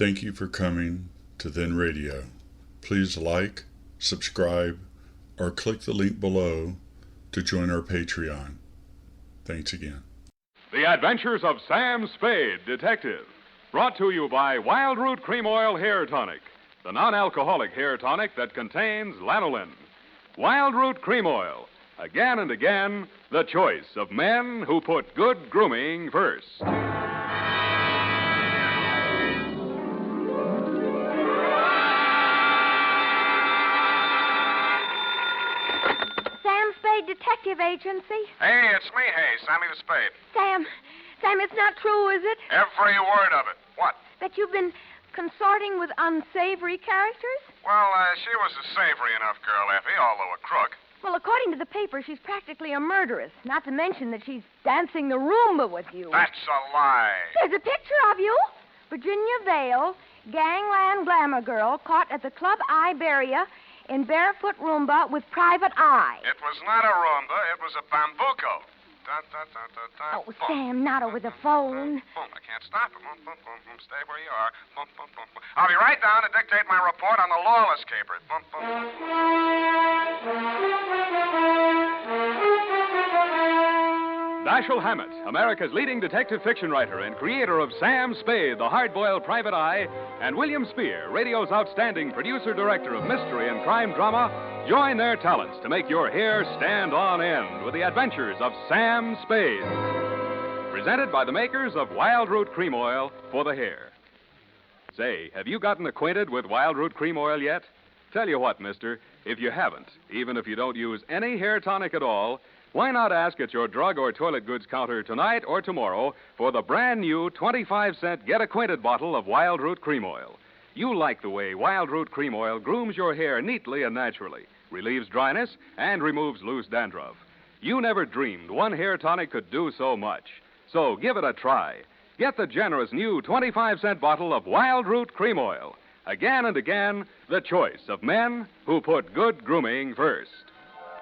Thank you for coming to Then Radio. Please like, subscribe, or click the link below to join our Patreon. Thanks again. The Adventures of Sam Spade, Detective. Brought to you by Wild Root Cream Oil Hair Tonic, the non-alcoholic hair tonic that contains lanolin. Wild Root Cream Oil. Again and again, the choice of men who put good grooming first. Sam Spade Detective Agency. Hey, it's me, Sammy the Spade. Sam, it's not true, is it? Every word of it. What? That you've been consorting with unsavory characters? Well, she was a savory enough girl, Effie, although a crook. Well, according to the paper, she's practically a murderess. Not to mention that she's dancing the Roomba with you. That's a lie. There's a picture of you. Virginia Vale, gangland glamour girl, caught at the Club Iberia in barefoot Roomba with private eye. It was not a Roomba. It was a bambuco. Oh, Sam, not over the phone. I can't stop it. Stay where you are. I'll be right down to dictate my report on the Lawless Caper. Dashiell Hammett, America's leading detective fiction writer and creator of Sam Spade, the hard-boiled private eye, and William Spear, radio's outstanding producer-director of mystery and crime drama, join their talents to make your hair stand on end with the adventures of Sam Spade. Presented by the makers of Wild Root Cream Oil for the hair. Say, have you gotten acquainted with Wild Root Cream Oil yet? Tell you what, mister, if you haven't, even if you don't use any hair tonic at all, why not ask at your drug or toilet goods counter tonight or tomorrow for the brand new 25-cent Get Acquainted bottle of Wild Root Cream Oil. You like the way Wild Root Cream Oil grooms your hair neatly and naturally, relieves dryness, and removes loose dandruff. You never dreamed one hair tonic could do so much. So give it a try. Get the generous new 25-cent bottle of Wild Root Cream Oil. Again and again, the choice of men who put good grooming first.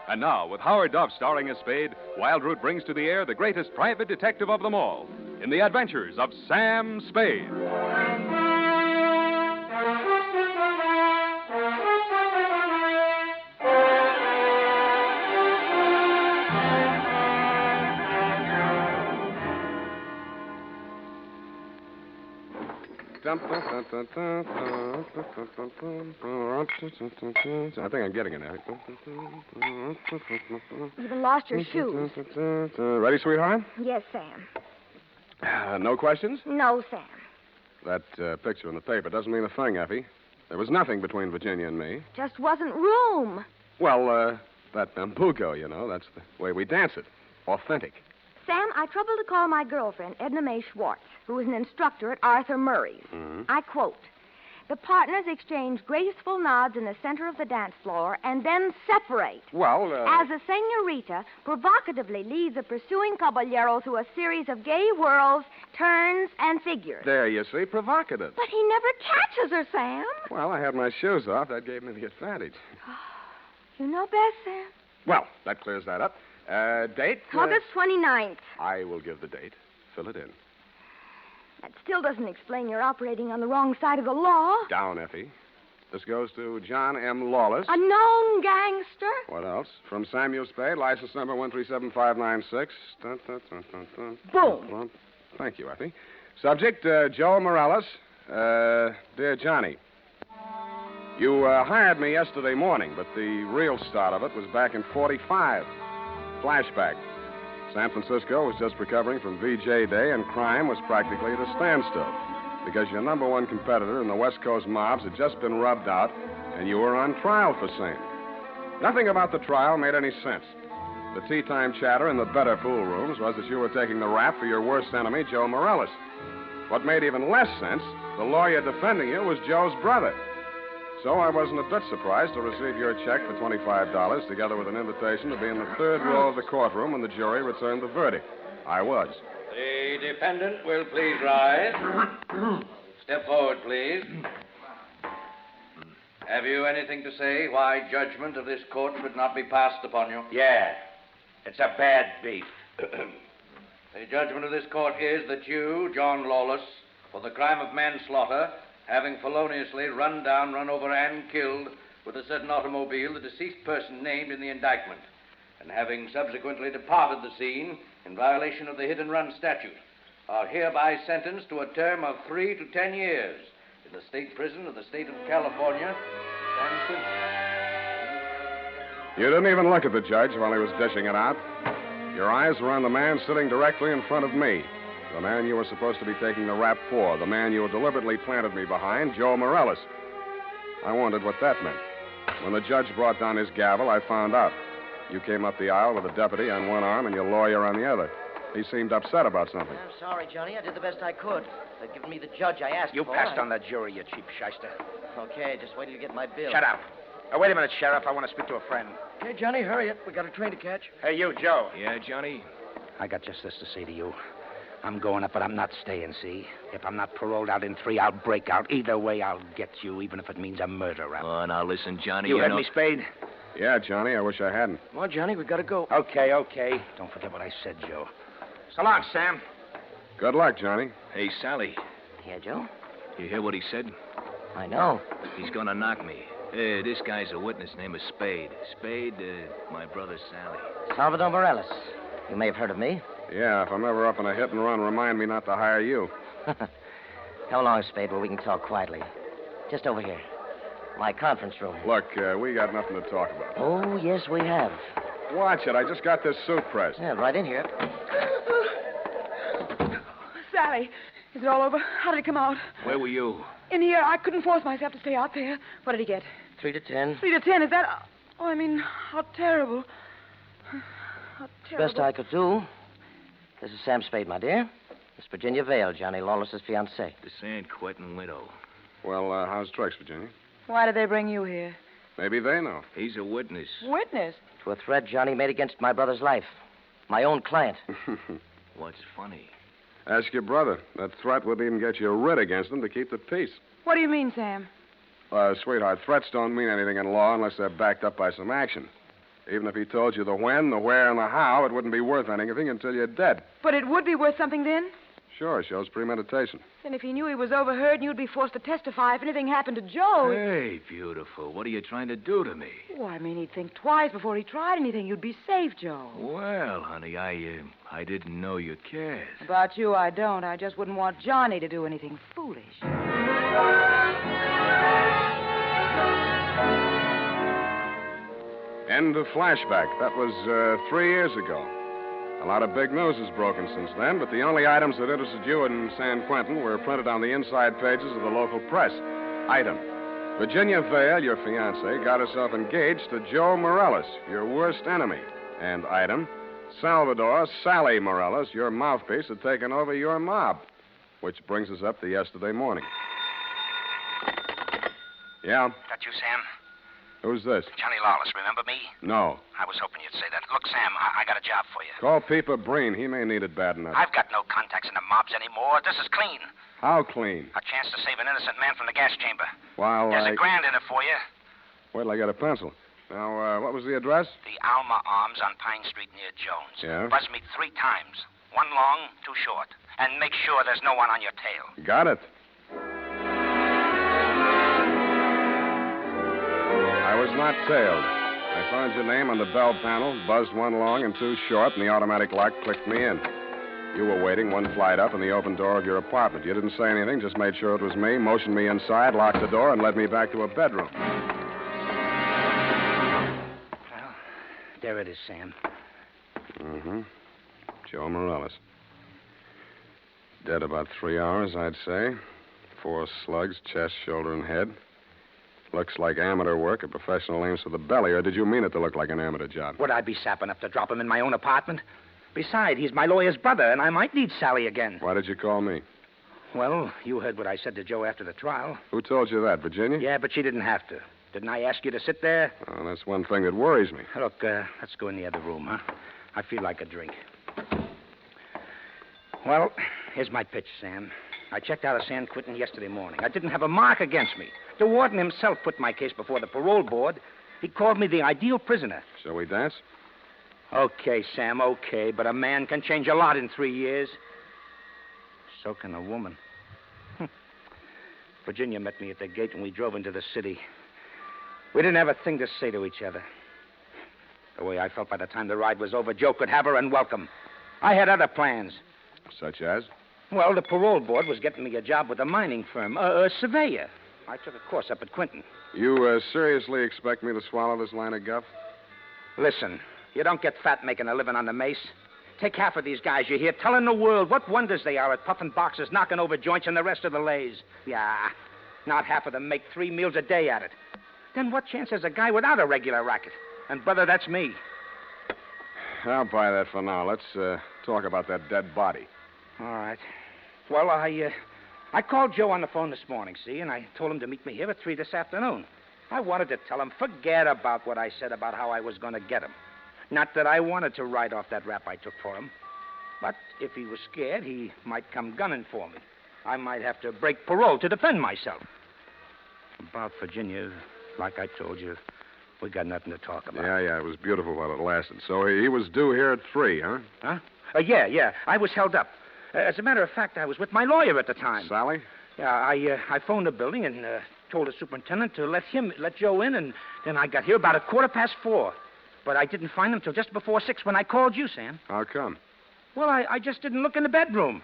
And now, with Howard Duff starring as Spade, Wild Root brings to the air the greatest private detective of them all in the adventures of Sam Spade. I think I'm getting it now. You even lost your shoes. Ready, sweetheart? Yes, Sam. No questions? No, Sam. That picture in the paper doesn't mean a thing, Effie. There was nothing between Virginia and me. Just wasn't room. Well, that bambuco, you know, that's the way we dance it. Authentic. Sam, I troubled to call my girlfriend, Edna Mae Schwartz, who is an instructor at Arthur Murray's. Mm-hmm. I quote, "The partners exchange graceful nods in the center of the dance floor and then separate. Well, As a senorita provocatively leads a pursuing caballero through a series of gay whirls, turns, and figures." There, you see, provocative. But he never catches her, Sam. Well, I had my shoes off. That gave me the advantage. You know best, Sam. Well, that clears that up. Date? August 29th. I will give the date. Fill it in. That still doesn't explain your operating on the wrong side of the law. Down, Effie. This goes to John M. Lawless. A known gangster. What else? From Samuel Spade, license number 137596. Boom. Thank you, Effie. Subject, Joe Morales. Dear Johnny, you hired me yesterday morning, but the real start of it was back in 45. Flashback. San Francisco was just recovering from VJ Day, and crime was practically at a standstill because your number one competitor in the West Coast mobs had just been rubbed out, and you were on trial for same. Nothing about the trial made any sense. The tea-time chatter in the better pool rooms was that you were taking the rap for your worst enemy, Joe Morales. What made even less sense, the lawyer defending you was Joe's brother. So I wasn't a bit surprised to receive your check for $25, together with an invitation to be in the third row of the courtroom when the jury returned the verdict. I was. The defendant will please rise. Step forward, please. Have you anything to say why judgment of this court should not be passed upon you? Yeah. It's a bad beef. The judgment of this court is that you, John Lawless, for the crime of manslaughter having feloniously run down, run over, and killed with a certain automobile the deceased person named in the indictment, and having subsequently departed the scene in violation of the hit-and-run statute, are hereby sentenced to a term of 3 to 10 years in the state prison of the state of California, San Quentin. You didn't even look at the judge while he was dishing it out. Your eyes were on the man sitting directly in front of me. The man you were supposed to be taking the rap for. The man you deliberately planted me behind, Joe Morales. I wondered what that meant. When the judge brought down his gavel, I found out. You came up the aisle with a deputy on one arm and your lawyer on the other. He seemed upset about something. I'm sorry, Johnny. I did the best I could. They've given me the judge I asked for. You passed on the jury, you cheap shyster. Okay, just wait till you get my bill. Shut up. Wait a minute, Sheriff. I want to speak to a friend. Okay, Johnny, hurry up. We got a train to catch. Hey, you, Joe. Yeah, Johnny? I got just this to say to you. I'm going up, but I'm not staying, see? If I'm not paroled out in 3, I'll break out. Either way, I'll get you, even if it means a murder rap. Oh, now listen, Johnny. You heard me, Spade? Yeah, Johnny, I wish I hadn't. Come on, Johnny, we gotta go. Okay. Don't forget what I said, Joe. So long, Sam. Good luck, Johnny. Hey, Sally. Yeah, Joe? You hear what he said? I know. He's gonna knock me. This guy's a witness named Spade. Spade, my brother Sally. Salvador Morales. You may have heard of me. Yeah, if I'm ever up in a hit and run, remind me not to hire you. Come along, Spade, where we can talk quietly. Just over here. My conference room. Look, we got nothing to talk about. Oh, yes, we have. Watch it. I just got this suit pressed. Yeah, right in here. Sally, is it all over? How did it come out? Where were you? In here. I couldn't force myself to stay out there. What did he get? 3 to 10. 3 to 10, is that... Oh, I mean, how terrible. How terrible. Best I could do. This is Sam Spade, my dear. Miss Virginia Vale, Johnny Lawless's fiancée. The San Quentin widow. Well, how's tricks, Virginia? Why did they bring you here? Maybe they know. He's a witness. Witness? To a threat Johnny made against my brother's life. My own client. What's funny? Ask your brother. That threat would even get you a writ against him to keep the peace. What do you mean, Sam? Sweetheart, threats don't mean anything in law unless they're backed up by some action. Even if he told you the when, the where, and the how, it wouldn't be worth anything until you're dead. But it would be worth something then? Sure, shows premeditation. Then if he knew he was overheard and you'd be forced to testify if anything happened to Joe... Hey, beautiful. What are you trying to do to me? Oh, I mean, he'd think twice before he tried anything. You'd be safe, Joe. Well, honey, I didn't know you cared. About you, I don't. I just wouldn't want Johnny to do anything foolish. End of flashback. That was 3 years ago. A lot of big news has broken since then, but the only items that interested you in San Quentin were printed on the inside pages of the local press. Item: Virginia Vale, your fiancée, got herself engaged to Joe Morales, your worst enemy. And item: Salvador Sally Morales, your mouthpiece, had taken over your mob. Which brings us up to yesterday morning. Yeah? That you, Sam? Who's this? Johnny Lawless, remember me? No. I was hoping you'd say that. Look, Sam, I got a job for you. Call Peeper Breen. He may need it bad enough. I've got no contacts in the mobs anymore. This is clean. How clean? A chance to save an innocent man from the gas chamber. Well, There's $1,000 in it for you. Wait till I get a pencil. Now, what was the address? The Alma Arms on Pine Street near Jones. Yeah? Buzz me 3 times. 1 long, 2 short. And make sure there's no one on your tail. Got it. I was not tailed. I found your name on the bell panel, buzzed 1 long and 2 short, and the automatic lock clicked me in. You were waiting 1 flight up in the open door of your apartment. You didn't say anything, just made sure it was me, motioned me inside, locked the door, and led me back to a bedroom. Well, there it is, Sam. Mm-hmm. Joe Morales. Dead about 3 hours, I'd say. 4 slugs, chest, shoulder, and head. Looks like amateur work, a professional aims for the belly, or did you mean it to look like an amateur job? Would I be sap enough to drop him in my own apartment? Besides, he's my lawyer's brother, and I might need Sally again. Why did you call me? Well, you heard what I said to Joe after the trial. Who told you that, Virginia? Yeah, but she didn't have to. Didn't I ask you to sit there? Oh, that's one thing that worries me. Look, let's go in the other room, huh? I feel like a drink. Well, here's my pitch, Sam. I checked out of San Quentin yesterday morning. I didn't have a mark against me. The warden himself put my case before the parole board. He called me the ideal prisoner. Shall we dance? Okay, Sam, okay. But a man can change a lot in 3 years. So can a woman. Virginia met me at the gate when we drove into the city. We didn't have a thing to say to each other. The way I felt by the time the ride was over, Joe could have her and welcome. I had other plans. Such as? Well, the parole board was getting me a job with a mining firm, a surveyor. I took a course up at Quinton. You seriously expect me to swallow this line of guff? Listen, you don't get fat making a living on the mace. Take half of these guys you hear telling the world what wonders they are at puffing boxes, knocking over joints, and the rest of the lays. Yeah, not half of them make 3 meals a day at it. Then what chance has a guy without a regular racket? And, brother, that's me. I'll buy that for now. Let's talk about that dead body. All right. Well, I called Joe on the phone this morning, see, and I told him to meet me here at 3 this afternoon. I wanted to tell him, forget about what I said about how I was going to get him. Not that I wanted to write off that rap I took for him. But if he was scared, he might come gunning for me. I might have to break parole to defend myself. About Virginia, like I told you, we got nothing to talk about. Yeah, it was beautiful while it lasted. So he was due here at 3, huh? Huh? Yeah. I was held up. As a matter of fact, I was with my lawyer at the time. Sally? Yeah, I phoned the building and told the superintendent to let Joe in, and then I got here about 4:15. But I didn't find him till just before 6 when I called you, Sam. How come? Well, I just didn't look in the bedroom.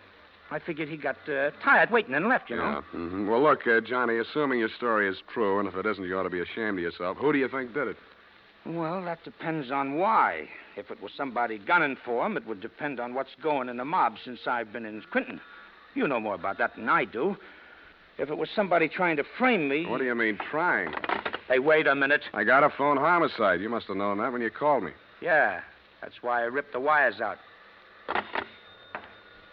I figured he got tired waiting and left, you know. Yeah. Mm-hmm. Well, look, Johnny, assuming your story is true, and if it isn't, you ought to be ashamed of yourself, who do you think did it? Well, that depends on why. If it was somebody gunning for him, it would depend on what's going in the mob since I've been in Quinton. You know more about that than I do. If it was somebody trying to frame me... What do you mean, trying? Hey, wait a minute. I got a phone homicide. You must have known that when you called me. Yeah, that's why I ripped the wires out.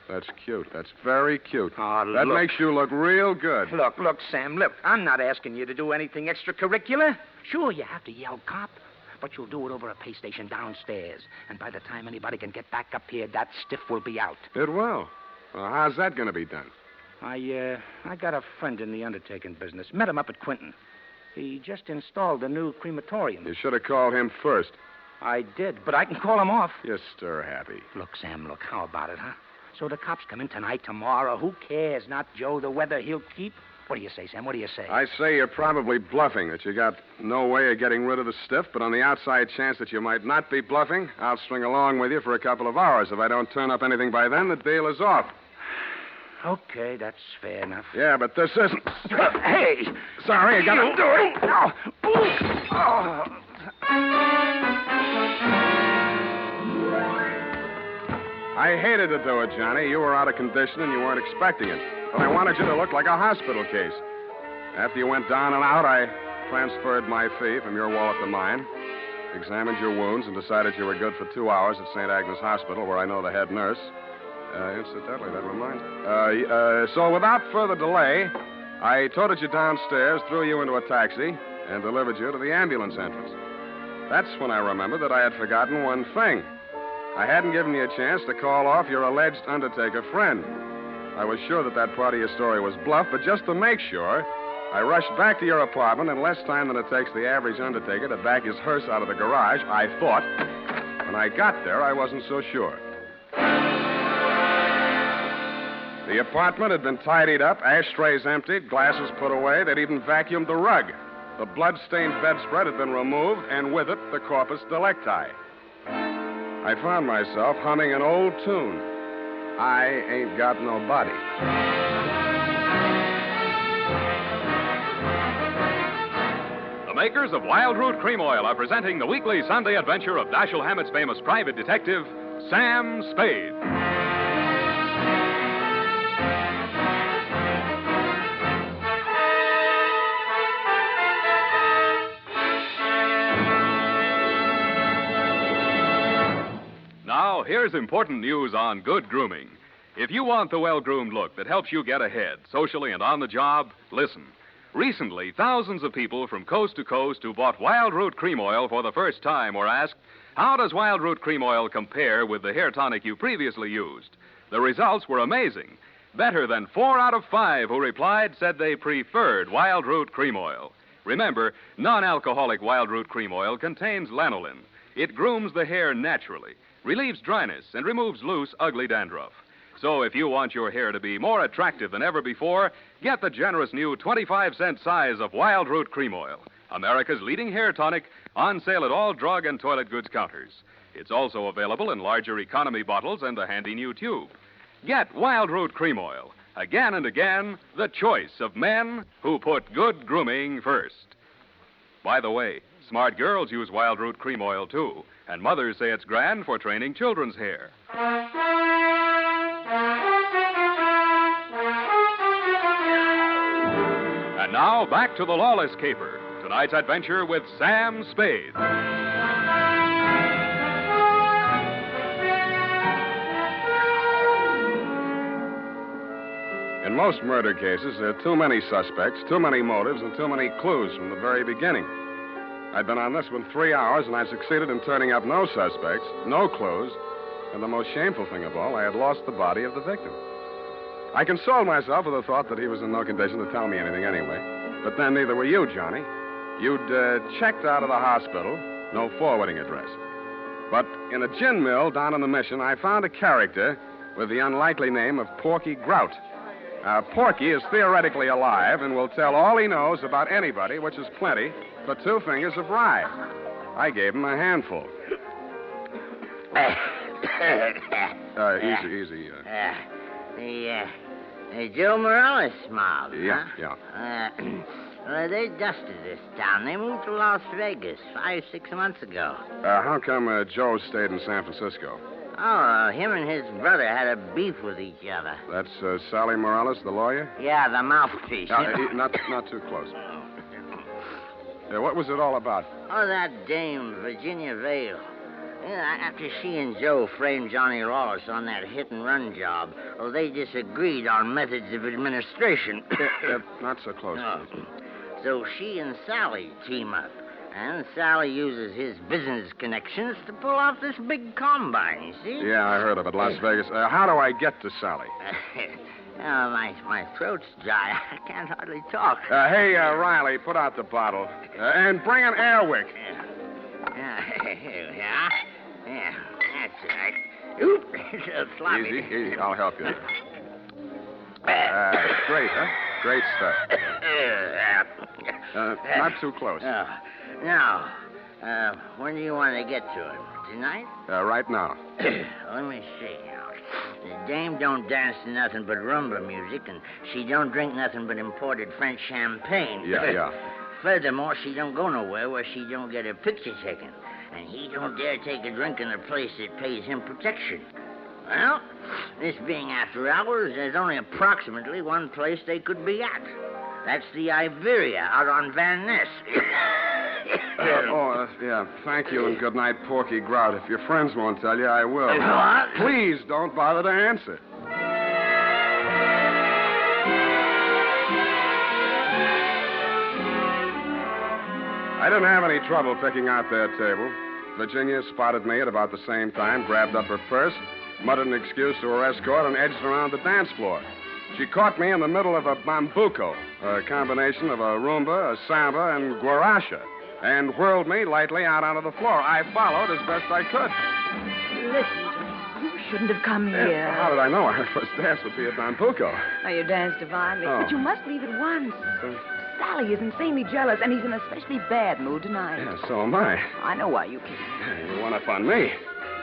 That's cute. That's very cute. Oh, that makes you look real good. Look, Sam, look. I'm not asking you to do anything extracurricular. Sure, you have to yell cop, but you'll do it over a pay station downstairs. And by the time anybody can get back up here, that stiff will be out. It will. Well, how's that going to be done? I got a friend in the undertaking business. Met him up at Quinton. He just installed a new crematorium. You should have called him first. I did, but I can call him off. You're stir-happy. Look, Sam, how about it, huh? So the cops come in tonight, tomorrow. Who cares? Not Joe, the weather he'll keep. What do you say, Sam? What do you say? I say you're probably bluffing, that you got no way of getting rid of the stiff, but on the outside chance that you might not be bluffing, I'll string along with you for a couple of hours. If I don't turn up anything by then, the deal is off. Okay, that's fair enough. Yeah, but this isn't... Hey! Sorry, I gotta do it. No! Oh. I hated to do it, Johnny. You were out of condition and you weren't expecting it. But I wanted you to look like a hospital case. After you went down and out, I transferred my fee from your wallet to mine, examined your wounds, and decided you were good for 2 hours at St. Agnes Hospital, where I know the head nurse. Incidentally, that reminds me. So without further delay, I toted you downstairs, threw you into a taxi, and delivered you to the ambulance entrance. That's when I remembered that I had forgotten one thing. I hadn't given you a chance to call off your alleged undertaker friend. I was sure that part of your story was bluff, but just to make sure, I rushed back to your apartment in less time than it takes the average undertaker to back his hearse out of the garage, I thought. When I got there, I wasn't so sure. The apartment had been tidied up, ashtrays emptied, glasses put away. They'd even vacuumed the rug. The blood-stained bedspread had been removed, and with it, the corpus delicti. I found myself humming an old tune. I ain't got no body. The makers of Wild Root Cream Oil are presenting the weekly Sunday adventure of Dashiell Hammett's famous private detective, Sam Spade. Now, here's important news on good grooming. If you want the well-groomed look that helps you get ahead, socially and on the job, listen. Recently, thousands of people from coast to coast who bought Wild Root Cream Oil for the first time were asked, how does Wild Root Cream Oil compare with the hair tonic you previously used? The results were amazing. Better than 4 out of 5 who replied said they preferred Wild Root Cream Oil. Remember, non-alcoholic Wild Root Cream Oil contains lanolin. It grooms the hair naturally, relieves dryness, and removes loose, ugly dandruff. So if you want your hair to be more attractive than ever before, get the generous new 25-cent size of Wild Root Cream Oil, America's leading hair tonic, on sale at all drug and toilet goods counters. It's also available in larger economy bottles and a handy new tube. Get Wild Root Cream Oil. Again and again, the choice of men who put good grooming first. By the way, smart girls use Wild Root Cream Oil, too, and mothers say it's grand for training children's hair. And now, back to the Lawless Caper. Tonight's adventure with Sam Spade. In most murder cases, there are too many suspects, too many motives, and too many clues from the very beginning. I'd been on this one 3 hours, and I succeeded in turning up no suspects, no clues, and the most shameful thing of all, I had lost the body of the victim. I consoled myself with the thought that he was in no condition to tell me anything anyway. But then neither were you, Johnny. You'd checked out of the hospital, no forwarding address. But in a gin mill down in the Mission, I found a character with the unlikely name of Porky Grout. Porky is theoretically alive and will tell all he knows about anybody, which is plenty, for 2 fingers of rye. I gave him a handful. Easy. Joe Morales mob, Yeah, huh? Well, they dusted this town. They moved to Las Vegas 5-6 months ago. How come Joe stayed in San Francisco? Oh, him and his brother had a beef with each other. That's Sally Morales, the lawyer? Yeah, the mouthpiece. Not too close. What was it all about? Oh, that dame, Virginia Vale. Yeah, after she and Joe framed Johnny Lawless on that hit-and-run job, they disagreed on methods of administration. Not so close. No. So she and Sally team up. And Sally uses his business connections to pull off this big combine, you see? Yeah, I heard of it, Las Vegas. How do I get to Sally? My throat's dry. I can't hardly talk. Hey, Riley, put out the bottle. And bring an air wick. Yeah, that's right. Oop, it's a floppy. Easy. I'll help you. Great, huh? Great stuff. Not too close. Now, when do you want to get to him? Tonight? Right now. Let me see now. The dame don't dance to nothing but rumba music, and she don't drink nothing but imported French champagne. Yeah. Furthermore, she don't go nowhere where she don't get her picture taken. And he don't dare take a drink in a place that pays him protection. Well, this being after hours, there's only approximately one place they could be at. That's the Iberia out on Van Ness. Yeah. Thank you and good night, Porky Grout. If your friends won't tell you, I will. What? Please don't bother to answer. I didn't have any trouble picking out their table. Virginia spotted me at about the same time, grabbed up her purse, muttered an excuse to her escort, and edged around the dance floor. She caught me in the middle of a bambuco, a combination of a rumba, a samba, and guaracha, and whirled me lightly out onto the floor. I followed as best I could. Listen, you shouldn't have come here. How did I know our first dance would be a bambuco? Oh, you danced divinely. Oh. But you must leave at once. Sally is insanely jealous, and he's in an especially bad mood tonight. Yeah, so am I. I know why you came. You one up on me.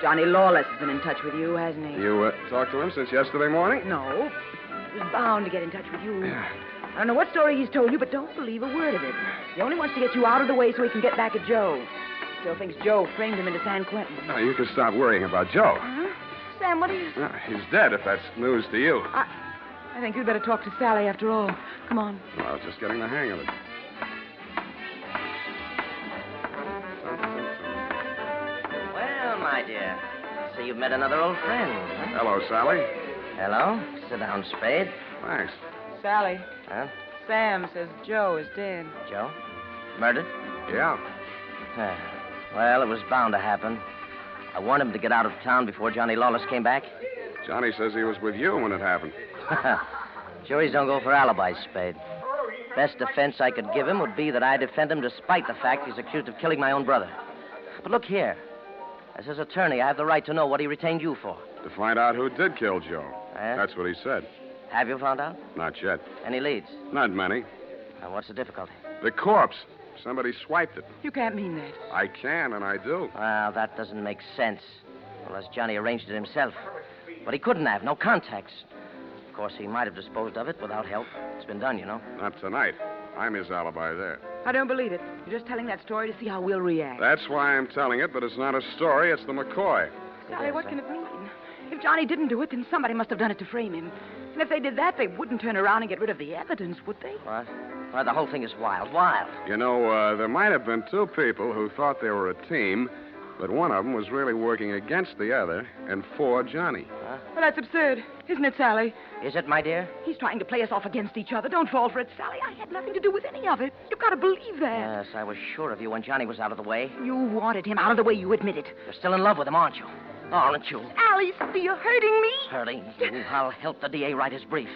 Johnny Lawless has been in touch with you, hasn't he? You talked to him since yesterday morning? No. He was bound to get in touch with you. Yeah. I don't know what story he's told you, but don't believe a word of it. He only wants to get you out of the way so he can get back at Joe. Still thinks Joe framed him into San Quentin. No, you can stop worrying about Joe. Huh? Sam, what are you... He's dead, if that's news to you. I think you'd better talk to Sally after all. Come on. Well, I was just getting the hang of it. Well, my dear, so you've met another old friend, huh? Hello, Sally. Hello. Sit down, Spade. Thanks. Sally. Huh? Sam says Joe is dead. Joe? Murdered? Yeah. Well, it was bound to happen. I warned him to get out of town before Johnny Lawless came back. Johnny says he was with you when it happened. Juries don't go for alibis, Spade. Best defense I could give him would be that I defend him despite the fact he's accused of killing my own brother. But look here. As his attorney, I have the right to know what he retained you for. To find out who did kill Joe. Yeah? That's what he said. Have you found out? Not yet. Any leads? Not many. Now, what's the difficulty? The corpse. Somebody swiped it. You can't mean that. I can, and I do. Well, that doesn't make sense. Unless Johnny arranged it himself. But he couldn't have. No contacts. Of course, he might have disposed of it without help. It's been done, you know. Not tonight. I'm his alibi there. I don't believe it. You're just telling that story to see how we'll react. That's why I'm telling it, but it's not a story. It's the McCoy. Sally, what can it mean? If Johnny didn't do it, then somebody must have done it to frame him. And if they did that, they wouldn't turn around and get rid of the evidence, would they? What? Well, the whole thing is wild. Wild. You know, there might have been two people who thought they were a team, but one of them was really working against the other and for Johnny. Huh? Well, that's absurd, isn't it, Sally? Is it, my dear? He's trying to play us off against each other. Don't fall for it, Sally. I had nothing to do with any of it. You've got to believe that. Yes, I was sure of you when Johnny was out of the way. You wanted him out of the way, you admit it. You're still in love with him, aren't you? Aren't you? Alice, you're hurting me. Hurting you? I'll help the DA write his brief.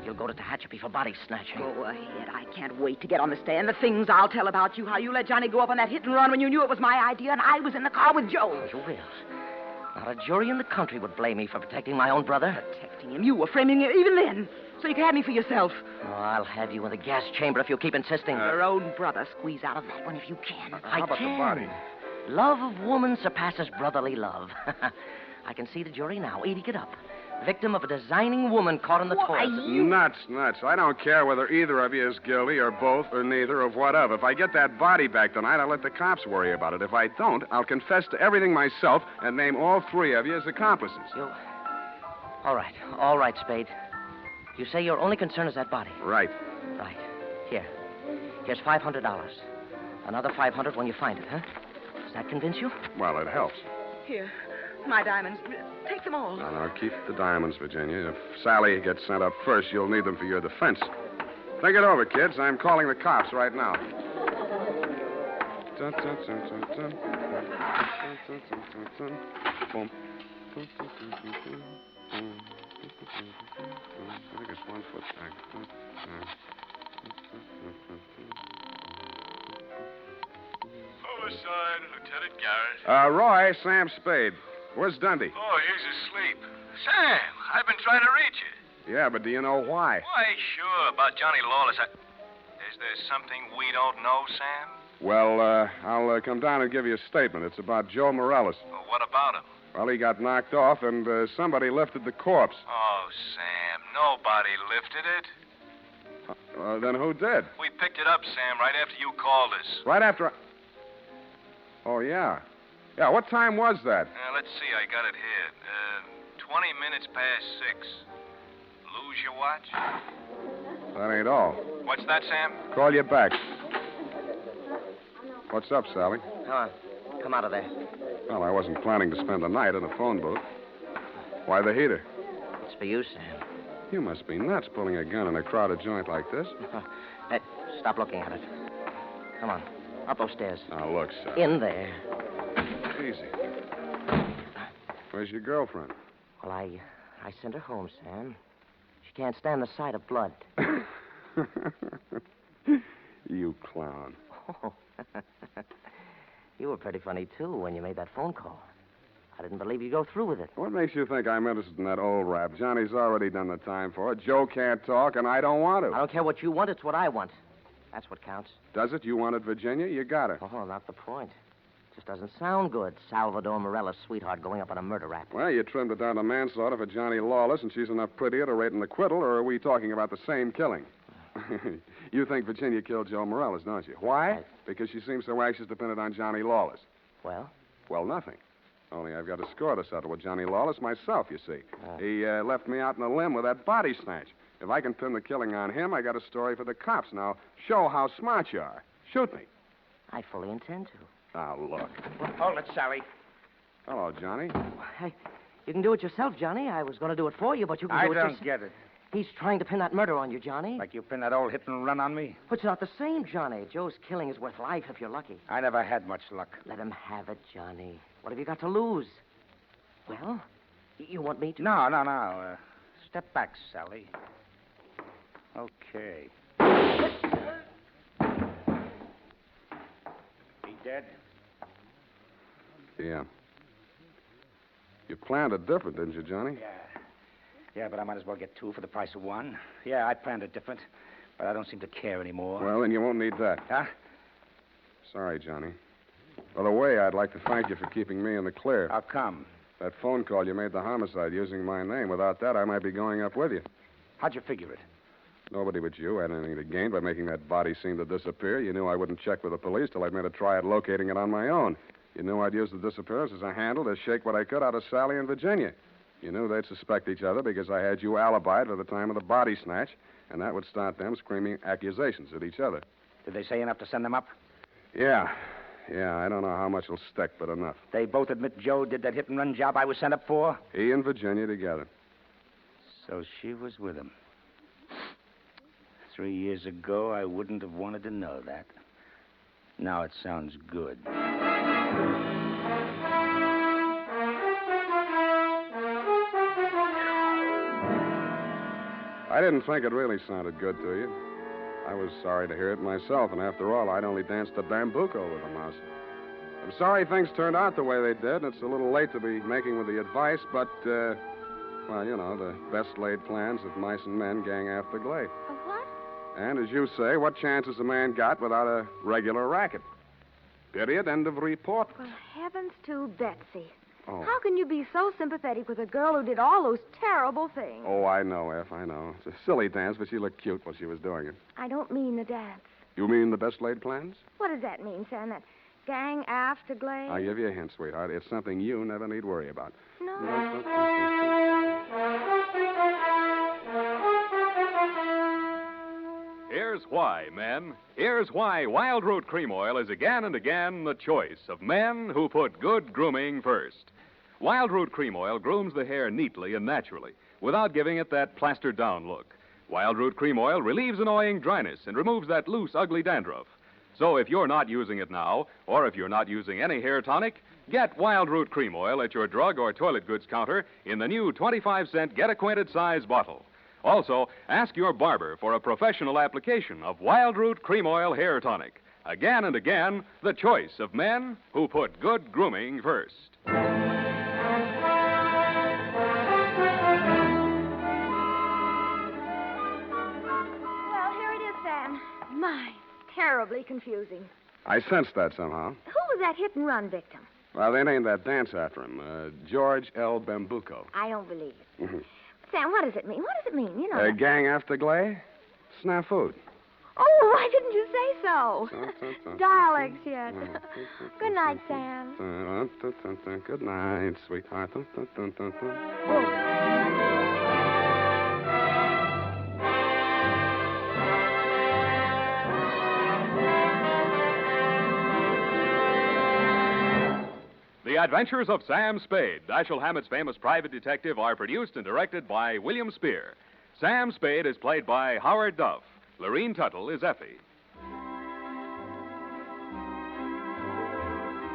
You'll go to Tehachapi for body snatching. Go ahead. I can't wait to get on the stand. The things I'll tell about you, how you let Johnny go up on that hit and run when you knew it was my idea and I was in the car with Joe. You will. Not a jury in the country would blame me for protecting my own brother. Protecting him? You were framing him even then, so you could have me for yourself. Oh, I'll have you in the gas chamber if you keep insisting. Your own brother. Squeeze out of that one if you can. How about the body? Love of woman surpasses brotherly love. I can see the jury now, eating it up. Victim of a designing woman caught in the toilet. Nuts. I don't care whether either of you is guilty or both or neither of what of. If I get that body back tonight, I'll let the cops worry about it. If I don't, I'll confess to everything myself and name all three of you as accomplices. All right, Spade. You say your only concern is that body. Right. Here's $500. Another $500 when you find it, huh? Does that convince you? Well, it helps. Here, my diamonds. Take them all. No, keep the diamonds, Virginia. If Sally gets sent up first, you'll need them for your defense. Think it over, kids. I'm calling the cops right now. Dun, dun, dun, dun, dun. Dun, dun, dun, dun, dun. Boom. Dun, dun, dun, dun, dun. I think it's 1 foot back. Homicide, Lieutenant Garrett. Roy, Sam Spade. Where's Dundee? Oh, he's asleep. Sam, I've been trying to reach you. Yeah, but do you know why? Why, sure, about Johnny Lawless. Is there something we don't know, Sam? Well, I'll come down and give you a statement. It's about Joe Morales. Well, what about him? Well, he got knocked off, and somebody lifted the corpse. Oh, Sam, nobody lifted it. Then who did? We picked it up, Sam, right after you called us. Right after Oh, yeah. Yeah, what time was that? Let's see, I got it here. 20 minutes past 6. Lose your watch? That ain't all. What's that, Sam? Call you back. What's up, Sally? Come on. Come out of there. Well, I wasn't planning to spend the night in a phone booth. Why the heater? It's for you, Sam. You must be nuts pulling a gun in a crowded joint like this. Hey, stop looking at it. Come on. Up those stairs. Now, look, Sally. In there. Easy. Where's your girlfriend? Well, I sent her home, Sam. She can't stand the sight of blood. You clown. Oh. You were pretty funny, too, when you made that phone call. I didn't believe you'd go through with it. What makes you think I'm interested in that old rap? Johnny's already done the time for it. Joe can't talk, and I don't want to. I don't care what you want. It's what I want. That's what counts. Does it? You wanted Virginia? You got her. Oh, not the point. Just doesn't sound good. Salvador Morales' sweetheart going up on a murder rap. Well, you trimmed it down to manslaughter for Johnny Lawless, and she's enough prettier to rate an acquittal, or are we talking about the same killing? You think Virginia killed Joe Morales, don't you? Why? Because she seems so anxious to pin it on Johnny Lawless. Well? Well, nothing. Only I've got a score to settle with Johnny Lawless myself, you see. He left me out in a limb with that body snatch. If I can pin the killing on him, I got a story for the cops. Now, show how smart you are. Shoot me. I fully intend to. Now, look. Well, hold it, Sally. Hello, Johnny. Hey, you can do it yourself, Johnny. I was going to do it for you, but you can do it yourself. I don't get it. He's trying to pin that murder on you, Johnny. Like you pinned that old hit and run on me? But it's not the same, Johnny. Joe's killing is worth life if you're lucky. I never had much luck. Let him have it, Johnny. What have you got to lose? Well, you want me to... No. Step back, Sally. Okay. He dead? Yeah. You planned it different, didn't you, Johnny? Yeah, but I might as well get 2 for the price of 1. Yeah, I planned it different, but I don't seem to care anymore. Well, then you won't need that. Huh? Sorry, Johnny. By the way, I'd like to thank you for keeping me in the clear. How come? That phone call you made the homicide using my name. Without that, I might be going up with you. How'd you figure it? Nobody but you had anything to gain by making that body seem to disappear. You knew I wouldn't check with the police till I'd made a try at locating it on my own. You knew I'd use the disappearance as a handle to shake what I could out of Sally and Virginia. You knew they'd suspect each other because I had you alibied for the time of the body snatch, and that would start them screaming accusations at each other. Did they say enough to send them up? Yeah, I don't know how much will stick, but enough. They both admit Joe did that hit-and-run job I was sent up for? He and Virginia together. So she was with him. 3 years ago, I wouldn't have wanted to know that. Now it sounds good. I didn't think it really sounded good to you. I was sorry to hear it myself, and after all, I'd only danced the bambuco with the mouse. I'm sorry things turned out the way they did. It's a little late to be making with the advice, but, well, you know, the best laid plans of mice and men gang after glaive. What? And as you say, what chance has a man got without a regular racket? Period. End of report. Well, heavens to Betsy. Oh. How can you be so sympathetic with a girl who did all those terrible things? Oh, I know, F, I know. It's a silly dance, but she looked cute while she was doing it. I don't mean the dance. You mean the best laid plans? What does that mean, Sam? That gang after glaive? I'll give you a hint, sweetheart. It's something you never need worry about. No. Here's why, men. Here's why Wild Root Cream Oil is again and again the choice of men who put good grooming first. Wild Root Cream Oil grooms the hair neatly and naturally without giving it that plastered down look. Wild Root Cream Oil relieves annoying dryness and removes that loose, ugly dandruff. So if you're not using it now, or if you're not using any hair tonic, get Wild Root Cream Oil at your drug or toilet goods counter in the new 25-cent Get Acquainted size bottle. Also, ask your barber for a professional application of Wild Root Cream Oil Hair Tonic. Again and again, the choice of men who put good grooming first. Well, here it is, Sam. My, terribly confusing. I sensed that somehow. Who was that hit-and-run victim? Well, they named that dance after him, George L. Bambuco. I don't believe it. Sam, what does it mean? What does it mean? You know. Gang after glaive? Snafu. Oh, why didn't you say so? Dialects yet. Good night, Sam. Good night, sweetheart. The Adventures of Sam Spade, Dashiell Hammett's famous private detective, are produced and directed by William Spear. Sam Spade is played by Howard Duff. Lorene Tuttle is Effie.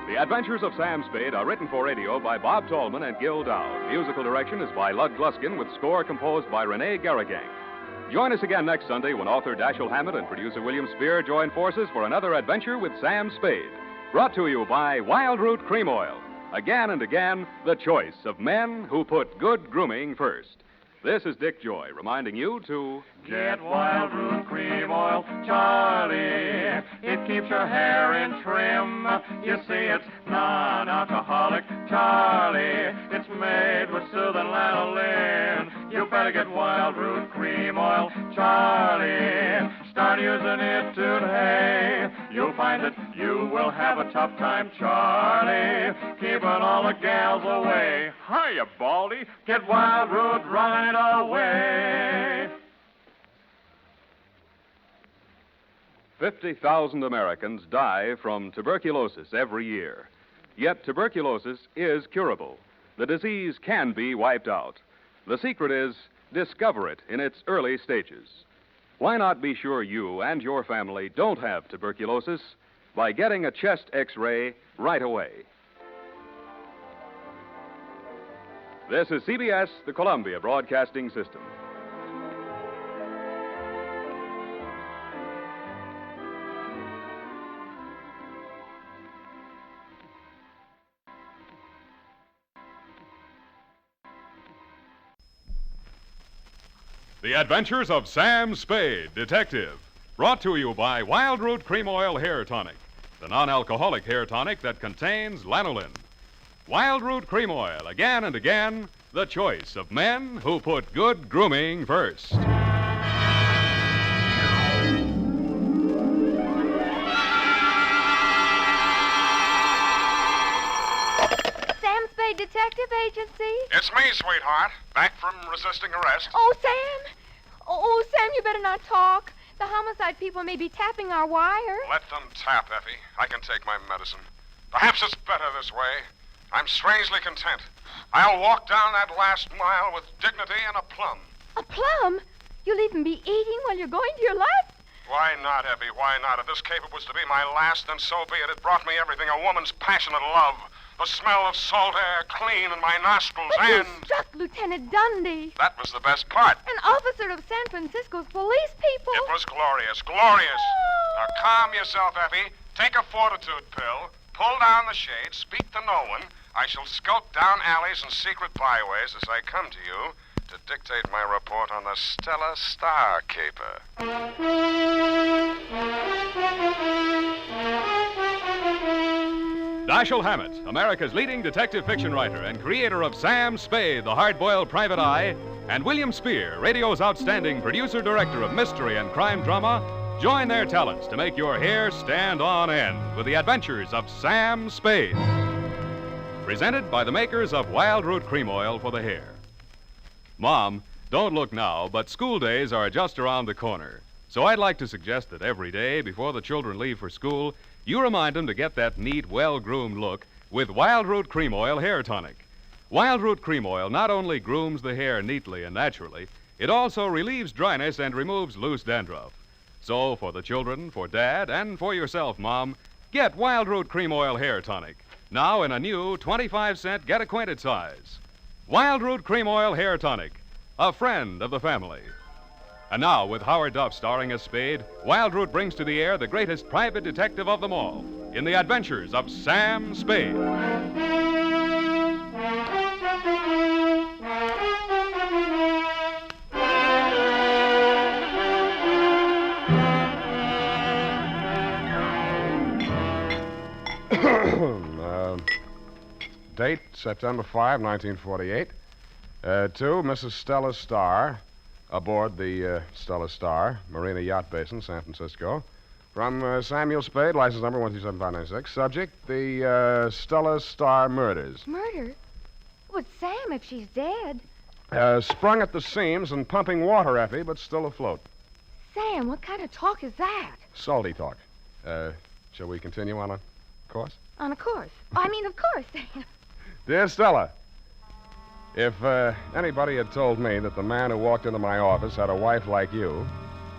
The Adventures of Sam Spade are written for radio by Bob Tallman and Gil Dowd. Musical direction is by Lud Gluskin, with score composed by Renee Garrigang. Join us again next Sunday when author Dashiell Hammett and producer William Spear join forces for another adventure with Sam Spade. Brought to you by Wild Root Cream Oil. Again and again, the choice of men who put good grooming first. This is Dick Joy reminding you to get Wild Root Cream Oil, Charlie. It keeps your hair in trim. You see, it's non-alcoholic, Charlie. It's made with soothing lanolin. You better get Wild Root Cream Oil, Charlie. Start using it today. You'll find that you will have a tough time, Charlie, keeping all the gals away. Hiya, Baldy. Get Wild Root right away. 50,000 Americans die from tuberculosis every year. Yet tuberculosis is curable. The disease can be wiped out. The secret is discover it in its early stages. Why not be sure you and your family don't have tuberculosis by getting a chest X-ray right away? This is CBS, the Columbia Broadcasting System. The Adventures of Sam Spade, Detective. Brought to you by Wild Root Cream Oil Hair Tonic, the non-alcoholic hair tonic that contains lanolin. Wild Root Cream Oil, again and again, the choice of men who put good grooming first. Sam Spade Detective Agency? It's me, sweetheart. Back from resisting arrest. Oh, Sam. Oh, Sam, you better not talk. The homicide people may be tapping our wire. Let them tap, Effie. I can take my medicine. Perhaps it's better this way. I'm strangely content. I'll walk down that last mile with dignity and a plum. A plum? You'll even be eating while you're going to your left? Why not, Effie? Why not? If this caper was to be my last, then so be it. It brought me everything a woman's passionate love. The smell of salt air clean in my nostrils, But and... you struck Lieutenant Dundee. That was the best part. An officer of San Francisco's police people. It was glorious, glorious. Now calm yourself, Effie. Take a fortitude pill. Pull down the shade. Speak to no one. I shall skulk down alleys and secret byways as I come to you to dictate my report on the Starr Caper. Dashiell Hammett, America's leading detective fiction writer and creator of Sam Spade, the hard-boiled private eye, and William Spear, radio's outstanding producer-director of mystery and crime drama, join their talents to make your hair stand on end with the adventures of Sam Spade. Presented by the makers of Wild Root Cream Oil for the hair. Mom, don't look now, but school days are just around the corner. So I'd like to suggest that every day before the children leave for school, you remind them to get that neat, well-groomed look with Wild Root Cream Oil Hair Tonic. Wild Root Cream Oil not only grooms the hair neatly and naturally, it also relieves dryness and removes loose dandruff. So for the children, for Dad, and for yourself, Mom, get Wild Root Cream Oil Hair Tonic. Now in a new 25-cent get-acquainted size. Wild Root Cream Oil Hair Tonic, a friend of the family. And now, with Howard Duff starring as Spade, Wild Root brings to the air the greatest private detective of them all in the adventures of Sam Spade. Date, September 5, 1948. To Mrs. Stella Starr, aboard the Stella Starr, Marina Yacht Basin, San Francisco. From Samuel Spade, license number 127596. Subject, the Stella Starr murders. Murder? But Sam, if she's dead. Sprung at the seams and pumping water, Effie, but still afloat. Sam, what kind of talk is that? Salty talk. Shall we continue on a course? On a course. I mean, of course, Sam. Dear Stella, if anybody had told me that the man who walked into my office had a wife like you,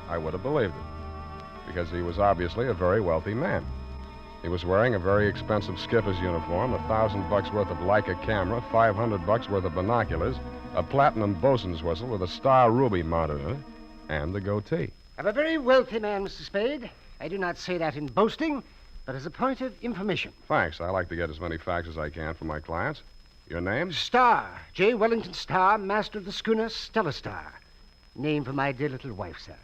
I would have believed it. Because he was obviously a very wealthy man. He was wearing a very expensive skipper's uniform, $1,000 worth of Leica camera, $500 worth of binoculars, a platinum bosun's whistle with a Star ruby mounted in it, and the goatee. I'm a very wealthy man, Mr. Spade. I do not say that in boasting, but as a point of information. Thanks. I like to get as many facts as I can from my clients. Your name? Starr. J. Wellington Starr, master of the schooner Stella Starr. Name for my dear little wife, sir.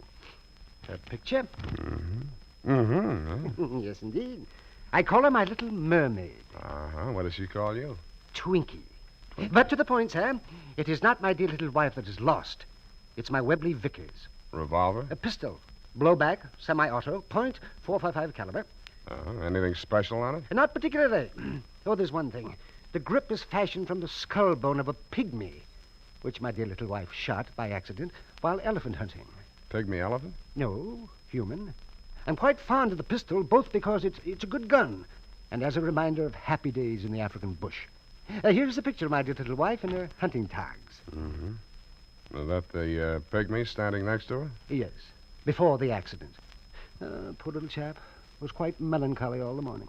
Her picture? Mm-hmm. Mm-hmm. Yes, indeed. I call her my little mermaid. Uh-huh. What does she call you? Twinkie. But to the point, sir. It is not my dear little wife that is lost. It's my Webley Vickers. Revolver? A pistol. Blowback, semi-auto, .455 caliber. Anything special on it? Not particularly. Oh, there's one thing. The grip is fashioned from the skull bone of a pygmy, which my dear little wife shot by accident while elephant hunting. Pygmy elephant? No, human. I'm quite fond of the pistol, both because it's a good gun and as a reminder of happy days in the African bush. Here's a picture of my dear little wife in her hunting togs. Mm-hmm. Is that the pygmy standing next to her? Yes, before the accident. Poor little chap. Was quite melancholy all the morning.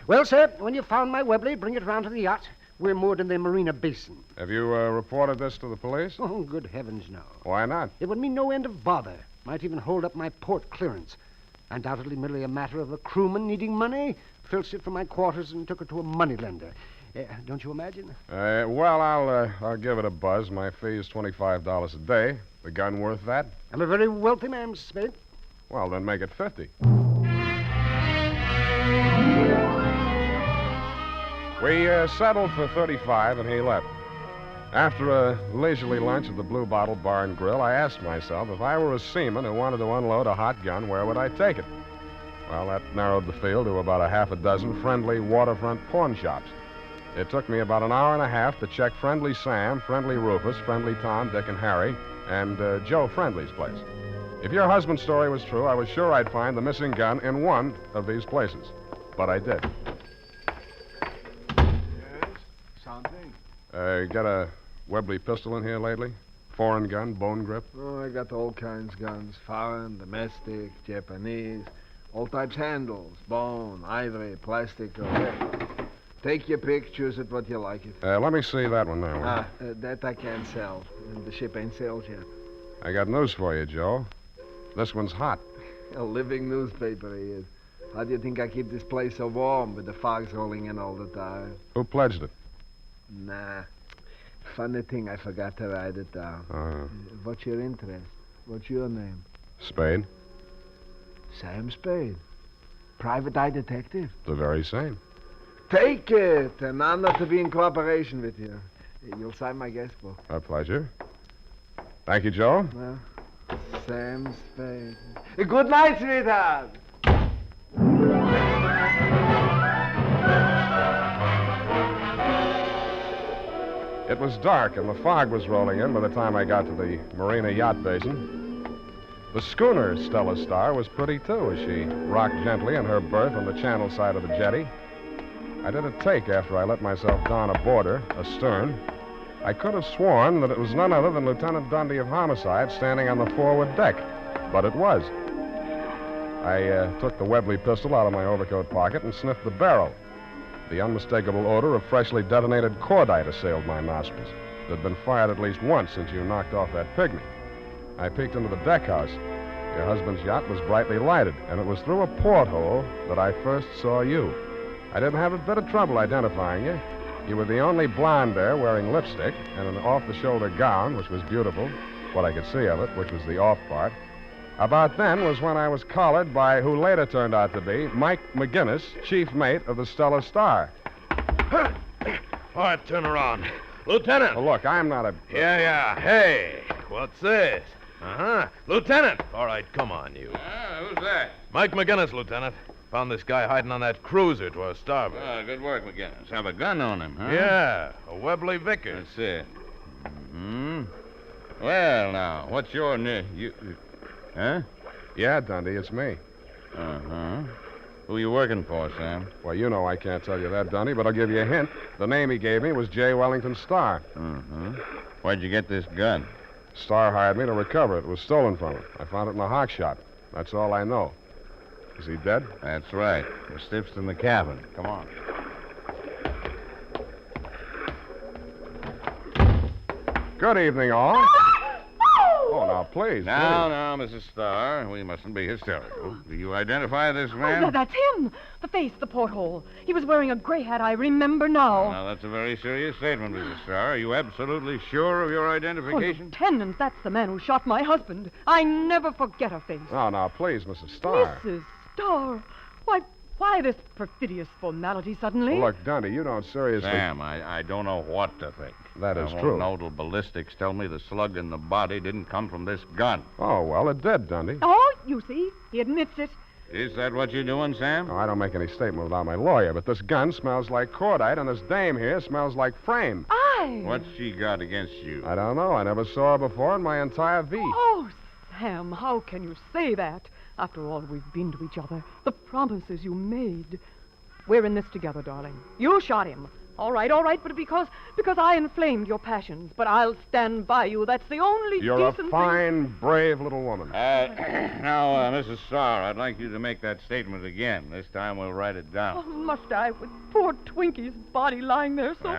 Well, sir, when you've found my Webley, bring it round to the yacht. We're moored in the Marina Basin. Have you reported this to the police? Oh, good heavens, no. Why not? It would mean no end of bother. Might even hold up my port clearance. Undoubtedly merely a matter of a crewman needing money. Filched it from my quarters and took it to a moneylender. Don't you imagine? Well, I'll give it a buzz. My fee is $25 a day. The gun worth that? I'm a very wealthy man, Mr. Spade. Well, then make it 50. We settled for 35, and he left. After a leisurely lunch at the Blue Bottle Bar and Grill, I asked myself if I were a seaman who wanted to unload a hot gun, where would I take it? Well, that narrowed the field to about a half a dozen friendly waterfront pawn shops. It took me about an hour and a half to check Friendly Sam, Friendly Rufus, Friendly Tom, Dick, and Harry, and Joe Friendly's place. If your husband's story was true, I was sure I'd find the missing gun in one of these places. But I did. Yes? Something? Got a Webley pistol in here lately? Foreign gun, bone grip? Oh, I got all kinds of guns. Foreign, domestic, Japanese. All types handles. Bone, ivory, plastic, take your pick, choose it what you like it. Let me see that one there. That I can't sell. The ship ain't sailed yet. I got news for you, Joe. This one's hot. A living newspaper he is. How do you think I keep this place so warm with the fogs rolling in all the time? Who pledged it? Nah. Funny thing, I forgot to write it down. What's your interest? What's your name? Spade. Sam Spade. Private eye detective. The very same. Take it. An honor to be in cooperation with you. You'll sign my guest book. A pleasure. Thank you, Joe. Well, Sam Spade. Good night, sweetheart. It was dark, and the fog was rolling in by the time I got to the Marina Yacht Basin. The schooner, Stella Starr, was pretty, too, as she rocked gently in her berth on the channel side of the jetty. I did a take after I let myself down aboard her, astern. I could have sworn that it was none other than Lieutenant Dundee of Homicide standing on the forward deck, but it was. I took the Webley pistol out of my overcoat pocket and sniffed the barrel. The unmistakable odor of freshly detonated cordite assailed my nostrils. It had been fired at least once since you knocked off that pygmy. I peeked into the deck house. Your husband's yacht was brightly lighted, and it was through a porthole that I first saw you. I didn't have a bit of trouble identifying you. You were the only blonde there wearing lipstick and an off-the-shoulder gown, which was beautiful, what I could see of it, which was the off part. About then was when I was collared by who later turned out to be Mike McGinnis, chief mate of the Stella Starr. All right, turn around. Lieutenant! Well, look, I'm not a... Yeah. Hey, what's this? Lieutenant! All right, come on, you. Who's that? Mike McGinnis, Lieutenant. Found this guy hiding on that cruiser to our starboard. Good work, McGinnis. Have a gun on him, huh? Yeah, a Webley Vickers. That's it. Well, now, what's your name? Huh? Yeah, Dundee, it's me. Who are you working for, Sam? Well, you know I can't tell you that, Dundee, but I'll give you a hint. The name he gave me was J. Wellington Starr. Where'd you get this gun? Starr hired me to recover it. It was stolen from him. I found it in a hock shop. That's all I know. Is he dead? That's right. The stiff's in the cabin. Come on. Good evening, all. Oh, now, please. Now, Mrs. Starr, we mustn't be hysterical. Do you identify this man? Oh, that's him. The face, the porthole. He was wearing a gray hat, I remember now. Now, that's a very serious statement, Mrs. Starr. Are you absolutely sure of your identification? Lieutenant, that's the man who shot my husband. I never forget a face. Oh, now, please, Mrs. Starr. Mrs. Starr. Why this perfidious formality suddenly? Well, look, Dundee, you don't seriously... Sam, I don't know what to think. That is true. Nodal ballistics tell me the slug in the body didn't come from this gun. Oh, well, it did, Dundee. Oh, you see, he admits it. Is that what you're doing, Sam? Oh, I don't make any statement without my lawyer, but this gun smells like cordite, and this dame here smells like frame. What's she got against you? I don't know. I never saw her before in my entire V. Oh, Sam, how can you say that? After all we've been to each other, the promises you made. We're in this together, darling. You shot him. All right, but because I inflamed your passions. But I'll stand by you. That's the only You're decent a fine, brave little woman. Now, Mrs. Starr, I'd like you to make that statement again. This time we'll write it down. Oh, must I, with poor Twinkie's body lying there so...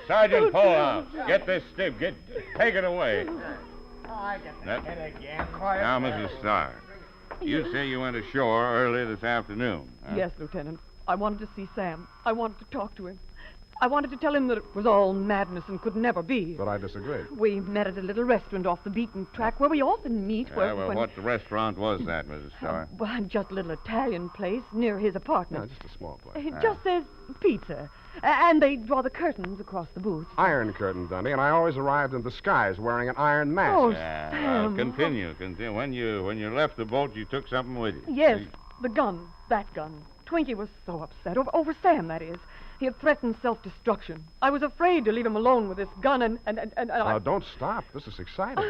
Sergeant, pull out. Get this stiff. Take it away. Oh, I got the head again. Quiet. Now, Mrs. Starr, you say you went ashore early this afternoon. Huh? Yes, Lieutenant. I wanted to see Sam. I wanted to talk to him. I wanted to tell him that it was all madness and could never be. But I disagreed. We met at a little restaurant off the beaten track where we often meet. What restaurant was that, Mrs. Starr? Well, just a little Italian place near his apartment. No, just a small place. It just says pizza. And they draw the curtains across the booth. Iron curtain, Dundee, and I always arrived in disguise wearing an iron mask. Oh, Sam. Continue. When you left the boat, you took something with you. Yes, the gun. That gun. Twinkie was so upset. Over Sam, that is. He had threatened self-destruction. I was afraid to leave him alone with this gun and Now, don't stop. This is exciting.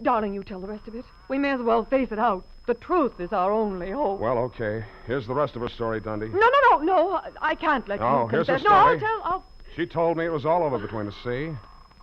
Darling, you tell the rest of it. We may as well face it out. The truth is our only hope. Well, okay. Here's the rest of her story, Dundee. No. I can't let you here's confess. her story. No, I'll... She told me it was all over between us, see?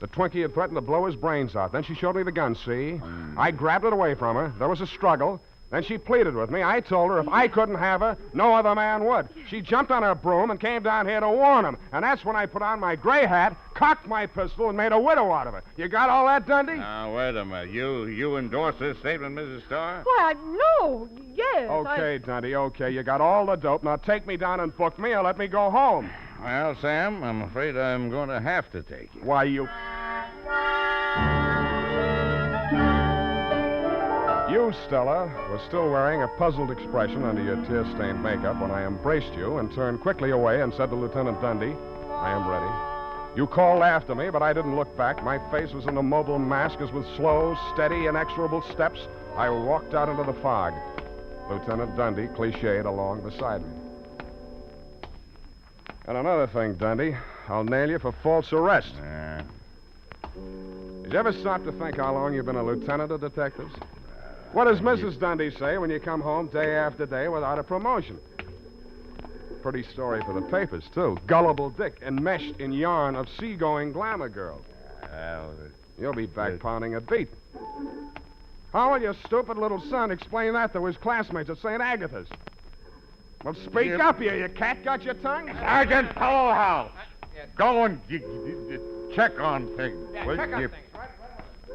The Twinkie had threatened to blow his brains out. Then she showed me the gun, see? I grabbed it away from her. There was a struggle. Then she pleaded with me. I told her if I couldn't have her, no other man would. She jumped on her broom and came down here to warn him. And that's when I put on my gray hat, cocked my pistol, and made a widow out of her. You got all that, Dundee? Now, wait a minute. You endorse this statement, Mrs. Starr? Why, no. Yes. Okay, Dundee, okay. You got all the dope. Now take me down and book me or let me go home. Well, Sam, I'm afraid I'm going to have to take you. Why, you... You, Stella, were still wearing a puzzled expression under your tear-stained makeup when I embraced you and turned quickly away and said to Lieutenant Dundee, I am ready. You called after me, but I didn't look back. My face was in a mobile mask as with slow, steady, inexorable steps, I walked out into the fog. Lieutenant Dundee cliched along beside me. And another thing, Dundee, I'll nail you for false arrest. Did you ever stop to think how long you've been a lieutenant of detectives? What does Mrs. Dundee say when you come home day after day without a promotion? Pretty story for the papers, too. Gullible Dick, enmeshed in yarn of seagoing glamour girl. You'll be back pounding a beat. How will your stupid little son explain that to his classmates at St. Agatha's? Well, speak up, you cat. Got your tongue? Sergeant Powerhouse. Go and check on things. Yeah, check on things, right?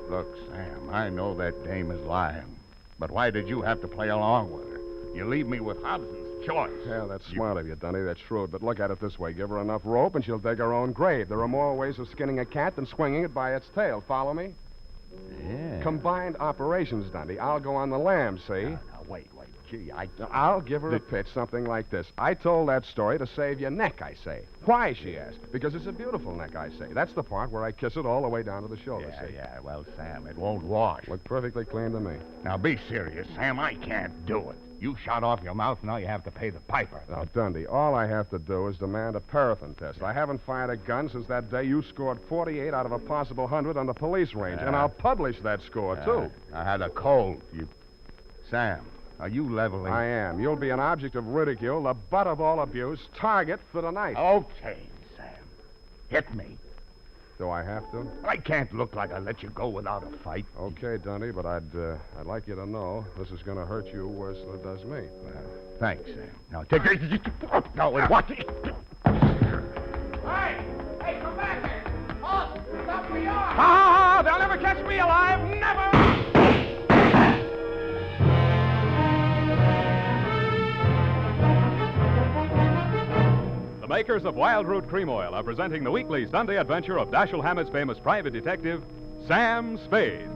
Look, Sam, I know that dame is lying. But why did you have to play along with her? You leave me with Hobson's choice. Yeah, that's smart of you, Dundee. That's shrewd. But look at it this way. Give her enough rope and she'll dig her own grave. There are more ways of skinning a cat than swinging it by its tail. Follow me? Yeah. Combined operations, Dundee. I'll go on the lam, see? Now, wait. Gee, I'll give her a pitch, something like this. I told that story to save your neck, I say. Why, she asked. Because it's a beautiful neck, I say. That's the part where I kiss it all the way down to the shoulder, see? Yeah. Well, Sam, it won't wash. Looked perfectly clean to me. Now, be serious, Sam. I can't do it. You shot off your mouth, now you have to pay the piper. Now, Dundee, all I have to do is demand a paraffin test. I haven't fired a gun since that day you scored 48 out of a possible 100 on the police range, and I'll publish that score, too. I had a cold. Sam, are you leveling? I am. You'll be an object of ridicule, the butt of all abuse, target for the night. Okay, Sam. Hit me. Do I have to? I can't look like I let you go without a fight. Okay, Dundee, but I'd like you to know this is going to hurt you worse than it does me. Well, thanks, Sam. Now, take it. No, what? Hey, come back here. Oh, stop me off. They'll never catch me alive. Never! The makers of Wild Root Cream Oil are presenting the weekly Sunday adventure of Dashiell Hammett's famous private detective, Sam Spade.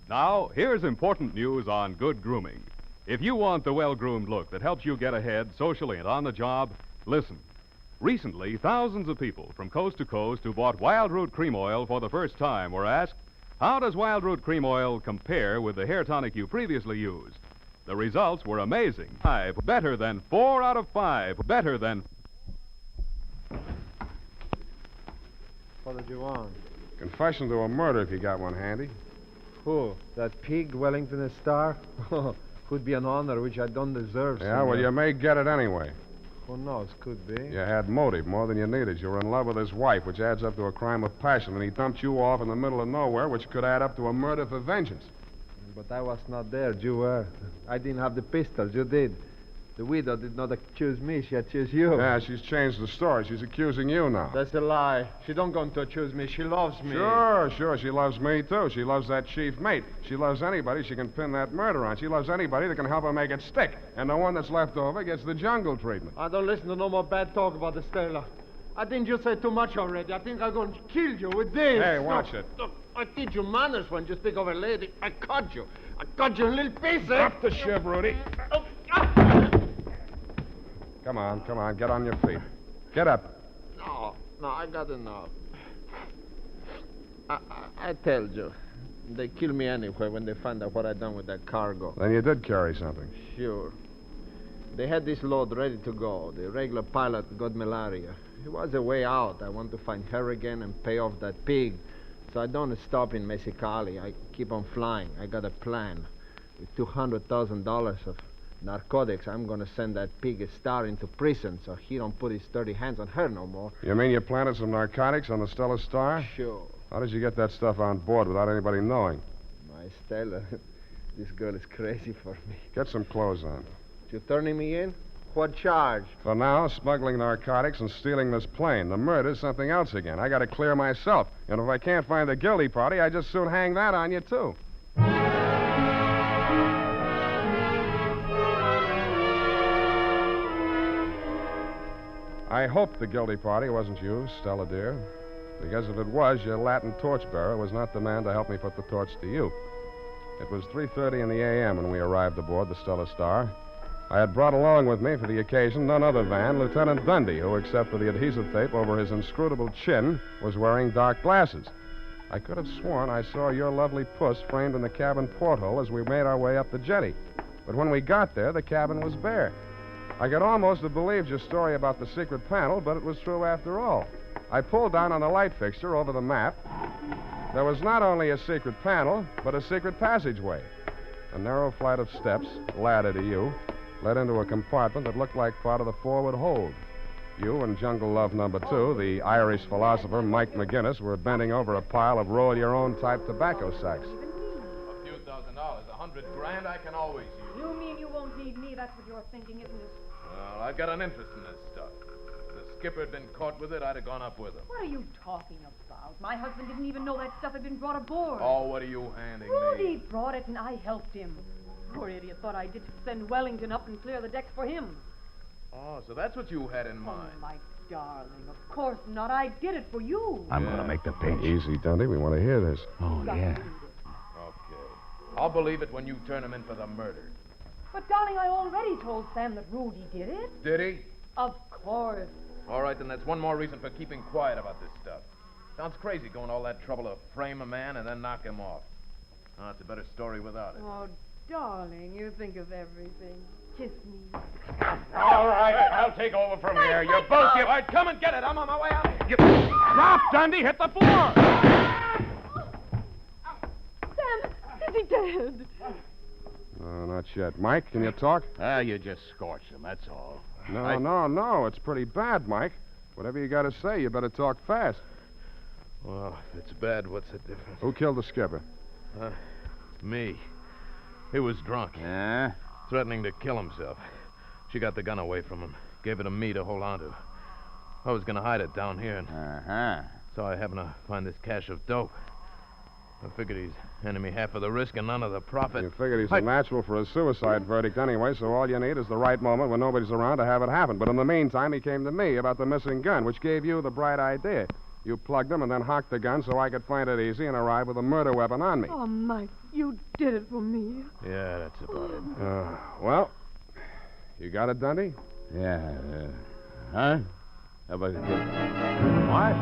Now, here's important news on good grooming. If you want the well-groomed look that helps you get ahead socially and on the job, listen. Recently, thousands of people from coast to coast who bought Wild Root Cream Oil for the first time were asked, how does Wild Root Cream Oil compare with the hair tonic you previously used? The results were amazing. 5, better than 4 out of 5, better than... What did you want? Confession to a murder if you got one handy. Who? That pig dwelling in the Starr? Could be an honor which I don't deserve. Yeah, well, you may get it anyway. Who knows? Could be. You had motive, more than you needed. You were in love with his wife, which adds up to a crime of passion, and he dumped you off in the middle of nowhere, which could add up to a murder for vengeance. But I was not there. You were. I didn't have the pistols. You did. The widow did not accuse me. She accused you. Yeah, she's changed the story. She's accusing you now. That's a lie. She don't going to accuse me. She loves me. Sure. She loves me, too. She loves that chief mate. She loves anybody she can pin that murder on. She loves anybody that can help her make it stick. And the one that's left over gets the jungle treatment. I don't listen to no more bad talk about the Stella. I think you say too much already. I think I'm going to kill you with this. Hey, watch it. Look, I teach you manners when you speak of a lady. I cut you. I cut you in little pieces. Drop the ship, Rudy. Come on. Get on your feet. Get up. No, I got enough. I told you. They kill me anyway when they find out what I done with that cargo. Then you did carry something. Sure. They had this load ready to go. The regular pilot got malaria. It was a way out. I want to find her again and pay off that pig. So I don't stop in Mexicali. I keep on flying. I got a plan. With $200,000 of narcotics, I'm going to send that pig Starr into prison so he don't put his dirty hands on her no more. You mean you planted some narcotics on the Stella Starr? Sure. How did you get that stuff on board without anybody knowing? My Stella, this girl is crazy for me. Get some clothes on. You turning me in? What charge? For now, smuggling narcotics and stealing this plane. The murder's something else again. I got to clear myself. And if I can't find the guilty party, I just soon hang that on you, too. I hope the guilty party wasn't you, Stella dear. Because if it was, your Latin torchbearer was not the man to help me put the torch to you. It was 3:30 in the a.m. when we arrived aboard the Stella Starr. I had brought along with me for the occasion none other than Lieutenant Dundee, who, except for the adhesive tape over his inscrutable chin, was wearing dark glasses. I could have sworn I saw your lovely puss framed in the cabin porthole as we made our way up the jetty. But when we got there, the cabin was bare. I could almost have believed your story about the secret panel, but it was true after all. I pulled down on the light fixture over the map. There was not only a secret panel, but a secret passageway. A narrow flight of steps, ladder to you, led into a compartment that looked like part of the forward hold. You and Jungle Love number 2, the Irish philosopher Mike McGinnis, were bending over a pile of roll-your-own type tobacco sacks. A few $1,000, $100,000 I can always use. You mean you won't need me? That's what you're thinking, isn't it? Well, I've got an interest in this stuff. If the skipper had been caught with it, I'd have gone up with him. What are you talking about? My husband didn't even know that stuff had been brought aboard. Oh, what are you handing me? Rudy brought it, and I helped him. Poor idiot thought I did send Wellington up and clear the decks for him. Oh, so that's what you had in mind. Oh, my darling, of course not. I did it for you. I'm going to make the pinch. Easy, Dundee. We want to hear this. Oh, yeah. Okay. I'll believe it when you turn him in for the murder. But, darling, I already told Sam that Rudy did it. Did he? Of course. All right, then that's one more reason for keeping quiet about this stuff. Sounds crazy going all that trouble to frame a man and then knock him off. Oh, it's a better story without it. Oh, darling, you think of everything. Kiss me. All right, I'll take over from here. You're both... All right, come and get it. I'm on my way out. Drop, Dundee. Hit the floor. Sam, is he dead? No, not yet. Mike, can you talk? You just scorched him, that's all. No. It's pretty bad, Mike. Whatever you got to say, you better talk fast. Well, if it's bad, what's the difference? Who killed the skipper? Me. He was drunk. Yeah? Threatening to kill himself. She got the gun away from him. Gave it to me to hold on to. I was going to hide it down here. And so I happened to find this cache of dope. I figured he's handing me half of the risk and none of the profit. You figured he's a natural for a suicide verdict anyway, so all you need is the right moment when nobody's around to have it happen. But in the meantime, he came to me about the missing gun, which gave you the bright idea. You plugged him and then hocked the gun so I could find it easy and arrive with a murder weapon on me. Oh, Mike, you did it for me. Yeah, that's about it. Well, you got it, Dundee? Yeah. Huh? How about it? What?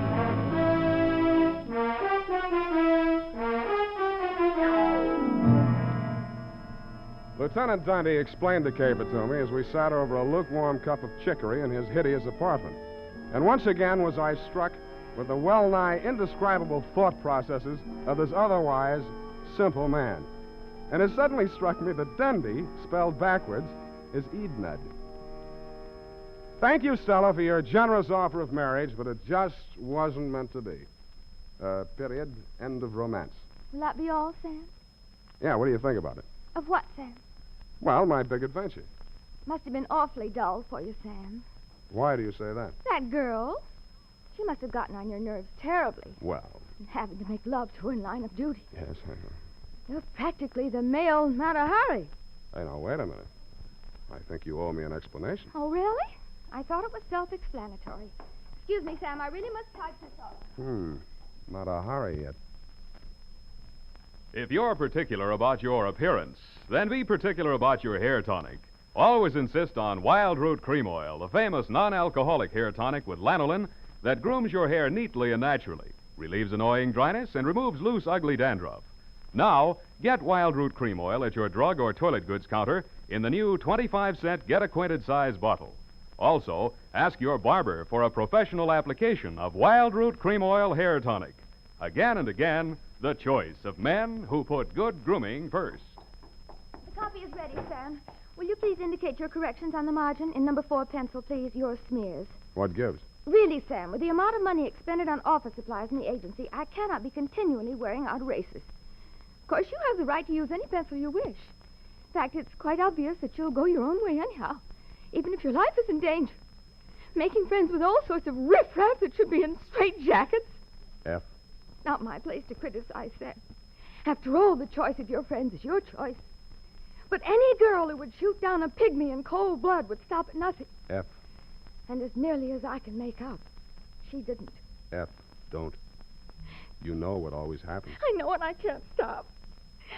Lieutenant Dundee explained the caper to me as we sat over a lukewarm cup of chicory in his hideous apartment. And once again was I struck with the well-nigh indescribable thought processes of this otherwise simple man. And it suddenly struck me that Dundee, spelled backwards, is Edened. Thank you, Stella, for your generous offer of marriage, but it just wasn't meant to be. Period. End of romance. Will that be all, Sam? Yeah, what do you think about it? Of what, Sam? Well, my big adventure. Must have been awfully dull for you, Sam. Why do you say that? That girl, she must have gotten on your nerves terribly. Well, Having to make love to her in line of duty. yes, I know. You're practically the male Mata Hari. Hey, now, wait a minute. I think you owe me an explanation. Oh, really? I thought it was self-explanatory. Excuse me, Sam. I really must type this up. Not a hurry yet. If you're particular about your appearance, then be particular about your hair tonic. Always insist on Wild Root Cream Oil, the famous non-alcoholic hair tonic with lanolin that grooms your hair neatly and naturally, relieves annoying dryness, and removes loose, ugly dandruff. Now, get Wild Root Cream Oil at your drug or toilet goods counter in the new 25-cent get-acquainted size bottle. Also, ask your barber for a professional application of Wild Root Cream Oil hair tonic. Again and again, the choice of men who put good grooming first. The copy is ready, Sam. Will you please indicate your corrections on the margin? In number 4 pencil, please, your smears. What gives? Really, Sam, with the amount of money expended on office supplies in the agency, I cannot be continually wearing out erasers. Of course, you have the right to use any pencil you wish. In fact, it's quite obvious that you'll go your own way anyhow, even if your life is in danger. Making friends with all sorts of riffraff that should be in straitjackets. F. Not my place to criticize, Sam. After all, the choice of your friends is your choice. But any girl who would shoot down a pygmy in cold blood would stop at nothing. F. And as nearly as I can make out, she didn't. F. Don't. You know what always happens. I know, and I can't stop.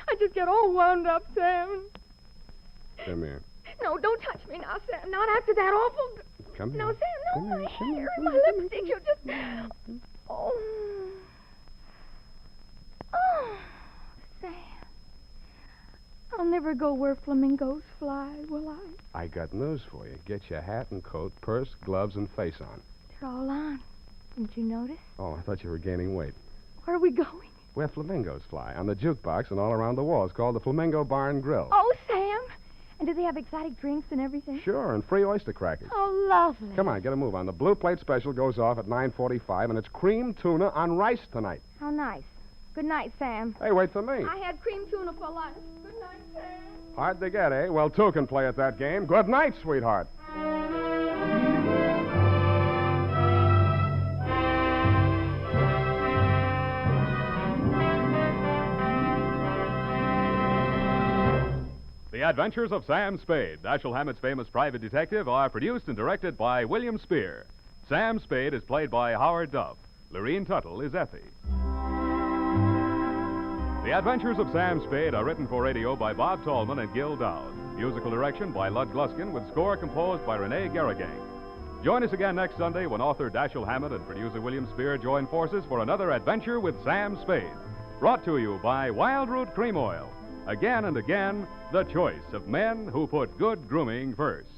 I just get all wound up, Sam. Come here. No, don't touch me now, Sam. Not after that awful... Come here. No, Sam, no, my hair, my lipstick. You just... Oh. Oh, Sam. I'll never go where flamingos fly, will I? I got news for you. Get your hat and coat, purse, gloves, and face on. They're all on. Didn't you notice? Oh, I thought you were gaining weight. Where are we going? Where flamingos fly, on the jukebox and all around the walls, called the Flamingo Bar and Grill. Oh, Sam. And do they have exotic drinks and everything? Sure, and free oyster crackers. Oh, lovely. Come on, get a move on. The blue plate special goes off at 9:45, and it's cream tuna on rice tonight. How nice. Good night, Sam. Hey, wait for me. I had cream tuna for lunch. Good night, Sam. Hard to get, eh? Well, two can play at that game. Good night, sweetheart. The Adventures of Sam Spade, Dashiell Hammett's famous private detective, are produced and directed by William Spear. Sam Spade is played by Howard Duff. Lorene Tuttle is Effie. The Adventures of Sam Spade are written for radio by Bob Tallman and Gil Dowd. Musical direction by Lud Gluskin, with score composed by Renee Garrigang. Join us again next Sunday when author Dashiell Hammett and producer William Spear join forces for another adventure with Sam Spade. Brought to you by Wild Root Cream Oil. Again and again, the choice of men who put good grooming first.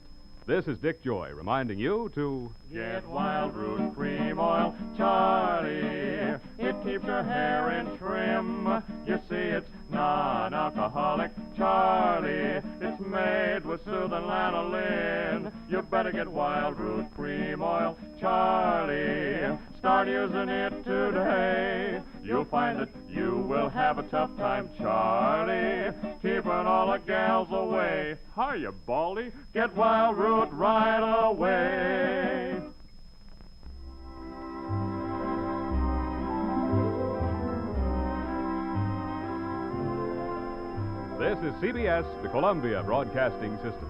This is Dick Joy reminding you to... Get Wild Root Cream Oil, Charlie. It keeps your hair in trim. You see, it's non-alcoholic, Charlie. It's made with soothing lanolin. You better get Wild Root Cream Oil, Charlie. Start using it today. You'll find that you will have a tough time, Charlie, keeping all the gals away. Hiya, Baldy. Get Wild Root right away. This is CBS, the Columbia Broadcasting System.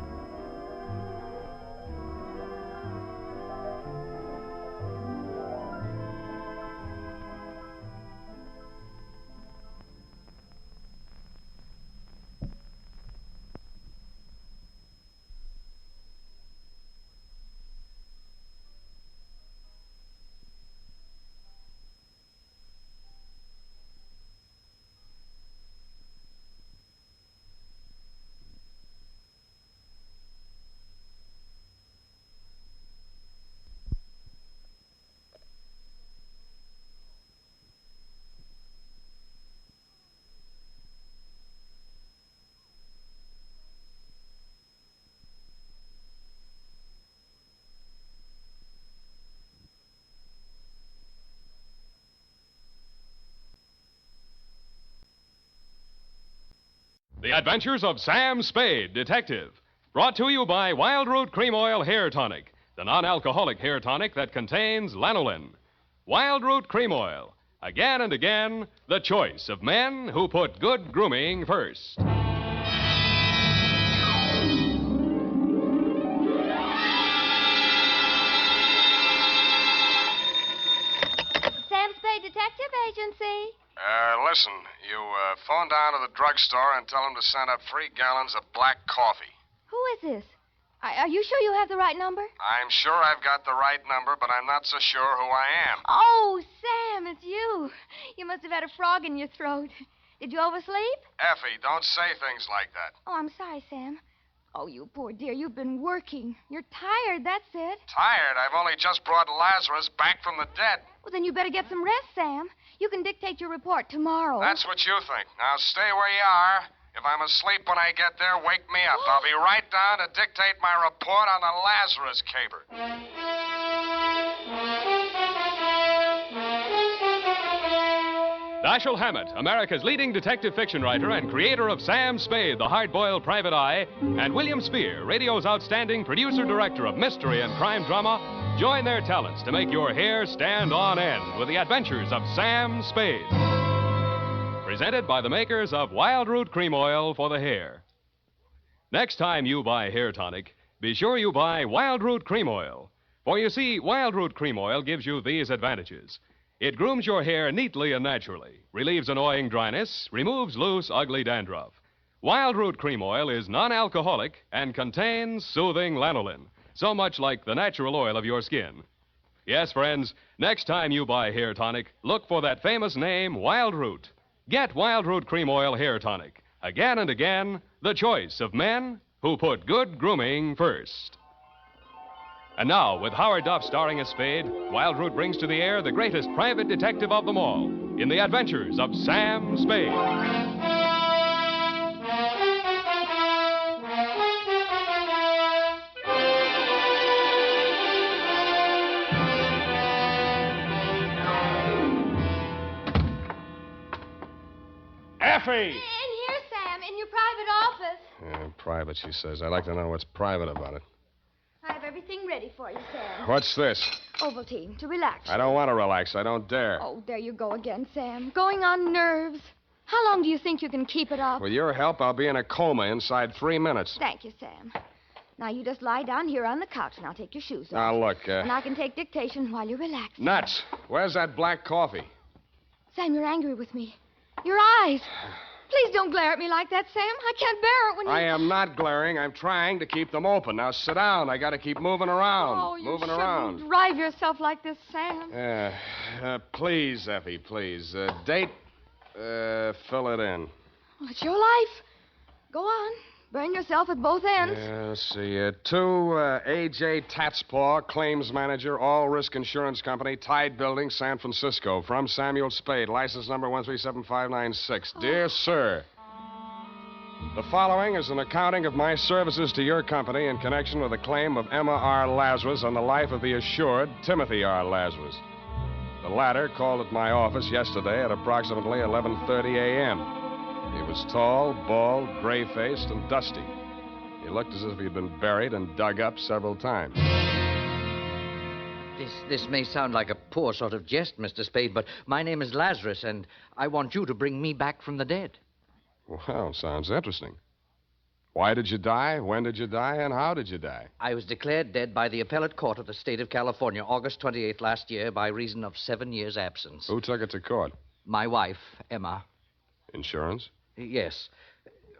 The Adventures of Sam Spade, Detective. Brought to you by Wild Root Cream Oil Hair Tonic, the non-alcoholic hair tonic that contains lanolin. Wild Root Cream Oil. Again and again, the choice of men who put good grooming first. Sam Spade Detective Agency. Listen, you phone down to the drugstore and tell them to send up 3 gallons of black coffee. Who is this? Are you sure you have the right number? I'm sure I've got the right number, but I'm not so sure who I am. Oh, Sam, it's you. You must have had a frog in your throat. Did you oversleep? Effie, don't say things like that. Oh, I'm sorry, Sam. Oh, you poor dear, you've been working. You're tired, that's it. Tired? I've only just brought Lazarus back from the dead. Well, then you better get some rest, Sam. You can dictate your report tomorrow. That's what you think. Now stay where you are. If I'm asleep when I get there, wake me up. I'll be right down to dictate my report on the Lazarus Caper. Dashiell Hammett, America's leading detective fiction writer and creator of Sam Spade, the hard-boiled private eye, and William Spear, radio's outstanding producer-director of mystery and crime drama, join their talents to make your hair stand on end with the adventures of Sam Spade. Presented by the makers of Wild Root Cream Oil for the hair. Next time you buy hair tonic, be sure you buy Wild Root Cream Oil. For you see, Wild Root Cream Oil gives you these advantages. It grooms your hair neatly and naturally, relieves annoying dryness, removes loose, ugly dandruff. Wild Root Cream Oil is non-alcoholic and contains soothing lanolin, so much like the natural oil of your skin. Yes, friends, next time you buy hair tonic, look for that famous name, Wild Root. Get Wild Root Cream Oil Hair Tonic. Again and again, the choice of men who put good grooming first. And now, with Howard Duff starring as Spade, Wild Root brings to the air the greatest private detective of them all in the adventures of Sam Spade. Effie! In here, Sam, in your private office. Yeah, private, she says. I'd like to know what's private about it. I have everything ready for you, Sam. What's this? Ovaltine, to relax. I don't want to relax. I don't dare. Oh, there you go again, Sam. Going on nerves. How long do you think you can keep it up? With your help, I'll be in a coma inside 3 minutes. Thank you, Sam. Now, you just lie down here on the couch, and I'll take your shoes off. Now, look, And I can take dictation while you relax. Nuts. Where's that black coffee? Sam, you're angry with me. Your eyes. Please don't glare at me like that, Sam. I can't bear it when you... I am not glaring. I'm trying to keep them open. Now, sit down. I got to keep moving around. Oh, you moving shouldn't around. drive yourself like this, Sam. Please, Effie, please. Date, fill it in. Well, it's your life. Go on. Burn yourself at both ends. Let's see. A.J. Tatspaw, claims manager, All Risk Insurance Company, Tide Building, San Francisco. From Samuel Spade, license number 137596. Dear Sir, the following is an accounting of my services to your company in connection with a claim of Emma R. Lazarus on the life of the assured Timothy R. Lazarus. The latter called at my office yesterday at approximately 11:30 a.m. He was tall, bald, gray-faced, and dusty. He looked as if he'd been buried and dug up several times. This may sound like a poor sort of jest, Mr. Spade, but my name is Lazarus, and I want you to bring me back from the dead. Well, sounds interesting. Why did you die? When did you die? And how did you die? I was declared dead by the appellate court of the state of California, August 28th last year, by reason of 7 years' absence. Who took it to court? My wife, Emma. Insurance? Yes.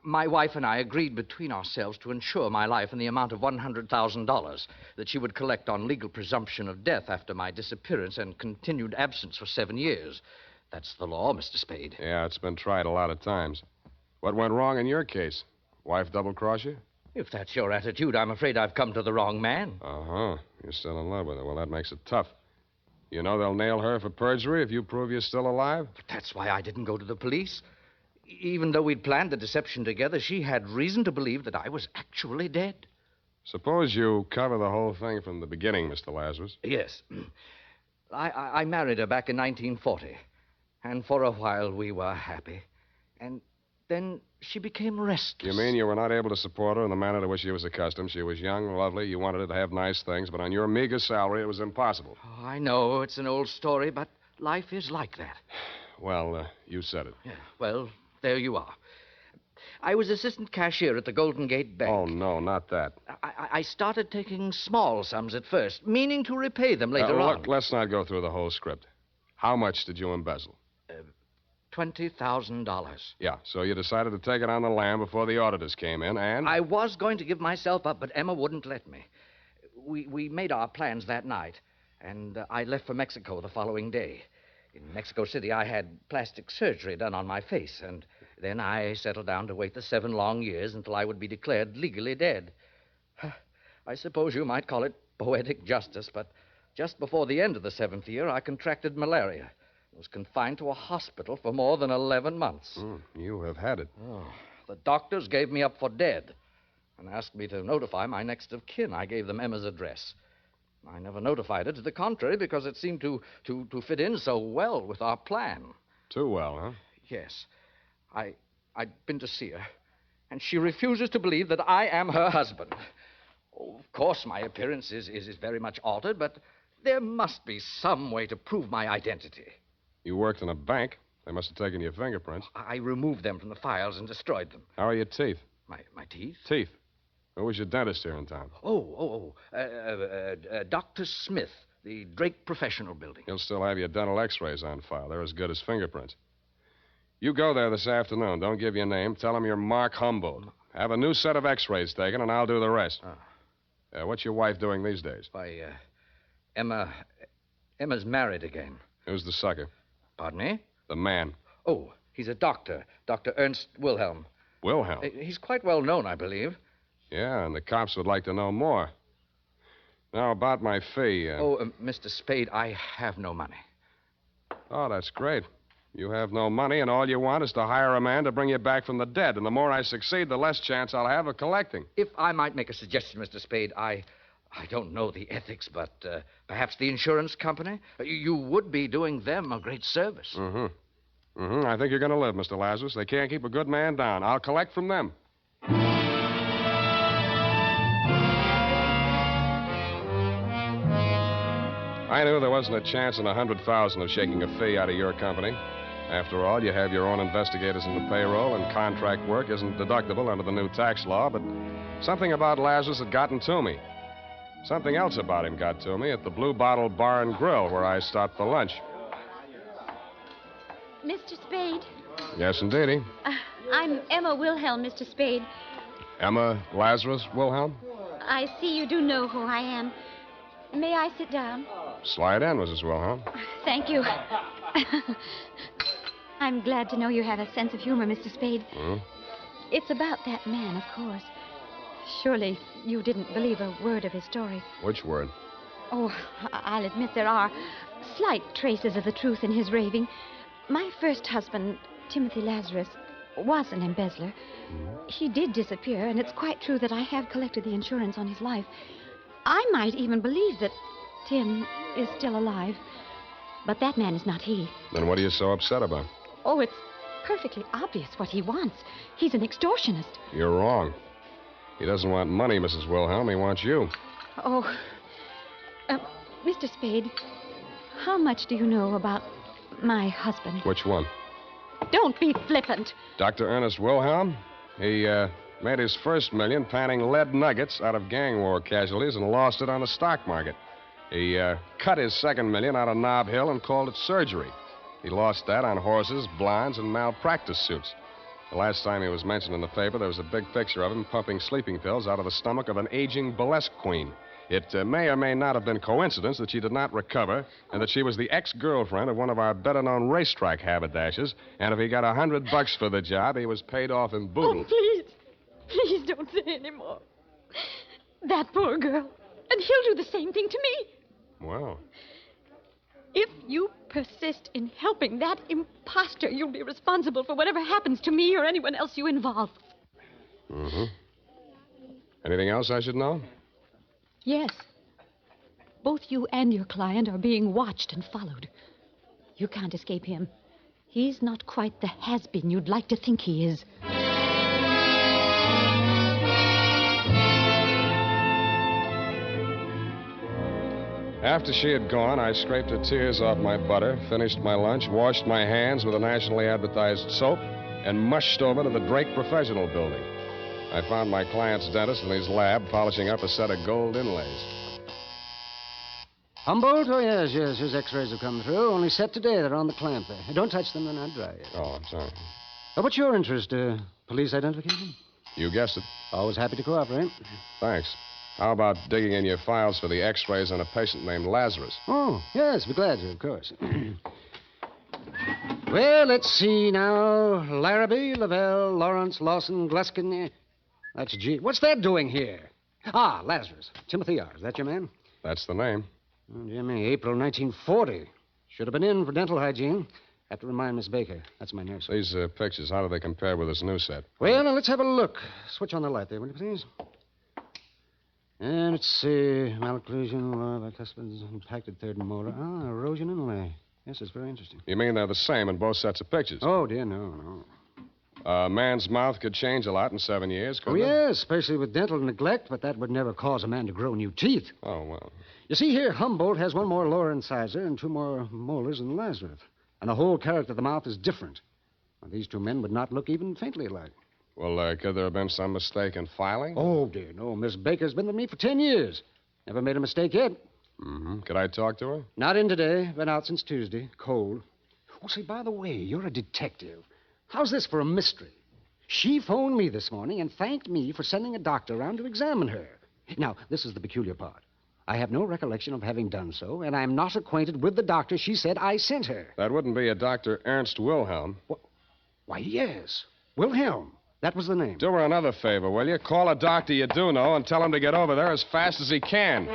My wife and I agreed between ourselves to insure my life in the amount of $100,000 that she would collect on legal presumption of death after my disappearance and continued absence for 7 years. That's the law, Mr. Spade. Yeah, it's been tried a lot of times. What went wrong in your case? Wife double-cross you? If that's your attitude, I'm afraid I've come to the wrong man. Uh-huh. You're still in love with her. Well, that makes it tough. You know they'll nail her for perjury if you prove you're still alive? But that's why I didn't go to the police. Even though we'd planned the deception together, she had reason to believe that I was actually dead. Suppose you cover the whole thing from the beginning, Mr. Lazarus. Yes. I married her back in 1940. And for a while we were happy. And then she became restless. You mean you were not able to support her in the manner to which she was accustomed? She was young, lovely. You wanted her to have nice things, but on your meager salary, it was impossible. Oh, I know it's an old story, but life is like that. Well, you said it. Yeah, well, there you are. I was assistant cashier at the Golden Gate Bank. Oh, no, not that. I started taking small sums at first, meaning to repay them later on. Look, let's not go through the whole script. How much did you embezzle? $20,000. Yeah, so you decided to take it on the lam before the auditors came in, and... I was going to give myself up, but Emma wouldn't let me. We made our plans that night, and I left for Mexico the following day. In Mexico City, I had plastic surgery done on my face, and then I settled down to wait the 7 long years until I would be declared legally dead. I suppose you might call it poetic justice, but just before the end of the 7th year, I contracted malaria. I was confined to a hospital for more than 11 months. You have had it. Oh, the doctors gave me up for dead and asked me to notify my next of kin. I gave them Emma's address. I never notified her to the contrary because it seemed to fit in so well with our plan. Too well, huh? Yes. I'd been to see her, and she refuses to believe that I am her husband. Oh, of course, my appearance is very much altered, but there must be some way to prove my identity. You worked in a bank. They must have taken your fingerprints. I removed them from the files and destroyed them. How are your teeth? My teeth? Teeth. Who was your dentist here in town? Dr. Smith, the Drake Professional Building. He'll still have your dental x-rays on file. They're as good as fingerprints. You go there this afternoon. Don't give your name. Tell them you're Mark Humboldt. Have a new set of x-rays taken, and I'll do the rest. What's your wife doing these days? Why, Emma's married again. Who's the sucker? Pardon me? The man. Oh, he's a doctor. Dr. Ernst Wilhelm. Wilhelm? He's quite well known, I believe. Yeah, and the cops would like to know more. Now, about my fee. Mr. Spade, I have no money. Oh, that's great. You have no money, and all you want is to hire a man to bring you back from the dead. And the more I succeed, the less chance I'll have of collecting. If I might make a suggestion, Mr. Spade, I don't know the ethics, but perhaps the insurance company? You would be doing them a great service. I think you're going to live, Mr. Lazarus. They can't keep a good man down. I'll collect from them. I knew there wasn't a chance in 100,000 of shaking a fee out of your company. After all, you have your own investigators in the payroll, and contract work isn't deductible under the new tax law, but something about Lazarus had gotten to me. Something else about him got to me at the Blue Bottle Bar and Grill, where I stopped for lunch. Mr. Spade? Yes, indeedy. I'm Emma Wilhelm, Mr. Spade. Emma Lazarus Wilhelm? I see you do know who I am. May I sit down? Slide in, Mrs. Wilhelm. Thank you. I'm glad to know you have a sense of humor, Mr. Spade. It's about that man, of course. Surely you didn't believe a word of his story. Which word? Oh, I'll admit there are slight traces of the truth in his raving. My first husband, Timothy Lazarus, was an embezzler. He did disappear, and it's quite true that I have collected the insurance on his life. I might even believe that Tim is still alive. But that man is not he. Then what are you so upset about? Oh, it's perfectly obvious what he wants. He's an extortionist. You're wrong. He doesn't want money, Mrs. Wilhelm. He wants you. Oh, Mr. Spade, how much do you know about my husband? Which one? Don't be flippant. Dr. Ernest Wilhelm. He made his first million panning lead nuggets out of gang war casualties and lost it on the stock market. He cut his second million out of Nob Hill and called it surgery. He lost that on horses, blinds, and malpractice suits. The last time he was mentioned in the paper, there was a big picture of him pumping sleeping pills out of the stomach of an aging burlesque queen. It may or may not have been coincidence that she did not recover and that she was the ex-girlfriend of one of our better-known racetrack haberdashers, and if he got $100 for the job, he was paid off in boodle. Oh, please. Please don't say any more. That poor girl. And he'll do the same thing to me. Well. If you persist in helping that imposter, you'll be responsible for whatever happens to me or anyone else you involve. Anything else I should know? Yes. Both you and your client are being watched and followed. You can't escape him. He's not quite the has-been you'd like to think he is. After she had gone, I scraped the tears off my butter, finished my lunch, washed my hands with a nationally advertised soap, and mushed over to the Drake Professional Building. I found my client's dentist in his lab polishing up a set of gold inlays. Humboldt? Oh, yes. His x-rays have come through. Only set today. They're on the clamp there. Don't touch them. They're not dry yet. Oh, I'm sorry. What's your interest? Police identification? You guessed it. Always happy to cooperate. Thanks. How about digging in your files for the x-rays on a patient named Lazarus? Oh, yes, be glad to, of course. Well, let's see now. Larrabee, Lavelle, Lawrence, Lawson, Gluskin. That's G. What's that doing here? Ah, Lazarus. Timothy R. Is that your man? That's the name. Oh, Jimmy, April 1940. Should have been in for dental hygiene. Have to remind Miss Baker. That's my nurse. These pictures, how do they compare with this new set? Well, now, let's have a look. Switch on the light there, will you please? And let's see. Malocclusion, lower bicuspids, impacted third molar. Ah, erosion inlay. Yes, it's very interesting. You mean they're the same in both sets of pictures? Oh, dear, no. A man's mouth could change a lot in 7 years, couldn't it? Yes, especially with dental neglect, but that would never cause a man to grow new teeth. Oh, well. You see here, Humboldt has one more lower incisor and 2 more molars than Lazarus. And the whole character of the mouth is different. Well, these 2 men would not look even faintly alike. Well, could there have been some mistake in filing? Oh, dear, no. Miss Baker's been with me for 10 years. Never made a mistake yet. Mm-hmm. Could I talk to her? Not in today. Been out since Tuesday. Cold. Oh, say, by the way, you're a detective. How's this for a mystery? She phoned me this morning and thanked me for sending a doctor around to examine her. Now, this is the peculiar part. I have no recollection of having done so, and I'm not acquainted with the doctor she said I sent her. That wouldn't be a Dr. Ernst Wilhelm. Why, yes. Wilhelm. That was the name. Do her another favor, will you? Call a doctor you do know and tell him to get over there as fast as he can.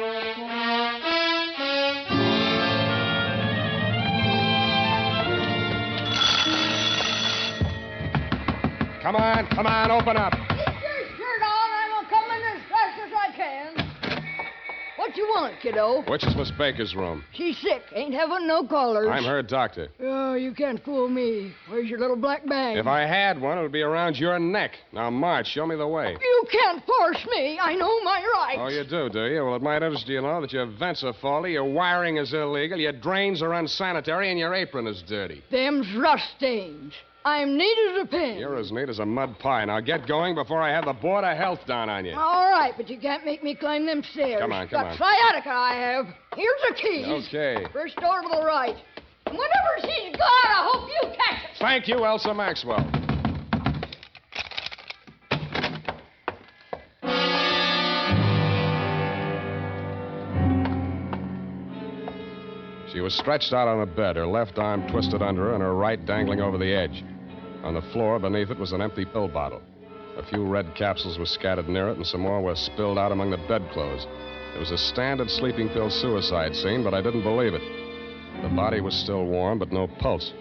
Come on, open up. Get your shirt on. I'm coming as fast as I can. What you want, kiddo? Which is Miss Baker's room? She's sick. Ain't having no callers. I'm her doctor. Oh, you can't fool me. Where's your little black bag? If I had one, it would be around your neck. Now, march. Show me the way. You can't force me. I know my rights. Oh, you do you? Well, it might interest you to know that your vents are faulty, your wiring is illegal, your drains are unsanitary, and your apron is dirty. Them's rust stains. I'm neat as a pin. You're as neat as a mud pie. Now get going before I have the Board of Health down on you. All right, but you can't make me climb them stairs. Come on. Got sciatica, I have. Here's the keys. Okay. First door to the right. And whatever she's got, I hope you catch it. Thank you, Elsa Maxwell. She was stretched out on a bed, her left arm twisted under her and her right dangling over the edge. On the floor beneath it was an empty pill bottle. A few red capsules were scattered near it, and some more were spilled out among the bedclothes. It was a standard sleeping pill suicide scene, but I didn't believe it. The body was still warm, but no pulse.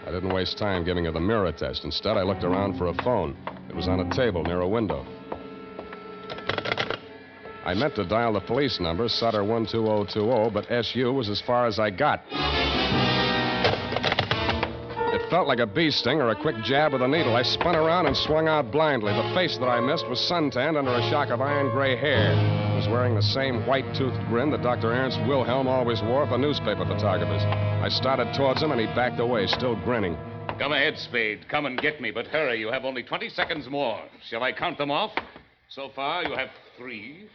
I didn't waste time giving her the mirror test. Instead, I looked around for a phone. It was on a table near a window. I meant to dial the police number, Sutter 12020, but SU was as far as I got. It felt like a bee sting or a quick jab with a needle. I spun around and swung out blindly. The face that I missed was suntanned under a shock of iron gray hair. It was wearing the same white-toothed grin that Dr. Ernst Wilhelm always wore for newspaper photographers. I started towards him, and he backed away, still grinning. Come ahead, Spade. Come and get me, but hurry. You have only 20 seconds more. Shall I count them off? So far, you have 3,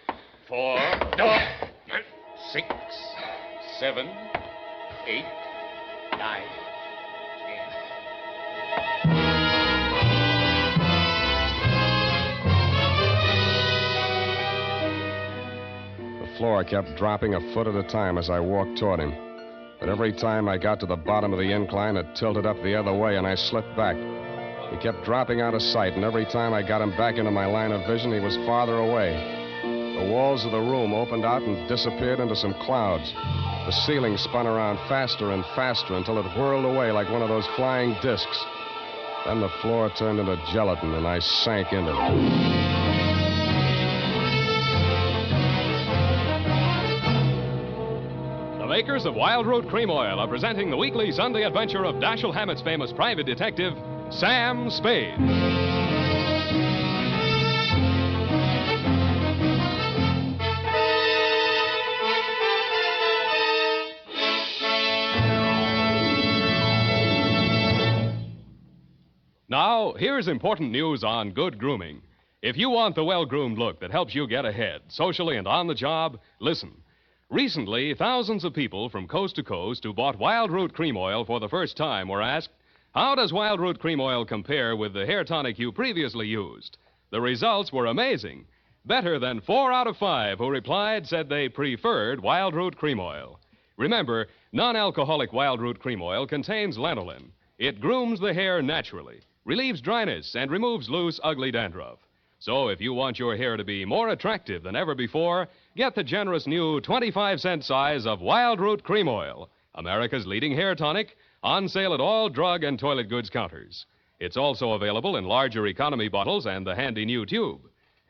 4, 6, 7, 8, 9, 10. The floor kept dropping a foot at a time as I walked toward him. But every time I got to the bottom of the incline, it tilted up the other way, and I slipped back. He kept dropping out of sight, and every time I got him back into my line of vision, he was farther away. The walls of the room opened out and disappeared into some clouds. The ceiling spun around faster and faster until it whirled away like one of those flying discs. Then the floor turned into gelatin, and I sank into it. The makers of Wild Root Cream Oil are presenting the weekly Sunday adventure of Dashiell Hammett's famous private detective, Sam Spade. Now, here's important news on good grooming. If you want the well-groomed look that helps you get ahead, socially and on the job, listen. Recently, thousands of people from coast to coast who bought Wild Root Cream Oil for the first time were asked, how does Wild Root Cream Oil compare with the hair tonic you previously used? The results were amazing. Better than 4 out of 5 who replied said they preferred Wild Root Cream Oil. Remember, non-alcoholic Wild Root Cream Oil contains lanolin. It grooms the hair naturally, relieves dryness, and removes loose, ugly dandruff. So if you want your hair to be more attractive than ever before, get the generous new 25-cent size of Wild Root Cream Oil, America's leading hair tonic, on sale at all drug and toilet goods counters. It's also available in larger economy bottles and the handy new tube.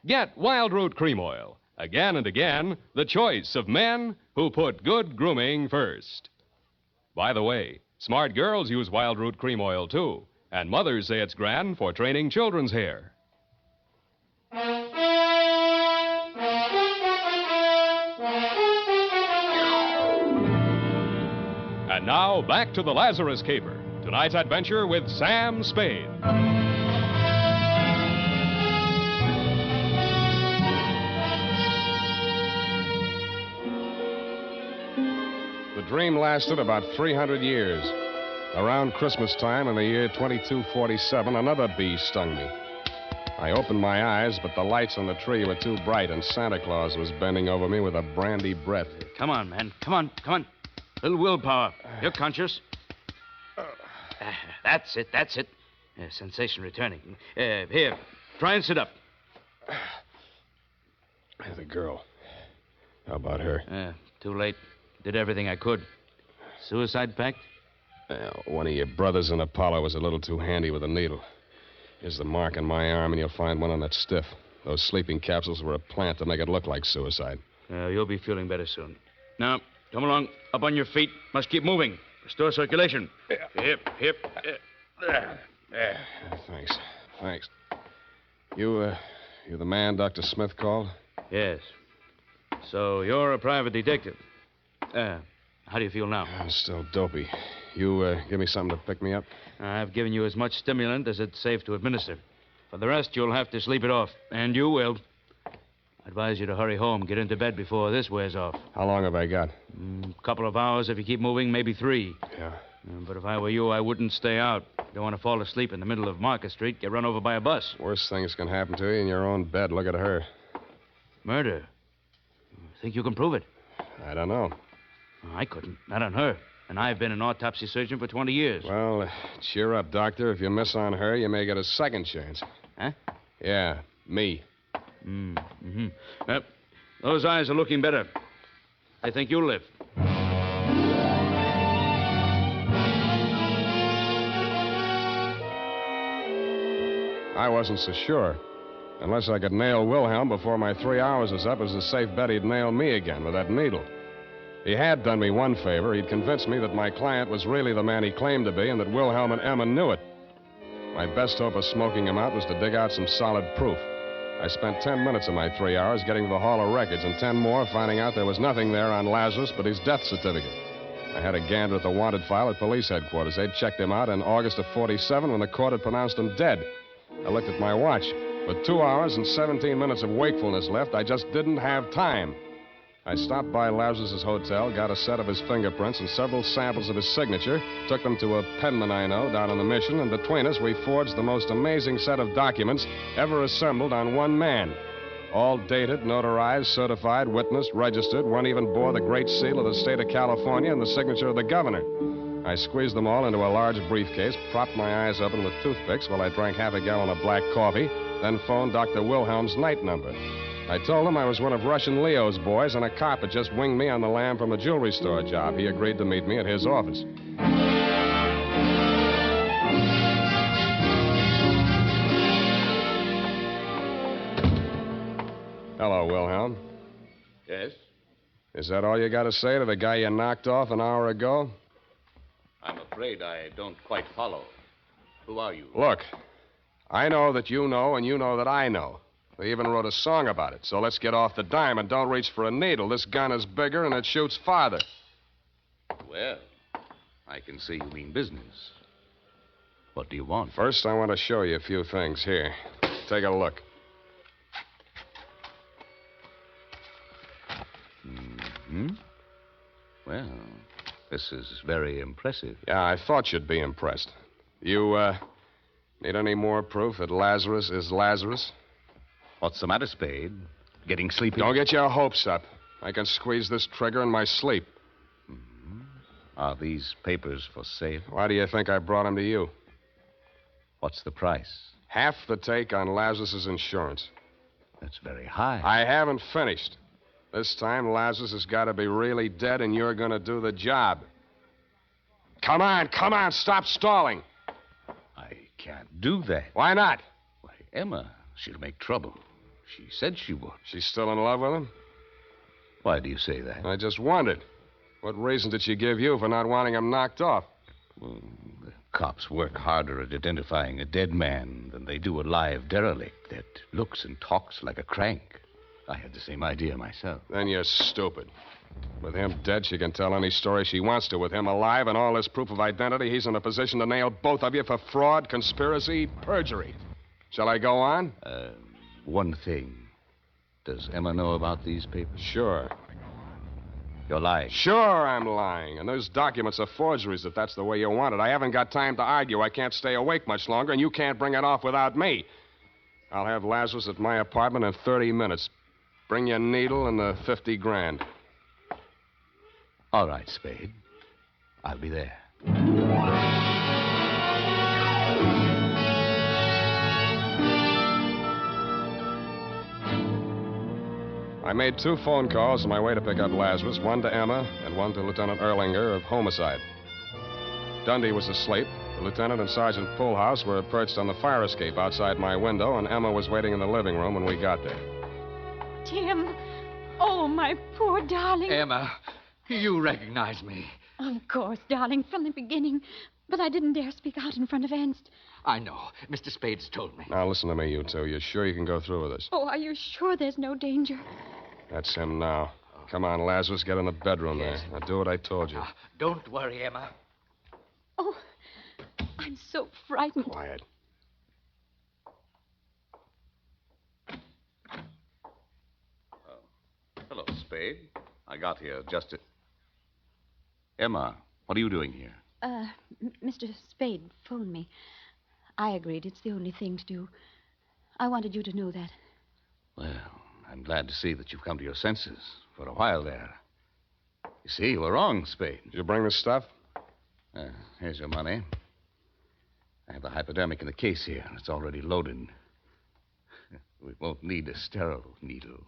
Get Wild Root Cream Oil. Again and again, the choice of men who put good grooming first. By the way, smart girls use Wild Root Cream Oil, too. And mothers say it's grand for training children's hair. And now, back to the Lazarus Caper. Tonight's adventure with Sam Spade. The dream lasted about 300 years. Around Christmas time in the year 2247, another bee stung me. I opened my eyes, but the lights on the tree were too bright, and Santa Claus was bending over me with a brandy breath. Come on, man. Come on. Little willpower. You're conscious. That's it. Sensation returning. Here, try and sit up. The girl. How about her? Too late. Did everything I could. Suicide pact? One of your brothers in Apollo was a little too handy with a needle. Here's the mark on my arm, and you'll find one on that stiff. Those sleeping capsules were a plant to make it look like suicide. You'll be feeling better soon. Now, come along. Up on your feet. Must keep moving. Restore circulation. Hip. There. Thanks. You the man Dr. Smith called? Yes. So you're a private detective. How do you feel now? I'm still dopey. You give me something to pick me up? I've given you as much stimulant as it's safe to administer. For the rest, you'll have to sleep it off. And you will. I advise you to hurry home. Get into bed before this wears off. How long have I got? Couple of hours if you keep moving, maybe 3. Yeah. But if I were you, I wouldn't stay out. Don't want to fall asleep in the middle of Market Street, get run over by a bus. Worst things can happen to you in your own bed. Look at her. Murder? Think you can prove it? I don't know. I couldn't. Not on her. And I've been an autopsy surgeon for 20 years. Well, cheer up, Doctor. If you miss on her, you may get a second chance. Huh? Yeah, me. Those eyes are looking better. I think you'll live. I wasn't so sure. Unless I could nail Wilhelm before my 3 hours was up, it was a safe bet he'd nail me again with that needle. He had done me one favor. He'd convinced me that my client was really the man he claimed to be and that Wilhelm and Emma knew it. My best hope of smoking him out was to dig out some solid proof. I spent 10 minutes of my 3 hours getting to the Hall of Records and 10 more finding out there was nothing there on Lazarus but his death certificate. I had a gander at the wanted file at police headquarters. They'd checked him out in August of 47 when the court had pronounced him dead. I looked at my watch. With 2 hours and 17 minutes of wakefulness left, I just didn't have time. I stopped by Lazarus's hotel, got a set of his fingerprints and several samples of his signature, took them to a penman I know down on the Mission, and between us, we forged the most amazing set of documents ever assembled on one man. All dated, notarized, certified, witnessed, registered, one even bore the great seal of the state of California and the signature of the governor. I squeezed them all into a large briefcase, propped my eyes open with toothpicks while I drank half a gallon of black coffee, then phoned Dr. Wilhelm's night number. I told him I was one of Russian Leo's boys, and a cop had just winged me on the lam from a jewelry store job. He agreed to meet me at his office. Hello, Wilhelm. Yes? Is that all you got to say to the guy you knocked off an hour ago? I'm afraid I don't quite follow. Who are you? Look, I know that you know, and you know that I know. They even wrote a song about it, so let's get off the dime and don't reach for a needle. This gun is bigger and it shoots farther. Well, I can see you mean business. What do you want? First, I want to show you a few things. Here, take a look. Hmm? Well, this is very impressive. Yeah, I thought you'd be impressed. You, need any more proof that Lazarus is Lazarus? What's the matter, Spade? Getting sleepy? Don't get your hopes up. I can squeeze this trigger in my sleep. Mm-hmm. Are these papers for sale? Why do you think I brought them to you? What's the price? Half the take on Lazarus's insurance. That's very high. I haven't finished. This time, Lazarus has got to be really dead, and you're going to do the job. Come on, stop stalling. I can't do that. Why not? Why, Emma, she'll make trouble. She said she would. She's still in love with him? Why do you say that? I just wondered. What reason did she give you for not wanting him knocked off? Well, the cops work harder at identifying a dead man than they do a live derelict that looks and talks like a crank. I had the same idea myself. Then you're stupid. With him dead, she can tell any story she wants to. With him alive and all this proof of identity, he's in a position to nail both of you for fraud, conspiracy, perjury. Shall I go on? One thing. Does Emma know about these papers? Sure. You're lying. Sure, I'm lying. And those documents are forgeries if that's the way you want it. I haven't got time to argue. I can't stay awake much longer, and you can't bring it off without me. I'll have Lazarus at my apartment in 30 minutes. Bring your needle and the 50 grand. All right, Spade. I'll be there. I made 2 phone calls on my way to pick up Lazarus, one to Emma and one to Lieutenant Erlinger of homicide. Dundee was asleep. The lieutenant and Sergeant Poolhouse were perched on the fire escape outside my window, and Emma was waiting in the living room when we got there. Tim. Oh, my poor darling. Emma, you recognize me. Of course, darling, from the beginning. But I didn't dare speak out in front of Ernst. I know. Mr. Spade's told me. Now, listen to me, you two. You're sure you can go through with this? Oh, are you sure there's no danger? That's him now. Come on, Lazarus. Get in the bedroom there. Now, do what I told you. Don't worry, Emma. Oh, I'm so frightened. Quiet. Hello, Spade. I got here just at... Emma, what are you doing here? Mr. Spade phoned me. I agreed. It's the only thing to do. I wanted you to know that. Well, I'm glad to see that you've come to your senses. For a while there. You see, you were wrong, Spade. Did you bring the stuff? Here's your money. I have the hypodermic in the case here, and it's already loaded. We won't need a sterile needle.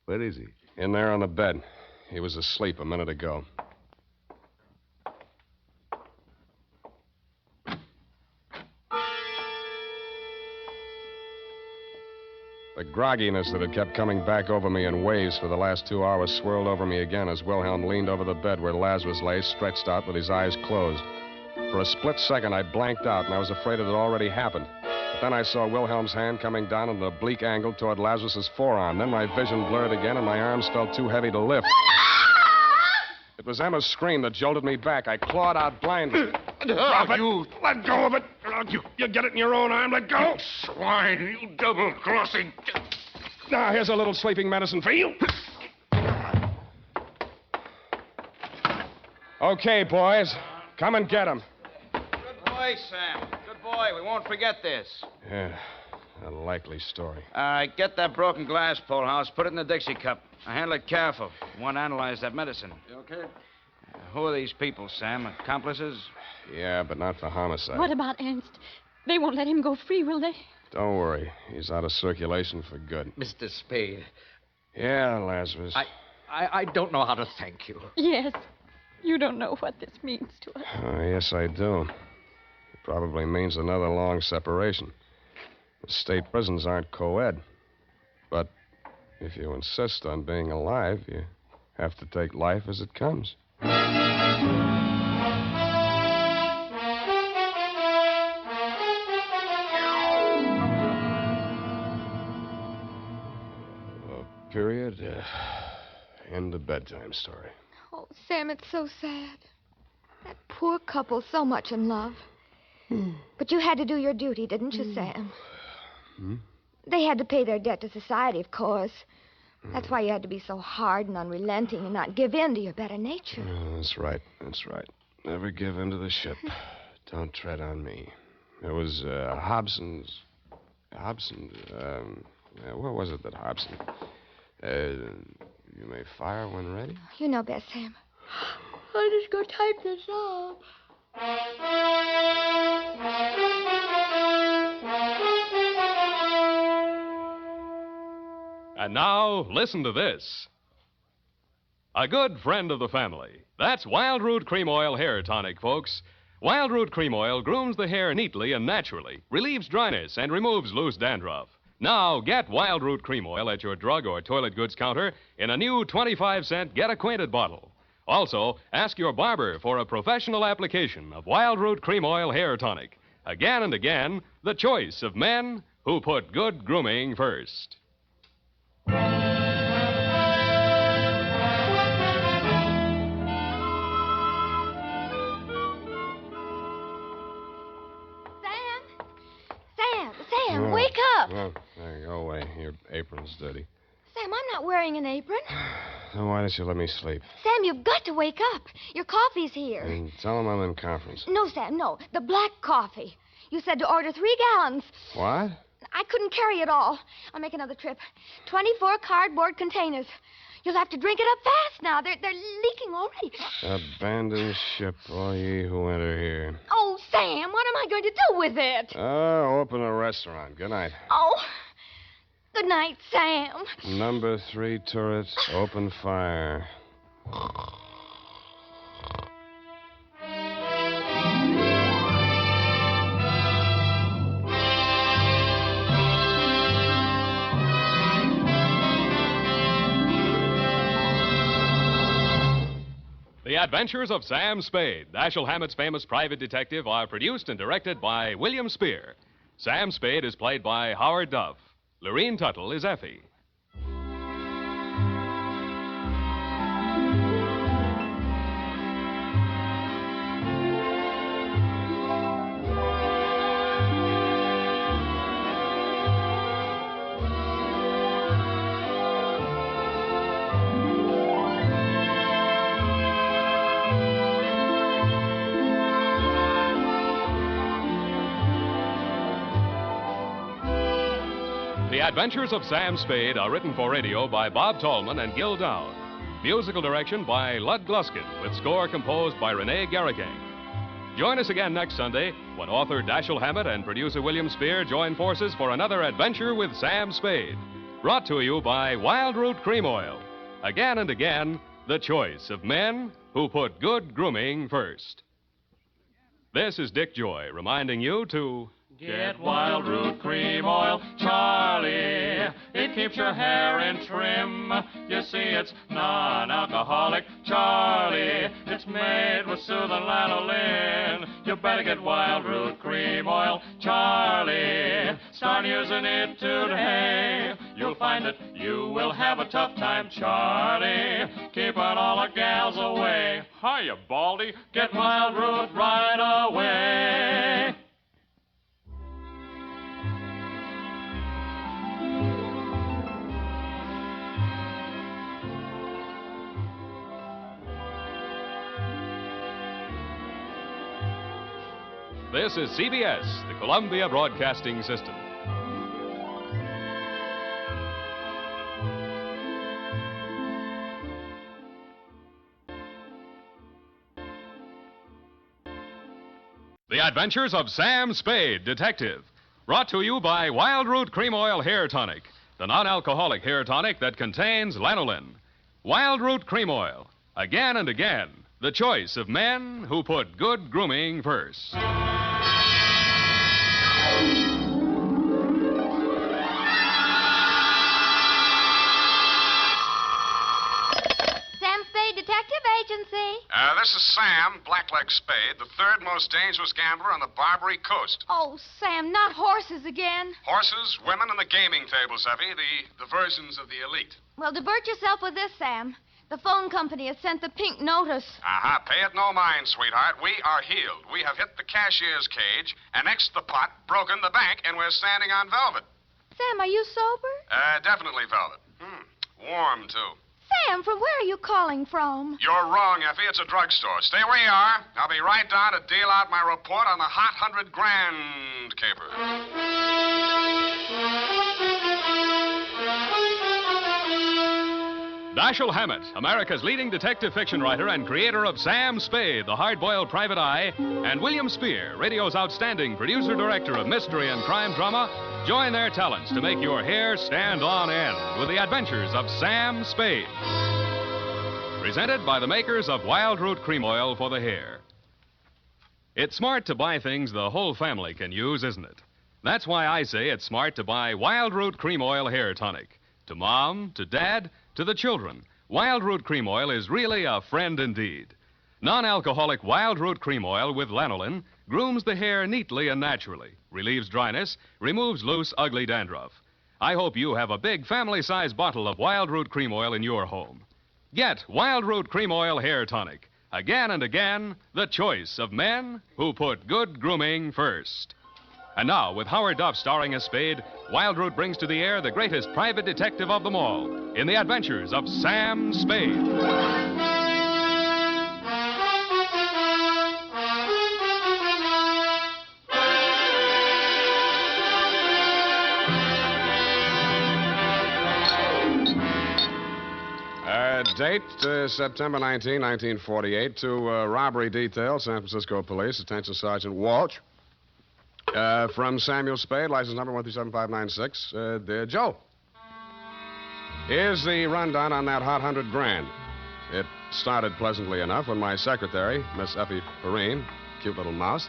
Where is he? In there on the bed. He was asleep a minute ago. The grogginess that had kept coming back over me in waves for the last 2 hours swirled over me again as Wilhelm leaned over the bed where Lazarus lay, stretched out with his eyes closed. For a split second, I blanked out, and I was afraid it had already happened. But then I saw Wilhelm's hand coming down at an oblique angle toward Lazarus's forearm. Then my vision blurred again, and my arms felt too heavy to lift. It was Emma's scream that jolted me back. I clawed out blindly. Drop it. You let go of it. You get it in your own arm. Let go. Swine, you double-crossing... Now, here's a little sleeping medicine for you. Okay, boys. Come and get him. Good boy, Sam. Good boy. We won't forget this. Yeah, a likely story. All right, get that broken glass, Polehouse. Put it in the Dixie cup. Now, handle it careful. We want to analyze that medicine. You okay? Who are these people, Sam? Accomplices? Yeah, but not for homicide. What about Ernst? They won't let him go free, will they? Don't worry. He's out of circulation for good. Mr. Spade. Yeah, Lazarus. I don't know how to thank you. Yes. You don't know what this means to us. Oh, yes, I do. It probably means another long separation. The state prisons aren't co-ed. But If you insist on being alive, you have to take life as it comes. Period. End of bedtime story. Oh, Sam, it's so sad. That poor couple, so much in love. But you had to do your duty, didn't you, Sam? They had to pay their debt to society, of course. That's why you had to be so hard and unrelenting and not give in to your better nature. That's right. Never give in to the ship. Don't tread on me. It was Hobson's... what was it that Hobson... you may fire when ready? You know best, Sam. I'll just go type this up. And now, listen to this. A good friend of the family. That's Wild Root Cream Oil Hair Tonic, folks. Wild Root Cream Oil grooms the hair neatly and naturally, relieves dryness, and removes loose dandruff. Now, get Wild Root Cream Oil at your drug or toilet goods counter in a new 25-cent Get Acquainted bottle. Also, ask your barber for a professional application of Wild Root Cream Oil Hair Tonic. Again and again, the choice of men who put good grooming first. Sam, wake up. Well, go away. Your apron's dirty. Sam, I'm not wearing an apron. Then why don't you let me sleep? Sam, you've got to wake up. Your coffee's here. And tell them I'm in conference. No, Sam, no. The black coffee. You said to order 3 gallons. What? I couldn't carry it all. I'll make another trip. 24 cardboard containers. You'll have to drink it up fast now. They're leaking already. Abandon ship, all ye who enter here. Oh, Sam, what am I going to do with it? Open a restaurant. Good night. Oh, good night, Sam. Number 3 turret, open fire. The Adventures of Sam Spade, Dashiell Hammett's famous private detective, are produced and directed by William Spear. Sam Spade is played by Howard Duff. Lorene Tuttle is Effie. The Adventures of Sam Spade are written for radio by Bob Tallman and Gil Dowd. Musical direction by Lud Gluskin, with score composed by Renee Garrigang. Join us again next Sunday when author Dashiell Hammett and producer William Spear join forces for another adventure with Sam Spade. Brought to you by Wild Root Cream Oil. Again and again, the choice of men who put good grooming first. This is Dick Joy reminding you to... Get Wild Root Cream Oil, Charlie. It keeps your hair in trim. You see, it's non-alcoholic, Charlie. It's made with soothing lanolin. You better get Wild Root Cream Oil, Charlie. Start using it today. You'll find that you will have a tough time, Charlie. Keeping all the gals away. Hiya, Baldy. Get Wild Root right away. This is CBS, the Columbia Broadcasting System. The Adventures of Sam Spade, Detective. Brought to you by Wild Root Cream Oil Hair Tonic, the non-alcoholic hair tonic that contains lanolin. Wild Root Cream Oil. Again and again, the choice of men who put good grooming first. again, say? This is Sam, Blackleg Spade, the third most dangerous gambler on the Barbary Coast. Oh, Sam, not horses again. Horses, women, and the gaming tables, Effie, the versions of the elite. Well, divert yourself with this, Sam. The phone company has sent the pink notice. Aha, pay it no mind, sweetheart. We are healed. We have hit the cashier's cage, annexed the pot, broken the bank, and we're standing on velvet. Sam, are you sober? Definitely velvet. Warm, too. Sam, from where are you calling from? You're wrong, Effie. It's a drugstore. Stay where you are. I'll be right down to deal out my report on the hot 100 grand caper. Dashiell Hammett, America's leading detective fiction writer and creator of Sam Spade, the hard-boiled private eye, and William Spear, radio's outstanding producer-director of mystery and crime drama, join their talents to make your hair stand on end with the adventures of Sam Spade. Presented by the makers of Wild Root Cream Oil for the hair. It's smart to buy things the whole family can use, isn't it? That's why I say it's smart to buy Wild Root Cream Oil Hair Tonic. To Mom, to Dad, to the children, Wild Root Cream Oil is really a friend indeed. Non-alcoholic Wild Root Cream Oil with lanolin grooms the hair neatly and naturally, relieves dryness, removes loose, ugly dandruff. I hope you have a big family-sized bottle of Wild Root Cream Oil in your home. Get Wild Root Cream Oil Hair Tonic. Again and again, the choice of men who put good grooming first. And now, with Howard Duff starring as Spade, Wild Root brings to the air the greatest private detective of them all in the adventures of Sam Spade. Date, September 19, 1948, to robbery detail, San Francisco Police. Attention, Sergeant Walsh. From Samuel Spade, license number 137596. Dear Joe, here's the rundown on that hot 100 grand. It started pleasantly enough when my secretary, Miss Effie Perrine, cute little mouse,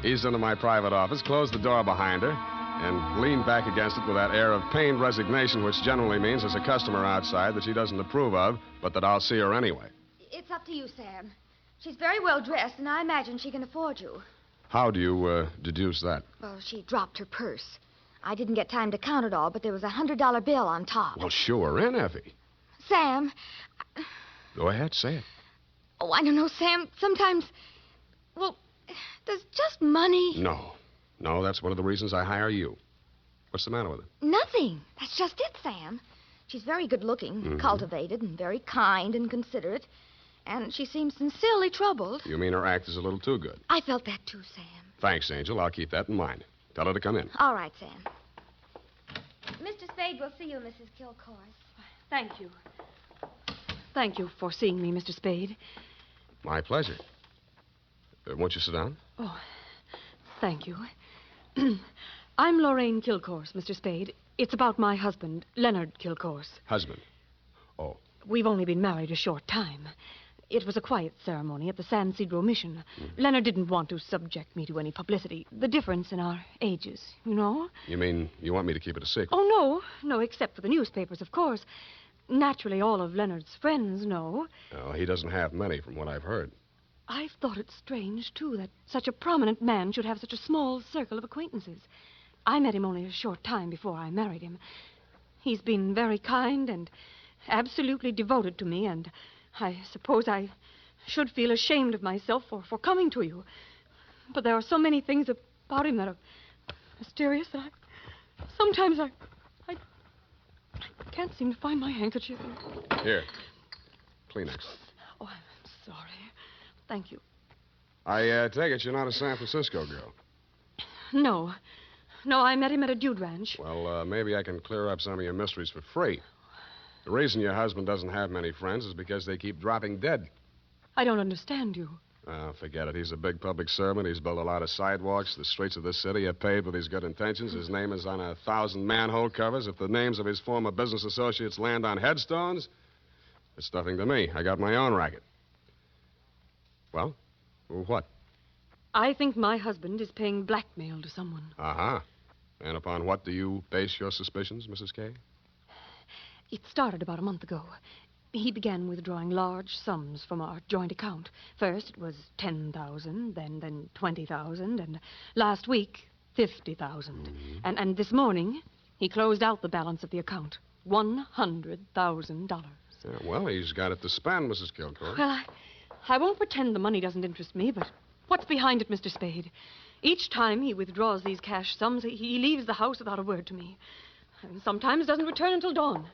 eased into my private office, closed the door behind her, and leaned back against it with that air of pained resignation, which generally means there's a customer outside that she doesn't approve of, but that I'll see her anyway. It's up to you, Sam. She's very well dressed, and I imagine she can afford you. How do you deduce that? Well, she dropped her purse. I didn't get time to count it all, but there was a $100 bill on top. Well, sure, in, Effie. Sam. Go ahead, say it. Oh, I don't know, Sam. Sometimes, well, there's just money. No, that's one of the reasons I hire you. What's the matter with it? Nothing. That's just it, Sam. She's very good-looking, cultivated, and very kind and considerate. And she seems sincerely troubled. You mean her act is a little too good? I felt that too, Sam. Thanks, Angel. I'll keep that in mind. Tell her to come in. All right, Sam. Mr. Spade will see you, Mrs. Kilcourse. Thank you. Thank you for seeing me, Mr. Spade. My pleasure. Won't you sit down? Oh, thank you. I'm Lorraine Kilcourse, Mr. Spade. It's about my husband, Leonard Kilcourse. Husband? Oh. We've only been married a short time. It was a quiet ceremony at the San Cedro Mission. Leonard didn't want to subject me to any publicity. The difference in our ages, you know? You mean you want me to keep it a secret? Oh, no, except for the newspapers, of course. Naturally, all of Leonard's friends know. Oh, he doesn't have many, from what I've heard. I've thought it strange, too, that such a prominent man should have such a small circle of acquaintances. I met him only a short time before I married him. He's been very kind and absolutely devoted to me, and I suppose I should feel ashamed of myself for coming to you. But there are so many things about him that are mysterious that sometimes I can't seem to find my handkerchief. Here. Kleenex. Oh, I'm sorry. Thank you. I take it you're not a San Francisco girl. No, I met him at a dude ranch. Well, maybe I can clear up some of your mysteries for free. The reason your husband doesn't have many friends is because they keep dropping dead. I don't understand you. Oh, forget it. He's a big public servant. He's built a lot of sidewalks. The streets of this city are paved with his good intentions. His name is on 1,000 manhole covers. If the names of his former business associates land on headstones, it's nothing to me. I got my own racket. Well, what? I think my husband is paying blackmail to someone. Uh-huh. And upon what do you base your suspicions, Mrs. Kay? It started about a month ago. He began withdrawing large sums from our joint account. First it was 10,000, then 20,000, and last week 50,000. And this morning he closed out the balance of the account, $100,000. Well, he's got it to spend, Mrs. Kilcourt. Well, I won't pretend the money doesn't interest me, but what's behind it, Mr. Spade? Each time he withdraws these cash sums, he leaves the house without a word to me, and sometimes doesn't return until dawn.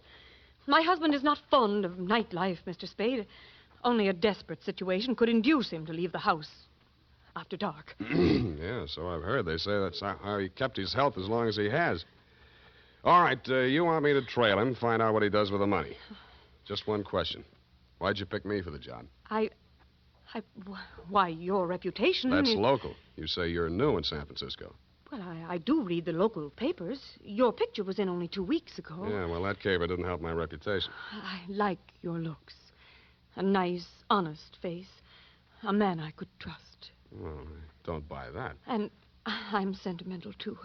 My husband is not fond of nightlife, Mr. Spade. Only a desperate situation could induce him to leave the house after dark. Yeah, so I've heard. They say that's how he kept his health as long as he has. All right, you want me to trail him, find out what he does with the money. Just one question. Why'd you pick me for the job? Why, your reputation... That's local. You say you're new in San Francisco. Well, I do read the local papers. Your picture was in only 2 weeks ago. Yeah, well, that caper didn't help my reputation. I like your looks. A nice, honest face. A man I could trust. Well, I don't buy that. And I'm sentimental, too.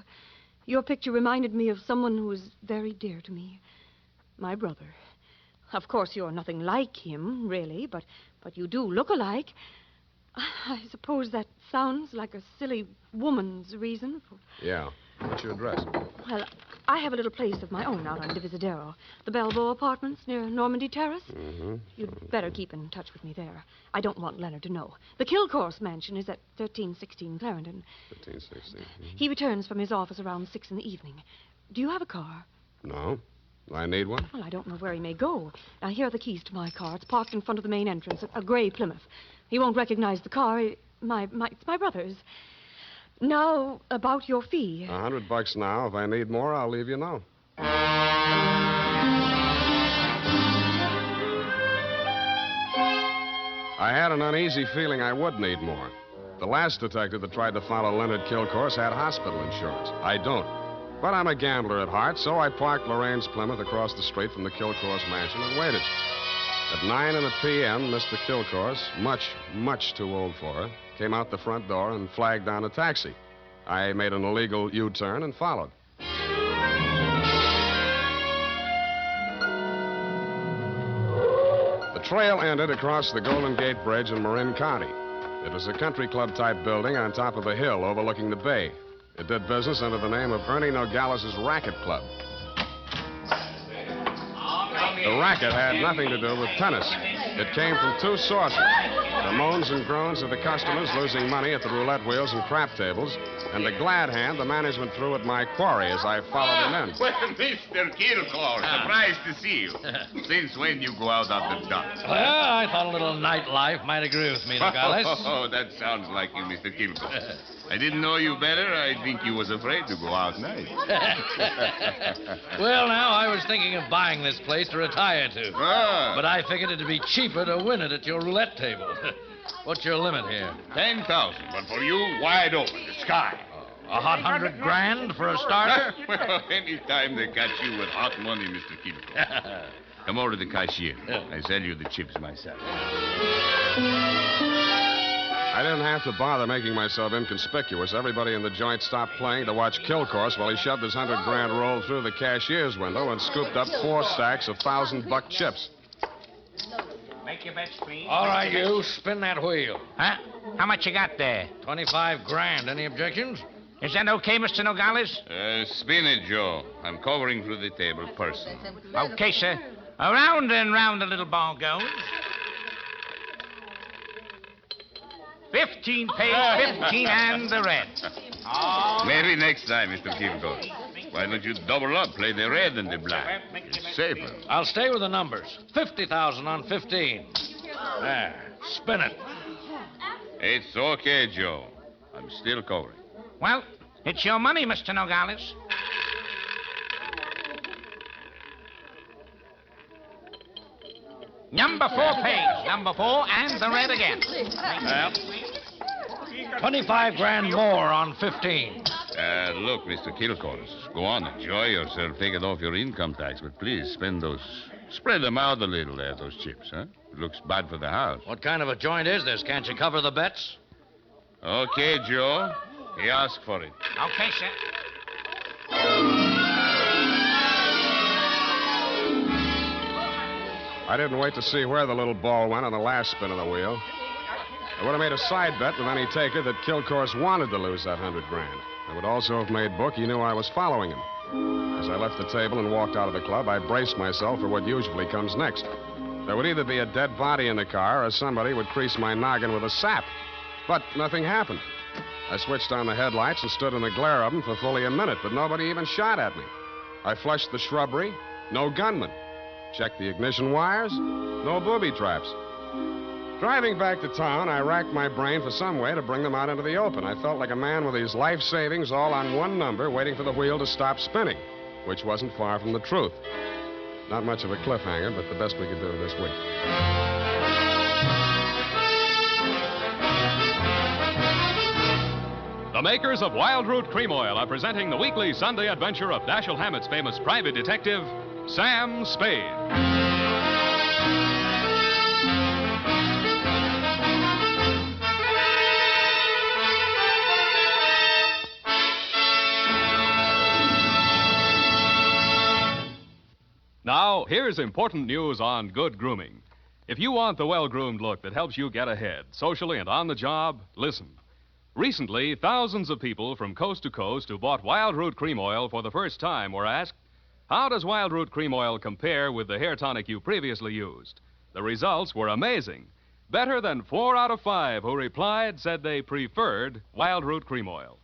Your picture reminded me of someone who was very dear to me. My brother. Of course, you're nothing like him, really, but you do look alike. I suppose that sounds like a silly woman's reason for... Yeah. What's your address? Well, I have a little place of my own out on Divisadero. The Belvedere apartments near Normandy Terrace. You'd better keep in touch with me there. I don't want Leonard to know. The Kilcourse mansion is at 1316 Clarendon. 1316. He returns from his office around 6 in the evening. Do you have a car? No. I need one? Well, I don't know where he may go. Now, here are the keys to my car. It's parked in front of the main entrance, a gray Plymouth. He won't recognize the car. It's my brother's. Now, about your fee. $100 now. If I need more, I'll leave you know. I had an uneasy feeling I would need more. The last detective that tried to follow Leonard Kilcourse had hospital insurance. I don't. But I'm a gambler at heart, so I parked Lorraine's Plymouth across the street from the Kilcourse mansion and waited. At 9 p.m., Mr. Kilcourse, much too old for her, came out the front door and flagged down a taxi. I made an illegal U-turn and followed. The trail ended across the Golden Gate Bridge in Marin County. It was a country club-type building on top of a hill overlooking the bay. It did business under the name of Ernie Nogales' Racket Club. The racket had nothing to do with tennis. It came from two sources. The moans and groans of the customers losing money at the roulette wheels and crap tables, and the glad hand the management threw at my quarry as I followed him in. Well, Mr. Kilcourse, surprised to see you. Since when you go out after dark? Well, I thought a little nightlife might agree with me, Nogales. Oh, that sounds like you, Mr. Kilcourse. I didn't know you better. I think you was afraid to go out night. Well, now, I was thinking of buying this place to retire to. Ah. But I figured it'd be cheaper to win it at your roulette table. What's your limit here? 10,000, but for you, wide open, the sky. A hot $100,000 for a starter? Well, any time they catch you with hot money, Mr. Kilcourse. Come over to the cashier. I sell you the chips myself. I didn't have to bother making myself inconspicuous. Everybody in the joint stopped playing to watch Kilcourse while he shoved his $100,000 roll through the cashier's window and scooped up 4 stacks of $1,000 chips. Make your bets, please. All right, you. Spin that wheel. Huh? How much you got there? $25,000. Any objections? Is that okay, Mr. Nogales? Spin it, Joe. I'm covering through the table personally. Okay, sir. Around and round the little ball goes. 15 pays 15 and the red. Maybe next time, Mr. Kilcourse. Why don't you double up, play the red and the black? It's safer. I'll stay with the numbers. 50,000 on 15. There. Spin it. It's okay, Joe. I'm still covering. Well, it's your money, Mr. Nogales. Number 4 pays. Number 4 and the red again. Well, $25,000 more on 15. Look, Mr. Kilcourse, go on, enjoy yourself. Take it off your income tax, but please spend those... Spread them out a little there, those chips, huh? It looks bad for the house. What kind of a joint is this? Can't you cover the bets? Okay, Joe. He asked for it. Okay, sir. I didn't wait to see where the little ball went on the last spin of the wheel. I would have made a side bet with any taker that Kilcourse wanted to lose that $100,000. I would also have made book he knew I was following him. As I left the table and walked out of the club, I braced myself for what usually comes next. There would either be a dead body in the car or somebody would crease my noggin with a sap. But nothing happened. I switched on the headlights and stood in the glare of them for fully a minute, but nobody even shot at me. I flushed the shrubbery, no gunman. Checked the ignition wires, no booby traps. Driving back to town, I racked my brain for some way to bring them out into the open. I felt like a man with his life savings all on one number, waiting for the wheel to stop spinning, which wasn't far from the truth. Not much of a cliffhanger, but the best we could do this week. The makers of Wild Root Cream Oil are presenting the weekly Sunday adventure of Dashiell Hammett's famous private detective, Sam Spade. Now, here's important news on good grooming. If you want the well-groomed look that helps you get ahead, socially and on the job, listen. Recently, thousands of people from coast to coast who bought Wild Root Cream Oil for the first time were asked, how does Wild Root Cream Oil compare with the hair tonic you previously used? The results were amazing. Better than 4 out of 5 who replied said they preferred Wild Root Cream Oil.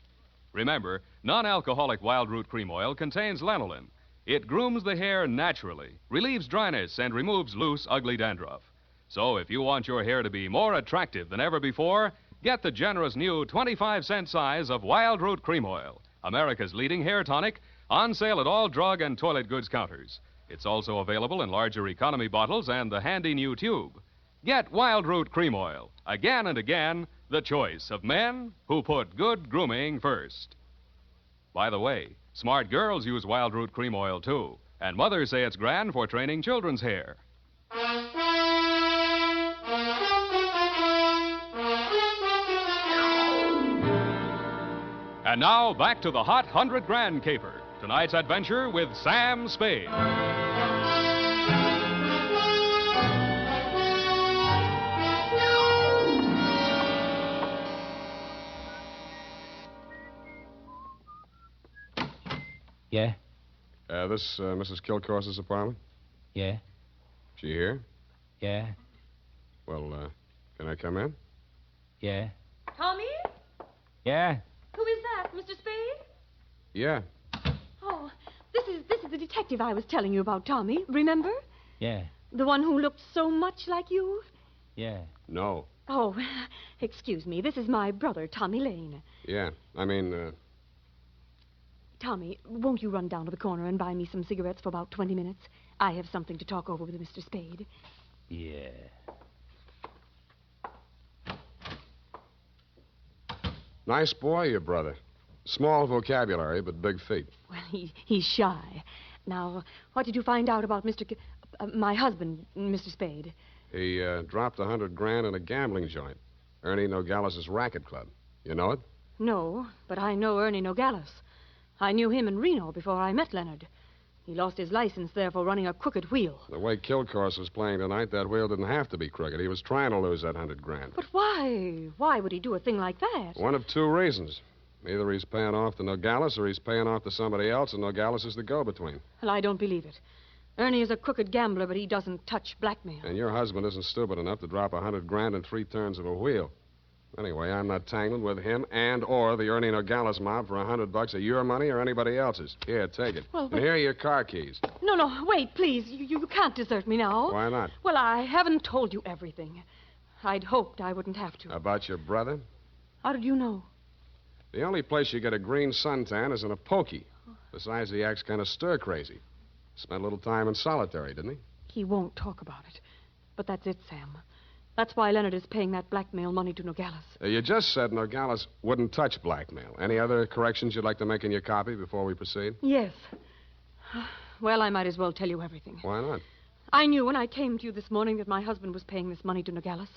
Remember, non-alcoholic Wild Root Cream Oil contains lanolin. It grooms the hair naturally, relieves dryness, and removes loose, ugly dandruff. So if you want your hair to be more attractive than ever before, get the generous new 25-cent size of Wild Root Cream Oil, America's leading hair tonic, on sale at all drug and toilet goods counters. It's also available in larger economy bottles and the handy new tube. Get Wild Root Cream Oil, again and again, the choice of men who put good grooming first. By the way, smart girls use Wild Root Cream Oil, too, and mothers say it's grand for training children's hair. And now, back to the hot $100,000 caper. Tonight's adventure with Sam Spade. Yeah? This Mrs. Kilcourse's apartment? Yeah? She here? Yeah? Well, can I come in? Yeah? Tommy? Yeah? Who is that, Mr. Spade? Yeah. Oh, this is the detective I was telling you about, Tommy. Remember? Yeah? The one who looked so much like you? Yeah. No. Oh, excuse me. This is my brother, Tommy Lane. Yeah. Tommy, won't you run down to the corner and buy me some cigarettes for about 20 minutes? I have something to talk over with Mr. Spade. Yeah. Nice boy, your brother. Small vocabulary, but big feet. Well, he's shy. Now, what did you find out about my husband, Mr. Spade? He dropped $100,000 in a gambling joint. Ernie Nogales' racket club. You know it? No, but I know Ernie Nogales. I knew him in Reno before I met Leonard. He lost his license there for running a crooked wheel. The way Kilcourse was playing tonight, that wheel didn't have to be crooked. He was trying to lose that $100,000. But why? Why would he do a thing like that? One of two reasons. Either he's paying off to Nogales or he's paying off to somebody else, and Nogales is the go-between. Well, I don't believe it. Ernie is a crooked gambler, but he doesn't touch blackmail. And your husband isn't stupid enough to drop $100,000 in 3 turns of a wheel. Anyway, I'm not tangled with him and or the Ernie Nogales mob for $100 of your money or anybody else's. Here, take it. Well, and here are your car keys. No, wait, please. You can't desert me now. Why not? Well, I haven't told you everything. I'd hoped I wouldn't have to. About your brother? How did you know? The only place you get a green suntan is in a pokey. Besides, he acts kind of stir-crazy. Spent a little time in solitary, didn't he? He won't talk about it. But that's it, Sam. That's why Leonard is paying that blackmail money to Nogales. You just said Nogales wouldn't touch blackmail. Any other corrections you'd like to make in your copy before we proceed? Yes. Well, I might as well tell you everything. Why not? I knew when I came to you this morning that my husband was paying this money to Nogales.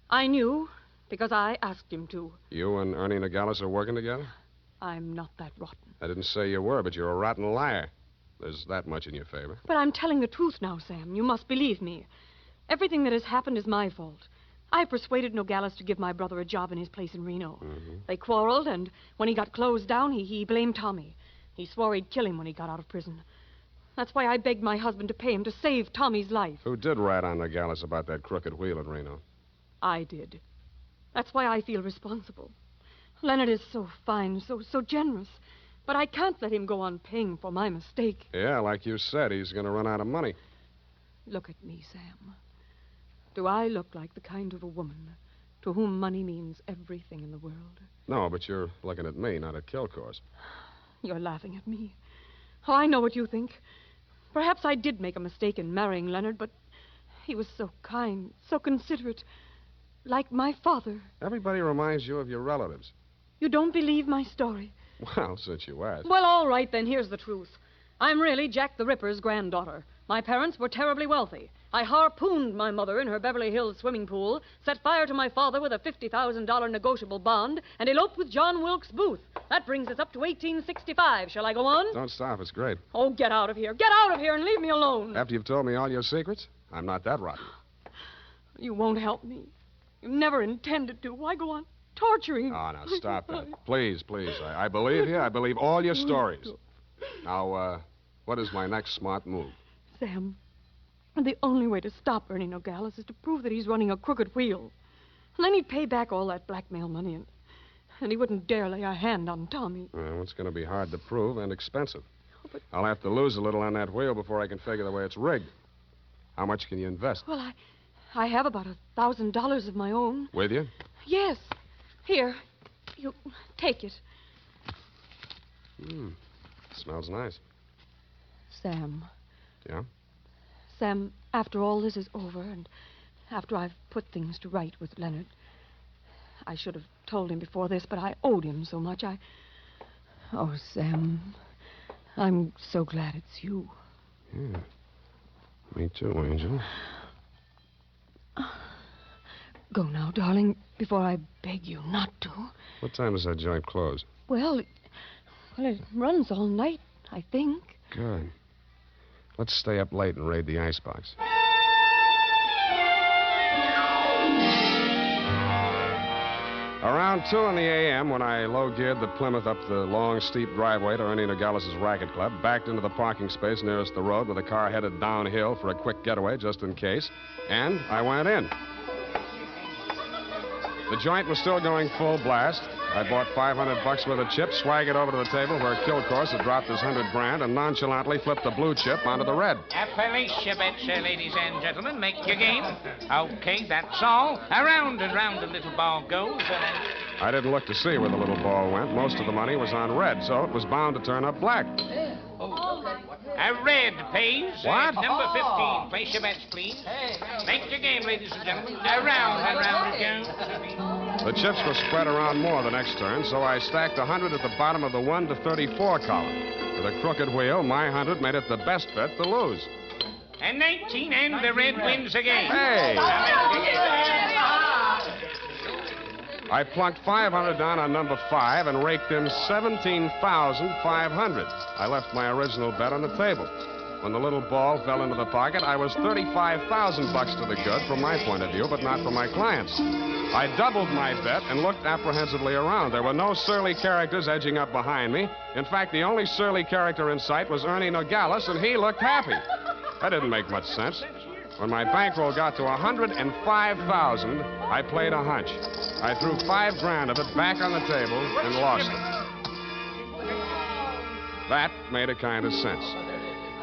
I knew because I asked him to. You and Ernie Nogales are working together? I'm not that rotten. I didn't say you were, but you're a rotten liar. There's that much in your favor. But I'm telling the truth now, Sam. You must believe me. Everything that has happened is my fault. I persuaded Nogales to give my brother a job in his place in Reno. They quarreled, and when he got closed down, he blamed Tommy. He swore he'd kill him when he got out of prison. That's why I begged my husband to pay him to save Tommy's life. Who did rat on Nogales about that crooked wheel in Reno? I did. That's why I feel responsible. Leonard is so fine, so generous. But I can't let him go on paying for my mistake. Yeah, like you said, he's going to run out of money. Look at me, Sam. Do I look like the kind of a woman to whom money means everything in the world? No, but you're looking at me, not at Kilcourse. You're laughing at me. Oh, I know what you think. Perhaps I did make a mistake in marrying Leonard, but he was so kind, so considerate, like my father. Everybody reminds you of your relatives. You don't believe my story? Well, since you asked. Well, all right, then, here's the truth. I'm really Jack the Ripper's granddaughter. My parents were terribly wealthy. I harpooned my mother in her Beverly Hills swimming pool, set fire to my father with a $50,000 negotiable bond, and eloped with John Wilkes Booth. That brings us up to 1865. Shall I go on? Don't stop. It's great. Oh, get out of here. Get out of here and leave me alone. After you've told me all your secrets, I'm not that rotten. You won't help me. You never intended to. Why go on torturing me? Oh, now, stop that. Please, please. I believe you. I believe all your stories. Now, what is my next smart move? Sam, the only way to stop Ernie Nogales is to prove that he's running a crooked wheel. And then he'd pay back all that blackmail money, and he wouldn't dare lay a hand on Tommy. Well, it's going to be hard to prove and expensive. I'll have to lose a little on that wheel before I can figure the way it's rigged. How much can you invest? Well, I have about $1,000 of my own. With you? Yes. Here, you take it. Smells nice. Sam. Yeah? Sam, after all this is over, and after I've put things to right with Leonard, I should have told him before this, but I owed him so much. Oh, Sam, I'm so glad it's you. Yeah. Me too, Angel. Go now, darling, before I beg you not to. What time does that joint close? Well, it runs all night, I think. Good. Let's stay up late and raid the icebox. Around 2 a.m., when I low-geared the Plymouth up the long, steep driveway to Ernie Nogales' racket club, backed into the parking space nearest the road with the car headed downhill for a quick getaway, just in case, and I went in. The joint was still going full blast. I bought $500 worth of chips, swaggered over to the table where Kilcourse had dropped his $100 and nonchalantly flipped the blue chip onto the red. Appalachia, ladies and gentlemen. Make your game. Okay, that's all. Around and round the little ball goes. I didn't look to see where the little ball went. Most of the money was on red, so it was bound to turn up black. A red pays. What? Number 15. Place your bets, please. Make your game, ladies and gentlemen. Around and round it goes. The chips were spread around more the next turn, so I stacked 100 at the bottom of the 1 to 34 column. With a crooked wheel, my 100 made it the best bet to lose. And 19, and the red wins again. Hey! I plunked 500 down on number 5 and raked in 17,500. I left my original bet on the table. When the little ball fell into the pocket, I was $35,000 to the good from my point of view, but not from my clients. I doubled my bet and looked apprehensively around. There were no surly characters edging up behind me. In fact, the only surly character in sight was Ernie Nogales, and he looked happy. That didn't make much sense. When my bankroll got to $105,000, I played a hunch. I threw $5,000 of it back on the table and lost it. That made a kind of sense.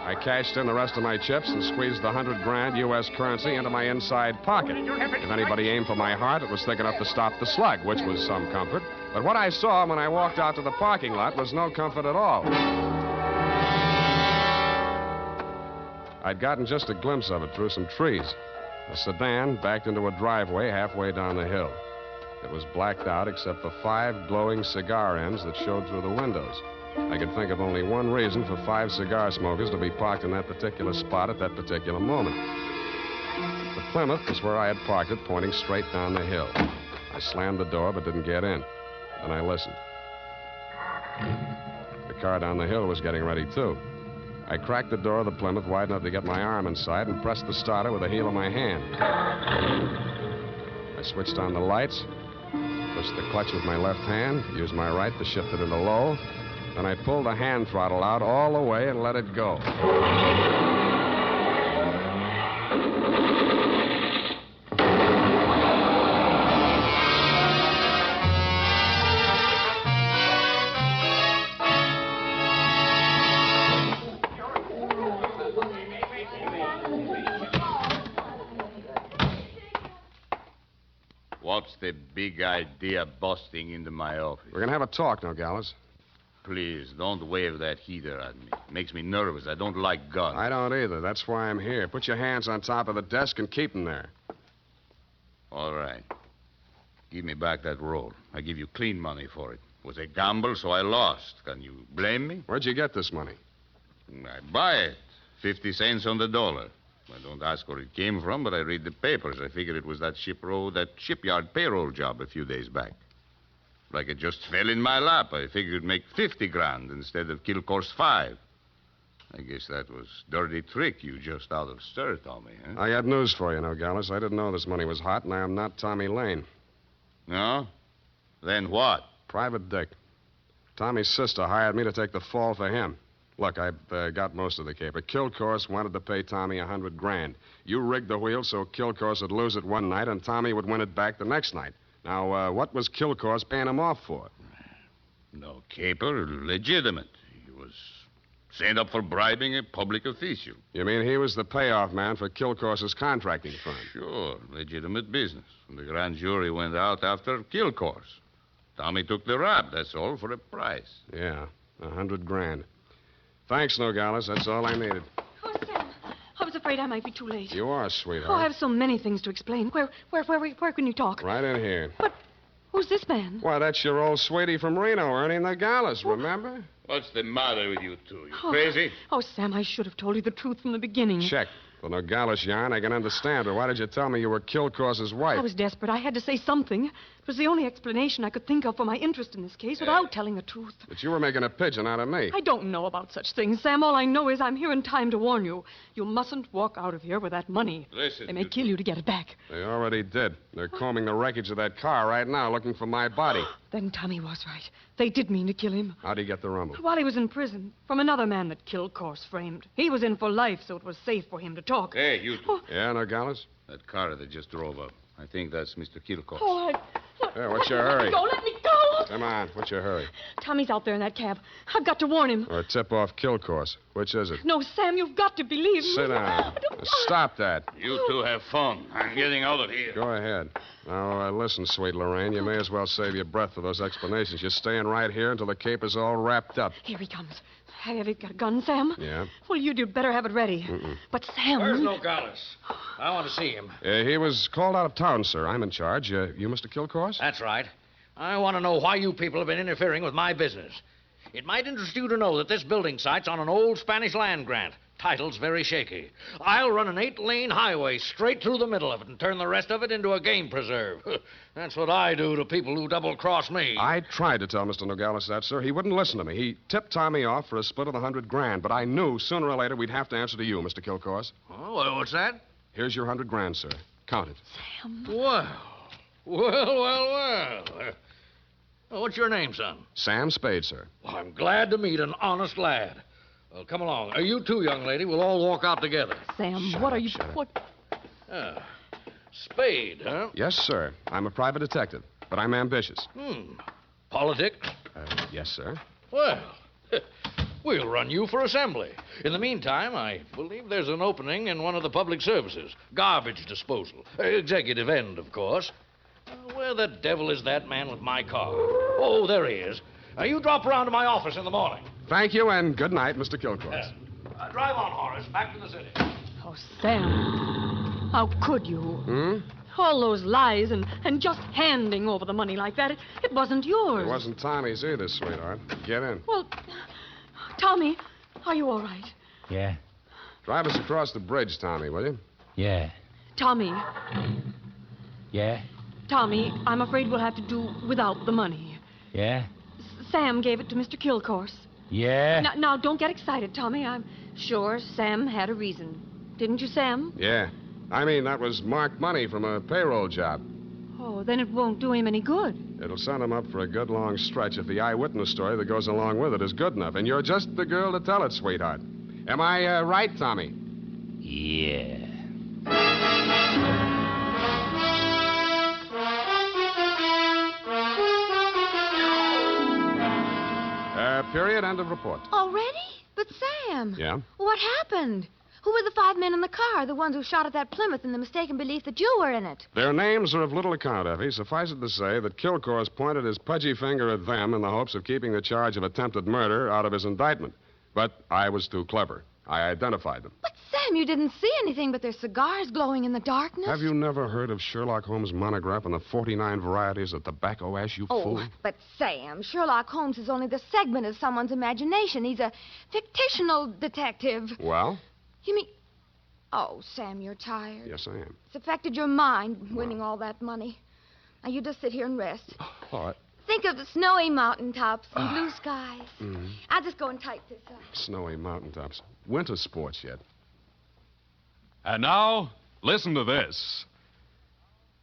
I cashed in the rest of my chips and squeezed the $100,000 U.S. currency into my inside pocket. If anybody aimed for my heart, it was thick enough to stop the slug, which was some comfort. But what I saw when I walked out to the parking lot was no comfort at all. I'd gotten just a glimpse of it through some trees. A sedan backed into a driveway halfway down the hill. It was blacked out except for 5 glowing cigar ends that showed through the windows. I could think of only one reason for 5 cigar smokers to be parked in that particular spot at that particular moment. The Plymouth was where I had parked it, pointing straight down the hill. I slammed the door but didn't get in. Then I listened. The car down the hill was getting ready, too. I cracked the door of the Plymouth wide enough to get my arm inside and pressed the starter with the heel of my hand. I switched on the lights, pushed the clutch with my left hand, used my right to shift it into low. Then I pulled the hand throttle out all the way and let it go. What's the big idea busting into my office? We're going to have a talk, Nogales. Please, don't wave that heater at me. It makes me nervous. I don't like guns. I don't either. That's why I'm here. Put your hands on top of the desk and keep them there. All right. Give me back that roll. I give you clean money for it. It was a gamble, so I lost. Can you blame me? Where'd you get this money? I buy it. 50 cents on the dollar. I don't ask where it came from, but I read the papers. I figured it was that shipyard payroll job a few days back. Like it just fell in my lap. I figured it'd make 50 grand instead of Kilcore's 5. I guess that was dirty trick you just out of stir, Tommy, huh? I got news for you, Nogales. I didn't know this money was hot, and I am not Tommy Lane. No? Then what? Private Dick. Tommy's sister hired me to take the fall for him. Look, I've got most of the caper. Kilcourse wanted to pay Tommy 100 grand. You rigged the wheel so Kilcourse would lose it one night and Tommy would win it back the next night. Now, what was Kilcourse paying him off for? No caper, legitimate. He was sent up for bribing a public official. You mean he was the payoff man for Kilcourse's contracting firm? Sure, legitimate business. And the grand jury went out after Kilcourse. Tommy took the rap, that's all, for a price. Yeah, 100 grand. Thanks, Nogales. That's all I needed. Oh, Sam, I was afraid I might be too late. You are, sweetheart. Oh, I have so many things to explain. Where can you talk? Right in here. But who's this man? Why, that's your old sweetie from Reno, Ernie Nogales, remember? What's the matter with you two? You crazy? Oh, Sam, I should have told you the truth from the beginning. Check. The Nogales yarn, I can understand, but why did you tell me you were Kilcourse's wife? I was desperate. I had to say something. It was the only explanation I could think of for my interest in this case without telling the truth. But you were making a pigeon out of me. I don't know about such things, Sam. All I know is I'm here in time to warn you. You mustn't walk out of here with that money. Listen. They may kill you to get it back. They already did. They're combing the wreckage of that car right now, looking for my body. Then Tommy was right. They did mean to kill him. How'd he get the rumble? While he was in prison, from another man that Kilcourse framed. He was in for life, so it was safe for him to talk. Hey, you two. Yeah, Nogales? That car that just drove up. I think that's Mr. Kilcourse. Oh, Yeah, what's your hurry? Let me go. Come on, what's your hurry? Tommy's out there in that cab. I've got to warn him. Or tip off Kilcourse. Which is it? No, Sam, you've got to believe me. Sit down. Stop that. You two have fun. I'm getting out of here. Go ahead. Now, listen, sweet Lorraine, you may as well save your breath for those explanations. You're staying right here until the caper's all wrapped up. Here he comes. Have you got a gun, Sam? Yeah. Well, you'd better have it ready. But Sam... Where's Nogales? I want to see him. He was called out of town, sir. I'm in charge. You Mr. Kilcourse? That's right. I want to know why you people have been interfering with my business. It might interest you to know that this building site's on an old Spanish land grant. Title's very shaky. I'll run an 8-lane highway straight through the middle of it and turn the rest of it into a game preserve. That's what I do to people who double-cross me. I tried to tell Mr. Nogales that, sir. He wouldn't listen to me. He tipped Tommy off for a split of the 100 grand, but I knew sooner or later we'd have to answer to you, Mr. Kilcourse. Oh, what's that? Here's your 100 grand, sir. Count it. Sam. Well. What's your name, son? Sam Spade, sir. Well, I'm glad to meet an honest lad. Well, come along. You too, young lady. We'll all walk out together. Sam, what are you... What? Spade, huh? Yes, sir. I'm a private detective, but I'm ambitious. Politics? Yes, sir. Well, we'll run you for assembly. In the meantime, I believe there's an opening in one of the public services. Garbage disposal. Executive end, of course. Where the devil is that man with my car? Oh, there he is. You drop around to my office in the morning. Thank you, and good night, Mr. Kilcourse. Drive on, Horace. Back to the city. Oh, Sam. How could you? All those lies and just handing over the money like that. It wasn't yours. It wasn't Tommy's either, sweetheart. Get in. Well, Tommy, are you all right? Yeah. Drive us across the bridge, Tommy, will you? Yeah. Tommy. Yeah. Tommy, I'm afraid we'll have to do without the money. Yeah. Sam gave it to Mr. Kilcourse. Yeah. Now, don't get excited, Tommy. Sure, Sam had a reason. Didn't you, Sam? Yeah. I mean, that was marked money from a payroll job. Oh, then it won't do him any good. It'll send him up for a good long stretch if the eyewitness story that goes along with it is good enough. And you're just the girl to tell it, sweetheart. Am I right, Tommy? Yeah. Period. End of report. Already? But, Sam. Yeah? What happened? Who were the 5 men in the car, the ones who shot at that Plymouth in the mistaken belief that you were in it? Their names are of little account, Effie. Suffice it to say that Kilcourse pointed his pudgy finger at them in the hopes of keeping the charge of attempted murder out of his indictment. But I was too clever. I identified them. But, Sam, you didn't see anything but their cigars glowing in the darkness. Have you never heard of Sherlock Holmes' monograph on the 49 varieties of tobacco ash, you fool? But, Sam, Sherlock Holmes is only the segment of someone's imagination. He's a fictional detective. Well? You mean... Oh, Sam, you're tired. Yes, I am. It's affected your mind, winning all that money. Now, you just sit here and rest. All right. Think of the snowy mountaintops and blue skies. Mm-hmm. I'll just go and type this up. Snowy mountaintops. Winter sports yet. And now, listen to this.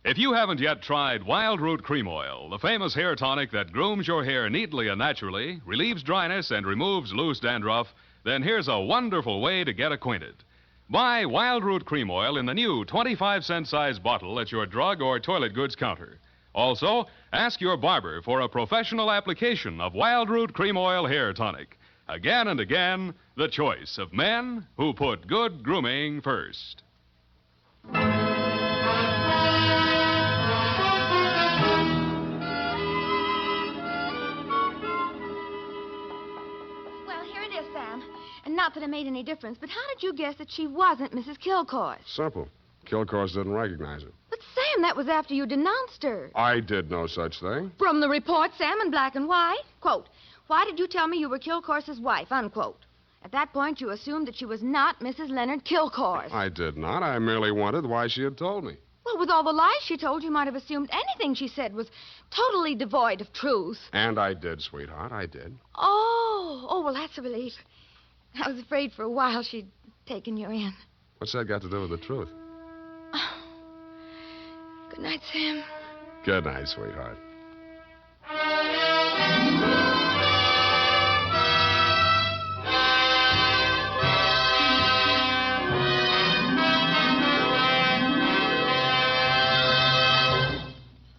If you haven't yet tried Wild Root Cream Oil, the famous hair tonic that grooms your hair neatly and naturally, relieves dryness, and removes loose dandruff, then here's a wonderful way to get acquainted. Buy Wild Root Cream Oil in the new 25-cent size bottle at your drug or toilet goods counter. Also, ask your barber for a professional application of Wild Root Cream Oil hair tonic. Again and again, the choice of men who put good grooming first. Well, here it is, Sam. And not that it made any difference, but how did you guess that she wasn't Mrs. Kilcourse? Simple. Kilcourse didn't recognize her. But, Sam, that was after you denounced her. I did no such thing. From the report, Sam, in black and white. Quote, why did you tell me you were Kilcourse's wife? Unquote. At that point, you assumed that she was not Mrs. Leonard Kilcourse. I did not. I merely wondered why she had told me. Well, with all the lies she told, you might have assumed anything she said was totally devoid of truth. And I did, sweetheart. I did. Oh, well, that's a relief. I was afraid for a while she'd taken you in. What's that got to do with the truth? Good night, Sam. Good night, sweetheart.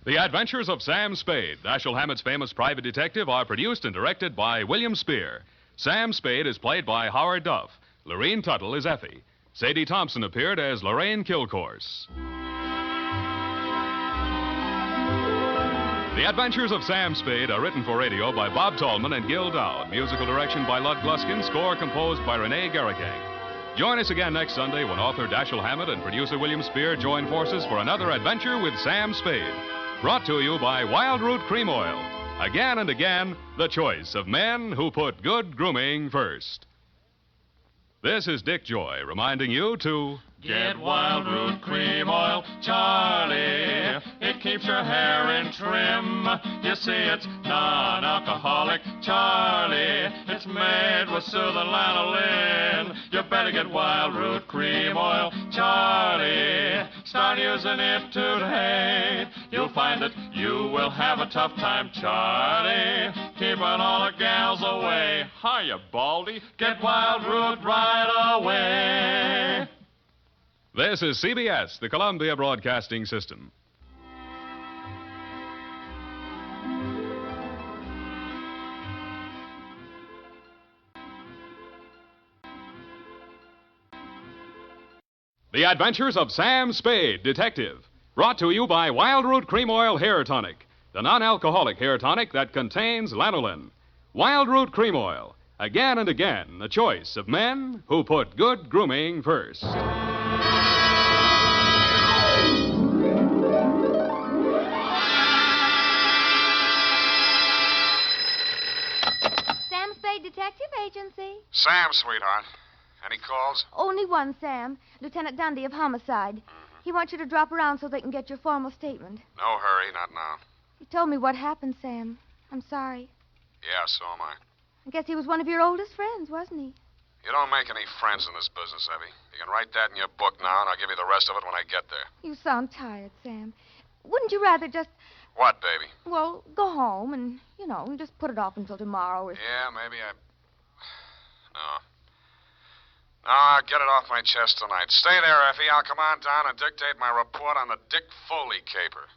The Adventures of Sam Spade, Dashiell Hammett's famous private detective, are produced and directed by William Spear. Sam Spade is played by Howard Duff. Lorene Tuttle is Effie. Sadie Thompson appeared as Lorraine Kilcourse. The Adventures of Sam Spade are written for radio by Bob Tallman and Gil Dowd. Musical direction by Lud Gluskin. Score composed by Renee Garrigang. Join us again next Sunday when author Dashiell Hammett and producer William Spear join forces for another adventure with Sam Spade. Brought to you by Wild Root Cream Oil. Again and again, the choice of men who put good grooming first. This is Dick Joy reminding you to... Get Wild Root Cream Oil, Charlie. It keeps your hair in trim. You see, it's non-alcoholic, Charlie. It's made with soothing lanolin. You better get Wild Root Cream Oil, Charlie. Start using it today. You'll find that you will have a tough time, Charlie. Keeping all the gals away. Hiya, Baldy. Get Wild Root right away. This is CBS, the Columbia Broadcasting System. The Adventures of Sam Spade, Detective. Brought to you by Wild Root Cream Oil Hair Tonic, the non-alcoholic hair tonic that contains lanolin. Wild Root Cream Oil. Again and again, the choice of men who put good grooming first. Sam Spade Detective Agency. Sam, sweetheart. Any calls? Only one, Sam. Lieutenant Dundee of Homicide. He wants you to drop around so they can get your formal statement. No hurry, not now. He told me what happened, Sam. I'm sorry. Yeah, so am I. I guess he was one of your oldest friends, wasn't he? You don't make any friends in this business, Evie. You can write that in your book now, and I'll give you the rest of it when I get there. You sound tired, Sam. Wouldn't you rather just, What, baby? well, go home and, just put it off until tomorrow or... Yeah, maybe I... No. No, I'll get it off my chest tonight. Stay there, Effie. I'll come on down and dictate my report on the Dick Foley caper.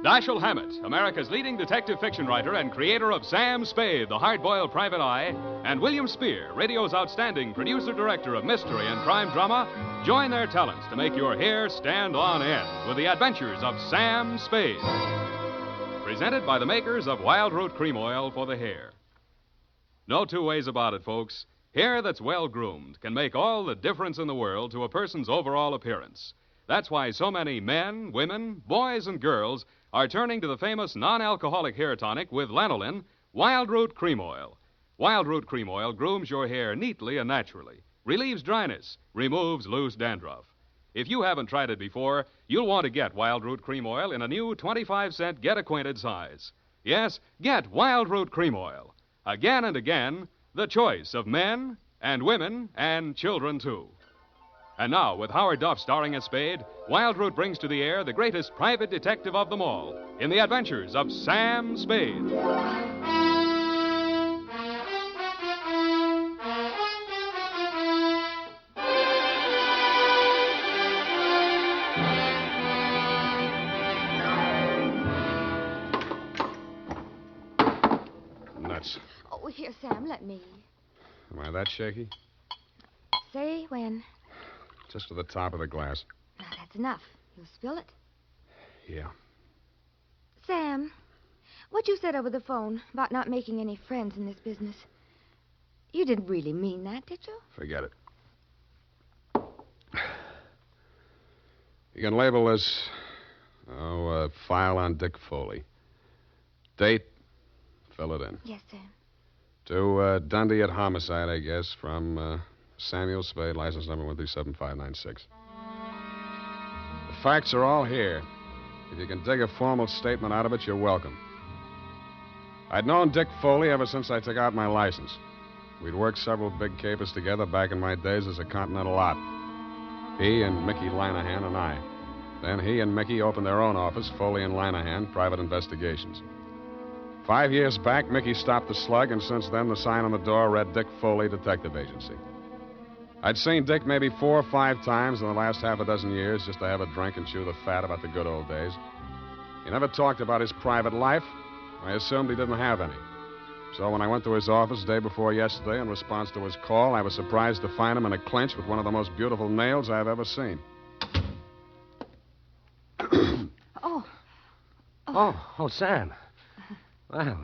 Dashiell Hammett, America's leading detective fiction writer and creator of Sam Spade, the hard-boiled private eye, and William Spear, radio's outstanding producer-director of mystery and crime drama, join their talents to make your hair stand on end with the adventures of Sam Spade. Presented by the makers of Wild Root Cream Oil for the hair. No two ways about it, folks. Hair that's well-groomed can make all the difference in the world to a person's overall appearance. That's why so many men, women, boys, and girls are turning to the famous non-alcoholic hair tonic with lanolin, Wild Root Cream Oil. Wild Root Cream Oil grooms your hair neatly and naturally, relieves dryness, removes loose dandruff. If you haven't tried it before, you'll want to get Wild Root Cream Oil in a new 25-cent get-acquainted size. Yes, get Wild Root Cream Oil. Again and again, the choice of men and women and children, too. And now, with Howard Duff starring as Spade, Wild Root brings to the air the greatest private detective of them all in the adventures of Sam Spade. Nuts. Oh, here, Sam, let me. Am I that shaky? Say when. Just to the top of the glass. Now, that's enough. You'll spill it. Yeah. Sam, what you said over the phone about not making any friends in this business, you didn't really mean that, did you? Forget it. You can label this, a file on Dick Foley. Date, fill it in. Yes, Sam. To Dundee at homicide, I guess, from Samuel Spade, license number 137596. The facts are all here. If you can dig a formal statement out of it, you're welcome. I'd known Dick Foley ever since I took out my license. We'd worked several big capers together back in my days as a Continental Lot. He and Mickey Linehan and I. Then he and Mickey opened their own office, Foley and Linehan, Private Investigations. 5 years back, Mickey stopped the slug, and since then, the sign on the door read Dick Foley Detective Agency. I'd seen Dick maybe 4 or 5 times in the last half a dozen years just to have a drink and chew the fat about the good old days. He never talked about his private life. I assumed he didn't have any. So when I went to his office day before yesterday in response to his call, I was surprised to find him in a clinch with one of the most beautiful nails I've ever seen. Oh, Sam. Well.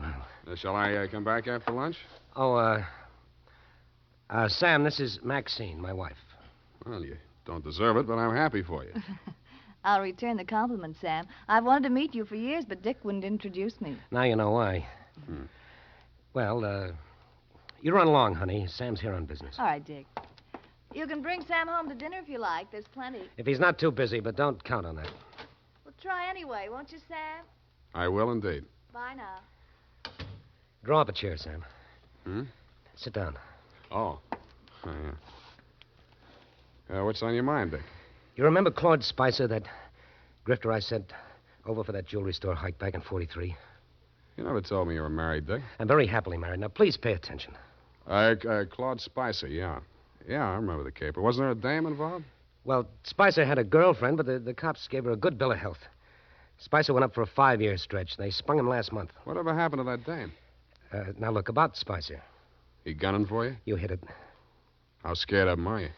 Shall I come back after lunch? Sam, this is Maxine, my wife. Well, you don't deserve it, but I'm happy for you. I'll return the compliment, Sam. I've wanted to meet you for years, but Dick wouldn't introduce me. Now you know why. Well, you run along, honey. Sam's here on business. All right, Dick. You can bring Sam home to dinner if you like. There's plenty. If he's not too busy, but don't count on that. Well, try anyway, won't you, Sam? I will indeed. Bye now. Draw up a chair, Sam. Sit down. Oh, yeah. What's on your mind, Dick? You remember Claude Spicer, that grifter I sent over for that jewelry store hike back in 43? You never told me you were married, Dick. I'm very happily married. Now, please pay attention. Claude Spicer, yeah. Yeah, I remember the caper. Wasn't there a dame involved? Well, Spicer had a girlfriend, but the cops gave her a good bill of health. Spicer went up for a 5-year stretch. They sprung him last month. Whatever happened to that dame? Now, look, about Spicer. He gunning for you? You hit it. How scared of him are you?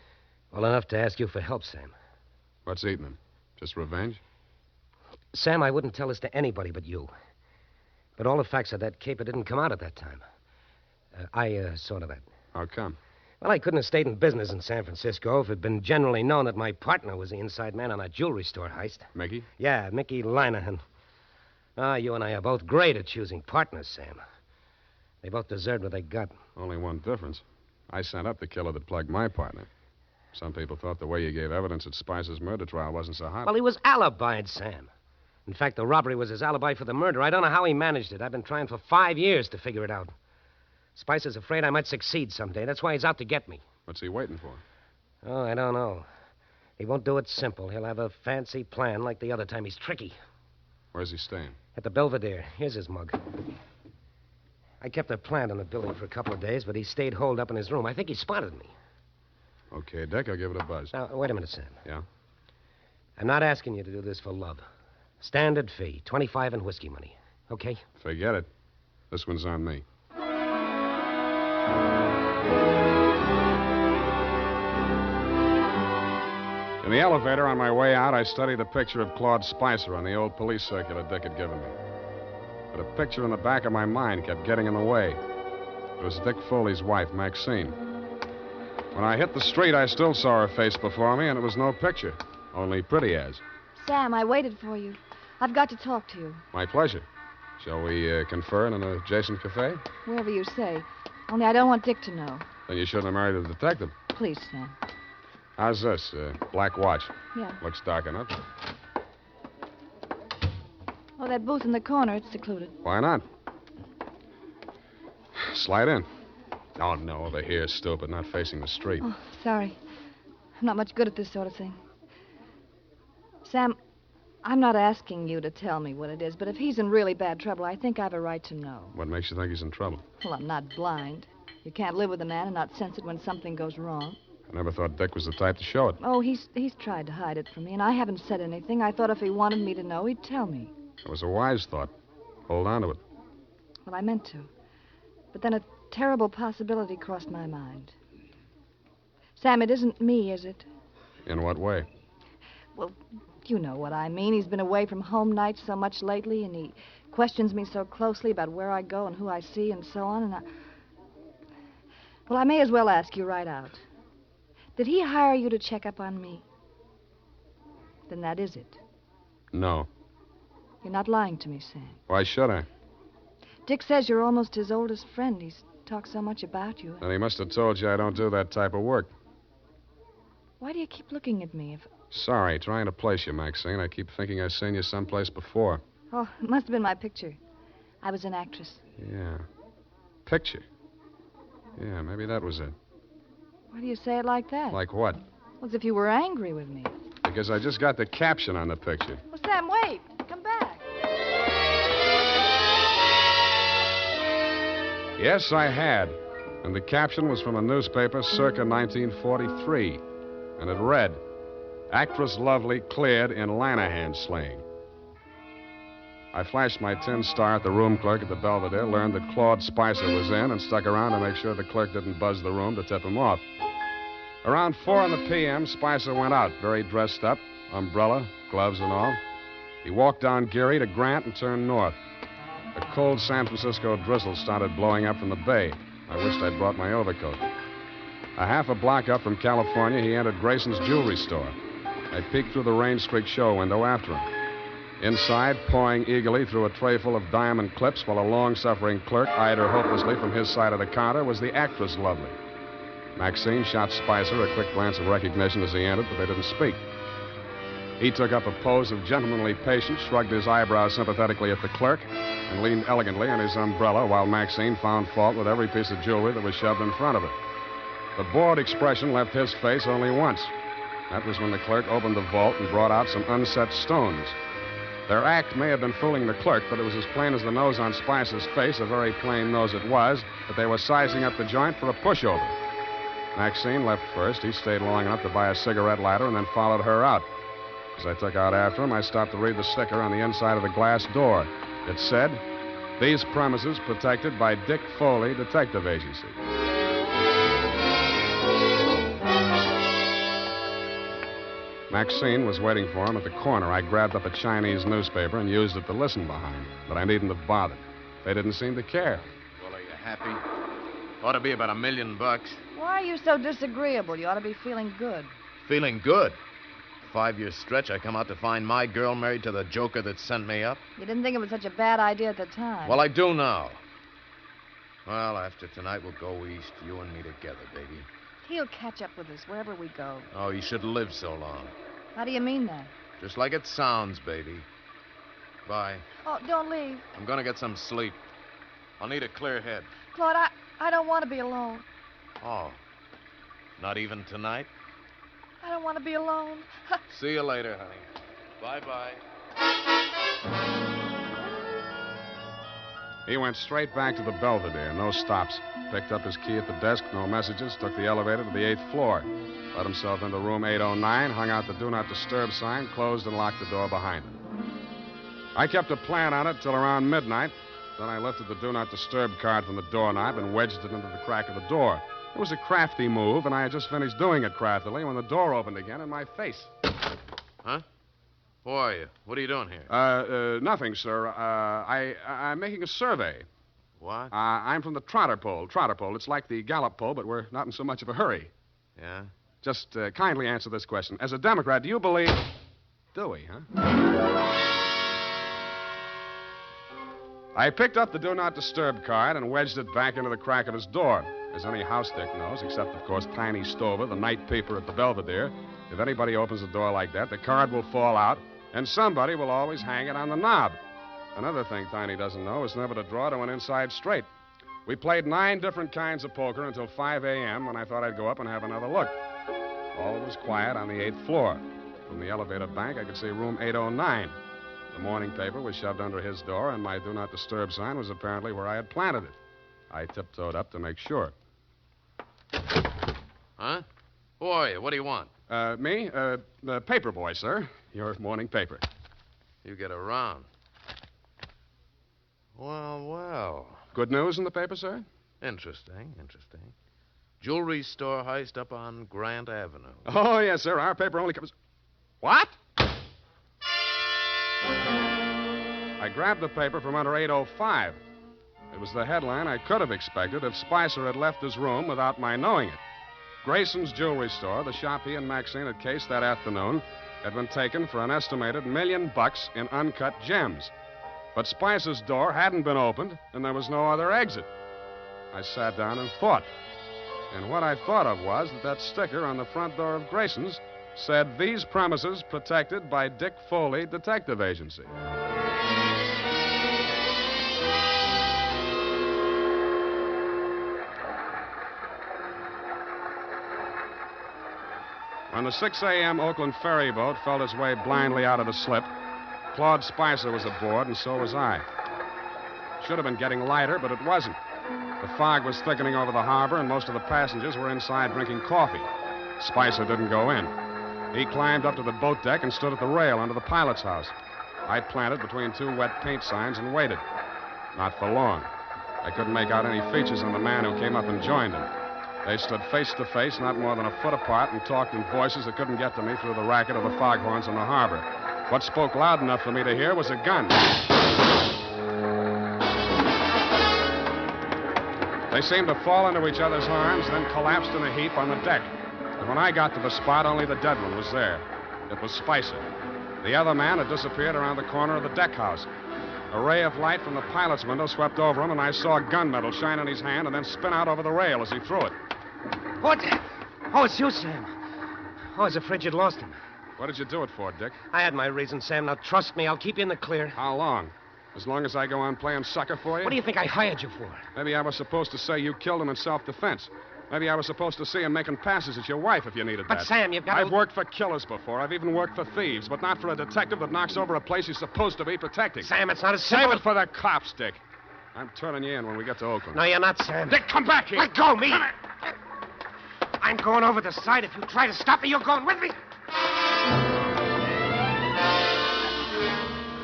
Well, enough to ask you for help, Sam. What's eating him? Just revenge? Sam, I wouldn't tell this to anybody but you. But all the facts of that caper didn't come out at that time. I saw to that. How come? Well, I couldn't have stayed in business in San Francisco if it had been generally known that my partner was the inside man on a jewelry store heist. Mickey? Yeah, Mickey Linehan. You and I are both great at choosing partners, Sam. They both deserved what they got. Only one difference. I sent up the killer that plugged my partner. Some people thought the way you gave evidence at Spicer's murder trial wasn't so hot. Well, he was alibied, Sam. In fact, the robbery was his alibi for the murder. I don't know how he managed it. I've been trying for 5 years to figure it out. Spicer's afraid I might succeed someday. That's why he's out to get me. What's he waiting for? Oh, I don't know. He won't do it simple. He'll have a fancy plan like the other time. He's tricky. Where's he staying? At the Belvedere. Here's his mug. I kept a plant in the building for a couple of days, but he stayed holed up in his room. I think he spotted me. Okay, Dick, I'll give it a buzz. Now, wait a minute, Sam. Yeah? I'm not asking you to do this for love. Standard fee, 25 in whiskey money. Okay? Forget it. This one's on me. In the elevator on my way out, I studied a picture of Claude Spicer on the old police circular Dick had given me. But a picture in the back of my mind kept getting in the way. It was Dick Foley's wife, Maxine. When I hit the street, I still saw her face before me, and it was no picture, only pretty as. Sam, I waited for you. I've got to talk to you. My pleasure. Shall we confer in an adjacent cafe? Wherever you say. Only I don't want Dick to know. Then you shouldn't have married a detective. Please, Sam. How's this? Black watch. Yeah. Looks dark enough. Oh, that booth in the corner, it's secluded. Why not? Slide in. Oh, no, over here, stupid, not facing the street. Oh, sorry. I'm not much good at this sort of thing. Sam, I'm not asking you to tell me what it is, but if he's in really bad trouble, I think I have a right to know. What makes you think he's in trouble? Well, I'm not blind. You can't live with a man and not sense it when something goes wrong. I never thought Dick was the type to show it. Oh, he's tried to hide it from me, and I haven't said anything. I thought if he wanted me to know, he'd tell me. It was a wise thought. Hold on to it. Well, I meant to. But then a terrible possibility crossed my mind. Sam, it isn't me, is it? In what way? Well, you know what I mean. He's been away from home nights so much lately, and he questions me so closely about where I go and who I see and so on, and Well, I may as well ask you right out. Did he hire you to check up on me? Then that is it. No. You're not lying to me, Sam. Why should I? Dick says you're almost his oldest friend. He's talked so much about you. Then he must have told you I don't do that type of work. Why do you keep looking at me? Sorry, trying to place you, Maxine. I keep thinking I've seen you someplace before. Oh, it must have been my picture. I was an actress. Yeah. Picture. Yeah, maybe that was it. Why do you say it like that? Like what? Well, as if you were angry with me. Because I just got the caption on the picture. Well, Sam, wait. Come back. Yes, I had. And the caption was from a newspaper circa 1943. And it read, "Actress Lovely cleared in Lanahan slaying." I flashed my tin star at the room clerk at the Belvedere, learned that Claude Spicer was in, and stuck around to make sure the clerk didn't buzz the room to tip him off. Around 4 p.m., Spicer went out, very dressed up, umbrella, gloves and all. He walked down Geary to Grant and turned north. A cold San Francisco drizzle started blowing up from the bay. I wished I'd brought my overcoat. A half a block up from California, he entered Grayson's jewelry store. I peeked through the rain-streaked show window after him. Inside, pawing eagerly through a tray full of diamond clips while a long-suffering clerk eyed her hopelessly from his side of the counter, was the actress Lovely. Maxine shot Spicer a quick glance of recognition as he entered, but they didn't speak. He took up a pose of gentlemanly patience, shrugged his eyebrows sympathetically at the clerk, and leaned elegantly on his umbrella while Maxine found fault with every piece of jewelry that was shoved in front of her. The bored expression left his face only once. That was when the clerk opened the vault and brought out some unset stones. Their act may have been fooling the clerk, but it was as plain as the nose on Spicer's face, a very plain nose it was, that they were sizing up the joint for a pushover. Maxine left first. He stayed long enough to buy a cigarette lighter and then followed her out. As I took out after him, I stopped to read the sticker on the inside of the glass door. It said, "These premises protected by Dick Foley Detective Agency." Maxine was waiting for him at the corner. I grabbed up a Chinese newspaper and used it to listen behind, but I needn't have bothered. They didn't seem to care. Well, are you happy? Ought to be about $1 million. Why are you so disagreeable? You ought to be feeling good. Feeling good. 5-year stretch, I come out to find my girl married to the joker that sent me up. You didn't think it was such a bad idea at the time. Well, I do now. Well, after tonight, we'll go east, you and me together, baby. He'll catch up with us wherever we go. Oh, you should live so long. How do you mean that? Just like it sounds, baby. Bye. Oh, don't leave. I'm going to get some sleep. I'll need a clear head. Claude, I don't want to be alone. Oh. Not even tonight? I don't want to be alone. See you later, honey. Bye-bye. He went straight back to the Belvedere, no stops. Picked up his key at the desk, no messages, took the elevator to the 8th floor. Let himself into room 809, hung out the Do Not Disturb sign, closed and locked the door behind him. I kept a plan on it till around midnight. Then I lifted the Do Not Disturb card from the doorknob and wedged it into the crack of the door. It was a crafty move, and I had just finished doing it craftily when the door opened again in my face. Huh? Who are you? What are you doing here? Nothing, sir. I'm making a survey. What? I'm from the Trotter Pole. Trotter Pole. It's like the Gallop Pole, but we're not in so much of a hurry. Yeah? Just kindly answer this question. As a Democrat, do you believe... Do we, huh? I picked up the Do Not Disturb card and wedged it back into the crack of his door. As any house dick knows, except, of course, Tiny Stover, the night peeper at the Belvedere, if anybody opens a door like that, the card will fall out, and somebody will always hang it on the knob. Another thing Tiny doesn't know is never to draw to an inside straight. We played 9 different kinds of poker until 5 a.m. when I thought I'd go up and have another look. All was quiet on the 8th floor. From the elevator bank, I could see room 809. The morning paper was shoved under his door, and my Do Not Disturb sign was apparently where I had planted it. I tiptoed up to make sure. Huh? Who are you? What do you want? Me? The paper boy, sir. Your morning paper. You get around. Well. Good news in the paper, sir? Interesting. Jewelry store heist up on Grant Avenue. Oh, yes, sir. Our paper only covers... What? I grabbed the paper from under 805. It was the headline I could have expected if Spicer had left his room without my knowing it. Grayson's Jewelry Store, the shop he and Maxine had cased that afternoon, had been taken for an estimated $1 million in uncut gems. But Spicer's door hadn't been opened, and there was no other exit. I sat down and thought. And what I thought of was that sticker on the front door of Grayson's said, "These premises protected by Dick Foley Detective Agency." When the 6 a.m. Oakland ferry boat felt its way blindly out of the slip, Claude Spicer was aboard, and so was I. Should have been getting lighter, but it wasn't. The fog was thickening over the harbor, and most of the passengers were inside drinking coffee. Spicer didn't go in. He climbed up to the boat deck and stood at the rail under the pilot's house. I planted between 2 wet paint signs and waited. Not for long. I couldn't make out any features on the man who came up and joined him. They stood face to face, not more than a foot apart, and talked in voices that couldn't get to me through the racket of the foghorns in the harbor. What spoke loud enough for me to hear was a gun. They seemed to fall into each other's arms, then collapsed in a heap on the deck. And when I got to the spot, only the dead one was there. It was Spicer. The other man had disappeared around the corner of the deck house. A ray of light from the pilot's window swept over him, and I saw gunmetal shine in his hand and then spin out over the rail as he threw it. What? Oh, it's you, Sam. Oh, I was afraid you'd lost him. What did you do it for, Dick? I had my reasons, Sam. Now, trust me, I'll keep you in the clear. How long? As long as I go on playing sucker for you? What do you think I hired you for? Maybe I was supposed to say you killed him in self-defense. Maybe I was supposed to see him making passes at your wife if you needed that. But, Sam, you've got to... I've worked for killers before. I've even worked for thieves, but not for a detective that knocks over a place he's supposed to be protecting. Sam, it's not as simple... Save it for the cops, Dick. I'm turning you in when we get to Oakland. No, you're not, Sam. Dick, come back here. Let go, me. I'm going over the side. If you try to stop me, you're going with me.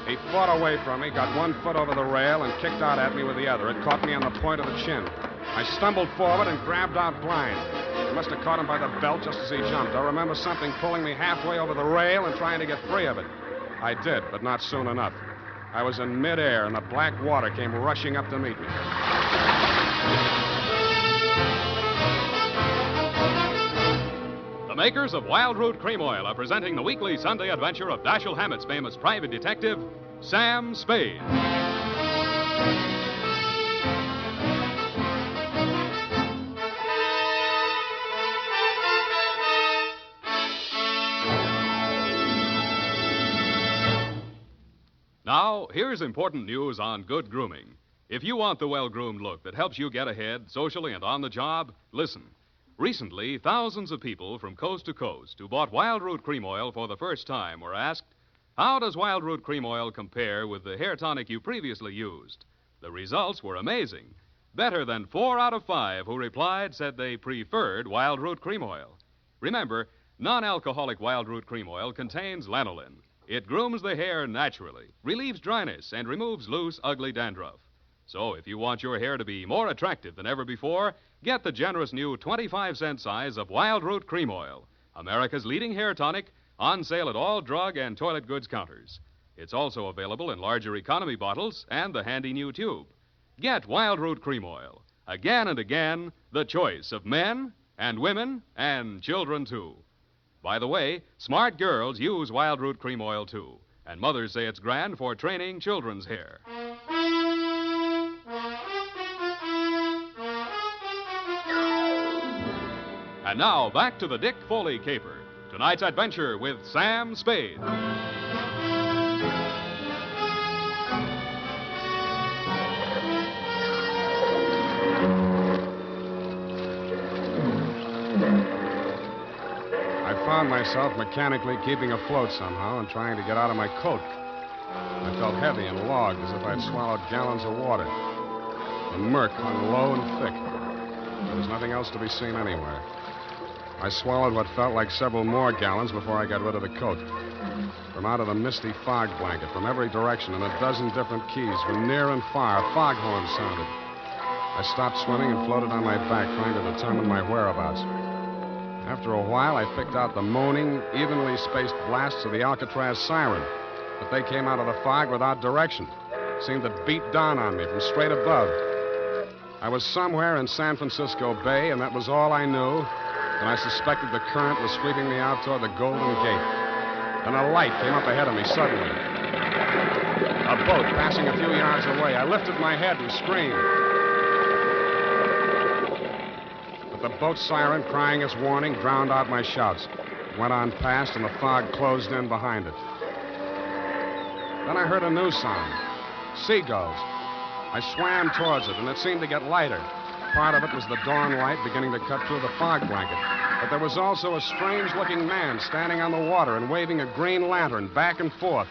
He fought away from me, got 1 foot over the rail, and kicked out at me with the other. It caught me on the point of the chin. I stumbled forward and grabbed out blind. I must have caught him by the belt just as he jumped. I remember something pulling me halfway over the rail and trying to get free of it. I did, but not soon enough. I was in midair, and the black water came rushing up to meet me. The makers of Wild Root Cream Oil are presenting the weekly Sunday adventure of Dashiell Hammett's famous private detective, Sam Spade. Now, here's important news on good grooming. If you want the well-groomed look that helps you get ahead socially and on the job, listen. Recently, thousands of people from coast to coast who bought Wild Root Cream Oil for the first time were asked, how does Wild Root Cream Oil compare with the hair tonic you previously used? The results were amazing. Better than 4 out of 5 who replied said they preferred Wild Root Cream Oil. Remember, non-alcoholic Wild Root Cream Oil contains lanolin. It grooms the hair naturally, relieves dryness, and removes loose, ugly dandruff. So if you want your hair to be more attractive than ever before, get the generous new 25-cent size of Wild Root Cream Oil, America's leading hair tonic, on sale at all drug and toilet goods counters. It's also available in larger economy bottles and the handy new tube. Get Wild Root Cream Oil. Again and again, the choice of men and women and children, too. By the way, smart girls use Wild Root Cream Oil, too. And mothers say it's grand for training children's hair. And now, back to the Dick Foley Caper. Tonight's adventure with Sam Spade. I found myself mechanically keeping afloat somehow and trying to get out of my coat. I felt heavy and logged, as if I'd swallowed gallons of water. The murk hung low and thick. There was nothing else to be seen anywhere. I swallowed what felt like several more gallons before I got rid of the coat. From out of the misty fog blanket, from every direction, in a dozen different keys, from near and far, foghorns sounded. I stopped swimming and floated on my back, trying to determine my whereabouts. After a while, I picked out the moaning, evenly spaced blasts of the Alcatraz siren, but they came out of the fog without direction. Seemed to beat down on me from straight above. I was somewhere in San Francisco Bay, and that was all I knew, and I suspected the current was sweeping me out toward the Golden Gate. Then a light came up ahead of me suddenly. A boat passing a few yards away. I lifted my head and screamed. But the boat siren, crying its warning, drowned out my shouts. It went on past, and the fog closed in behind it. Then I heard a new sound. Seagulls. I swam towards it, and it seemed to get lighter. Part of it was the dawn light beginning to cut through the fog blanket. But there was also a strange-looking man standing on the water and waving a green lantern back and forth.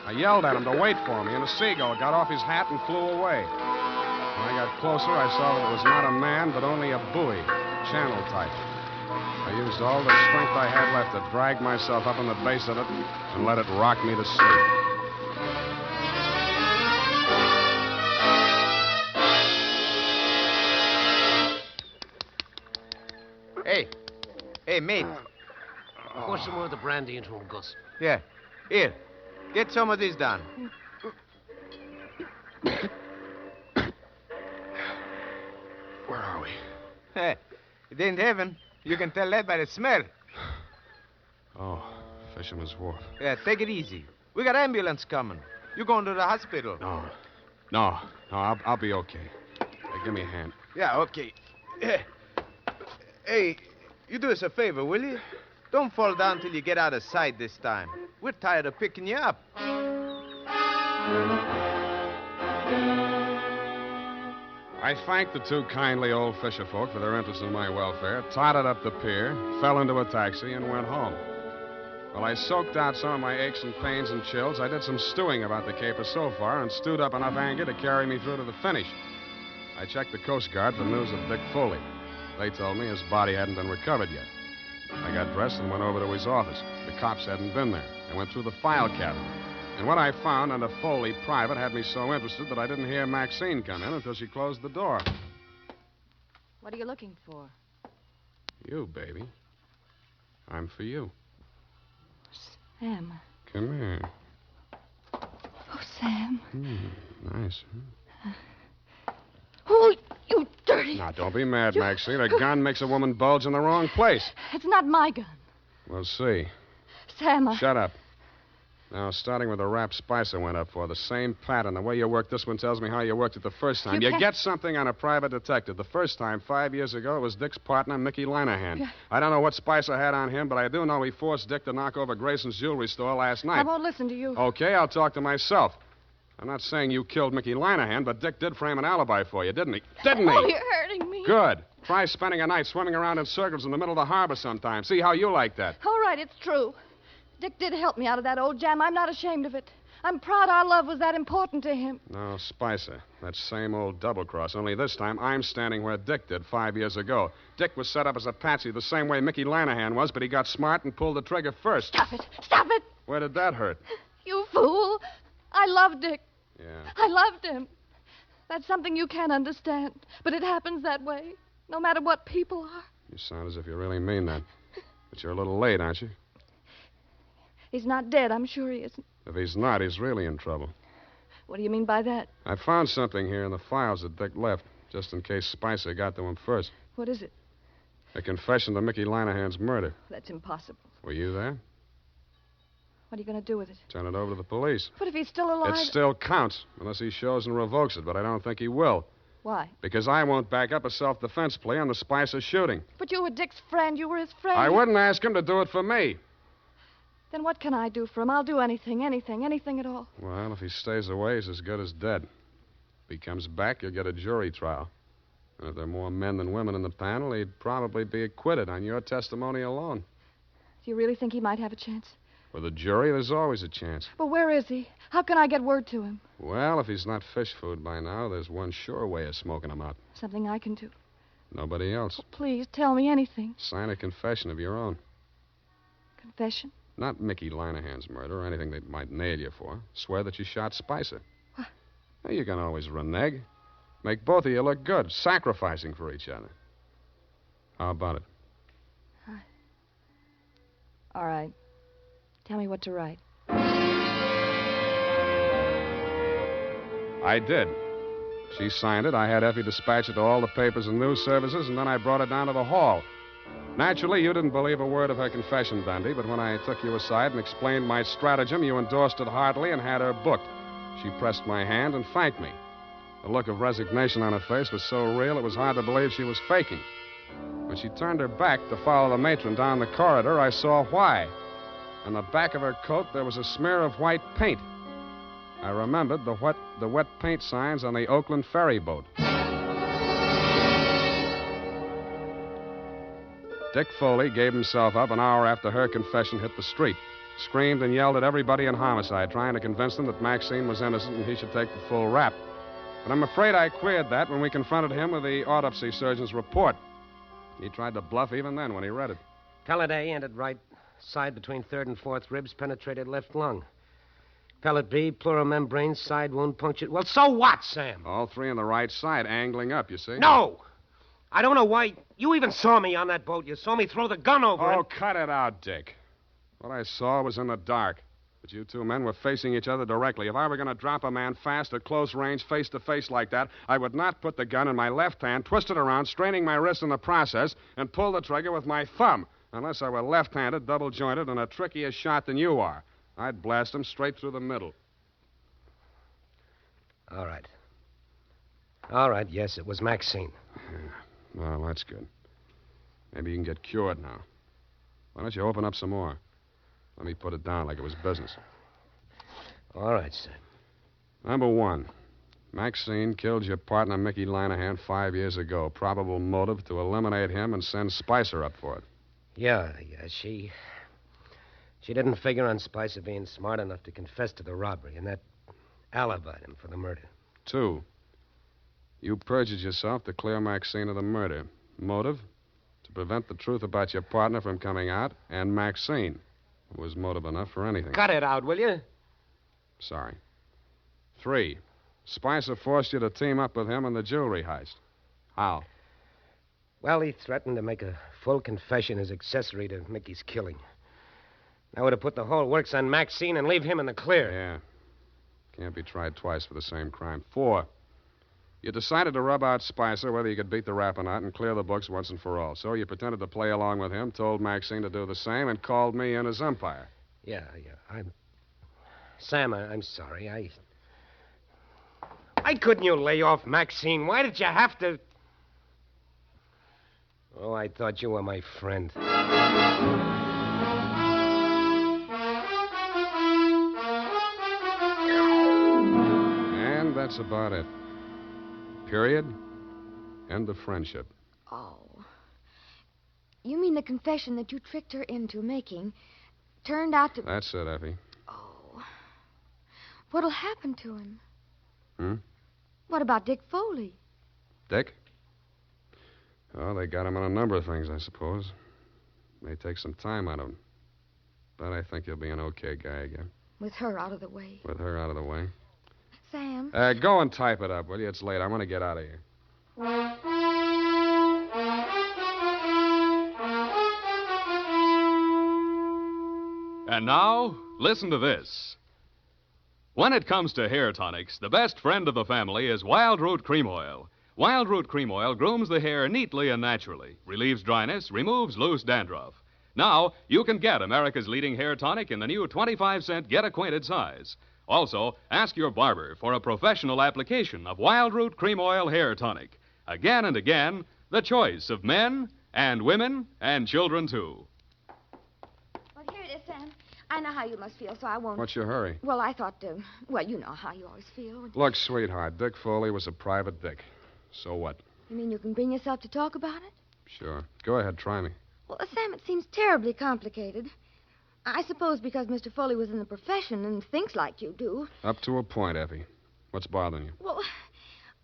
I yelled at him to wait for me, and a seagull got off his hat and flew away. When I got closer, I saw that it was not a man, but only a buoy, channel type. I used all the strength I had left to drag myself up on the base of it and let it rock me to sleep. Hey, mate. Pour some more of the brandy into him, Gus. Yeah. Here. Get some of this done. Where are we? Hey, it ain't heaven. You can tell that by the smell. Oh, Fisherman's Wharf. Yeah, take it easy. We got ambulance coming. You going to the hospital? No, I'll be okay. Hey, give me a hand. Yeah, okay. Hey, you do us a favor, will you? Don't fall down till you get out of sight this time. We're tired of picking you up. I thanked the two kindly old fisher folk for their interest in my welfare, totted up the pier, fell into a taxi, and went home. While I soaked out some of my aches and pains and chills, I did some stewing about the caper so far and stewed up enough anger to carry me through to the finish. I checked the Coast Guard for news of Dick Foley. They told me his body hadn't been recovered yet. I got dressed and went over to his office. The cops hadn't been there. I went through the file cabinet. And what I found under Foley Private had me so interested that I didn't hear Maxine come in until she closed the door. What are you looking for? You, baby. I'm for you. Sam. Come here. Oh, Sam. Nice. Oh, you dirty... Now, don't be mad, Maxine. A gun makes a woman bulge in the wrong place. It's not my gun. We'll see. Sam, Shut up. Now, starting with the rap Spicer went up for, the same pattern. The way you worked this one tells me how you worked it the first time. You get something on a private detective. The first time, 5 years ago, it was Dick's partner, Mickey Linehan. Yeah. I don't know what Spicer had on him, but I do know he forced Dick to knock over Grayson's jewelry store last night. I won't listen to you. Okay, I'll talk to myself. I'm not saying you killed Mickey Linehan, but Dick did frame an alibi for you, didn't he? Didn't he? Oh, you're hurting me. Good. Try spending a night swimming around in circles in the middle of the harbor sometime. See how you like that. All right, it's true. Dick did help me out of that old jam. I'm not ashamed of it. I'm proud our love was that important to him. No, Spicer. That same old double-cross. Only this time, I'm standing where Dick did 5 years ago. Dick was set up as a patsy the same way Mickey Linehan was, but he got smart and pulled the trigger first. Stop it. Stop it. Where did that hurt? You fool. I loved Dick. Yeah. I loved him. That's something you can't understand. But it happens that way, no matter what people are. You sound as if you really mean that. But you're a little late, aren't you? He's not dead. I'm sure he isn't. If he's not, he's really in trouble. What do you mean by that? I found something here in the files that Dick left, just in case Spicer got to him first. What is it? A confession to Mickey Linehan's murder. That's impossible. Were you there? What are you going to do with it? Turn it over to the police. But if he's still alive... It still counts, unless he shows and revokes it, but I don't think he will. Why? Because I won't back up a self-defense plea on the Spicer shooting. But you were Dick's friend. You were his friend. I wouldn't ask him to do it for me. Then what can I do for him? I'll do anything at all. Well, if he stays away, he's as good as dead. If he comes back, you'll get a jury trial. And if there are more men than women in the panel, he'd probably be acquitted on your testimony alone. Do you really think he might have a chance? With a jury, there's always a chance. But where is he? How can I get word to him? Well, if he's not fish food by now, there's one sure way of smoking him out. Something I can do. Nobody else. Oh, please, tell me anything. Sign a confession of your own. Confession? Not Mickey Linehan's murder or anything they might nail you for. Swear that you shot Spicer. What? Well, you can always renege. Make both of you look good, sacrificing for each other. How about it? All right. Tell me what to write. I did. She signed it. I had Effie dispatch it to all the papers and news services, and then I brought it down to the hall. Naturally, you didn't believe a word of her confession, Dundee, but when I took you aside and explained my stratagem, you endorsed it heartily and had her booked. She pressed my hand and thanked me. The look of resignation on her face was so real it was hard to believe she was faking. When she turned her back to follow the matron down the corridor, I saw why. On the back of her coat, there was a smear of white paint. I remembered the wet paint signs on the Oakland ferry boat. Dick Foley gave himself up an hour after her confession hit the street. Screamed and yelled at everybody in homicide, trying to convince them that Maxine was innocent and he should take the full rap. But I'm afraid I queered that when we confronted him with the autopsy surgeon's report. He tried to bluff even then when he read it. Pellet A ended right side between third and fourth ribs, penetrated left lung. Pellet B, pleural membrane, side wound punctured. Well, so what, Sam? All three on the right side, angling up, you see? No! I don't know why. You even saw me on that boat. You saw me throw the gun over Oh, it. cut it out, Dick. What I saw was in the dark. But you two men were facing each other directly. If I were going to drop a man fast at close range, face to face like that, I would not put the gun in my left hand, twist it around, straining my wrist in the process, and pull the trigger with my thumb. Unless I were left-handed, double-jointed, and a trickier shot than you are. I'd blast him straight through the middle. All right. All right, yes, it was Maxine. Well, that's good. Maybe you can get cured now. Why don't you open up some more? Let me put it down like it was business. All right, sir. Number one, Maxine killed your partner, Mickey Linehan, 5 years ago. Probable motive to eliminate him and send Spicer up for it. Yeah, she didn't figure on Spicer being smart enough to confess to the robbery, and that alibied him for the murder. 2, you perjured yourself to clear Maxine of the murder. Motive? To prevent the truth about your partner from coming out, and Maxine. It was motive enough for anything. Cut it out, will you? Sorry. 3, Spicer forced you to team up with him in the jewelry heist. How? Well, he threatened to make a full confession as accessory to Mickey's killing. That would have put the whole works on Maxine and leave him in the clear. Yeah. Can't be tried twice for the same crime. 4, you decided to rub out Spicer whether you could beat the rap or not and clear the books once and for all. So you pretended to play along with him, told Maxine to do the same, and called me in as umpire. Yeah. Sam, I'm sorry. Why couldn't you lay off Maxine? Why did you have to... Oh, I thought you were my friend. And that's about it. Period. End of friendship. Oh. You mean the confession that you tricked her into making turned out to... That's it, Effie. What'll happen to him? Hmm? What about Dick Foley? Dick? Oh, they got him on a number of things, I suppose. May take some time out of him. But I think he'll be an okay guy again. With her out of the way. With her out of the way. Sam? Go and type it up, will you? It's late. I'm going to get out of here. And now, listen to this. When it comes to hair tonics, the best friend of the family is Wild Root Cream Oil. Wild Root Cream Oil grooms the hair neatly and naturally, relieves dryness, removes loose dandruff. Now, you can get America's leading hair tonic in the new 25-cent Get Acquainted size. Also, ask your barber for a professional application of Wild Root Cream Oil Hair Tonic. Again and again, the choice of men and women and children, too. Well, here it is, Sam. I know how you must feel, so I won't... What's your hurry? Well, I thought, well, you know how you always feel. Look, sweetheart, Dick Foley was a private dick. So what? You mean you can bring yourself to talk about it? Sure. Go ahead, try me. Well, Sam, it seems terribly complicated. I suppose because Mr. Foley was in the profession and thinks like you do. Up to a point, Effie. What's bothering you? Well,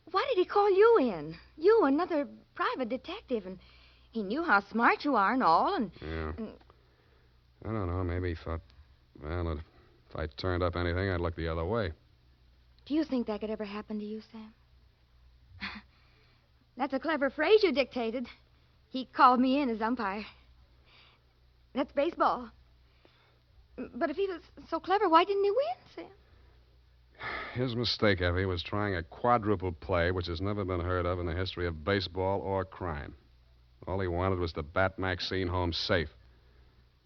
why did he call you in? You, another private detective, and he knew how smart you are and all, and... Yeah. I don't know. Maybe he thought, well, if I turned up anything, I'd look the other way. Do you think that could ever happen to you, Sam? That's a clever phrase you dictated. He called me in as umpire. That's baseball. But if he was so clever, why didn't he win, Sam? His mistake, Effie, was trying a quadruple play which has never been heard of in the history of baseball or crime. All he wanted was to bat Maxine home safe.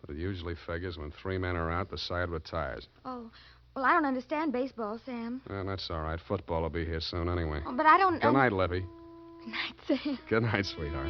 But it usually figures when 3 men are out, the side retires. Oh, well, I don't understand baseball, Sam. Well, that's all right. Football will be here soon anyway. Oh, but I don't... Good night, Levy. Good night, Sam. Good night, sweetheart.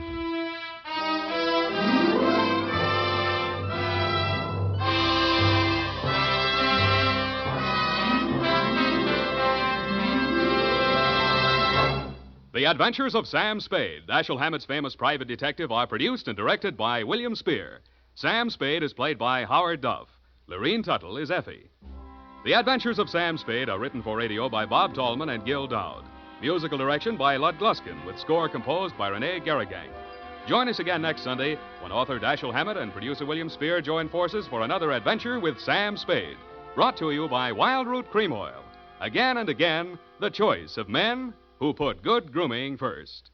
The Adventures of Sam Spade, Dashiell Hammett's famous private detective, are produced and directed by William Spear. Sam Spade is played by Howard Duff. Lorene Tuttle is Effie. The Adventures of Sam Spade are written for radio by Bob Tallman and Gil Dowd. Musical direction by Lud Gluskin, with score composed by Renee Garrigank. Join us again next Sunday when author Dashiell Hammett and producer William Spear join forces for another adventure with Sam Spade. Brought to you by Wild Root Cream Oil. Again and again, the choice of men who put good grooming first.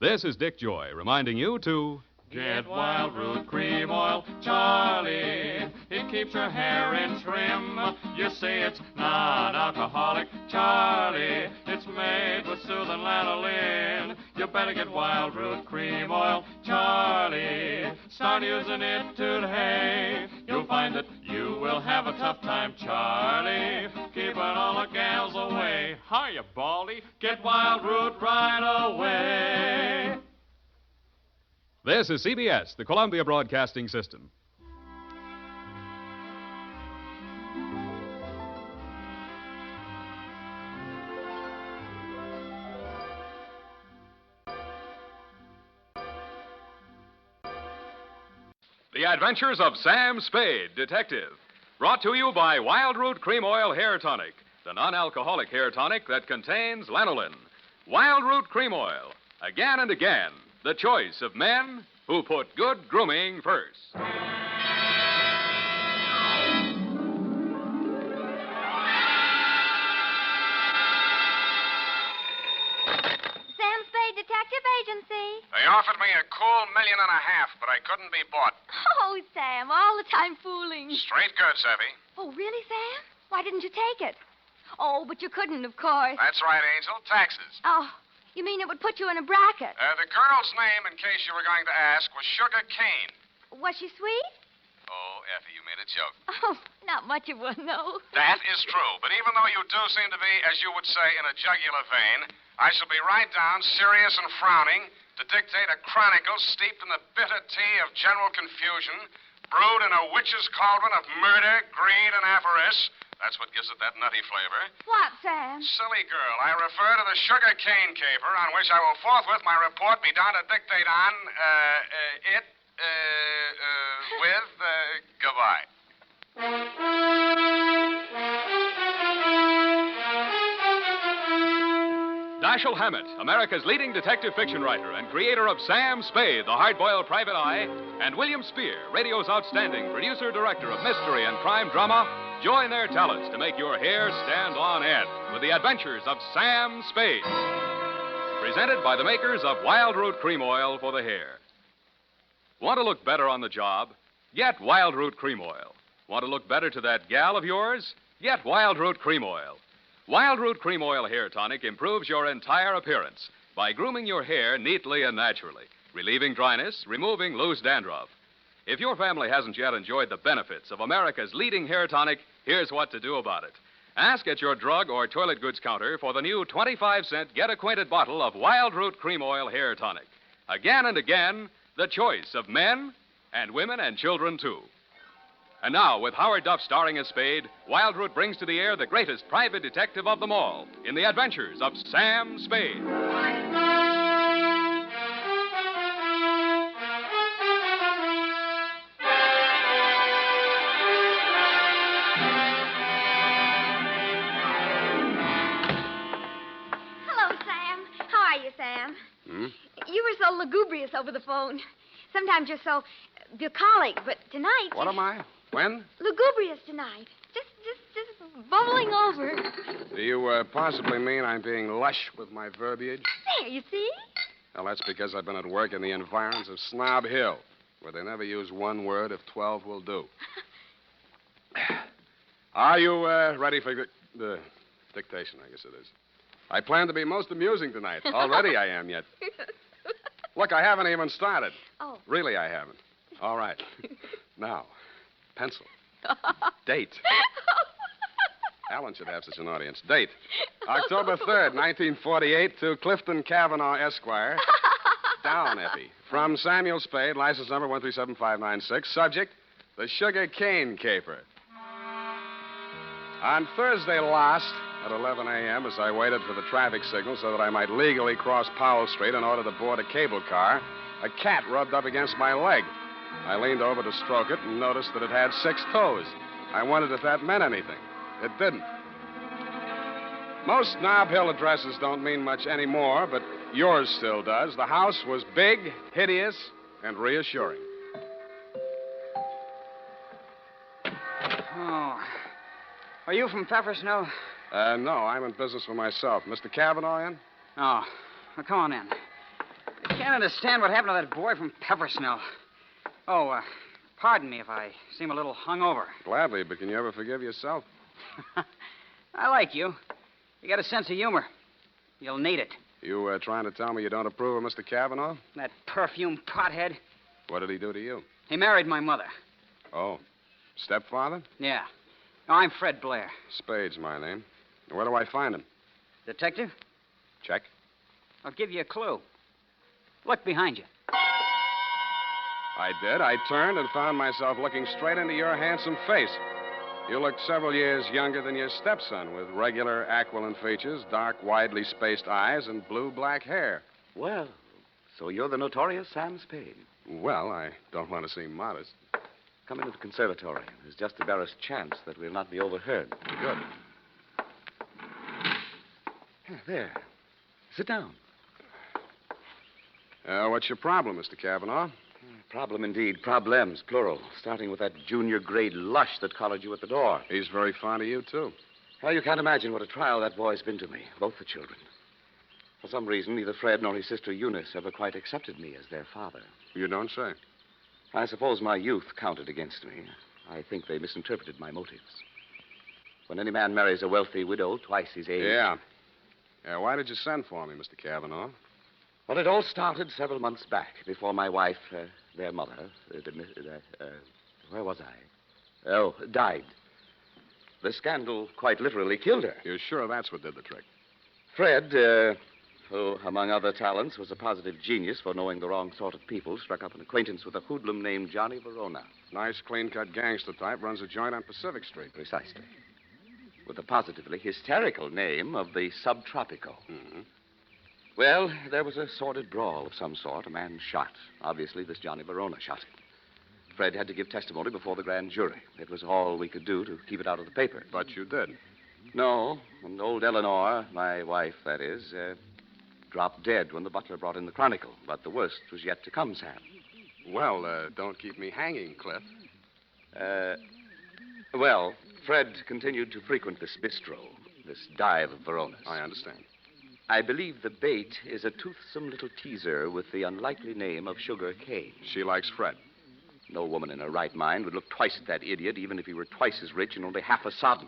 This is Dick Joy reminding you to... Get Wild Root Cream Oil, Charlie. It keeps your hair in trim. You see, it's non-alcoholic, Charlie. It's made with soothing lanolin. You better get Wild Root Cream Oil, Charlie. Start using it today. You'll find that you will have a tough time, Charlie. Keeping all the gals away. Hiya, Baldy. Get Wild Root right away. This is CBS, the Columbia Broadcasting System. The Adventures of Sam Spade, Detective. Brought to you by Wild Root Cream Oil Hair Tonic, the non-alcoholic hair tonic that contains lanolin. Wild Root Cream Oil. Again and again, the choice of men who put good grooming first. Sam Spade Detective Agency. They offered me $250,000, but I couldn't be bought. Oh, Sam, all the time fooling. Straight goods, Effie. Oh, really, Sam? Why didn't you take it? Oh, but you couldn't, of course. That's right, Angel. Taxes. Oh, you mean it would put you in a bracket? The girl's name, in case you were going to ask, was Sugar Kane. Was she sweet? Oh, Effie, you made a a joke. Oh, not much of one, though. That is true. But even though you do seem to be, as you would say, in a jugular vein, I shall be right down, serious and frowning, to dictate a chronicle steeped in the bitter tea of general confusion, brewed in a witch's cauldron of murder, greed, and avarice. That's what gives it that nutty flavor. What, Sam? Silly girl, I refer to the sugar cane caper, on which I will forthwith my report be down to dictate on, goodbye. Dashiell Hammett, America's leading detective fiction writer and creator of Sam Spade, the hard-boiled private eye, and William Spear, radio's outstanding producer-director of mystery and crime drama, join their talents to make your hair stand on end with the adventures of Sam Spade. Presented by the makers of Wild Root Cream Oil for the hair. Want to look better on the job? Get Wild Root Cream Oil. Want to look better to that gal of yours? Get Wild Root Cream Oil. Wild Root Cream Oil Hair Tonic improves your entire appearance by grooming your hair neatly and naturally, relieving dryness, removing loose dandruff. If your family hasn't yet enjoyed the benefits of America's leading hair tonic, here's what to do about it. Ask at your drug or toilet goods counter for the new 25-cent get-acquainted bottle of Wild Root Cream Oil Hair Tonic. Again and again, the choice of men and women and children, too. And now, with Howard Duff starring as Spade, Wild Root brings to the air the greatest private detective of them all in the adventures of Sam Spade. Hello, Sam. How are you, Sam? You were so lugubrious over the phone. Sometimes you're so bucolic, but tonight... What am I? When? Lugubrious tonight. Just bubbling over. Do you possibly mean I'm being lush with my verbiage? There, you see? Well, that's because I've been at work in the environs of Snob Hill, where they never use one word if 12 will do. Are you ready for the dictation, I guess it is? I plan to be most amusing tonight. Already I am, yet. Look, I haven't even started. Oh. Really, I haven't. All right. Now, pencil. Date. Alan should have such an audience. Date. October 3rd, 1948, to Clifton Cavanaugh, Esquire. Down, Effie. From Samuel Spade, license number 137596. Subject, the Sugar Cane Caper. On Thursday last, at 11 a.m., as I waited for the traffic signal so that I might legally cross Powell Street in order to board a cable car, a cat rubbed up against my leg. I leaned over to stroke it and noticed that it had 6 toes. I wondered if that meant anything. It didn't. Most Nob Hill addresses don't mean much anymore, but yours still does. The house was big, hideous, and reassuring. Oh. Are you from Peppersnell? No, I'm in business for myself. Mr. Cavanaugh in? Oh. Well, come on in. I can't understand what happened to that boy from Peppersnell. Oh, pardon me if I seem a little hungover. Gladly, but can you ever forgive yourself? I like you. You got a sense of humor. You'll need it. You trying to tell me you don't approve of Mr. Cavanaugh? That perfume pothead. What did he do to you? He married my mother. Oh. Stepfather? Yeah. No, I'm Fred Blair. Spade's my name. Where do I find him? Detective? Check. I'll give you a clue. Look behind you. I did. I turned and found myself looking straight into your handsome face. You looked several years younger than your stepson, with regular aquiline features, dark, widely spaced eyes, and blue-black hair. Well, so you're the notorious Sam Spade. Well, I don't want to seem modest. Come into the conservatory. There's just the barest chance that we'll not be overheard. Good. There. Sit down. What's your problem, Mr. Cavanaugh? Problem indeed. Problems, plural. Starting with that junior grade lush that collared you at the door. He's very fond of you, too. Well, you can't imagine what a trial that boy's been to me. Both the children. For some reason, neither Fred nor his sister Eunice ever quite accepted me as their father. You don't say. I suppose my youth counted against me. I think they misinterpreted my motives. When any man marries a wealthy widow twice his age... Yeah. Why did you send for me, Mr. Cavanaugh? Well, it all started several months back, before my wife, their mother, where was I? Oh, died. The scandal quite literally killed her. You're sure that's what did the trick? Fred, who, among other talents, was a positive genius for knowing the wrong sort of people, struck up an acquaintance with a hoodlum named Johnny Verona. Nice, clean-cut gangster type, runs a joint on Pacific Street. Precisely. With the positively hysterical name of the Subtropico. Mm-hmm. Well, there was a sordid brawl of some sort. A man shot. Obviously, this Johnny Verona shot him. Fred had to give testimony before the grand jury. It was all we could do to keep it out of the paper. But you did. No, and old Eleanor, my wife, that is, dropped dead when the butler brought in the Chronicle. But the worst was yet to come, Sam. Well, don't keep me hanging, Cliff. Well, Fred continued to frequent this bistro, this dive of Verona's. I understand. I believe the bait is a toothsome little teaser with the unlikely name of Sugar Kane. She likes Fred. No woman in her right mind would look twice at that idiot, even if he were twice as rich and only half as sodden.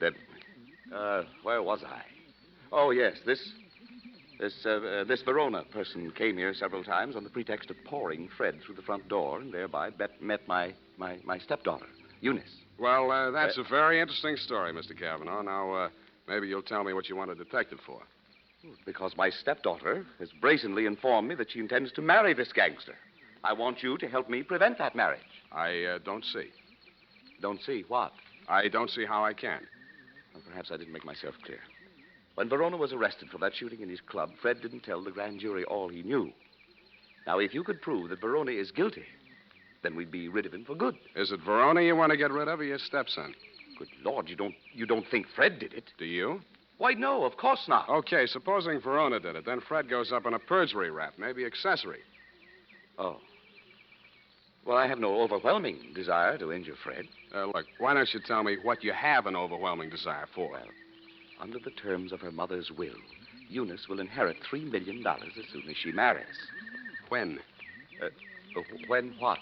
Then, where was I? Oh, yes, this Verona person came here several times on the pretext of pouring Fred through the front door and thereby met my stepdaughter, Eunice. Well, that's a very interesting story, Mr. Cavanaugh. Now, maybe you'll tell me what you want a detective for. Because my stepdaughter has brazenly informed me that she intends to marry this gangster. I want you to help me prevent that marriage. I don't see. Don't see what? I don't see how I can. Well, perhaps I didn't make myself clear. When Verona was arrested for that shooting in his club, Fred didn't tell the grand jury all he knew. Now, if you could prove that Verona is guilty, then we'd be rid of him for good. Is it Verona you want to get rid of or your stepson? Good Lord, you don't think Fred did it? Do you? Why, no, of course not. Okay, supposing Verona did it, then Fred goes up on a perjury rap, maybe accessory. Oh. Well, I have no overwhelming desire to injure Fred. Look, why don't you tell me what you have an overwhelming desire for? Well, under the terms of her mother's will, Eunice will inherit $3 million as soon as she marries. When? When what?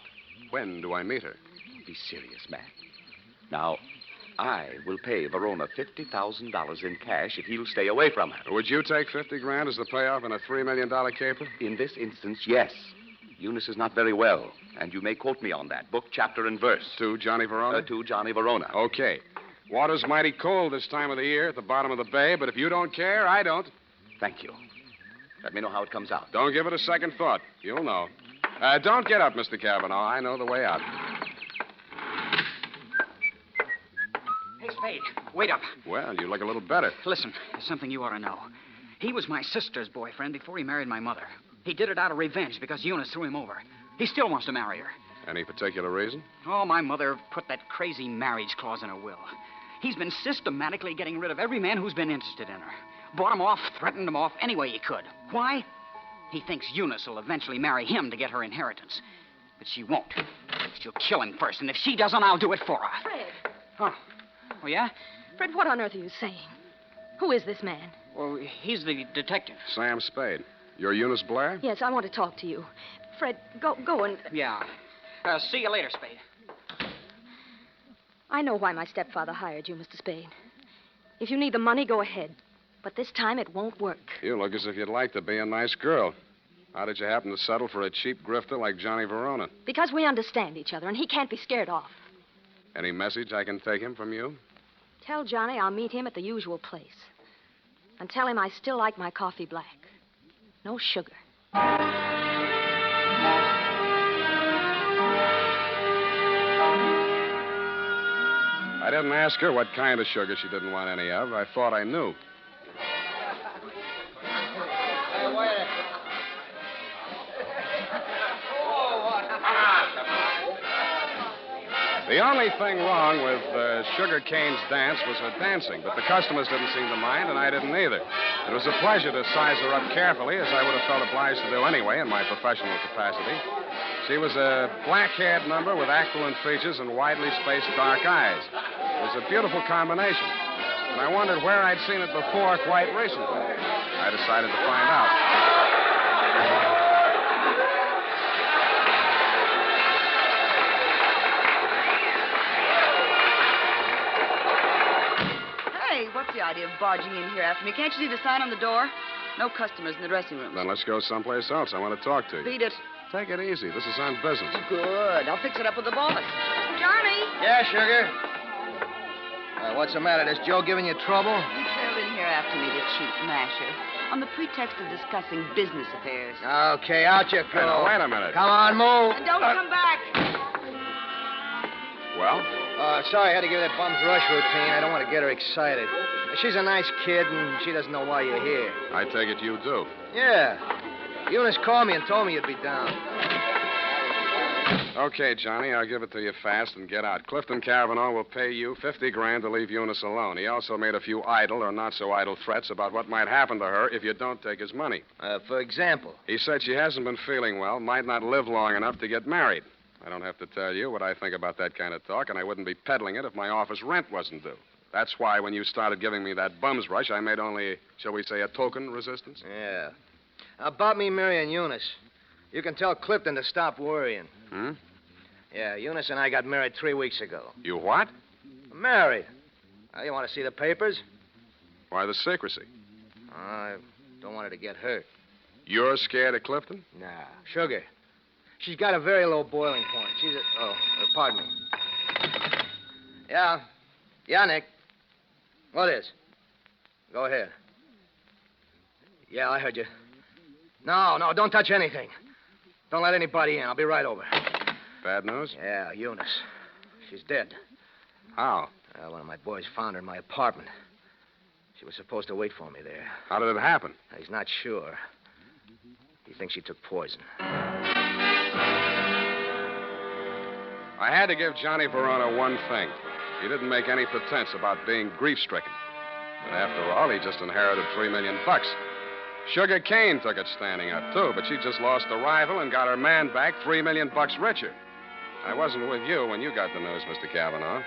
When do I meet her? Be serious, man. Now, I will pay Verona $50,000 in cash if he'll stay away from her. Would you take $50,000 as the payoff in a $3 million caper? In this instance, yes. Eunice is not very well, and you may quote me on that. Book, chapter, and verse. To Johnny Verona? To Johnny Verona. Okay. Water's mighty cold this time of the year at the bottom of the bay, but if you don't care, I don't. Thank you. Let me know how it comes out. Don't give it a second thought. You'll know. Don't get up, Mr. Cavanaugh. I know the way out. Hey, Spade, wait up. Well, you look a little better. Listen, there's something you ought to know. He was my sister's boyfriend before he married my mother. He did it out of revenge because Eunice threw him over. He still wants to marry her. Any particular reason? Oh, my mother put that crazy marriage clause in her will. He's been systematically getting rid of every man who's been interested in her. Bought him off, threatened him off any way he could. Why? He thinks Eunice will eventually marry him to get her inheritance. But she won't. She'll kill him first, and if she doesn't, I'll do it for her. Fred. Oh, yeah? Fred, what on earth are you saying? Who is this man? Well, he's the detective. Sam Spade. You're Eunice Blair? Yes, I want to talk to you. Fred, go and... Yeah. See you later, Spade. I know why my stepfather hired you, Mr. Spade. If you need the money, go ahead. But this time it won't work. You look as if you'd like to be a nice girl. How did you happen to settle for a cheap grifter like Johnny Verona? Because we understand each other, and he can't be scared off. Any message I can take him from you? Tell Johnny I'll meet him at the usual place. And tell him I still like my coffee black. No sugar. I didn't ask her what kind of sugar she didn't want any of. I thought I knew. The only thing wrong with Sugar Kane's dance was her dancing, but the customers didn't seem to mind, and I didn't either. It was a pleasure to size her up carefully, as I would have felt obliged to do anyway in my professional capacity. She was a black-haired number with aquiline features and widely spaced dark eyes. It was a beautiful combination, and I wondered where I'd seen it before quite recently. I decided to find out. What's the idea of barging in here after me? Can't you see the sign on the door? No customers in the dressing rooms. Then let's go someplace else. I want to talk to you. Beat it. Take it easy. This is on business. Good. I'll fix it up with the boss. Johnny! Yeah, Sugar? What's the matter? Is Joe giving you trouble? He trailed in here after me, the cheap masher, on the pretext of discussing business affairs. Okay, out you go. Hey, now, wait a minute. Come on, move. And don't come back. Well? Sorry I had to give that bum's rush routine. I don't want to get her excited. She's a nice kid, and she doesn't know why you're here. I take it you do. Yeah. Eunice called me and told me you'd be down. Okay, Johnny, I'll give it to you fast and get out. Clifton Cavanaugh will pay you $50,000 to leave Eunice alone. He also made a few idle or not so idle threats about what might happen to her if you don't take his money. For example? He said she hasn't been feeling well, might not live long enough to get married. I don't have to tell you what I think about that kind of talk, and I wouldn't be peddling it if my office rent wasn't due. That's why when you started giving me that bum's rush, I made only, shall we say, a token resistance? Yeah. About me marrying Eunice, you can tell Clifton to stop worrying. Hmm? Yeah, Eunice and I got married 3 weeks ago. You what? Married. You want to see the papers? Why the secrecy? I don't want her to get hurt. You're scared of Clifton? Nah. Sugar. She's got a very low boiling point. Pardon me. Yeah. Yeah, Nick. What is? Go ahead. Yeah, I heard you. No, don't touch anything. Don't let anybody in. I'll be right over. Bad news? Yeah, Eunice. She's dead. How? One of my boys found her in my apartment. She was supposed to wait for me there. How did it happen? He's not sure. He thinks she took poison. I had to give Johnny Verona one thing. He didn't make any pretense about being grief-stricken. But after all, he just inherited $3 million. Sugar Kane took it standing up, too, but she just lost a rival and got her man back $3 million richer. I wasn't with you when you got the news, Mr. Cavanaugh.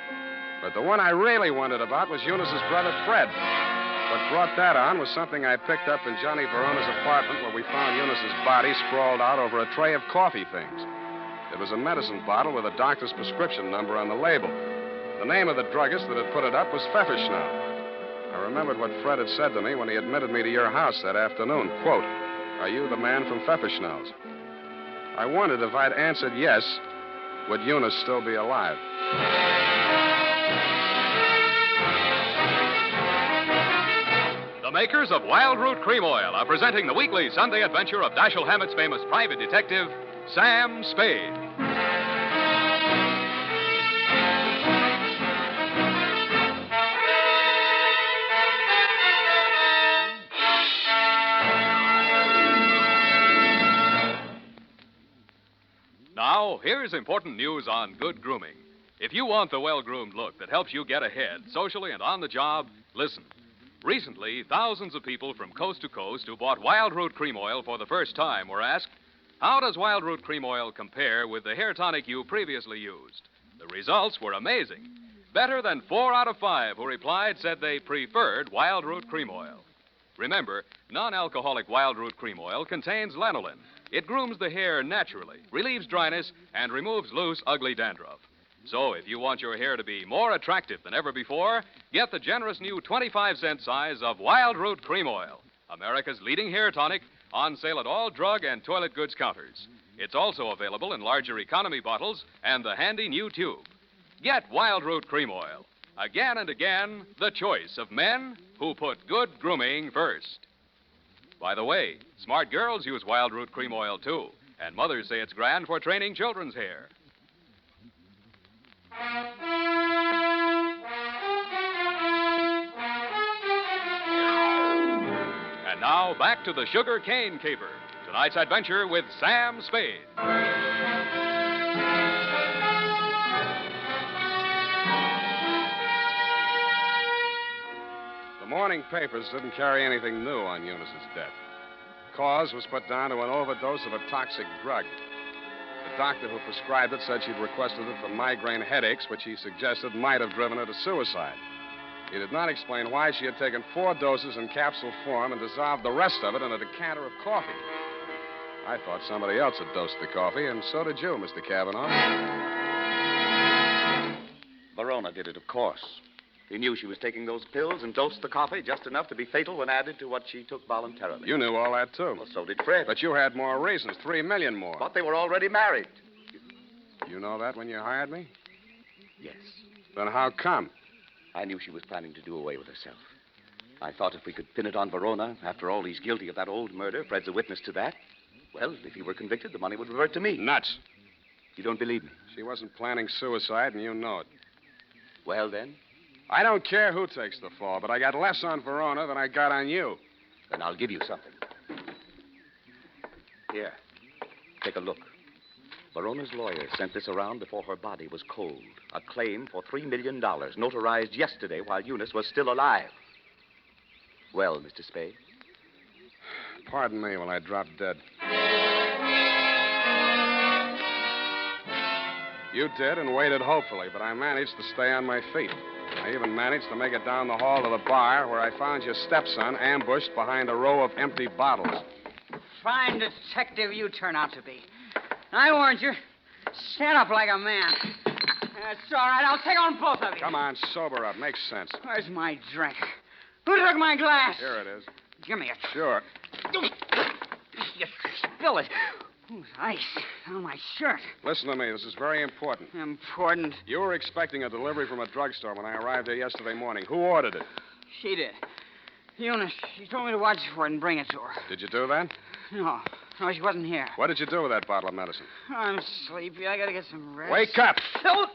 But the one I really wondered about was Eunice's brother, Fred. What brought that on was something I picked up in Johnny Verona's apartment where we found Eunice's body sprawled out over a tray of coffee things. It was a medicine bottle with a doctor's prescription number on the label. The name of the druggist that had put it up was Pfefferschnau. I remembered what Fred had said to me when he admitted me to your house that afternoon. Quote, "Are you the man from Pfefferschnau's?" I wondered if I'd answered yes, would Eunice still be alive? The makers of Wild Root Cream Oil are presenting the weekly Sunday adventure of Dashiell Hammett's famous private detective, Sam Spade. Now, here's important news on good grooming. If you want the well-groomed look that helps you get ahead, socially and on the job, listen. Recently, thousands of people from coast to coast who bought Wild Root Cream Oil for the first time were asked, how does Wild Root Cream Oil compare with the hair tonic you previously used? The results were amazing. Better than 4 out of 5 who replied said they preferred Wild Root Cream Oil. Remember, non-alcoholic Wild Root Cream Oil contains lanolin. It grooms the hair naturally, relieves dryness, and removes loose, ugly dandruff. So if you want your hair to be more attractive than ever before, get the generous new 25-cent size of Wild Root Cream Oil, America's leading hair tonic, on sale at all drug and toilet goods counters. It's also available in larger economy bottles and the handy new tube. Get Wild Root Cream Oil. Again and again, the choice of men who put good grooming first. By the way, smart girls use Wild Root Cream Oil, too, and mothers say it's grand for training children's hair. And now, back to the Sugar Cane Caper. Tonight's adventure with Sam Spade. The morning papers didn't carry anything new on Eunice's death. Cause was put down to an overdose of a toxic drug. The doctor who prescribed it said she'd requested it for migraine headaches, which he suggested might have driven her to suicide. He did not explain why she had taken 4 doses in capsule form and dissolved the rest of it in a decanter of coffee. I thought somebody else had dosed the coffee, and so did you, Mr. Cavanaugh. Verona did it, of course. He knew she was taking those pills and dosed the coffee just enough to be fatal when added to what she took voluntarily. You knew all that, too. Well, so did Fred. But you had more reasons, $3 million more. But they were already married. You know that when you hired me? Yes. Then how come? I knew she was planning to do away with herself. I thought if we could pin it on Verona, after all, he's guilty of that old murder. Fred's a witness to that. Well, if he were convicted, the money would revert to me. Nuts. You don't believe me? She wasn't planning suicide, and you know it. Well, then? I don't care who takes the fall, but I got less on Verona than I got on you. Then I'll give you something. Here. Take a look. Verona's lawyer sent this around before her body was cold. A claim for $3 million, notarized yesterday while Eunice was still alive. Well, Mr. Spade? Pardon me while I drop dead. You did and waited hopefully, but I managed to stay on my feet. I even managed to make it down the hall to the bar where I found your stepson ambushed behind a row of empty bottles. Fine detective you turn out to be. I warned you. Stand up like a man. That's all right. I'll take on both of you. Come on, sober up. Makes sense. Where's my drink? Who took my glass? Here it is. Give me it. Sure. You spill it. Ooh, ice on my shirt. Listen to me. This is very important. Important? You were expecting a delivery from a drugstore when I arrived there yesterday morning. Who ordered it? She did. Eunice. She told me to watch for it and bring it to her. Did you do that? No, she wasn't here. What did you do with that bottle of medicine? I'm sleepy. I gotta get some rest. Wake up! No.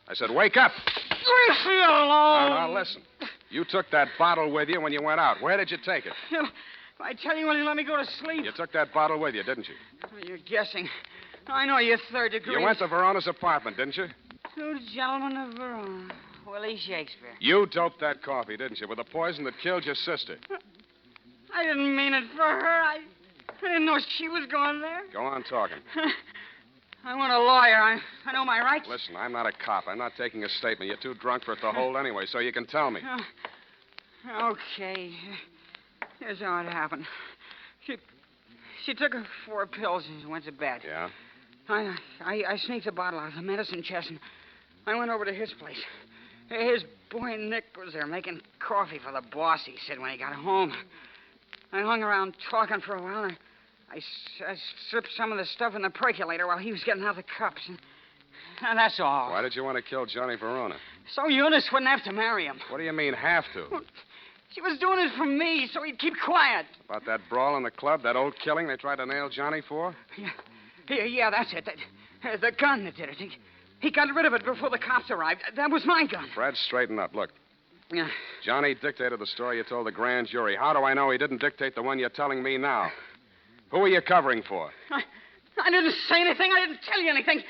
I said wake up! Leave me alone. Now, listen. You took that bottle with you when you went out. Where did you take it? If I tell you, will you let me go to sleep? You took that bottle with you, didn't you? You're guessing. I know you're third degree. You went to Verona's apartment, didn't you? Two gentlemen of Verona. Willie Shakespeare. You doped that coffee, didn't you, with the poison that killed your sister? I didn't mean it for her. I didn't know she was going there. Go on talking. I want a lawyer. I know my rights. Listen, I'm not a cop. I'm not taking a statement. You're too drunk for it to hold anyway, so you can tell me. Okay. Here's how it happened. She took her 4 pills and went to bed. Yeah? I sneaked the bottle out of the medicine chest and I went over to his place. His boy Nick was there making coffee for the boss, he said, when he got home. I hung around talking for a while, and I slipped some of the stuff in the percolator while he was getting out the cups. And that's all. Why did you want to kill Johnny Verona? So Eunice wouldn't have to marry him. What do you mean, have to? Well, she was doing it for me, so he'd keep quiet. About that brawl in the club, that old killing they tried to nail Johnny for? Yeah, that's it. The gun that did it. He got rid of it before the cops arrived. That was my gun. Fred, straighten up. Look. Yeah. Johnny dictated the story you told the grand jury. How do I know he didn't dictate the one you're telling me now? Who are you covering for? I didn't say anything. I didn't tell you anything.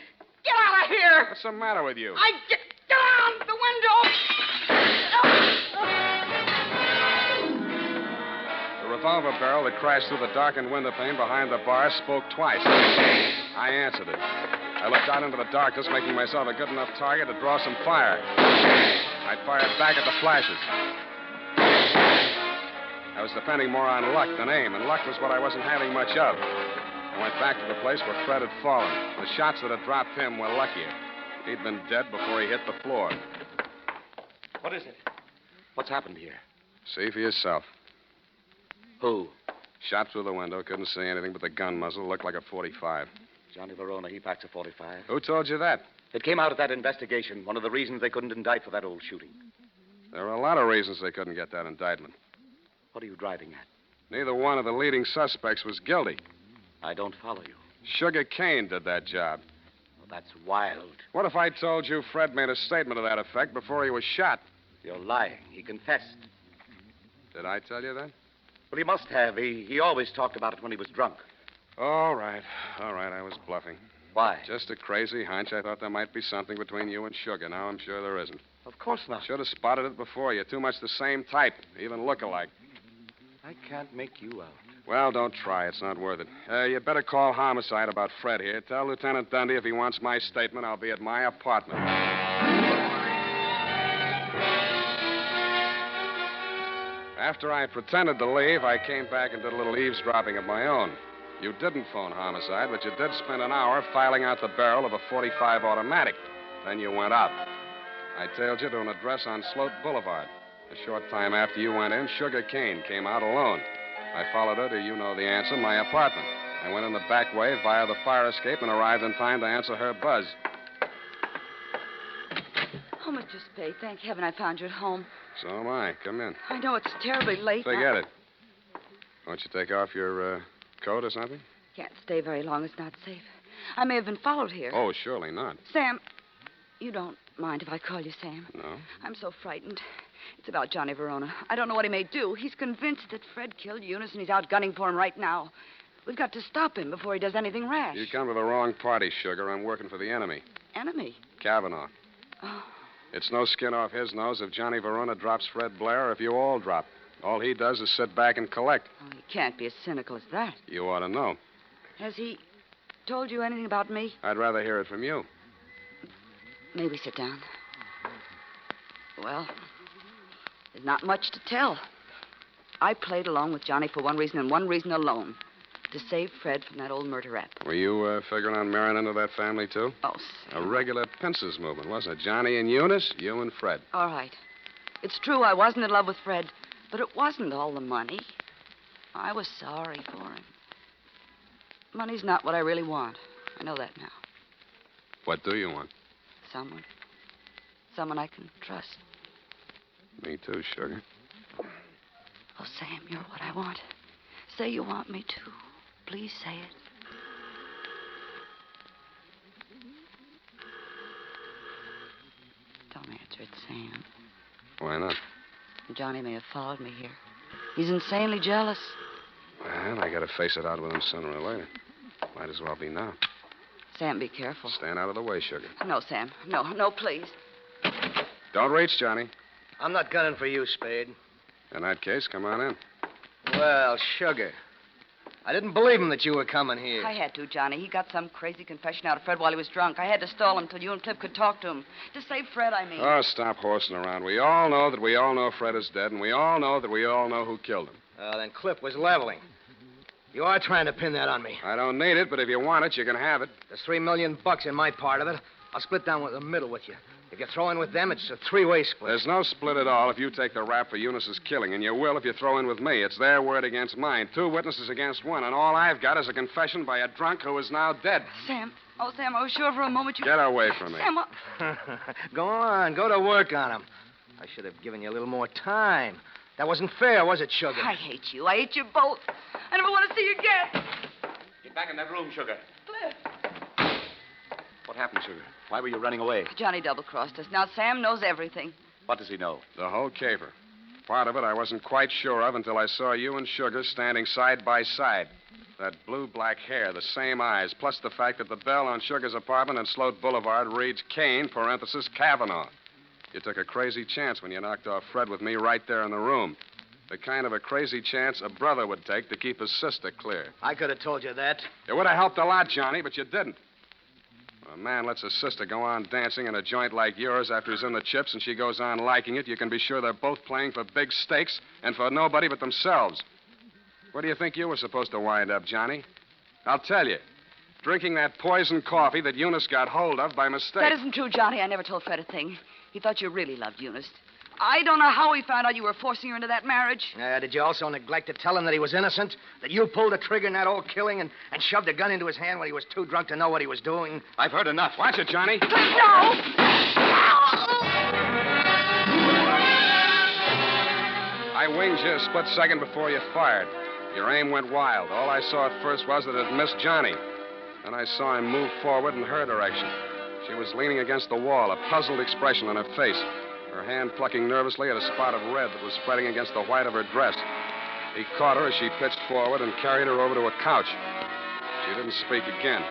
Get out of here! What's the matter with you? Get out the window! The revolver barrel that crashed through the darkened window pane behind the bar spoke twice. I answered it. I looked out into the darkness, making myself a good enough target to draw some fire. I fired back at the flashes. I was depending more on luck than aim, and luck was what I wasn't having much of. I went back to the place where Fred had fallen. The shots that had dropped him were luckier. He'd been dead before he hit the floor. What is it? What's happened here? See for yourself. Who? Shot through the window. Couldn't see anything but the gun muzzle. Looked like a .45. Johnny Verona, he packs a .45. Who told you that? It came out at that investigation. One of the reasons they couldn't indict for that old shooting. There were a lot of reasons they couldn't get that indictment. What are you driving at? Neither one of the leading suspects was guilty. I don't follow you. Sugar Kane did that job. Well, that's wild. What if I told you Fred made a statement to that effect before he was shot? You're lying. He confessed. Did I tell you that? Well, he must have. He always talked about it when he was drunk. All right. I was bluffing. Why? Just a crazy hunch. I thought there might be something between you and Sugar. Now I'm sure there isn't. Of course not. Should have spotted it before. You're too much the same type. Even look alike. I can't make you out. Well, don't try. It's not worth it. You better call homicide about Fred here. Tell Lieutenant Dundee if he wants my statement, I'll be at my apartment. After I pretended to leave, I came back and did a little eavesdropping of my own. You didn't phone homicide, but you did spend an hour filing out the barrel of a .45 automatic. Then you went out. I tailed you to an address on Sloat Boulevard. A short time after you went in, Sugar Kane came out alone. I followed her to, you know the answer, my apartment. I went in the back way via the fire escape and arrived in time to answer her buzz. Oh, Mr. Spade, thank heaven I found you at home. So am I. Come in. I know it's terribly late. Forget it. Won't you take off your coat or something? Can't stay very long. It's not safe. I may have been followed here. Oh, surely not. Sam, you don't mind if I call you Sam? No. I'm so frightened. It's about Johnny Verona. I don't know what he may do. He's convinced that Fred killed Eunice, and he's out gunning for him right now. We've got to stop him before he does anything rash. You come to the wrong party, Sugar. I'm working for the enemy. Enemy? Kavanaugh. Oh. It's no skin off his nose if Johnny Verona drops Fred Blair or if you all drop. All he does is sit back and collect. Oh, he can't be as cynical as that. You ought to know. Has he told you anything about me? I'd rather hear it from you. Maybe sit down. Well, there's not much to tell. I played along with Johnny for one reason and one reason alone. To save Fred from that old murderette. Were you figuring on marrying into that family, too? Oh, Sam. A regular pincers movement, wasn't it? Johnny and Eunice, you and Fred. All right. It's true I wasn't in love with Fred, but it wasn't all the money. I was sorry for him. Money's not what I really want. I know that now. What do you want? Someone. Someone I can trust. Me too, Sugar. Oh, Sam, you're what I want. Say you want me to. Please say it. Don't answer it, Sam. Why not? Johnny may have followed me here. He's insanely jealous. Well, I gotta face it out with him sooner or later. Might as well be now. Sam, be careful. Stand out of the way, Sugar. No, Sam. No, please. Don't reach, Johnny. I'm not gunning for you, Spade. In that case, come on in. Well, Sugar. I didn't believe him that you were coming here. I had to, Johnny. He got some crazy confession out of Fred while he was drunk. I had to stall him till you and Cliff could talk to him. To save Fred, I mean. Oh, stop horsing around. We all know that we all know Fred is dead, and we all know that we all know who killed him. Then Cliff was leveling. You are trying to pin that on me. I don't need it, but if you want it, you can have it. There's $3 million in my part of it. I'll split down the middle with you. If you throw in with them, it's a three-way split. There's no split at all if you take the rap for Eunice's killing, and you will if you throw in with me. It's their word against mine. 2 witnesses against 1, and all I've got is a confession by a drunk who is now dead. Sam. Oh, Sam, I was sure for a moment you... Get away from me. Sam, Go on. Go to work on him. I should have given you a little more time. That wasn't fair, was it, Sugar? I hate you. I hate you both. I never want to see you again. Get back in that room, Sugar. Cliff. What happened, Sugar? Why were you running away? Johnny double-crossed us. Now Sam knows everything. What does he know? The whole caper. Part of it I wasn't quite sure of until I saw you and Sugar standing side by side. That blue-black hair, the same eyes, plus the fact that the bell on Sugar's apartment on Sloat Boulevard reads Kane, parenthesis, Kavanaugh. You took a crazy chance when you knocked off Fred with me right there in the room. The kind of a crazy chance a brother would take to keep his sister clear. I could have told you that. It would have helped a lot, Johnny, but you didn't. When a man lets his sister go on dancing in a joint like yours after he's in the chips and she goes on liking it, you can be sure they're both playing for big stakes and for nobody but themselves. Where do you think you were supposed to wind up, Johnny? I'll tell you. Drinking that poison coffee that Eunice got hold of by mistake. That isn't true, Johnny. I never told Fred a thing. He thought you really loved Eunice. I don't know how he found out you were forcing her into that marriage. Did you also neglect to tell him that he was innocent? That you pulled the trigger in that old killing and shoved a gun into his hand when he was too drunk to know what he was doing? I've heard enough. Watch it, Johnny. No! I winged you a split second before you fired. Your aim went wild. All I saw at first was that it missed Johnny. Then I saw him move forward in her direction. She was leaning against the wall, a puzzled expression on her face, her hand plucking nervously at a spot of red that was spreading against the white of her dress. He caught her as she pitched forward and carried her over to a couch. She didn't speak again.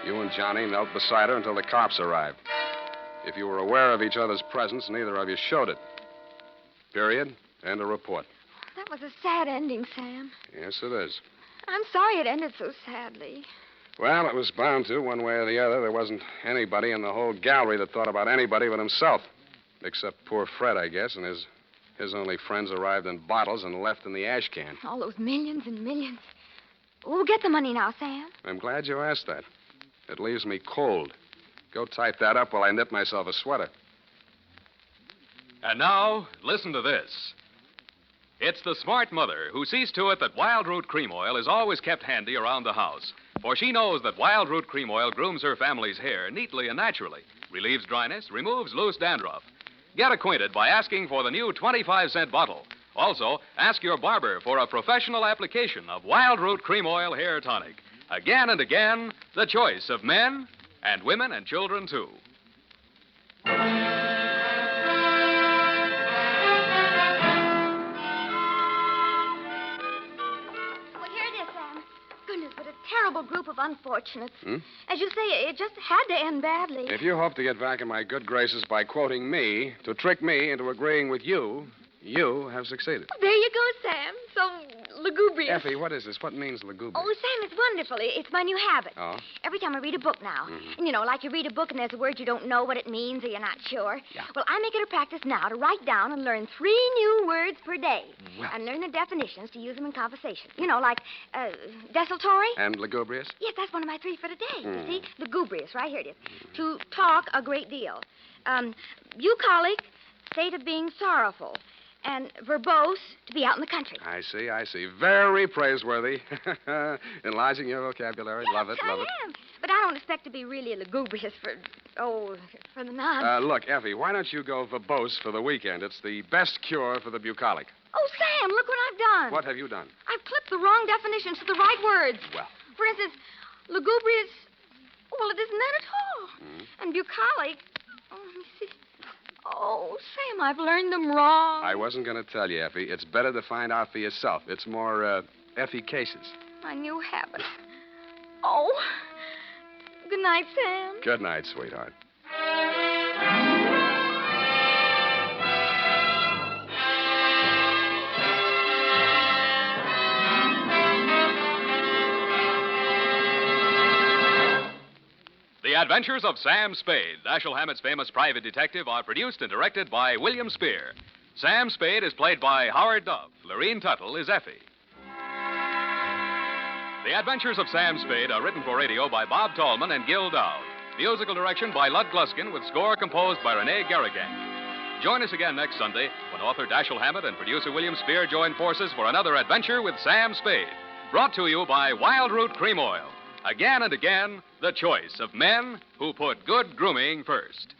You and Johnny knelt beside her until the cops arrived. If you were aware of each other's presence, neither of you showed it. Period. End of report. That was a sad ending, Sam. Yes, it is. I'm sorry it ended so sadly. Well, it was bound to, one way or the other. There wasn't anybody in the whole gallery that thought about anybody but himself. Except poor Fred, I guess, and his only friends arrived in bottles and left in the ash can. All those millions and millions. We'll get the money now, Sam. I'm glad you asked that. It leaves me cold. Go type that up while I knit myself a sweater. And now, listen to this. It's the smart mother who sees to it that Wild Root Cream Oil is always kept handy around the house. For she knows that Wild Root Cream Oil grooms her family's hair neatly and naturally, relieves dryness, removes loose dandruff. Get acquainted by asking for the new 25-cent bottle. Also, ask your barber for a professional application of Wild Root Cream Oil Hair Tonic. Again and again, the choice of men and women and children, too. Terrible group of unfortunates. As you say, it just had to end badly. If you hope to get back in my good graces by quoting me, to trick me into agreeing with you, you have succeeded. There you go, Sam. So lugubrious. Effie, what is this? What means lugubrious? Oh, Sam, it's wonderful. It's my new habit. Oh? Every time I read a book now, and like you read a book and there's a word you don't know what it means or you're not sure. Yeah. Well, I make it a practice now to write down and learn 3 new words per day. Well. And learn the definitions to use them in conversation. Like desultory. And lugubrious? Yes, that's one of my 3 for today. You see? Lugubrious, right here it is. To talk a great deal. Bucolic, state of being sorrowful. And verbose, to be out in the country. I see. Very praiseworthy. Enlarging your vocabulary. Yes, love it. I am. But I don't expect to be really lugubrious for the nonsense. Look, Effie, why don't you go verbose for the weekend? It's the best cure for the bucolic. Oh, Sam, look what I've done. What have you done? I've clipped the wrong definitions to the right words. Well. For instance, lugubrious, well, it isn't that at all. And bucolic, let me see. Oh, Sam, I've learned them wrong. I wasn't going to tell you, Effie. It's better to find out for yourself. It's more, efficacious. My new habit. Oh. Good night, Sam. Good night, sweetheart. The Adventures of Sam Spade, Dashiell Hammett's famous private detective, are produced and directed by William Spear. Sam Spade is played by Howard Dove. Lorene Tuttle is Effie. The Adventures of Sam Spade are written for radio by Bob Tallman and Gil Dowd. Musical direction by Lud Gluskin with score composed by Renee Garrigan. Join us again next Sunday when author Dashiell Hammett and producer William Spear join forces for another adventure with Sam Spade. Brought to you by Wild Root Cream Oil. Again and again, the choice of men who put good grooming first.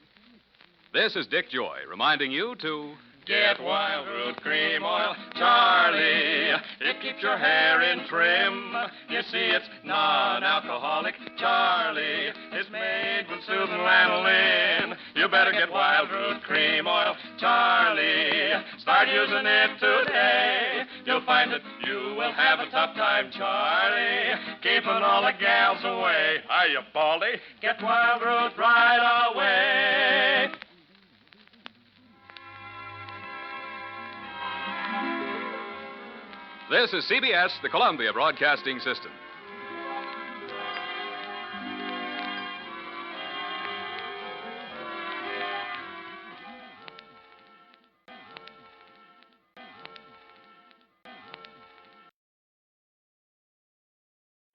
This is Dick Joy reminding you to get Wild Root Cream Oil, Charlie. It keeps your hair in trim. You see, it's non-alcoholic, Charlie. It's made with soothing lanolin. You better get Wild Root Cream Oil, Charlie. Start using it today. You'll find that you will have a tough time, Charlie, keeping all the gals away. Hiya, Baldy. Get Wild Root right away. This is CBS, the Columbia Broadcasting System.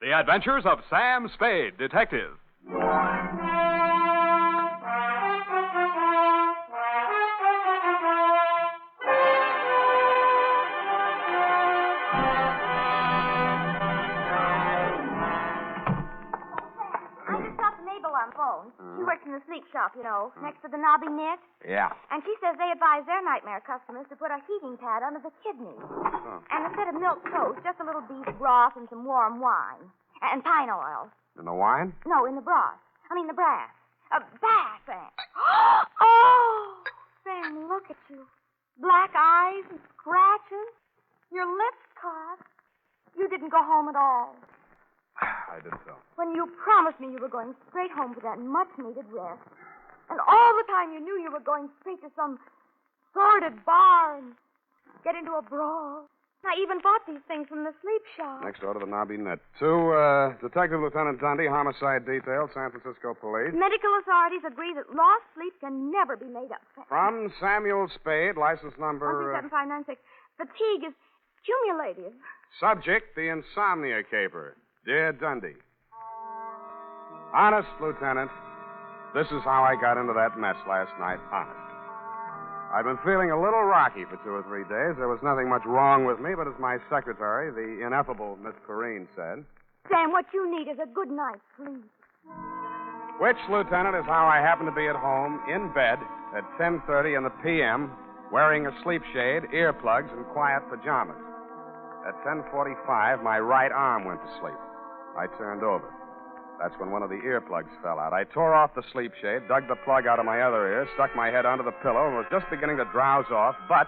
The Adventures of Sam Spade, Detective. She works in the sleep shop, next to the knobby knit. Yeah. And she says they advise their nightmare customers to put a heating pad under the kidneys. Oh. And instead of milk toast, just a little beef broth and some warm wine. And pine oil. In the wine? No, in the broth. The brass. Bath, Sam. Oh! Sam, look at you. Black eyes and scratches. Your lips cut. You didn't go home at all. I did so. When you promised me you were going straight home for that much-needed rest. And all the time you knew you were going straight to some sordid bar and get into a brawl. I even bought these things from the sleep shop. Next door to the knobby net. To Detective Lieutenant Dundee, Homicide Detail, San Francisco Police. Medical authorities agree that lost sleep can never be made up. From Samuel Spade, license number... 17596. Fatigue is cumulative. Subject, the Insomnia Caper. Dear Dundee. Honest, Lieutenant, this is how I got into that mess last night. Honest. I've been feeling a little rocky for 2 or 3 days. There was nothing much wrong with me, but as my secretary, the ineffable Miss Perrine, said... Sam, what you need is a good night's sleep. Which, Lieutenant, is how I happen to be at home, in bed, at 10:30 in the p.m., wearing a sleep shade, earplugs, and quiet pajamas. At 10:45, my right arm went to sleep. I turned over. That's when one of the earplugs fell out. I tore off the sleep shade, dug the plug out of my other ear, stuck my head under the pillow, and was just beginning to drowse off, but...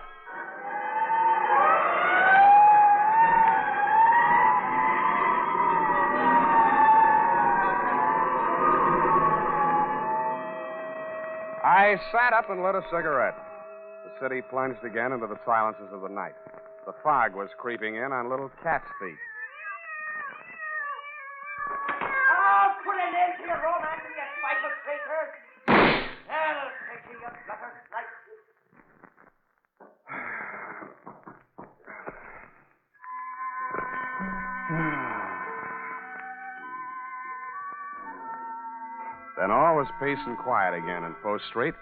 I sat up and lit a cigarette. The city plunged again into the silences of the night. The fog was creeping in on little cat's feet. Oh, put an end to your romance and your spiteful traitors. Hell, take you, you gutter snipe. Then all was peace and quiet again in Post Street.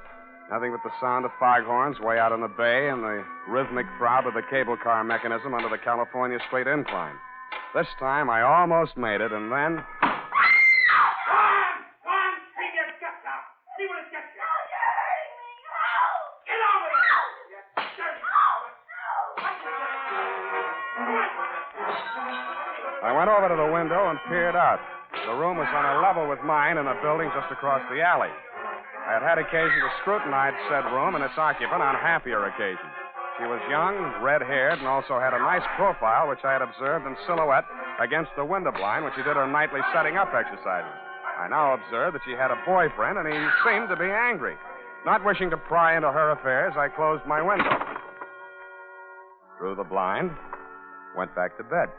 Nothing but the sound of foghorns way out in the bay and the rhythmic throb of the cable car mechanism under the California Street incline. This time I almost made it, and then... I went over to the window and peered out. The room was on a level with mine in a building just across the alley. I had had occasion to scrutinize said room and its occupant on happier occasions. She was young, red-haired, and also had a nice profile, which I had observed in silhouette against the window blind when she did her nightly setting-up exercises. I now observed that she had a boyfriend, and he seemed to be angry. Not wishing to pry into her affairs, I closed my window. Drew the blind, went back to bed.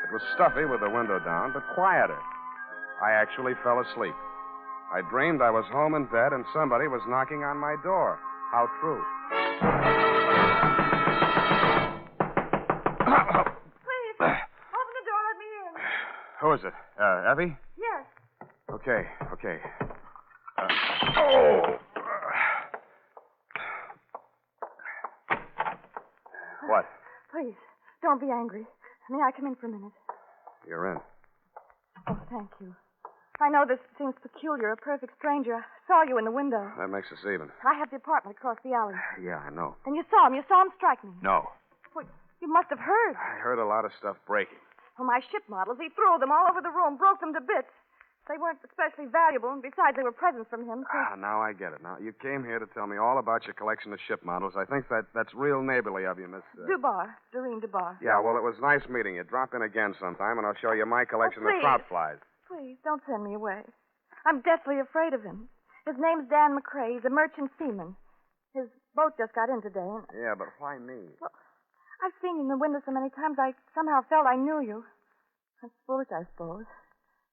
It was stuffy with the window down, but quieter. I actually fell asleep. I dreamed I was home in bed and somebody was knocking on my door. How true. Please, open the door, let me in. Who is it? Effie? Yes. Okay. What? Please, don't be angry. May I come in for a minute? You're in. Oh, thank you. I know this seems peculiar, a perfect stranger. I saw you in the window. That makes us even. I have the apartment across the alley. Yeah, I know. And you saw him strike me. No. Well, you must have heard. I heard a lot of stuff breaking. Well, my ship models, he threw them all over the room, broke them to bits. They weren't especially valuable, and besides, they were presents from him. So... Now I get it. Now, you came here to tell me all about your collection of ship models. I think that's real neighborly of you, Miss... Doreen Dubar. Yeah, well, it was nice meeting you. Drop in again sometime, and I'll show you my collection of trout flies. Please, don't send me away. I'm deathly afraid of him. His name's Dan McCrae. He's a merchant seaman. His boat just got in today, and... Yeah, but why me? Well, I've seen you in the window so many times, I somehow felt I knew you. That's foolish, I suppose.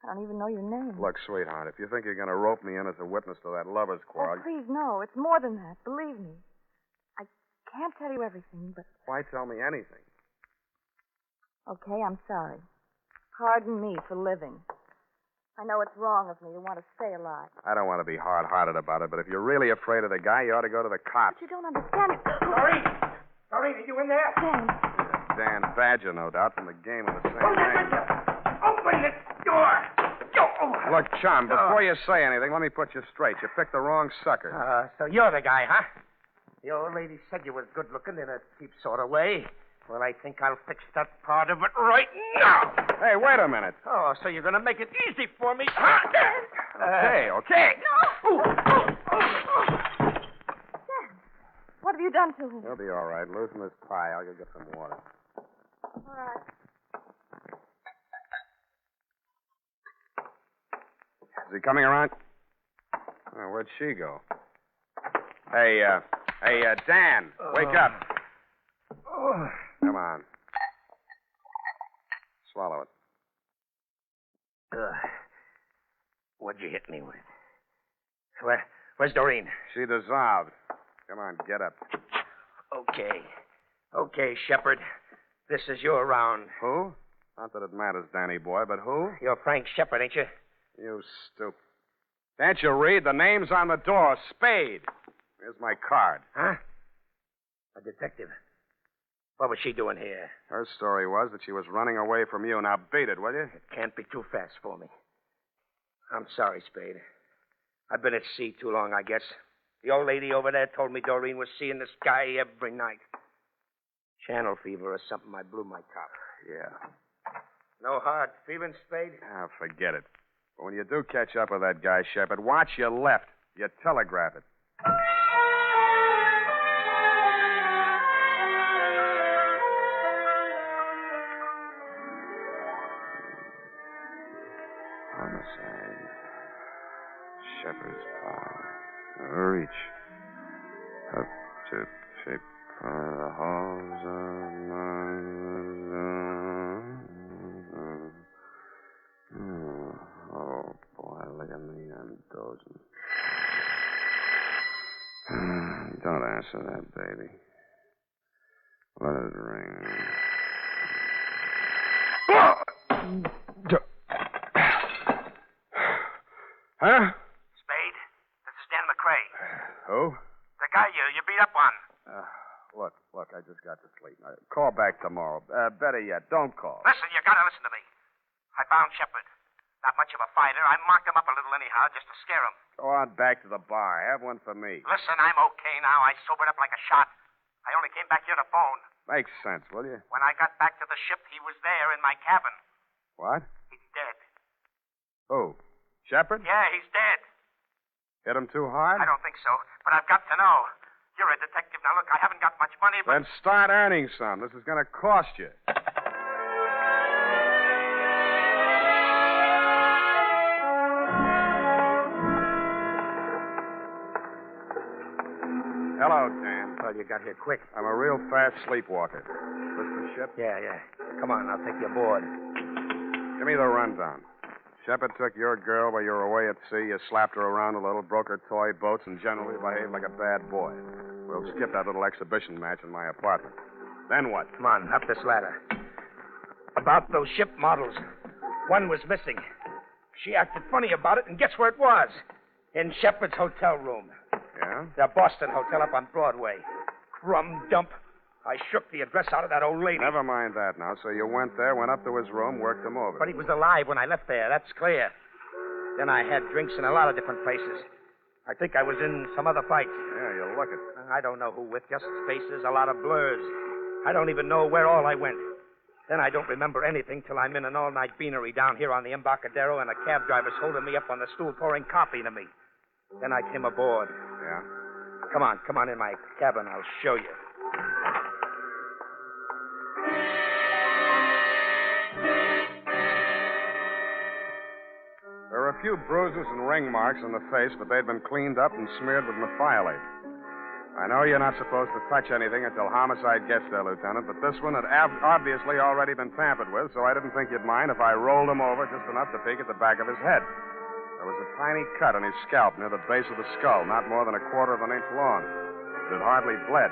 I don't even know your name. Look, sweetheart, if you think you're going to rope me in as a witness to that lover's quarrel... Oh, please, no. It's more than that. Believe me. I can't tell you everything, but... Why tell me anything? Okay, I'm sorry. Pardon me for living. I know it's wrong of me to want to stay alive. I don't want to be hard-hearted about it, but if you're really afraid of the guy, you ought to go to the cops. But you don't understand it. Doreen, are you in there? Dan Badger, no doubt, from the game of the same name. Open this door. Look, chum, before you say anything, let me put you straight. You picked the wrong sucker. So you're the guy, huh? The old lady said you was good-looking in a cheap sort of way. Well, I think I'll fix that part of it right now. Hey, wait a minute. Oh, so you're going to make it easy for me, huh? Okay. No! What have you done to him? He'll be all right. Loosen this tie. I'll go get some water. All right. Is he coming around? Oh, where'd she go? Hey, Dan, wake up. Come on. Swallow it. What'd you hit me with? Where's Doreen? She dissolved. Come on, get up. Okay, Shepard. This is your round. Who? Not that it matters, Danny boy, but who? You're Frank Shepard, ain't you? You stupid. Can't you read? The name's on the door. Spade. Here's my card. Huh? A detective. What was she doing here? Her story was that she was running away from you. Now beat it, will you? It can't be too fast for me. I'm sorry, Spade. I've been at sea too long, I guess. The old lady over there told me Doreen was seeing this guy every night. Channel fever or something. I blew my top. Yeah. No hard feelings, Spade? Ah, forget it. But when you do catch up with that guy, Shepard, watch your left. You telegraph it. Homicide. Shepherd's Pie. Reach. Up to pick the halls of... Oh, boy, look at me. I'm dozing. Don't answer that, baby. Let it ring. Huh? Spade, this is Dan McCrae. Who? The guy you beat up on. Look, I just got to sleep. Call back tomorrow. Better yet, don't call. Listen, you gotta listen to me. I found Shepard. Not much of a fighter. I marked him up a little anyhow, just to scare him. Go on back to the bar. Have one for me. Listen, I'm okay now. I sobered up like a shot. I only came back here to phone. Makes sense, will you? When I got back to the ship, he was there in my cabin. What? He's dead. Who? Shepard? Yeah, he's dead. Hit him too hard? I don't think so, but I've got to know. You're a detective. Now, look, I haven't got much money, but... Then start earning some. This is going to cost you. Hello, Dan. Well, you got here quick. I'm a real fast sleepwalker. This the ship? Yeah. Come on, I'll take you aboard. Give me the rundown. Shepard took your girl while you were away at sea. You slapped her around a little, broke her toy boats, and generally behaved like a bad boy. We'll skip that little exhibition match in my apartment. Then what? Come on, up this ladder. About those ship models. One was missing. She acted funny about it, and guess where it was? In Shepard's hotel room. Yeah? The Boston Hotel up on Broadway. Crumb dump. I shook the address out of that old lady. Never mind that now. So you went there, went up to his room, worked him over. But he was alive when I left there, that's clear. Then I had drinks in a lot of different places. I think I was in some other fights. Yeah, you look it. I don't know who with, just faces, a lot of blurs. I don't even know where all I went. Then I don't remember anything till I'm in an all-night beanery down here on the Embarcadero, and a cab driver's holding me up on the stool pouring coffee to me. Then I came aboard. Yeah? Come on in my cabin. I'll show you. There were a few bruises and ring marks on the face, but they'd been cleaned up and smeared with methiolate. I know you're not supposed to touch anything until homicide gets there, Lieutenant, but this one had obviously already been tampered with, so I didn't think you'd mind if I rolled him over just enough to peek at the back of his head. There was a tiny cut on his scalp near the base of the skull, not more than 1/4 of an inch long. It hardly bled.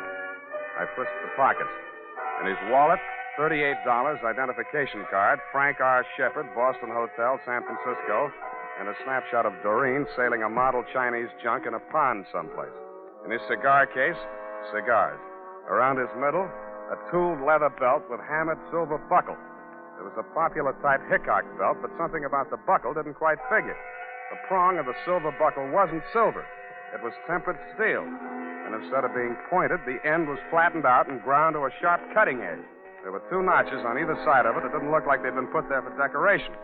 I frisked the pockets. In his wallet, $38, identification card, Frank R. Shepard, Boston Hotel, San Francisco, and a snapshot of Doreen sailing a model Chinese junk in a pond someplace. In his cigar case, cigars. Around his middle, a tooled leather belt with hammered silver buckle. It was a popular type Hickok belt, but something about the buckle didn't quite figure. The prong of the silver buckle wasn't silver. It was tempered steel. And instead of being pointed, the end was flattened out and ground to a sharp cutting edge. There were 2 notches on either side of it that didn't look like they'd been put there for decoration.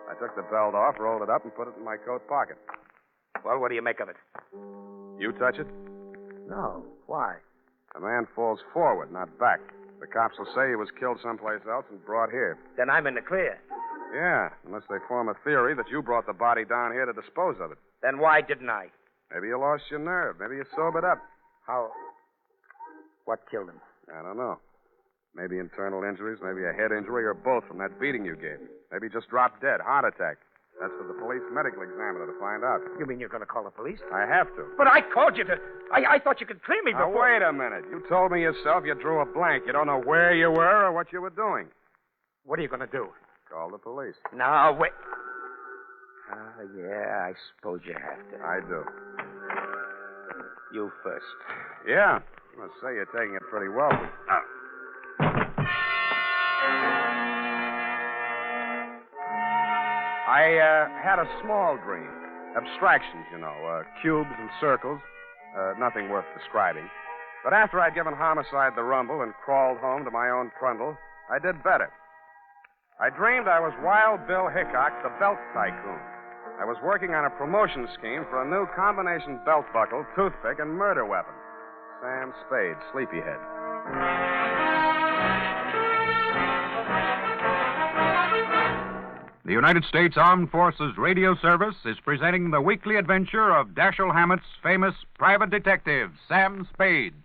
I took the belt off, rolled it up, and put it in my coat pocket. Well, what do you make of it? You touch it? No. Why? A man falls forward, not back. The cops will say he was killed someplace else and brought here. Then I'm in the clear. Yeah, unless they form a theory that you brought the body down here to dispose of it. Then why didn't I? Maybe you lost your nerve. Maybe you sobered up. How? What killed him? I don't know. Maybe internal injuries, maybe a head injury, or both from that beating you gave him. Maybe he just dropped dead, heart attack. That's for the police medical examiner to find out. You mean you're going to call the police? I have to. But I called you to... I thought you could clear me before... Now, wait a minute. You told me yourself you drew a blank. You don't know where you were or what you were doing. What are you going to do? Call the police. No, wait. Yeah, I suppose you have to. I do. You first. Yeah. I must say you're taking it pretty well. I had a small dream. Abstractions, you know, cubes and circles. Nothing worth describing. But after I'd given Homicide the rumble and crawled home to my own trundle, I did better. I dreamed I was Wild Bill Hickok, the belt tycoon. I was working on a promotion scheme for a new combination belt buckle, toothpick, and murder weapon. Sam Spade, Sleepyhead. The United States Armed Forces Radio Service is presenting the weekly adventure of Dashiell Hammett's famous private detective, Sam Spade.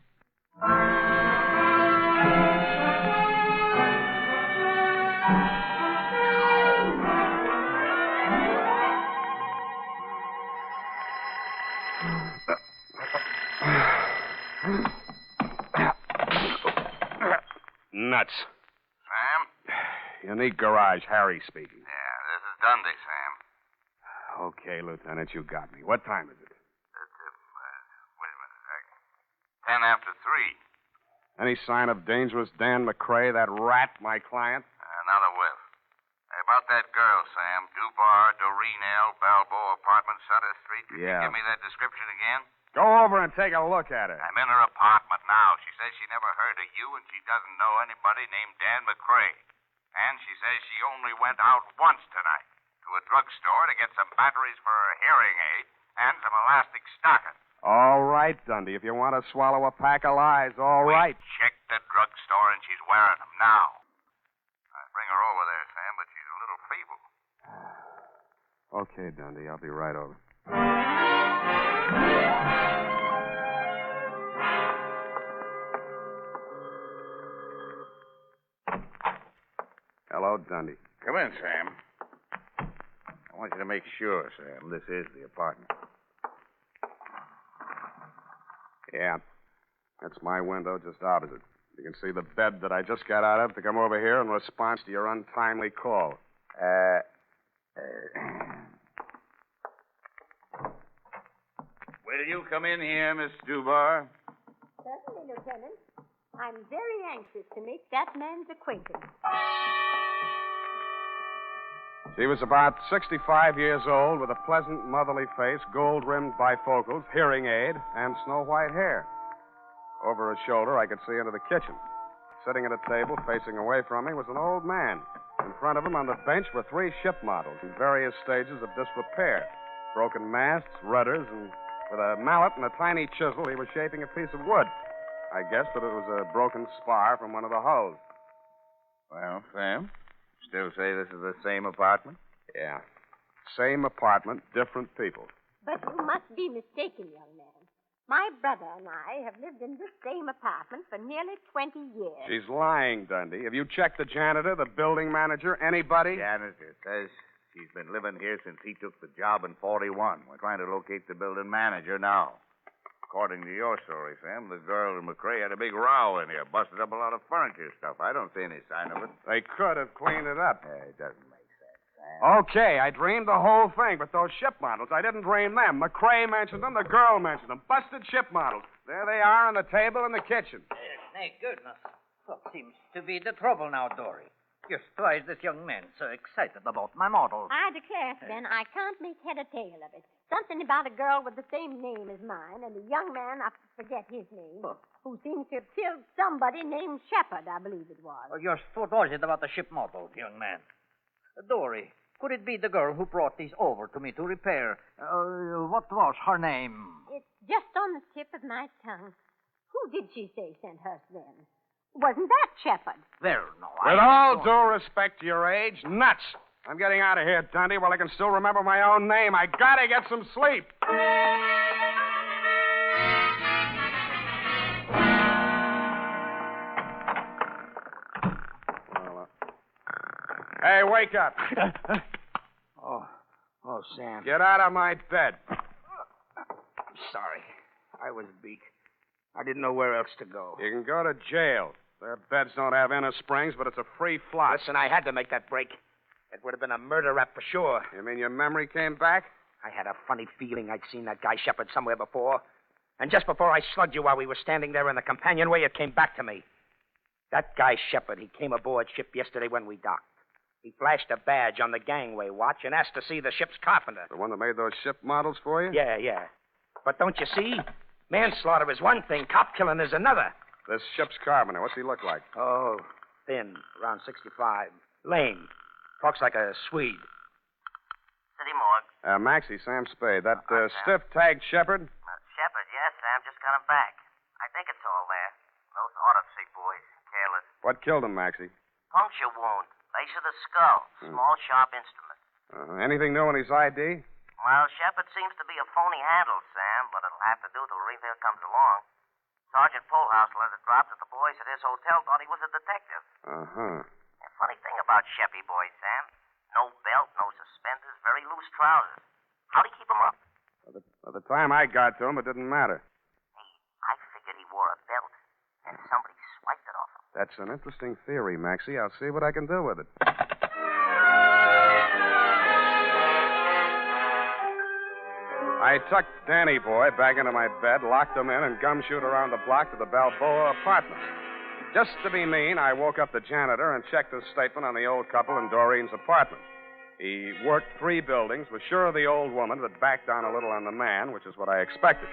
Nuts. Sam? Unique garage, Harry speaking. Yeah, this is Dundee, Sam. Okay, Lieutenant, you got me. What time is it? Wait a minute. 10 after 3. Any sign of dangerous Dan McCrae, that rat, my client? Another whiff. Hey, about that girl, Sam. Dubar, Doreen L., Balboa Apartment, Sutter Street. Can Yeah. you give me that description again? Go over and take a look at her. I'm in her apartment now. She says she never heard of you, and she doesn't know anybody named Dan McCrae. And she says she only went out once tonight to a drugstore to get some batteries for her hearing aid and some elastic stockings. All right, Dundee. If you want to swallow a pack of lies, all right. Check the drugstore, and she's wearing them now. I bring her over there, Sam, but she's a little feeble. Okay, Dundee. I'll be right over. Hello, Dundee. Come in, Sam. I want you to make sure, Sam, this is the apartment. Yeah. That's my window just opposite. You can see the bed that I just got out of to come over here in response to your untimely call. Will you come in here, Miss Dubar? Certainly, Lieutenant. I'm very anxious to make that man's acquaintance. She was about 65 years old with a pleasant, motherly face, gold-rimmed bifocals, hearing aid, and snow-white hair. Over her shoulder, I could see into the kitchen. Sitting at a table facing away from me was an old man. In front of him on the bench were 3 ship models in various stages of disrepair. Broken masts, rudders, and with a mallet and a tiny chisel, he was shaping a piece of wood. I guessed that it was a broken spar from one of the hulls. Well, Sam, still say this is the same apartment? Yeah. Same apartment, different people. But you must be mistaken, young man. My brother and I have lived in this same apartment for nearly 20 years. She's lying, Dundee. Have you checked the janitor, the building manager, anybody? Janitor says she's been living here since he took the job in 41. We're trying to locate the building manager now. According to your story, Sam, the girl and McCrae had a big row in here, busted up a lot of furniture stuff. I don't see any sign of it. They could have cleaned it up. It doesn't make sense, Sam. Okay, I dreamed the whole thing, but those ship models, I didn't dream them. McCrae mentioned them, the girl mentioned them. Busted ship models. There they are on the table in the kitchen. Thank goodness. What seems to be the trouble now, Dory? You're surprised this young man so excited about my models. I declare, Ben, I can't make head or tail of it. Something about a girl with the same name as mine and a young man, I forget his name, who seems to have killed somebody named Shepard, I believe it was. Well, you're what was it about the ship models, young man? Dory, could it be the girl who brought these over to me to repair? What was her name? It's just on the tip of my tongue. Who did she say sent her then? Wasn't that Shepard? Well, no, With all due respect to your age, nuts. I'm getting out of here, Dundee, while I can still remember my own name. I gotta get some sleep. Hey, wake up. Oh, Sam. Get out of my bed. Sorry. I was beat. I didn't know where else to go. You can go to jail. Their beds don't have inner springs, but it's a free flop. Listen, I had to make that break. It would have been a murder rap for sure. You mean your memory came back? I had a funny feeling I'd seen that guy Shepard somewhere before. And just before I slugged you while we were standing there in the companionway, it came back to me. That guy Shepard, he came aboard ship yesterday when we docked. He flashed a badge on the gangway watch and asked to see the ship's carpenter. The one that made those ship models for you? Yeah. But don't you see? Manslaughter is one thing, cop killing is another. This ship's carpenter, what's he look like? Oh, thin, around 65. Lame. Talks like a Swede. City morgue. Maxie, Sam Spade. That stiff-tagged shepherd? Shepard, yes, Sam. Just got him back. I think it's all there. Those autopsy boys. Careless. What killed him, Maxie? Puncture wound. Base of the skull. Small, sharp instrument. Anything new in his ID? Well, Shepard seems to be a phony handle, Sam, but it'll have to do till Reveal comes along. Sergeant Polhouse let it drop that the boys at his hotel thought he was a detective. The funny thing about Sheppy boys, Sam, no belt, no suspenders, very loose trousers. How'd he keep them up? By the time I got to him, it didn't matter. I figured he wore a belt, and somebody swiped it off him. That's an interesting theory, Maxie. I'll see what I can do with it. I tucked Danny boy back into my bed, locked him in, and gumshoed around the block to the Balboa apartment. Just to be mean, I woke up the janitor and checked his statement on the old couple in Doreen's apartment. He worked 3 buildings, was sure of the old woman, but backed down a little on the man, which is what I expected.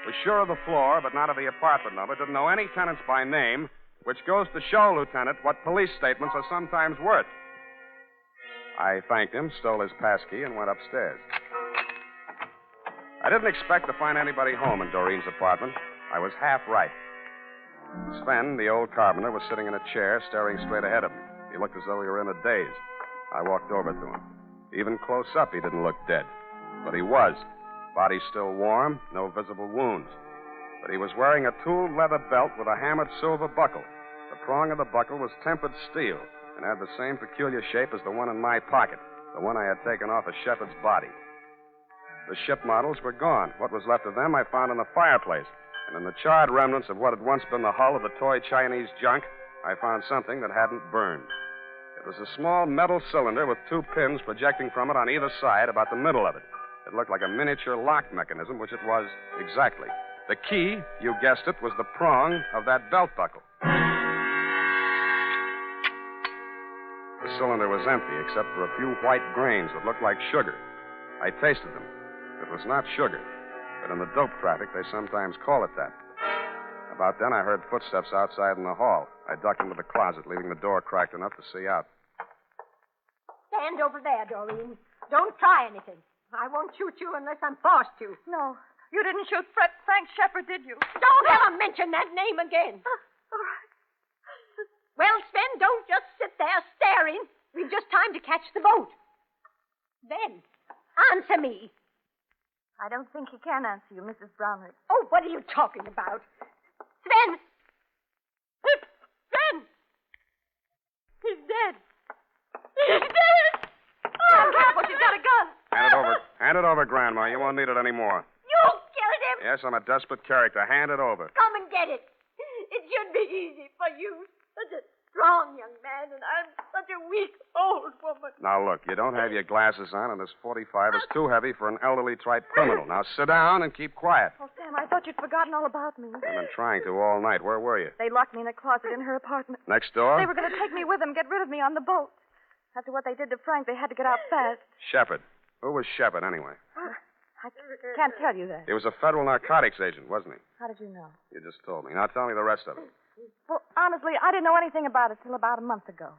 Was sure of the floor, but not of the apartment number. Didn't know any tenants by name, which goes to show, Lieutenant, what police statements are sometimes worth. I thanked him, stole his passkey, and went upstairs. I didn't expect to find anybody home in Doreen's apartment. I was half right. Sven, the old carpenter, was sitting in a chair, staring straight ahead of me. He looked as though he were in a daze. I walked over to him. Even close up, he didn't look dead. But he was. Body still warm, no visible wounds. But he was wearing a tooled leather belt with a hammered silver buckle. The prong of the buckle was tempered steel and had the same peculiar shape as the one in my pocket, the one I had taken off a shepherd's body. The ship models were gone. What was left of them I found in the fireplace. And in the charred remnants of what had once been the hull of the toy Chinese junk, I found something that hadn't burned. It was a small metal cylinder with 2 pins projecting from it on either side, about the middle of it. It looked like a miniature lock mechanism, which it was exactly. The key, you guessed it, was the prong of that belt buckle. The cylinder was empty, except for a few white grains that looked like sugar. I tasted them. It was not sugar, but in the dope traffic, they sometimes call it that. About then, I heard footsteps outside in the hall. I ducked into the closet, leaving the door cracked enough to see out. Stand over there, Doreen. Don't try anything. I won't shoot you unless I'm forced to. No, you didn't shoot Frank Shepard, did you? Don't ever mention that name again. All right. Well, Sven, don't just sit there staring. We've just time to catch the boat. Then, answer me. I don't think he can answer you, Mrs. Brownrigg. Oh, what are you talking about? Sven! Sven! He's dead. He's dead! Oh, careful, she's got a gun. Hand it over. Hand it over, Grandma. You won't need it anymore. You killed him! Yes, I'm a desperate character. Hand it over. Come and get it. It should be easy for you. Such a strong young man, and I'm such a weak old woman. Now, look, you don't have your glasses on, and this 45 is too heavy for an elderly type criminal. Now, sit down and keep quiet. Oh, Sam, I thought you'd forgotten all about me. I've been trying to all night. Where were you? They locked me in a closet in her apartment. Next door? They were going to take me with them, get rid of me on the boat. After what they did to Frank, they had to get out fast. Shepard. Who was Shepard, anyway? I can't tell you that. He was a federal narcotics agent, wasn't he? How did you know? You just told me. Now tell me the rest of it. Well, honestly, I didn't know anything about it till about a month ago.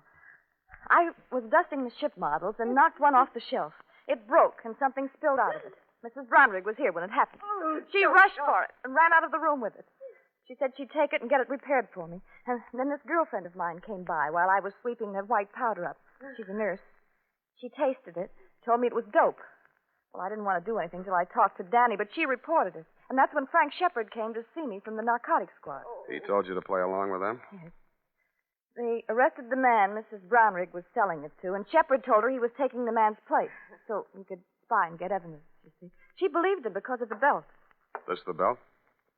I was dusting the ship models and knocked one off the shelf. It broke, and something spilled out of it. Mrs. Brownrigg was here when it happened. She rushed for it and ran out of the room with it. She said she'd take it and get it repaired for me. And then this girlfriend of mine came by while I was sweeping that white powder up. She's a nurse. She tasted it, told me it was dope. Well, I didn't want to do anything till I talked to Danny, but she reported it. And that's when Frank Shepard came to see me from the narcotics squad. He told you to play along with them? Yes. They arrested the man Mrs. Brownrigg was selling it to, and Shepard told her he was taking the man's place so he could spy and get evidence, you see. She believed him because of the belt. This the belt?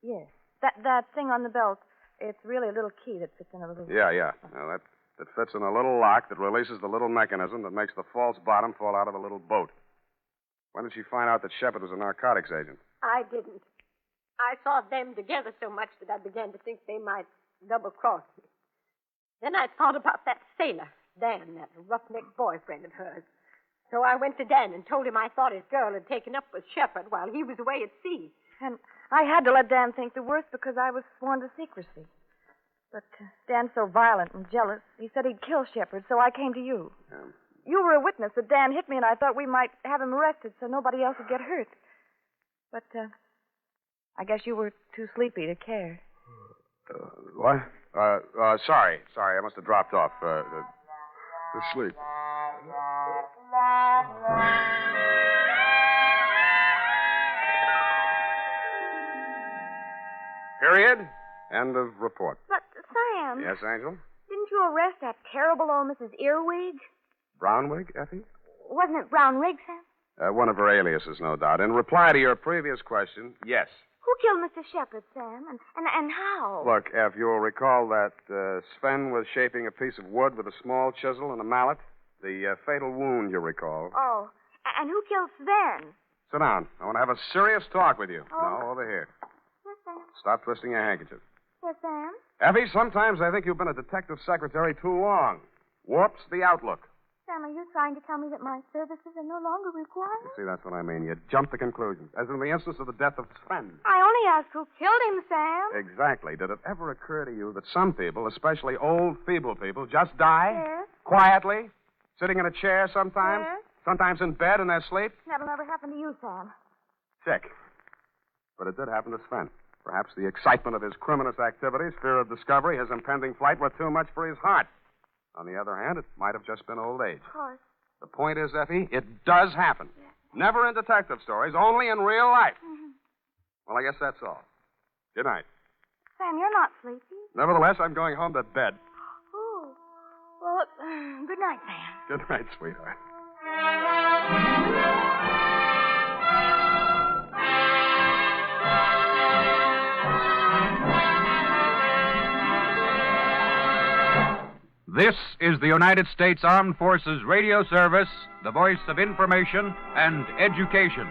Yes. That thing on the belt, it's really a little key that fits in a little... Yeah. Now, that fits in a little lock that releases the little mechanism that makes the false bottom fall out of a little boat. When did she find out that Shepard was a narcotics agent? I didn't. I saw them together so much that I began to think they might double-cross me. Then I thought about that sailor, Dan, that roughneck boyfriend of hers. So I went to Dan and told him I thought his girl had taken up with Shepard while he was away at sea. And I had to let Dan think the worst because I was sworn to secrecy. But Dan's so violent and jealous, he said he'd kill Shepard, so I came to you. You were a witness that Dan hit me, and I thought we might have him arrested so nobody else would get hurt. But I guess you were too sleepy to care. What? Sorry. I must have dropped off. To sleep. Period. End of report. But, Sam. Yes, Angel? Didn't you arrest that terrible old Mrs. Earwig? Brownwig, Effie? Wasn't it Brownwig, Sam? One of her aliases, no doubt. In reply to your previous question, yes. Who killed Mr. Shepard, Sam? And how? Look, Eff, you'll recall that Sven was shaping a piece of wood with a small chisel and a mallet. The fatal wound, you recall. Oh, and who killed Sven? Sit down. I want to have a serious talk with you. Oh. No, over here. Yes, Sam. Stop twisting your handkerchief. Yes, Sam. Effie, sometimes I think you've been a detective secretary too long. Warps the outlook. Sam, are you trying to tell me that my services are no longer required? See, that's what I mean. You jump to conclusions. As in the instance of the death of Sven. I only asked who killed him, Sam. Exactly. Did it ever occur to you that some people, especially old, feeble people, just die? Yes. Quietly? Sitting in a chair sometimes? Yes. Sometimes in bed in their sleep? That'll never happen to you, Sam. Sick. But it did happen to Sven. Perhaps the excitement of his criminous activities, fear of discovery, his impending flight were too much for his heart. On the other hand, it might have just been old age. Of course. The point is, Effie, it does happen. Yes. Never in detective stories, only in real life. Mm-hmm. Well, I guess that's all. Good night. Sam, you're not sleepy. Nevertheless, I'm going home to bed. Oh. Well, good night, Sam. Good night, sweetheart. This is the United States Armed Forces Radio Service, the voice of information and education.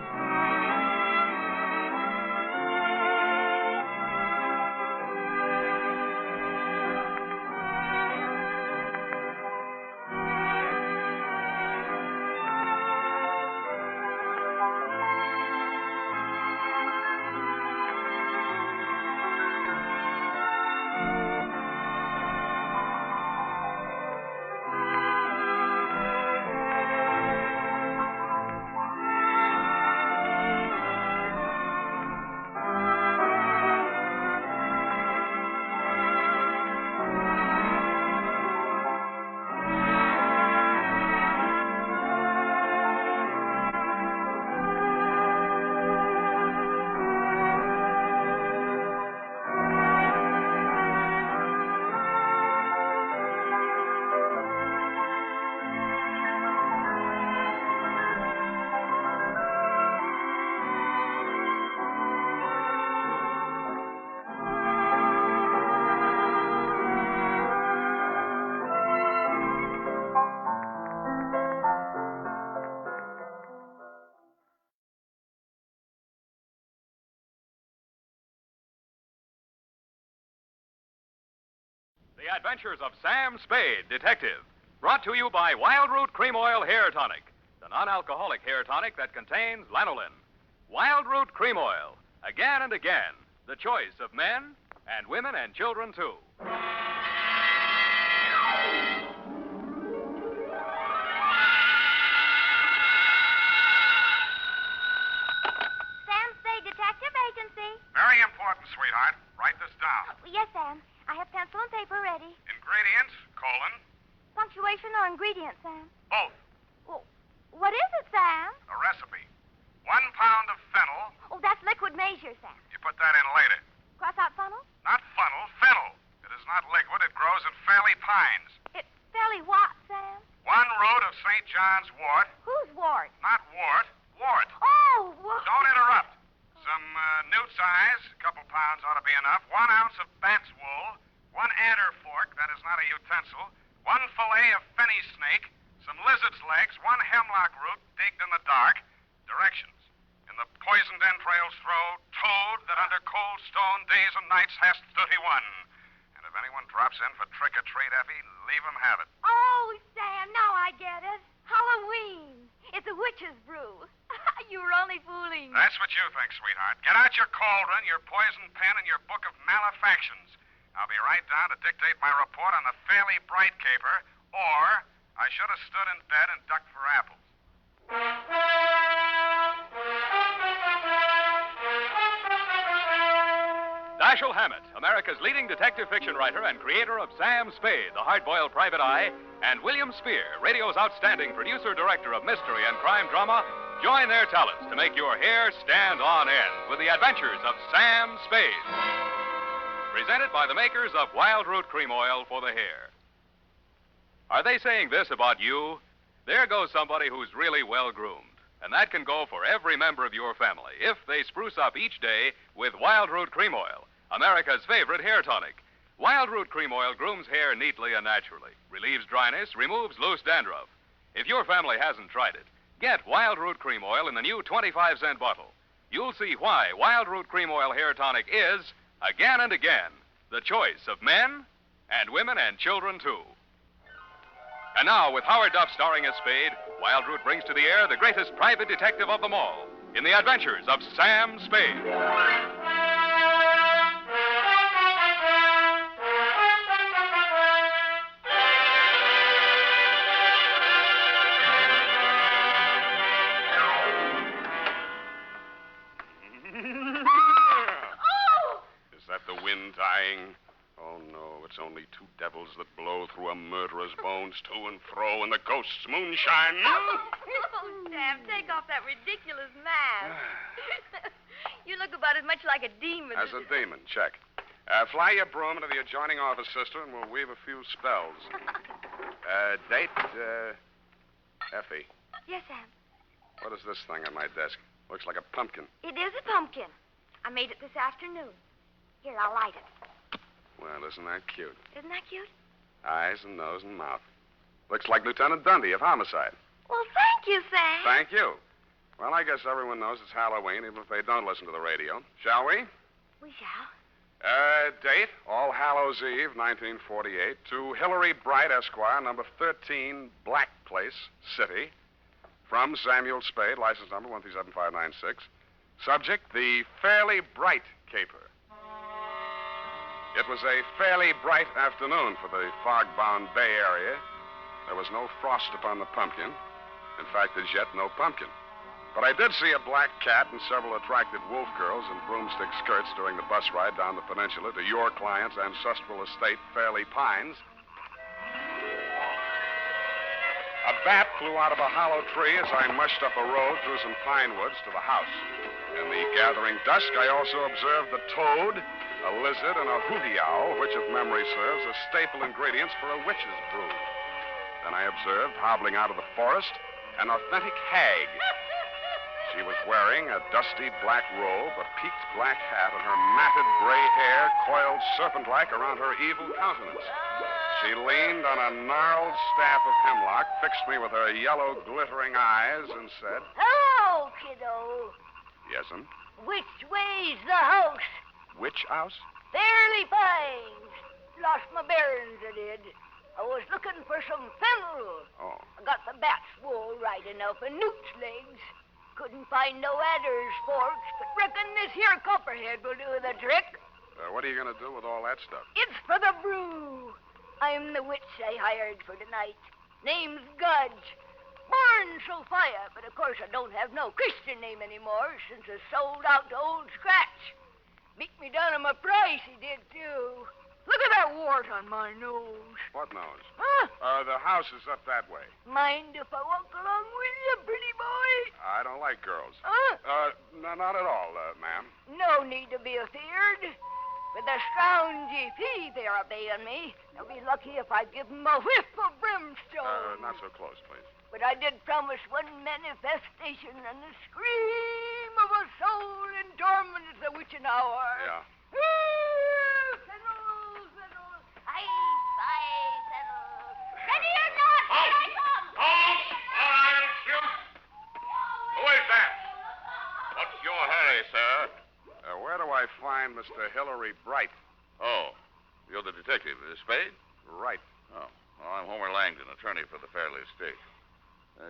The Adventures of Sam Spade, Detective. Brought to you by Wild Root Cream Oil Hair Tonic, the non-alcoholic hair tonic that contains lanolin. Wild Root Cream Oil. Again and again, the choice of men and women and children, too. Sam Spade, Detective Agency. Very important, sweetheart. Write this down. Yes, Sam. I have pencil and paper ready. Ingredients, : Punctuation or ingredients, Sam? both. Well, what is it, Sam? A recipe. 1 pound of fennel. Oh, that's liquid measure, Sam. You put that in later. Cross out funnel? Not funnel, fennel. It is not liquid. It grows in Fairley pines. It's fairly what, Sam? 1 root of St. John's wort. Whose wart? Not wart, wort. Oh, what? Don't interrupt. Some newt size, a couple pounds ought to be enough. 1 ounce of bat's wool. 1 adder fork, that is not a utensil. 1 fillet of fenny snake. Some lizard's legs. 1 hemlock root digged in the dark. Directions. In the poisoned entrails throw toad that under cold stone days and nights hast 31. And if anyone drops in for trick-or-treat, Effie, leave 'em have it. Oh, Sam, now I get it. Halloween. It's a witch's brew. You were only fooling. That's what you think, sweetheart. Get out your cauldron, your poison pen, and your book of malefactions. I'll be right down to dictate my report on the Fairley-bright Caper, or I should have stood in bed and ducked for apples. Dashiell Hammett, America's leading detective fiction writer and creator of Sam Spade, the hard-boiled private eye, and William Spear, radio's outstanding producer-director of mystery and crime drama, join their talents to make your hair stand on end with the adventures of Sam Spade. Presented by the makers of Wild Root Cream Oil for the hair. Are they saying this about you? There goes somebody who's really well-groomed. And that can go for every member of your family if they spruce up each day with Wild Root Cream Oil, America's favorite hair tonic. Wild Root Cream Oil grooms hair neatly and naturally, relieves dryness, removes loose dandruff. If your family hasn't tried it, get Wild Root Cream Oil in the new 25-cent bottle. You'll see why Wild Root Cream Oil hair tonic is, again and again, the choice of men and women and children, too. And now, with Howard Duff starring as Spade, Wild Root brings to the air the greatest private detective of them all in the adventures of Sam Spade. Is that the wind dying? Oh, no, it's only two devils that blow through a murderer's bones to and fro in the ghost's moonshine. Oh, Sam, take off that ridiculous mask. You look about as much like a demon. As a demon, check. Fly your broom into the adjoining office, sister, and we'll weave a few spells. Date, Effie. Yes, Sam. What is this thing on my desk? Looks like a pumpkin. It is a pumpkin. I made it this afternoon. Here, I'll light it. Well, isn't that cute? Isn't that cute? Eyes and nose and mouth. Looks like Lieutenant Dundee of Homicide. Well, thank you, Sam. Thank you. Well, I guess everyone knows it's Halloween, even if they don't listen to the radio. Shall we? We shall. Date, All Hallows Eve, 1948, to Fairley-bright, Esquire, number 13, Black Place, City. From Samuel Spade, license number 137596. Subject, the Fairley-bright Caper. It was a fairly bright afternoon for the fog-bound Bay Area. There was no frost upon the pumpkin. In fact, as yet, no pumpkin. But I did see a black cat and several attractive wolf girls in broomstick skirts during the bus ride down the peninsula to your client's ancestral estate, Fairley Pines. A bat flew out of a hollow tree as I mushed up a road through some pine woods to the house. In the gathering dusk, I also observed the toad, a lizard, and a hooty owl, which, if memory serves, are staple ingredients for a witch's brew. Then I observed, hobbling out of the forest, an authentic hag. She was wearing a dusty black robe, a peaked black hat, and her matted gray hair coiled serpent-like around her evil countenance. She leaned on a gnarled staff of hemlock, fixed me with her yellow, glittering eyes, and said, Hello, kiddo. Yes'm. Which way's the house? Which house? Fairly Pines. Lost my bearings, I did. I was looking for some fennel. Oh. I got the bat's wool right enough and newt's legs. Couldn't find no adder's forks, but reckon this here copperhead will do the trick. What are you going to do with all that stuff? It's for the brew. I'm the witch I hired for tonight. Name's Gudge. Born Sophia, but of course I don't have no Christian name anymore since I sold out to Old Scratch. Beat me down on my price, he did, too. Look at that wart on my nose. What nose? Huh? The house is up that way. Mind if I walk along with you, pretty boy? I don't like girls. Huh? No, not at all, ma'am. No need to be afeared. With the strong GP they're obeying me, they'll be lucky if I give them a whiff of brimstone. Not so close, please. But I did promise one manifestation and the scream of a soul in dormant at the witching hour. Yeah. Fennel, fennel, aye, fennel. Ready or not, here I come. I'll shoot. Who is that? What's your hurry, sir? Where do I find Mr. Fairley-bright? Oh, You're the detective, Spade? Right. Oh. Well, I'm Homer Langdon, attorney for the Fairley estate.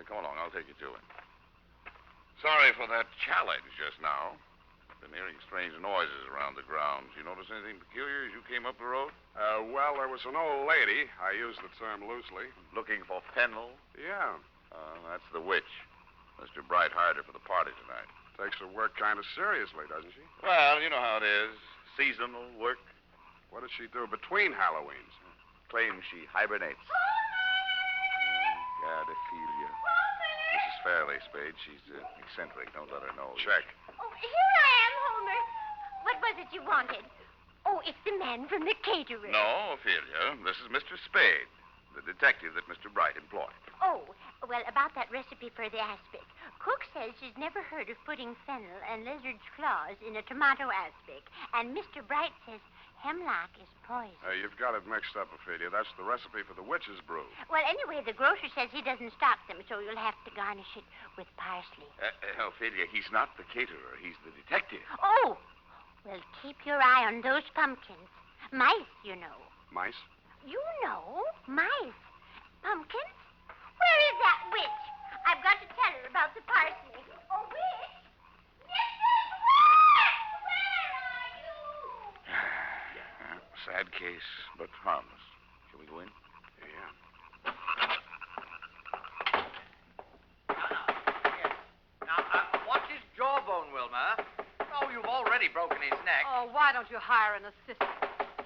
Come along, I'll take you to him. Sorry for that challenge just now. Been hearing strange noises around the grounds. You notice anything peculiar as you came up the road? Well, there was an old lady. I use the term loosely. Looking for Fennel? Yeah. That's the witch. Mr. Bright hired her for the party tonight. Takes her work kind of seriously, doesn't she? Well, you know how it is. Seasonal work. What does she do between Halloweens? Claims she hibernates. God, Ophelia. Mrs. Fairley, Spade. She's eccentric. Don't let her know. Check. Oh, here I am, Homer. What was it you wanted? Oh, it's the man from the caterer. No, Ophelia. This is Mr. Spade, the detective that Mr. Bright employed. Oh, well, about that recipe for the aspic. Cook says she's never heard of putting fennel and lizard's claws in a tomato aspic. And Mr. Bright says hemlock is poison. You've got it mixed up, Ophelia. That's the recipe for the witch's brew. Well, anyway, the grocer says he doesn't stock them, so you'll have to garnish it with parsley. Ophelia, he's not the caterer. He's the detective. Oh! Well, keep your eye on those pumpkins. Mice, you know. Mice? You know, mice. Pumpkins? Where is that witch? I've got to tell her about the parsley. Oh, witch? Mrs. Witch! Where are you? Sad case, but harmless. Shall we go in? Yeah. Now, watch his jawbone, Wilma. Oh, you've already broken his neck. Oh, why don't you hire an assistant?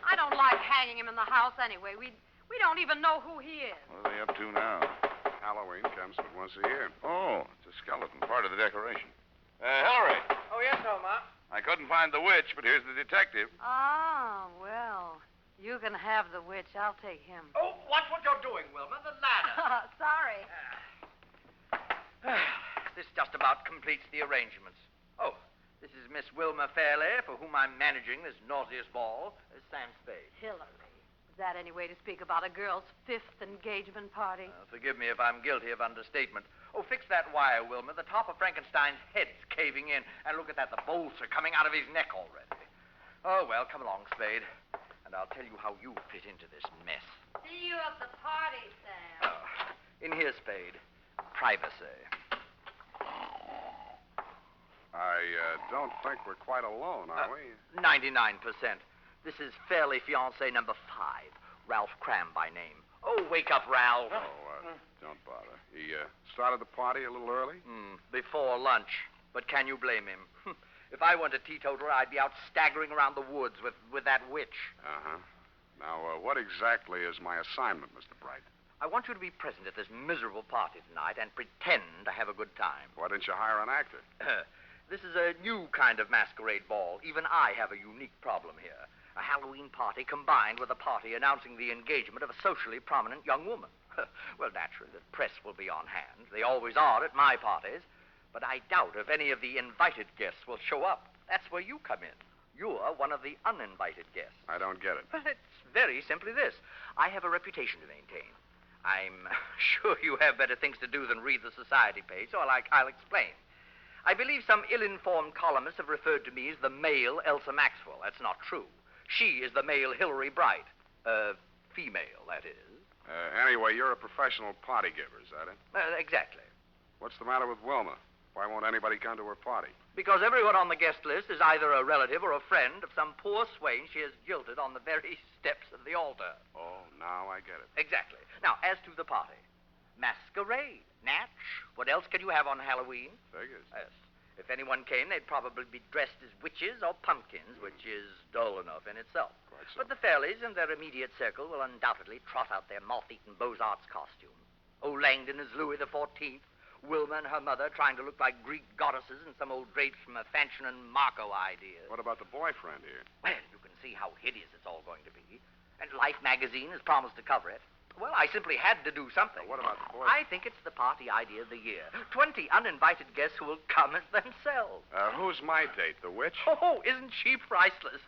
I don't like hanging him in the house anyway. We don't even know who he is. What are they up to now? Halloween comes but once a year. Oh, it's a skeleton, part of the decoration. Hillary. Oh, yes, Homer. I couldn't find the witch, but here's the detective. Oh, well, you can have the witch. I'll take him. Oh, watch what you're doing, Wilma. The ladder. Sorry. This just about completes the arrangements. Oh, this is Miss Wilma Fairley, for whom I'm managing this nauseous ball. Sam Spade. Hillary. Is that any way to speak about a girl's 5th engagement party? Forgive me if I'm guilty of understatement. Oh, fix that wire, Wilma. The top of Frankenstein's head's caving in. And look at that. The bolts are coming out of his neck already. Oh, well, come along, Spade. And I'll tell you how you fit into this mess. See you at the party, Sam. In here, Spade. Privacy. I don't think we're quite alone, are we? 99%. This is Fairley fiancé number 5, Ralph Cram by name. Oh, wake up, Ralph. Oh, don't bother. He started the party a little early? Before lunch. But can you blame him? If I weren't a teetotaler, I'd be out staggering around the woods with that witch. Uh-huh. Now, what exactly is my assignment, Mr. Bright? I want you to be present at this miserable party tonight and pretend to have a good time. Why didn't you hire an actor? This is a new kind of masquerade ball. Even I have a unique problem here. A Halloween party combined with a party announcing the engagement of a socially prominent young woman. Well, naturally, the press will be on hand. They always are at my parties. But I doubt if any of the invited guests will show up. That's where you come in. You're one of the uninvited guests. I don't get it. Well, it's very simply this. I have a reputation to maintain. I'm sure you have better things to do than read the society page, so I'll explain. I believe some ill-informed columnists have referred to me as the male Elsa Maxwell. That's not true. She is the male Hillary Bright. Female, that is. Anyway, you're a professional party giver, is that it? Exactly. What's the matter with Wilma? Why won't anybody come to her party? Because everyone on the guest list is either a relative or a friend of some poor swain she has jilted on the very steps of the altar. Oh, now I get it. Exactly. Now, as to the party. Masquerade. Natch. What else can you have on Halloween? Figures. Yes. If anyone came, they'd probably be dressed as witches or pumpkins, which is dull enough in itself. Quite so. But the Fairleys and their immediate circle will undoubtedly trot out their moth-eaten Beaux-Arts costumes. Old Langdon as Louis XIV. Wilma and her mother trying to look like Greek goddesses and some old drapes from a Fanchon and Marco idea. What about the boyfriend here? Well, you can see how hideous it's all going to be. And Life magazine has promised to cover it. Well, I simply had to do something. What about the boyfriend? I think it's the party idea of the year. 20 uninvited guests who will come as themselves. Who's my date, the witch? Oh, isn't she priceless?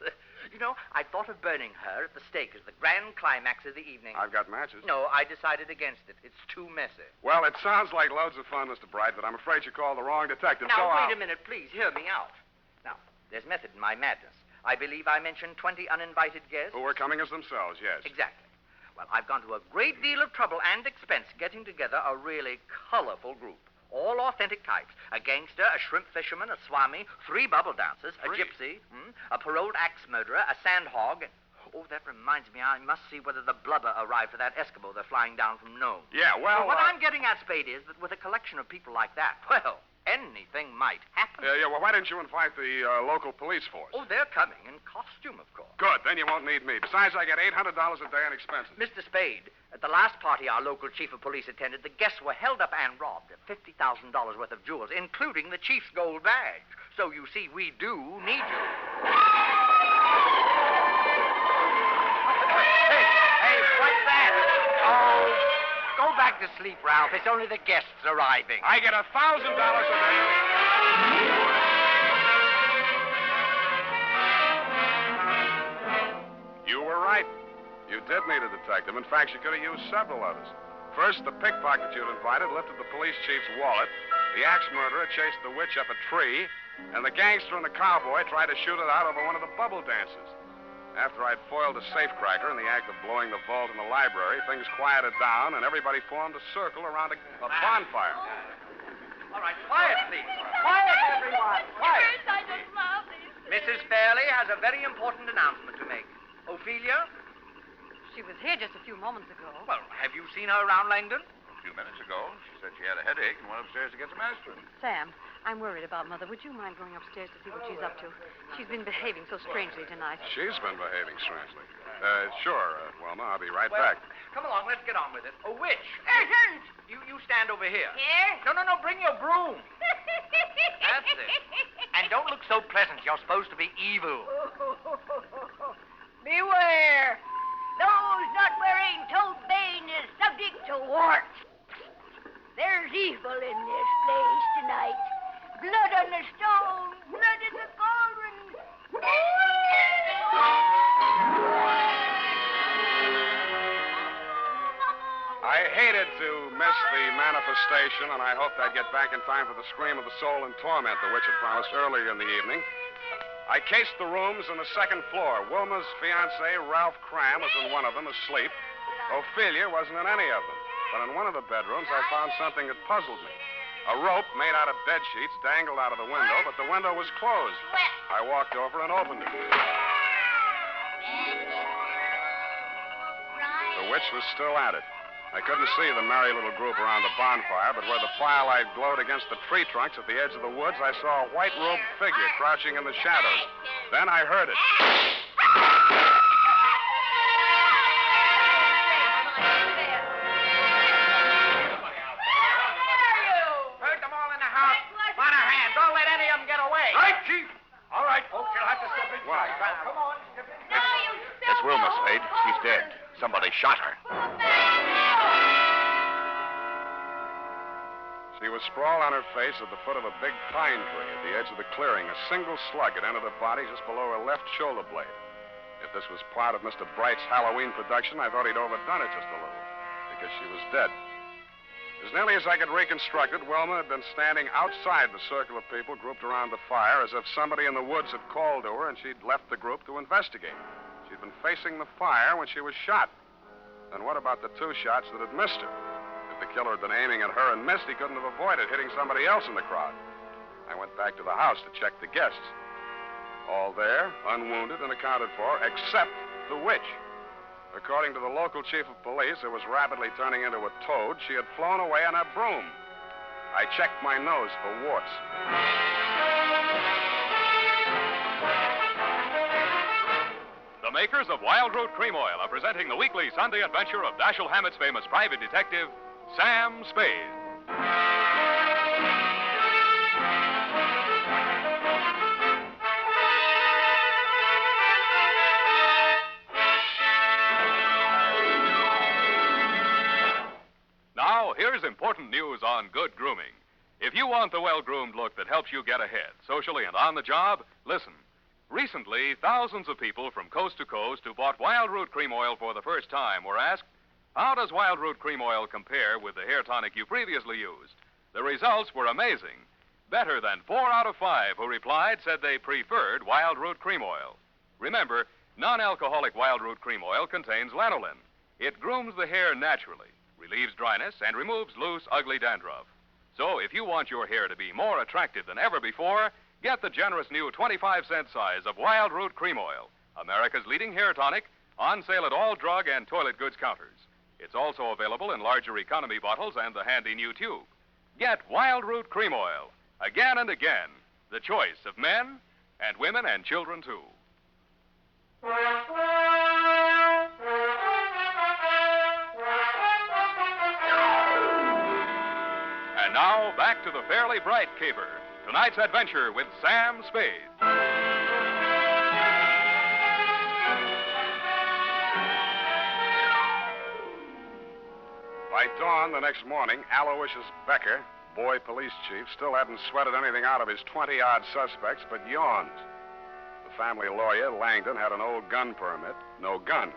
You know, I thought of burning her at the stake as the grand climax of the evening. I've got matches. No, I decided against it. It's too messy. Well, it sounds like loads of fun, Mr. Bright, but I'm afraid you called the wrong detective. Now, Go wait out. a minute, please. Hear me out. Now, there's method in my madness. I believe I mentioned 20 uninvited guests. Who were coming as themselves, yes. Exactly. Well, I've gone to a great deal of trouble and expense getting together a really colorful group. All authentic types. A gangster, a shrimp fisherman, a swami, 3 bubble dancers, a gypsy, a paroled axe murderer, a sandhog. Oh, that reminds me, I must see whether the blubber arrived for that Eskimo they're flying down from Nome. Yeah, well... what I'm getting at, Spade, is that with a collection of people like that, well, anything might happen. Yeah, well, why didn't you invite the local police force? Oh, they're coming in costume, of course. Good, then you won't need me. Besides, I get $800 a day in expenses. Mr. Spade, at the last party our local chief of police attended, the guests were held up and robbed of $50,000 worth of jewels, including the chief's gold badge. So you see, we do need you. Hey, what's that? Oh, go back to sleep, Ralph. It's only the guests arriving. I get $1,000 a day. You were right. You did need a detective. In fact, you could have used several others. First, the pickpocket you'd invited lifted the police chief's wallet. The axe murderer chased the witch up a tree. And the gangster and the cowboy tried to shoot it out over one of the bubble dances. After I'd foiled a safecracker in the act of blowing the vault in the library, things quieted down, and everybody formed a circle around a bonfire. All right, quiet, please. Quiet, everyone. Quiet. Mrs. Fairley has a very important announcement to make. Ophelia? She was here just a few moments ago. Well, have you seen her around Langdon? A few minutes ago, she said she had a headache and went upstairs to get some aspirin. Sam, I'm worried about Mother. Would you mind going upstairs to see what she's up to? She's been behaving so strangely tonight. She's been behaving strangely. Sure, Wilma. I'll be right back. Come along, let's get on with it. A witch. Urgent! You stand over here. Here? No, bring your broom. That's it. And don't look so pleasant. You're supposed to be evil. Beware! Those not wearing toad bane is subject to warts. There's evil in this place tonight. Blood on the stone, blood in the cauldron. I hated to miss the manifestation, and I hoped I'd get back in time for the scream of the soul in torment the witch had promised earlier in the evening. I cased the rooms on the second floor. Wilma's fiancé, Ralph Cram, was in one of them, asleep. Ophelia wasn't in any of them. But in one of the bedrooms, I found something that puzzled me. A rope made out of bed sheets dangled out of the window, but the window was closed. I walked over and opened it. The witch was still at it. I couldn't see the merry little group around the bonfire, but where the firelight glowed against the tree trunks at the edge of the woods, I saw a white-robed figure crouching in the shadows. Then I heard it. Heard them all in the house. On her hand. Don't let any of them get away. Right, Chief. All right, folks, you'll have to step inside. Now, come on. Step in. It's Wilma, Spade. She's dead. Somebody shot her. She was sprawled on her face at the foot of a big pine tree at the edge of the clearing. A single slug had entered her body just below her left shoulder blade. If this was part of Mr. Bright's Halloween production, I thought he'd overdone it just a little, because she was dead. As nearly as I could reconstruct it, Wilma had been standing outside the circle of people grouped around the fire as if somebody in the woods had called to her and she'd left the group to investigate. She'd been facing the fire when she was shot. Then what about the 2 shots that had missed her? If the killer had been aiming at her and missed, he couldn't have avoided hitting somebody else in the crowd. I went back to the house to check the guests. All there, unwounded and accounted for, except the witch. According to the local chief of police, who was rapidly turning into a toad, she had flown away on her broom. I checked my nose for warts. The makers of Wild Root Cream Oil are presenting the weekly Sunday adventure of Dashiell Hammett's famous private detective, Sam Spade. Now, here's important news on good grooming. If you want the well-groomed look that helps you get ahead, socially and on the job, listen. Recently, thousands of people from coast to coast who bought Wild Root Cream Oil for the first time were asked, how does Wild Root Cream Oil compare with the hair tonic you previously used? The results were amazing. Better than 4 out of 5 who replied said they preferred Wild Root Cream Oil. Remember, non-alcoholic wild root cream oil contains lanolin. It grooms the hair naturally, relieves dryness, and removes loose, ugly dandruff. So if you want your hair to be more attractive than ever before, get the generous new 25-cent size of wild root cream oil, America's leading hair tonic, on sale at all drug and toilet goods counters. It's also available in larger economy bottles and the handy new tube. Get wild root cream oil, again and again, the choice of men and women and children, too. And now, back to the Fairly-bright Caper. Tonight's adventure with Sam Spade. By dawn the next morning, Aloysius Becker, boy police chief, still hadn't sweated anything out of his 20-odd suspects but yawns. The family lawyer, Langdon, had an old gun permit, no gun.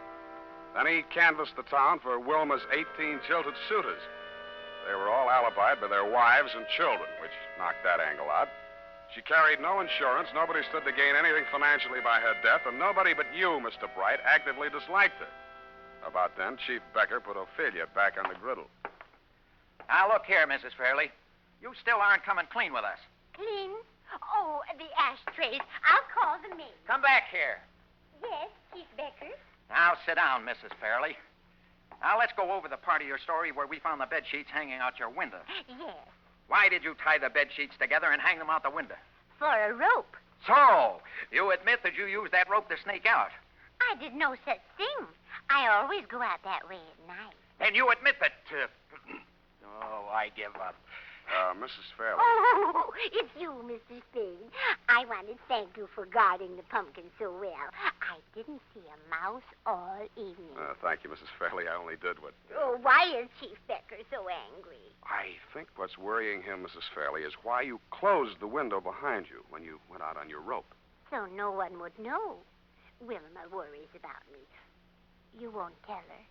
Then he canvassed the town for Wilma's 18 jilted suitors. They were all alibied by their wives and children, which knocked that angle out. She carried no insurance, nobody stood to gain anything financially by her death, and nobody but you, Mr. Bright, actively disliked her. About then, Chief Becker put Ophelia back on the griddle. Now, look here, Mrs. Fairley. You still aren't coming clean with us. Clean? Oh, the ashtrays. I'll call the maid. Come back here. Yes, Chief Becker. Now, sit down, Mrs. Fairley. Now, let's go over the part of your story where we found the bed sheets hanging out your window. Yes, Why did you tie the bed sheets together and hang them out the window? for a rope. So, you admit that you used that rope to sneak out. I did no such thing. I always go out that way at night. And you admit that... Oh, I give up. Mrs. Fairley. Oh, it's you, Mr. Spade. I want to thank you for guarding the pumpkin so well. I didn't see a mouse all evening. Thank you, Mrs. Fairley. I only did what... Oh, why is Chief Becker so angry? I think what's worrying him, Mrs. Fairley, is why you closed the window behind you when you went out on your rope. So no one would know. Wilma worries about me. You won't tell her?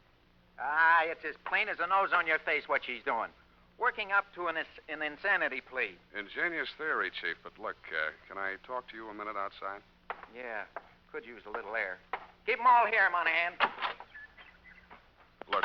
Ah, it's as plain as the nose on your face what she's doing. Working up to an insanity plea. Ingenious theory, Chief, but look, can I talk to you a minute outside? Yeah, could use a little air. Keep 'em all here, Monahan. Look,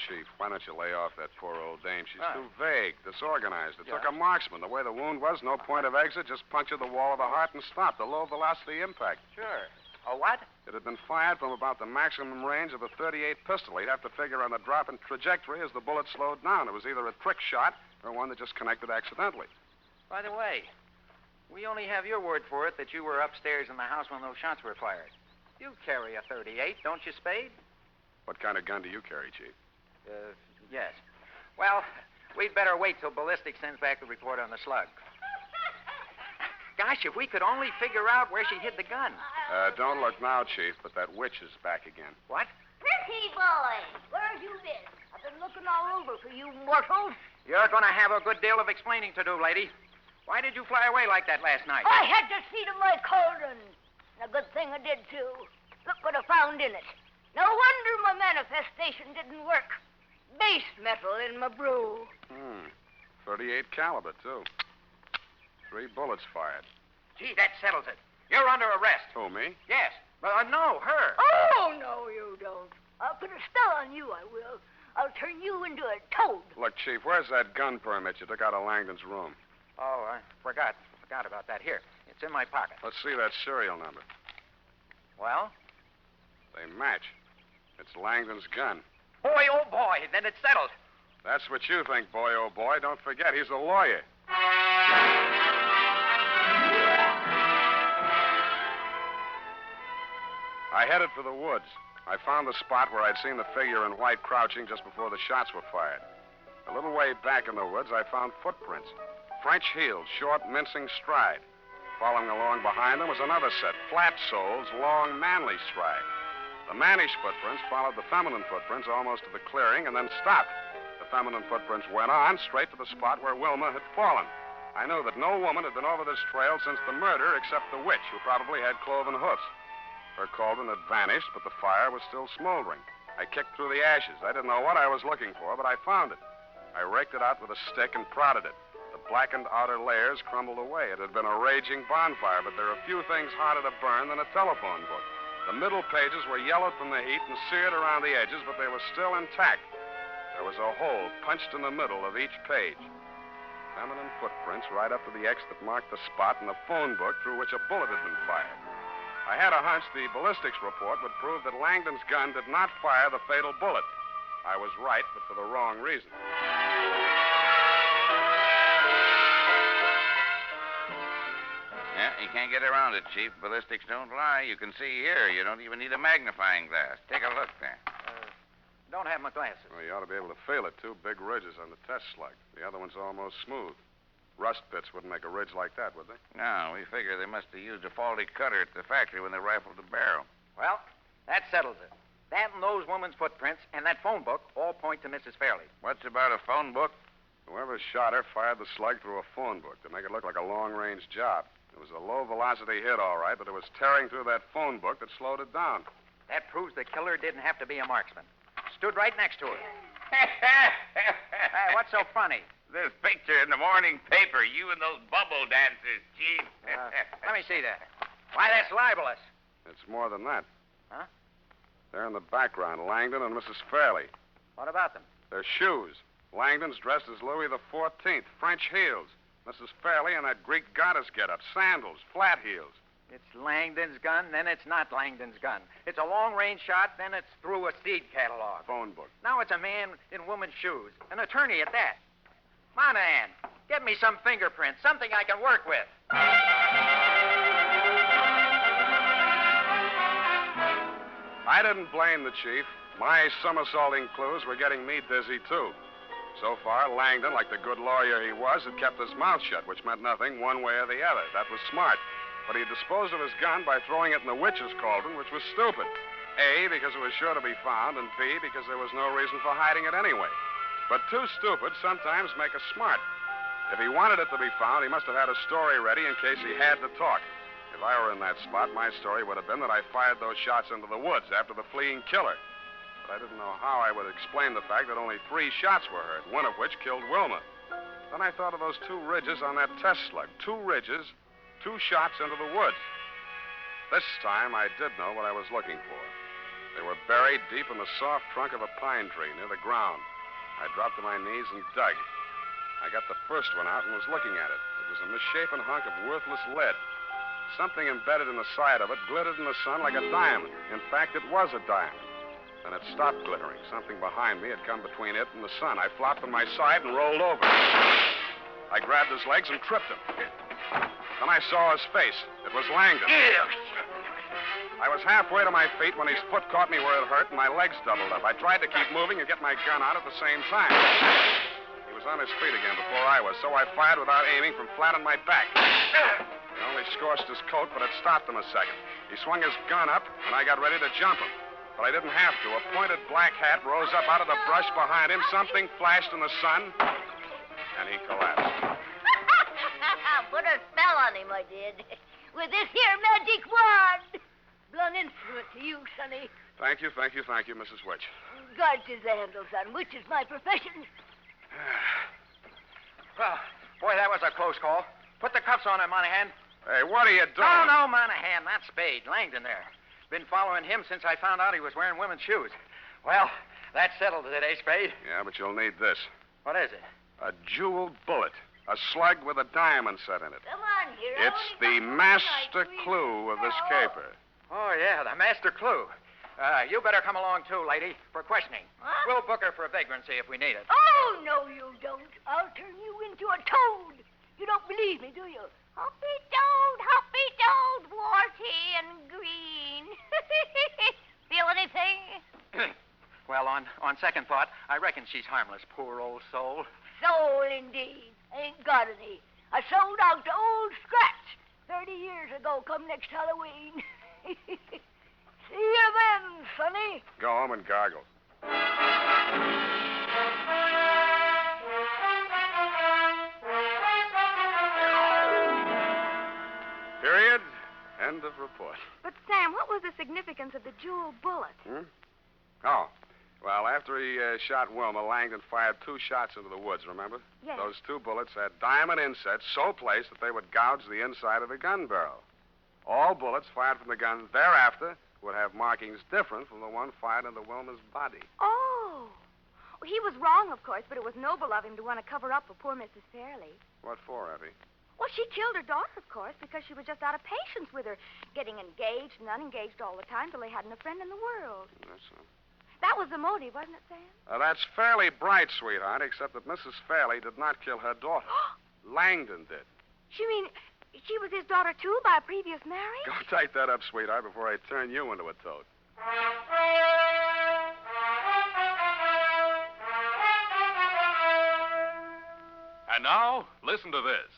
Chief, why don't you lay off that poor old dame? She's too vague, disorganized. It took Yeah. a marksman. The way the wound was, no point of exit, just punctured the wall of the heart and stopped. A low-velocity impact. Sure. A what? It had been fired from about the maximum range of a .38 pistol. He'd have to figure on the drop in trajectory as the bullet slowed down. It was either a trick shot or one that just connected accidentally. By the way, we only have your word for it that you were upstairs in the house when those shots were fired. You carry a .38, don't you, Spade? What kind of gun do you carry, Chief? Yes. Well, we'd better wait till ballistics sends back the report on the slug. Gosh, if we could only figure out where she hid the gun. Don't look now, Chief, but that witch is back again. What? Pretty boy, where have you been? I've been looking all over for you mortals. You're going to have a good deal of explaining to do, lady. Why did you fly away like that last night? I had to see to my cauldron. And a good thing I did, too. Look what I found in it. No wonder my manifestation didn't work. Base metal in my brew. 38 caliber, too. 3 bullets fired. Gee, that settles it. You're under arrest. Who, me? Yes. No, her. Oh, no, you don't. I'll put a spell on you, I will. I'll turn you into a toad. Look, Chief, where's that gun permit you took out of Langdon's room? Oh, I forgot about that. Here, it's in my pocket. Let's see that serial number. Well? They match. It's Langdon's gun. Boy, oh boy, then it's settled. That's what you think, boy, oh boy. Don't forget, he's a lawyer. I headed for the woods. I found the spot where I'd seen the figure in white crouching just before the shots were fired. A little way back in the woods, I found footprints. French heels, short, mincing stride. Following along behind them was another set, flat soles, long, manly stride. The mannish footprints followed the feminine footprints almost to the clearing and then stopped. The feminine footprints went on straight to the spot where Wilma had fallen. I knew that no woman had been over this trail since the murder except the witch, who probably had cloven hoofs. Her cauldron had vanished, but the fire was still smoldering. I kicked through the ashes. I didn't know what I was looking for, but I found it. I raked it out with a stick and prodded it. The blackened outer layers crumbled away. It had been a raging bonfire, but there are few things harder to burn than a telephone book. The middle pages were yellowed from the heat and seared around the edges, but they were still intact. There was a hole punched in the middle of each page. Feminine footprints right up to the X that marked the spot in the phone book through which a bullet had been fired. I had a hunch the ballistics report would prove that Langdon's gun did not fire the fatal bullet. I was right, but for the wrong reason. Yeah, you can't get around it, Chief. Ballistics don't lie. You can see here. You don't even need a magnifying glass. Take a look there. Don't have my glasses. Well, you ought to be able to feel it. 2 big ridges on the test slug. The other one's almost smooth. Rust pits wouldn't make a ridge like that, would they? No, we figure they must have used a faulty cutter at the factory when they rifled the barrel. Well, that settles it. That and those women's footprints and that phone book all point to Mrs. Fairley. What's about a phone book? Whoever shot her fired the slug through a phone book to make it look like a long-range job. It was a low-velocity hit, all right, but it was tearing through that phone book that slowed it down. That proves the killer didn't have to be a marksman. Stood right next to her. Hey, what's so funny? This picture in the morning paper, you and those bubble dancers, Chief. Let me see that. Why, that's libelous. It's more than that. Huh? They're in the background, Langdon and Mrs. Fairley. What about them? Their shoes. Langdon's dressed as Louis XIV, French heels. Mrs. Fairley in that Greek goddess getup, sandals, flat heels. It's Langdon's gun, then it's not Langdon's gun. It's a long-range shot, then it's through a seed catalog. Phone book. Now it's a man in woman's shoes. An attorney at that. Monahan, get me some fingerprints, something I can work with. I didn't blame the chief. My somersaulting clues were getting me dizzy, too. So far, Langdon, like the good lawyer he was, had kept his mouth shut, which meant nothing one way or the other. That was smart. But he disposed of his gun by throwing it in the witch's cauldron, which was stupid. A, because it was sure to be found, and B, because there was no reason for hiding it anyway. But too stupid sometimes make us smart. If he wanted it to be found, he must have had a story ready in case he had to talk. If I were in that spot, my story would have been that I fired those shots into the woods after the fleeing killer. But I didn't know how I would explain the fact that only 3 shots were heard, one of which killed Wilma. Then I thought of those 2 ridges on that test slug. 2 ridges, 2 shots into the woods. This time, I did know what I was looking for. They were buried deep in the soft trunk of a pine tree near the ground. I dropped to my knees and dug. I got the first one out and was looking at it. It was a misshapen hunk of worthless lead. Something embedded in the side of it glittered in the sun like a diamond. In fact, it was a diamond. Then it stopped glittering. Something behind me had come between it and the sun. I flopped on my side and rolled over. I grabbed his legs and tripped him. Then I saw his face. It was Langdon. I was halfway to my feet when his foot caught me where it hurt and my legs doubled up. I tried to keep moving and get my gun out at the same time. He was on his feet again before I was, so I fired without aiming from flat on my back. It only scorched his coat, but it stopped him a second. He swung his gun up, and I got ready to jump him. But I didn't have to. A pointed black hat rose up out of the brush behind him. Something flashed in the sun, and he collapsed. Put a spell on him, I did. With this here magic wand. Blunt instrument to you, sonny. Thank you, Mrs. Witch. Guards is the handle, son, which is my profession. Well, boy, that was a close call. Put the cuffs on him, Monahan. Hey, what are you doing? Oh, no, Monahan, not Spade. Langdon there. Been following him since I found out he was wearing women's shoes. Well, that settles it, eh, Spade? Yeah, but you'll need this. What is it? A jeweled bullet. A slug with a diamond set in it. Come on, hero. It's the master clue of this caper. Oh, yeah, the master clue. You better come along, too, lady, for questioning. Huh? We'll book her for vagrancy if we need it. Oh, no, you don't. I'll turn you into a toad. You don't believe me, do you? Hoppy toad, warty and green. Feel anything? Well, on second thought, I reckon she's harmless, poor old soul. Soul, indeed. Ain't got any. I sold out to old Scratch 30 years ago, come next Halloween. See you then, sonny. Go home and gargle. Period. End of report. But, Sam, what was the significance of the jeweled bullet? Oh. Well, after he shot Wilma, Langdon fired 2 shots into the woods, remember? Yes. Those 2 bullets had diamond insets so placed that they would gouge the inside of the gun barrel. All bullets fired from the gun thereafter would have markings different from the one fired into Wilma's body. Oh. Well, he was wrong, of course, but it was noble of him to want to cover up for poor Mrs. Fairley. What for, Effie? Well, she killed her daughter, of course, because she was just out of patience with her, getting engaged and unengaged all the time till they hadn't a friend in the world. That's so. That was the motive, wasn't it, Sam? That's Fairly-bright, sweetheart, except that Mrs. Fairley did not kill her daughter. Langdon did. You mean she was his daughter, too, by a previous marriage? Go tighten that up, sweetheart, before I turn you into a toad. And now, listen to this.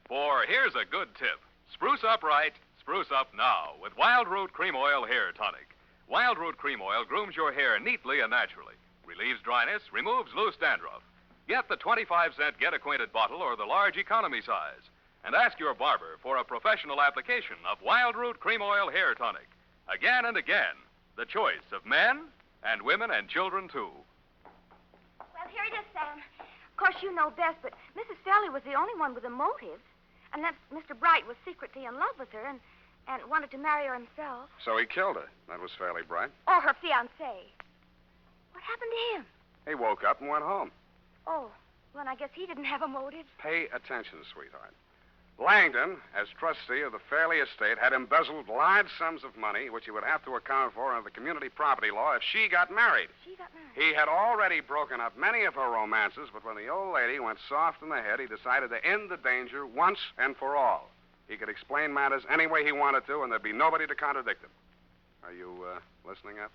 For here's a good tip. Spruce up right, spruce up now with Wild Root Cream Oil Hair Tonic. Wild Root Cream Oil grooms your hair neatly and naturally, relieves dryness, removes loose dandruff. Get the 25-cent Get Acquainted bottle or the large economy size. And ask your barber for a professional application of Wild Root Cream Oil Hair Tonic. Again and again, the choice of men and women and children, too. Well, here it is, Sam. Of course, you know best, but Mrs. Fairley was the only one with a motive. Unless Mr. Bright was secretly in love with her and wanted to marry her himself. So he killed her. That was Fairly-bright. Or her fiancé. What happened to him? He woke up and went home. Oh, well, I guess he didn't have a motive. Pay attention, sweetheart. Langdon, as trustee of the Fairley estate, had embezzled large sums of money, which he would have to account for under the community property law if she got married. She got married? He had already broken up many of her romances, but when the old lady went soft in the head, he decided to end the danger once and for all. He could explain matters any way he wanted to, and there'd be nobody to contradict him. Are you listening up?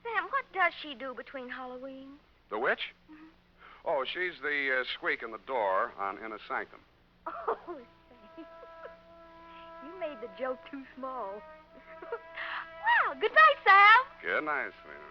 Sam, what does she do between Halloween? The witch? Mm-hmm. Oh, she's the squeak in the door on Inner Sanctum. Oh, Sam. You made the joke too small. Well, good night, Sam. Good night, sweetheart.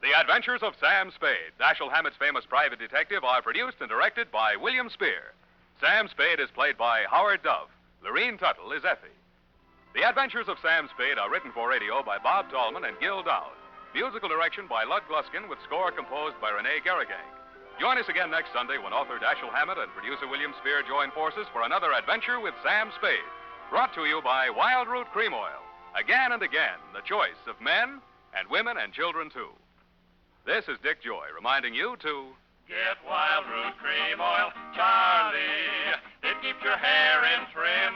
The Adventures of Sam Spade, Dashiell Hammett's famous private detective, are produced and directed by William Spear. Sam Spade is played by Howard Duff. Lorene Tuttle is Effie. The Adventures of Sam Spade are written for radio by Bob Tallman and Gil Dowd. Musical direction by Lud Gluskin with score composed by Rene Garrigang. Join us again next Sunday when author Dashiell Hammett and producer William Spear join forces for another adventure with Sam Spade. Brought to you by Wild Root Cream Oil. Again and again, the choice of men and women and children, too. This is Dick Joy reminding you to... Get Wild Root Cream Oil, Charlie. It keeps your hair in trim.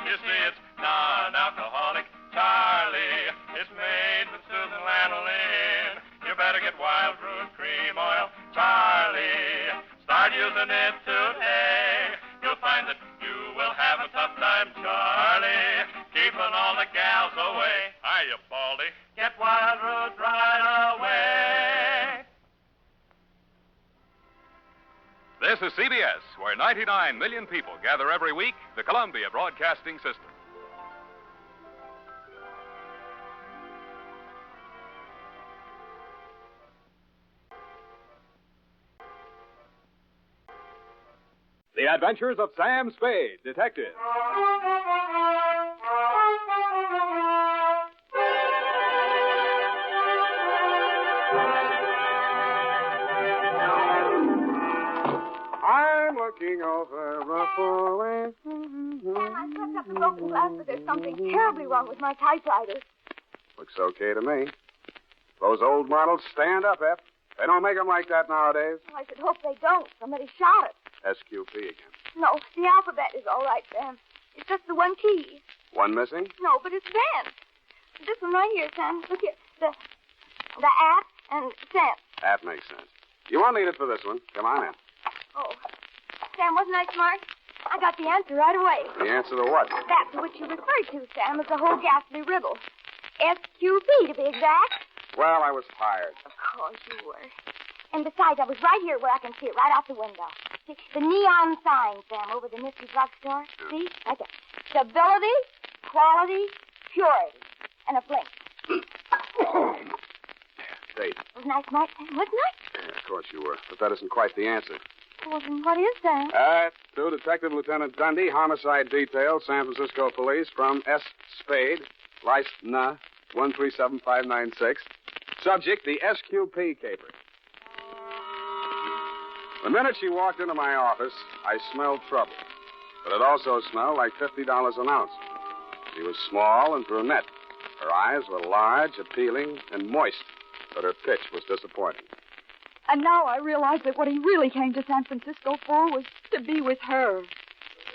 You see, it's non-alcoholic, Charlie. It's made with soothing lanolin. You better get Wild Root Cream Oil, Charlie. Start using it today. You'll find that you will have a tough time, Charlie. Keeping all the gals away. Hiya, Baldy. Get Wild Root right away. This is CBS, where 99 million people gather every week, the Columbia Broadcasting System. The Adventures of Sam Spade, Detective. I'm looking over a four-way... Sam, I swept up the broken glass, but there's something terribly wrong with my typewriter. Looks okay to me. Those old models stand up, Ep. They don't make them like that nowadays. Oh, I should hope they don't. Somebody shot it. Sqp again. No, the alphabet is all right, Sam. It's just the one key. One missing? No, but it's bent. This one right here, Sam. Look here. The at and cent. That makes sense. You won't need it for this one. Come on in. Oh. Sam, wasn't I smart? I got the answer right away. The answer to what? That to which you referred to, Sam, is the whole ghastly riddle. Sqp, to be exact. Well, I was tired. Of course you were. And besides, I was right here where I can see it right out the window. See, the neon sign, Sam, over the Misty drugstore. See? Right there. Stability, quality, purity. And a blink. Date. Wasn't I smart, Sam? Wasn't I? Yeah, of course you were. But that isn't quite the answer. Well, then what is that? To Detective Lieutenant Dundee, Homicide Detail, San Francisco Police, from S. Spade, License 137596. Subject, the Sqp Caper. The minute she walked into my office, I smelled trouble. But it also smelled like $50 an ounce. She was small and brunette. Her eyes were large, appealing, and moist. But her pitch was disappointing. And now I realize that what he really came to San Francisco for was to be with her.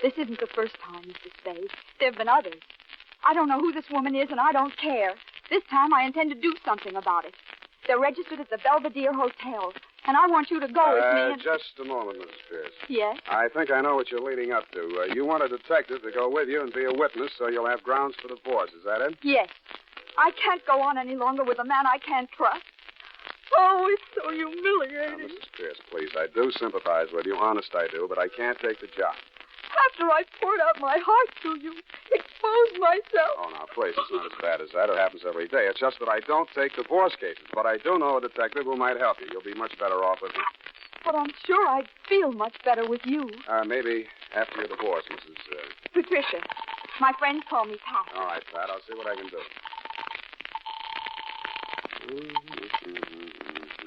This isn't the first time, Mr. Spade. There have been others. I don't know who this woman is, and I don't care. This time I intend to do something about it. They're registered at the Belvedere Hotel, and I want you to go with me and... Just a moment, Mrs. Pierce. Yes? I think I know what you're leading up to. You want a detective to go with you and be a witness so you'll have grounds for divorce. Is that it? Yes. I can't go on any longer with a man I can't trust. Oh, it's so humiliating. Now, Mrs. Pierce, please, I do sympathize with you. Honest, I do, but I can't take the job. After I poured out my heart to you, exposed myself. Oh, now, please, it's not as bad as that. It happens every day. It's just that I don't take divorce cases. But I do know a detective who might help you. You'll be much better off with him. But I'm sure I'd feel much better with you. Maybe after your divorce, Mrs. Patricia. My friends call me Pat. All right, Pat. I'll see what I can do.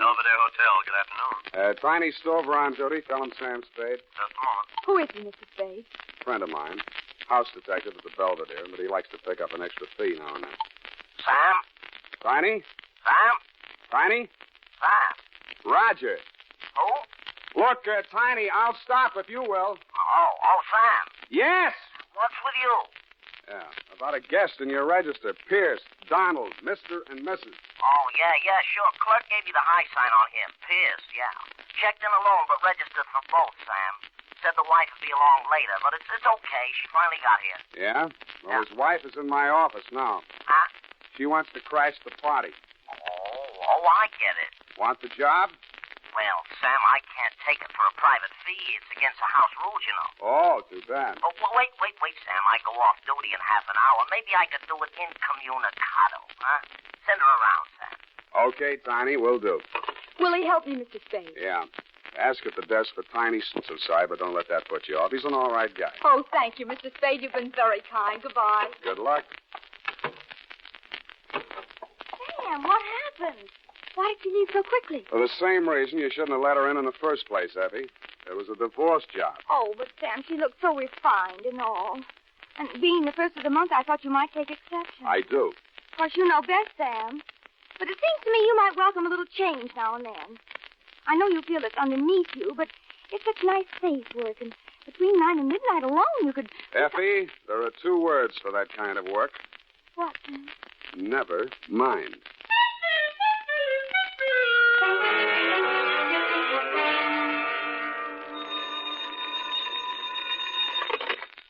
Belvedere Hotel, good afternoon. Tiny Stover on duty. Tell him Sam Spade. Just a moment. Who is he, Mr. Spade? Friend of mine. House detective at the Belvedere, but he likes to pick up an extra fee now and then. Sam? Tiny? Sam? Tiny? Sam? Roger. Who? Look, Tiny, I'll stop if you will. Oh, Sam. Yes! What's with you? Yeah, about a guest in your register. Pierce, Donald, Mr. and Mrs. Oh, yeah, sure. Clerk gave me the high sign on him. Pierce, yeah. Checked in alone, but registered for both, Sam. Said the wife would be along later, but it's okay. She finally got here. Yeah? Well, his wife is in my office now. Huh? She wants to crash the party. Oh, I get it. Want the job? Well, Sam, I can't take it for a private fee. It's against the house rules, you know. Oh, too bad. Oh, wait, Sam. I go off duty in half an hour. Maybe I could do it incommunicado, huh? Send her around, Sam. Okay, Tiny, will do. Will he help me, Mr. Spade? Yeah. Ask at the desk for Tiny. So sorry, but don't let that put you off. He's an all right guy. Oh, thank you, Mr. Spade. You've been very kind. Goodbye. Good luck. Sam, what happened? Why did you leave so quickly? For the same reason you shouldn't have let her in the first place, Effie. It was a divorce job. Oh, but Sam, she looked so refined and all. And being the first of the month, I thought you might take exception. I do. Of course, you know best, Sam. But it seems to me you might welcome a little change now and then. I know you feel it's underneath you, but it's such nice safe work, and between 9 and midnight alone you could... Effie, there are 2 words for that kind of work. What, Sam? Never mind.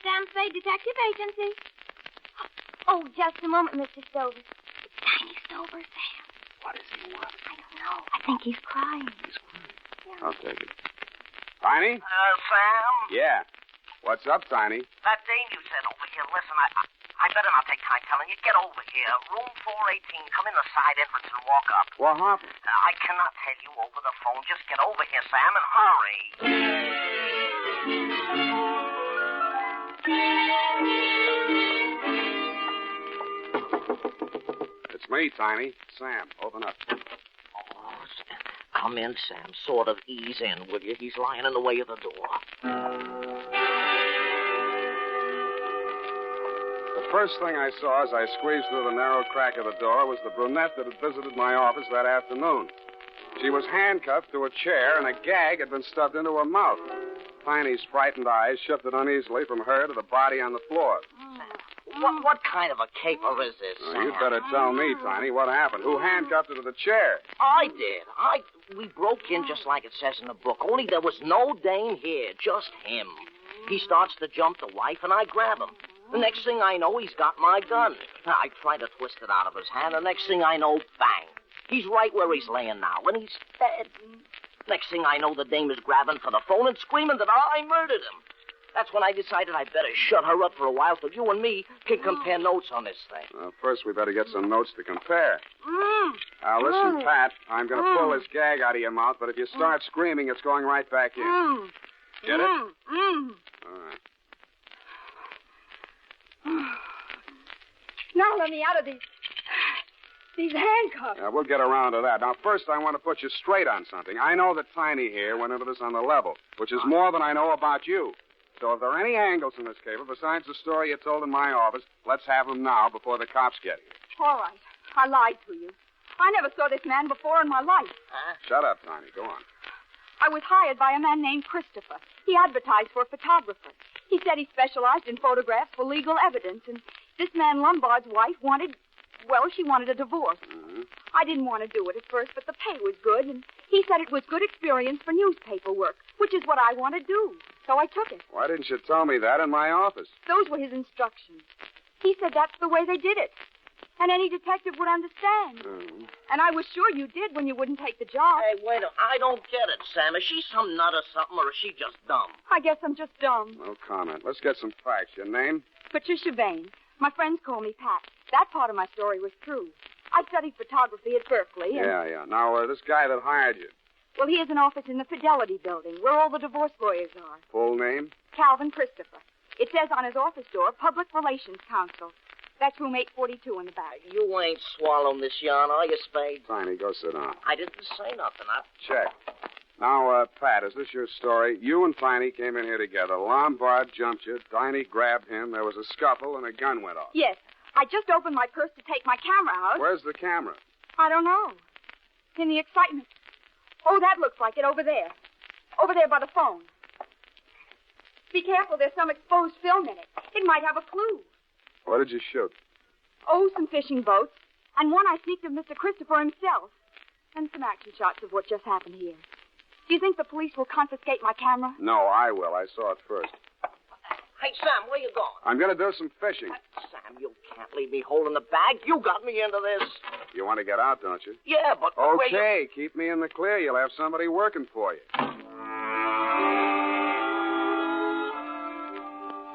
Sam Spade Detective Agency. Oh, just a moment, Mr. Stover. It's Tiny Stover, Sam. What does he want? I don't know. I think he's crying. He's crying. Yeah. I'll take it. Tiny? Sam? Yeah. What's up, Tiny? That dame you sent over here. Listen, I better not take time telling you. Get over here. Room 418. Come in the side entrance and walk up. What happened? I cannot tell you over the phone. Just get over here, Sam, and hurry. It's me, Tiny. Sam, open up. Come in, Sam. Sort of ease in, will you? He's lying in the way of the door. The first thing I saw as I squeezed through the narrow crack of the door was the brunette that had visited my office that afternoon. She was handcuffed to a chair, and a gag had been stuffed into her mouth. Tiny's frightened eyes shifted uneasily from her to the body on the floor. What kind of a caper is this, Sam? You'd better tell me, Tiny, what happened. Who handcuffed her to the chair? I did. We broke in just like it says in the book, only there was no dame here, just him. He starts to jump the wife, and I grab him. The next thing I know, he's got my gun. I try to twist it out of his hand. The next thing I know, bang. He's right where he's laying now, and he's dead. Next thing I know, the dame is grabbing for the phone and screaming that I murdered him. That's when I decided I'd better shut her up for a while so you and me can compare notes on this thing. Well, first we better get some notes to compare. Now, listen, Pat, I'm going to pull this gag out of your mouth, but if you start screaming, it's going right back in. Get it? All right. Now let me out of these. These handcuffs. We'll get around to that. Now, first, I want to put you straight on something. I know that Tiny here went into this on the level, which is more than I know about you. So if there are any angles in this caper besides the story you told in my office, let's have them now before the cops get here. All right. I lied to you. I never saw this man before in my life. Shut up, Tiny. Go on. I was hired by a man named Christopher. He advertised for a photographer. He said he specialized in photographs for legal evidence, and this man Lombard's wife wanted, well, she wanted a divorce. Mm-hmm. I didn't want to do it at first, but the pay was good, and he said it was good experience for newspaper work, which is what I want to do. So I took it. Why didn't you tell me that in my office? Those were his instructions. He said that's the way they did it. And any detective would understand. Mm-hmm. And I was sure you did when you wouldn't take the job. Hey, wait a minute. I don't get it, Sam. Is she some nut or something, or is she just dumb? I guess I'm just dumb. No comment. Let's get some facts. Your name? Patricia Vane. My friends call me Pat. That part of my story was true. I studied photography at Berkeley. And... Yeah. Now, this guy that hired you. Well, he has an office in the Fidelity Building, where all the divorce lawyers are. Full name? Calvin Christopher. It says on his office door, Public Relations Counsel. That's room 842 in the back. You ain't swallowing this yarn, are you, Spade? Tiny, go sit down. I didn't say nothing. Check. Now, Pat, is this your story? You and Tiny came in here together. Lombard jumped you. Tiny grabbed him. There was a scuffle, and a gun went off. Yes. I just opened my purse to take my camera out. Where's the camera? I don't know. In the excitement. Oh, that looks like it over there. Over there by the phone. Be careful. There's some exposed film in it. It might have a clue. What did you shoot? Oh, some fishing boats. And one I sneaked of Mr. Christopher himself. And some action shots of what just happened here. Do you think the police will confiscate my camera? No, I will. I saw it first. Hey, Sam, where you going? I'm going to do some fishing. Sam, you can't leave me holding the bag. You got me into this. You want to get out, don't you? Yeah, but... Okay, keep me in the clear. You'll have somebody working for you.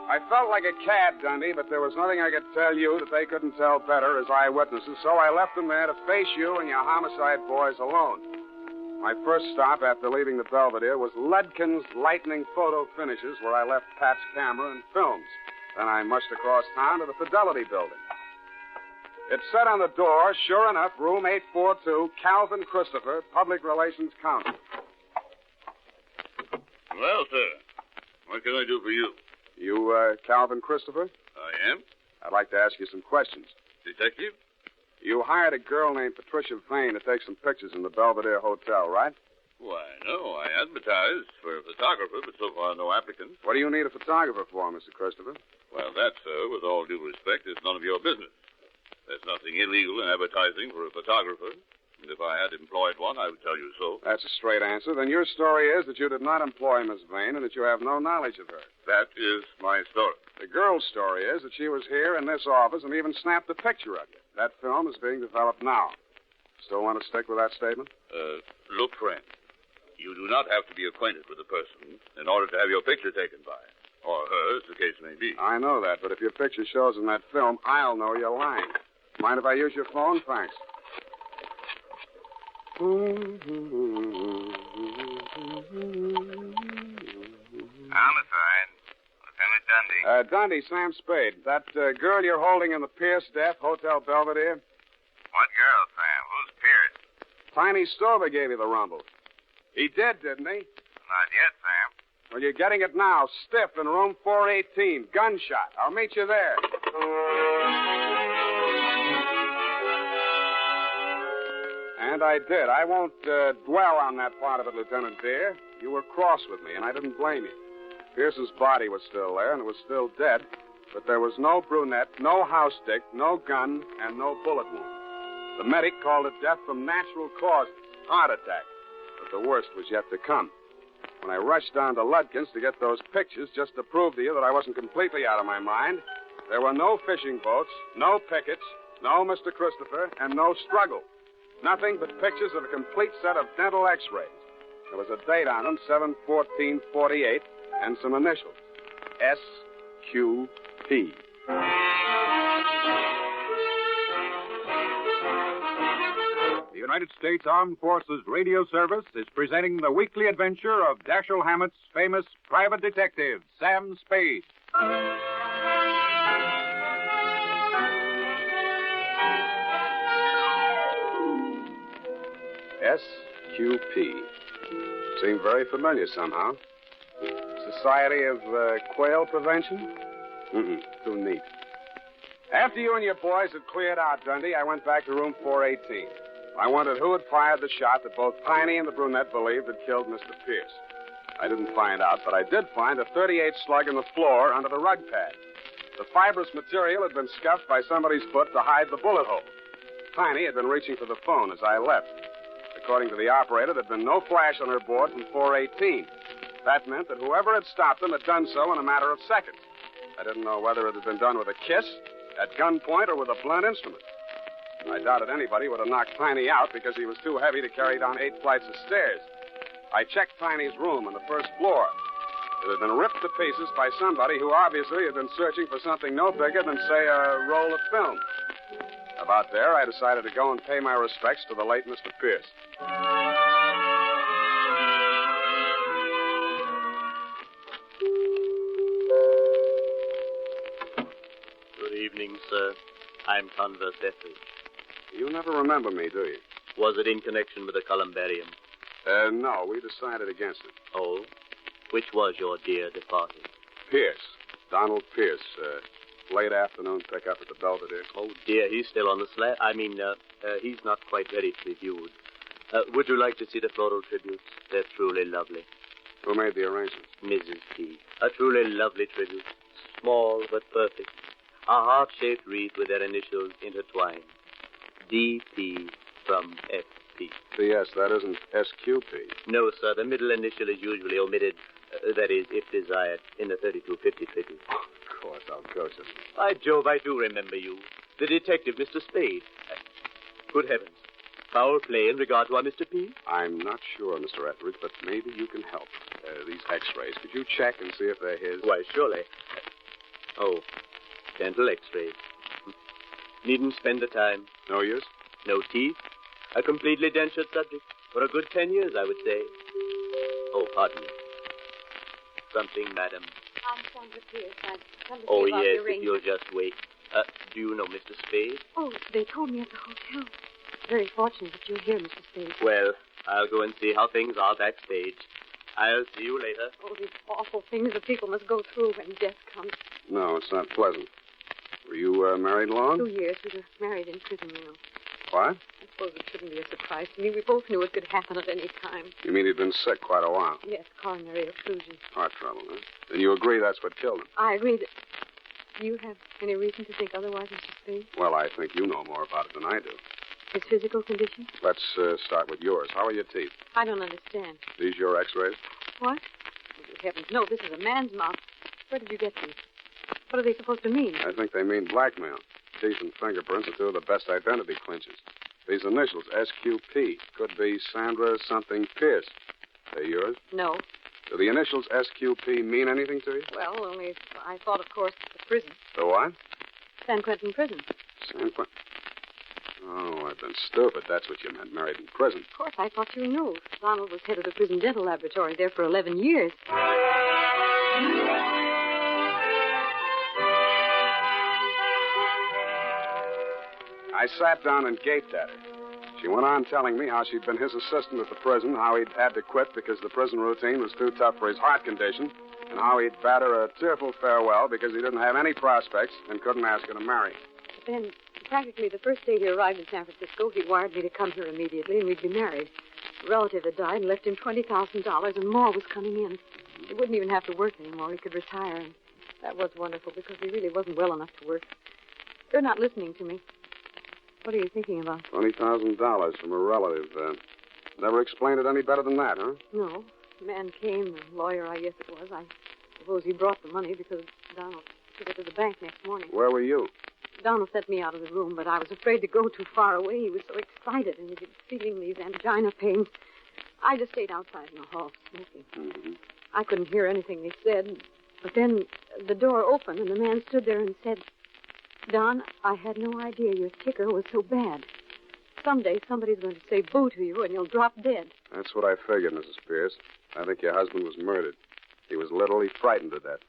I felt like a cad, Dundee, but there was nothing I could tell you that they couldn't tell better as eyewitnesses, so I left them there to face you and your homicide boys alone. My first stop after leaving the Belvedere was Ludkin's Lightning Photo Finishes, where I left Pat's camera and films. Then I mushed across town to the Fidelity Building. It said on the door, sure enough, room 842, Calvin Christopher, Public Relations Counsel. Well, sir, what can I do for you? You, Calvin Christopher? I am. I'd like to ask you some questions. Detective? You hired a girl named Patricia Vane to take some pictures in the Belvedere Hotel, right? Why, no. I advertised for a photographer, but so far no applicants. What do you need a photographer for, Mr. Christopher? Well, that, sir, with all due respect, is none of your business. There's nothing illegal in advertising for a photographer. And if I had employed one, I would tell you so. That's a straight answer. Then your story is that you did not employ Miss Vane and that you have no knowledge of her. That is my story. The girl's story is that she was here in this office and even snapped a picture of you. That film is being developed now. Still want to stick with that statement? Look, friend, you do not have to be acquainted with the person in order to have your picture taken by him. Or her, as the case may be. I know that, but if your picture shows in that film, I'll know you're lying. Mind if I use your phone? Thanks. Thomas Lieutenant Dundee. Dundee, Sam Spade. That girl you're holding in the Pierce death, Hotel Belvedere? What girl, Sam? Who's Pierce? Tiny Stover gave you the rumble. He did, didn't he? Not yet, Sam. Well, you're getting it now, stiff in room 418. Gunshot. I'll meet you there. And I did. I won't dwell on that part of it, Lieutenant dear. You were cross with me, and I didn't blame you. Pierce's body was still there, and it was still dead, but there was no brunette, no house stick, no gun, and no bullet wound. The medic called it death from natural causes, heart attack, but the worst was yet to come. When I rushed down to Ludkin's to get those pictures just to prove to you that I wasn't completely out of my mind, there were no fishing boats, no pickets, no Mr. Christopher, and no struggle. Nothing but pictures of a complete set of dental x-rays. There was a date on them, 7/14/48, and some initials, Sqp. The United States Armed Forces Radio Service is presenting the weekly adventure of Dashiell Hammett's famous private detective, Sam Spade. Sqp. Seemed very familiar somehow. Society of Quail Prevention? Too neat. After you and your boys had cleared out, Dundee, I went back to room 418. I wondered who had fired the shot that both Piney and the brunette believed had killed Mr. Pierce. I didn't find out, but I did find a .38 slug in the floor under the rug pad. The fibrous material had been scuffed by somebody's foot to hide the bullet hole. Piney had been reaching for the phone as I left. According to the operator, there'd been no flash on her board from 418. That meant that whoever had stopped them had done so in a matter of seconds. I didn't know whether it had been done with a kiss, at gunpoint, or with a blunt instrument. I doubted anybody would have knocked Piney out because he was too heavy to carry down 8 flights of stairs. I checked Piney's room on the first floor. It had been ripped to pieces by somebody who obviously had been searching for something no bigger than, say, a roll of film. About there, I decided to go and pay my respects to the late Mr. Pierce. Good evening, sir. I'm Converse Etheridge. You never remember me, do you? Was it in connection with the columbarium? No, we decided against it. Oh? Which was your dear departed? Pierce. Donald Pierce. Late afternoon pickup at the Belvedere. Oh, dear, he's still on the slab. He's not quite ready to be viewed. Would you like to see the floral tributes? They're truly lovely. Who made the arrangements? Mrs. T. A truly lovely tribute. Small but perfect. A heart-shaped wreath with their initials intertwined. D.P. from F.P. P.S., that isn't Sqp. No, sir. The middle initial is usually omitted. That is, if desired, in the 3250 tribute. Of course, I'll coach it. By Jove, I do remember you. The detective, Mr. Spade. Good heavens. Foul play in regard to our Mr. P? I'm not sure, Mr. Etheridge, but maybe you can help. These x-rays, could you check and see if they're his? Why, surely. Oh, dental x-rays. Needn't spend the time. No use? No teeth. A completely dentured subject. For a good 10 years, I would say. Oh, pardon me. Something, madam. I'm Sandra Pierce. I've come to see Oh, about yes, the if you'll just wait. Do you know Mr. Spade? Oh, they told me at the hotel. Very fortunate that you're here, Mr. Spade. Well, I'll go and see how things are backstage. I'll see you later. Oh, these awful things that people must go through when death comes. No, it's not pleasant. Were you married long? 2 years. We were married in prison, you know. What? I suppose it shouldn't be a surprise to me. We both knew it could happen at any time. You mean he'd been sick quite a while? Yes, coronary occlusion. Heart trouble, huh? Then you agree that's what killed him? I agree that... Do you have any reason to think otherwise, Mr. Spade? Well, I think you know more about it than I do. His physical condition? Let's start with yours. How are your teeth? I don't understand. These your x-rays? What? Oh, good heavens, no, this is a man's mouth. Where did you get these? What are they supposed to mean? I think they mean blackmail. Teeth and fingerprints are two of the best identity clinches. These initials, Sqp, could be Sandra something Pierce. They yours? No. Do the initials Sqp mean anything to you? Well, only I thought, of course, the prison. The what? San Quentin prison. San Quentin. Oh, I've been stupid. That's what you meant, married in prison. Of course, I thought you knew. Donald was head of the prison dental laboratory there for 11 years. I sat down and gaped at her. She went on telling me how she'd been his assistant at the prison, how he'd had to quit because the prison routine was too tough for his heart condition, and how he'd bade her a tearful farewell because he didn't have any prospects and couldn't ask her to marry. But then, practically the first day he arrived in San Francisco, he wired me to come here immediately and we'd be married. A relative had died and left him $20,000 and more was coming in. He wouldn't even have to work anymore. He could retire, and that was wonderful because he really wasn't well enough to work. You're not listening to me. What are you thinking about? $20,000 from a relative. Never explained it any better than that, huh? No. The man came, the lawyer, I guess it was. I suppose he brought the money because Donald took it to the bank next morning. Where were you? Donald sent me out of the room, but I was afraid to go too far away. He was so excited, and he was feeling these angina pains. I just stayed outside in the hall, smoking. Mm-hmm. I couldn't hear anything they said, but then the door opened, and the man stood there and said, Don, I had no idea your ticker was so bad. Someday somebody's going to say boo to you and you'll drop dead. That's what I figured, Mrs. Pierce. I think your husband was murdered. He was literally frightened to death.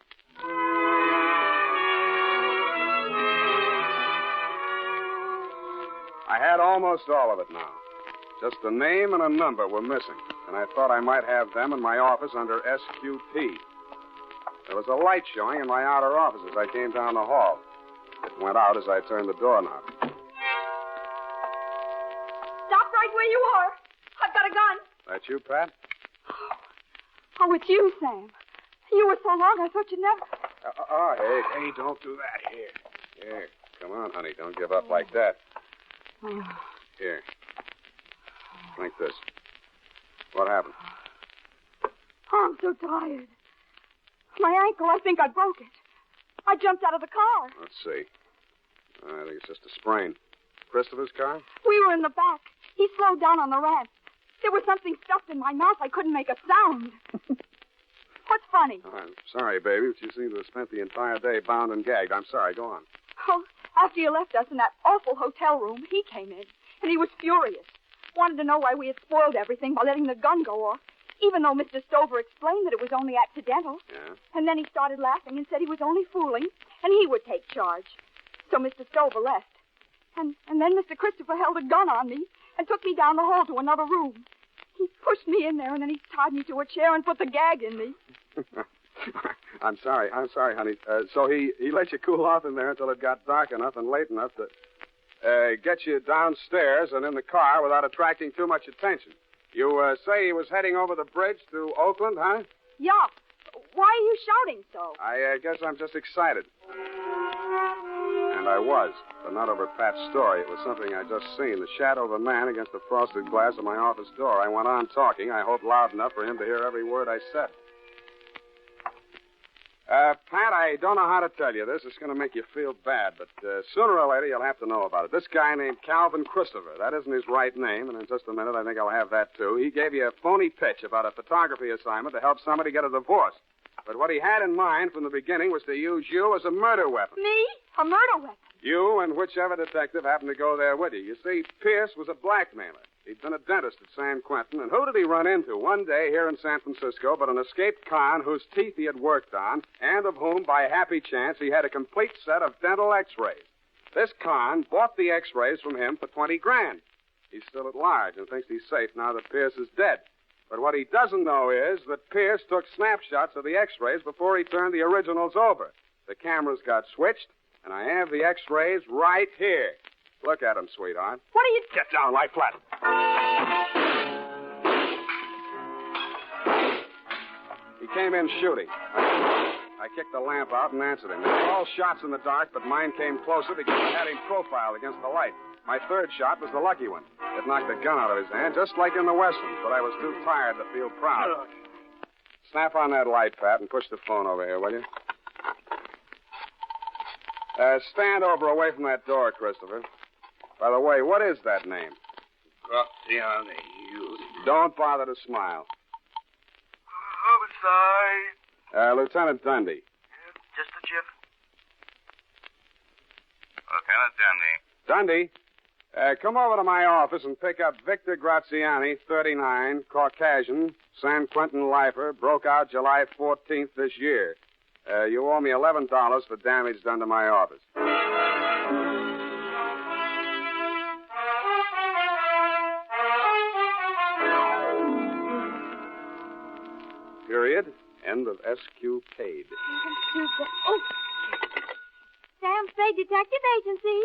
I had almost all of it now. Just a name and a number were missing, and I thought I might have them in my office under Sqp. There was a light showing in my outer office as I came down the hall. It went out as I turned the doorknob. Stop right where you are. I've got a gun. That you, Pat? Oh, it's you, Sam. You were so long, I thought you'd never... Hey, don't do that. Here. Come on, honey. Don't give up like that. Oh. Here. Drink this. What happened? Oh, I'm so tired. My ankle, I think I broke it. I jumped out of the car. Let's see. I think it's just a sprain. Christopher's car? We were in the back. He slowed down on the ramp. There was something stuffed in my mouth. I couldn't make a sound. What's funny? Oh, I'm sorry, baby, but you seem to have spent the entire day bound and gagged. I'm sorry. Go on. Oh, after you left us in that awful hotel room, he came in, and he was furious. Wanted to know why we had spoiled everything by letting the gun go off, even though Mr. Stover explained that it was only accidental. Yeah? And then he started laughing and said he was only fooling, and he would take charge. So Mr. Stover left. And then Mr. Christopher held a gun on me and took me down the hall to another room. He pushed me in there, and then he tied me to a chair and put the gag in me. I'm sorry, honey. So he let you cool off in there until it got dark enough and late enough to get you downstairs and in the car without attracting too much attention. You say he was heading over the bridge to Oakland, huh? Yeah. Why are you shouting so? I guess I'm just excited. And I was, but not over Pat's story. It was something I'd just seen. The shadow of a man against the frosted glass of my office door. I went on talking, I hoped loud enough for him to hear every word I said. Pat, I don't know how to tell you this. It's going to make you feel bad, but sooner or later you'll have to know about it. This guy named Calvin Christopher, that isn't his right name, and in just a minute I think I'll have that too. He gave you a phony pitch about a photography assignment to help somebody get a divorce. But what he had in mind from the beginning was to use you as a murder weapon. Me? A murder weapon? You and whichever detective happened to go there with you. You see, Pierce was a blackmailer. He'd been a dentist at San Quentin, and who did he run into one day here in San Francisco but an escaped con whose teeth he had worked on, and of whom, by happy chance, he had a complete set of dental x-rays. This con bought the x-rays from him for $20,000. He's still at large and thinks he's safe now that Pierce is dead. But what he doesn't know is that Pierce took snapshots of the x-rays before he turned the originals over. The cameras got switched, and I have the x-rays right here. Look at him, sweetheart. What are you... Get down, lie flat. He came in shooting. I kicked the lamp out and answered him. They were all shots in the dark, but mine came closer because I had him profiled against the light. My third shot was the lucky one. It knocked the gun out of his hand, just like in the Westerns, but I was too tired to feel proud. Snap on that light, Pat, and push the phone over here, will you? Stand over away from that door, Christopher. By the way, what is that name? Graziani. Don't bother to smile. Homicide. Lieutenant Dundee. Just a jiff. Lieutenant Dundee. Dundee, come over to my office and pick up Victor Graziani, 39, Caucasian, San Quentin lifer, broke out July 14th this year. You owe me $11 for damage done to my office. Period. End of Sqp Caper. Oh. Sam Spade Detective Agency.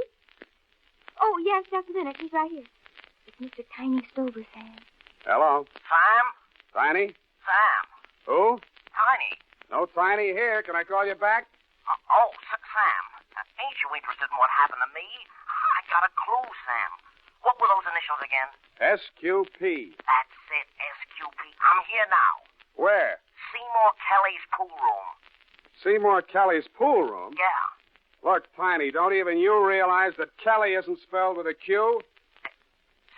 Oh, yes, just a minute. He's right here. It's Mr. Tiny Stover, Sam. Hello. Sam? Tiny? Sam. Who? Tiny. No Tiny here. Can I call you back? Sam. Ain't you interested in what happened to me? I got a clue, Sam. What were those initials again? Sqp. That's it, Sqp. I'm here now. Where? Seymour Kelly's pool room. Seymour Kelly's pool room? Yeah. Look, Tiny, don't even you realize that Kelly isn't spelled with a Q?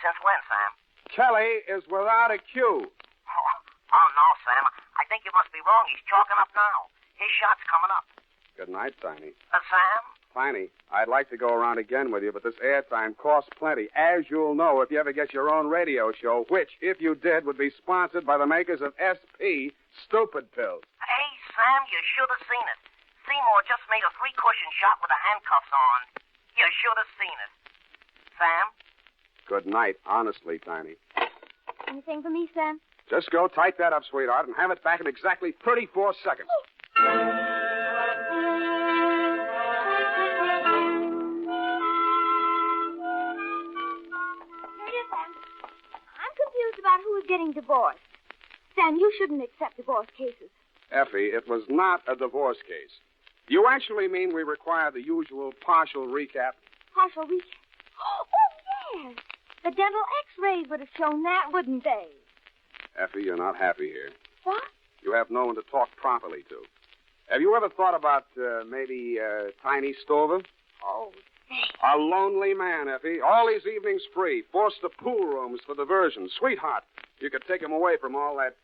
Since when, Sam? Kelly is without a Q. Oh, no, Sam. I think you must be wrong. He's chalking up now. His shot's coming up. Good night, Tiny. Sam? Tiny, I'd like to go around again with you, but this airtime costs plenty. As you'll know if you ever get your own radio show, which, if you did, would be sponsored by the makers of SP Stupid Pills. Hey, Sam, you should have seen it. Seymour just made a 3-cushion shot with the handcuffs on. You should have seen it. Sam? Good night, honestly, Tiny. Anything for me, Sam? Just go tight that up, sweetheart, and have it back in exactly 34 seconds. Here it is, Sam. I'm confused about who is getting divorced. Sam, you shouldn't accept divorce cases. Effie, it was not a divorce case. You actually mean we require the usual partial recap? Partial recap? Oh, yes. The dental x-rays would have shown that, wouldn't they? Effie, you're not happy here. What? You have no one to talk properly to. Have you ever thought about maybe Tiny Stover? Oh, A lonely man, Effie. All these evenings free. Forced to pool rooms for diversion. Sweetheart, you could take him away from all that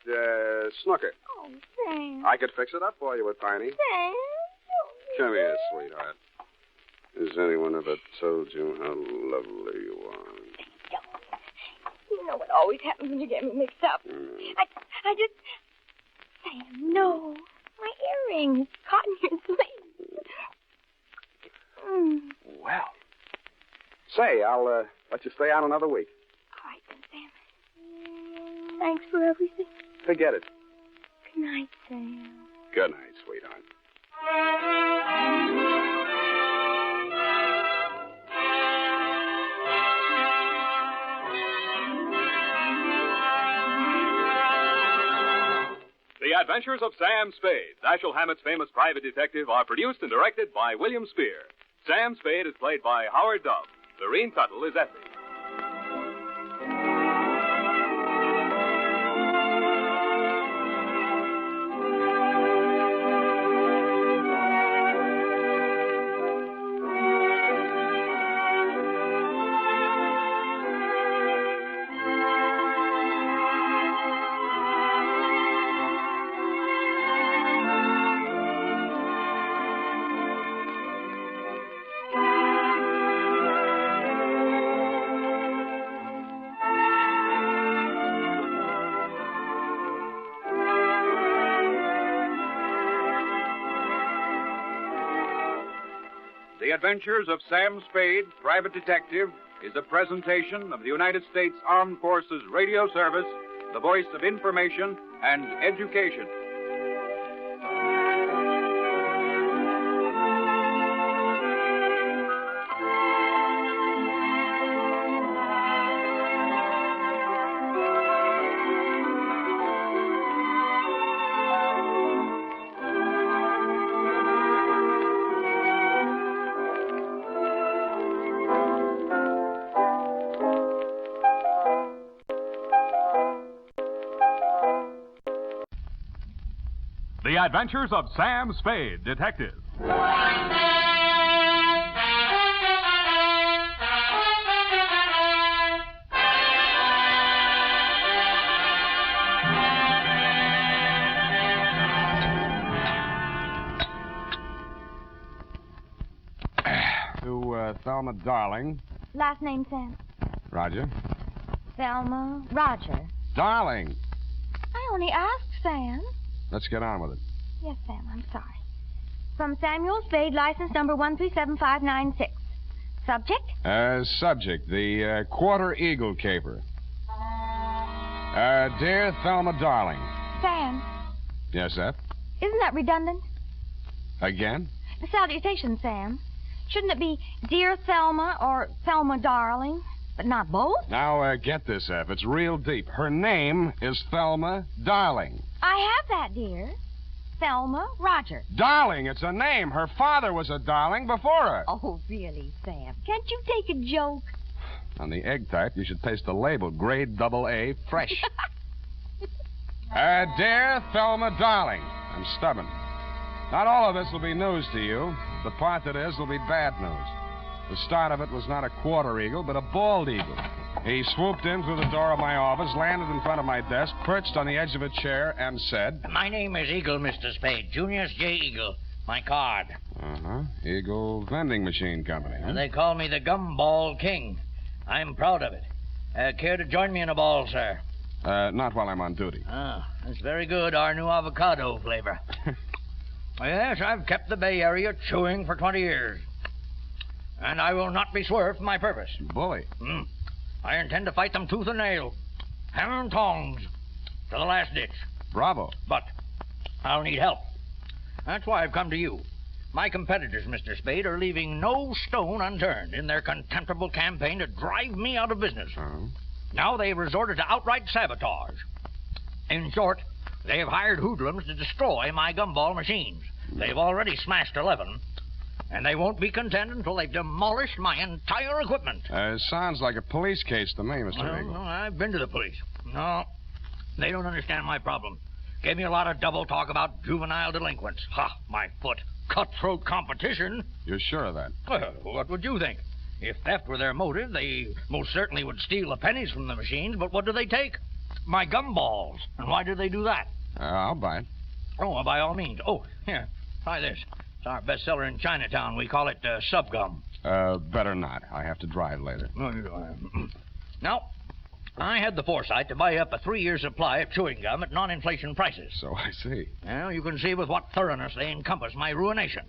snooker. Oh, Sam. I could fix it up for you with Tiny. Sam. Come here, sweetheart. Has anyone ever told you how lovely you are? You know what always happens when you get me mixed up. I just... Sam, no. My earring. Caught in your sleeve. Well. Say, I'll let you stay out another week. All right, then, Sam. Thanks for everything. Forget it. Good night, Sam. Good night, sweetheart. The Adventures of Sam Spade, Dashiell Hammett's famous private detective, are produced and directed by William Spear. Sam Spade is played by Howard Dove. Lorene Tuttle is Effie. The Adventures of Sam Spade, Private Detective, is a presentation of the United States Armed Forces Radio Service, the voice of information and education. The Adventures of Sam Spade, Detective. To Thelma Darling. Last name, Sam. Roger. Thelma Roger. Darling. I only asked, Sam. Let's get on with it. Yes, Sam, I'm sorry. From Samuel Spade, license number 1375596. Subject? Subject, the Quarter Eagle Caper. Dear Thelma Darling. Sam, Yes, Eph? isn't that redundant? Again? The salutation, Sam. Shouldn't it be Dear Thelma or Thelma Darling, but not both? Now, get this, Eph. It's real deep. Her name is Thelma Darling. I have that, dear. Thelma Roger. Darling, it's a name. Her father was a darling before her. Oh, really, Sam? Can't you take a joke? On the egg type, you should paste the label, grade AA, fresh. Dear Thelma Darling, I'm stubborn. Not all of this will be news to you. The part that is will be bad news. The start of it was not a quarter eagle, but a bald eagle. He swooped in through the door of my office, landed in front of my desk, perched on the edge of a chair, and said... My name is Eagle, Mr. Spade. Junius J. Eagle. My card. Uh-huh. Eagle Vending Machine Company, huh? They call me the Gumball King. I'm proud of it. Care to join me in a ball, sir? Not while I'm on duty. Ah, that's very good. Our new avocado flavor. Yes, I've kept the Bay Area chewing for 20 years. And I will not be swerved from my purpose. Bully. I intend to fight them tooth and nail. Hammer and tongs. To the last ditch. Bravo. But I'll need help. That's why I've come to you. My competitors, Mr. Spade, are leaving no stone unturned in their contemptible campaign to drive me out of business. Now they've resorted to outright sabotage. In short, they have hired hoodlums to destroy my gumball machines. They've already smashed 11, and they won't be content until they've demolished my entire equipment. Sounds like a police case to me, Mr. Eagle. No, I've been to the police. No, they don't understand my problem. Gave me a lot of double talk about juvenile delinquents. Ha, my foot. Cutthroat competition. You're sure of that? Well, what would you think? If theft were their motive, they most certainly would steal the pennies from the machines, but what do they take? My gumballs. And why do they do that? I'll buy it. Oh, well, by all means. Oh, here, try this. It's our bestseller in Chinatown. We call it Subgum. Better not. I have to drive later. No, you don't. Now, I had the foresight to buy up a 3-year supply of chewing gum at non-inflation prices. So I see. Well, you can see with what thoroughness they encompass my ruination.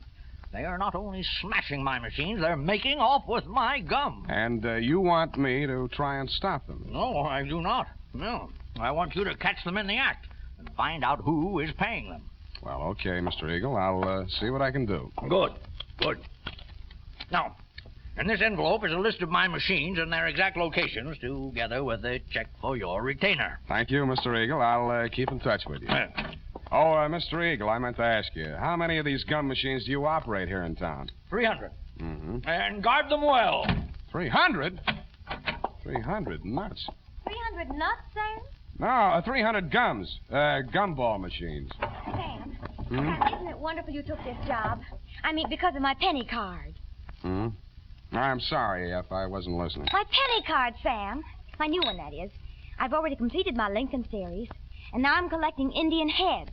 They are not only smashing my machines, they're making off with my gum. And you want me to try and stop them? No, I do not. No. I want you to catch them in the act and find out who is paying them. Well, okay, Mr. Eagle. I'll see what I can do. Good. Now, in this envelope is a list of my machines and their exact locations, together with a check for your retainer. Thank you, Mr. Eagle. I'll keep in touch with you. Mr. Eagle, I meant to ask you, how many of these gum machines do you operate here in town? 300. Mm-hmm. And guard them well. 300? 300 nuts. 300 nuts, Sam? No, 300 gums. Gumball machines. Sam, Hmm? Sam, isn't it wonderful you took this job? I mean, because of my penny card. Hmm? I'm sorry if I wasn't listening. My penny card, Sam. My new one, that is. I've already completed my Lincoln series, and now I'm collecting Indian heads.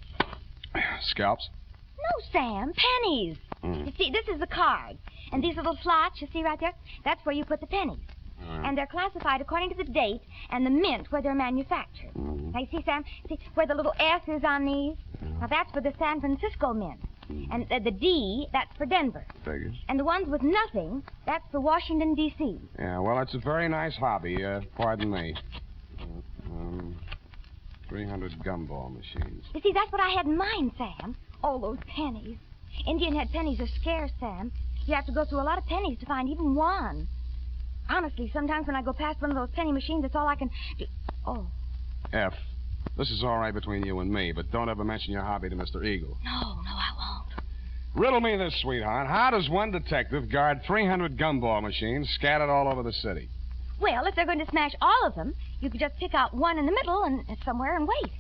Scalps? No, Sam, pennies. You see, this is the card. And these little slots you see right there, that's where you put the pennies. And they're classified according to the date and the mint where they're manufactured. Now, you see, Sam, see where the little S is on these? Now, that's for the San Francisco mint. And the D, that's for Denver. Figures. And the ones with nothing, that's for Washington, D.C. Yeah, well, it's a very nice hobby. Pardon me. 300 gumball machines. You see, that's what I had in mind, Sam. All those pennies. Indian head pennies are scarce, Sam. You have to go through a lot of pennies to find even one. Honestly, sometimes when I go past one of those penny machines, that's all I can do. Oh. F, this is all right between you and me, but don't ever mention your hobby to Mr. Eagle. No, I won't. Riddle me this, sweetheart. How does one detective guard 300 gumball machines scattered all over the city? Well, if they're going to smash all of them, you could just pick out one in the middle and somewhere and wait.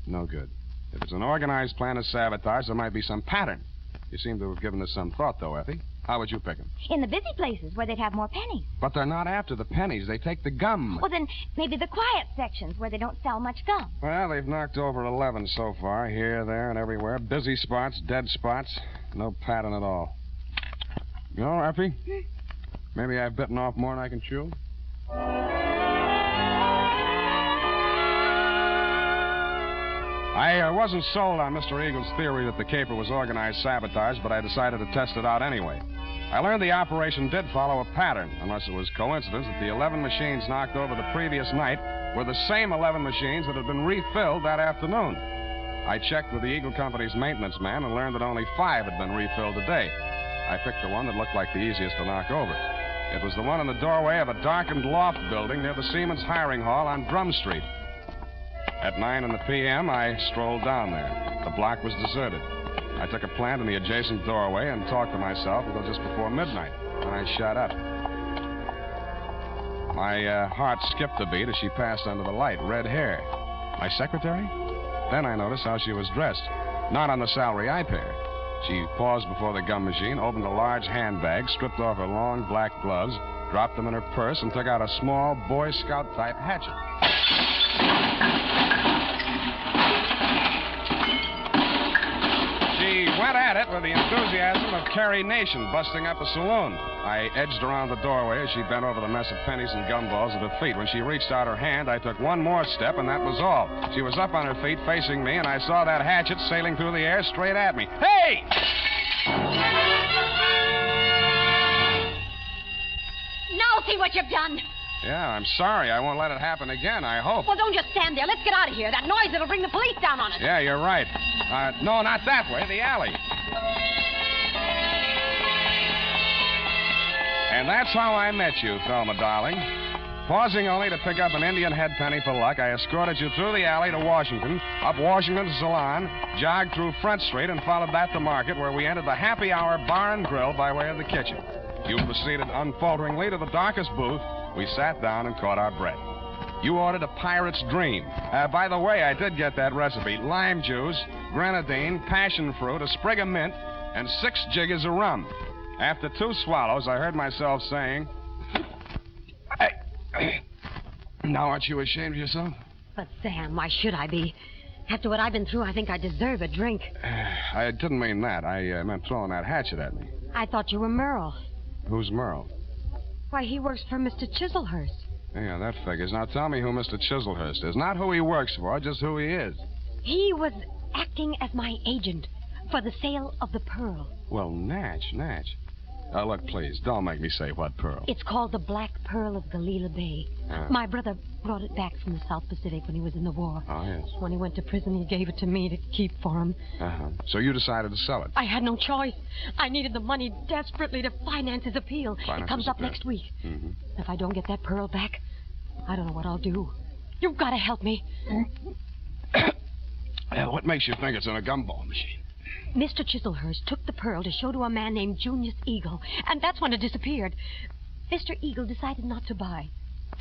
No good. If it's an organized plan of sabotage, there might be some pattern. You seem to have given this some thought, though, Effie. How would you pick them? In the busy places where they'd have more pennies. But they're not after the pennies. They take the gum. Well, then maybe the quiet sections where they don't sell much gum. Well, they've knocked over 11 so far, here, there, and everywhere. Busy spots, dead spots. No pattern at all. You know, Effie, maybe I've bitten off more than I can chew. I wasn't sold on Mr. Eagle's theory that the caper was organized sabotage, but I decided to test it out anyway. I learned the operation did follow a pattern, unless it was coincidence that the 11 machines knocked over the previous night were the same 11 machines that had been refilled that afternoon. I checked with the Eagle Company's maintenance man and learned that only 5 had been refilled today. I picked the one that looked like the easiest to knock over. It was the one in the doorway of a darkened loft building near the Siemens Hiring Hall on Drum Street. At 9 p.m., I strolled down there. The block was deserted. I took a plant in the adjacent doorway and talked to myself until just before midnight. Then I shut up. My heart skipped a beat as she passed under the light. Red hair. My secretary? Then I noticed how she was dressed. Not on the salary I pay her. She paused before the gum machine, opened a large handbag, stripped off her long black gloves, dropped them in her purse, and took out a small Boy Scout-type hatchet. She went at it with the enthusiasm of Carrie Nation busting up a saloon. I edged around the doorway as she bent over the mess of pennies and gumballs at her feet. When she reached out her hand, I took one more step, and that was all. She was up on her feet, facing me, and I saw that hatchet sailing through the air straight at me. Hey! Now see what you've done. Yeah, I'm sorry. I won't let it happen again, I hope. Well, don't just stand there. Let's get out of here. That noise, it'll bring the police down on us. Yeah, you're right. No, not that way. The alley. And that's how I met you, Thelma, darling. Pausing only to pick up an Indian head penny for luck, I escorted you through the alley to Washington, up Washington's Salon, jogged through Front Street, and followed that to Market, where we entered the Happy Hour Bar and Grill by way of the kitchen. You proceeded unfalteringly to the darkest booth. We sat down and caught our breath. You ordered a pirate's dream. By the way, I did get that recipe. Lime juice, grenadine, passion fruit, a sprig of mint, and 6 jiggers of rum. After 2 swallows, I heard myself saying, now, aren't you ashamed of yourself? But, Sam, why should I be? After what I've been through, I think I deserve a drink. I didn't mean that. I meant throwing that hatchet at me. I thought you were Merle. Who's Merle? Why, he works for Mr. Chislehurst. Yeah, that figures. Now, tell me who Mr. Chislehurst is. Not who he works for, just who he is. He was acting as my agent for the sale of the pearl. Well, Natch. Look, please, don't make me say what pearl. It's called the Black Pearl of Galila Bay. My brother brought it back from the South Pacific when he was in the war. Oh, yes. When he went to prison, he gave it to me to keep for him. Uh-huh. So you decided to sell it? I had no choice. I needed the money desperately to finance his appeal. It comes up next week. Mm-hmm. If I don't get that pearl back, I don't know what I'll do. You've got to help me. What makes you think it's in a gumball machine? Mr. Chislehurst took the pearl to show to a man named Junius Eagle, and that's when it disappeared. Mr. Eagle decided not to buy.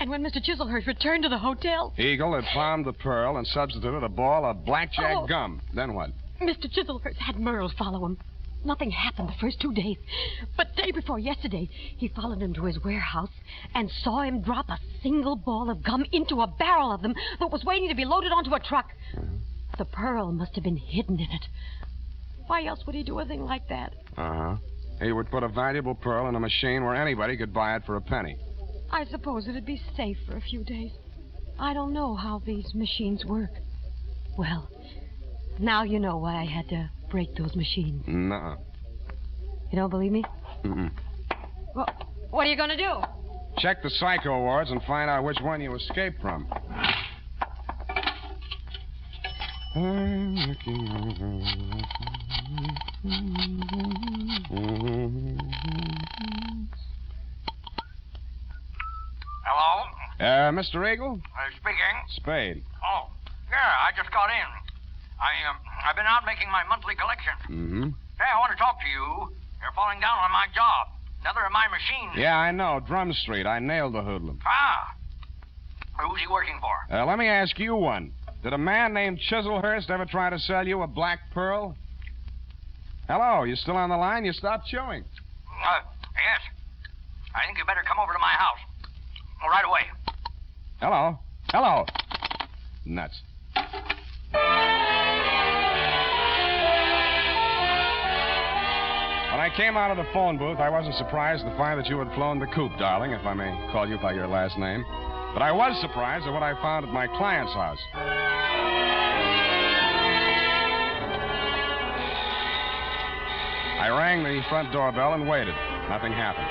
And when Mr. Chislehurst returned to the hotel... Eagle had found the pearl and substituted a ball of blackjack gum. Then what? Mr. Chislehurst had Merle follow him. Nothing happened the first 2 days. But day before yesterday, he followed him to his warehouse and saw him drop a single ball of gum into a barrel of them that was waiting to be loaded onto a truck. The pearl must have been hidden in it. Why else would he do a thing like that? Uh-huh. He would put a valuable pearl in a machine where anybody could buy it for a penny. I suppose it'd be safe for a few days. I don't know how these machines work. Well, now you know why I had to break those machines. Nuh-uh. You don't believe me? Mm-mm. Well, what are you going to do? Check the psycho wards and find out which one you escaped from. Hello? Mr. Eagle? Speaking. Spade. Oh, yeah, I just got in. I've been out making my monthly collection. Mm-hmm. Hey, I want to talk to you. You're falling down on my job. Another of my machines. Yeah, I know. Drum Street. I nailed the hoodlum. Ah. Who's he working for? Let me ask you one. Did a man named Chislehurst ever try to sell you a black pearl? Hello, you still on the line? You stopped chewing. Yes. I think you better come over to my house. Right away. Hello. Hello. Nuts. When I came out of the phone booth, I wasn't surprised to find that you had flown the coop, darling, if I may call you by your last name. But I was surprised at what I found at my client's house. I rang the front doorbell and waited. Nothing happened.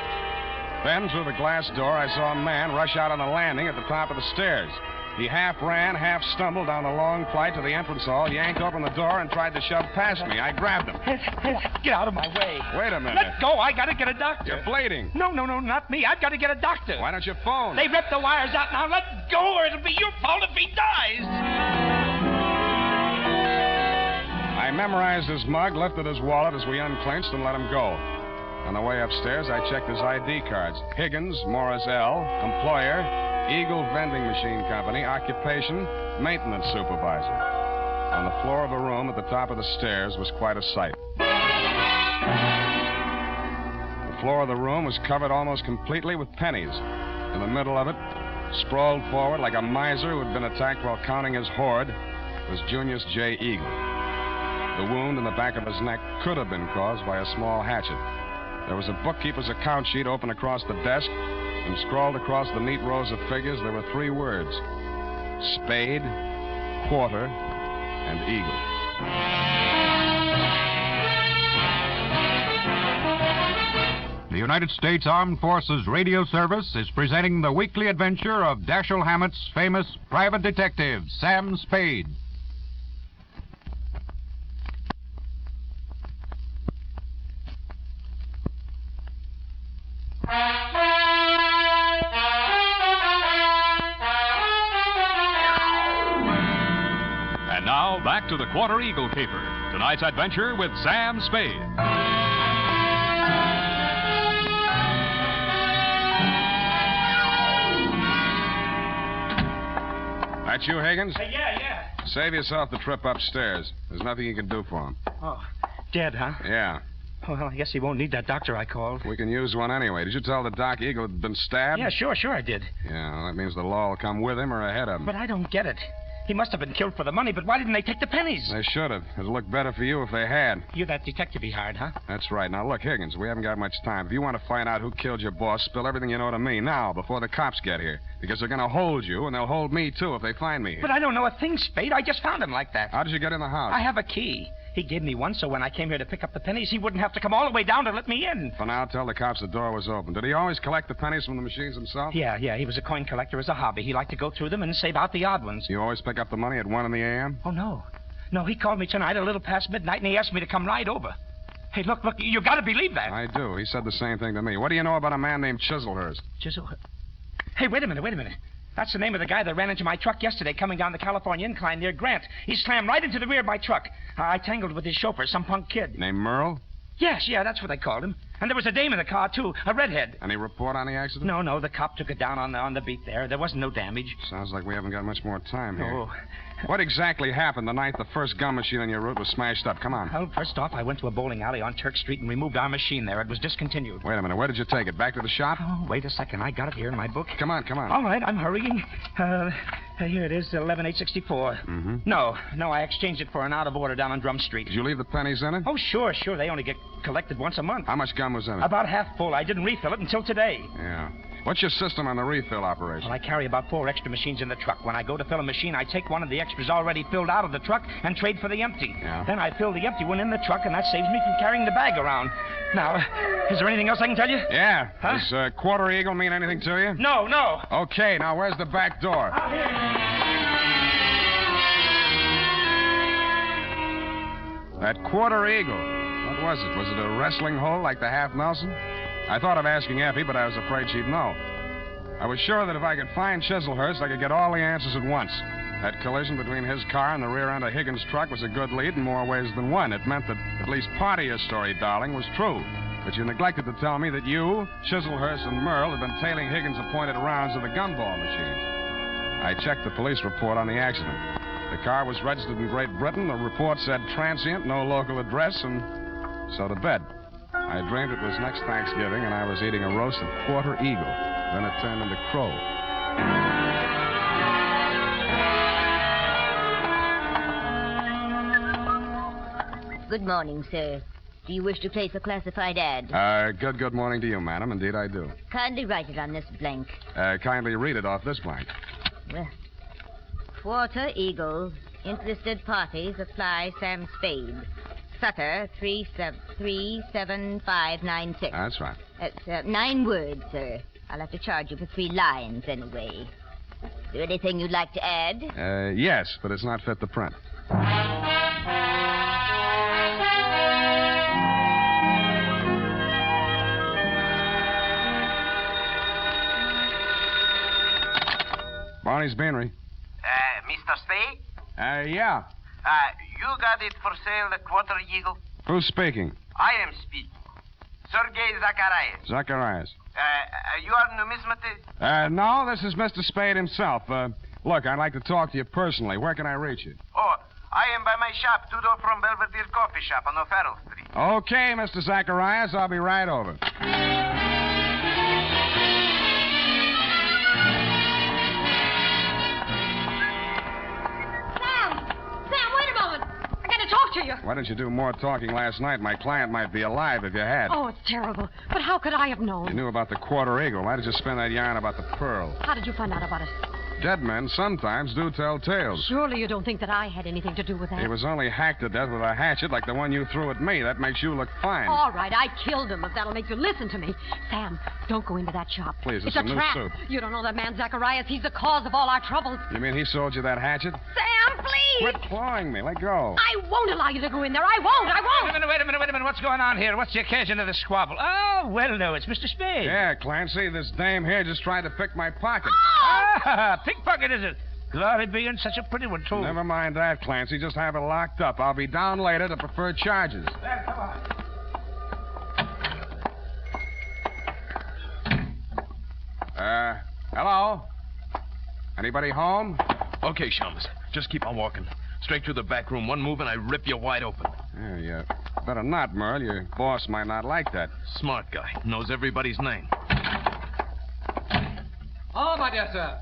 Then, through the glass door, I saw a man rush out on the landing at the top of the stairs. He half ran, half stumbled down the long flight to the entrance hall, yanked open the door, and tried to shove past me. I grabbed him. Get out of my way. Wait a minute. Let go. I gotta get a doctor. You're bleeding. No, not me. I've got to get a doctor. Why don't you phone? They ripped the wires out now. Let go, or it'll be your fault if he dies. I memorized his mug, lifted his wallet as we unclinched, and let him go. On the way upstairs, I checked his ID cards. Higgins, Morris L., employer, Eagle Vending Machine Company, occupation, maintenance supervisor. On the floor of a room at the top of the stairs was quite a sight. The floor of the room was covered almost completely with pennies. In the middle of it, sprawled forward like a miser who had been attacked while counting his hoard, was Junius J. Eagle. The wound in the back of his neck could have been caused by a small hatchet. There was a bookkeeper's account sheet open across the desk, and scrawled across the neat rows of figures there were 3 words: Spade, Quarter, and Eagle. The United States Armed Forces Radio Service is presenting the weekly adventure of Dashiell Hammett's famous private detective, Sam Spade. And now, back to the Quarter Eagle Caper. Tonight's adventure with Sam Spade. That you, Higgins? Yeah. Save yourself the trip upstairs. There's nothing you can do for him. Oh, dead, huh? Yeah. Well, I guess he won't need that doctor I called. We can use one anyway. Did you tell the Doc Eagle had been stabbed? Yeah, sure I did. Yeah, well, that means the law will come with him or ahead of him. But I don't get it. He must have been killed for the money, but why didn't they take the pennies? They should have. It'd look better for you if they had. You're that detective he hired, huh? That's right. Now, look, Higgins, we haven't got much time. If you want to find out who killed your boss, spill everything you know to me now, before the cops get here. Because they're going to hold you, and they'll hold me, too, if they find me here. But I don't know a thing, Spade. I just found him like that. How did you get in the house? I have a key. He gave me one, so when I came here to pick up the pennies, he wouldn't have to come all the way down to let me in. For now, tell the cops the door was open. Did he always collect the pennies from the machines himself? Yeah. He was a coin collector as a hobby. He liked to go through them and save out the odd ones. You always pick up the money at 1 in the a.m.? Oh, no. No, he called me tonight a little past midnight, and he asked me to come right over. Hey, look, you got to believe that. I do. He said the same thing to me. What do you know about a man named Chislehurst? Hey, wait a minute. That's the name of the guy that ran into my truck yesterday coming down the California incline near Grant. He slammed right into the rear of my truck. I tangled with his chauffeur, some punk kid. Named Merle? Yes, that's what they called him. And there was a dame in the car, too, a redhead. Any report on the accident? No, the cop took it down on the beat there. There wasn't no damage. Sounds like we haven't got much more time here. Oh. What exactly happened the night the first gum machine on your route was smashed up? Come on. Well, first off, I went to a bowling alley on Turk Street and removed our machine there. It was discontinued. Wait a minute. Where did you take it? Back to the shop? Oh, wait a second. I got it here in my book. Come on. All right, I'm hurrying. Here it is, 11864. Mm-hmm. No, I exchanged it for an out of order down on Drum Street. Did you leave the pennies in it? Oh, sure. They only get collected once a month. How much gum was in it? About half full. I didn't refill it until today. Yeah. What's your system on the refill operation? Well, I carry about 4 extra machines in the truck. When I go to fill a machine, I take one of the extras already filled out of the truck and trade for the empty. Yeah. Then I fill the empty one in the truck, and that saves me from carrying the bag around. Now, is there anything else I can tell you? Yeah. Huh? Does Quarter Eagle mean anything to you? No. Okay, now where's the back door? Out here. That Quarter Eagle. What was it? Was it a wrestling hole like the Half Nelson? I thought of asking Effie, but I was afraid she'd know. I was sure that if I could find Chislehurst, I could get all the answers at once. That collision between his car and the rear end of Higgins' truck was a good lead in more ways than one. It meant that at least part of your story, darling, was true. But you neglected to tell me that you, Chislehurst, and Merle had been tailing Higgins' appointed rounds of the gumball machines. I checked the police report on the accident. The car was registered in Great Britain. The report said transient, no local address, and so to bed. I dreamed it was next Thanksgiving, and I was eating a roast of Quarter Eagle. Then it turned into crow. Good morning, sir. Do you wish to place a classified ad? Good morning to you, madam. Indeed, I do. Kindly write it on this blank. Kindly read it off this blank. Well, Quarter Eagle. Interested parties apply Sam Spade. Sutter 37596. That's right. That's 9 words, sir. I'll have to charge you for 3 lines anyway. Is there anything you'd like to add? Yes, but it's not fit to print. Barney's Beanery. Mr. Spade? Yeah. You got it for sale, the Quarter Eagle? Who's speaking? I am speaking. Sergei Zacharias. Zacharias. You are numismatist? No, this is Mr. Spade himself. Look, I'd like to talk to you personally. Where can I reach you? Oh, I am by my shop, 2 doors from Belvedere Coffee Shop on O'Farrell Street. Okay, Mr. Zacharias, I'll be right over. Talk to you. Why didn't you do more talking last night? My client might be alive if you had. Oh, it's terrible. But how could I have known? You knew about the Quarter Eagle. Why did you spin that yarn about the pearl? How did you find out about it? Dead men sometimes do tell tales. Surely you don't think that I had anything to do with that? He was only hacked to death with a hatchet like the one you threw at me. That makes you look fine. All right, I killed him, if that'll make you listen to me. Sam, don't go into that shop. Please, it's a a new trap. suit. You don't know that man Zacharias. He's the cause of all our troubles. You mean he sold you that hatchet? Sam, please! Quit clawing me. Let go. I won't allow you to go in there. I won't. Wait a minute. What's going on here? What's the occasion of the squabble? Oh, well, no, it's Mr. Spade. Yeah, Clancy, this dame here just tried to pick my pocket. Ah, pickpocket, is it? Glory be, and such a pretty one, too. Never mind that, Clancy. Just have it locked up. I'll be down later to preferred charges. Come on. Hello? Anybody home? Okay, chums. Just keep on walking. Straight through the back room. One move and I rip you wide open. Yeah, you better not, Merle. Your boss might not like that. Smart guy. Knows everybody's name. Ah, my dear sir.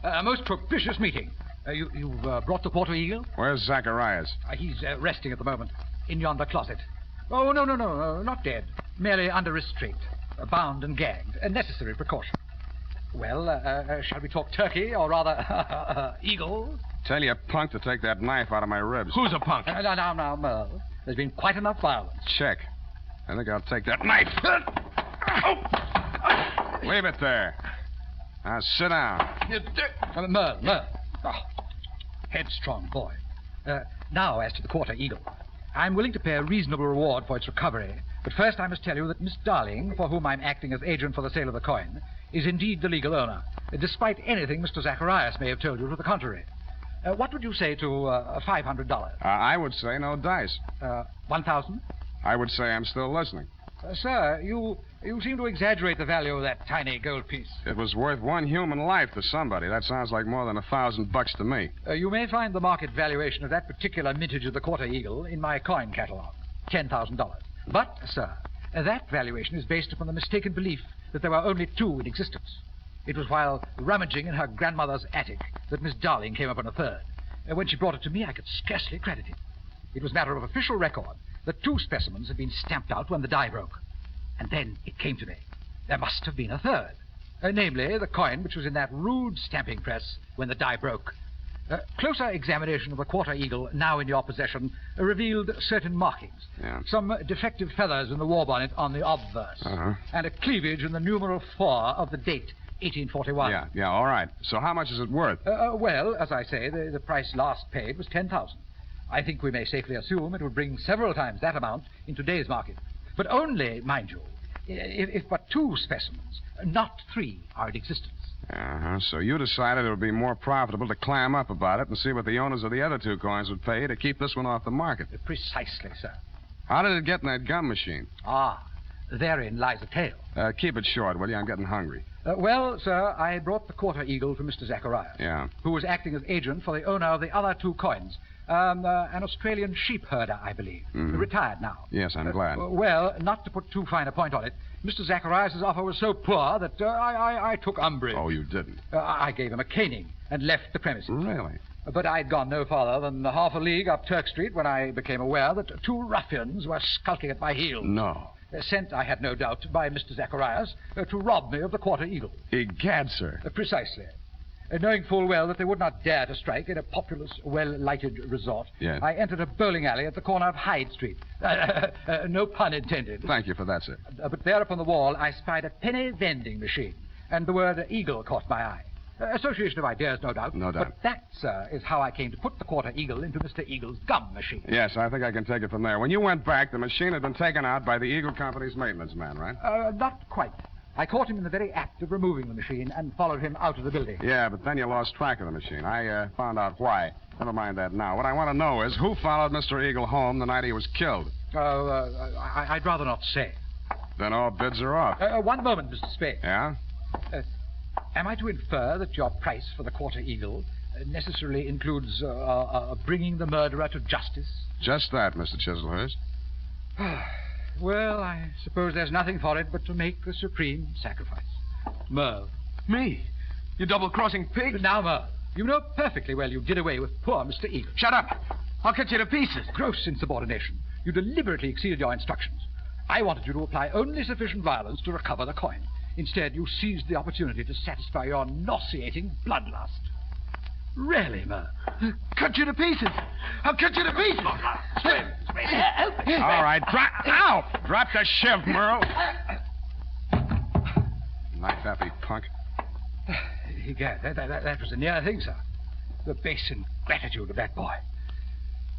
A most propitious meeting. You've brought the Porter Eagle? Where's Zacharias? He's resting at the moment in yonder closet. Oh, no, not dead. Merely under restraint. Bound and gagged. A necessary precaution. Well, shall we talk turkey, or rather, eagle? Tell your punk to take that knife out of my ribs. Who's a punk? Now, Merle. There's been quite enough violence. Check. I think I'll take that knife. Leave it there. Now, sit down. Merle. Oh, headstrong boy. Now, as to the Quarter Eagle. I'm willing to pay a reasonable reward for its recovery. But first I must tell you that Miss Darling, for whom I'm acting as agent for the sale of the coin, is indeed the legal owner, despite anything Mr. Zacharias may have told you to the contrary. What would you say to $500? I would say no dice. 1,000? I would say I'm still listening. Sir, you seem to exaggerate the value of that tiny gold piece. It was worth one human life to somebody. That sounds like more than $1,000 to me. You may find the market valuation of that particular mintage of the Quarter Eagle in my coin catalog, $10,000. But, sir, that valuation is based upon the mistaken belief that there were only two in existence. It was while rummaging in her grandmother's attic that Miss Darling came upon a third. When she brought it to me, I could scarcely credit it. It was matter of official record that two specimens had been stamped out when the die broke. And then it came to me. There must have been a third. Namely, the coin which was in that rude stamping press when the die broke. Closer examination of the Quarter Eagle, now in your possession, revealed certain markings. Yeah. Some defective feathers in the war bonnet on the obverse. And a cleavage in the numeral 4 of the date, 1841. Yeah, all right. So how much is it worth? Well, as I say, the price last paid was $10,000. I think we may safely assume it would bring several times that amount in today's market. But only, mind you, if but two specimens, not three, are in existence. So you decided it would be more profitable to clam up about it and see what the owners of the other two coins would pay to keep this one off the market. Precisely, sir. How did it get in that gum machine? Therein lies the tale. Keep it short, will you? I'm getting hungry. Well, sir, I brought the Quarter Eagle to Mr. Zacharias. Yeah. Who was acting as agent for the owner of the other two coins. An Australian sheep herder, I believe. Retired now. Yes, I'm glad. Well, not to put too fine a point on it, Mr. Zacharias' offer was so poor that I took umbrage. Oh, you didn't? I gave him a caning and left the premises. Really? But I'd gone no farther than half a league up Turk Street when I became aware that two ruffians were skulking at my heels. No. Sent, I had no doubt, by Mr. Zacharias to rob me of the Quarter Eagle. Egad, sir. Precisely. Knowing full well that they would not dare to strike in a populous, well-lighted resort, yes. I entered a bowling alley at the corner of Hyde Street. No pun intended. Thank you for that, sir. But there upon the wall, I spied a penny vending machine, and the word Eagle caught my eye. Association of ideas, no doubt. No doubt. But that, sir, is how I came to put the Quarter Eagle into Mr. Eagle's gum machine. Yes, I think I can take it from there. When you went back, the machine had been taken out by the Eagle Company's maintenance man, right? Not quite. I caught him in the very act of removing the machine and followed him out of the building. Yeah, but then you lost track of the machine. I found out why. Never mind that now. What I want to know is who followed Mr. Eagle home the night he was killed? I'd rather not say. Then all bids are off. One moment, Mr. Spade. Yeah? Am I to infer that your price for the Quarter Eagle necessarily includes bringing the murderer to justice? Just that, Mr. Chislehurst. Well, I suppose there's nothing for it but to make the supreme sacrifice. Merle. Me? You double-crossing pig? Now, Merle, you know perfectly well you did away with poor Mr. Eagle. Shut up. I'll cut you to pieces. Gross insubordination. You deliberately exceeded your instructions. I wanted you to apply only sufficient violence to recover the coin. Instead, you seized the opportunity to satisfy your nauseating bloodlust. Really, Merle? Cut you to pieces. I'll cut you to pieces. Help me. All right, drop the shiv, Merle. Knife-happy punk. Egad, that was a near thing, sir. The base ingratitude of that boy.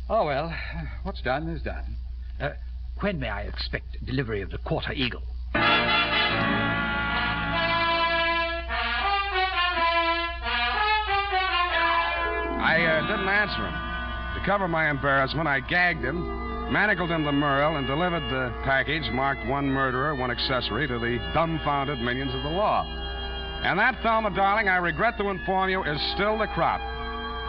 Oh, well, what's done is done. When may I expect delivery of the Quarter Eagle? I didn't answer him. To cover my embarrassment, I gagged him, manacled him to Merle, and delivered the package marked one murderer, one accessory to the dumbfounded minions of the law. And that, Thelma, darling, I regret to inform you, is still the crop.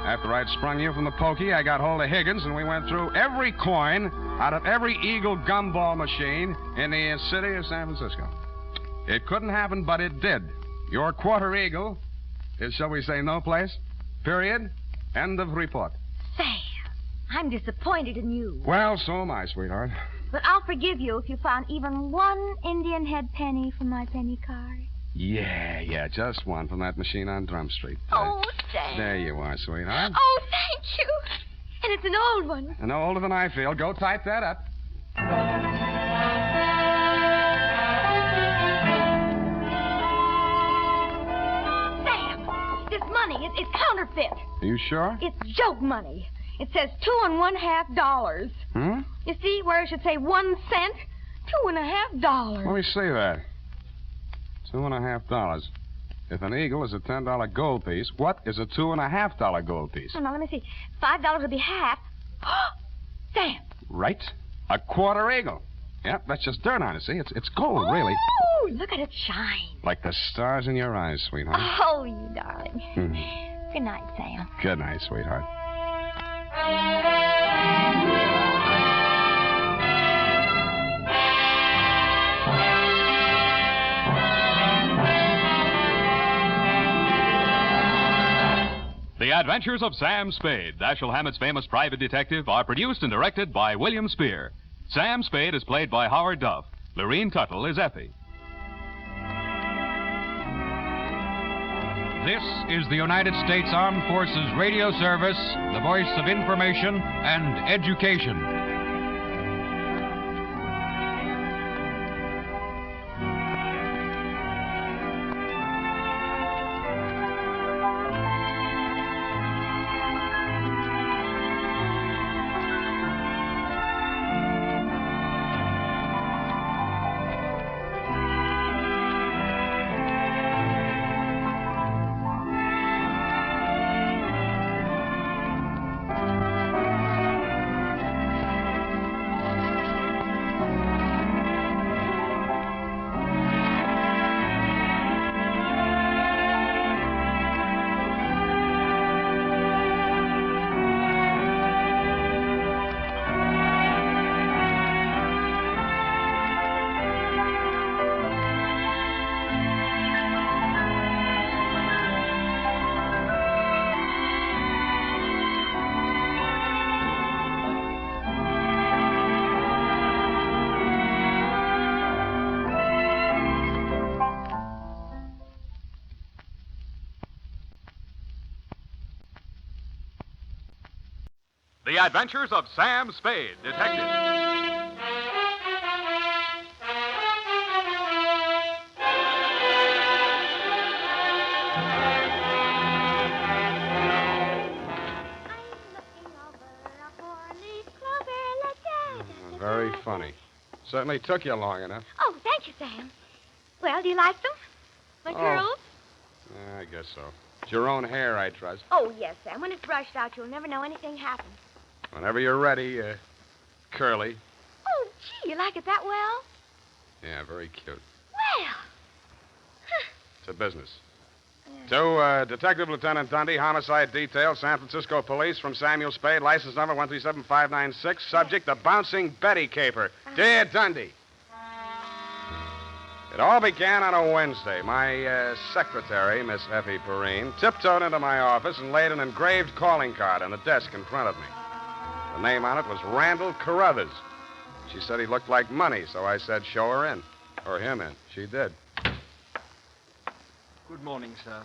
After I'd sprung you from the pokey, I got hold of Higgins, and we went through every coin out of every Eagle gumball machine in the city of San Francisco. It couldn't happen, but it did. Your Quarter Eagle is, shall we say, no place. Period. End of report. Sam, I'm disappointed in you. Well, so am I, sweetheart. But I'll forgive you if you found even one Indian head penny from my penny card. Yeah, just one from that machine on Drum Street. Oh, Sam. There you are, sweetheart. Oh, thank you. And it's an old one. And no older than I feel. Go type that up. Sam, this money, it's counterfeit. Are you sure? It's joke money. It says $2.50. You see where it should say 1 cent? $2.50. Let me see that. $2.50. If an eagle is a $10 gold piece, what is a $2.50 gold piece? Oh, now, let me see. $5 would be half. Sam. Right. A quarter eagle. Yep, that's just dirt on it, see? It's gold, really. Oh, look at it shine. Like the stars in your eyes, sweetheart. Oh, you darling. Good night, Sam. Good night, sweetheart. The Adventures of Sam Spade, Dashiell Hammett's famous private detective, are produced and directed by William Spear. Sam Spade is played by Howard Duff. Lorene Tuttle is Effie. This is the United States Armed Forces Radio Service, the voice of information and education. The Adventures of Sam Spade, Detective. Very funny. Certainly took you long enough. Oh, thank you, Sam. Well, do you like them? My curls? I guess so. It's your own hair, I trust. Oh, yes, Sam. When it's brushed out, you'll never know anything happened. Whenever you're ready, Curly. Oh, gee, you like it that well? Yeah, very cute. Well. To business. To Detective Lieutenant Dundee, Homicide Detail, San Francisco Police, from Samuel Spade, license number 137596, subject the Bouncing Betty Caper. Dear Dundee. It all began on a Wednesday. My secretary, Miss Effie Perrine, tiptoed into my office and laid an engraved calling card on the desk in front of me. The name on it was Randall Carruthers. She said he looked like money, so I said, show her in. Or him in. She did. Good morning, sir.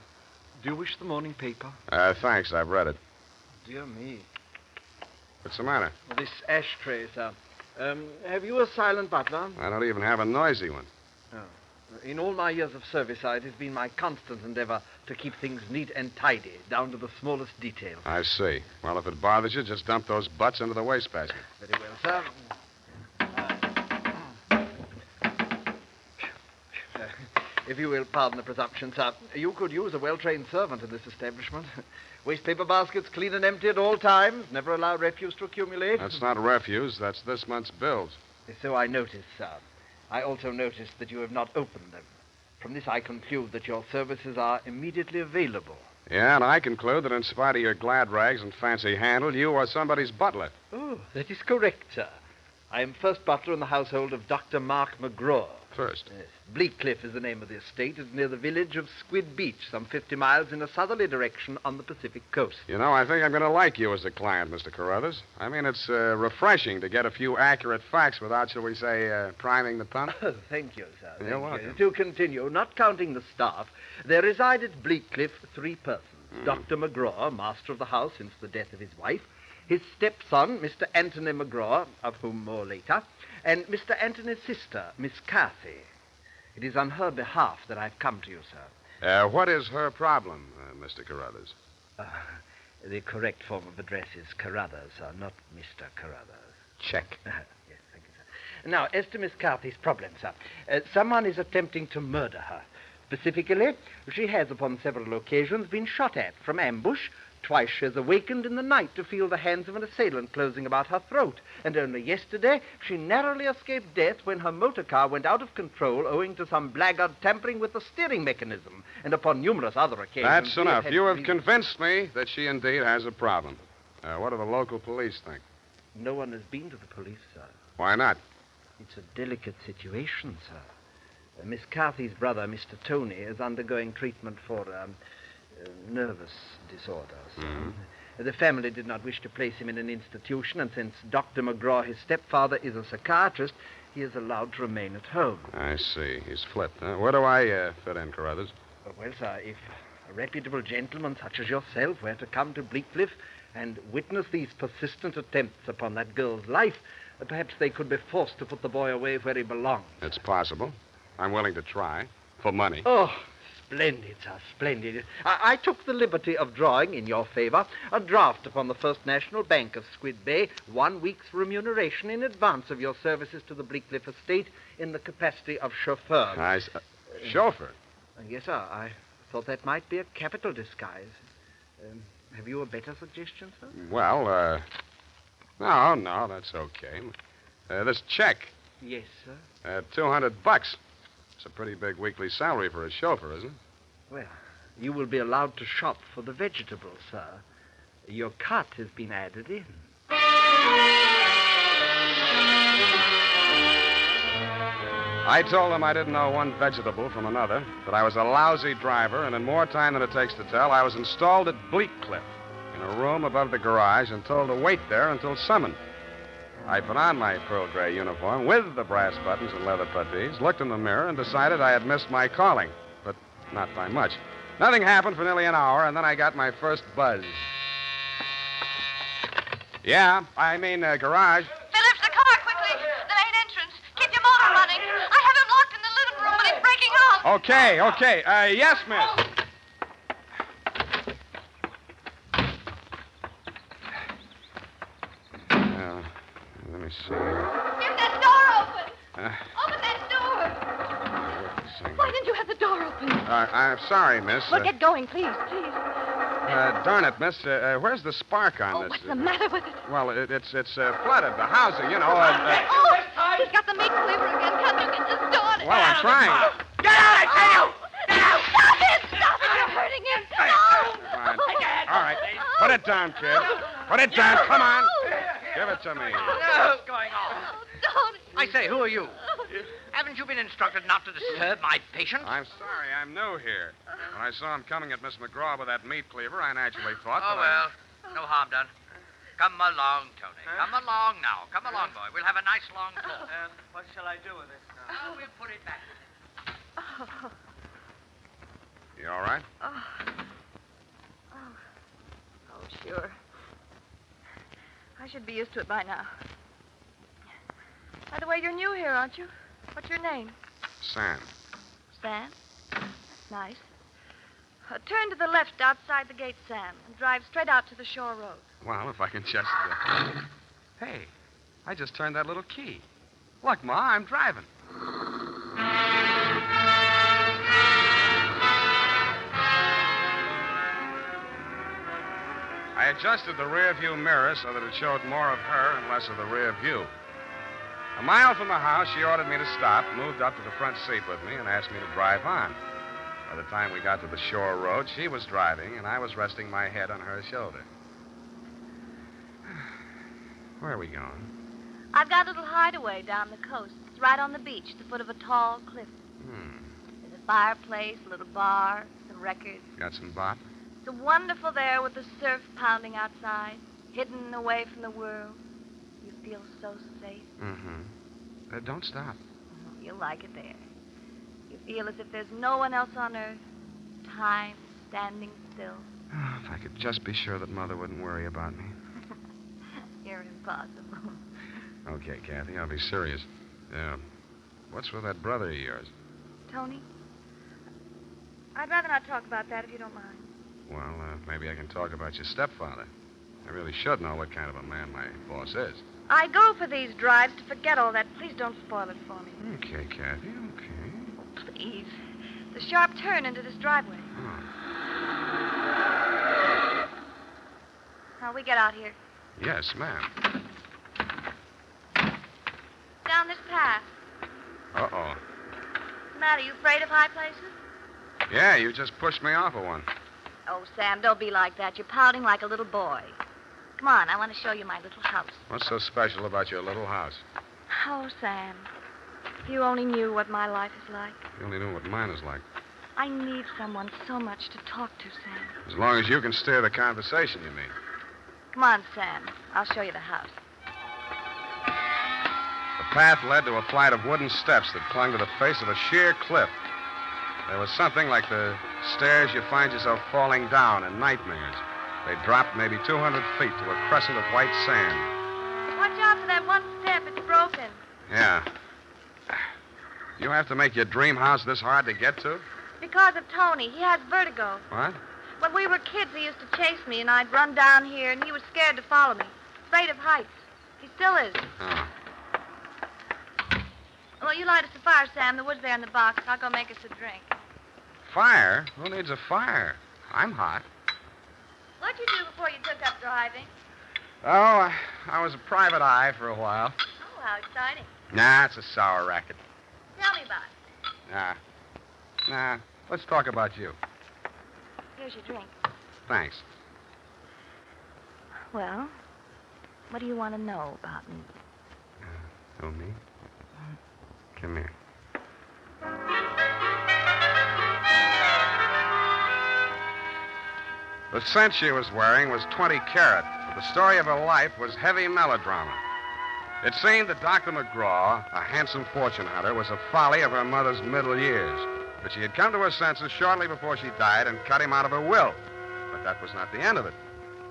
Do you wish the morning paper? Thanks. I've read it. Dear me. What's the matter? This ashtray, sir. Have you a silent butler? I don't even have a noisy one. Oh. In all my years of service, it has been my constant endeavor to keep things neat and tidy, down to the smallest detail. I see. Well, if it bothers you, just dump those butts into the wastebasket. Very well, sir. If you will pardon the presumption, sir, you could use a well-trained servant in this establishment. Wastepaper baskets clean and empty at all times. Never allow refuse to accumulate. That's not refuse. That's this month's bills. So I noticed, sir. I also noticed that you have not opened them. From this, I conclude that your services are immediately available. Yeah, and I conclude that in spite of your glad rags and fancy handle, you are somebody's butler. Oh, that is correct, sir. I am first butler in the household of Dr. Mark McGraw. First? Yes. Bleak Cliff is the name of the estate. It's near the village of Squid Beach, some 50 miles in a southerly direction on the Pacific coast. You know, I think I'm going to like you as a client, Mr. Carruthers. I mean, it's refreshing to get a few accurate facts without, shall we say, priming the pump. Oh, thank you, sir. You're welcome. To continue, not counting the staff, there reside at Bleak Cliff 3 persons. Dr. McGraw, master of the house since the death of his wife, his stepson, Mr. Anthony McGraw, of whom more later, and Mr. Anthony's sister, Miss Cathy. It is on her behalf that I've come to you, sir. What is her problem, Mr. Carruthers? The correct form of address is Carruthers, sir, not Mr. Carruthers. Check. Yes, thank you, sir. Now, as to Miss Cathy's problem, sir, someone is attempting to murder her. Specifically, she has upon several occasions been shot at from ambush. Twice she has awakened in the night to feel the hands of an assailant closing about her throat. And only yesterday, she narrowly escaped death when her motor car went out of control owing to some blackguard tampering with the steering mechanism. And upon numerous other occasions... That's enough. You have convinced me that she indeed has a problem. What do the local police think? No one has been to the police, sir. Why not? It's a delicate situation, sir. Miss Cathy's brother, Mr. Tony, is undergoing treatment for nervous disorders. Mm-hmm. The family did not wish to place him in an institution, and since Dr. McGraw, his stepfather, is a psychiatrist, he is allowed to remain at home. I see. He's flipped, huh? Where do I fit in, Carruthers? Well, sir, if a reputable gentleman such as yourself were to come to Bleak Cliff and witness these persistent attempts upon that girl's life, perhaps they could be forced to put the boy away where he belongs. It's possible. I'm willing to try. For money. Oh, splendid, sir, splendid. I took the liberty of drawing, in your favor, a draft upon the First National Bank of Squid Bay, 1 week's remuneration in advance of your services to the Bleak Cliff estate in the capacity of chauffeur. Chauffeur? Yes, sir. I thought that might be a capital disguise. Have you a better suggestion, sir? Well, no, that's okay. This check. Yes, sir. $200. It's a pretty big weekly salary for a chauffeur, isn't it? Well, you will be allowed to shop for the vegetables, sir. Your cut has been added in. I told them I didn't know one vegetable from another, that I was a lousy driver, and in more time than it takes to tell, I was installed at Bleak Cliff, in a room above the garage, and told to wait there until summoned. I put on my pearl gray uniform with the brass buttons and leather puttees, looked in the mirror, and decided I had missed my calling, but not by much. Nothing happened for nearly an hour, and then I got my first buzz. Yeah, I mean, garage. Phillips, the car, quickly. The main entrance. Keep your motor running. I have him locked in the living room, but he's breaking out. Okay. Yes, miss. Let me see. Get that door open. Open that door. Why didn't you have the door open? I'm sorry, miss. Well, get going, please. Darn it, miss. Where's the spark on this? What's the matter with it? Well, it's flooded. The house, you know. He's got the meat cleaver again. Can't you get this started? Well, I'm trying. Get out, I tell you! Get out! Stop it! You're hurting him. No! Fine. All right. Put it down, kid. Put it down. Come on. Give it to me. What's going on? Don't. I say, who are you? Haven't you been instructed not to disturb my patient? I'm sorry. I'm new here. When I saw him coming at Miss McGraw with that meat cleaver, I naturally thought no harm done. Come along, Tony. Come along now. Come along, boy. We'll have a nice long talk. What shall I do with this now? We'll put it back. You all right? Oh, sure. I should be used to it by now. By the way, you're new here, aren't you? What's your name? Sam. Sam? That's nice. Turn to the left outside the gate, Sam, and drive straight out to the shore road. Well, if I can just... Hey, I just turned that little key. Look, Ma, I'm driving. I adjusted the rear view mirror so that it showed more of her and less of the rear view. A mile from the house, she ordered me to stop, moved up to the front seat with me, and asked me to drive on. By the time we got to the shore road, she was driving, and I was resting my head on her shoulder. Where are we going? I've got a little hideaway down the coast. It's right on the beach, at the foot of a tall cliff. There's a fireplace, a little bar, some records. Got some bop? It's wonderful there with the surf pounding outside, hidden away from the world. You feel so safe. Don't stop. You'll like it there. You feel as if there's no one else on earth. Time standing still. Oh, if I could just be sure that Mother wouldn't worry about me. You're impossible. Okay, Kathy, I'll be serious. What's with that brother of yours? Tony? I'd rather not talk about that if you don't mind. Well, maybe I can talk about your stepfather. I really should know what kind of a man my boss is. I go for these drives to forget all that. Please don't spoil it for me. Okay, Kathy, okay. Please. The sharp turn into this driveway. Now, we get out here. Yes, ma'am. Down this path. Uh-oh. What's the matter? You afraid of high places? Yeah, you just pushed me off of one. Oh, Sam, don't be like that. You're pouting like a little boy. Come on, I want to show you my little house. What's so special about your little house? Oh, Sam, if you only knew what my life is like. You only knew what mine is like. I need someone so much to talk to, Sam. As long as you can steer the conversation, you mean. Come on, Sam. I'll show you the house. The path led to a flight of wooden steps that clung to the face of a sheer cliff. There was something like the stairs you find yourself falling down in nightmares. They dropped maybe 200 feet to a crescent of white sand. Watch out for that one step. It's broken. Yeah. You have to make your dream house this hard to get to? Because of Tony. He has vertigo. What? When we were kids, he used to chase me, and I'd run down here, and he was scared to follow me. Afraid of heights. He still is. Oh. Well, you light us a fire, Sam. The wood's there in the box. I'll go make us a drink. Fire? Who needs a fire? I'm hot. What'd you do before you took up driving? Oh, I was a private eye for a while. Oh, how exciting. Nah, it's a sour racket. Tell me about it. Nah. Let's talk about you. Here's your drink. Thanks. Well, what do you want to know about me? Know me? Come here. The scent she was wearing was 20 carat, but the story of her life was heavy melodrama. It seemed that Dr. McGraw, a handsome fortune hunter, was a folly of her mother's middle years, but she had come to her senses shortly before she died and cut him out of her will. But that was not the end of it.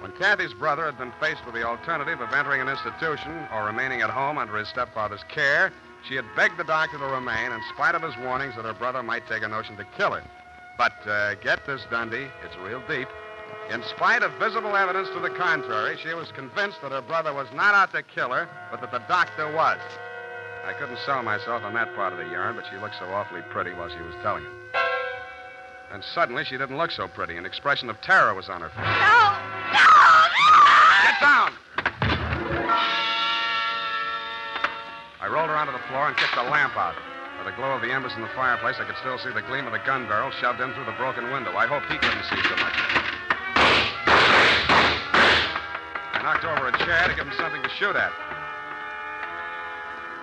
When Kathy's brother had been faced with the alternative of entering an institution or remaining at home under his stepfather's care, she had begged the doctor to remain in spite of his warnings that her brother might take a notion to kill her. But get this, Dundee, it's real deep. In spite of visible evidence to the contrary, she was convinced that her brother was not out to kill her, but that the doctor was. I couldn't sell myself on that part of the yarn, but she looked so awfully pretty while she was telling it. And suddenly, she didn't look so pretty. An expression of terror was on her face. No! Get down! I rolled her onto the floor and kicked the lamp out. By the glow of the embers in the fireplace, I could still see the gleam of the gun barrel shoved in through the broken window. I hoped he couldn't see so much. I knocked over a chair to give him something to shoot at.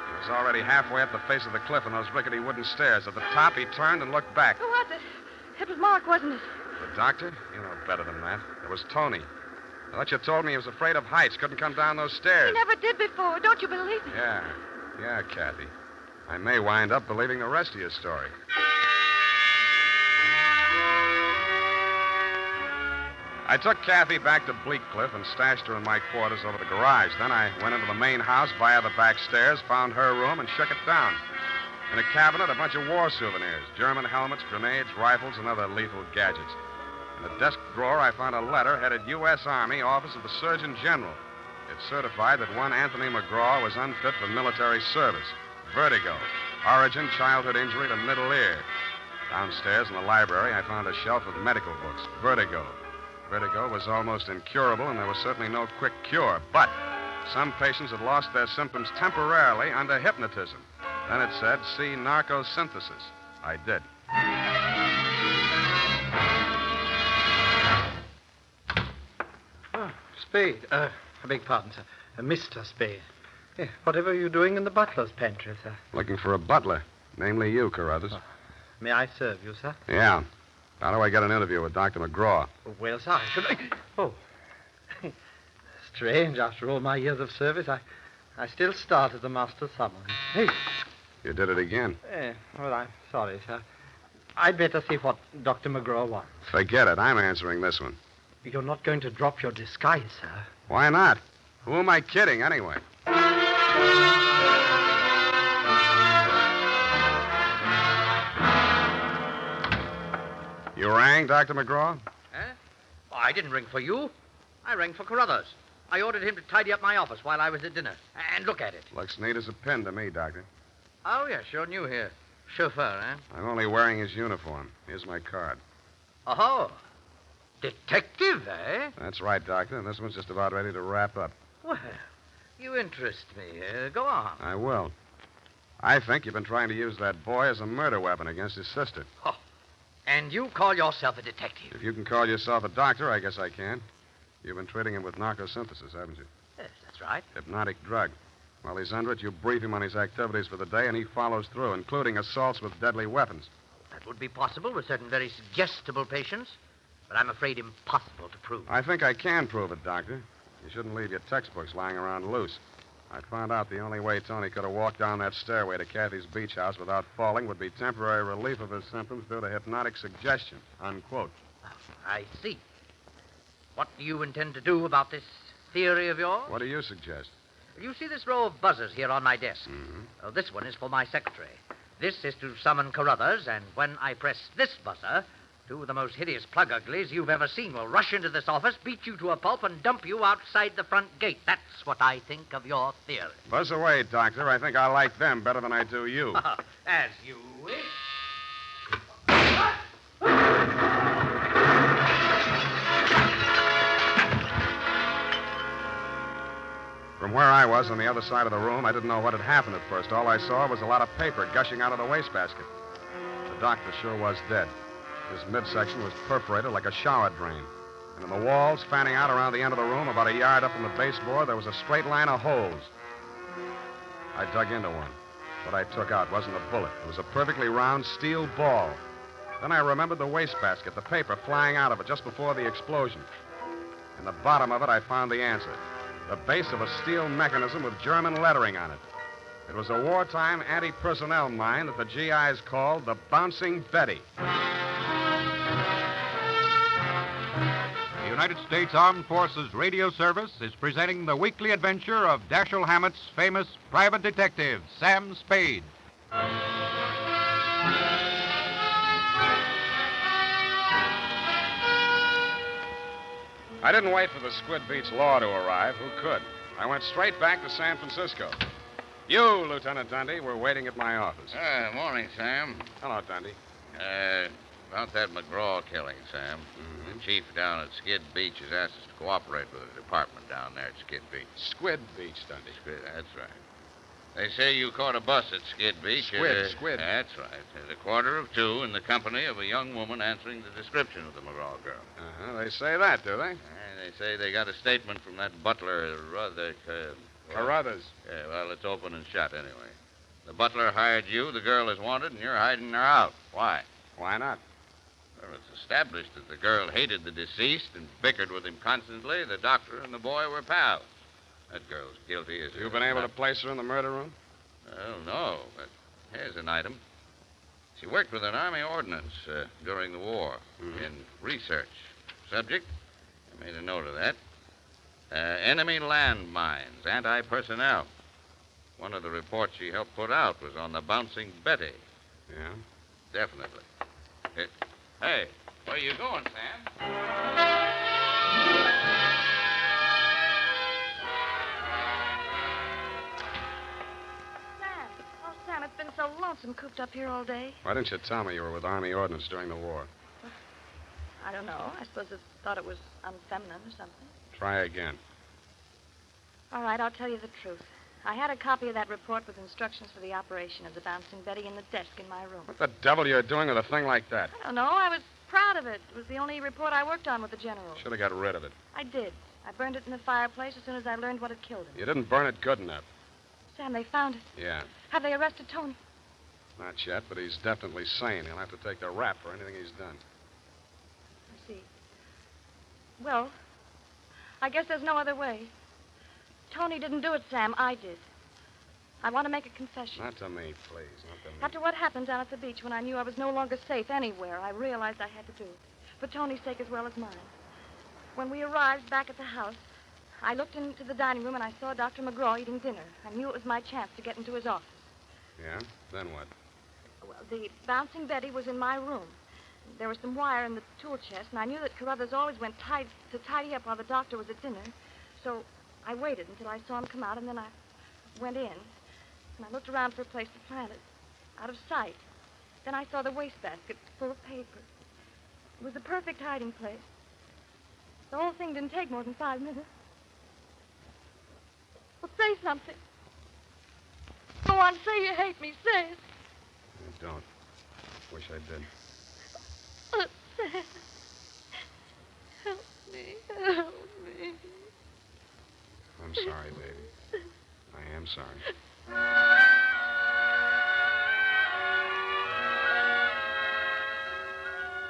He was already halfway up the face of the cliff on those rickety wooden stairs. At the top, he turned and looked back. Who was it? It was Mark, wasn't it? The doctor? You know better than that. It was Tony. I thought you told me he was afraid of heights, couldn't come down those stairs. He never did before. Don't you believe me? Yeah, Kathy. I may wind up believing the rest of your story. I took Kathy back to Bleakcliff and stashed her in my quarters over the garage. Then I went into the main house via the back stairs, found her room, and shook it down. In a cabinet, a bunch of war souvenirs, German helmets, grenades, rifles, and other lethal gadgets. In a desk drawer, I found a letter headed U.S. Army, Office of the Surgeon General. It certified that one Anthony McGraw was unfit for military service. Vertigo. Origin, childhood injury to middle ear. Downstairs in the library, I found a shelf of medical books. Vertigo. Vertigo was almost incurable, and there was certainly no quick cure. But some patients had lost their symptoms temporarily under hypnotism. Then it said, see narcosynthesis. I did. Spade. I beg pardon, sir. Mr. Spade. Whatever are you doing in the butler's pantry, sir? Looking for a butler, namely you, Carruthers. May I serve you, sir? Yeah. How do I get an interview with Dr. McGraw? Well, sir, I should... Oh. Strange, after all my years of service, I still start as the master's summons. Hey. You did it again. Well, I'm sorry, sir. I'd better see what Dr. McGraw wants. Forget it. I'm answering this one. You're not going to drop your disguise, sir. Why not? Who am I kidding, anyway? You rang, Dr. McGraw? Oh, I didn't ring for you. I rang for Carruthers. I ordered him to tidy up my office while I was at dinner. And look at it. Looks neat as a pin to me, Doctor. Oh, yes, you're new here. Chauffeur, eh? I'm only wearing his uniform. Here's my card. Oh, detective, eh? That's right, Doctor, and this one's just about ready to wrap up. Well, you interest me. Go on. I will. I think you've been trying to use that boy as a murder weapon against his sister. Oh, and you call yourself a detective? If you can call yourself a doctor, I guess I can. You've been treating him with narcosynthesis, haven't you? Yes, that's right. Hypnotic drug. While he's under it, you brief him on his activities for the day, and he follows through, including assaults with deadly weapons. That would be possible with certain very suggestible patients, but I'm afraid impossible to prove. I think I can prove it, Doctor. You shouldn't leave your textbooks lying around loose. I found out the only way Tony could have walked down that stairway to Kathy's beach house without falling would be temporary relief of his symptoms due to hypnotic suggestion. Unquote. I see. What do you intend to do about this theory of yours? What do you suggest? You see this row of buzzers here on my desk? Mm-hmm. This one is for my secretary. This is to summon Carruthers, and when I press this buzzer, two of the most hideous plug uglies you've ever seen will rush into this office, beat you to a pulp, and dump you outside the front gate. That's what I think of your theory. Buzz away, Doctor. I think I like them better than I do you. As you wish. From where I was on the other side of the room, I didn't know what had happened at first. All I saw was a lot of paper gushing out of the wastebasket. The doctor sure was dead. His midsection was perforated like a shower drain. And in the walls, fanning out around the end of the room, about a yard up from the baseboard, there was a straight line of holes. I dug into one. What I took out wasn't a bullet. It was a perfectly round steel ball. Then I remembered the wastebasket, the paper flying out of it just before the explosion. In the bottom of it, I found the answer. The base of a steel mechanism with German lettering on it. It was a wartime anti-personnel mine that the GIs called the Bouncing Betty. The United States Armed Forces Radio Service is presenting the weekly adventure of Dashiell Hammett's famous private detective, Sam Spade. I didn't wait for the Squid Beach law to arrive. Who could? I went straight back to San Francisco. You, Lieutenant Dundee, were waiting at my office. Morning, Sam. Hello, Dundee. About that McGraw killing, Sam. The chief down at Skid Beach has asked us to cooperate with the department down there at Skid Beach. Squid Beach, Dundee. Squid, that's right. They say you caught a bus at Skid Beach. Squid. That's right. At 1:45 in the company of a young woman answering the description of the McGraw girl. They say that, do they? They say they got a statement from that butler, Carruthers. Yeah, well, it's open and shut anyway. The butler hired you, the girl is wanted, and you're hiding her out. Why? Why not? Well, it's established that the girl hated the deceased and bickered with him constantly. The doctor and the boy were pals. That girl's guilty as... You've been able to place her in the murder room? Well, no, but here's an item. She worked with an Army ordnance during the war in research. Subject, Made a note of that. Enemy landmines, anti-personnel. One of the reports she helped put out was on the Bouncing Betty. Yeah? Definitely. Hey, where you going, Sam? Sam, it's been so lonesome cooped up here all day. Why didn't you tell me you were with Army Ordnance during the war? I don't know. I suppose it thought it was unfeminine or something. Try again. All right, I'll tell you the truth. I had a copy of that report with instructions for the operation of the Bouncing Betty in the desk in my room. What the devil are you doing with a thing like that? I don't know. I was proud of it. It was the only report I worked on with the general. Should have got rid of it. I did. I burned it in the fireplace as soon as I learned what had killed him. You didn't burn it good enough. Sam, they found it. Yeah. Have they arrested Tony? Not yet, but he's definitely sane. He'll have to take the rap for anything he's done. I see. Well, I guess there's no other way. Tony didn't do it, Sam. I did. I want to make a confession. Not to me, please. Not to me. After what happened down at the beach when I knew I was no longer safe anywhere, I realized I had to do it. For Tony's sake as well as mine. When we arrived back at the house, I looked into the dining room and I saw Dr. McGraw eating dinner. I knew it was my chance to get into his office. Yeah? Then what? Well, the Bouncing Betty was in my room. There was some wire in the tool chest, and I knew that Carruthers always went to tidy up while the doctor was at dinner. So I waited until I saw him come out, and then I went in. And I looked around for a place to plant it, out of sight. Then I saw the wastebasket full of paper. It was the perfect hiding place. The whole thing didn't take more than 5 minutes. Well, say something. Go on, say you hate me. Say it. I don't. Wish I did. Oh, Sam. Help me. Help me. I'm sorry, baby. I am sorry.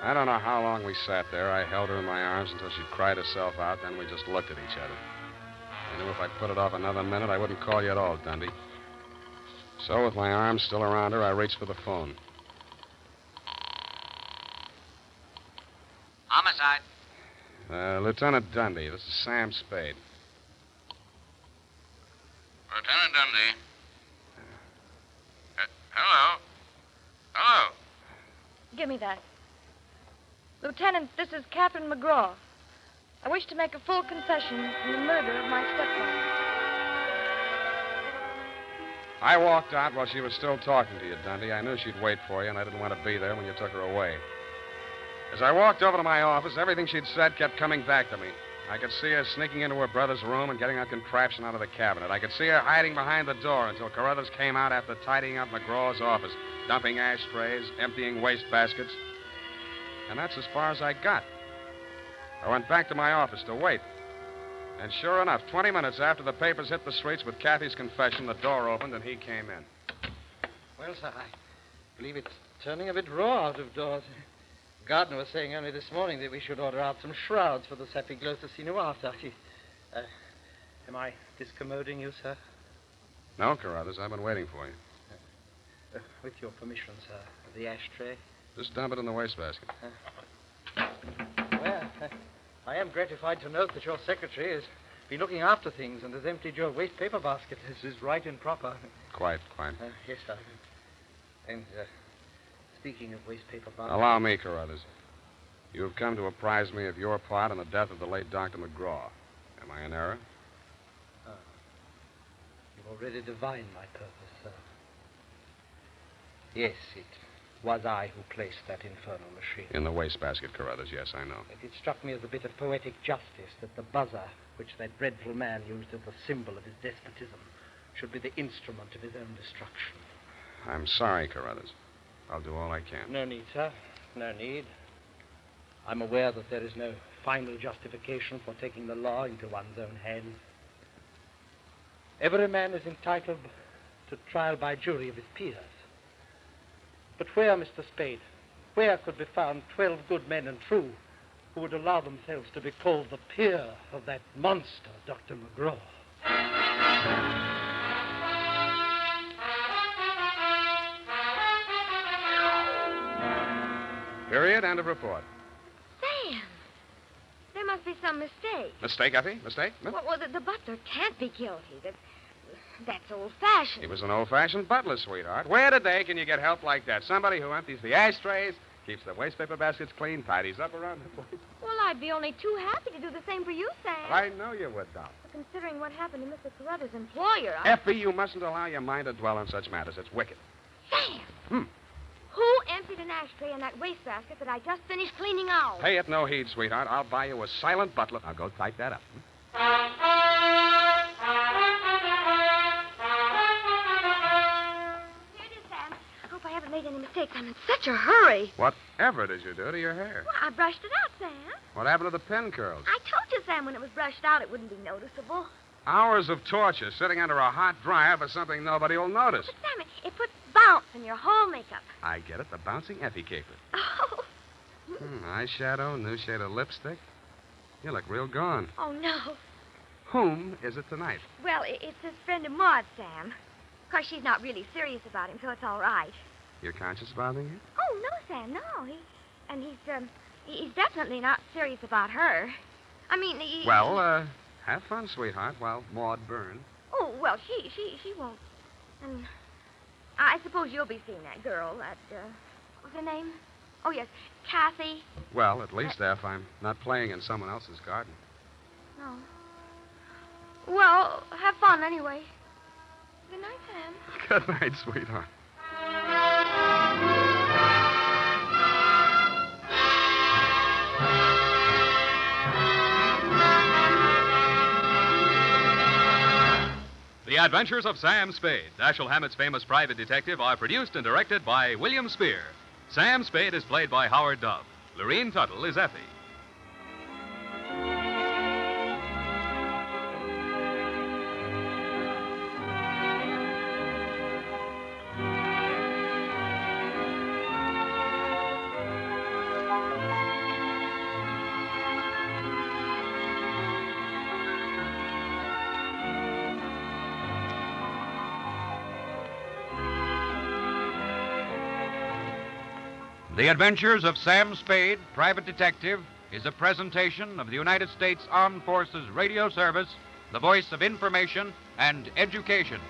I don't know how long we sat there. I held her in my arms until she cried herself out, then we just looked at each other. I knew if I put it off another minute, I wouldn't call you at all, Dundee. So, with my arms still around her, I reached for the phone. Homicide. Lieutenant Dundee, this is Sam Spade. Lieutenant Dundee. Hello? Hello? Give me that. Lieutenant, this is Catherine McGraw. I wish to make a full confession in the murder of my stepfather. I walked out while she was still talking to you, Dundee. I knew she'd wait for you, and I didn't want to be there when you took her away. As I walked over to my office, everything she'd said kept coming back to me. I could see her sneaking into her brother's room and getting a contraption out of the cabinet. I could see her hiding behind the door until Carruthers came out after tidying up McGraw's office, dumping ashtrays, emptying waste baskets. And that's as far as I got. I went back to my office to wait. And sure enough, 20 minutes after the papers hit the streets with Kathy's confession, the door opened and he came in. Well, sir, I believe it's turning a bit raw out of doors. Gardner was saying only this morning that we should order out some shrouds for the Sapiglosa am I discommoding you, sir? No, Carruthers, I've been waiting for you. With your permission, sir, the ashtray. Just dump it in the wastebasket. Well, I am gratified to note that your secretary has been looking after things and has emptied your waste paper basket. This is right and proper. Quite. Yes, sir. And, speaking of waste paper baskets... Allow me, Carruthers. You have come to apprise me of your part in the death of the late Dr. McGraw. Am I in error? You've already divined my purpose, sir. Yes, it was I who placed that infernal machine. In the wastebasket, Carruthers, yes, I know. It struck me as a bit of poetic justice that the buzzer, which that dreadful man used as the symbol of his despotism, should be the instrument of his own destruction. I'm sorry, Carruthers. I'll do all I can. No need, sir. No need. I'm aware that there is no final justification for taking the law into one's own hands. Every man is entitled to trial by jury of his peers. But where, Mr. Spade, where could be found 12 good men and true who would allow themselves to be called the peer of that monster, Dr. McGraw? Period. End of report. Sam! There must be be some mistake. Mistake, Effie? Mistake? Huh? Well, the butler can't be guilty. That's old-fashioned. He was an old-fashioned butler, sweetheart. Where today can you get help like that? Somebody who empties the ashtrays, keeps the waste paper baskets clean, tidies up around the place. Well, I'd be only too happy to do the same for you, Sam. I know you would, Doc. Considering what happened to Mr. Carruthers' employer, Effie, you mustn't allow your mind to dwell on such matters. It's wicked. Sam! Who emptied an ashtray in that wastebasket that I just finished cleaning out? Pay it no heed, sweetheart. I'll buy you a silent butler. I'll go type that up. Here it is, Sam. I hope I haven't made any mistakes. I'm in such a hurry. Whatever did you do to your hair? Well, I brushed it out, Sam. What happened to the pin curls? I told you, Sam, when it was brushed out, it wouldn't be noticeable. Hours of torture sitting under a hot dryer for something nobody will notice. But, Sam, it puts bounce in your whole makeup. I get it. The bouncing Effie Caper. Oh. Eyeshadow, new shade of lipstick. You look real gone. Oh, no. Whom is it tonight? Well, it's his friend of Maud, Sam. Of course, she's not really serious about him, so it's all right. Your conscience bothering you? Oh, no, Sam, no. He's definitely not serious about her. I mean, Well, have fun, sweetheart, while Maud burns. Oh, well, she won't. And I suppose you'll be seeing that girl, what's her name? Oh, yes, Kathy. Well, at least if I'm not playing in someone else's garden. No. Well, have fun anyway. Good night, Sam. Good night, sweetheart. The Adventures of Sam Spade, Dashiell Hammett's famous private detective, are produced and directed by William Spear. Sam Spade is played by Howard Dove. Lorene Tuttle is Effie. The Adventures of Sam Spade, Private Detective, is a presentation of the United States Armed Forces Radio Service, the voice of information and education.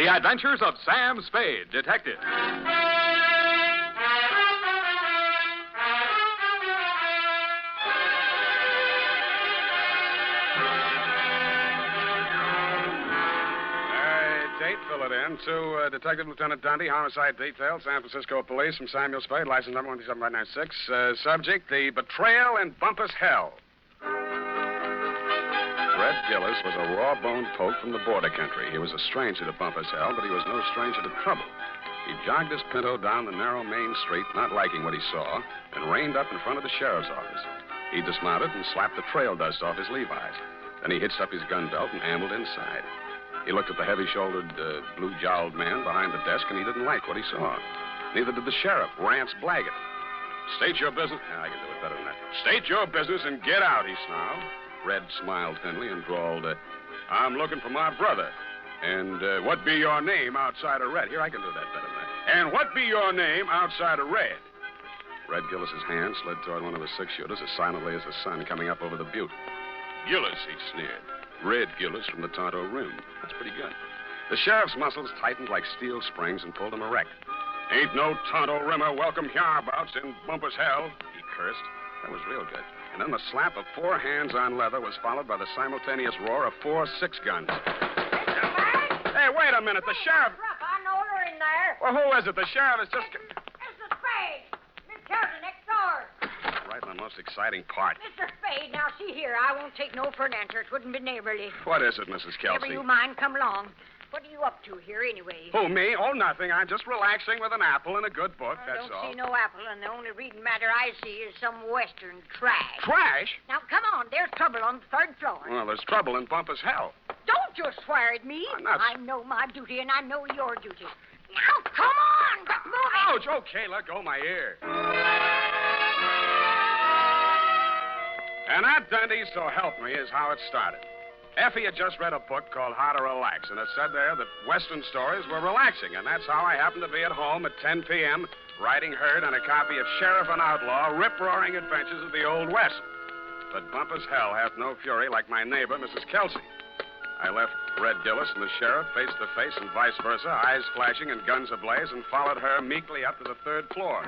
The Adventures of Sam Spade, Detective. Date, fill it in. To Detective Lieutenant Dundee, Homicide Detail, San Francisco Police, from Samuel Spade, license number 127596. Subject, the Betrayal in Bumpus Hell. Red Gillis was a raw-boned poke from the border country. He was a stranger to Bumpus Hell, but he was no stranger to trouble. He jogged his Pinto down the narrow main street, not liking what he saw, and reined up in front of the sheriff's office. He dismounted and slapped the trail dust off his Levi's. Then he hitched up his gun belt and ambled inside. He looked at the heavy-shouldered, blue-jowled man behind the desk, and he didn't like what he saw. Neither did the sheriff, Rance Blaggett. State your business. I can do it better than that. State your business and get out, he snarled. Red smiled thinly and drawled, I'm looking for my brother. And what be your name outside of Red? Here, I can do that better than that. And what be your name outside of Red? Red Gillis's hand slid toward one of his six-shooters as silently as the sun coming up over the butte. Gillis, he sneered. Red Gillis from the Tonto Rim. That's pretty good. The sheriff's muscles tightened like steel springs and pulled him erect. Ain't no Tonto Rimmer welcome hereabouts in Bumpus hell, he cursed. That was real good. And then the slap of 4 hands on leather was followed by the simultaneous roar of 4 6-guns. Hey, wait a minute. The sheriff... I know they're in there. Well, who is it? The sheriff is just... Mr. Spade. Miss Kelly next door. Right in the most exciting part. Mr. Spade, now see here. I won't take no for an answer. It wouldn't be neighborly. What is it, Mrs. Kelsey? Never you mind. Come along. What are you up to here, anyway? Who, me? Oh, nothing. I'm just relaxing with an apple and a good book, I that's don't all. see no apple, and the only reading matter I see is some Western trash. Trash? Now, come on. There's trouble on the 3rd floor. Well, there's trouble in Bumpus hell. Don't you swear at me. I'm not... I know my duty, and I know your duty. Now, come on. Get moving. Ouch. Okay, let go my ear. And that, Dundee, so help me, is how it started. Effie had just read a book called How to Relax, and it said there that Western stories were relaxing, and that's how I happened to be at home at 10 p.m., writing herd on a copy of Sheriff and Outlaw, Rip-Roaring Adventures of the Old West. But Bumpus hell hath no fury like my neighbor, Mrs. Kelsey. I left Red Gillis and the sheriff face to face and vice versa, eyes flashing and guns ablaze, and followed her meekly up to the 3rd floor.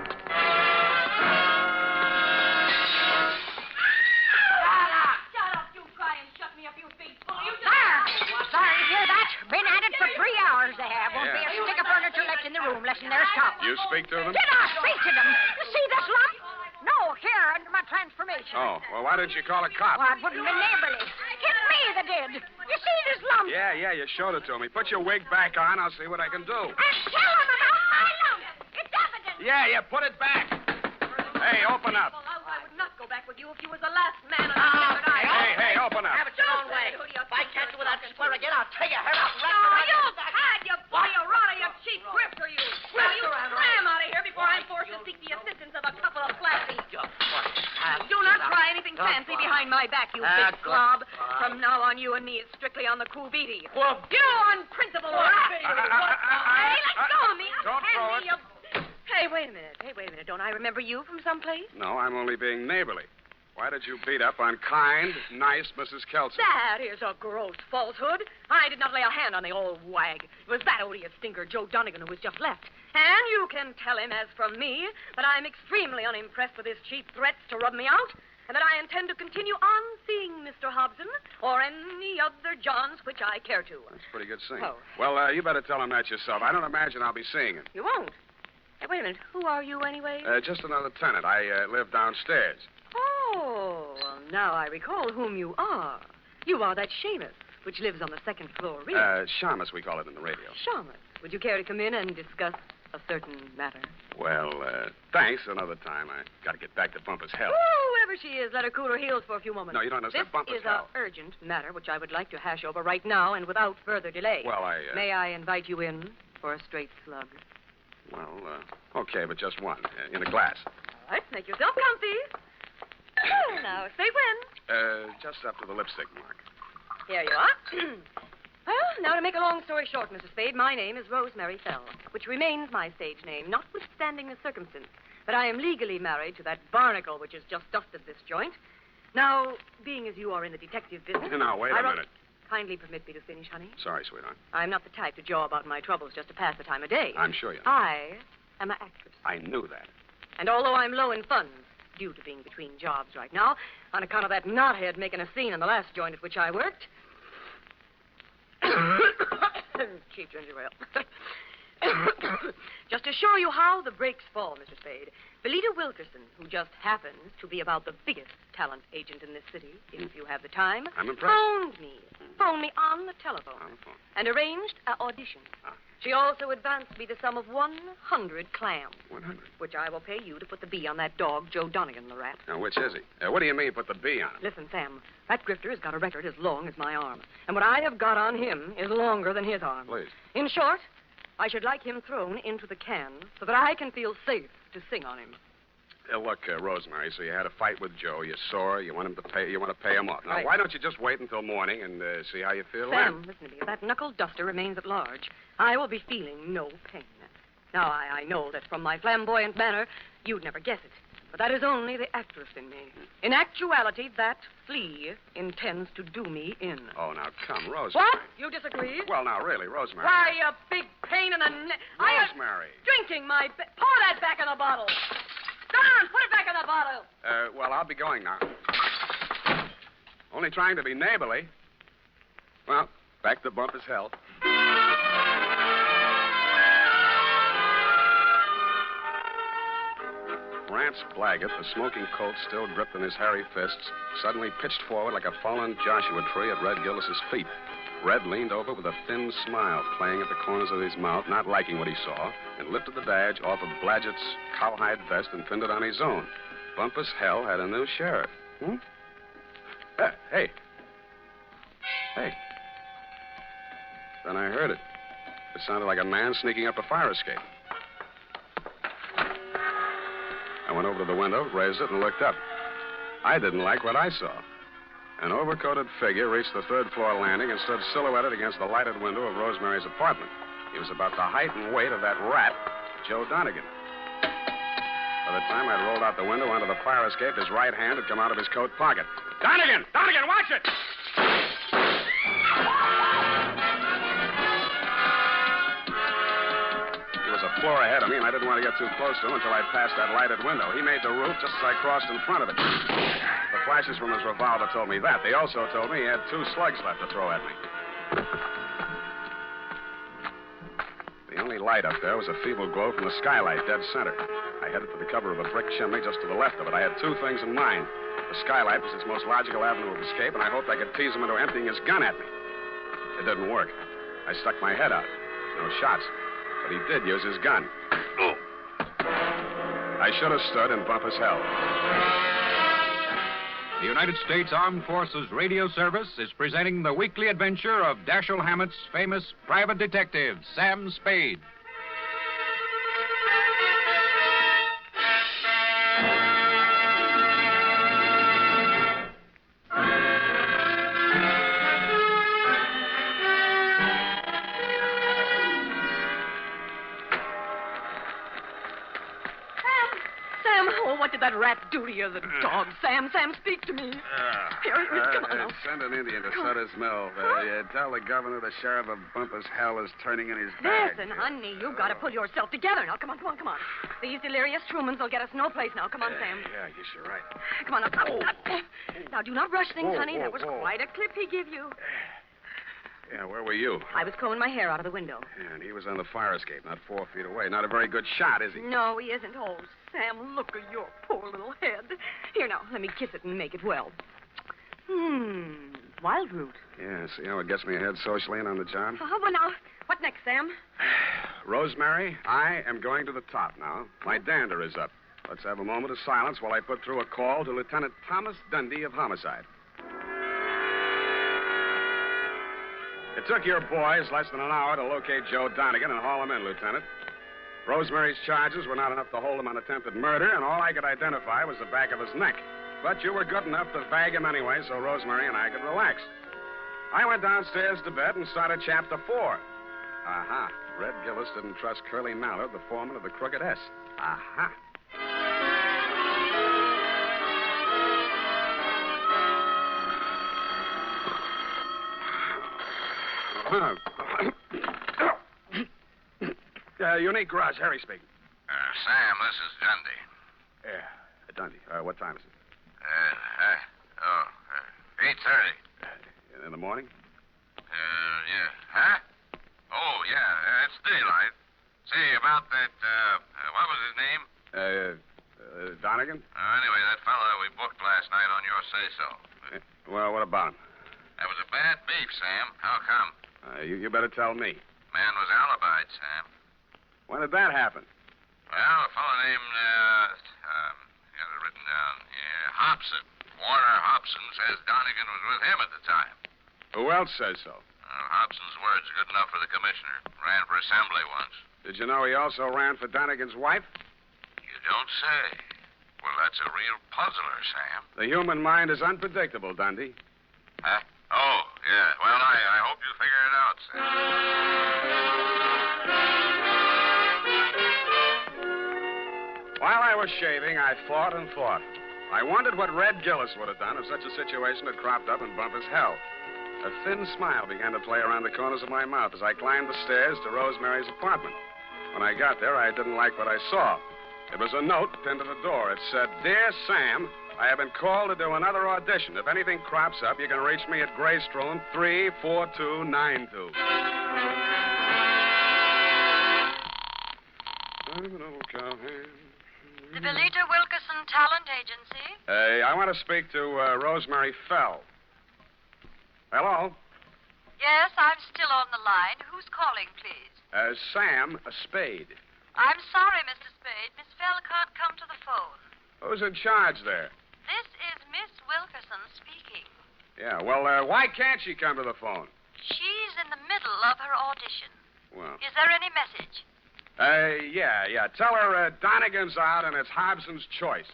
Sorry to hear that. Been at it for 3 hours they have. Won't be a stick of furniture left in the room, less than they're stopped. You speak to them? Did I speak to them? You see this lump? No, here, under my transformation. Oh, well, why didn't you call a cop? Well, it wouldn't be neighborly. It's me that did. You see this lump? Yeah, you showed it to me. Put your wig back on. I'll see what I can do. And tell them about my lump. It's evidence. Yeah, put it back. Hey, open up. I would not go back with you if you was the last man on the desert island. Hey, open up. Have it your own way. If I catch you with that swear again, I'll tear your hair out. You've had, you boy, you rotter, you cheap grifter, you. Now, you slam out of here before I'm forced to seek the assistance of a couple of flashy. Do not try anything fancy behind my back, you big slob. From now on, you and me is strictly on the cool beaty. You unprincipled rat. Hey, let go of me. Don't throw it. Hey, wait a minute. Don't I remember you from someplace? No, I'm only being neighborly. Why did you beat up on kind, nice Mrs. Kelsey? That is a gross falsehood. I did not lay a hand on the old wag. It was that odious stinker, Joe Donegan, who was just left. And you can tell him, as from me, that I'm extremely unimpressed with his cheap threats to rub me out, and that I intend to continue on seeing Mr. Hobson or any other Johns which I care to. That's pretty good singing. Oh. Well, you better tell him that yourself. I don't imagine I'll be seeing him. You won't? Hey, wait a minute. Who are you, anyway? Just another tenant. I live downstairs. Oh, well, now I recall whom you are. You are that Seamus, which lives on the 2nd floor rear. Shamus, we call it in the radio. Shamus. Would you care to come in and discuss a certain matter? Well, thanks. Another time. I got to get back to Bumpus hell. Whoever she is, let her cool her heels for a few moments. No, you don't understand. Bumpus This is hell. an urgent matter which I would like to hash over right now and without further delay. Well, May I invite you in for a straight slug? Well, okay, but just one. In a glass. All right, make yourself comfy. Now, say when. Just up to the lipstick mark. Here you are. Well, now to make a long story short, Mr. Spade, my name is Rosemary Fell, which remains my stage name, notwithstanding the circumstance that I am legally married to that barnacle which has just dusted this joint. Now, being as you are in the detective business... Now, wait a minute. Kindly permit me to finish, honey. Sorry, sweetheart. I'm not the type to jaw about my troubles just to pass the time of day. I'm sure you're not. I am an actress. I knew that. And although I'm low in funds, due to being between jobs right now, on account of that knothead making a scene in the last joint at which I worked... Cheap ginger ale. Just to show you how the breaks fall, Mr. Spade, Belita Wilkerson, who just happens to be about the biggest talent agent in this city, if you have the time, I'm impressed. phoned me on the telephone, and arranged an audition. She also advanced me the sum of 100 clams. 100? Which I will pay you to put the B on that dog, Joe Donegan, the rat. Now, which is he? What do you mean put the B on him? Listen, Sam, that grifter has got a record as long as my arm. And what I have got on him is longer than his arm. Please. In short, I should like him thrown into the can so that I can feel safe to sing on him. Look, Rosemary, so you had a fight with Joe. You're sore. You want to pay him off. Now, Right. why don't you just wait until morning and see how you feel Sam, then? listen to me. If that knuckle duster remains at large, I will be feeling no pain. Now, I know that from my flamboyant manner, you'd never guess it. But that is only the actress in me. In actuality, that flea intends to do me in. Oh, now, come, Rosemary. What? You disagree? Well, now, really, Rosemary. Why, you big pain in the neck. Rosemary. Drinking my... Pour that back in the bottle. Go on, put it back in the bottle. Well, I'll be going now. Only trying to be neighborly. Well, back to Bumpus hell. Rance Blaggett, the smoking Colt still gripped in his hairy fists, suddenly pitched forward like a fallen Joshua tree at Red Gillis's feet. Red leaned over with a thin smile playing at the corners of his mouth, not liking what he saw, and lifted the badge off of Blaggett's cowhide vest and pinned it on his own. Bumpus Hell had a new sheriff. Hey. Then I heard it. It sounded like a man sneaking up a fire escape. I went over to the window, raised it, and looked up. I didn't like what I saw. An overcoated figure reached the third-floor landing and stood silhouetted against the lighted window of Rosemary's apartment. He was about the height and weight of that rat, Joe Donegan. By the time I'd rolled out the window onto the fire escape, his right hand had come out of his coat pocket. Donegan! Donegan, watch it! He was a floor ahead of me, and I didn't want to get too close to him until I passed that lighted window. He made the roof just as I crossed in front of it. The flashes from his revolver told me that. They also told me he had 2 slugs left to throw at me. The only light up there was a feeble glow from the skylight dead center. I headed for the cover of a brick chimney just to the left of it. I had 2 things in mind. The skylight was its most logical avenue of escape, and I hoped I could tease him into emptying his gun at me. It didn't work. I stuck my head out. No shots. But he did use his gun. I should have stood in Bumpus hell. The United States Armed Forces Radio Service is presenting the weekly adventure of Dashiell Hammett's famous private detective, Sam Spade. That rat do to you, the dog. Sam, speak to me. Here, come on now. Send an Indian to Sutter's Mill. Tell the governor the sheriff of Bumpus Hell is turning in his bag. Listen, honey, you've got to pull yourself together now. Come on. These delirious Trumans will get us no place now. Come on, Sam. Yeah, I guess you're right. Come on, now. Now, do not rush things, honey. That was quite a clip he gave you. Yeah, where were you? I was combing my hair out of the window. Yeah, and he was on the fire escape, not 4 feet away. Not a very good shot, is he? No, he isn't. Oh, Sam, look at your poor little head. Here, now, let me kiss it and make it well. Wild root. Yeah, see how it gets me ahead socially and on the job? Well, now, what next, Sam? Rosemary, I am going to the top now. My dander is up. Let's have a moment of silence while I put through a call to Lieutenant Thomas Dundee of Homicide. It took your boys less than an hour to locate Joe Donegan and haul him in, Lieutenant. Rosemary's charges were not enough to hold him on attempted murder, and all I could identify was the back of his neck. But you were good enough to bag him anyway, so Rosemary and I could relax. I went downstairs to bed and started Chapter 4. Aha. Red Gillis didn't trust Curly Mallard, the foreman of the Crooked S. Aha. Unique Garage, Harry speaking. Sam, this is Dundee. Yeah, Dundee. What time is it? 8:30. In the morning? Yeah. Huh? Oh, yeah, it's daylight. Say, about that, what was his name? Donegan? Anyway, that fella we booked last night on your say-so. Well, what about him? That was a bad beef, Sam. How come? You better tell me. Man was alibied, Sam. When did that happen? Well, a fellow named, got it written down here, Hobson. Warner Hobson says Donegan was with him at the time. Who else says so? Hobson's word's good enough for the commissioner. Ran for assembly once. Did you know he also ran for Donegan's wife? You don't say. Well, that's a real puzzler, Sam. The human mind is unpredictable, Dundee. Huh? Oh, yeah. Well, I hope you figure it out, Sam. While I was shaving, I thought and thought. I wondered what Red Gillis would have done if such a situation had cropped up in Bumpus' hell. A thin smile began to play around the corners of my mouth as I climbed the stairs to Rosemary's apartment. When I got there, I didn't like what I saw. It was a note pinned to the door. It said, "Dear Sam, I have been called to do another audition. If anything crops up, you can reach me at Greystone 34292. The Belvedere Wilkerson Talent Agency? I want to speak to Rosemary Fell. Hello? Yes, I'm still on the line. Who's calling, please? Sam Spade. I'm sorry, Mr. Spade. Miss Fell can't come to the phone. Who's in charge there? This is Miss Wilkerson speaking. Yeah, well, why can't she come to the phone? She's in the middle of her audition. Well. Is there any message? Yeah. Tell her Donegan's out and it's Hobson's choice.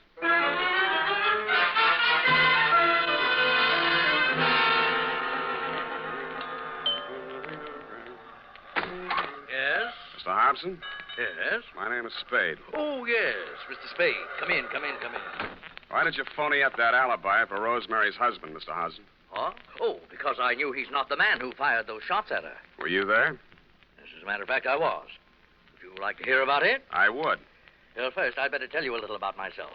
Yes? Mr. Hobson? Yes? My name is Spade. Oh, yes, Mr. Spade. Come in. Why did you phony up that alibi for Rosemary's husband, Mr. Hobson? Huh? Oh, because I knew he's not the man who fired those shots at her. Were you there? Yes, as a matter of fact, I was. Would you like to hear about it? I would. Well, first, I'd better tell you a little about myself.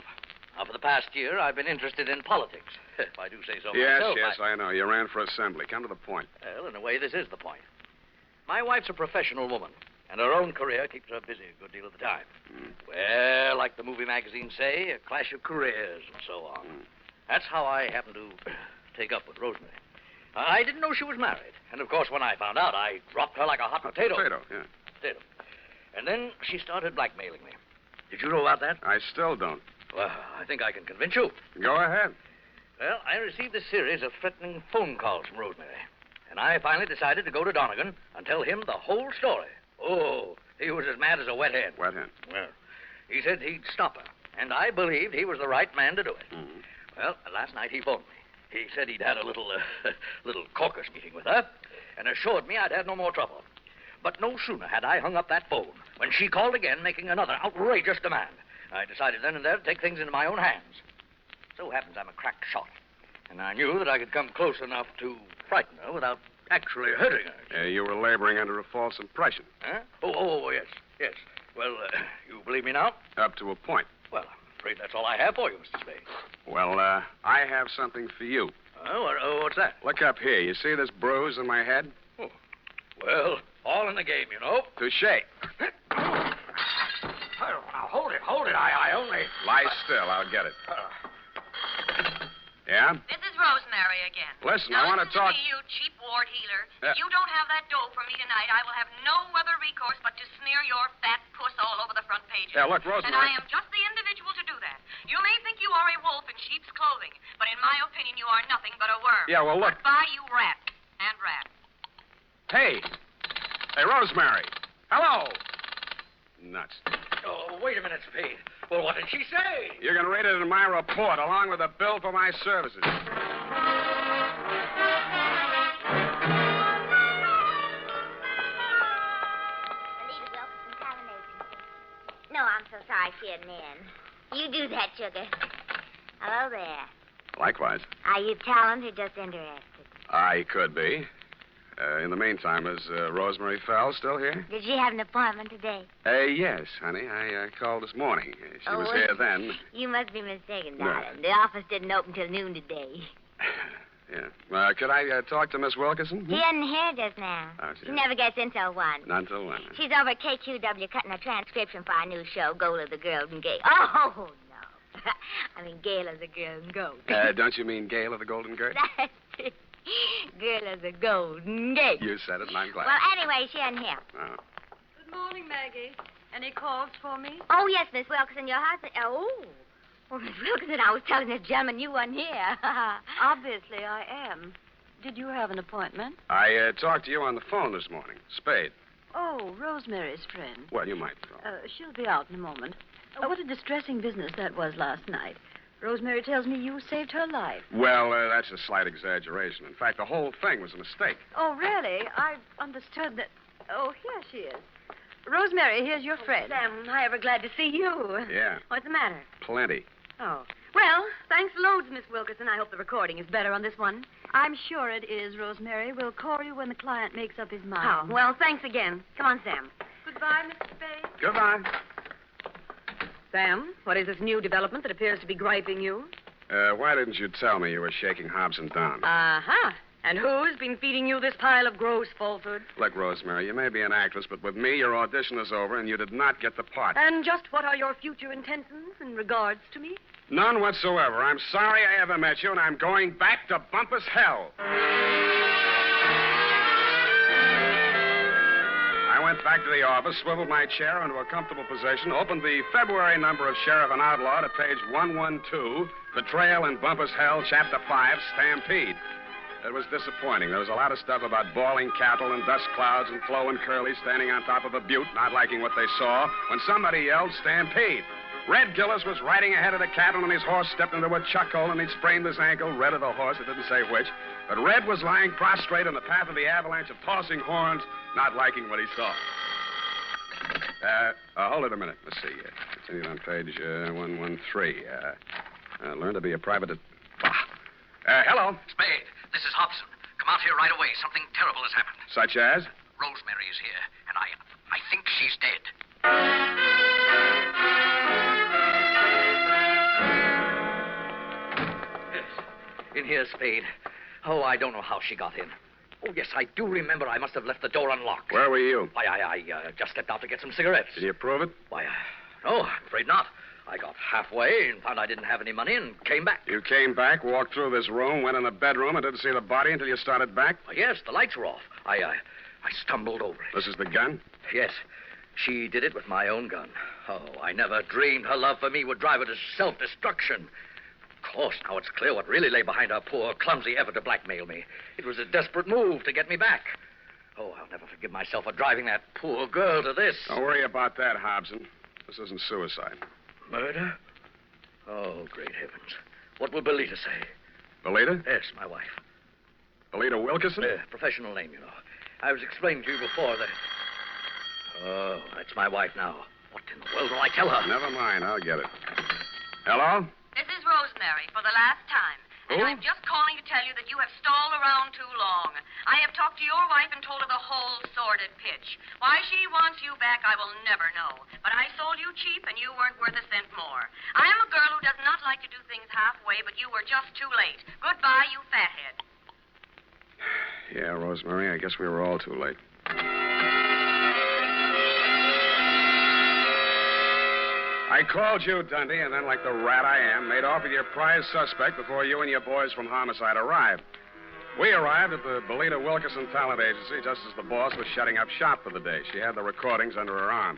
Now, for the past year, I've been interested in politics. If I do say so myself. Yes, I know. You ran for assembly. Come to the point. Well, in a way, this is the point. My wife's a professional woman, and her own career keeps her busy a good deal of the time. Well, like the movie magazines say, a clash of careers and so on. That's how I happened to take up with Rosemary. I didn't know she was married, and of course, when I found out, I dropped her like a hot potato. Potato. And then she started blackmailing me. Did you know about that? I still don't. Well, I think I can convince you. Go ahead. Well, I received a series of threatening phone calls from Rosemary, and I finally decided to go to Donegan and tell him the whole story. Oh, he was as mad as a wet hen. Wet hen? Well, he said he'd stop her, and I believed he was the right man to do it. Mm-hmm. Well, last night he phoned me. He said he'd had a little caucus meeting with her and assured me I'd had no more trouble. But no sooner had I hung up that phone when she called again, making another outrageous demand. I decided then and there to take things into my own hands. So happens I'm a crack shot, and I knew that I could come close enough to frighten her without actually hurting her. You were laboring under a false impression. Huh? Oh, yes. Well, you believe me now? Up to a point. Well, I'm afraid that's all I have for you, Mr. Spade. Well, I have something for you. What's that? Look up here. You see this bruise in my head? Oh. Well, all in the game, you know. Touché. Now, hold it. I only... Lie still. I'll get it. Yeah? This is Rosemary again. Listen, now, I want to talk... Listen to me, you cheap ward healer. If you don't have that dough for me tonight, I will have no other recourse but to smear your fat puss all over the front page. Yeah, look, Rosemary... And I am just the individual to do that. You may think you are a wolf in sheep's clothing, but in my opinion, you are nothing but a worm. Yeah, well, look... Goodbye, you rat. And rat. Hey, Rosemary. Hello. Nuts. Oh, wait a minute, Spade. Well, what did she say? You're going to read it in my report, along with a bill for my services. No, I'm so sorry she isn't in. You do that, sugar. Hello there. Likewise. Are you talent or just interested? I could be. In the meantime, is Rosemary Fell still here? Did she have an appointment today? Yes, honey. I called this morning. She was here then. You must be mistaken, No. darling. The office didn't open till noon today. Yeah. Could I talk to Miss Wilkerson? She isn't here just now. Oh, She never gets in till 1. Not till 1. She's over at KQW cutting a transcription for our new show, Goal of the Golden Gate. Oh, no. I mean, Gale of the Golden Goat. Don't you mean Gale of the Golden Gate? That's it. Girl of the Golden Gate. You said it, and I'm glad. Well, anyway, she isn't here. Oh. Good morning, Maggie. Any calls for me? Oh, yes, Miss Wilkerson, your husband... Oh, Miss Wilkerson, I was telling this gentleman you weren't here. Obviously, I am. Did you have an appointment? I talked to you on the phone this morning. Spade. Oh, Rosemary's friend. Well, you might know. She'll be out in a moment. What a distressing business that was last night. Rosemary tells me you saved her life. Well, that's a slight exaggeration. In fact, the whole thing was a mistake. Oh, really? I understood that... Oh, here she is. Rosemary, here's your friend. Sam, I ever glad to see you. Yeah. What's the matter? Plenty. Oh. Well, thanks loads, Miss Wilkerson. I hope the recording is better on this one. I'm sure it is, Rosemary. We'll call you when the client makes up his mind. Oh, well, thanks again. Come on, Sam. Goodbye, Mr. Spade. Goodbye. Sam, what is this new development that appears to be griping you? Why didn't you tell me you were shaking Hobson down? Uh-huh. And who's been feeding you this pile of gross falsehood? Look, Rosemary, you may be an actress, but with me, your audition is over, and you did not get the part. And just what are your future intentions in regards to me? None whatsoever. I'm sorry I ever met you, and I'm going back to Bumpus hell. I went back to the office, swiveled my chair into a comfortable position, opened the February number of Sheriff and Outlaw to page 112, Betrayal in Bumpus Hell, Chapter 5, Stampede. It was disappointing. There was a lot of stuff about bawling cattle and dust clouds and Flo and Curly standing on top of a butte, not liking what they saw, when somebody yelled, Stampede. Red Gillis was riding ahead of the cattle, and his horse stepped into a chuck hole, and he'd sprained his ankle. Red of the horse, it didn't say which. But Red was lying prostrate in the path of the avalanche of tossing horns, not liking what he saw. Hold it a minute. Let's see. Continued on page 113. Learn to be a private... hello. Spade, this is Hobson. Come out here right away. Something terrible has happened. Such as? Rosemary is here, and I think she's dead. Yes. In here, Spade. Oh, I don't know how she got in. Oh, yes, I do remember I must have left the door unlocked. Where were you? Why, I just stepped out to get some cigarettes. Did you prove it? Why, no, I'm afraid not. I got halfway and found I didn't have any money and came back. You came back, walked through this room, went in the bedroom, and didn't see the body until you started back? Well, yes, the lights were off. I stumbled over it. This is the gun? Yes. She did it with my own gun. Oh, I never dreamed her love for me would drive her to self-destruction. Of course, now it's clear what really lay behind her poor, clumsy effort to blackmail me. It was a desperate move to get me back. Oh, I'll never forgive myself for driving that poor girl to this. Don't worry about that, Hobson. This isn't suicide. Murder? Oh, great heavens. What will Belita say? Belita? Yes, my wife. Belita Wilkerson? Professional name, you know. I was explaining to you before that... Oh, that's my wife now. What in the world will I tell her? Never mind. I'll get it. Hello? This is Rosemary for the last time. Who? And I'm just calling to tell you that you have stalled around too long. I have talked to your wife and told her the whole sordid pitch. Why she wants you back, I will never know. But I sold you cheap, and you weren't worth a cent more. I am a girl who does not like to do things halfway, but you were just too late. Goodbye, you fathead. Yeah, Rosemary, I guess we were all too late. I called you, Dundee, and then, like the rat I am, made off with your prize suspect before you and your boys from Homicide arrived. We arrived at the Belita Wilkerson Talent Agency just as the boss was shutting up shop for the day. She had the recordings under her arm.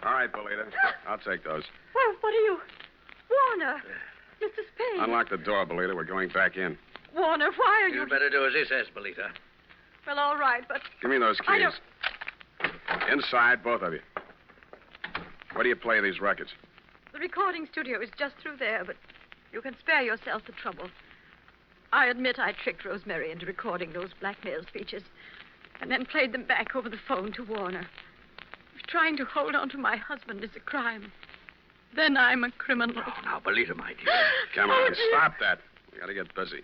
All right, Belita, I'll take those. Well, what are you... Warner, Mr. Spade. Unlock the door, Belita. We're going back in. Warner, why are you... You'd better do as he says, Belita. Well, all right, but... Give me those I keys. don't... Inside, both of you. Where do you play these records? The recording studio is just through there, but you can spare yourself the trouble. I admit I tricked Rosemary into recording those blackmail speeches and then played them back over the phone to Warner. If trying to hold on to my husband is a crime, then I'm a criminal. Oh, now, Belita, my dear. Come on, stop that. We gotta get busy.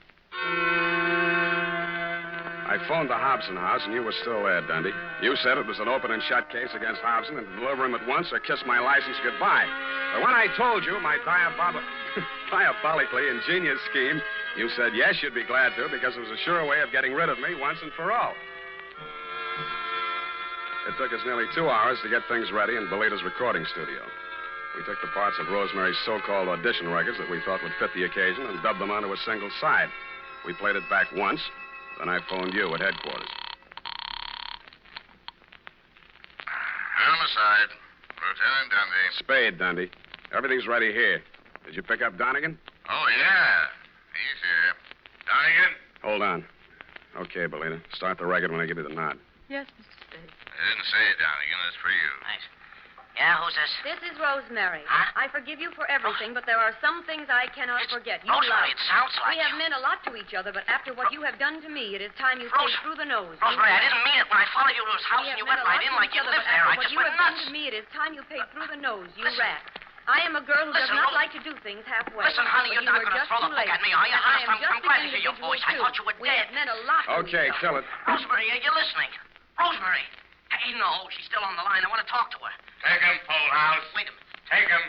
I phoned the Hobson house, and you were still there, Dundee. You said it was an open and shut case against Hobson, and to deliver him at once or kiss my license goodbye. But when I told you my diabolically ingenious scheme, you said yes, you'd be glad to, because it was a sure way of getting rid of me once and for all. It took us nearly 2 hours to get things ready in Belita's recording studio. We took the parts of Rosemary's so-called audition records that we thought would fit the occasion and dubbed them onto a single side. We played it back once. Then I phoned you at headquarters. Homicide. Lieutenant Dundee. Spade, Dundee. Everything's ready here. Did you pick up Donegan? Oh, yeah. He's here. Donegan? Hold on. Okay, Belita. Start the record when I give you the nod. Yes, Mr. Spade. I didn't say it, Donegan. It's for you. Thanks. Yeah, who's this? This is Rosemary. Huh? I forgive you for everything, but there are some things I cannot forget. You Rosemary, love. it sounds like We have you. meant a lot to each other, but after what you have done to me, it is time you paid through the nose. Rosemary, I didn't mean it. When I followed you to his house and you went right in like you lived there, I just went What you have done nuts. to me, it is time you paid through the nose, you rat. I am a girl who does not like to do things halfway. Listen, honey, but you're not were going to just throw the too book late. at me, are you? And I am I'm just glad an to hear your individual, voice. I too. thought you were We dead. have meant a lot to Okay, each kill other. it. Rosemary, are you listening? Rosemary. Hey, no, she's still on the line. I want to talk to her. Take him, Full House. Wait a minute. Take him.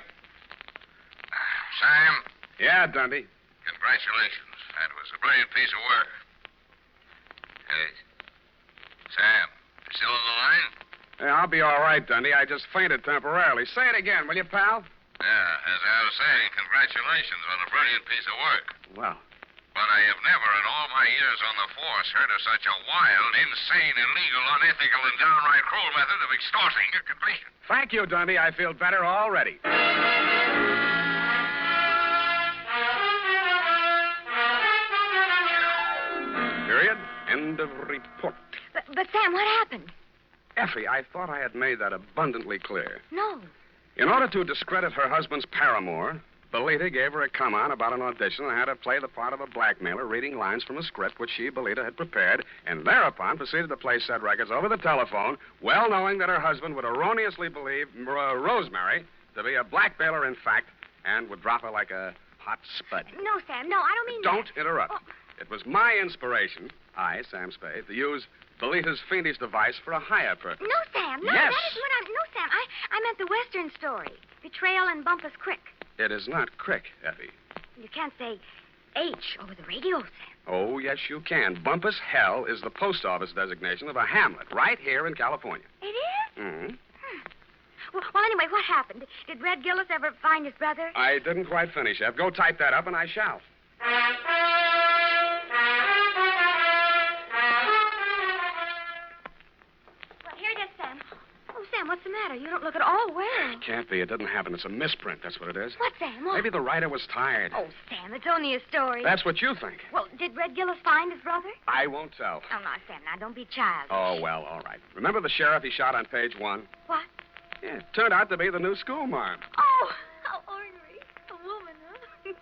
Sam, Yeah, Dundee. congratulations. That was a brilliant piece of work. Hey, Sam, you still on the line? Yeah, I'll be all right, Dundee. I just fainted temporarily. Say it again, will you, pal? Yeah, as I was saying, congratulations on a brilliant piece of work. Well, But I have never in all my years on the force heard of such a wild, insane, illegal, unethical, and downright cruel method of extorting a confession. thank you, Dundee. I feel better already. Period. End of report. But Sam, what happened? Effie, I thought I had made that abundantly clear. No. In order to discredit her husband's paramour, Belita gave her a come-on about an audition and had her play the part of a blackmailer reading lines from a script which she, Belita, had prepared, and thereupon proceeded to play said records over the telephone, well knowing that her husband would erroneously believe Rosemary to be a blackmailer in fact and would drop her like a hot spud. No, Sam, no, I don't mean Don't that. interrupt. Oh. It was my inspiration, I, Sam Spade, to use Belita's fiendish device for a higher purpose. No, Sam, no, Yes. that is what I'm... No, Sam, I meant the Western story. Betrayal and Bumpus Creek. It is not crick, Effie. You can't say H over the radio, Sam. Oh, yes, you can. Bumpus Hell is the post office designation of a hamlet right here in California. It is? Mm-hmm. Well, anyway, what happened? Did Red Gillis ever find his brother? I didn't quite finish, Ev. Go type that up, and I shall. Well, here it is, Sam. Oh, Sam, what's the matter? You don't look at all well. Can't be. It didn't happen. It's a misprint. That's what it is. What, Sam? What? Maybe the writer was tired. Oh, Sam, it's only a story. That's what you think. Well, did Red Gillis find his brother? I won't tell. Oh, no, Sam, now don't be childish. Oh, well, all right. Remember the sheriff he shot on page 1? What? Yeah, it turned out to be the new schoolmarm. Oh, how ornery. A woman, huh?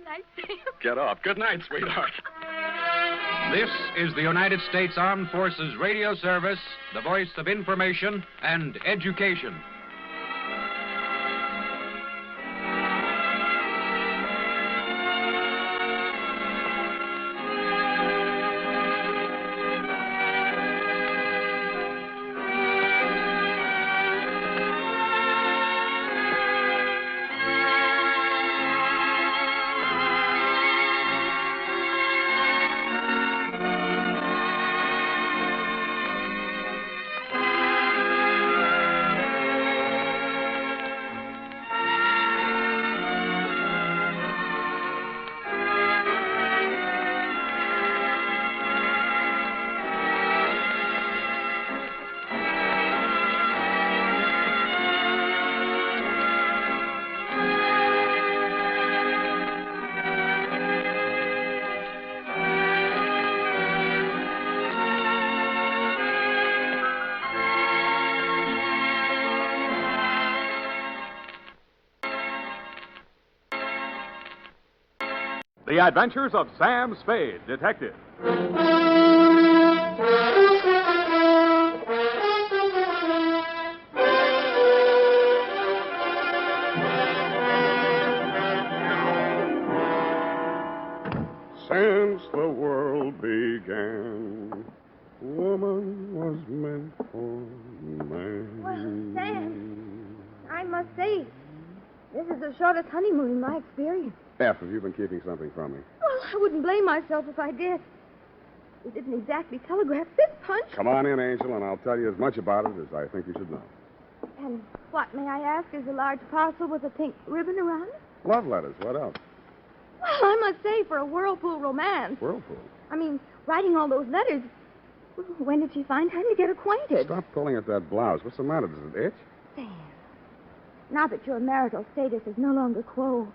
Nice, Sam. Get off. Good night, sweetheart. This is the United States Armed Forces Radio Service, the voice of information and education. The Adventures of Sam Spade, Detective. Since the world began, woman was meant for man. Well, Sam, I must say, this is the shortest honeymoon in my experience. F, have you been keeping something from me? Well, I wouldn't blame myself if I did. You didn't exactly telegraph this punch. Come on in, Angel, and I'll tell you as much about it as I think you should know. And what, may I ask, is a large parcel with a pink ribbon around it? Love letters. What else? Well, I must say, for a whirlpool romance. Whirlpool. I mean, writing all those letters. When did she find time to get acquainted? Stop pulling at that blouse. What's the matter? Does it itch? Sam, now that your marital status is no longer quo,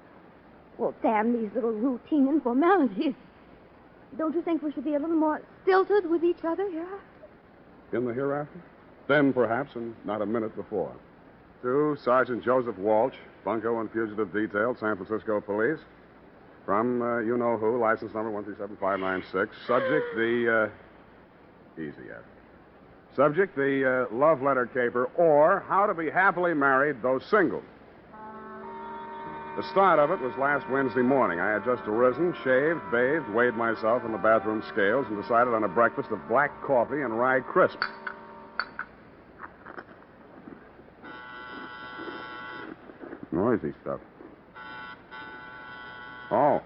well, damn these little routine and formalities. Don't you think we should be a little more stilted with each other hereafter? In the hereafter? Then, perhaps, and not a minute before. To Sergeant Joseph Walsh, Bunco and Fugitive Detail, San Francisco Police. From you-know-who, license number 137-596. Subject, the, easy, F. Subject, the love letter caper, or how to be happily married, though single. The start of it was last Wednesday morning. I had just arisen, shaved, bathed, weighed myself in the bathroom scales, and decided on a breakfast of black coffee and rye crisp. Noisy stuff. Oh.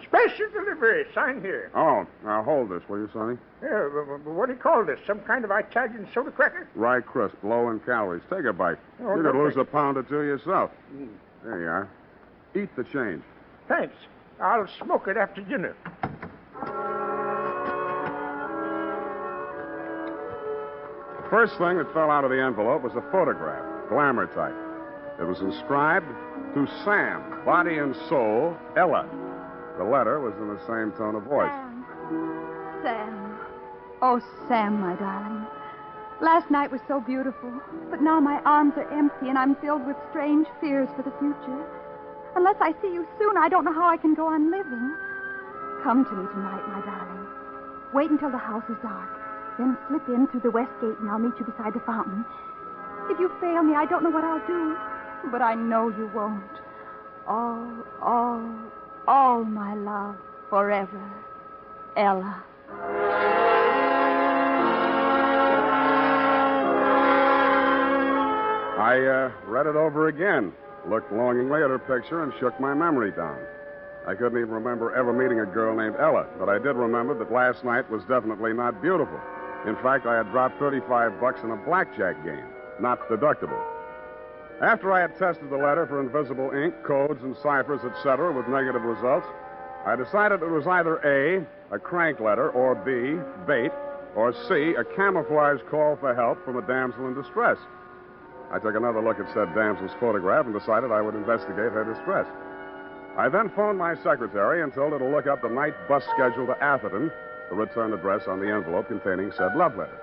Special delivery. Sign here. Oh, now hold this, will you, Sonny? Yeah, what do you call this? Some kind of Italian soda cracker? Rye crisp, low in calories. Take a bite. Oh, you no, could lose thanks. a pound or two yourself. There you are. Eat the change. Thanks. I'll smoke it after dinner. The first thing that fell out of the envelope was a photograph, glamour type. It was inscribed, "To Sam, body and soul, Ella." The letter was in the same tone of voice. Sam. Oh, Sam, my darling. Last night was so beautiful, but now my arms are empty and I'm filled with strange fears for the future. Unless I see you soon, I don't know how I can go on living. Come to me tonight, my darling. Wait until the house is dark. Then slip in through the west gate and I'll meet you beside the fountain. If you fail me, I don't know what I'll do. But I know you won't. All my love, forever. Ella. I read it over again, looked longingly at her picture, and shook my memory down. I couldn't even remember ever meeting a girl named Ella, but I did remember that last night was definitely not beautiful. In fact, I had dropped $35 in a blackjack game, not deductible. After I had tested the letter for invisible ink, codes, and ciphers, etc., with negative results, I decided it was either A, a crank letter, or B, bait, or C, a camouflage call for help from a damsel in distress. I took another look at said damsel's photograph and decided I would investigate her distress. I then phoned my secretary and told her to look up the night bus schedule to Atherton, the return address on the envelope containing said love letter.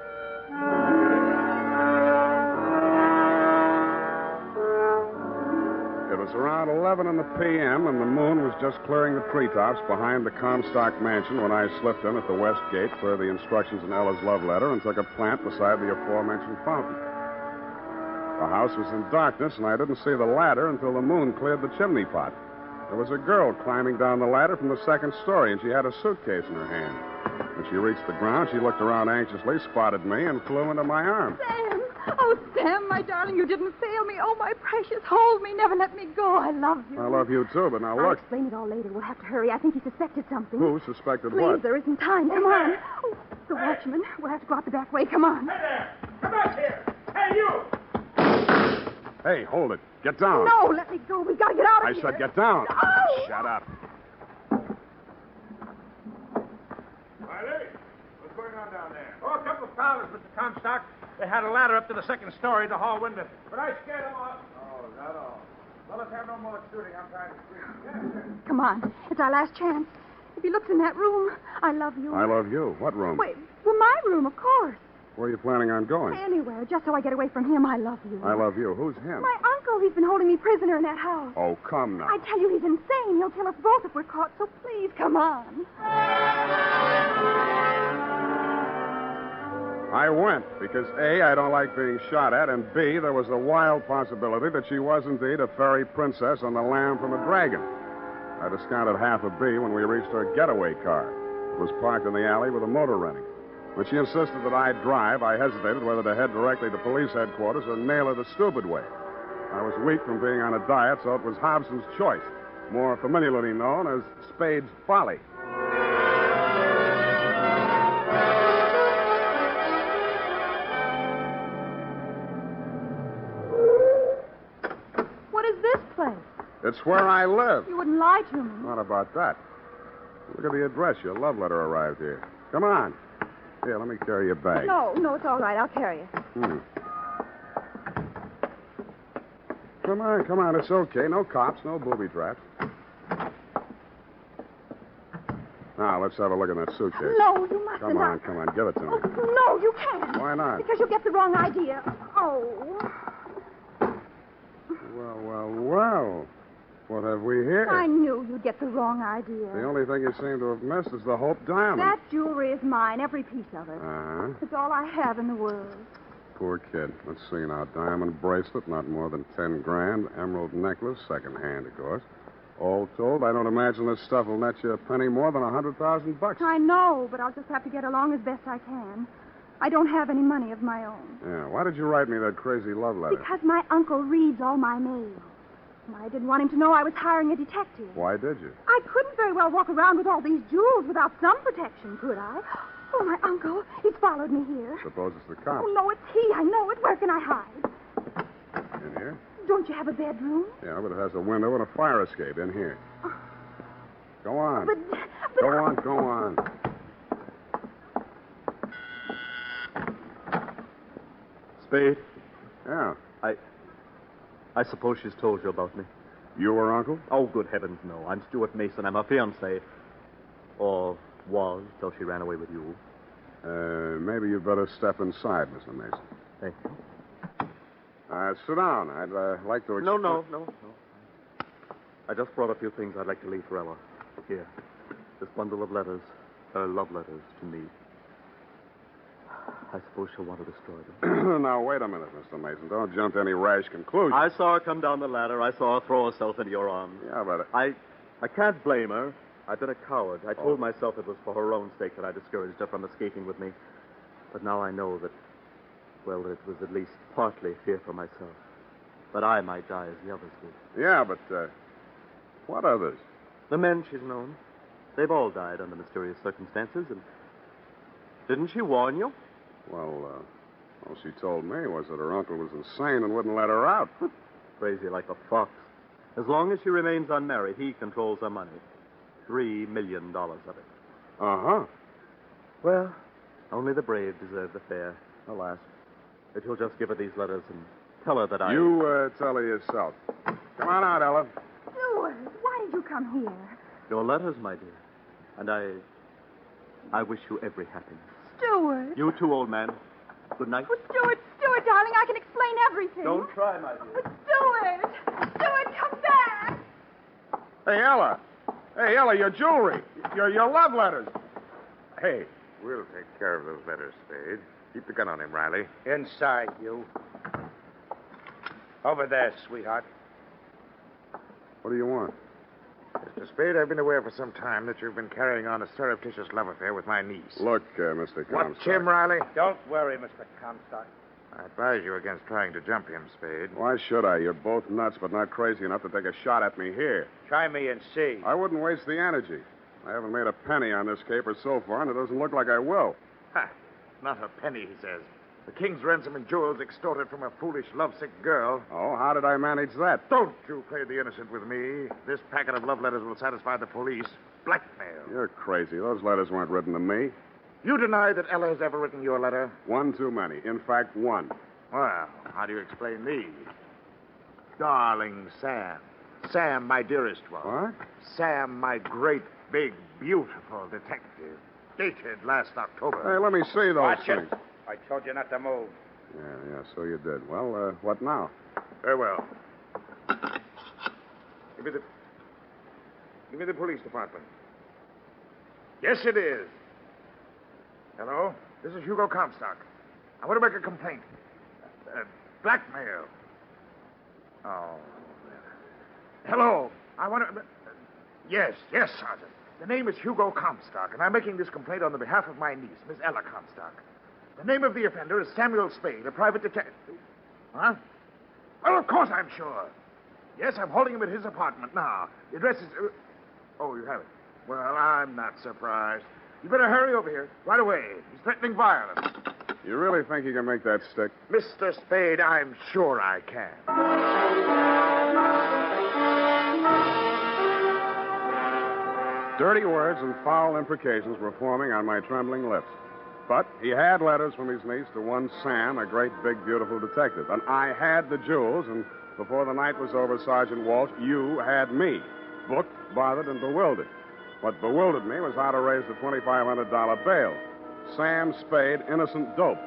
It was around 11 in the p.m., and the moon was just clearing the treetops behind the Comstock mansion when I slipped in at the west gate for the instructions in Ella's love letter and took a plant beside the aforementioned fountain. The house was in darkness, and I didn't see the ladder until the moon cleared the chimney pot. There was a girl climbing down the ladder from the second story, and she had a suitcase in her hand. When she reached the ground, she looked around anxiously, spotted me, and flew into my arms. Sam! Oh, Sam, my darling, you didn't fail me. Oh, my precious, hold me. Never let me go. I love you. I love you, too, but now I'll look. explain it all later. We'll have to hurry. I think he suspected something. Who suspected Please, what? there isn't time. Come on. Oh, the watchman. We'll have to go out the back way. Come on. Hey there! Come back here! Hey, you! Hey, hold it. Get down. No, let me go. We've got to get out of I here. said get down. No! Shut up. Riley, what's going on down there? Oh, a couple of prowlers, Mr. Comstock. They had a ladder up to the second story, the hall window. But I scared them off. Oh, is that all? Well, let's have no more shooting. I'm trying to sleep. Come on. It's our last chance. If he looks in that room, I love you. I love you. What room? Wait, well, my room, of course. Where are you planning on going? Anywhere, just so I get away from him. I love you. I love you. Who's him? My uncle. He's been holding me prisoner in that house. Oh, come now. I tell you, he's insane. He'll kill us both if we're caught, so please, come on. I went because, A, I don't like being shot at, and B, there was a wild possibility that she was indeed a fairy princess on the lamb from a dragon. I discounted half a B when we reached her getaway car. It was parked in the alley with a motor running. When she insisted that I drive, I hesitated whether to head directly to police headquarters or nail her the stupid way. I was weak from being on a diet, so it was Hobson's choice, more familiarly known as Spade's folly. What is this place? It's where I live. You wouldn't lie to me. Not about that. Look at the address. Your love letter arrived here. Come on. Here, let me carry your bag. No, it's all right. I'll carry it. Come on. It's okay. No cops, no booby traps. Now, let's have a look in that suitcase. No, you mustn't. Come on. Give it to me. Oh, no, you can't. Why not? Because you'll get the wrong idea. Oh. Well. What have we here? I knew you'd get the wrong idea. The only thing you seem to have missed is the Hope diamond. That jewelry is mine, every piece of it. Uh-huh. It's all I have in the world. Poor kid. Let's see now. Diamond bracelet, not more than 10 grand. Emerald necklace, second-hand, of course. All told, I don't imagine this stuff will net you a penny more than $100,000. I know, but I'll just have to get along as best I can. I don't have any money of my own. Yeah, why did you write me that crazy love letter? Because my uncle reads all my mail. And I didn't want him to know I was hiring a detective. Why did you? I couldn't very well walk around with all these jewels without some protection, could I? Oh, my uncle. He's followed me here. Suppose it's the cops. Oh, no, it's he. I know it. Where can I hide? In here? Don't you have a bedroom? Yeah, but it has a window and a fire escape in here. Go on. But Go on. Spade? Yeah. I suppose she's told you about me. You were uncle? Oh, good heavens, no. I'm Stuart Mason. I'm her fiancé. Or was, till she ran away with you. Maybe you'd better step inside, Mr. Mason. Thank you. Sit down. I'd like to... No. I just brought a few things I'd like to leave for Ella. Here. This bundle of letters. Her love letters to me. I suppose she'll want to destroy them. Now, wait a minute, Mr. Mason. Don't jump to any rash conclusions. I saw her come down the ladder. I saw her throw herself into your arms. Yeah, but... I can't blame her. I've been a coward. I told myself it was for her own sake that I discouraged her from escaping with me. But now I know that, well, that it was at least partly fear for myself. That I might die as the others did. Yeah, but, what others? The men she's known. They've all died under mysterious circumstances, and... Didn't she warn you? Well, all she told me was that her uncle was insane and wouldn't let her out. Crazy like a fox. As long as she remains unmarried, he controls her money. $3 million of it. Uh-huh. Well, only the brave deserve the fair, alas. But you'll just give her these letters and tell her that I... You, tell her yourself. Come on out, Ella. Stuart, why did you come here? Your letters, my dear. And I wish you every happiness. Stuart. You too, old man. Good night. Oh, Stuart, darling, I can explain everything. Don't try, my dear. Oh, Stuart, come back. Hey, Ella, your jewelry. Your love letters. Hey, we'll take care of those letters, Spade. Keep the gun on him, Riley. Inside, you. Over there, sweetheart. What do you want? Mr. Spade, I've been aware for some time that you've been carrying on a surreptitious love affair with my niece. Look, Mr. Comstock. What's him, Riley? Don't worry, Mr. Comstock. I advise you against trying to jump him, Spade. Why should I? You're both nuts, but not crazy enough to take a shot at me here. Try me and see. I wouldn't waste the energy. I haven't made a penny on this caper so far, and it doesn't look like I will. Ha! Not a penny, he says. The king's ransom and jewels extorted from a foolish, lovesick girl. Oh, how did I manage that? Don't you play the innocent with me. This packet of love letters will satisfy the police. Blackmail. You're crazy. Those letters weren't written to me. You deny that Ella has ever written you a letter? One too many. In fact, one. Well, how do you explain these? Darling Sam. Sam, my dearest one. What? Sam, my great, big, beautiful detective. Dated last October. Hey, let me see those Watch things. it. I told you not to move. Yeah, so you did. Well, what now? Very well. Give me the police department. Yes, it is. Hello? This is Hugo Comstock. I want to make a complaint. Blackmail. Oh. Hello. I want to... Yes, Sergeant. The name is Hugo Comstock, and I'm making this complaint on the behalf of my niece, Miss Ella Comstock. The name of the offender is Samuel Spade, a private detective. Huh? Well, of course I'm sure. Yes, I'm holding him at his apartment now. The address is... Oh, you have it. Well, I'm not surprised. You better hurry over here right away. He's threatening violence. You really think you can make that stick? Mr. Spade, I'm sure I can. Dirty words and foul imprecations were forming on my trembling lips. But he had letters from his niece to one Sam, a great, big, beautiful detective. And I had the jewels, and before the night was over, Sergeant Walsh, you had me. Booked, bothered, and bewildered. What bewildered me was how to raise the $2,500 bail. Sam Spade, innocent dupe.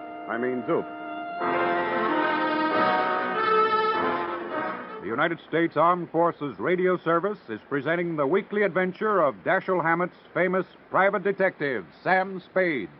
United States Armed Forces Radio Service is presenting the weekly adventure of Dashiell Hammett's famous private detective, Sam Spade.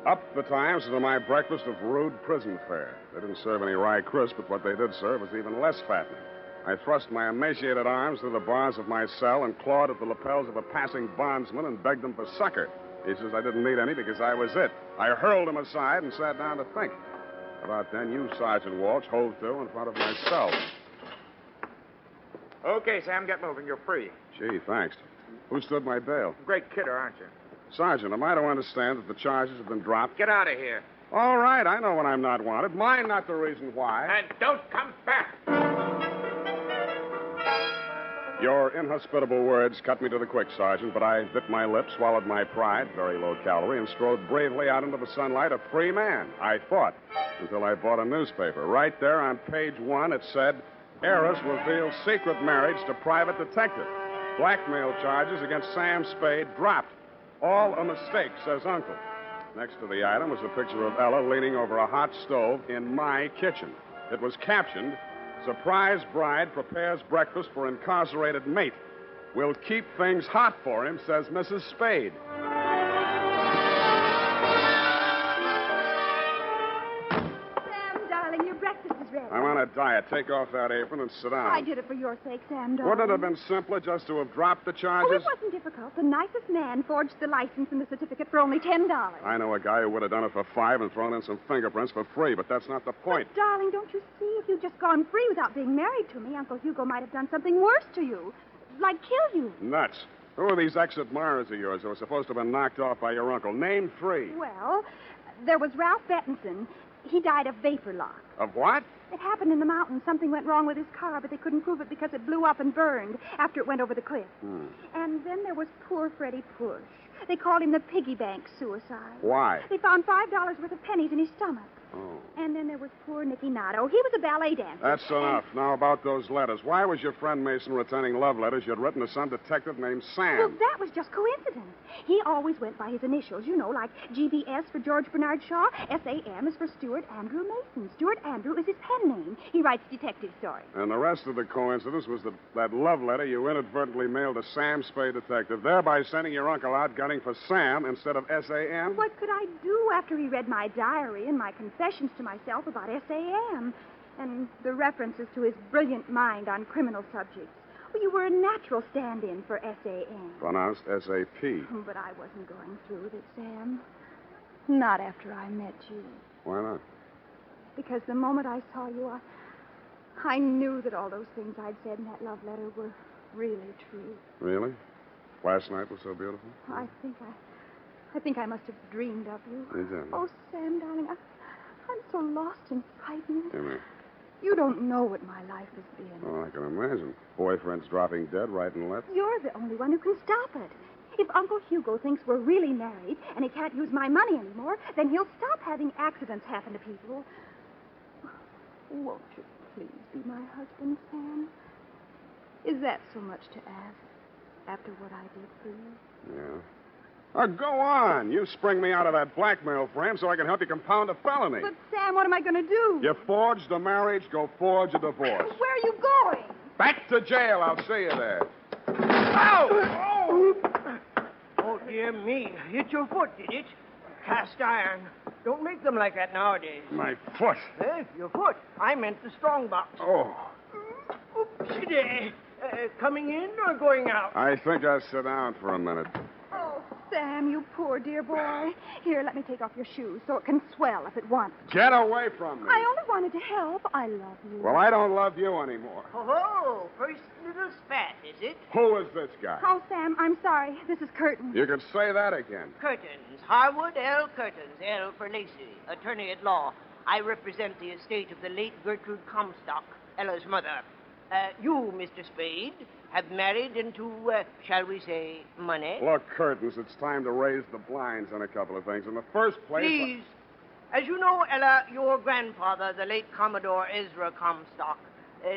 Up the times into my breakfast of rude prison fare. They didn't serve any rye crisp, but what they did serve was even less fattening. I thrust my emaciated arms through the bars of my cell and clawed at the lapels of a passing bondsman and begged him for succor. He says I didn't need any because I was it. I hurled him aside and sat down to think. About then, you, Sergeant Walsh, hove to in front of my cell. Okay, Sam, get moving. You're free. Gee, thanks. Who stood my bail? Great kidder, aren't you? Sergeant, am I to understand that the charges have been dropped? Get out of here. All right, I know when I'm not wanted. Mine not the reason why. And don't come back. Your inhospitable words cut me to the quick, Sergeant, but I bit my lip, swallowed my pride, very low calorie, and strode bravely out into the sunlight, a free man, I thought, until I bought a newspaper. Right there on page 1, it said, Heiress reveals secret marriage to private detective. Blackmail charges against Sam Spade dropped. All a mistake, says Uncle. Next to the item was a picture of Ella leaning over a hot stove in my kitchen. It was captioned, Surprise bride prepares breakfast for incarcerated mate. We'll keep things hot for him, says Mrs. Spade. Sam, darling, your breakfast is ready. I'm on a diet. Take off that apron and sit down. I did it for your sake, Sam, darling. Wouldn't it have been simpler just to have dropped the charges? Oh, it wasn't difficult. The nicest man forged the license and the certificate for only $10. I know a guy who would have done it for $5 and thrown in some fingerprints for free, but that's not the point. But, darling, don't you see? If you'd just gone free without being married to me, Uncle Hugo might have done something worse to you. Like kill you. Nuts. Who are these ex-admirers of yours who were supposed to have been knocked off by your uncle? Name 3. Well, there was Ralph Bettinson. He died of vapor lock. Of what? It happened in the mountains. Something went wrong with his car, but they couldn't prove it because it blew up and burned after it went over the cliff. And then there was poor Freddie Push. They called him the piggy bank suicide. Why? They found $5 worth of pennies in his stomach. Oh. And then there was poor Nicky Nato. He was a ballet dancer. That's enough. Now about those letters. Why was your friend Mason returning love letters you'd written to some detective named Sam? Well, that was just coincidence. He always went by his initials, you know, like GBS for George Bernard Shaw. SAM is for Stuart Andrew Mason. Stuart Andrew is his pen name. He writes detective stories. And the rest of the coincidence was that love letter you inadvertently mailed to Sam Spade detective, thereby sending your uncle out gunning for Sam instead of SAM? What could I do after he read my diary and my confessions to myself about SAM and the references to his brilliant mind on criminal subjects? Well, you were a natural stand-in for SAM. Pronounced S-A-P. But I wasn't going through with it, Sam. Not after I met you. Why not? Because the moment I saw you, I knew that all those things I'd said in that love letter were really true. Really? Last night was so beautiful? I think I must have dreamed of you. You did. Oh, Sam, darling, I'm so lost and frightened. You mean? You don't know what my life has been. Oh, I can imagine. Boyfriends dropping dead right and left. You're the only one who can stop it. If Uncle Hugo thinks we're really married and he can't use my money anymore, then he'll stop having accidents happen to people. Won't you please be my husband, Sam? Is that so much to ask after what I did for you? Yeah. Go on. You spring me out of that blackmail frame so I can help you compound a felony. But, Sam, what am I going to do? You forged a marriage, go forge a divorce. Where are you going? Back to jail. I'll see you there. Ow! Oh, dear me. Hit your foot, did it? Cast iron. Don't make them like that nowadays. My foot. Your foot. I meant the strong box. Oh. Oopsie-day. Coming in or going out? I think I'll sit down for a minute. Oh, Sam, you poor dear boy. Here, let me take off your shoes so it can swell if it wants. Get away from me. I only wanted to help. I love you. Well, I don't love you anymore. Oh, first little spat, is it? Who is this guy? Oh, Sam, I'm sorry. This is Curtin. You can say that again. Curtins. Harwood L. Curtins. L for Lacey, attorney at law. I represent the estate of the late Gertrude Comstock, Ella's mother. You, Mr. Spade, have married into, shall we say, money. Look, Curtains, it's time to raise the blinds on a couple of things. In the first place... Please. As you know, Ella, your grandfather, the late Commodore Ezra Comstock,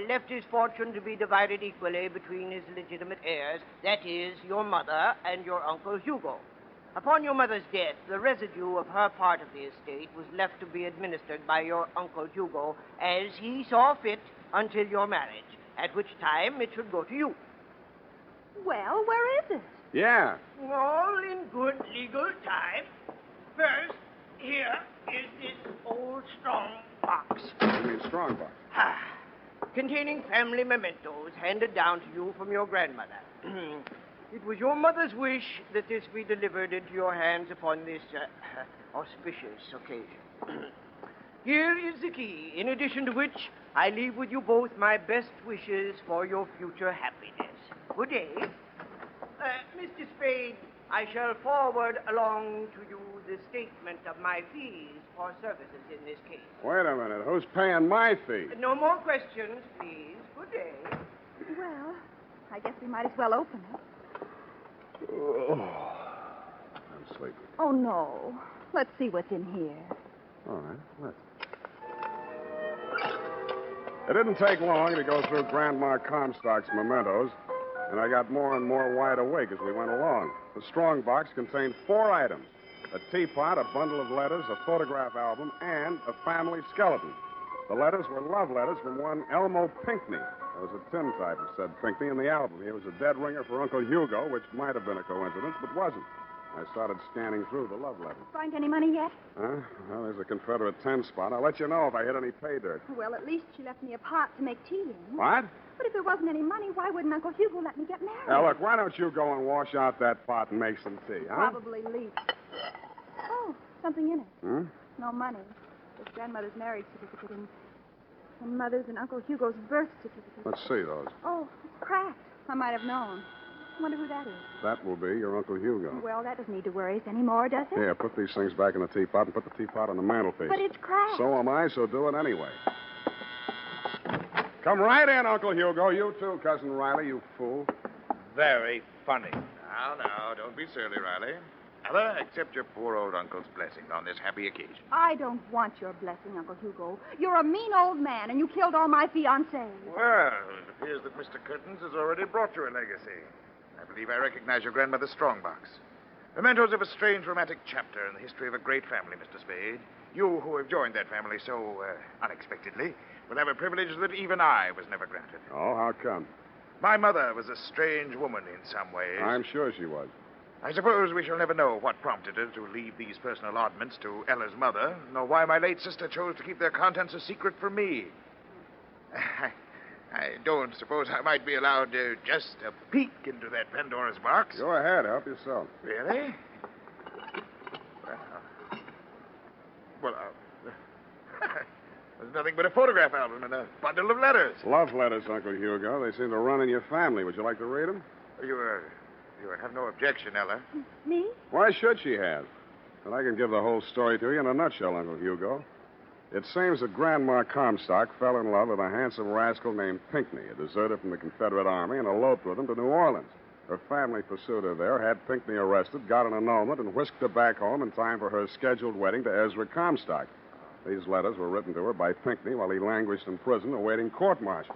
left his fortune to be divided equally between his legitimate heirs. That is, your mother and your Uncle Hugo. Upon your mother's death, the residue of her part of the estate was left to be administered by your Uncle Hugo as he saw fit until your marriage, at which time it should go to you. Well, where is it? Yeah. All in good legal time. First, here is this old strong box. You mean strong box? Containing family mementos handed down to you from your grandmother. It was your mother's wish that this be delivered into your hands upon this auspicious occasion. Here is the key, in addition to which I leave with you both my best wishes for your future happiness. Good day. Mr. Spade, I shall forward along to you the statement of my fees for services in this case. Wait a minute. Who's paying my fee? No more questions, please. Good day. Well, I guess we might as well open it. Oh, I'm sleepy. Oh, no. Let's see what's in here. All right, let's. It didn't take long to go through Grandma Comstock's mementos, and I got more and more wide awake as we went along. The strong box contained 4 items: a teapot, a bundle of letters, a photograph album, and a family skeleton. The letters were love letters from one Elmo Pinckney. There was a tin type that said Pinckney in the album. He was a dead ringer for Uncle Hugo, which might have been a coincidence, but wasn't. I started scanning through the love letters. Find any money yet? Huh? Well, there's a Confederate 10 spot. I'll let you know if I hit any pay dirt. Well, at least she left me a pot to make tea in. What? But if there wasn't any money, why wouldn't Uncle Hugo let me get married? Now, look, why don't you go and wash out that pot and make some tea, huh? Probably leaks. Oh, something in it. Hmm? No money. Just grandmother's marriage certificate and mother's and Uncle Hugo's birth certificate. Let's see those. Oh, it's cracked. I might have known. I wonder who that is. That will be your Uncle Hugo. Well, that doesn't need to worry us anymore, does it? Here, put these things back in the teapot and put the teapot on the mantelpiece. But it's cracked. So am I, so do it anyway. Come right in, Uncle Hugo. You too, Cousin Riley, you fool. Very funny. Now, don't be surly, Riley. Ella, accept your poor old uncle's blessing on this happy occasion. I don't want your blessing, Uncle Hugo. You're a mean old man, and you killed all my fiancés. Well, it appears that Mr. Curtins has already brought you a legacy. I believe I recognize your grandmother's strongbox. Mementos of a strange romantic chapter in the history of a great family, Mr. Spade. You who have joined that family so unexpectedly will have a privilege that even I was never granted. Oh, how come? My mother was a strange woman in some ways. I'm sure she was. I suppose we shall never know what prompted her to leave these personal oddments to Ella's mother, nor why my late sister chose to keep their contents a secret from me. I don't suppose I might be allowed just a peek into that Pandora's box. Go ahead, help yourself. Really? Well, there's nothing but a photograph album and a bundle of letters. Love letters, Uncle Hugo. They seem to run in your family. Would you like to read them? You have no objection, Ella. Me? Why should she have? And I can give the whole story to you in a nutshell, Uncle Hugo. It seems that Grandma Comstock fell in love with a handsome rascal named Pinckney, a deserter from the Confederate Army, and eloped with him to New Orleans. Her family pursued her there, had Pinckney arrested, got an annulment, and whisked her back home in time for her scheduled wedding to Ezra Comstock. These letters were written to her by Pinckney while he languished in prison awaiting court-martial.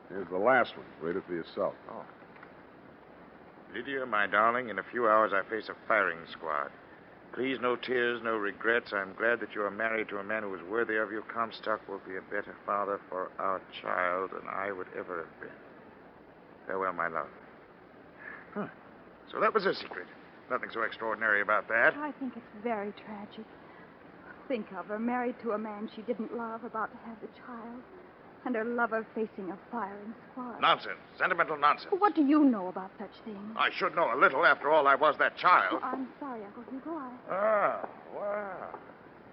Here's the last one. Read it for yourself. Oh. Lydia, my darling, in a few hours I face a firing squad. Please, no tears, no regrets. I'm glad that you are married to a man who is worthy of you. Comstock will be a better father for our child than I would ever have been. Farewell, my love. Huh. So that was her secret. Nothing so extraordinary about that. I think it's very tragic. Think of her, married to a man she didn't love, about to have the child, and her lover facing a firing squad. Nonsense. Sentimental nonsense. What do you know about such things? I should know a little. After all, I was that child. Oh, I'm sorry, Uncle Hugo. Ah, wow.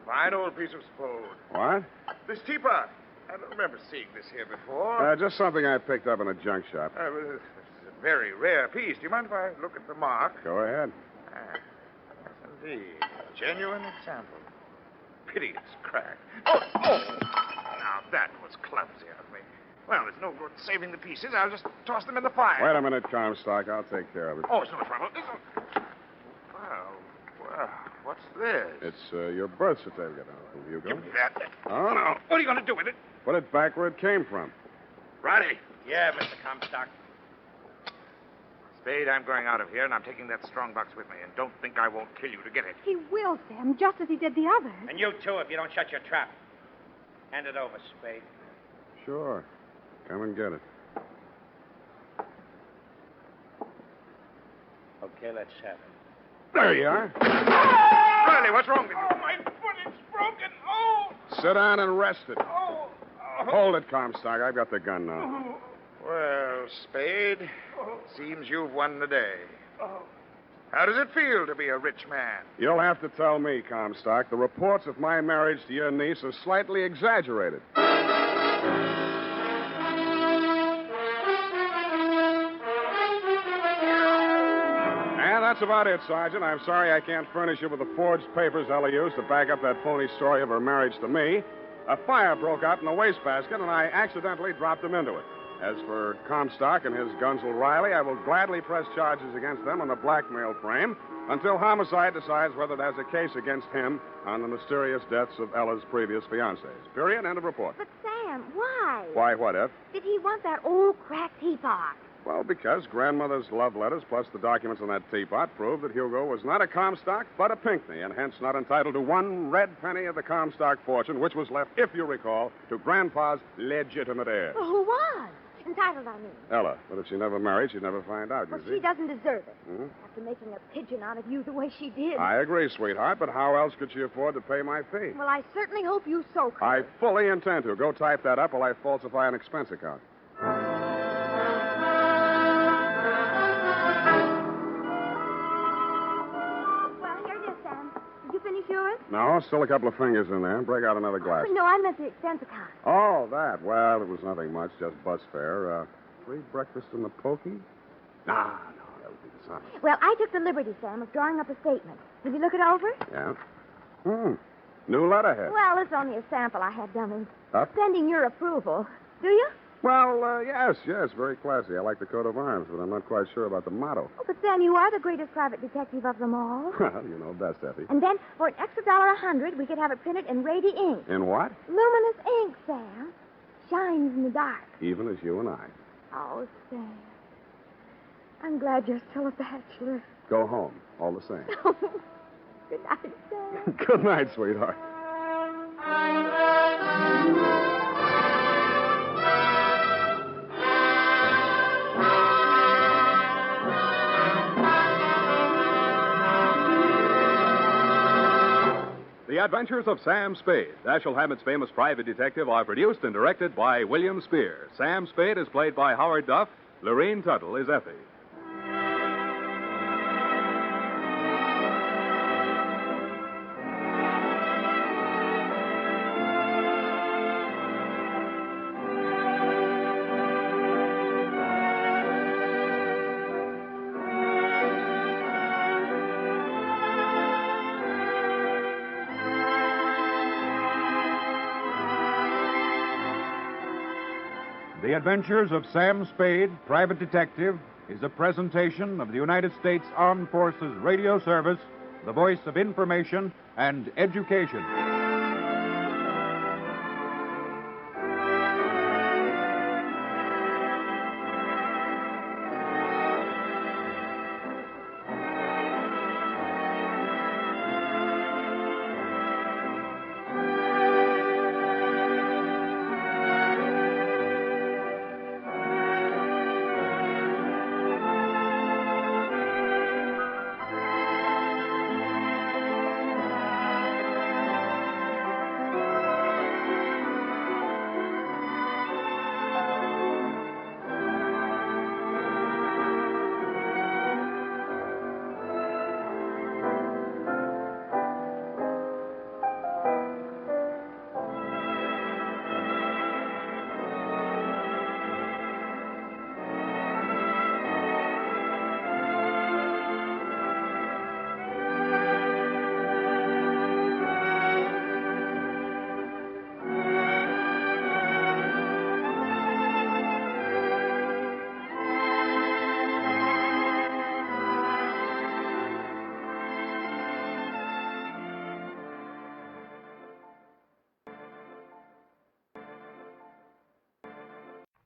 Fine old piece of spode. What? This teapot. I don't remember seeing this here before. Just something I picked up in a junk shop. It's a very rare piece. Do you mind if I look at the mark? Go ahead. Yes, indeed. A genuine example. Pity it's cracked. Oh! Now, that was clumsy of me. Well, there's no good saving the pieces. I'll just toss them in the fire. Wait a minute, Comstock. I'll take care of it. Oh, it's no trouble. Well, what's this? It's your birth certificate, Uncle Hugo. Give me that. Oh, no. What are you going to do with it? Put it back where it came from. Riley. Yeah, Mr. Comstock. Spade, I'm going out of here, and I'm taking that strongbox with me. And don't think I won't kill you to get it. He will, Sam, just as he did the others. And you, too, if you don't shut your trap. Hand it over, Spade. Sure. Come and get it. Okay, let's have it. There you are. Riley, what's wrong with you? Oh, my foot, it's broken. Oh! Sit down and rest it. Oh! Hold it, Comstock. I've got the gun now. Well, Spade, seems you've won the day. How does it feel to be a rich man? You'll have to tell me, Comstock. The reports of my marriage to your niece are slightly exaggerated. And that's about it, Sergeant. I'm sorry I can't furnish you with the forged papers Ella used to back up that phony story of her marriage to me. A fire broke out in the wastebasket, and I accidentally dropped them into it. As for Comstock and his Gunsel Riley, I will gladly press charges against them on the blackmail frame until homicide decides whether there's a case against him on the mysterious deaths of Ella's previous fiancés. Period. End of report. But, Sam, why? Why, what if? Did he want that old cracked teapot? Well, because grandmother's love letters plus the documents on that teapot prove that Hugo was not a Comstock, but a Pinckney, and hence not entitled to one red penny of the Comstock fortune, which was left, if you recall, to Grandpa's legitimate heir. Well, who was? Entitled, I mean. Ella. But if she never married, she'd never find out, you Well, see. she doesn't deserve it. Hmm? After making a pigeon out of you the way she did. I agree, sweetheart, but how else could she afford to pay my fee? Well, I certainly hope you so could. I fully intend to. Go type that up while I falsify an expense account. Well, here it is, Sam. Did you finish yours? No, still a couple of fingers in there. Break out another glass. No, I meant the expense account. Oh, that. Well, it was nothing much, just bus fare. Free breakfast in the pokey? No, that would be the sign. Well, I took the liberty, Sam, of drawing up a statement. Did you look it over? Yeah. New letterhead. Well, it's only a sample I had done. Up? Pending your approval. Do you? Well, yes, very classy. I like the coat of arms, but I'm not quite sure about the motto. Oh, but Sam, you are the greatest private detective of them all. Well, you know best, Effie. And then, for an extra $100, we could have it printed in Rady ink. In what? Luminous ink, Sam. Shines in the dark. Even as you and I. Oh, Sam. I'm glad you're still a bachelor. Go home, all the same. Good night, Sam. Good night, sweetheart. The Adventures of Sam Spade, Dashiell Hammett's famous private detective, are produced and directed by William Spear. Sam Spade is played by Howard Duff. Lorene Tuttle is Effie. The Adventures of Sam Spade, Private Detective, is a presentation of the United States Armed Forces Radio Service, the voice of information and education.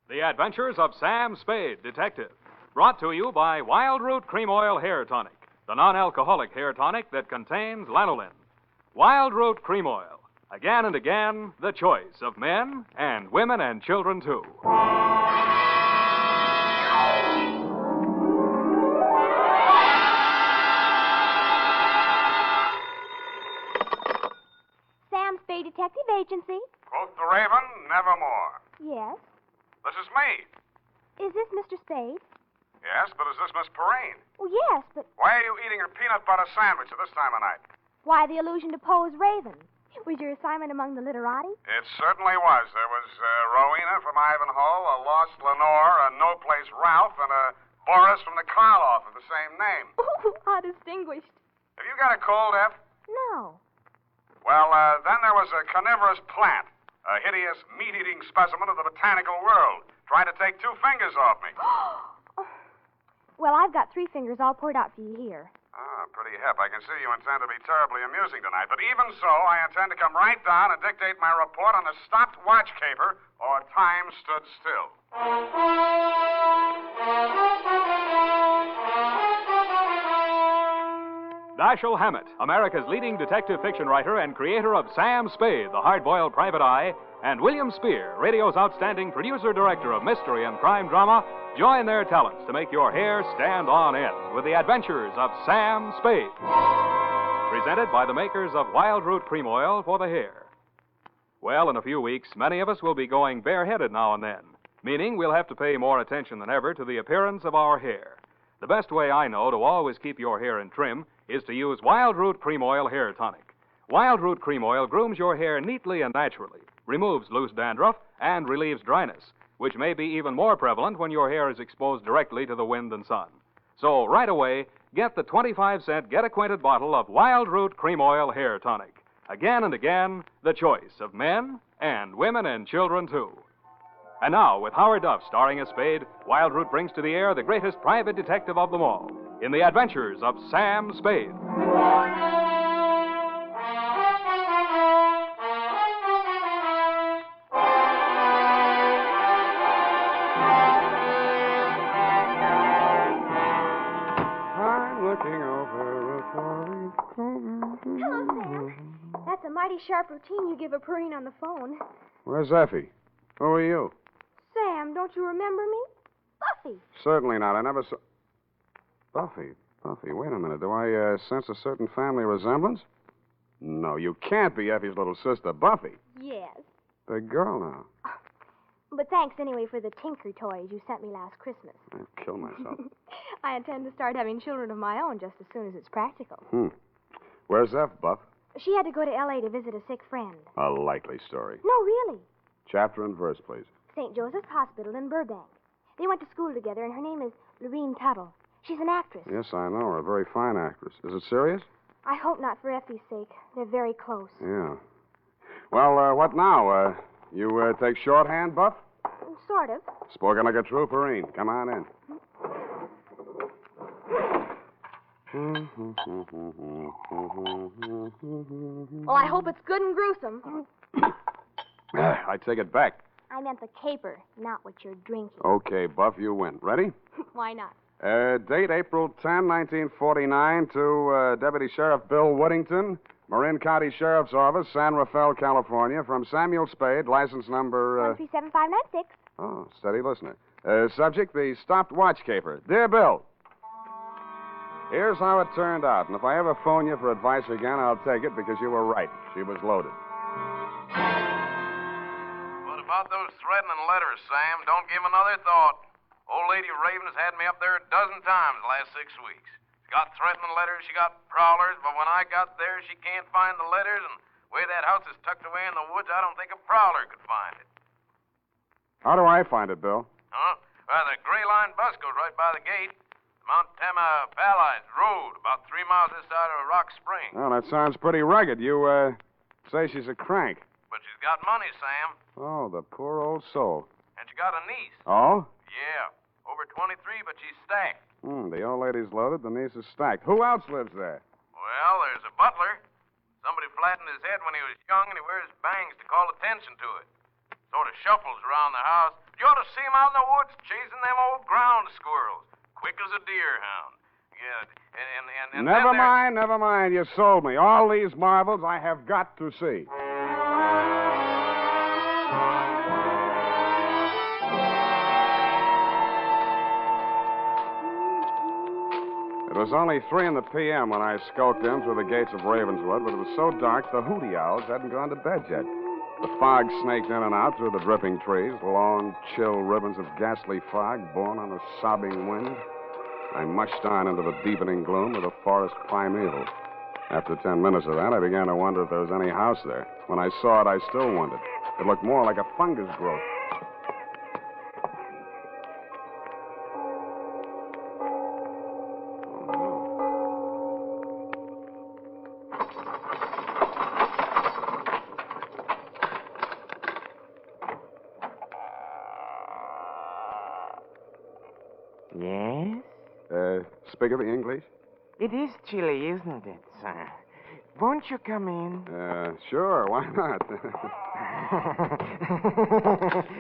The Adventures of Sam Spade, Detective. Brought to you by Wild Root Cream Oil Hair Tonic, the non-alcoholic hair tonic that contains lanolin. Wild Root Cream Oil. Again and again, the choice of men and women and children, too. Sam Spade Detective Agency. Quoth the raven, nevermore. Yes. This is me. Is this Mr. Spade? Yes, but is this Miss Perrine? Oh, yes, but Why are you eating your peanut butter sandwich at this time of night? why the allusion to Poe's Raven? Was your assignment among the literati? It certainly was. There was Rowena from Ivanhoe, a lost Lenore, a no-place Ralph, and a Boris from the Karloff of the same name. Oh, how distinguished. Have you got a cold, Eph? No. Well, then there was a carnivorous plant, a hideous meat-eating specimen of the botanical world. Tried to take 2 fingers off me. Well, I've got 3 fingers all poured out for you here. Ah, pretty hip. I can see you intend to be terribly amusing tonight. But even so, I intend to come right down and dictate my report on the stopped watch caper, or time stood still. Dashiell Hammett, America's leading detective fiction writer and creator of Sam Spade, the hard-boiled private eye, and William Spear, radio's outstanding producer-director of mystery and crime drama, join their talents to make your hair stand on end with the adventures of Sam Spade. Presented by the makers of Wild Root Cream Oil for the hair. Well, in a few weeks, many of us will be going bareheaded now and then, meaning we'll have to pay more attention than ever to the appearance of our hair. The best way I know to always keep your hair in trim is to use Wild Root Cream Oil Hair Tonic. Wild Root Cream Oil grooms your hair neatly and naturally, removes loose dandruff, and relieves dryness, which may be even more prevalent when your hair is exposed directly to the wind and sun. So, right away, get the 25-cent get-acquainted bottle of Wild Root Cream Oil Hair Tonic. Again and again, the choice of men and women and children, too. And now, with Howard Duff starring as Spade, Wild Root brings to the air the greatest private detective of them all, in the adventures of Sam Spade. Hello, Sam. That's a mighty sharp routine you give a Perrine on the phone. Where's Effie? Who are you? Sam, don't you remember me? Buffy. Certainly not. I never saw... Buffy, wait a minute. Do I sense a certain family resemblance? No, you can't be Effie's little sister, Buffy. Yes. Big girl now. But thanks anyway for the tinker toys you sent me last Christmas. I'd kill myself. I intend to start having children of my own just as soon as it's practical. Where's F, Buff? She had to go to L.A. to visit a sick friend. A likely story. No, really. Chapter and verse, please. St. Joseph's Hospital in Burbank. They went to school together, and her name is Lorene Tuttle. She's an actress. Yes, I know her. A very fine actress. Is it serious? I hope not for Effie's sake. They're very close. Yeah. Well, what now? You take shorthand, Buff? Sort of. Spoken like a true Perrine. Come on in. Well, I hope it's good and gruesome. I take it back. I meant the caper, not what you're drinking. Okay, Buff, you win. Ready? Why not? Date April 10, 1949, to Deputy Sheriff Bill Woodington, Marin County Sheriff's Office, San Rafael, California, from Samuel Spade, license number... 137596. Oh, steady listener. Subject, the stopped watch caper. Dear Bill, here's how it turned out, and if I ever phone you for advice again, I'll take it because you were right. She was loaded. What about those threatening letters, Sam? Don't give 'em another thought. Old Lady Raven has had me up there a dozen times the last 6 weeks. She got threatening letters, she got prowlers, but when I got there, she can't find the letters, and the way that house is tucked away in the woods, I don't think a prowler could find it. How do I find it, Bill? Huh? Well, the Gray Line bus goes right by the gate. Mount Tama Palides Road, about 3 miles this side of Rock Spring. Oh, that sounds pretty rugged. You, say she's a crank. But she's got money, Sam. Oh, the poor old soul. And she got a niece. Oh? Yeah, over 23, but she's stacked. The old lady's loaded, the niece is stacked. Who else lives there? Well, there's a butler. Somebody flattened his head when he was young, and he wears bangs to call attention to it. Sort of shuffles around the house. You ought to see him out in the woods chasing them old ground squirrels. quick as a deer hound. Yeah, and Never mind. You sold me. All these marvels I have got to see. It was only 3 p.m. when I skulked in through the gates of Ravenswood, but it was so dark the hooty owls hadn't gone to bed yet. The fog snaked in and out through the dripping trees, long, chill ribbons of ghastly fog borne on a sobbing wind. I mushed on into the deepening gloom of the forest primeval. After 10 minutes of that, I began to wonder if there was any house there. When I saw it, I still wondered. It looked more like a fungus growth. Yes? Speak of the English? It is chilly, isn't it, sir? Won't you come in? Sure, why not?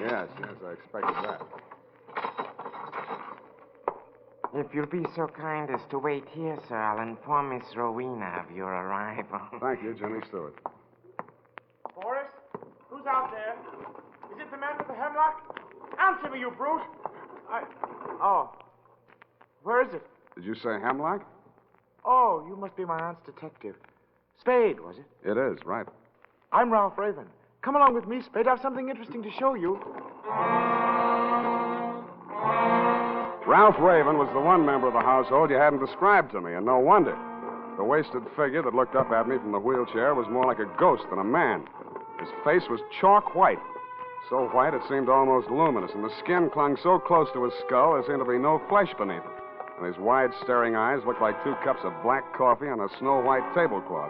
Yes, I expected that. If you'll be so kind as to wait here, sir, I'll inform Miss Rowena of your arrival. Thank you, Jimmy Stewart. Boris? Who's out there? Is it the man with the hemlock? Answer me, you brute! Oh. Where is it? Did you say hemlock? Oh, you must be my aunt's detective. Spade, was it? It is, right. I'm Ralph Raven. Come along with me, Spade. I have something interesting to show you. Ralph Raven was the one member of the household you hadn't described to me, and no wonder. The wasted figure that looked up at me from the wheelchair was more like a ghost than a man. His face was chalk white. So white it seemed almost luminous, and the skin clung so close to his skull there seemed to be no flesh beneath it. And his wide, staring eyes looked like 2 cups of black coffee on a snow-white tablecloth.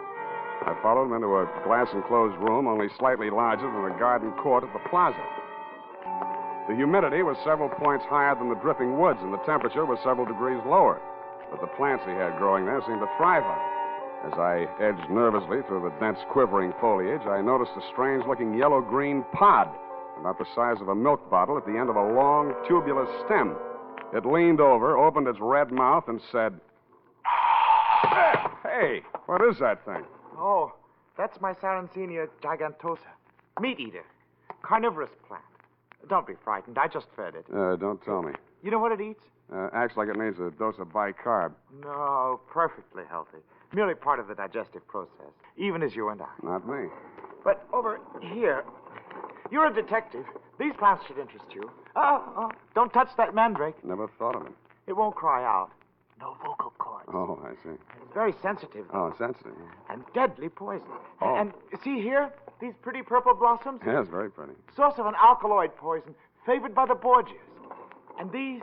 I followed him into a glass-enclosed room only slightly larger than the garden court at the plaza. The humidity was several points higher than the dripping woods, and the temperature was several degrees lower. But the plants he had growing there seemed to thrive on it. As I edged nervously through the dense, quivering foliage, I noticed a strange-looking yellow-green pod, about the size of a milk bottle at the end of a long, tubular stem. It leaned over, opened its red mouth, and said, Hey, what is that thing? Oh, that's my Sarracenia gigantosa. Meat eater. Carnivorous plant. Don't be frightened. I just fed it. Don't tell me. You know what it eats? Acts like it needs a dose of bicarb. No, perfectly healthy. Merely part of the digestive process, even as you and I. Not me. But over here, you're a detective. These plants should interest you. Oh, don't touch that mandrake. Never thought of it. It won't cry out. No vocal cords. Oh, I see. It's very sensitive. Oh, sensitive. And deadly poison. Oh. And see here, these pretty purple blossoms? Yeah, it's very pretty. Source of an alkaloid poison, favored by the Borgias. And these,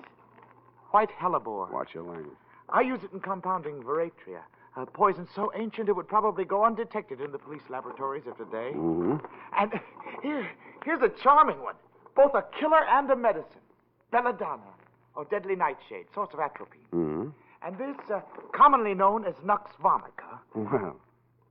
white hellebore. Watch your language. I use it in compounding veratria, a poison so ancient it would probably go undetected in the police laboratories of today. Mm-hmm. And here's a charming one, both a killer and a medicine. Belladonna, or deadly nightshade, source of atropine. Mm-hmm. And this, commonly known as Nux vomica, Well,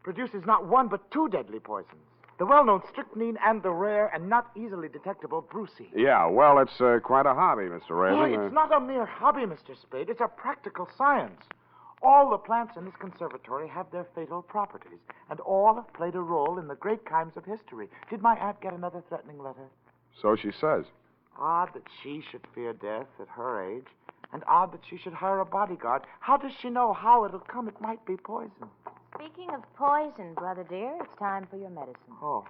produces not one but 2 deadly poisons. The well-known strychnine and the rare and not easily detectable brucine. yeah, well, it's quite a hobby, Mr. Raven. Boy, it's not a mere hobby, Mr. Spade. It's a practical science. All the plants in this conservatory have their fatal properties, and all have played a role in the great crimes of history. Did my aunt get another threatening letter? So she says. Odd that she should fear death at her age, and odd that she should hire a bodyguard. How does she know how it'll come? It might be poison. Speaking of poison, brother dear, it's time for your medicine. Oh,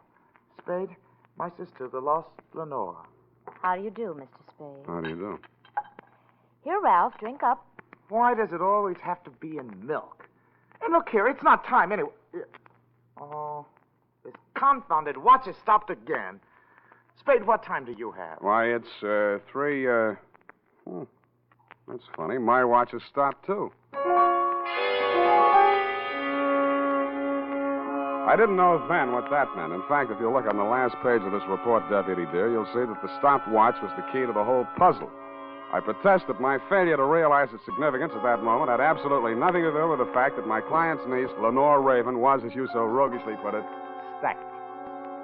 Spade, my sister, the lost Lenore. How do you do, Mr. Spade? How do you do? Here, Ralph, drink up. Why does it always have to be in milk? And look here, it's not time anyway. Oh, this confounded watch has stopped again. Spade, what time do you have? Why, it's 3, that's funny. My watch has stopped, too. I didn't know then what that meant. In fact, if you look on the last page of this report, Deputy dear, you'll see that the stopwatch was the key to the whole puzzle. I protest that my failure to realize its significance at that moment had absolutely nothing to do with the fact that my client's niece, Lenore Raven, was, as you so roguishly put it, stacked.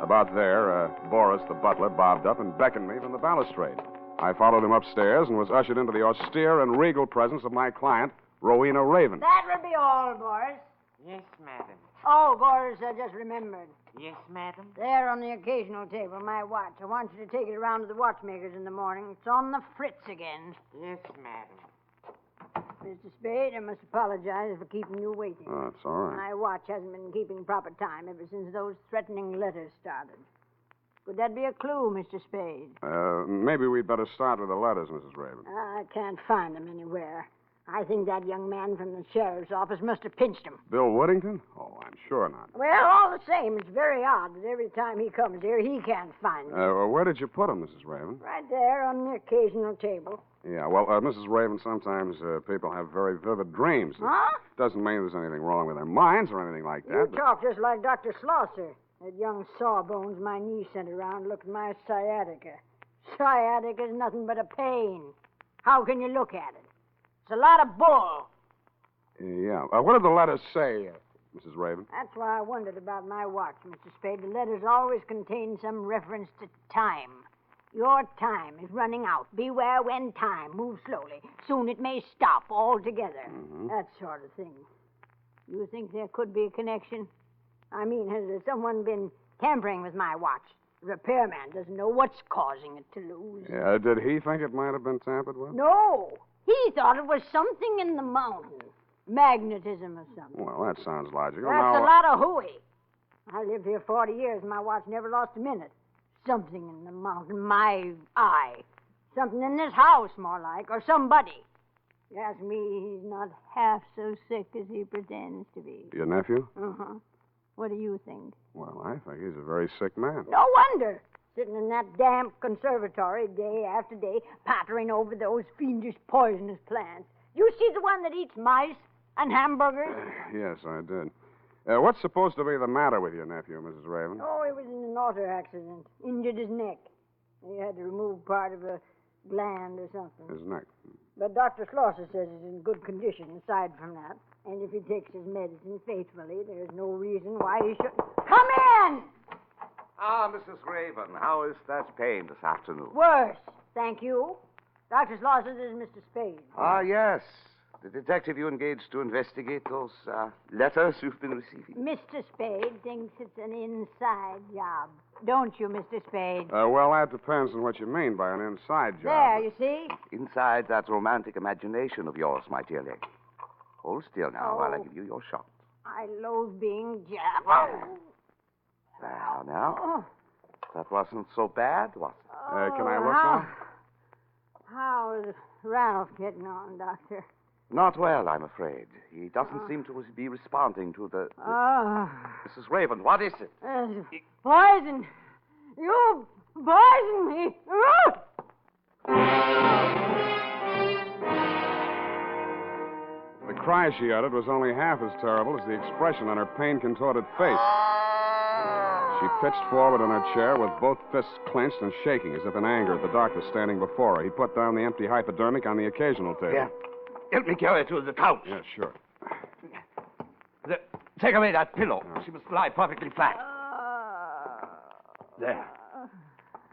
About there, Boris, the butler, bobbed up and beckoned me from the balustrade. I followed him upstairs and was ushered into the austere and regal presence of my client, Rowena Raven. That will be all, Boris. Yes, madam. Oh, Boris, I just remembered. Yes, madam. There on the occasional table, my watch. I want you to take it around to the watchmakers in the morning. It's on the fritz again. Yes, madam. Mr. Spade, I must apologize for keeping you waiting. Oh, it's all right. My watch hasn't been keeping proper time ever since those threatening letters started. Could that be a clue, Mr. Spade? Maybe we'd better start with the letters, Mrs. Raven. I can't find them anywhere. I think that young man from the sheriff's office must have pinched him. Bill Woodington? Oh, I'm sure not. Well, all the same, it's very odd that every time he comes here, he can't find them. Where did you put them, Mrs. Raven? Right there on the occasional table. Yeah, well, Mrs. Raven, sometimes people have very vivid dreams. Huh? Doesn't mean there's anything wrong with their minds or anything like that. You talk just like Dr. Schlosser. That young sawbones my niece sent around looked at my sciatica. Sciatica's nothing but a pain. How can you look at it? It's a lot of bull. Yeah. What did the letters say, Mrs. Raven? That's why I wondered about my watch, Mr. Spade. The letters always contain some reference to time. Your time is running out. Beware when time moves slowly. Soon it may stop altogether. Mm-hmm. That sort of thing. You think there could be a connection? I mean, has someone been tampering with my watch? The repairman doesn't know what's causing it to lose. Yeah, did he think it might have been tampered with? No. He thought it was something in the mountain. Magnetism or something. Well, that sounds logical. That's now, a lot of hooey. I lived here 40 years and my watch never lost a minute. Something in the mountain. My eye. Something in this house, more like. Or somebody. You ask me, he's not half so sick as he pretends to be. Your nephew? Uh-huh. What do you think? Well, I think he's a very sick man. No wonder. Sitting in that damp conservatory day after day, pottering over those fiendish poisonous plants. You see the one that eats mice and hamburgers? Yes, I did. What's supposed to be the matter with your nephew, Mrs. Raven? Oh, he was in an auto accident. Injured his neck. They had to remove part of a gland or something. His neck. But Dr. Schlosser says he's in good condition aside from that. And if he takes his medicine faithfully, there's no reason why he should... Come in! Ah, Mrs. Raven, how is that pain this afternoon? Worse, thank you. Dr. Schlosser, this is Mr. Spade. Ah, yes. The detective you engaged to investigate those letters you've been receiving. Mr. Spade thinks it's an inside job. Don't you, Mr. Spade? Well, that depends on what you mean by an inside job. There, you see? Inside that romantic imagination of yours, my dear lady. Hold still now while I Oh. give you your shot. I loathe being jabbed. Now. That wasn't so bad, was it? Can I look how, now? How is Ralph getting on, Doctor? Not well, I'm afraid. He doesn't seem to be responding to the... Mrs. Raven, what is it? Poison. You poisoned me. The cry she uttered was only half as terrible as the expression on her pain-contorted face. She pitched forward in her chair with both fists clenched and shaking as if in anger at the doctor standing before her. He put down the empty hypodermic on the occasional table. Yeah. Help me carry her to the couch. Yeah, sure. Take away that pillow. She must lie perfectly flat. There.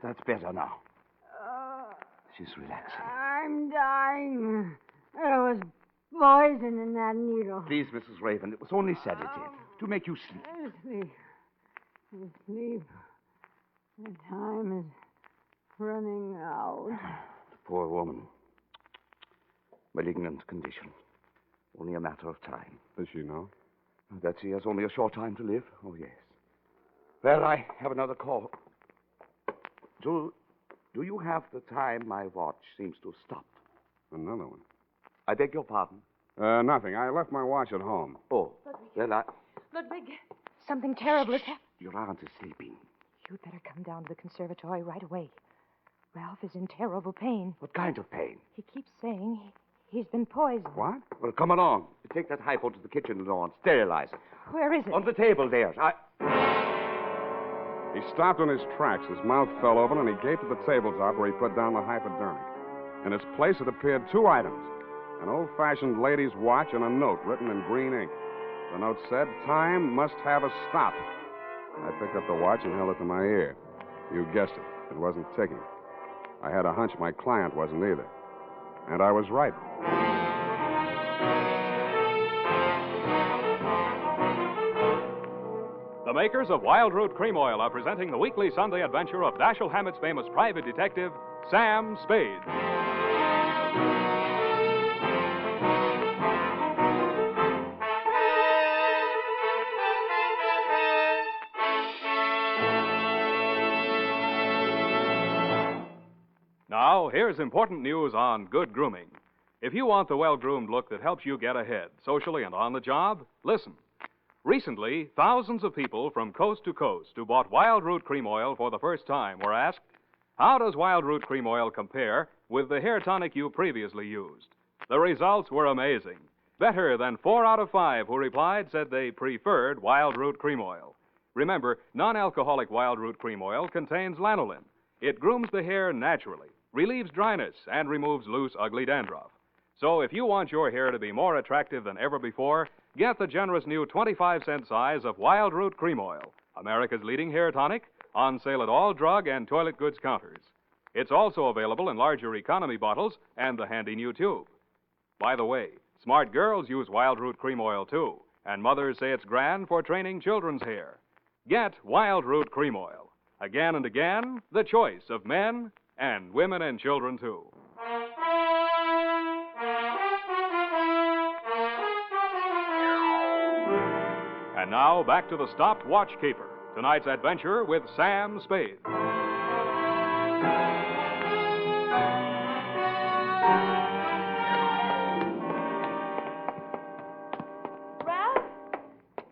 That's better now. She's relaxing. I'm dying. There was poison in that needle. Please, Mrs. Raven, it was only sedative to make you sleep. Sleep. Sleep. The time is running out. Poor woman. Malignant condition. Only a matter of time. Does she know? That she has only a short time to live? Oh, yes. Well, I have another call. Do you have the time my watch seems to have stopped? Another one. I beg your pardon? Nothing. I left my watch at home. Oh. Well, Ludwig, something terrible has happened. Your aunt is sleeping. You'd better come down to the conservatory right away. Ralph is in terrible pain. What kind of pain? He keeps saying he's been poisoned. What? Well, come along. Take that hypo to the kitchen door and sterilize it. Where is it? On the table there. He stopped in his tracks. His mouth fell open, and he gaped at the tabletop where he put down the hypodermic. In its place had appeared two items. An old-fashioned lady's watch and a note written in green ink. The note said, "Time must have a stop." I picked up the watch and held it to my ear. You guessed it. It wasn't ticking. I had a hunch my client wasn't either. And I was right. The makers of Wild Root Cream Oil are presenting the weekly Sunday adventure of Dashiell Hammett's famous private detective, Sam Spade. Now, here's important news on good grooming. If you want the well-groomed look that helps you get ahead, socially and on the job, listen. Recently, thousands of people from coast to coast who bought Wild Root Cream Oil for the first time were asked, how does Wild Root Cream Oil compare with the hair tonic you previously used? The results were amazing. Better than 4 out of 5 who replied said they preferred Wild Root Cream Oil. Remember, non-alcoholic Wild Root Cream Oil contains lanolin. It grooms the hair naturally, relieves dryness, and removes loose, ugly dandruff. So if you want your hair to be more attractive than ever before, get the generous new 25-cent size of Wild Root Cream Oil, America's leading hair tonic, on sale at all drug and toilet goods counters. It's also available in larger economy bottles and the handy new tube. By the way, smart girls use Wild Root Cream Oil, too, and mothers say it's grand for training children's hair. Get Wild Root Cream Oil. Again and again, the choice of men and women and children, too. And now, back to the Stopwatch Caper, tonight's adventure with Sam Spade. Ralph?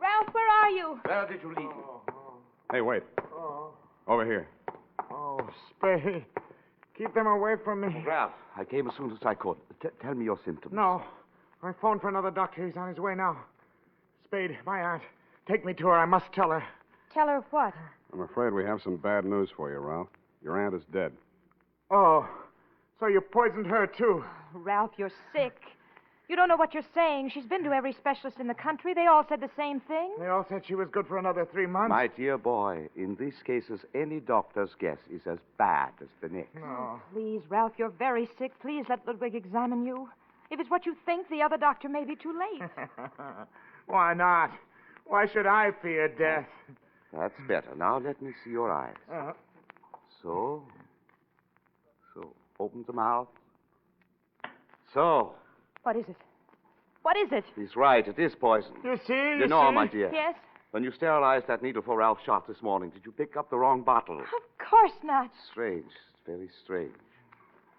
Ralph, where are you? Where did you leave him? Hey, wait. Over here. Oh, Spade. Keep them away from me. Ralph, I came as soon as I could. Tell me your symptoms. No. I phoned for another doctor. He's on his way now. Spade, my aunt. Take me to her. I must tell her. Tell her what? I'm afraid we have some bad news for you, Ralph. Your aunt is dead. Oh, so you poisoned her, too. Ralph, you're sick. You don't know what you're saying. She's been to every specialist in the country. They all said the same thing. They all said she was good for another 3 months. My dear boy, in these cases, any doctor's guess is as bad as the next. No. Please, Ralph, you're very sick. Please let Ludwig examine you. If it's what you think, the other doctor may be too late. Why not? Why should I fear death? That's better. Now let me see your eyes. So, open the mouth. So. What is it? What is it? He's right. It is poison. You see? You know, see? my dear. Yes? When you sterilized that needle for Ralph's shot this morning, did you pick up the wrong bottle? Of course not. Strange. It's very strange.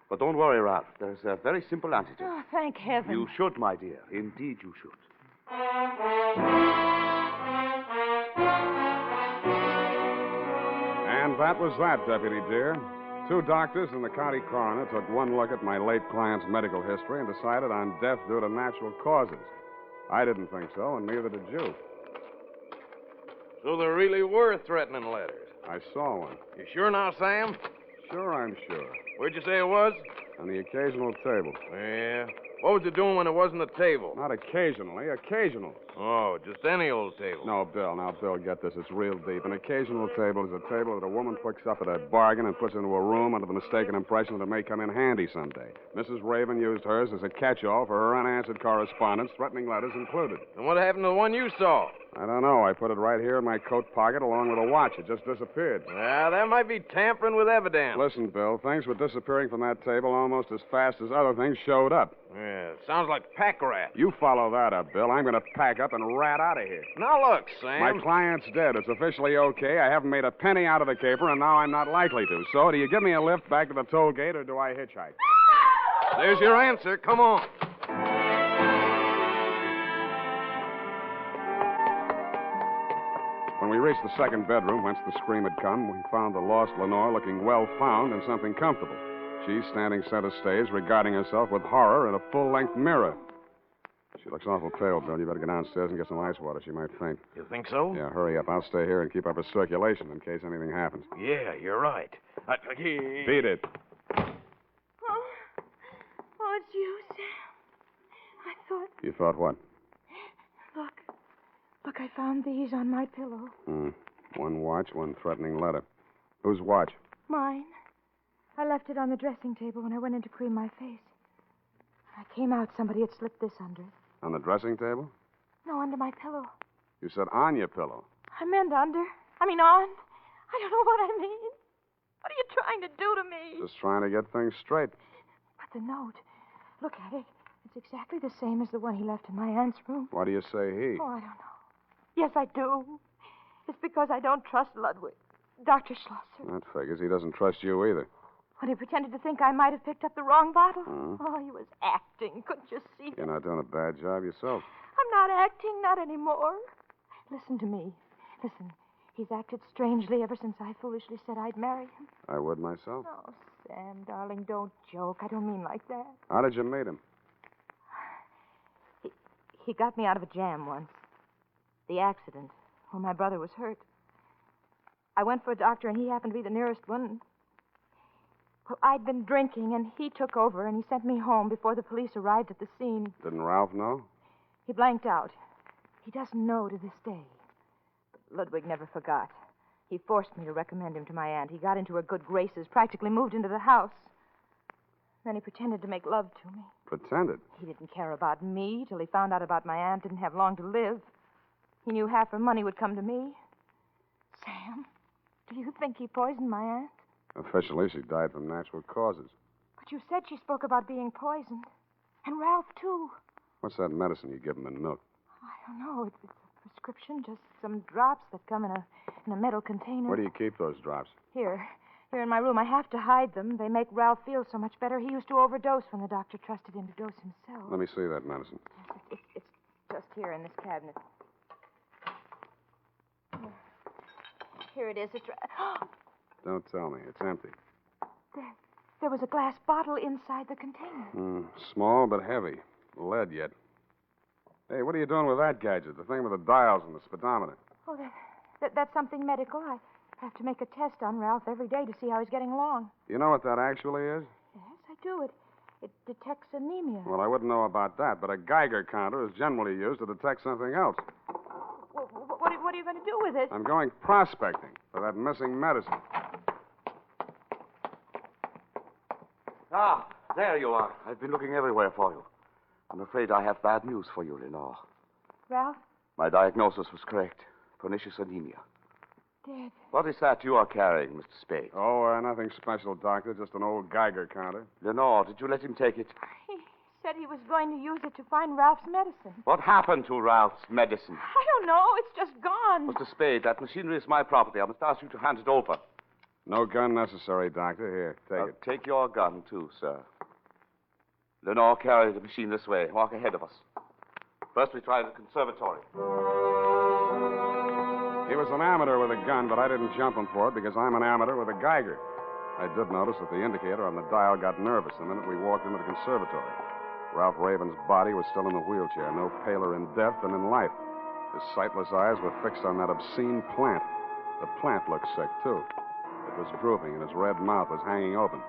But don't worry, Ralph. There's a very simple antidote. Oh, thank heaven. You should, my dear. Indeed you should. And that was that, Deputy dear. 2 doctors and the county coroner took one look at my late client's medical history and decided on death due to natural causes. I didn't think so, and neither did you. So there really were threatening letters. I saw one. You sure now, Sam? Sure, I'm sure. Where'd you say it was? On the occasional table. Yeah. What was it doing when it wasn't a table? Not occasionally, occasional. Oh, just any old table. No, Bill. Now, Bill, get this. It's real deep. An occasional table is a table that a woman picks up at a bargain and puts into a room under the mistaken impression that it may come in handy someday. Mrs. Raven used hers as a catch-all for her unanswered correspondence, threatening letters included. And what happened to the one you saw? I don't know. I put it right here in my coat pocket along with a watch. It just disappeared. Yeah, that might be tampering with evidence. Listen, Bill, things were disappearing from that table almost as fast as other things showed up. Yeah, sounds like pack rat. You follow that up, Bill. I'm going to pack up and rat out of here. Now look, Sam. My client's dead. It's officially okay. I haven't made a penny out of the caper, and now I'm not likely to. So, do you give me a lift back to the toll gate, or do I hitchhike? There's your answer. Come on. When we reached the second bedroom, whence the scream had come, we found the lost Lenore looking well found in something comfortable. She standing center stage, regarding herself with horror in a full-length mirror. She looks awful pale, Bill. You better go downstairs and get some ice water. She might faint. You think so? Yeah, hurry up. I'll stay here and keep up her circulation in case anything happens. Yeah, you're right. Beat it. Oh, it's you, Sam. I thought... You thought what? Look, I found these on my pillow. One watch, one threatening letter. Whose watch? Mine. I left it on the dressing table when I went in to cream my face. I came out, somebody had slipped this under it. On the dressing table? No, under my pillow. You said on your pillow. I meant under. I mean on. I don't know what I mean. What are you trying to do to me? Just trying to get things straight. But the note. Look at it. It's exactly the same as the one he left in my aunt's room. Why do you say he? Oh, I don't know. Yes, I do. It's because I don't trust Ludwig. Dr. Schlosser. That figures. He doesn't trust you either. When he pretended to think I might have picked up the wrong bottle. Hmm? Oh, he was acting. Couldn't you see? You're not doing a bad job yourself. I'm not acting, not anymore. Listen to me. Listen. He's acted strangely ever since I foolishly said I'd marry him. I would myself. Oh, Sam, darling, don't joke. I don't mean like that. How did you meet him? He got me out of a jam once. The accident, when my brother was hurt. I went for a doctor, and he happened to be the nearest one. Well, I'd been drinking, and he took over, and he sent me home before the police arrived at the scene. Didn't Ralph know? He blanked out. He doesn't know to this day. But Ludwig never forgot. He forced me to recommend him to my aunt. He got into her good graces, practically moved into the house. Then he pretended to make love to me. Pretended? He didn't care about me till he found out about my aunt didn't have long to live. He knew half her money would come to me. Sam, do you think he poisoned my aunt? Officially, she died from natural causes. But you said she spoke about being poisoned. And Ralph, too. What's that medicine you give him in milk? I don't know. It's a prescription, just some drops that come in a metal container. Where do you keep those drops? Here in my room. I have to hide them. They make Ralph feel so much better. He used to overdose when the doctor trusted him to dose himself. Let me see that medicine. It's just here in this cabinet. Here it is. It's Don't tell me. It's empty. There was a glass bottle inside the container. Small but heavy. Lead yet. Hey, what are you doing with that gadget? The thing with the dials and the speedometer. Oh, that's something medical. I have to make a test on Ralph every day to see how he's getting along. You know what that actually is? Yes, I do. It detects anemia. Well, I wouldn't know about that, but a Geiger counter is generally used to detect something else. Well, what are you going to do with it? I'm going prospecting for that missing medicine. Ah, there you are. I've been looking everywhere for you. I'm afraid I have bad news for you, Lenore. Ralph? My diagnosis was correct. Pernicious anemia. Dead. What is that you are carrying, Mr. Spade? Oh, nothing special, Doctor. Just an old Geiger counter. Lenore, did you let him take it? He said he was going to use it to find Ralph's medicine. What happened to Ralph's medicine? I don't know. It's just gone. Mr. Spade, that machinery is my property. I must ask you to hand it over. No gun necessary, Doctor. Here, take it. Take your gun, too, sir. Lenore, carry the machine this way. Walk ahead of us. First, we try the conservatory. He was an amateur with a gun, but I didn't jump him for it because I'm an amateur with a Geiger. I did notice that the indicator on the dial got nervous the minute we walked into the conservatory. Ralph Raven's body was still in the wheelchair, no paler in death than in life. His sightless eyes were fixed on that obscene plant. The plant looked sick, too. It was drooping, and his red mouth was hanging open.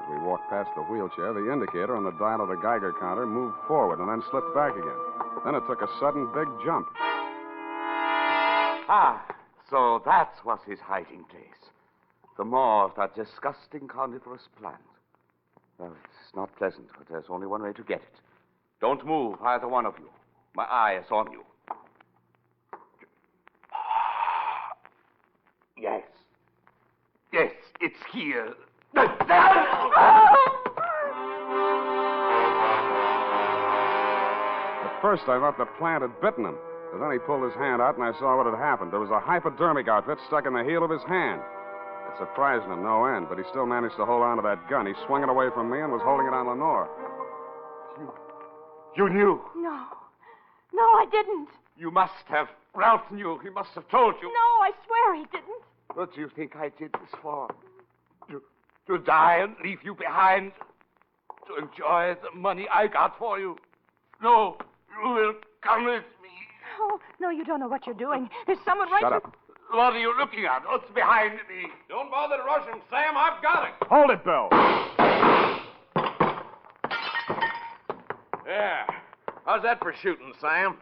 As we walked past the wheelchair, the indicator on the dial of the Geiger counter moved forward and then slipped back again. Then it took a sudden big jump. Ah, so that was his hiding place. The maw of that disgusting carnivorous plant. Well, it's not pleasant, but there's only one way to get it. Don't move, either one of you. My eye is on you. Yes. Yes, it's here. At first, I thought the plant had bitten him. But then he pulled his hand out, and I saw what had happened. There was a hypodermic outfit stuck in the heel of his hand. It surprised him no end, but he still managed to hold on to that gun. He swung it away from me and was holding it on Lenore. You knew? No, I didn't. You must have. Ralph knew. He must have told you. No, I swear he didn't. What do you think I did this for? To die and leave you behind? To enjoy the money I got for you? No, you will come with me. Oh, no, you don't know what you're doing. There's someone right... Shut up. What are you looking at? What's behind me? Don't bother to rush him, Sam. I've got it. Hold it, Bill. Yeah. How's that for shooting, Sam?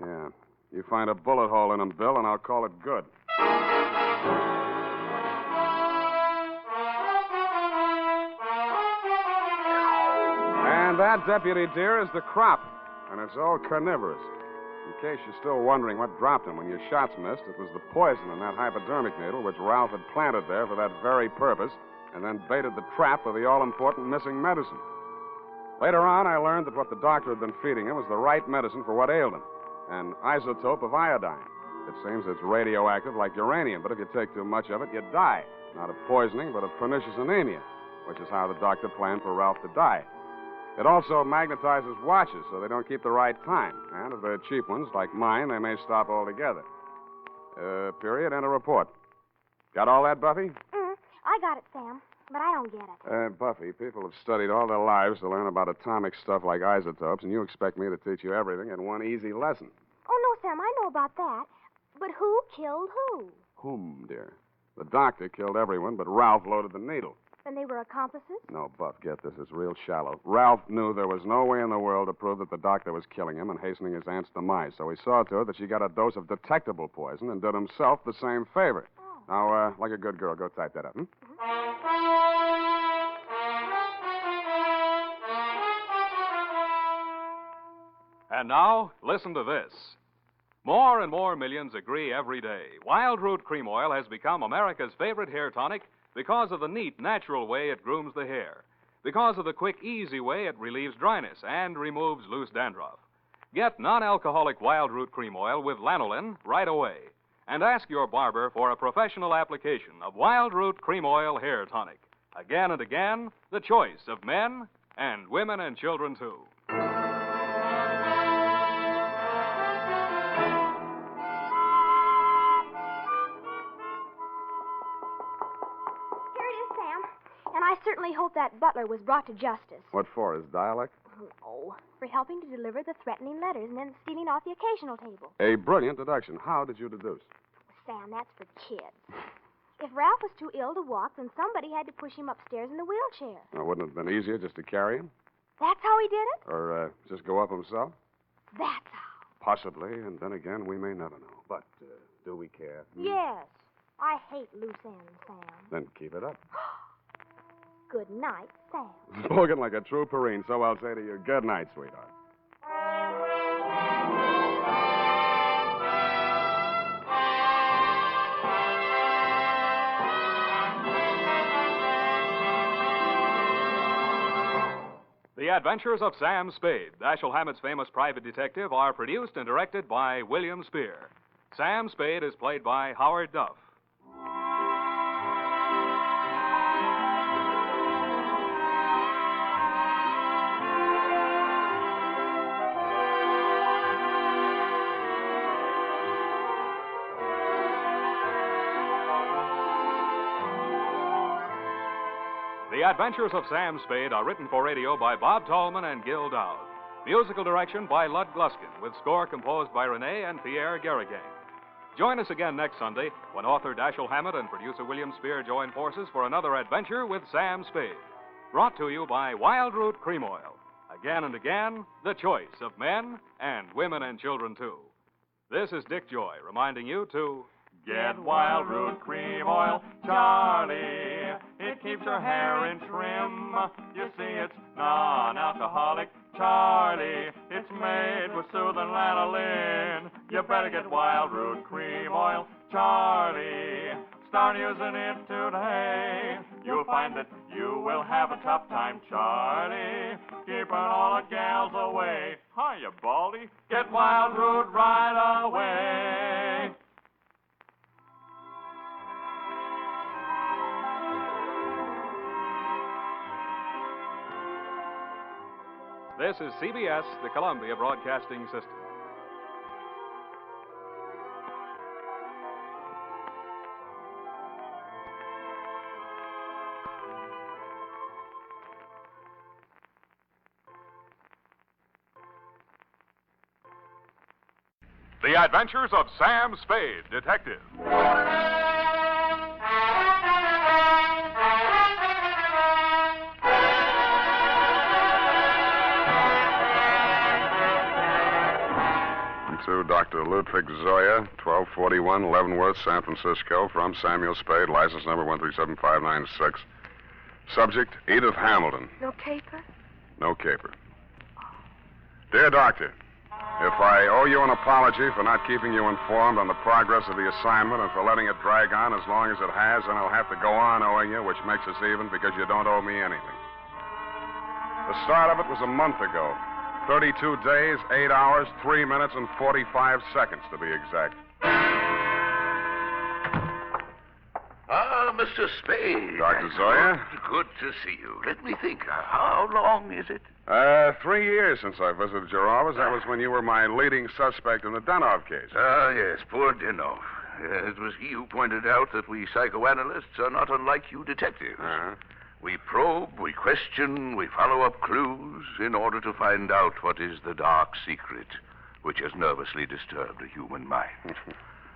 Yeah. You find a bullet hole in him, Bill, and I'll call it good. And that, Deputy dear, is the crop. And it's all carnivorous. In case you're still wondering what dropped him when your shots missed, it was the poison in that hypodermic needle which Ralph had planted there for that very purpose and then baited the trap with the all-important missing medicine. Later on, I learned that what the doctor had been feeding him was the right medicine for what ailed him, an isotope of iodine. It seems it's radioactive like uranium, but if you take too much of it, you die. Not of poisoning, but of pernicious anemia, which is how the doctor planned for Ralph to die. It also magnetizes watches so they don't keep the right time. And if they're cheap ones, like mine, they may stop altogether. Period, and a report. Got all that, Buffy? I got it, Sam, but I don't get it. Buffy, people have studied all their lives to learn about atomic stuff like isotopes, and you expect me to teach you everything in one easy lesson. Oh, no, Sam, I know about that. But who killed who? Whom, dear? The doctor killed everyone, but Ralph loaded the needle. And they were accomplices? No, Buff, get this. It's real shallow. Ralph knew there was no way in the world to prove that the doctor was killing him and hastening his aunt's demise, so he saw to it that she got a dose of detectable poison and did himself the same favor. Oh. Now, like a good girl, go type that up, And now, listen to this. More and more millions agree every day. Wild Root Cream Oil has become America's favorite hair tonic because of the neat, natural way it grooms the hair. Because of the quick, easy way it relieves dryness and removes loose dandruff. Get non-alcoholic Wild Root Cream Oil with lanolin right away. And ask your barber for a professional application of Wild Root Cream Oil Hair Tonic. Again and again, the choice of men and women and children, too. I certainly hope that butler was brought to justice. What for? His dialect? Oh, for helping to deliver the threatening letters and then stealing off the occasional table. A brilliant deduction. How did you deduce? Sam, that's for kids. If Ralph was too ill to walk, then somebody had to push him upstairs in the wheelchair. Now, wouldn't it have been easier just to carry him? That's how he did it? Or just go up himself? That's how. Possibly, and then again, we may never know. But do we care? Yes. I hate loose ends, Sam. Then keep it up. Good night, Sam. Spoken like a true Perrine, so I'll say to you, good night, sweetheart. The Adventures of Sam Spade, Dashiell Hammett's famous private detective, are produced and directed by William Spear. Sam Spade is played by Howard Duff. The Adventures of Sam Spade are written for radio by Bob Tallman and Gil Dowd. Musical direction by Lud Gluskin, with score composed by Renee and Pierre Garrigang. Join us again next Sunday when author Dashiell Hammett and producer William Spear join forces for another adventure with Sam Spade. Brought to you by Wild Root Cream Oil. Again and again, the choice of men and women and children, too. This is Dick Joy reminding you to get Wild Root Cream Oil, Charlie. It keeps your hair in trim. You see, it's non-alcoholic, Charlie. It's made with soothing lanolin. You better get Wild Root Cream Oil, Charlie. Start using it today. You'll find that you will have a tough time, Charlie. Keeping all the gals away. Hiya, Baldy. Get Wild Root right away. This is CBS, the Columbia Broadcasting System. The Adventures of Sam Spade, Detective. To Dr. Ludwig Zoya, 1241 Leavenworth, San Francisco, from Samuel Spade, license number 137596. Subject, Edith Hamilton. No caper? No caper. Dear Doctor, if I owe you an apology for not keeping you informed on the progress of the assignment and for letting it drag on as long as it has, then I'll have to go on owing you, which makes us even because you don't owe me anything. The start of it was a month ago. 32 days, 8 hours, 3 minutes, and 45 seconds, to be exact. Ah, Mr. Spade. Dr. Zoya? Good to see you. Let me think. How long is it? 3 years since I visited your office. That was when you were my leading suspect in the Denov case. Ah, yes, poor Denov. It was he who pointed out that we psychoanalysts are not unlike you detectives. Uh-huh. We probe, we question, we follow up clues in order to find out what is the dark secret which has nervously disturbed the human mind.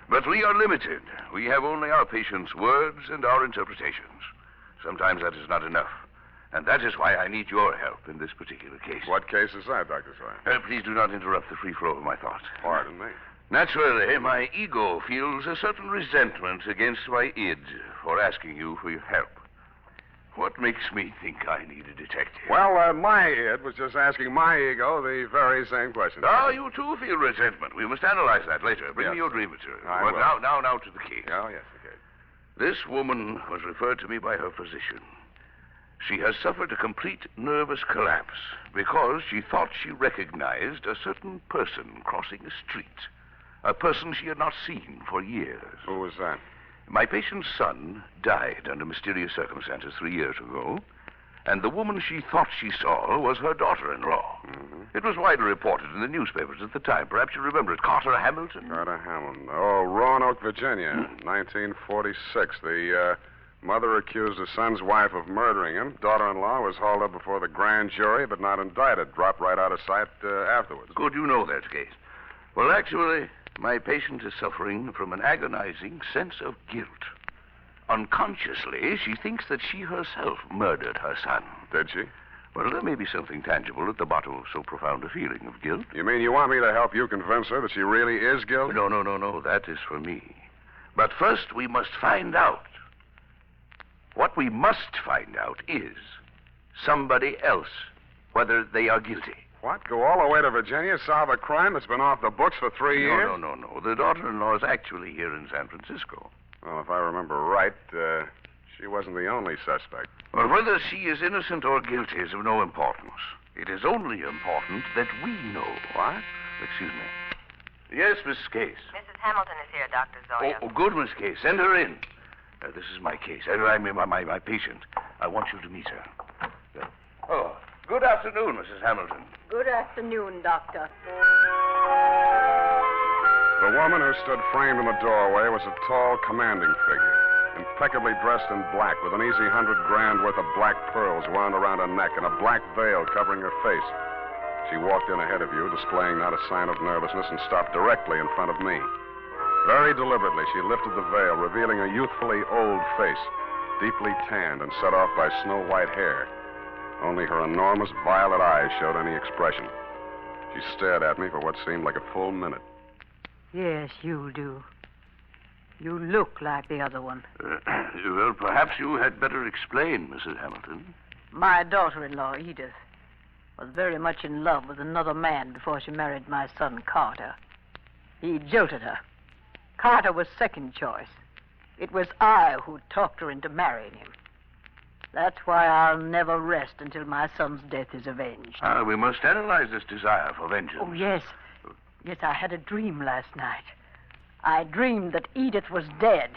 But we are limited. We have only our patients' words and our interpretations. Sometimes that is not enough. And that is why I need your help in this particular case. What case is that, Dr. Sawyer? Please do not interrupt the free flow of my thoughts. Pardon me. Naturally, my ego feels a certain resentment against my id for asking you for your help. What makes me think I need a detective? Well, my id was just asking my ego the very same question. Oh, you too feel resentment. We must analyze that later. Bring me your dream material. I But will. now to the case. Oh, yes, okay. This woman was referred to me by her physician. She has suffered a complete nervous collapse because she thought she recognized a certain person crossing a street. A person she had not seen for years. Who was that? My patient's son died under mysterious circumstances 3 years ago, and the woman she thought she saw was her daughter-in-law. Mm-hmm. It was widely reported in the newspapers at the time. Perhaps you remember it. Carter Hamilton. Carter Hamilton. Oh, Roanoke, Virginia, 1946. The mother accused her son's wife of murdering him. Daughter-in-law was hauled up before the grand jury, but not indicted. Dropped right out of sight afterwards. Good, you know that case. Well, actually, my patient is suffering from an agonizing sense of guilt. Unconsciously, she thinks that she herself murdered her son. Did she? Well, there may be something tangible at the bottom of so profound a feeling of guilt. You mean you want me to help you convince her that she really is guilty? No. That is for me. But first, we must find out. What we must find out is somebody else, whether they are guilty. What? Go all the way to Virginia, solve a crime that's been off the books for 3 years? No. The daughter-in-law is actually here in San Francisco. Well, if I remember right, she wasn't the only suspect. Well, whether she is innocent or guilty is of no importance. It is only important that we know. What? Excuse me. Yes, Miss Case. Mrs. Hamilton is here, Dr. Zoya. Oh, good, Miss Case. Send her in. This is my case. I mean, my patient. I want you to meet her. Oh, good afternoon, Mrs. Hamilton. Good afternoon, Doctor. The woman who stood framed in the doorway was a tall, commanding figure, impeccably dressed in black, with an easy $100,000 worth of black pearls wound around her neck and a black veil covering her face. She walked in ahead of you, displaying not a sign of nervousness, and stopped directly in front of me. Very deliberately, she lifted the veil, revealing a youthfully old face, deeply tanned and set off by snow-white hair. Only her enormous violet eyes showed any expression. She stared at me for what seemed like a full minute. Yes, you do. You look like the other one. Well, perhaps you had better explain, Mrs. Hamilton. My daughter-in-law, Edith, was very much in love with another man before she married my son, Carter. He jilted her. Carter was second choice. It was I who talked her into marrying him. That's why I'll never rest until my son's death is avenged. We must analyze this desire for vengeance. Oh, yes. Yes, I had a dream last night. I dreamed that Edith was dead,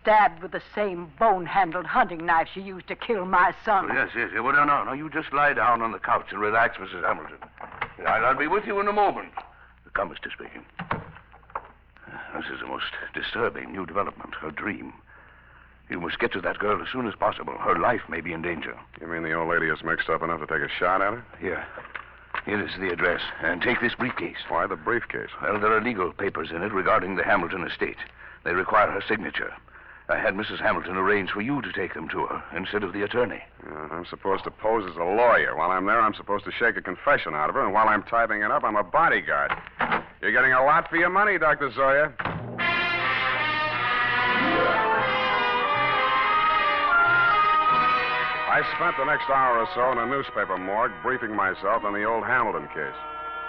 stabbed with the same bone-handled hunting knife she used to kill my son. Oh, yes. Well, no. You just lie down on the couch and relax, Mrs. Hamilton. I'll be with you in a moment. Come, Mr. Speaking. This is a most disturbing new development, her dream. You must get to that girl as soon as possible. Her life may be in danger. You mean the old lady is mixed up enough to take a shot at her? Here is the address. And take this briefcase. Why the briefcase? Well, there are legal papers in it regarding the Hamilton estate. They require her signature. I had Mrs. Hamilton arrange for you to take them to her instead of the attorney. I'm supposed to pose as a lawyer. While I'm there, I'm supposed to shake a confession out of her, and while I'm typing it up, I'm a bodyguard. You're getting a lot for your money, Dr. Zoya. I spent the next hour or so in a newspaper morgue briefing myself on the old Hamilton case.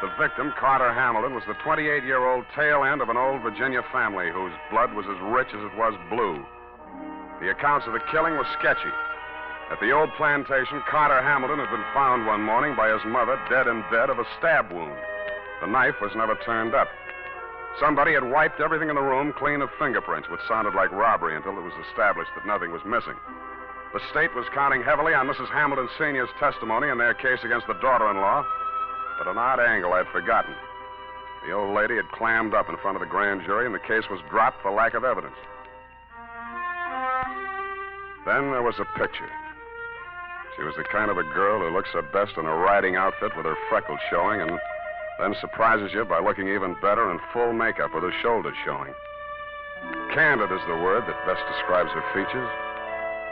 The victim, Carter Hamilton, was the 28-year-old tail end of an old Virginia family whose blood was as rich as it was blue. The accounts of the killing were sketchy. At the old plantation, Carter Hamilton had been found one morning by his mother dead in bed of a stab wound. The knife was never turned up. Somebody had wiped everything in the room clean of fingerprints, which sounded like robbery until it was established that nothing was missing. The state was counting heavily on Mrs. Hamilton Sr.'s testimony in their case against the daughter-in-law, but an odd angle I'd forgotten. The old lady had clammed up in front of the grand jury, and the case was dropped for lack of evidence. Then there was a picture. She was the kind of a girl who looks her best in a riding outfit with her freckles showing, and then surprises you by looking even better in full makeup with her shoulders showing. Candid is the word that best describes her features.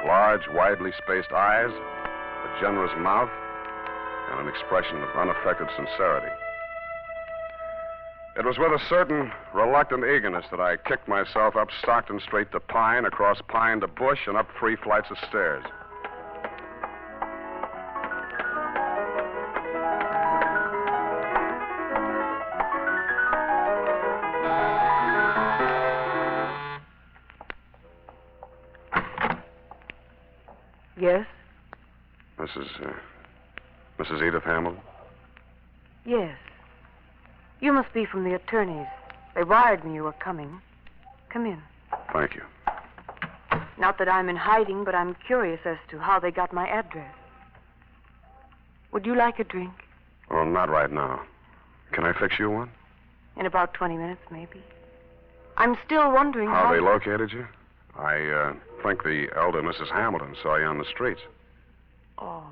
Large, widely spaced eyes, a generous mouth, and an expression of unaffected sincerity. It was with a certain reluctant eagerness that I kicked myself up Stockton Street to Pine, across Pine to Bush, and up 3 flights of stairs. Yes? Mrs. Edith Hamilton? Yes. You must be from the attorneys. They wired me you were coming. Come in. Thank you. Not that I'm in hiding, but I'm curious as to how they got my address. Would you like a drink? Well, not right now. Can I fix you one? In about 20 minutes, maybe. I'm still wondering how they located you? I think the elder Mrs. Hamilton saw you on the streets. Oh.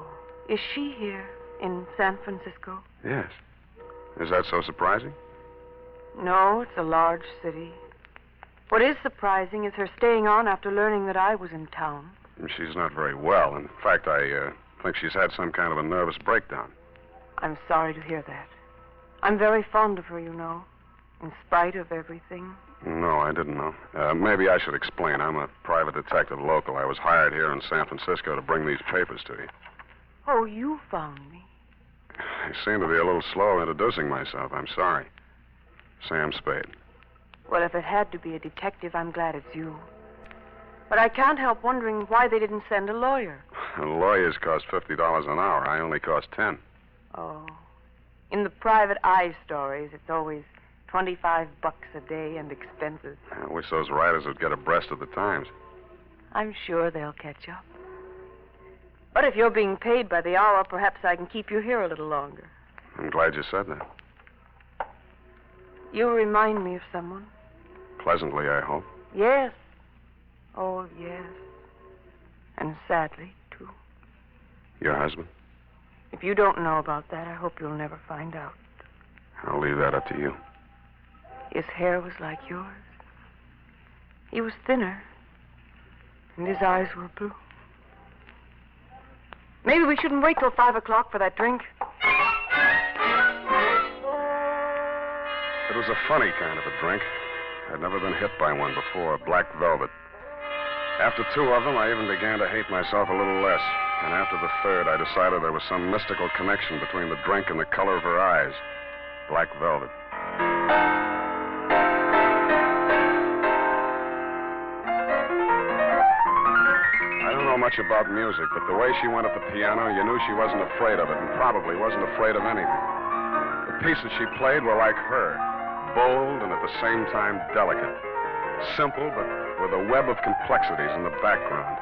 Is she here in San Francisco? Yes. Is that so surprising? No, it's a large city. What is surprising is her staying on after learning that I was in town. She's not very well. In fact, I think she's had some kind of a nervous breakdown. I'm sorry to hear that. I'm very fond of her, you know, in spite of everything. No, I didn't know. Maybe I should explain. I'm a private detective local. I was hired here in San Francisco to bring these papers to you. Oh, you found me. I seem to be a little slow introducing myself. I'm sorry. Sam Spade. Well, if it had to be a detective, I'm glad it's you. But I can't help wondering why they didn't send a lawyer. Lawyers cost $50 an hour. I only cost 10. Oh. In the private eye stories, it's always $25 a day and expenses. I wish those writers would get abreast of the times. I'm sure they'll catch up. But if you're being paid by the hour, perhaps I can keep you here a little longer. I'm glad you said that. You remind me of someone. Pleasantly, I hope. Yes. Oh, yes. And sadly, too. Your husband? If you don't know about that, I hope you'll never find out. I'll leave that up to you. His hair was like yours. He was thinner. And his eyes were blue. Maybe we shouldn't wait till 5 o'clock for that drink. It was a funny kind of a drink. I'd never been hit by one before, black velvet. After 2 of them, I even began to hate myself a little less. And after the third, I decided there was some mystical connection between the drink and the color of her eyes. Black velvet. I don't know much about music, but the way she went at the piano, you knew she wasn't afraid of it, and probably wasn't afraid of anything. The pieces she played were like her, bold and at the same time delicate. Simple, but with a web of complexities in the background.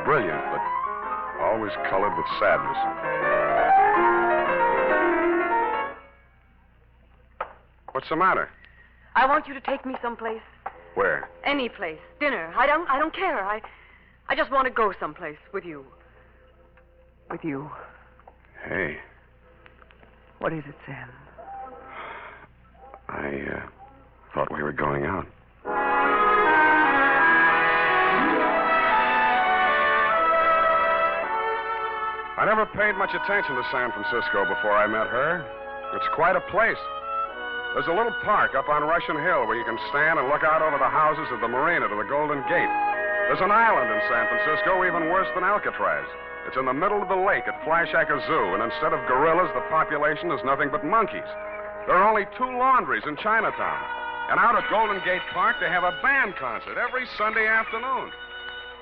Brilliant, but always colored with sadness. What's the matter? I want you to take me someplace. Where? Any place. Dinner. I don't care. I just want to go someplace with you. With you. Hey. What is it, Sam? I thought we were going out. I never paid much attention to San Francisco before I met her. It's quite a place. There's a little park up on Russian Hill where you can stand and look out over the houses of the marina to the Golden Gate. There's an island in San Francisco even worse than Alcatraz. It's in the middle of the lake at Flashacker Zoo, and instead of gorillas, the population is nothing but monkeys. There are only 2 laundries in Chinatown. And out at Golden Gate Park, they have a band concert every Sunday afternoon.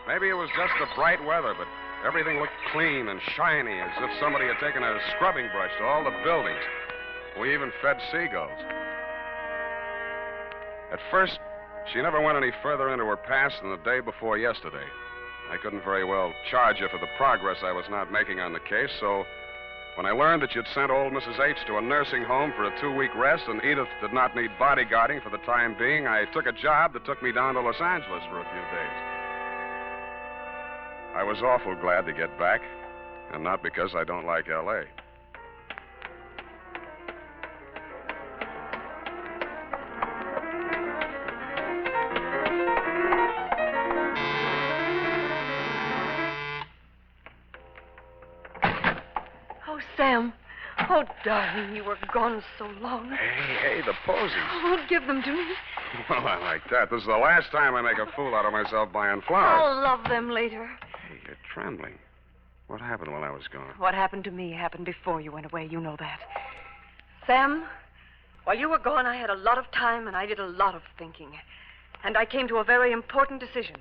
Maybe it was just the bright weather, but everything looked clean and shiny, as if somebody had taken a scrubbing brush to all the buildings. We even fed seagulls. At first, she never went any further into her past than the day before yesterday. I couldn't very well charge her for the progress I was not making on the case, so when I learned that you'd sent old Mrs. H to a nursing home for a 2-week rest and Edith did not need bodyguarding for the time being, I took a job that took me down to Los Angeles for a few days. I was awful glad to get back, and not because I don't like L.A. Oh, Sam. Oh, darling, you were gone so long. Hey, the posies. Oh, give them to me. Well, I like that. This is the last time I make a fool out of myself buying flowers. I'll love them later. Hey, you're trembling. What happened while I was gone? What happened to me happened before you went away. You know that. Sam, while you were gone, I had a lot of time and I did a lot of thinking. And I came to a very important decision.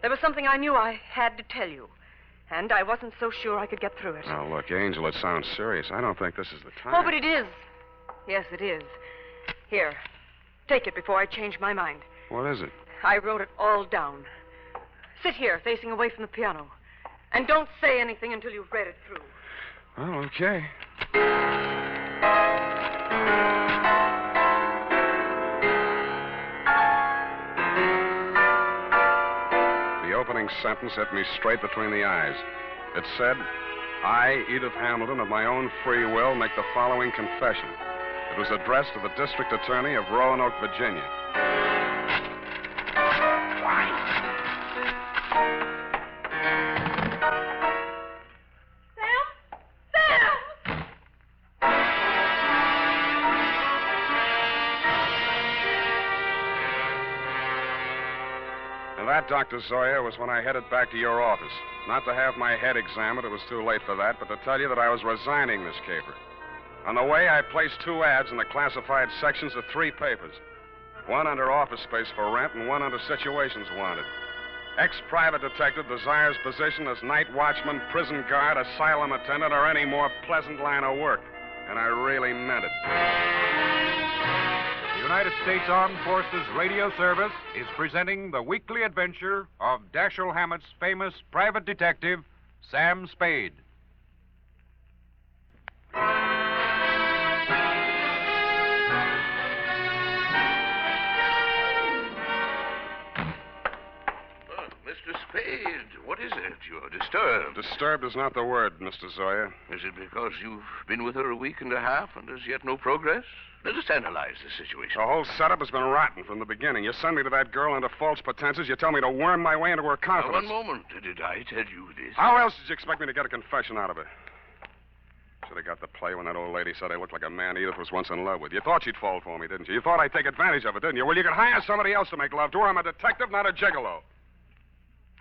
There was something I knew I had to tell you. And I wasn't so sure I could get through it. Now, look, Angel, it sounds serious. I don't think this is the time. Oh, but it is. Yes, it is. Here, take it before I change my mind. What is it? I wrote it all down. Sit here, facing away from the piano. And don't say anything until you've read it through. Well, okay. The opening sentence hit me straight between the eyes. It said, I, Edith Hamilton, of my own free will, make the following confession. It was addressed to the District Attorney of Roanoke, Virginia. That, Dr. Zoya, was when I headed back to your office. Not to have my head examined, it was too late for that, but to tell you that I was resigning this caper. On the way, I placed 2 ads in the classified sections of 3 papers. One under office space for rent and one under situations wanted. Ex-private detective desires position as night watchman, prison guard, asylum attendant, or any more pleasant line of work. And I really meant it. The United States Armed Forces Radio Service is presenting the weekly adventure of Dashiell Hammett's famous private detective, Sam Spade. Mr. Spade, what is it? You're disturbed. Disturbed is not the word, Mr. Zoya. Is it because you've been with her a week and a half and as yet no progress? Let us analyze the situation. The whole setup has been rotten from the beginning. You send me to that girl under false pretenses. You tell me to worm my way into her confidence. Now, one moment. Did I tell you this? How else did you expect me to get a confession out of her? Should have got the play when that old lady said I looked like a man Edith was once in love with. You thought she'd fall for me, didn't you? You thought I'd take advantage of it, didn't you? Well, you could hire somebody else to make love to her. I'm a detective, not a gigolo.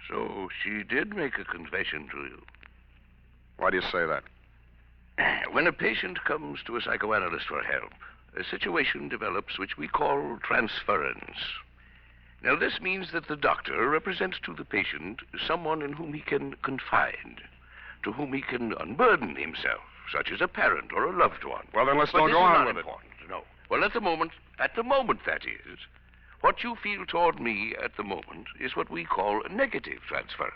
So she did make a confession to you. Why do you say that? When a patient comes to a psychoanalyst for help, a situation develops which we call transference. Now, this means that the doctor represents to the patient someone in whom he can confide, to whom he can unburden himself, such as a parent or a loved one. Well, then let's not go on with it. No. Well, at the moment, that is, what you feel toward me at the moment is what we call negative transference.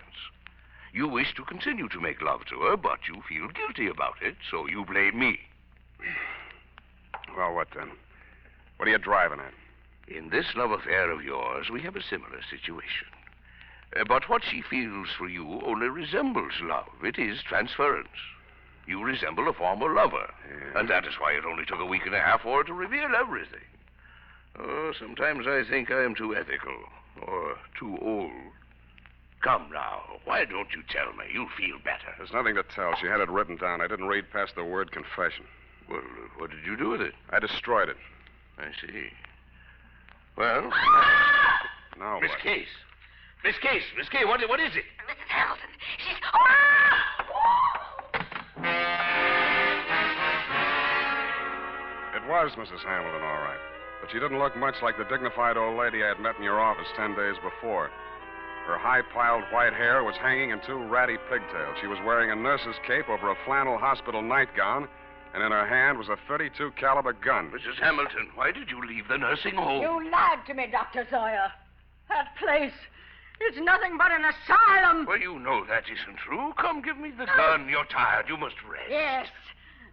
You wish to continue to make love to her, but you feel guilty about it, so you blame me. Well, what then? What are you driving at? In this love affair of yours, we have a similar situation. But what she feels for you only resembles love. It is transference. You resemble a former lover. Yeah. And that is why it only took a week and a half for her to reveal everything. Oh, sometimes I think I am too ethical, or too old. Come now, why don't you tell me? You'll feel better. There's nothing to tell. She had it written down. I didn't read past the word confession. Well, what did you do with it? I destroyed it. I see. Well, now Miss what? Case. Miss Case, what is it? Mrs. Hamilton, she's... It was Mrs. Hamilton, all right. But she didn't look much like the dignified old lady I had met in your office 10 days before. Her high-piled white hair was hanging in 2 ratty pigtails. She was wearing a nurse's cape over a flannel hospital nightgown, and in her hand was a .32 caliber gun. Mrs. Hamilton, why did you leave the nursing home? You lied to me, Dr. Zoya. That place, it's nothing but an asylum. Well, you know that isn't true. Come, give me the gun. You're tired. You must rest. Yes.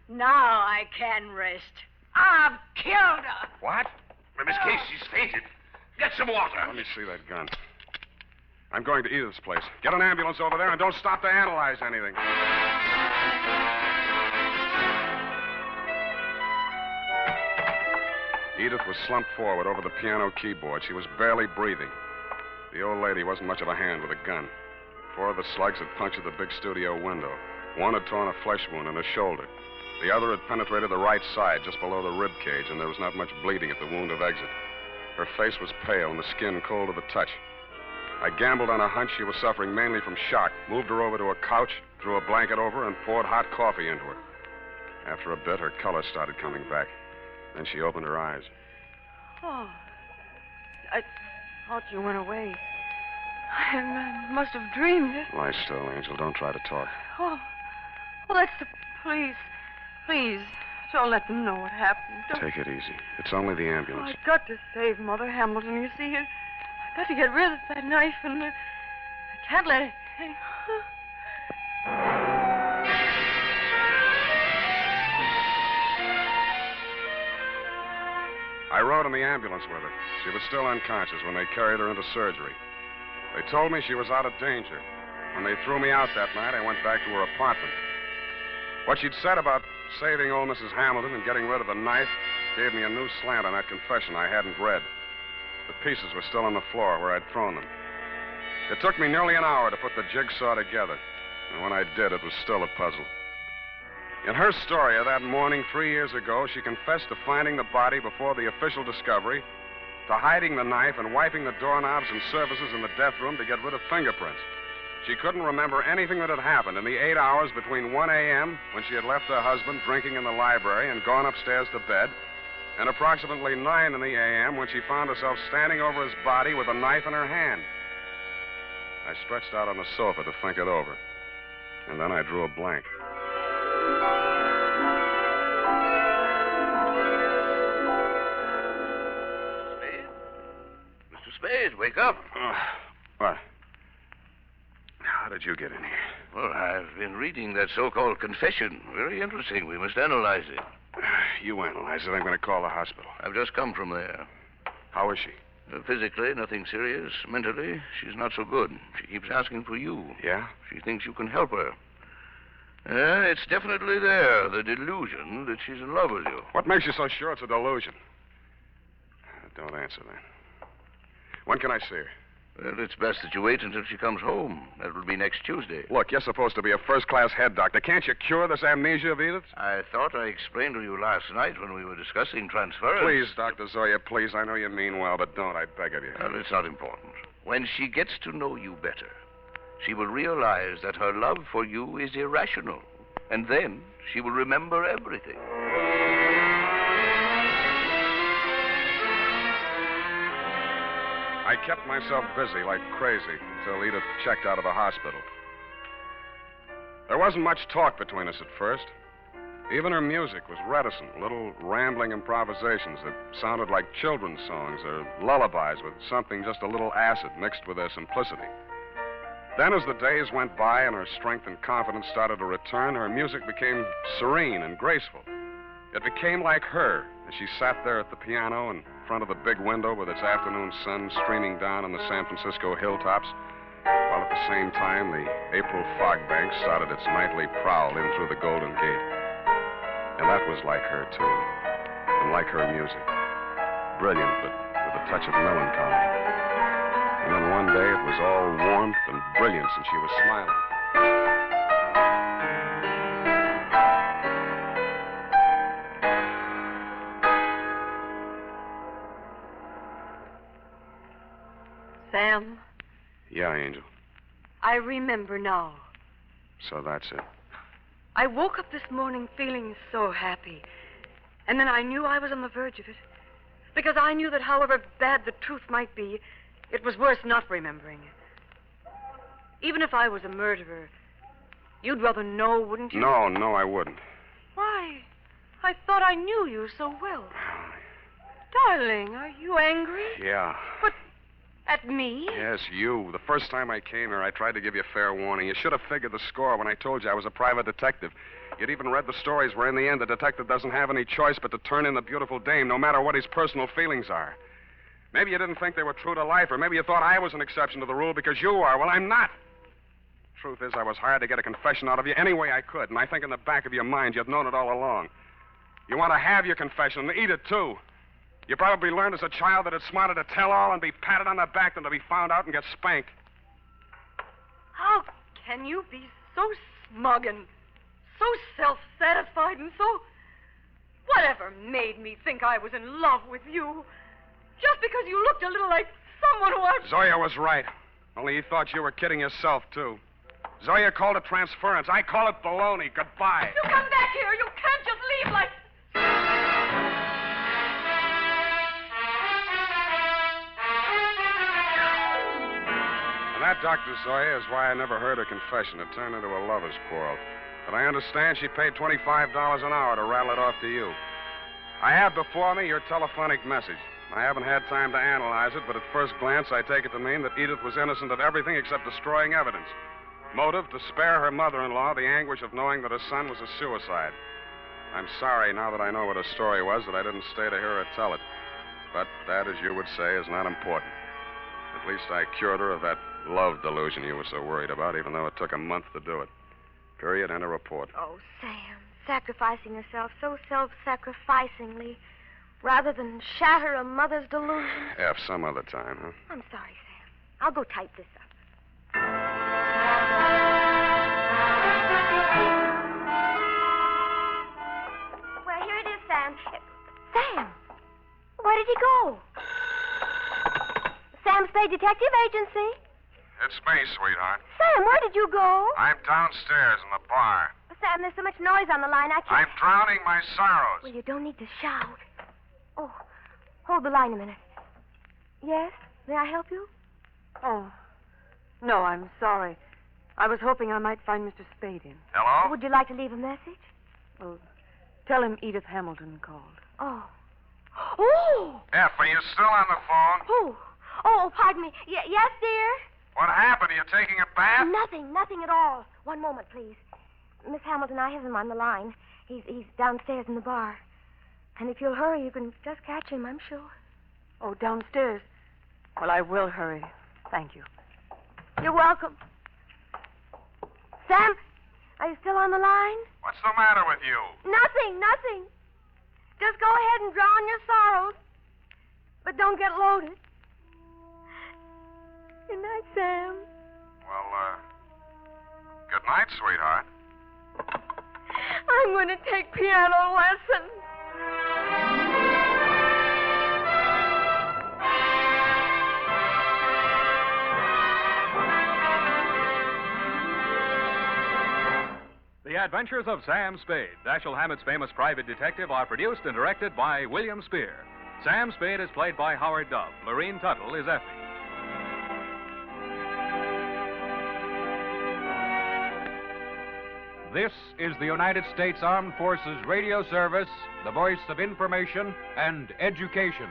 Now I can rest. I've killed her. What? Miss Casey's fainted. Get some water. Let me see that gun. I'm going to Edith's place. Get an ambulance over there and don't stop to analyze anything. Edith was slumped forward over the piano keyboard. She was barely breathing. The old lady wasn't much of a hand with a gun. 4 of the slugs had punctured the big studio window. 1 had torn a flesh wound in her shoulder. The other had penetrated the right side, just below the rib cage, and there was not much bleeding at the wound of exit. Her face was pale and the skin cold to the touch. I gambled on a hunch she was suffering mainly from shock, moved her over to a couch, threw a blanket over her, and poured hot coffee into her. After a bit, her color started coming back. Then she opened her eyes. Oh, I thought you went away. I must have dreamed it. Lie still, Angel. Don't try to talk. Oh, that's the... Please, don't let them know what happened. Don't... Take it easy. It's only the ambulance. I've got to save Mother Hamilton, you see. I've got to get rid of that knife, and I can't let it... I rode in the ambulance with her. She was still unconscious when they carried her into surgery. They told me she was out of danger. When they threw me out that night, I went back to her apartment. What she'd said about saving old Mrs. Hamilton and getting rid of the knife gave me a new slant on that confession I hadn't read. The pieces were still on the floor where I'd thrown them. It took me nearly an hour to put the jigsaw together, and when I did, it was still a puzzle. In her story of that morning 3 years ago, she confessed to finding the body before the official discovery, to hiding the knife and wiping the doorknobs and surfaces in the death room to get rid of fingerprints. She couldn't remember anything that had happened in the 8 hours between 1 a.m., when she had left her husband drinking in the library and gone upstairs to bed, and approximately 9 in the a.m. when she found herself standing over his body with a knife in her hand. I stretched out on the sofa to think it over, and then I drew a blank. Spade, wake up. What? How did you get in here? Well, I've been reading that so-called confession. Very interesting. We must analyze it. You analyze it. I'm going to call the hospital. I've just come from there. How is she? Physically, nothing serious. Mentally, she's not so good. She keeps asking for you. Yeah? She thinks you can help her. It's definitely there, the delusion that she's in love with you. What makes you so sure it's a delusion? Don't answer that. When can I see her? Well, it's best that you wait until she comes home. That will be next Tuesday. Look, you're supposed to be a first-class head doctor. Can't you cure this amnesia of Edith's? I thought I explained to you last night when we were discussing transference. Please, Dr. Zoya, please. I know you mean well, but don't. I beg of you. Well, it's not important. When she gets to know you better, she will realize that her love for you is irrational. And then she will remember everything. I kept myself busy like crazy until Edith checked out of the hospital. There wasn't much talk between us at first. Even her music was reticent, little rambling improvisations that sounded like children's songs or lullabies with something just a little acid mixed with their simplicity. Then as the days went by and her strength and confidence started to return, her music became serene and graceful. It became like her as she sat there at the piano in front of the big window with its afternoon sun streaming down on the San Francisco hilltops, while at the same time the April fog bank started its nightly prowl in through the Golden Gate. And that was like her, too, and like her music. Brilliant, but with a touch of melancholy. And then one day it was all warmth and brilliance, and she was smiling. Sam? Yeah, Angel. I remember now. So that's it. I woke up this morning feeling so happy. And then I knew I was on the verge of it. Because I knew that however bad the truth might be, it was worse not remembering. Even if I was a murderer, you'd rather know, wouldn't you? No, I wouldn't. Why? I thought I knew you so well. Darling, are you angry? Yeah. But at me? Yes, you. The first time I came here, I tried to give you fair warning. You should have figured the score when I told you I was a private detective. You'd even read the stories where in the end the detective doesn't have any choice but to turn in the beautiful dame, no matter what his personal feelings are. Maybe you didn't think they were true to life, or maybe you thought I was an exception to the rule because you are. Well, I'm not. Truth is, I was hired to get a confession out of you any way I could, and I think in the back of your mind you'd known it all along. You want to have your confession and eat it, too. You probably learned as a child that it's smarter to tell all and be patted on the back than to be found out and get spanked. How can you be so smug and so self-satisfied and so... Whatever made me think I was in love with you? Just because you looked a little like someone who I... Zoya was right. Only you thought you were kidding yourself, too. Zoya called it transference. I call it baloney. Goodbye. You come back here. You can't just leave like... And that, Dr. Zoya, is why I never heard her confession. It turned into a lover's quarrel. But I understand she paid $25 an hour to rattle it off to you. I have before me your telephonic message. I haven't had time to analyze it, but at first glance I take it to mean that Edith was innocent of everything except destroying evidence. Motive, to spare her mother-in-law the anguish of knowing that her son was a suicide. I'm sorry, now that I know what her story was, that I didn't stay to hear her tell it. But that, as you would say, is not important. At least I cured her of that love delusion you were so worried about, even though it took a month to do it. Period. End of report. Oh, Sam, sacrificing yourself so self-sacrificingly rather than shatter a mother's delusion. F some other time, huh? I'm sorry, Sam. I'll go type this up. Well, here it is, Sam. Sam! Where did he go? Sam Spade Detective Agency. It's me, sweetheart. Sam, where did you go? I'm downstairs in the bar. Sam, there's so much noise on the line, I can't... I'm drowning my sorrows. Well, you don't need to shout. Oh, hold the line a minute. Yes? May I help you? Oh, no, I'm sorry. I was hoping I might find Mr. Spade in. Hello? Would you like to leave a message? Well, tell him Edith Hamilton called. Oh. Oh! F, are you still on the phone? Who? Oh, pardon me. Yes, dear? What happened? Are you taking a bath? Nothing at all. One moment, please. Miss Hamilton, I have him on the line. He's downstairs in the bar. And if you'll hurry, you can just catch him, I'm sure. Oh, downstairs. Well, I will hurry. Thank you. You're welcome. Sam, are you still on the line? What's the matter with you? Nothing. Just go ahead and drown your sorrows. But don't get loaded. Good night, Sam. Well, good night, sweetheart. I'm going to take piano lessons. The Adventures of Sam Spade, Dashiell Hammett's famous private detective, are produced and directed by William Spear. Sam Spade is played by Howard Dove. Lorene Tuttle is Effie. This is the United States Armed Forces Radio Service, the voice of information and education.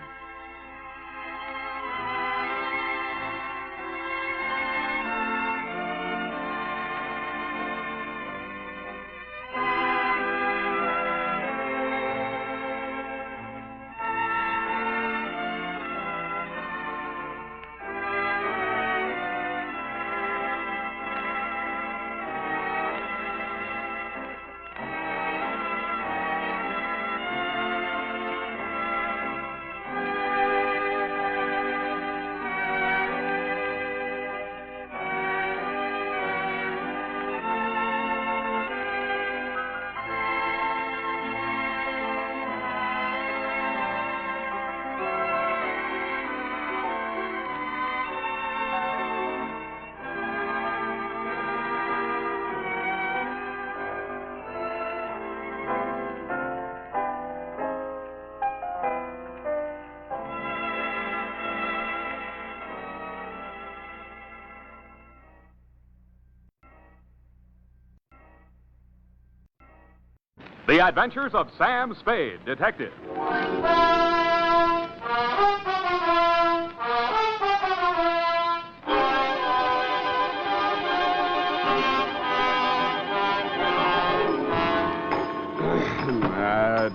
The Adventures of Sam Spade, Detective.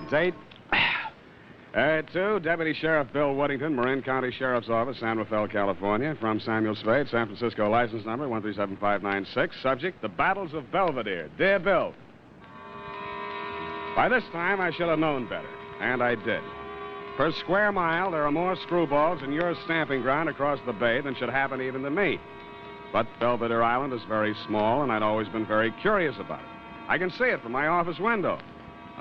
Date. To Deputy Sheriff Bill Woodington, Marin County Sheriff's Office, San Rafael, California. From Samuel Spade, San Francisco, license number 137596. Subject, the Battles of Belvedere. Dear Bill, by this time I should have known better, and I did. Per square mile, there are more screwballs in your stamping ground across the bay than should happen even to me. But Belvedere Island is very small, and I'd always been very curious about it. I can see it from my office window.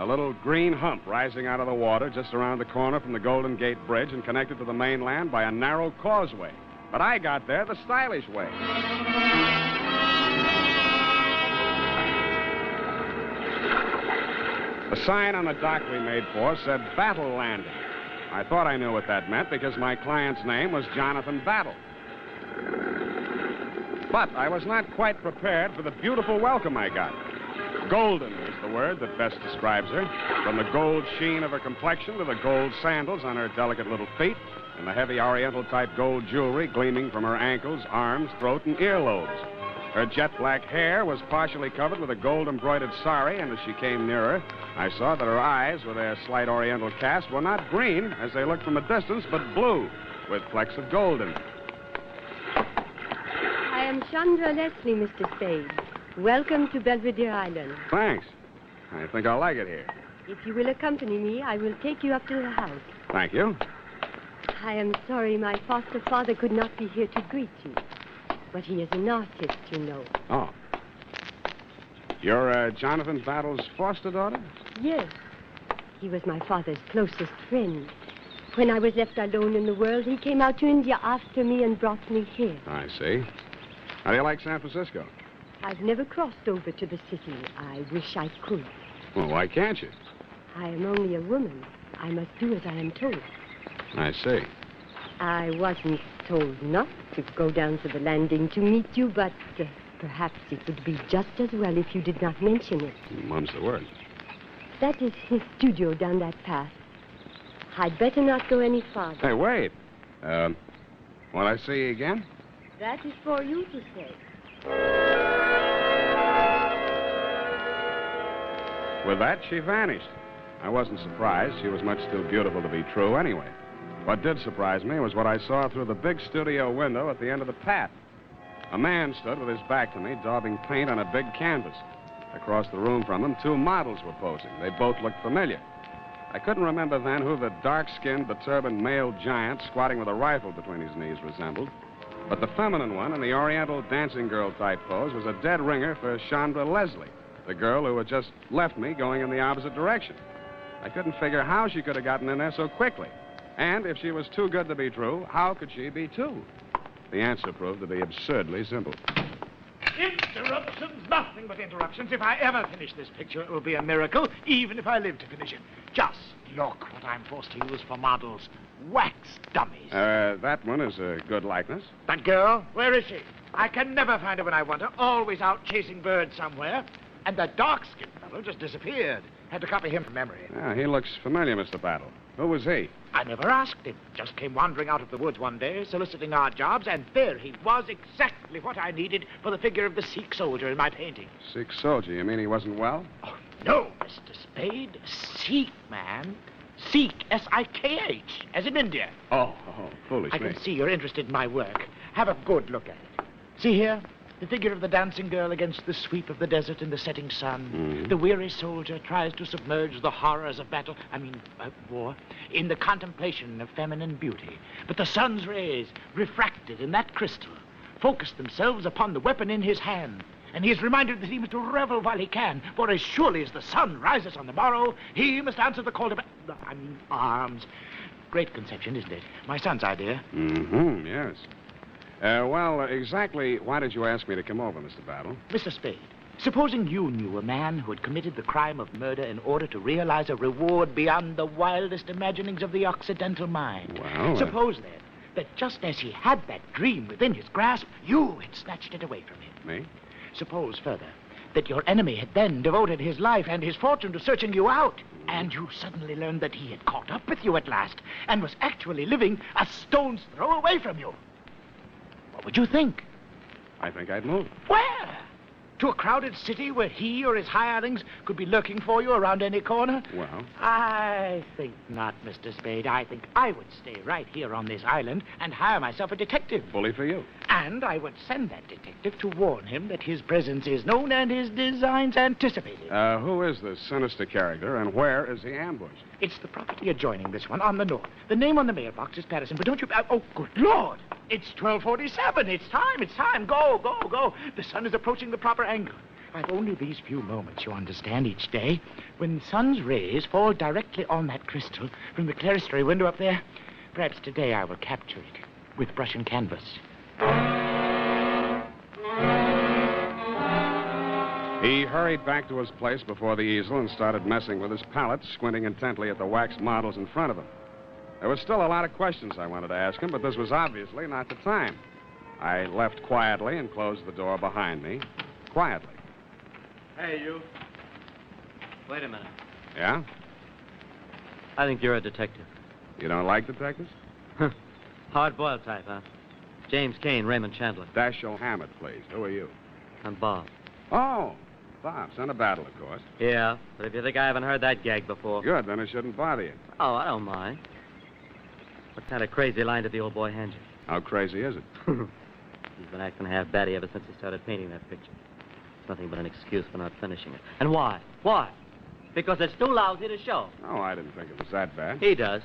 A little green hump rising out of the water just around the corner from the Golden Gate Bridge and connected to the mainland by a narrow causeway. But I got there the stylish way. The sign on the dock we made for said Battle Landing. I thought I knew what that meant because my client's name was Jonathan Battle. But I was not quite prepared for the beautiful welcome I got. Golden is the word that best describes her. From the gold sheen of her complexion to the gold sandals on her delicate little feet and the heavy Oriental-type gold jewelry gleaming from her ankles, arms, throat, and earlobes. Her jet-black hair was partially covered with a gold-embroidered sari, and as she came nearer, I saw that her eyes, with their slight Oriental cast, were not green, as they looked from a distance, but blue, with flecks of gold in them. I am Chandra Leslie, Mr. Spade. Welcome to Belvedere Island. Thanks. I think I'll like it here. If you will accompany me, I will take you up to the house. Thank you. I am sorry my foster father could not be here to greet you. But he is an artist, you know. Oh. You're Jonathan Battle's foster daughter? Yes. He was my father's closest friend. When I was left alone in the world, he came out to India after me and brought me here. I see. How do you like San Francisco? I've never crossed over to the city. I wish I could. Well, why can't you? I am only a woman. I must do as I am told. I see. I wasn't told not to go down to the landing to meet you, but perhaps it would be just as well if you did not mention it. Mum's the word. That is his studio down that path. I'd better not go any farther. Hey, wait. Will I see you again? That is for you to say. With that, she vanished. I wasn't surprised. She was much too beautiful to be true anyway. What did surprise me was what I saw through the big studio window at the end of the path. A man stood with his back to me, daubing paint on a big canvas. Across the room from him, two models were posing. They both looked familiar. I couldn't remember then who the dark-skinned, beturbaned male giant squatting with a rifle between his knees resembled. But the feminine one in the Oriental dancing girl-type pose was a dead ringer for Chandra Leslie, the girl who had just left me going in the opposite direction. I couldn't figure how she could have gotten in there so quickly. And if she was too good to be true, how could she be two? The answer proved to be absurdly simple. Interruptions, nothing but interruptions. If I ever finish this picture, it will be a miracle, even if I live to finish it. Just look what I'm forced to use for models. Wax dummies. That one is a good likeness. That girl, where is she? I can never find her when I want her. Always out chasing birds somewhere. And that dark-skinned fellow just disappeared. Had to copy him from memory. Yeah, he looks familiar, Mr. Battle. Who was he? I never asked him. Just came wandering out of the woods one day, soliciting odd jobs, and there he was, exactly what I needed for the figure of the Sikh soldier in my painting. Sikh soldier? You mean he wasn't well? Oh, no, Mr. Spade. Sikh, man. Sikh, S-I-K-H, as in India. Oh, foolish I me. can see you're interested in my work. Have a good look at it. See here? The figure of the dancing girl against the sweep of the desert in the setting sun. Mm. The weary soldier tries to submerge the horrors of battle, war, in the contemplation of feminine beauty. But the sun's rays, refracted in that crystal, focus themselves upon the weapon in his hand. And he is reminded that he must revel while he can, for as surely as the sun rises on the morrow, he must answer the call to arms. Great conception, isn't it? My son's idea. Mm-hmm, yes. Well, exactly why did you ask me to come over, Mr. Battle? Mr. Spade, supposing you knew a man who had committed the crime of murder in order to realize a reward beyond the wildest imaginings of the Occidental mind. Well, Suppose, then, that just as he had that dream within his grasp, you had snatched it away from him. Me? Suppose, further, that your enemy had then devoted his life and his fortune to searching you out. And you suddenly learned that he had caught up with you at last and was actually living a stone's throw away from you. What would you think? I think I'd move. Where? To a crowded city where he or his hirelings could be lurking for you around any corner? Well? I think not, Mr. Spade. I think I would stay right here on this island and hire myself a detective. Bully for you. And I would send that detective to warn him that his presence is known and his designs anticipated. Who is this sinister character, and where is he ambushed? It's the property adjoining this one on the north. The name on the mailbox is Patterson, but don't you... Oh, good Lord! It's 12:47. It's time. Go. The sun is approaching the proper angle. I've only these few moments, you understand, each day. When the sun's rays fall directly on that crystal from the clerestory window up there, perhaps today I will capture it with brush and canvas. He hurried back to his place before the easel and started messing with his palette, squinting intently at the wax models in front of him. There were still a lot of questions I wanted to ask him, but this was obviously not the time. I left quietly and closed the door behind me. Quietly. Hey, you. Wait a minute. Yeah? I think you're a detective. You don't like detectives? Hard-boiled type, huh? James Kane, Raymond Chandler. Dashiell Hammett, please. Who are you? I'm Bob. Oh, Bob. Son of battle, of course. Yeah, but if you think I haven't heard that gag before... Good, then it shouldn't bother you. Oh, I don't mind. What kind of crazy line did the old boy hand you? How crazy is it? He's been acting half batty ever since he started painting that picture. It's nothing but an excuse for not finishing it. And why? Why? Because it's too lousy to show. Oh, I didn't think it was that bad. He does.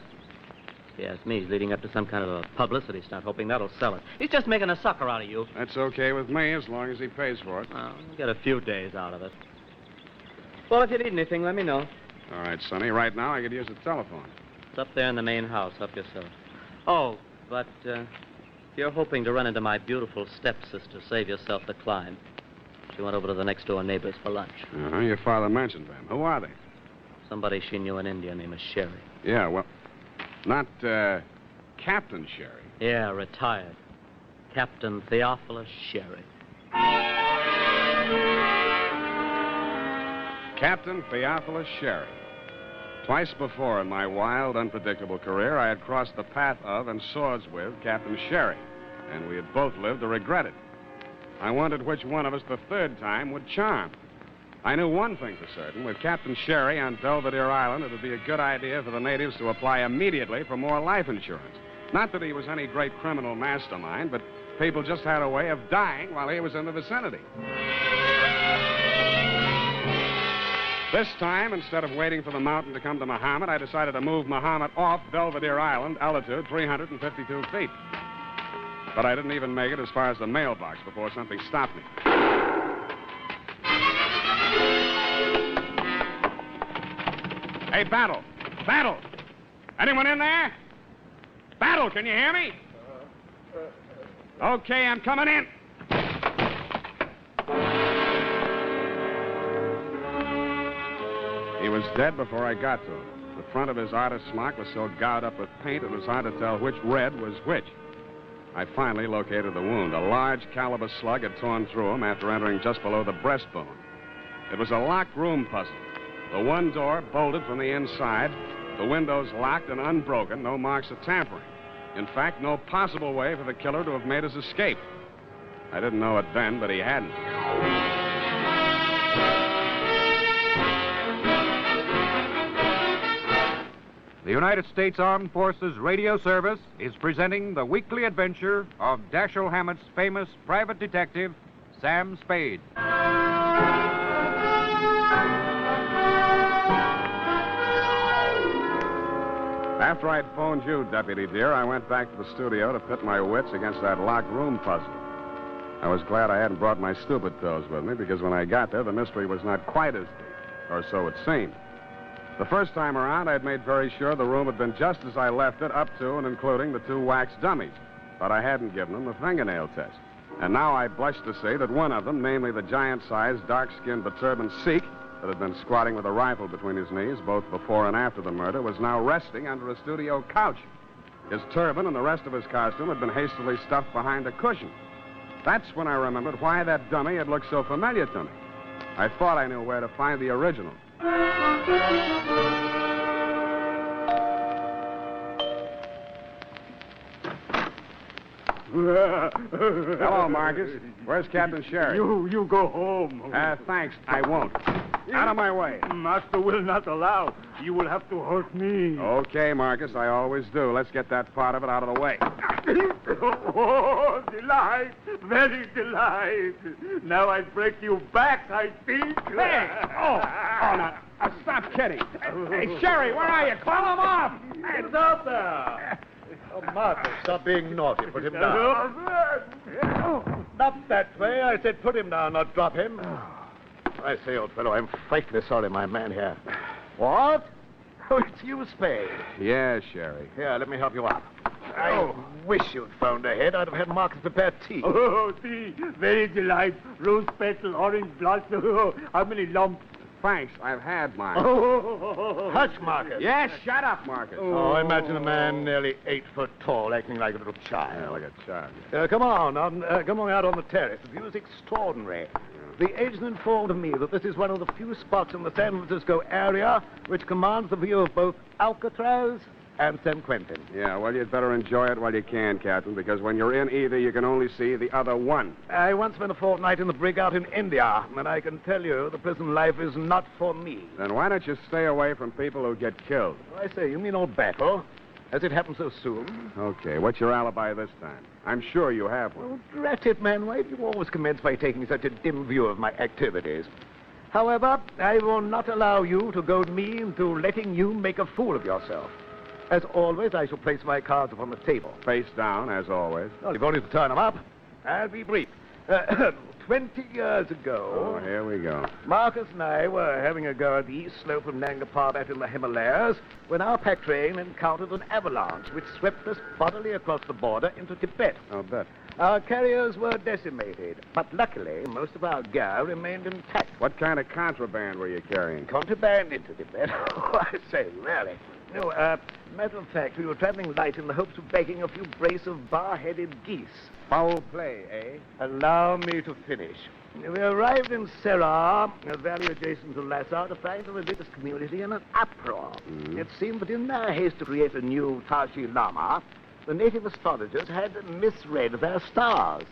If you ask me, he's leading up to some kind of a publicity stunt, hoping that'll sell it. He's just making a sucker out of you. That's okay with me, as long as he pays for it. Well, you'll get a few days out of it. Well, if you need anything, let me know. All right, Sonny. Right now, I could use the telephone. It's up there in the main house. Help yourself. Oh, but if you're hoping to run into my beautiful stepsister, save yourself the climb. She went over to the next-door neighbors for lunch. Uh-huh. Your father mentioned them. Who are they? Somebody she knew in India named Sherry. Yeah, well, not Captain Sherry. Yeah, retired. Captain Theophilus Sherry. Captain Theophilus Sherry. Twice before in my wild, unpredictable career, I had crossed the path of and swords with Captain Sherry, and we had both lived to regret it. I wondered which one of us the third time would charm. I knew one thing for certain. With Captain Sherry on Belvedere Island, it would be a good idea for the natives to apply immediately for more life insurance. Not that he was any great criminal mastermind, but people just had a way of dying while he was in the vicinity. This time, instead of waiting for the mountain to come to Muhammad, I decided to move Muhammad off Belvedere Island, altitude 352 feet. But I didn't even make it as far as the mailbox before something stopped me. Hey, Battle! Battle! Anyone in there? Battle, can you hear me? Okay, I'm coming in. He was dead before I got to him. The front of his artist's smock was so gouged up with paint it was hard to tell which red was which. I finally located the wound. A large caliber slug had torn through him after entering just below the breastbone. It was a locked room puzzle. The one door bolted from the inside, the windows locked and unbroken, no marks of tampering. In fact, no possible way for the killer to have made his escape. I didn't know it then, but he hadn't. The United States Armed Forces Radio Service is presenting the weekly adventure of Dashiell Hammett's famous private detective, Sam Spade. After I'd phoned you, Deputy dear, I went back to the studio to pit my wits against that locked room puzzle. I was glad I hadn't brought my stupid toes with me, because when I got there, the mystery was not quite as deep, or so it seemed. The first time around, I'd made very sure the room had been just as I left it, up to and including the two wax dummies. But I hadn't given them the fingernail test. And now I blushed to say that one of them, namely the giant-sized, dark-skinned, beturban Sikh that had been squatting with a rifle between his knees both before and after the murder, was now resting under a studio couch. His turban and the rest of his costume had been hastily stuffed behind a cushion. That's when I remembered why that dummy had looked so familiar to me. I thought I knew where to find the original. Hello, Marcus. Where's Captain Sherry? You go home. Thanks. I won't. Out of my way. Master will not allow. You will have to hurt me. Okay, Marcus. I always do. Let's get that part of it out of the way. Oh, delight. Very delight. Now I break you back, I think. Hey! Oh, now, stop kidding. Hey, Sherry, where are you? Call him off. It's out there. Oh, Marcus, stop being naughty. Put him down. Not that way. I said put him down, not drop him. I say, old fellow, I'm frightfully sorry my man here. What? Oh, it's you, Spade. Yeah, Sherry. Here, let me help you up. I wish you'd phoned ahead. I'd have had Marcus prepare tea. Oh, tea. Very delight. Rose petal, orange blossom. Oh, how many lumps? Thanks. I've had mine. Hush, Marcus. Yes, shut up, Marcus. Oh, imagine a man nearly 8 foot tall acting like a little child. Yeah, like a child. Come on out on the terrace. The view is extraordinary. The agent informed me that this is one of the few spots in the San Francisco area which commands the view of both Alcatraz and San Quentin. Yeah, well, you'd better enjoy it while you can, Captain, because when you're in either, you can only see the other one. I once spent a fortnight in the brig out in India, and I can tell you the prison life is not for me. Then why don't you stay away from people who get killed? I say, you mean old battle? Has it happened so soon? Okay, what's your alibi this time? I'm sure you have one. Oh, drat it, man. Why do you always commence by taking such a dim view of my activities? However, I will not allow you to goad me into letting you make a fool of yourself. As always, I shall place my cards upon the table. Face down, as always. Well, you've only to turn them up. I'll be brief. 20 years ago... Oh, here we go. Marcus and I were having a go at the east slope of Nanga Parbat in the Himalayas when our pack train encountered an avalanche which swept us bodily across the border into Tibet. I'll bet. Our carriers were decimated, but luckily most of our gear remained intact. What kind of contraband were you carrying? Contraband into Tibet? Oh, I say, really. No, matter of fact, we were traveling light in the hopes of bagging a few brace of bar-headed geese. Foul play, eh? Allow me to finish. We arrived in Serra, a valley adjacent to Lazarus, to find the religious community in an uproar. Mm. It seemed that in their haste to create a new Tashi Lama, the native astrologers had misread their stars.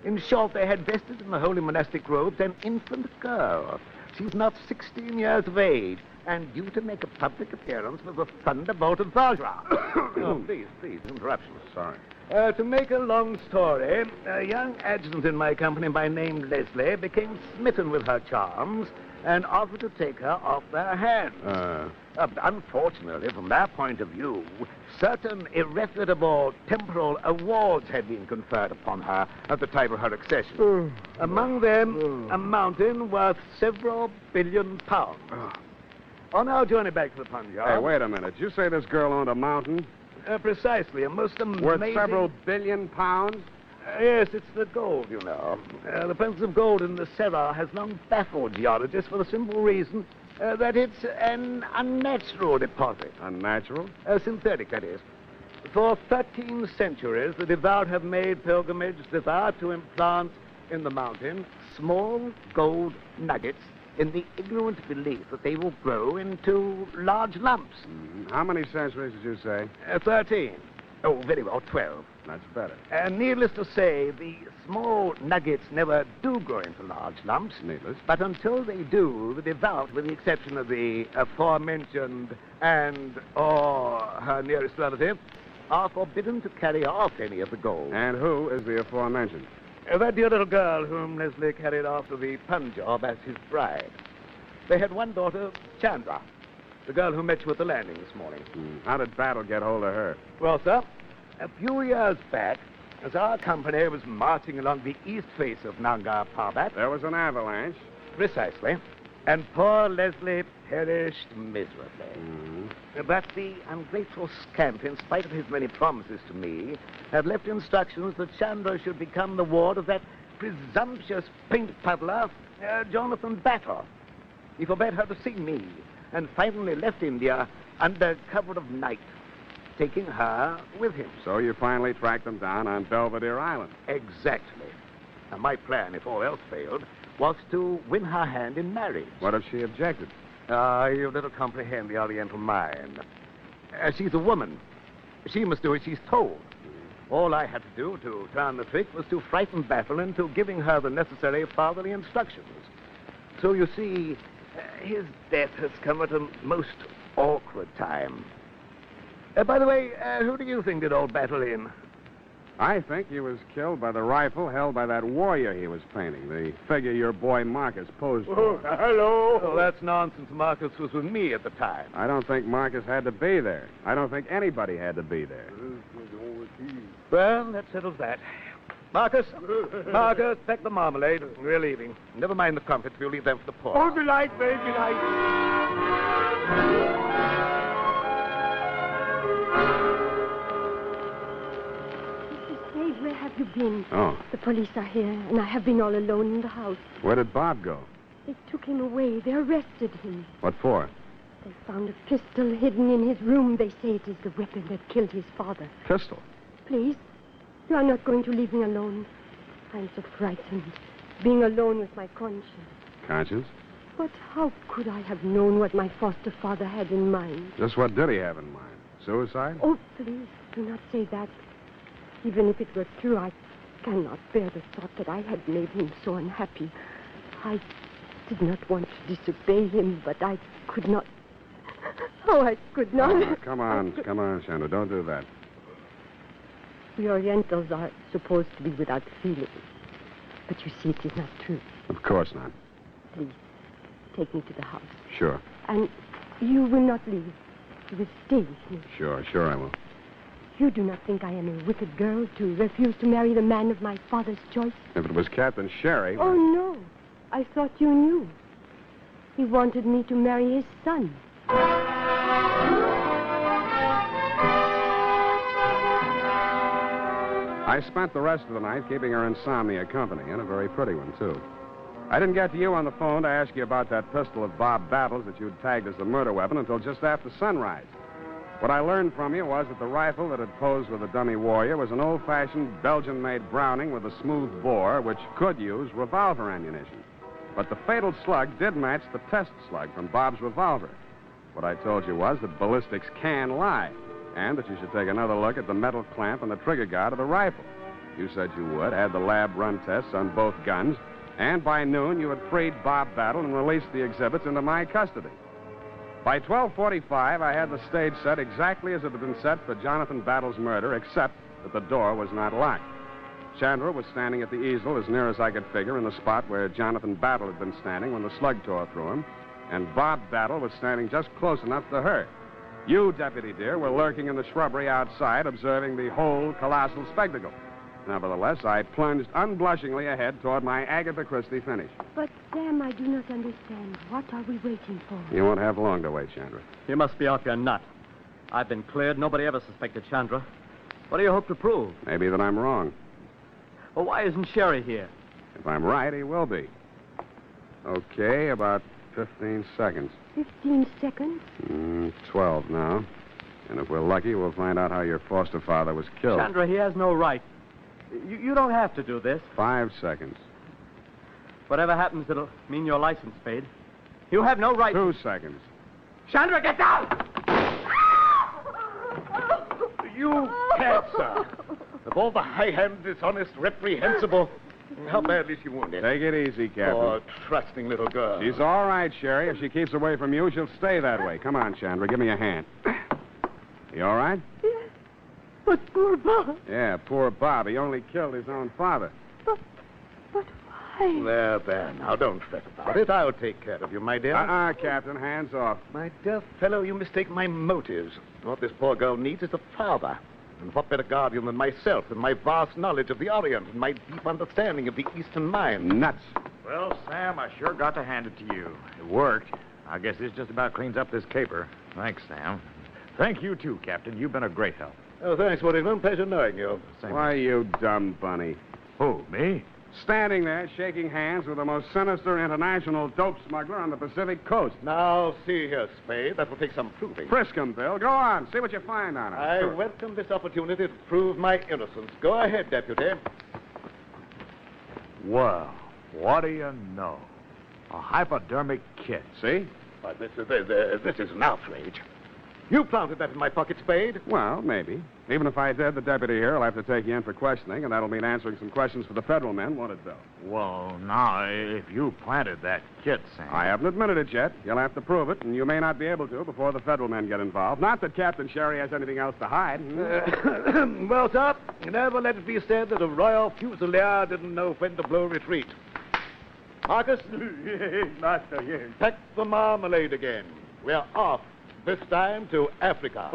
In short, they had vested in the holy monastic robes an infant girl. She's not 16 years of age, and due to make a public appearance with a thunderbolt of Vajra. Oh, please, interruption. Sorry. To make a long story, a young adjutant in my company by name Leslie became smitten with her charms and offered to take her off their hands. But unfortunately, from their point of view, certain irrefutable temporal awards had been conferred upon her at the time of her accession. Among them, a mountain worth several billion pounds. On our journey back to the Punjab... Hey, wait a minute. Did you say this girl owned a mountain? Precisely. A most amazing... Worth several billion pounds? Yes, it's the gold, you know. The presence of gold in the Serra has long baffled geologists for the simple reason that it's an unnatural deposit. Unnatural? Synthetic, that is. For 13 centuries, the devout have made pilgrimage thither to implant in the mountain small gold nuggets in the ignorant belief that they will grow into large lumps. Mm-hmm. How many centuries did you say? 13. Oh, very well, 12. That's better. And needless to say, the small nuggets never do grow into large lumps. Needless. But until they do, the devout, with the exception of the aforementioned or her nearest relative, are forbidden to carry off any of the gold. And who is the aforementioned? That dear little girl whom Leslie carried off to the Punjab as his bride. They had one daughter, Chandra, the girl who met you at the landing this morning. How did Battle get hold of her? Well, sir, a few years back, as our company was marching along the east face of Nanga Parbat... There was an avalanche. Precisely. And poor Leslie perished miserably. But the ungrateful scamp, in spite of his many promises to me, had left instructions that Chandra should become the ward of that presumptuous paint puddler, Jonathan Battle. He forbade her to see me, and finally left India under cover of night, taking her with him. So you finally tracked them down on Belvedere Island. Exactly. Now, my plan, if all else failed, was to win her hand in marriage. What if she objected? You little comprehend the Oriental mind. She's a woman. She must do as she's told. All I had to do to turn the trick was to frighten Battle into giving her the necessary fatherly instructions. So you see, his death has come at a most awkward time. By the way, who do you think did old Battle in? I think he was killed by the rifle held by that warrior he was painting, the figure your boy Marcus posed for. Oh, hello. Oh, that's nonsense. Marcus was with me at the time. I don't think Marcus had to be there. I don't think anybody had to be there. Well, that settles that. Marcus, pack the marmalade. We're leaving. Never mind the comforts. We'll leave them for the poor. Oh, good night, babe. Good night. Where have you been? Oh. The police are here, and I have been all alone in the house. Where did Bob go? They took him away. They arrested him. What for? They found a pistol hidden in his room. They say it is the weapon that killed his father. Pistol? Please, you are not going to leave me alone. I'm so frightened, being alone with my conscience. Conscience? But how could I have known what my foster father had in mind? Just what did he have in mind? Suicide? Oh, please, do not say that. Even if it were true, I cannot bear the thought that I had made him so unhappy. I did not want to disobey him, but I could not. Oh, I could not. Oh, come on, Chandra, don't do that. We Orientals are supposed to be without feelings. But you see, it is not true. Of course not. Please, take me to the house. Sure. And you will not leave. You will stay with me. Sure I will. You do not think I am a wicked girl to refuse to marry the man of my father's choice? If it was Captain Sherry... Oh, no. I thought you knew. He wanted me to marry his son. I spent the rest of the night keeping her Insomnia company, and a very pretty one, too. I didn't get to you on the phone to ask you about that pistol of Bob Battle's that you'd tagged as the murder weapon until just after sunrise. What I learned from you was that the rifle that had posed with the dummy warrior was an old-fashioned Belgian-made Browning with a smooth bore, which could use revolver ammunition. But the fatal slug did match the test slug from Bob's revolver. What I told you was that ballistics can lie, and that you should take another look at the metal clamp and the trigger guard of the rifle. You said you would, had the lab run tests on both guns, and by noon you had freed Bob Battle and released the exhibits into my custody. By 12:45, I had the stage set exactly as it had been set for Jonathan Battle's murder, except that the door was not locked. Chandra was standing at the easel as near as I could figure in the spot where Jonathan Battle had been standing when the slug tore through him, and Bob Battle was standing just close enough to her. You, Deputy dear, were lurking in the shrubbery outside, observing the whole colossal spectacle. Nevertheless, I plunged unblushingly ahead toward my Agatha Christie finish. But, Sam, I do not understand. What are we waiting for? You won't have long to wait, Chandra. You must be off your nut. I've been cleared. Nobody ever suspected Chandra. What do you hope to prove? Maybe that I'm wrong. Well, why isn't Sherry here? If I'm right, he will be. Okay, about 15 seconds. 15 seconds? 12 now. And if we're lucky, we'll find out how your foster father was killed. Chandra, he has no right. You don't have to do this. 5 seconds. Whatever happens, it'll mean your license, Spade. You have no right... 2 seconds. Chandra, get down! You can't, sir. Of all the high-handed, dishonest, reprehensible... How badly is she wounded? Take it easy, Captain. Oh, trusting little girl. She's all right, Sherry. If she keeps away from you, she'll stay that way. Come on, Chandra. Give me a hand. You all right? Yes. But poor Bob. Yeah, poor Bob. He only killed his own father. But why? There. Now, don't fret about it. I'll take care of you, my dear. Captain. Hands off. My dear fellow, you mistake my motives. What this poor girl needs is a father. And what better guardian than myself, and my vast knowledge of the Orient, and my deep understanding of the Eastern mind. Nuts. Well, Sam, I sure got to hand it to you. It worked. I guess this just about cleans up this caper. Thanks, Sam. Thank you, too, Captain. You've been a great help. Oh, thanks, Washington. Pleasure knowing you. Why, you dumb bunny. Who, me? Standing there, shaking hands with the most sinister international dope smuggler on the Pacific coast. Now, see here, Spade. That will take some proving. Frisk him, Bill. Go on. See what you find on him. I welcome this opportunity to prove my innocence. Go ahead, Deputy. Well, What do you know? A hypodermic kit. See? But this is an outrage. You planted that in my pocket, Spade. Well, maybe. Even if I did, the deputy here will have to take you in for questioning, and that'll mean answering some questions for the federal men, won't it, Bill? Well, now, if you planted that kit, Sam... I haven't admitted it yet. You'll have to prove it, and you may not be able to before the federal men get involved. Not that Captain Sherry has anything else to hide. Well, sir, never let it be said that a royal fusilier didn't know when to blow retreat. Marcus? Master, yes. Pack the marmalade again. We're off. This time to Africa.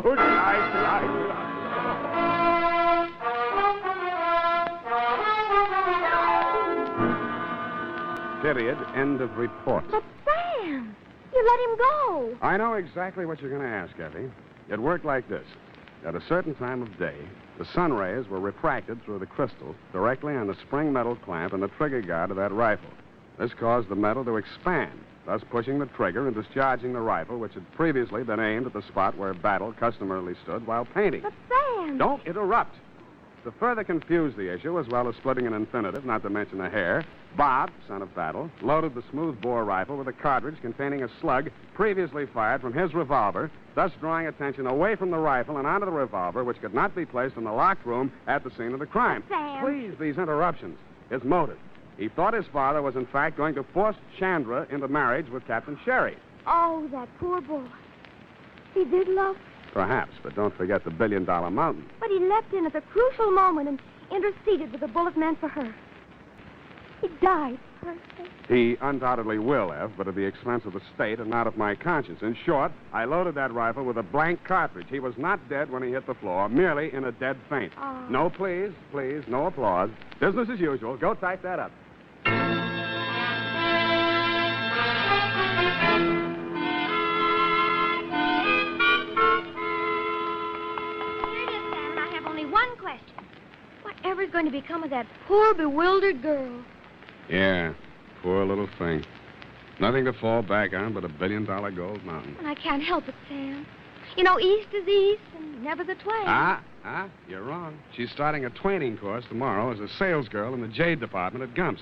Period. End of report. But Sam, you let him go. I know exactly what you're going to ask, Effie. It worked like this. At a certain time of day, the sun rays were refracted through the crystal directly on the spring metal clamp and the trigger guard of that rifle. This caused the metal to expand, thus pushing the trigger and discharging the rifle, which had previously been aimed at the spot where Battle customarily stood while painting. But Sam... Don't interrupt. To further confuse the issue, as well as splitting an infinitive, not to mention a hair, Bob, son of Battle, loaded the smooth-bore rifle with a cartridge containing a slug previously fired from his revolver, thus drawing attention away from the rifle and onto the revolver, which could not be placed in the locked room at the scene of the crime. But Sam... Please, these interruptions. His motive. He thought his father was, in fact, going to force Chandra into marriage with Captain Sherry. Oh, that poor boy. He did love her. Perhaps, but don't forget the billion-dollar mountain. But he leapt in at the crucial moment and interceded with the bullet meant for her. He died for her sake. He undoubtedly will have, but at the expense of the state and not of my conscience. In short, I loaded that rifle with a blank cartridge. He was not dead when he hit the floor, merely in a dead faint. Oh. No, please, no applause. Business as usual. Go type that up. One question. Whatever's going to become of that poor, bewildered girl? Yeah, poor little thing. Nothing to fall back on but a billion-dollar gold mountain. I can't help it, Sam. You know, east is east and never the twain. You're wrong. She's starting a twaining course tomorrow as a salesgirl in the jade department at Gump's.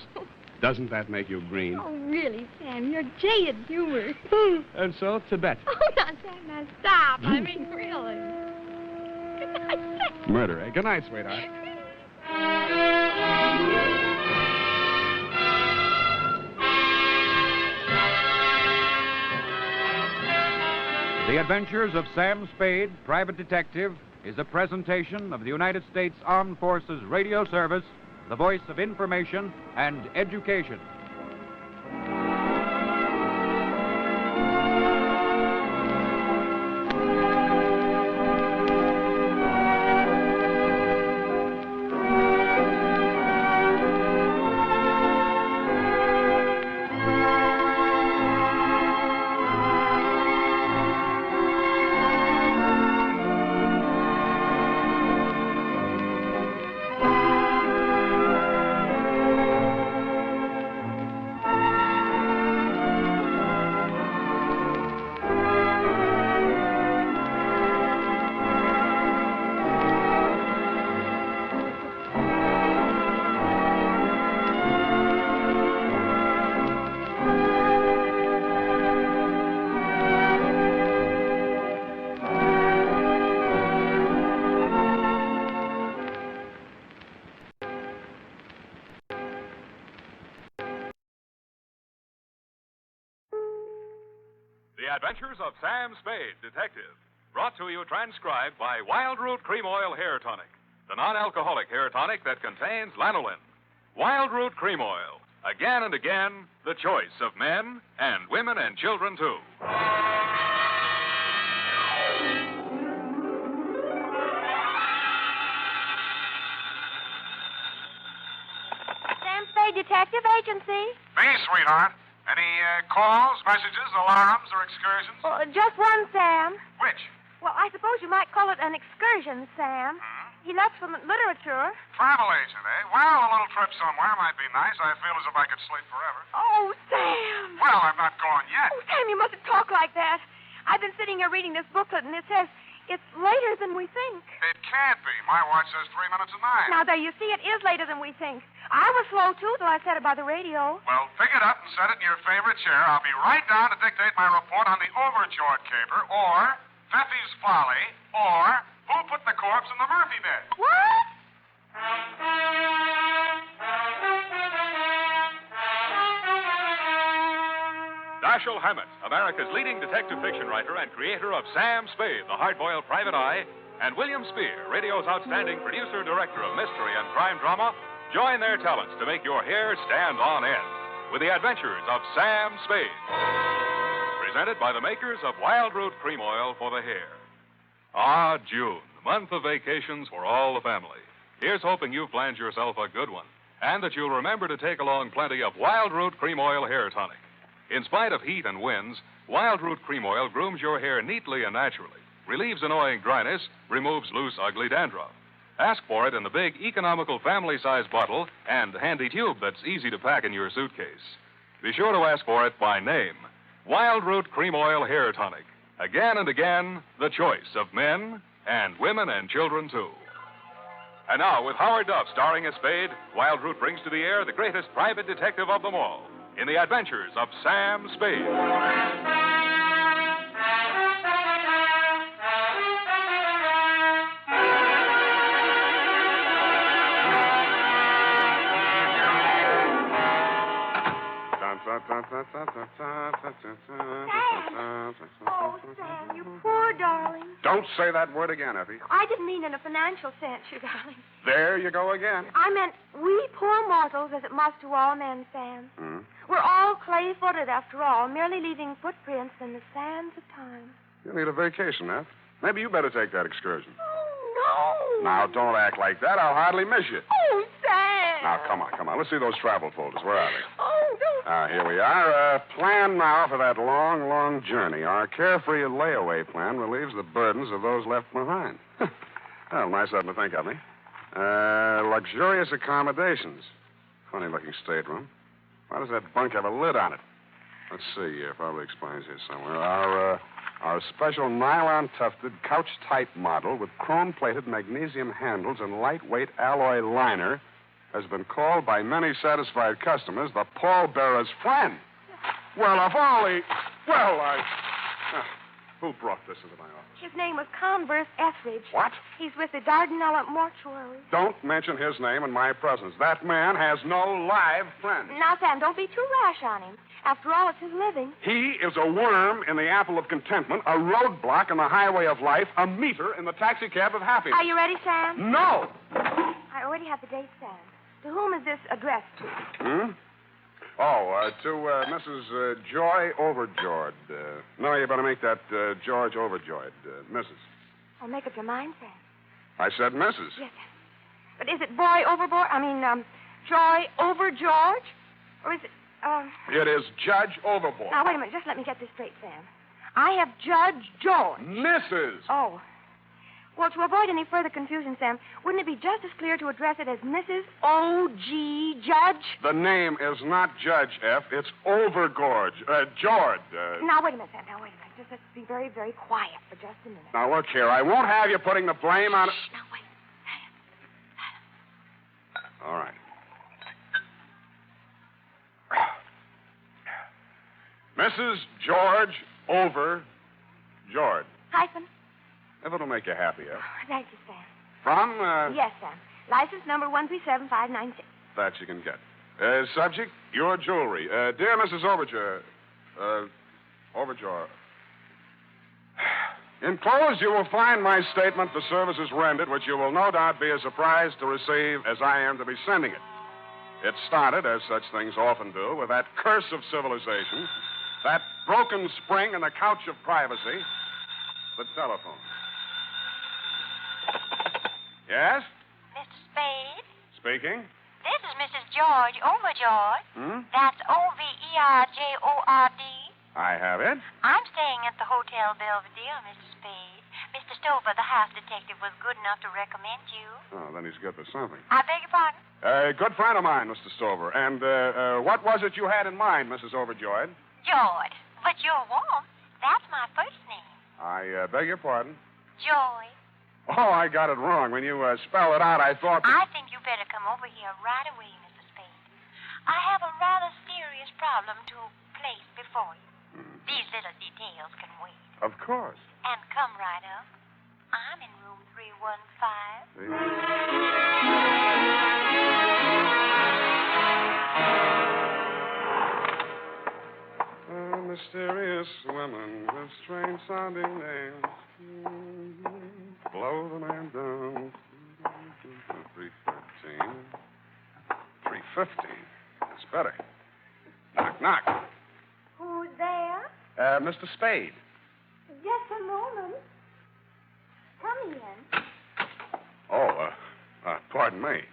Doesn't that make you green? Oh, really, Sam, you're jaded humor. And so, Tibet. Oh, now, Sam, now stop. I mean, really. Murder, eh? Good night, sweetheart. The Adventures of Sam Spade, Private Detective, is a presentation of the United States Armed Forces Radio Service, the voice of information and education. The Adventures of Sam Spade, Detective. Brought to you transcribed by Wild Root Cream Oil Hair Tonic, the non-alcoholic hair tonic that contains lanolin. Wild Root Cream Oil. Again and again, the choice of men and women and children, too. Sam Spade Detective Agency. Me, sweetheart. Any calls, messages, alarms, or excursions? Just one, Sam. Which? Well, I suppose you might call it an excursion, Sam. He left for literature. Travel agent, eh? Well, a little trip somewhere might be nice. I feel as if I could sleep forever. Oh, Sam. Well, I'm not going yet. Oh, Sam, you mustn't talk like that. I've been sitting here reading this booklet, and it says It's later than we think. It can't be. My watch says 3 minutes of 9. Now, there, you see, it is later than we think. I was slow, too, till I said it by the radio. Well, pick it up and set it in your favorite chair. I'll be right down to dictate my report on the Overjord Caper, or Feffy's Folly, or Who Put the Corpse in the Murphy Bed. What? Dashiell Hammett, America's leading detective fiction writer and creator of Sam Spade, the hard-boiled private eye, and William Spear, radio's outstanding producer and director of mystery and crime drama, join their talents to make your hair stand on end with the adventures of Sam Spade. Presented by the makers of Wild Root Cream Oil for the hair. Ah, June, the month of vacations for all the family. Here's hoping you've planned yourself a good one, and that you'll remember to take along plenty of Wild Root Cream Oil hair tonic. In spite of heat and winds, Wild Root Cream Oil grooms your hair neatly and naturally, relieves annoying dryness, removes loose, ugly dandruff. Ask for it in the big, economical family-size bottle and handy tube that's easy to pack in your suitcase. Be sure to ask for it by name. Wild Root Cream Oil Hair Tonic. Again and again, the choice of men and women and children, too. And now, with Howard Duff starring as Spade, Wild Root brings to the air the greatest private detective of them all, in the adventures of Sam Spade. Oh, Sam, you poor darling. Don't say that word again, Effie. I didn't mean in a financial sense, you darling. There you go again. I meant we poor mortals, as it must to all men, Sam. Hmm? We're all clay-footed, after all, merely leaving footprints in the sands of time. You need a vacation, Eff. Maybe you better take that excursion. Oh, no. Now, don't act like that. I'll hardly miss you. Oh, Sam. Now, come on. Let's see those travel folders. Where are they? Oh, don't. Here we are. Plan now for that long, long journey. Our carefree layaway plan relieves the burdens of those left behind. Well, nice of them to think of me. Luxurious accommodations. Funny-looking stateroom. Why does that bunk have a lid on it? Let's see here. Probably explains here somewhere. Our special nylon-tufted, couch-type model with chrome-plated magnesium handles and lightweight alloy liner has been called by many satisfied customers the pallbearer's friend. Well, of all the... Well, who brought this into my office? His name was Converse Etheridge. What? He's with the Dardanella Mortuary. Don't mention his name in my presence. That man has no live friends. Now, Sam, don't be too rash on him. After all, it's his living. He is a worm in the apple of contentment, a roadblock in the highway of life, a meter in the taxicab of happiness. Are you ready, Sam? No! I already have the date, Sam. To whom is this addressed to? To Mrs. Joy Overjord. No, you better make that George Overjoyed, Mrs. Oh, make up your mind, Sam. I said Mrs. Yes, Sam. But is it Boy Overboard? Joy Overgeorge? Or is it, It is Judge Overboard. Now, wait a minute. Just let me get this straight, Sam. I have Judge George. Mrs. Oh. Well, to avoid any further confusion, Sam, wouldn't it be just as clear to address it as Mrs. O.G. Judge? The name is not Judge, F. It's Overgorge. George. Now, wait a minute, Sam. Now, wait a minute. Just let's be very, very quiet for just a minute. Now, look here. I won't have you putting the blame on... Shh, now, wait. All right. Mrs. George Overjord. Hyphen. If it'll make you happy, F. Thank you, Sam. From, Yes, Sam. License number 137596. That you can get. Subject, your jewelry. Dear Mrs. Overjord. Enclosed, you will find my statement for services rendered, which you will no doubt be as surprised to receive as I am to be sending it. It started, as such things often do, with that curse of civilization, that broken spring in the couch of privacy, the telephone. Yes? Mr. Spade? Speaking? This is Mrs. George Overjord. That's Overjord. I have it. I'm staying at the Hotel Belvedere, Mr. Spade. Mr. Stover, the house detective, was good enough to recommend you. Oh, then he's good for something. I beg your pardon? Good friend of mine, Mr. Stover. And what was it you had in mind, Mrs. Overjoyed? George. But you're warm. That's my first name. I beg your pardon. Joy. Oh, I got it wrong. When you spelled it out, I thought... I think you better come over here right away, Mr. Spade. I have a rather serious problem to place before you. These little details can wait. Of course. And come right up. I'm in room 315. Mysterious women with strange sounding names. Blow the man down. 313. 315. That's better. Knock, knock. Who's there? Mr. Spade. Just a moment. Come in. Oh, pardon me.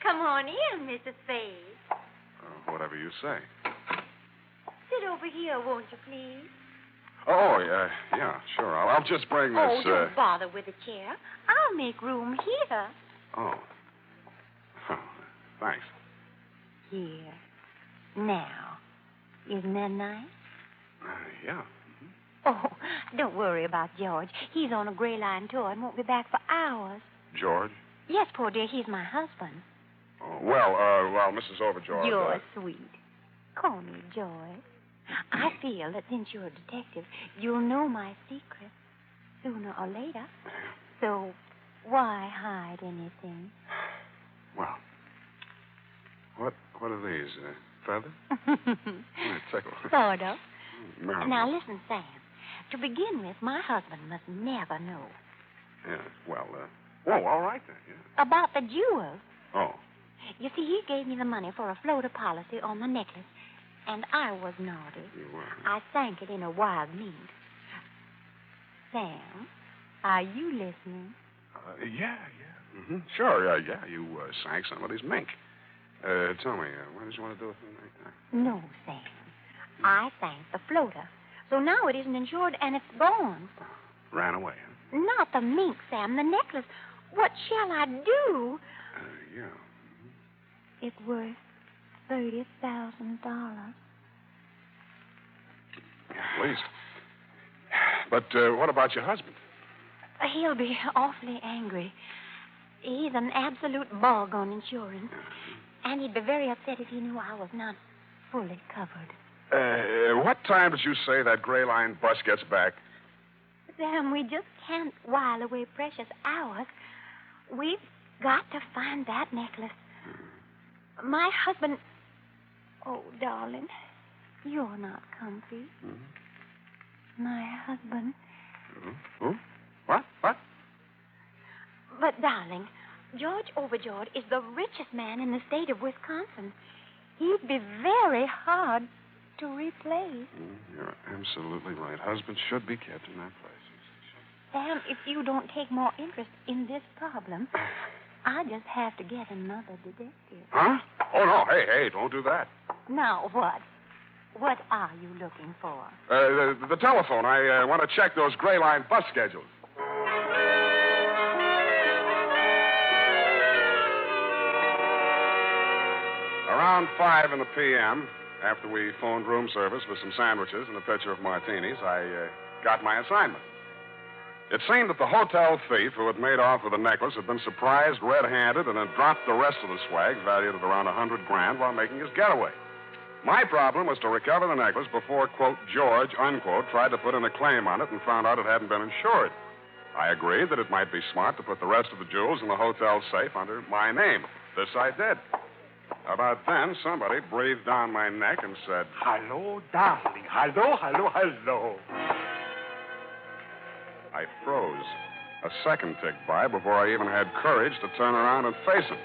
Come on in, Mr. Spade. Whatever you say. Sit over here, won't you, please? Oh, yeah, sure. I'll just bring this, Oh, don't bother with a chair. I'll make room here. Oh. Thanks. Here. Now. Isn't that nice? Yeah. Oh, don't worry about George. He's on a Gray Line tour and won't be back for hours. George? Yes, poor dear, he's my husband. Oh, well, Mrs. Overjord. You're sweet. Call me Joy. I feel that since you're a detective, you'll know my secret sooner or later. So why hide anything? Well, what are these? Feathers? Tickle. Sort of. Merrill. Now listen, Sam. To begin with, my husband must never know. Yeah, well, all right then, yeah. About the jewels. Oh. You see, he gave me the money for a floater policy on the necklace, and I was naughty. You were. I sank it in a wild mink. Sam, are you listening? Yeah. Mm-hmm. Sure, yeah, you sank somebody's mink. Tell me, what did you want to do with it? No, Sam. I sank the floater. So now it isn't insured, and it's gone. Ran away, huh? Not the mink, Sam, the necklace. What shall I do? Yeah. It's worth $30,000. At least. But what about your husband? He'll be awfully angry. He's an absolute bog on insurance. And he'd be very upset if he knew I was not fully covered. What time did you say that Gray Line bus gets back? Sam, we just can't while away precious hours. We've got to find that necklace. My husband... Oh, darling, you're not comfy. My husband... Who? What? But, darling, George Overjord is the richest man in the state of Wisconsin. He'd be very hard to replace. You're absolutely right. Husbands should be kept in their places. Sam, if you don't take more interest in this problem, I just have to get another detective. Huh? Oh, no. Hey, don't do that. Now, what? What are you looking for? The telephone. I want to check those Gray Line bus schedules. Around 5 in the p.m., after we phoned room service with some sandwiches and a pitcher of martinis, I got my assignment. It seemed that the hotel thief who had made off with the necklace had been surprised red-handed and had dropped the rest of the swag, valued at around $100,000, while making his getaway. My problem was to recover the necklace before, quote, George, unquote, tried to put in a claim on it and found out it hadn't been insured. I agreed that it might be smart to put the rest of the jewels in the hotel safe under my name. This I did. About then, somebody breathed down my neck and said, Hello, darling. Hello. I froze. A second ticked by before I even had courage to turn around and face him.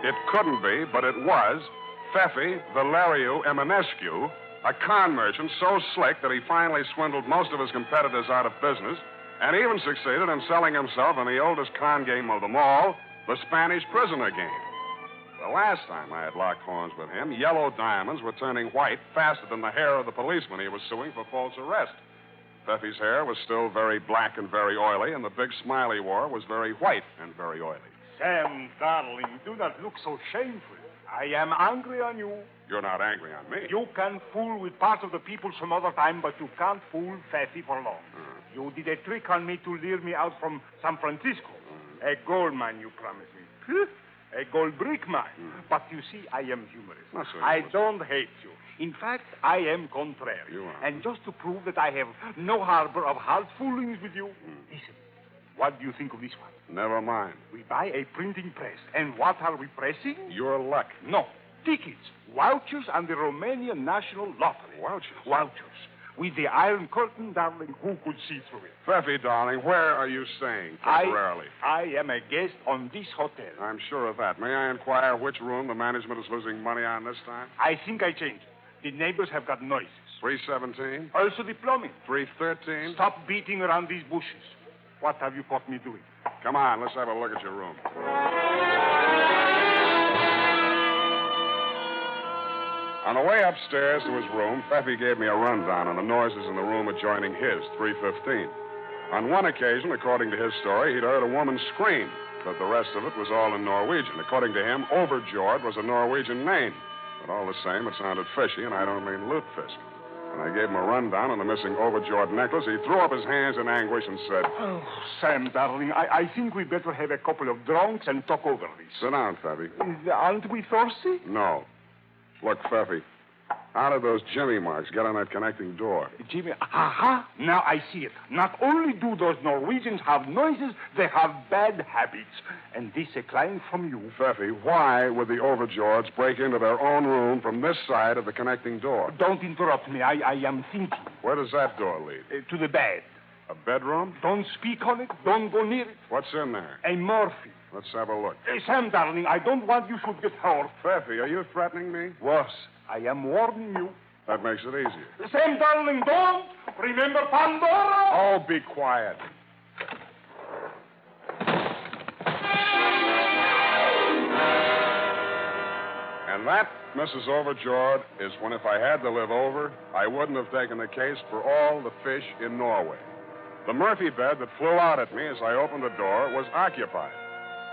It couldn't be, but it was Fefi Valeriu Eminescu, a con merchant so slick that he finally swindled most of his competitors out of business and even succeeded in selling himself in the oldest con game of them all, the Spanish prisoner game. The last time I had locked horns with him, yellow diamonds were turning white faster than the hair of the policeman he was suing for false arrest. Fefi's hair was still very black and very oily, and the big smile he wore was very white and very oily. Sam, darling, do not look so shameful. I am angry on you. You're not angry on me. You can fool with part of the people some other time, but you can't fool Fefi for long. You did a trick on me to lure me out from San Francisco. A gold mine, you promised me. A gold brick mine. But you see, I am humorous. I don't hate you. In fact, I am contrary. You are. And just to prove that I have no harbor of hard foolings with you, listen. What do you think of this one? Never mind. We buy a printing press. And what are we pressing? Your luck. No. Tickets. Vouchers on the Romanian National Lottery. Vouchers. With the Iron Curtain, darling, who could see through it? Pfeffy, darling, where are you staying temporarily? I am a guest on this hotel. I'm sure of that. May I inquire which room the management is losing money on this time? I think I changed it. The neighbors have got noises. 317? Also the plumbing. 313? Stop beating around these bushes. What have you caught me doing? Come on, let's have a look at your room. On the way upstairs to his room, Pfeffy gave me a rundown on the noises in the room adjoining his, 315. On one occasion, according to his story, he'd heard a woman scream, but the rest of it was all in Norwegian. According to him, Overjord was a Norwegian name. But all the same, it sounded fishy, and I don't mean lutefisk. When I gave him a rundown on the missing Overjord necklace, he threw up his hands in anguish and said, "Oh, Sam, darling, I think we better have a couple of drinks and talk over this." Sit down, Pfeffy. Aren't we thirsty? No. Look, Pfeffy, how did those Jimmy marks get on that connecting door? Jimmy, now I see it. Not only do those Norwegians have noises, they have bad habits. And this a client from you. Pfeffy, why would the Overjords break into their own room from this side of the connecting door? Don't interrupt me. I am thinking. Where does that door lead? To the bed. A bedroom? Don't speak on it. Don't go near it. What's in there? A morphine. Let's have a look. Sam, darling, I don't want you should get hurt. Pfeffy, are you threatening me? Worse. I am warning you. That makes it easier. Sam, darling, don't. Remember Pandora? Oh, be quiet. And that, Mrs. Overjord, is when if I had to live over, I wouldn't have taken the case for all the fish in Norway. The Murphy bed that flew out at me as I opened the door was occupied.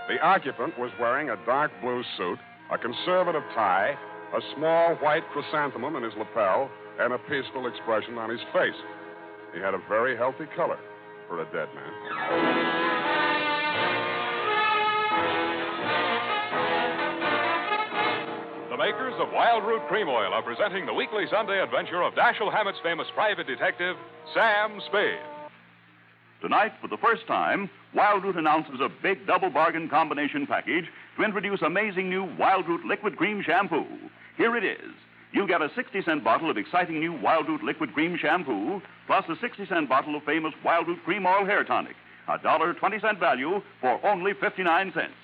The occupant was wearing a dark blue suit, a conservative tie, a small white chrysanthemum in his lapel, and a peaceful expression on his face. He had a very healthy color for a dead man. The makers of Wild Root Cream Oil are presenting the weekly Sunday adventure of Dashiell Hammett's famous private detective, Sam Spade. Tonight, for the first time, Wild Root announces a big double bargain combination package to introduce amazing new Wild Root Liquid Cream Shampoo. Here it is. You get a 60-cent bottle of exciting new Wild Root Liquid Cream Shampoo, plus a 60-cent bottle of famous Wild Root Cream Oil Hair Tonic, a $1.20 value for only 59 cents.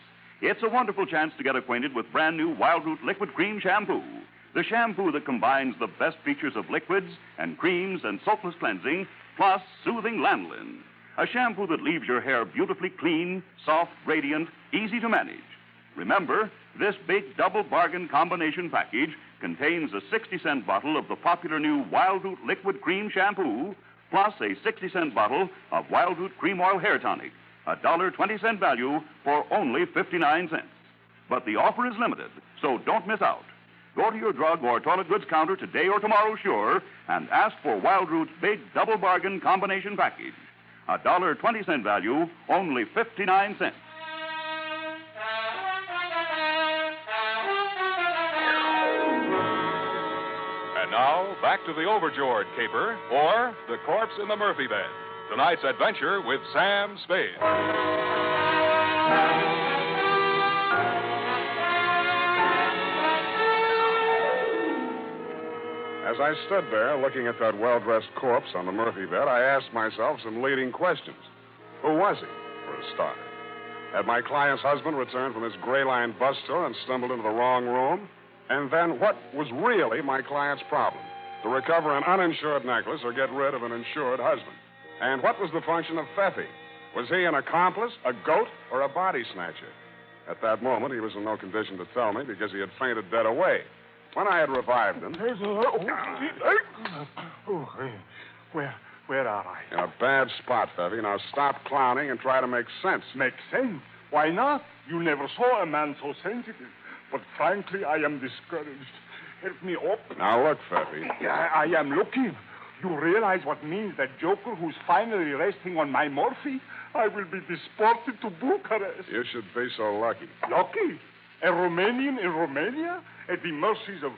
It's a wonderful chance to get acquainted with brand new Wild Root Liquid Cream Shampoo, the shampoo that combines the best features of liquids and creams and soapless cleansing, plus soothing lanolin. A shampoo that leaves your hair beautifully clean, soft, radiant, easy to manage. Remember, this big double bargain combination package contains a 60-cent bottle of the popular new Wild Root Liquid Cream Shampoo, plus a 60-cent bottle of Wild Root Cream Oil Hair Tonic, a $1.20 value for only 59 cents. But the offer is limited, so don't miss out. Go to your drug or toilet goods counter today or tomorrow, sure, and ask for Wild Root's big double bargain combination package. A $1.20 value, only 59 cents. And now, back to the Overjord Caper, or the corpse in the Murphy bed. Tonight's adventure with Sam Spade. As I stood there looking at that well-dressed corpse on the Murphy bed, I asked myself some leading questions. Who was he, for a start? Had my client's husband returned from his gray line bus tour and stumbled into the wrong room? And then what was really my client's problem? To recover an uninsured necklace or get rid of an insured husband? And what was the function of Pfeffy? Was he an accomplice, a goat, or a body snatcher? At that moment, he was in no condition to tell me because he had fainted dead away. When I had revived him... Where are I? In a bad spot, Pfeffy. Now stop clowning and try to make sense. Make sense? Why not? You never saw a man so sensitive. But frankly, I am discouraged. Help me up. Now look, Pfeffy. I am looking. You realize what means that joker who's finally resting on my morphine? I will be deported to Bucharest. You should be so lucky. Lucky? A Romanian in Romania? At the mercies of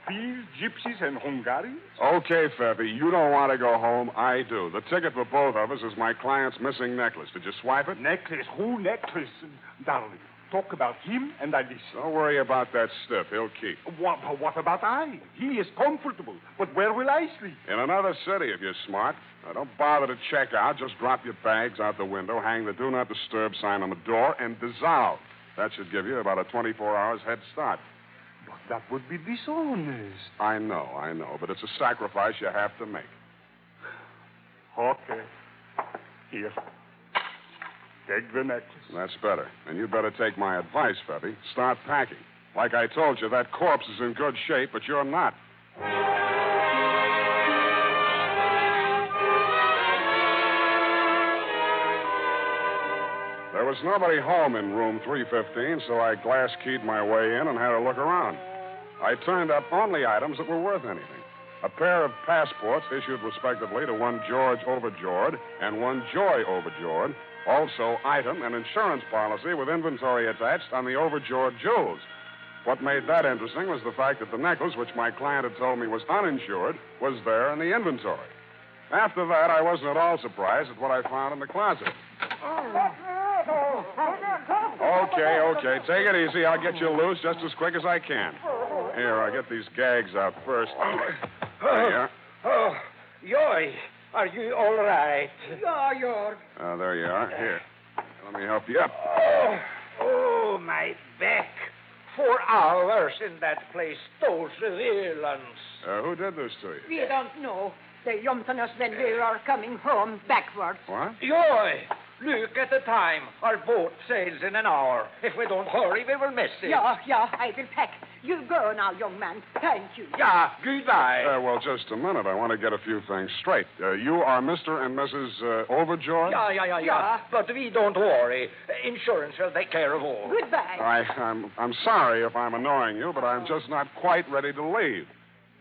thieves, gypsies, and Hungarians? Okay, Feffy, you don't want to go home. I do. The ticket for both of us is my client's missing necklace. Did you swipe it? Necklace? Who necklace? Darling, talk about him and I listen. Don't worry about that stiff. He'll keep. What about I? He is comfortable, but where will I sleep? In another city, if you're smart. Now, don't bother to check out. Just drop your bags out the window, hang the Do Not Disturb sign on the door, and dissolve. That should give you about a 24 hours head start. But that would be dishonest. I know, but it's a sacrifice you have to make. Okay. Here. Take the necklace. That's better. And you'd better take my advice, Febby. Start packing. Like I told you, that corpse is in good shape, but you're not. There was nobody home in room 315, so I glass-keyed my way in and had a look around. I turned up only items that were worth anything. A pair of passports issued respectively to one George Overjord and one Joy Overjord. Also, item and insurance policy with inventory attached on the Overjord jewels. What made that interesting was the fact that the necklace, which my client had told me was uninsured, was there in the inventory. After that, I wasn't at all surprised at what I found in the closet. Okay. Take it easy. I'll get you loose just as quick as I can. Here, I'll get these gags out first. There you are. Oh, Yoy, are you all right? Yeah, you're... There you are. Here. Let me help you up. Oh, my back. 4 hours in that place. Those villains. Who did this to you? We don't know. They jumped on us when we were coming home backwards. What? Yoy, look at the time. Our boat sails in an hour. If we don't hurry, we will miss it. Yeah, I will pack. You go now, young man. Thank you. Yeah, goodbye. Well, just a minute. I want to get a few things straight. You are Mr. and Mrs. Overjoy? Yeah. But we don't worry. Insurance will take care of all. Goodbye. I'm sorry if I'm annoying you, but I'm just not quite ready to leave.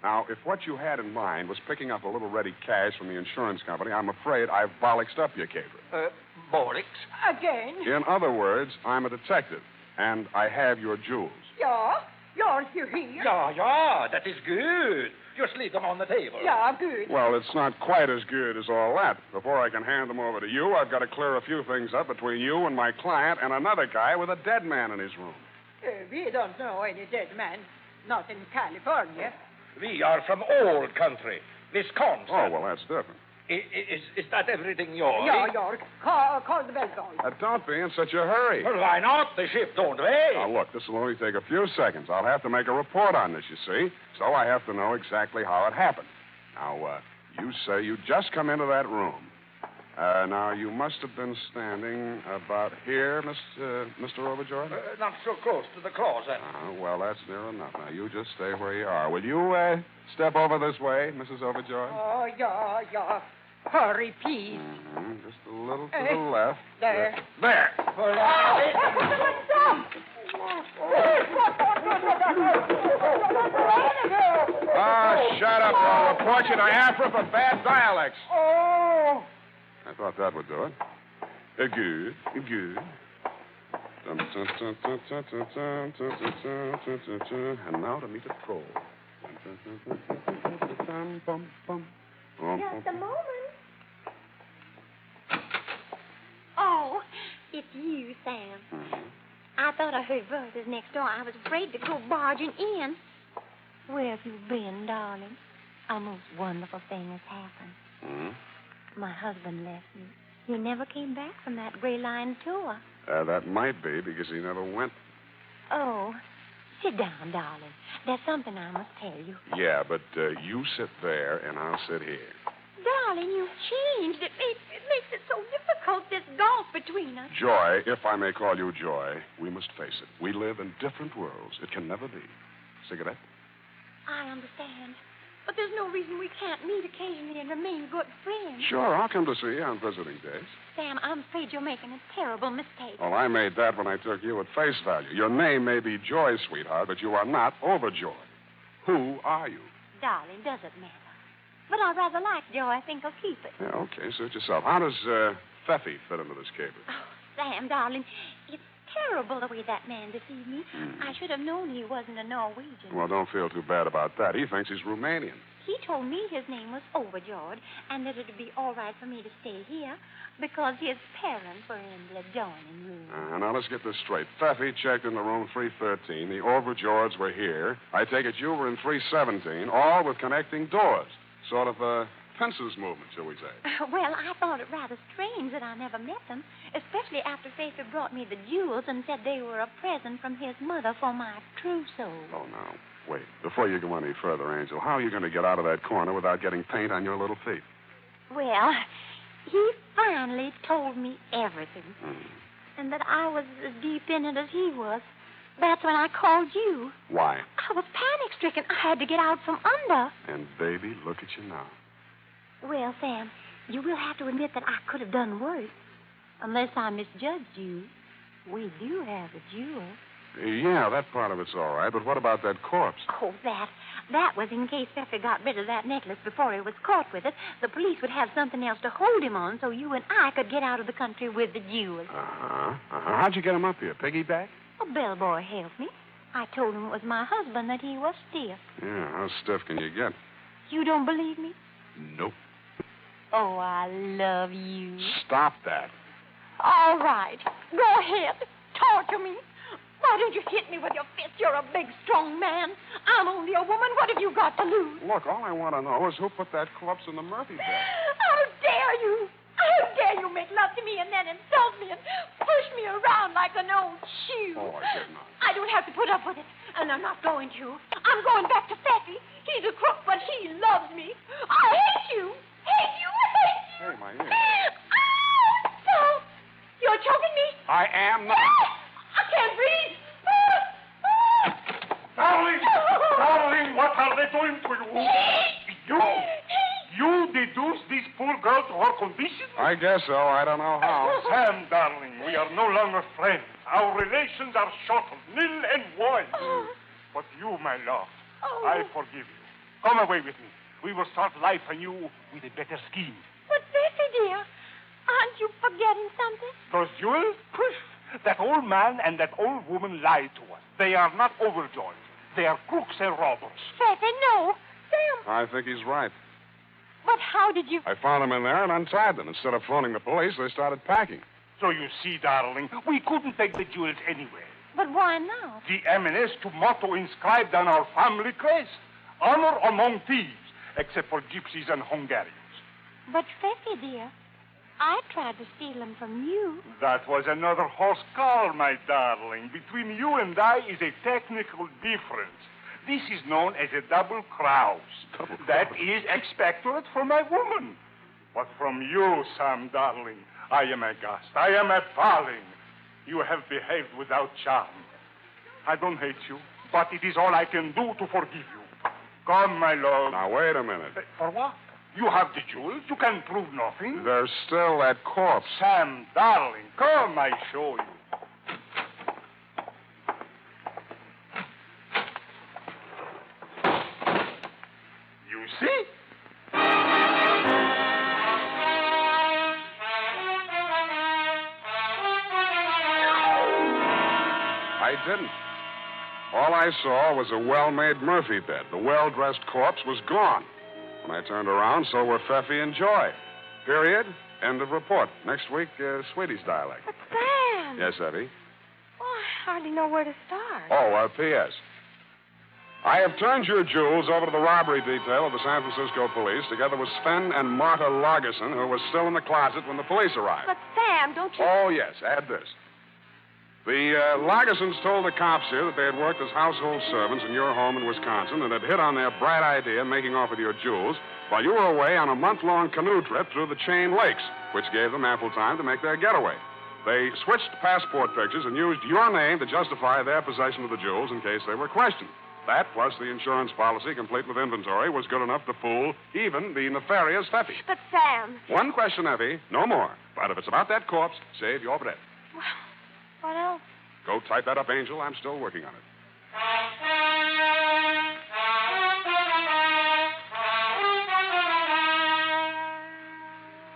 Now, if what you had in mind was picking up a little ready cash from the insurance company, I'm afraid I've bollocksed up your caper. Bollocks? Again? In other words, I'm a detective, and I have your jewels. Yeah? You're here? Yeah, that is good. Just leave them on the table. Yeah, good. Well, it's not quite as good as all that. Before I can hand them over to you, I've got to clear a few things up between you and my client and another guy with a dead man in his room. We don't know any dead man. Not in California. We are from old country, Wisconsin. Oh, well, that's different. Is that everything yours? Yeah, York. Call the bellboy. Don't be in such a hurry. Well, why not? The ship don't wait. Now, look, this will only take a few seconds. I'll have to make a report on this, you see. So I have to know exactly how it happened. Now, you say you just come into that room. Now, you must have been standing about here, Mr. Overjoy? Not so close to the closet. Well, that's near enough. Now, you just stay where you are. Will you step over this way, Mrs. Overjoy? Oh, yeah. Hurry, please. Just a little to the left. There. There. Shut up. I'll report you to Afra for bad dialects. Oh. I thought that would do it. Good. And now to meet the troll. Just a moment. Oh, it's you, Sam. I thought I heard voices next door. I was afraid to go barging in. Where have you been, darling? A most wonderful thing has happened. My husband left me. He never came back from that Gray Line tour. That might be because he never went. Oh, sit down, darling. There's something I must tell you. Yeah, but you sit there and I'll sit here. Darling, you've changed. It makes it so difficult, this gulf between us. Joy, if I may call you Joy, we must face it. We live in different worlds. It can never be. Cigarette? I understand. But there's no reason we can't meet occasionally and remain good friends. Sure, I'll come to see you on visiting days. Sam, I'm afraid you're making a terrible mistake. Well, I made that when I took you at face value. Your name may be Joy, sweetheart, but you are not Overjoy. Who are you? Darling, does it matter? but I rather like Joe. I think I'll keep it. Yeah, okay, suit yourself. How does Pfeffy fit into this caper? Oh, Sam, darling, it's terrible the way that man deceived me. I should have known he wasn't a Norwegian. Well, don't feel too bad about that. He thinks he's Romanian. He told me his name was Overjord and that it'd be all right for me to stay here because his parents were in the adjoining room. Now, let's get this straight. Pfeffy checked into room 313. The Overjords were here. I take it you were in 317, all with connecting doors. Sort of a fences movement, shall we say. Well, I thought it rather strange that I never met them, especially after Fairley brought me the jewels and said they were a present from his mother for my trousseau. Oh, now, wait. Before you go any further, Angel, how are you going to get out of that corner without getting paint on your little feet? Well, he finally told me everything. And that I was as deep in it as he was. That's when I called you. Why? I was panic-stricken. I had to get out from under. And, baby, look at you now. Well, Sam, you will have to admit that I could have done worse. Unless I misjudged you. We do have a jewel. Yeah, that part of it's all right, but what about that corpse? Oh, that was in case Pfeffy got rid of that necklace before he was caught with it. The police would have something else to hold him on so you and I could get out of the country with the jewel. How'd you get him up here? Piggyback? A bellboy helped me. I told him it was my husband, that he was stiff. Yeah, how stiff can you get? You don't believe me? Nope. Oh, I love you. Stop that. All right. Go ahead. Torture me. Why don't you hit me with your fist? You're a big, strong man. I'm only a woman. What have you got to lose? Look, all I want to know is who put that corpse in the Murphy bed. How dare you? How dare you make love to me and then insult me and push me around like an old shoe? Oh, I did not. I don't have to put up with it, and I'm not going to. I'm going back to Pfeffy. He's a crook, but he loves me. I hate you. Hate you. Hate you. Hey, my ear. So, you're choking me? I am not. I can't breathe. Darling, what are they doing to you? You deduce this poor girl to her condition? I guess so. I don't know how. Sam, darling, we are no longer friends. Our relations are shortened, nil and void. But you, my love, I forgive you. Come away with me. We will start life anew with a better scheme. But, Bessie, dear, aren't you forgetting something? Those jewels? That old man and that old woman lied to us. They are not overjoyed. They are crooks and robbers. Bessie, no. Sam. I think he's right. But how did you... I found them in there and untied them. Instead of phoning the police, they started packing. So you see, darling, we couldn't take the jewels anywhere. But why not? The M&S to motto inscribed on our family crest. Honor among thieves, except for gypsies and Hungarians. But, Pfeffy, dear, I tried to steal them from you. That was another horse car, my darling. Between you and I is a technical difference. This is known as a double cross. That is expectorate for my woman. But from you, Sam, darling, I am aghast. I am appalling. You have behaved without charm. I don't hate you, but it is all I can do to forgive you. Come, my love. Now, wait a minute. For what? You have the jewels. You can prove nothing. There's still that corpse. Sam, darling, come, I show you. You see? I didn't. All I saw was a well-made Murphy bed. The well-dressed corpse was gone. When I turned around, so were Pfeffy and Joy. Period. End of report. Next week, Sweetie's dialect. But, Sam. Yes, Effie? Oh, I hardly know where to start. Oh, P.S. I have turned your jewels over to the robbery detail of the San Francisco police, together with Sven and Marta Lagerson, who was still in the closet when the police arrived. But, Sam, don't you... Oh, yes. Add this. The Lagersons told the cops here that they had worked as household servants in your home in Wisconsin and had hit on their bright idea of making off with your jewels while you were away on a month-long canoe trip through the Chain Lakes, which gave them ample time to make their getaway. They switched passport pictures and used your name to justify their possession of the jewels in case they were questioned. That, plus the insurance policy, complete with inventory, was good enough to fool even the nefarious Pfeffy. But, Sam... One question, Effie, no more. But if it's about that corpse, save your breath. Well, what else? Go type that up, Angel. I'm still working on it.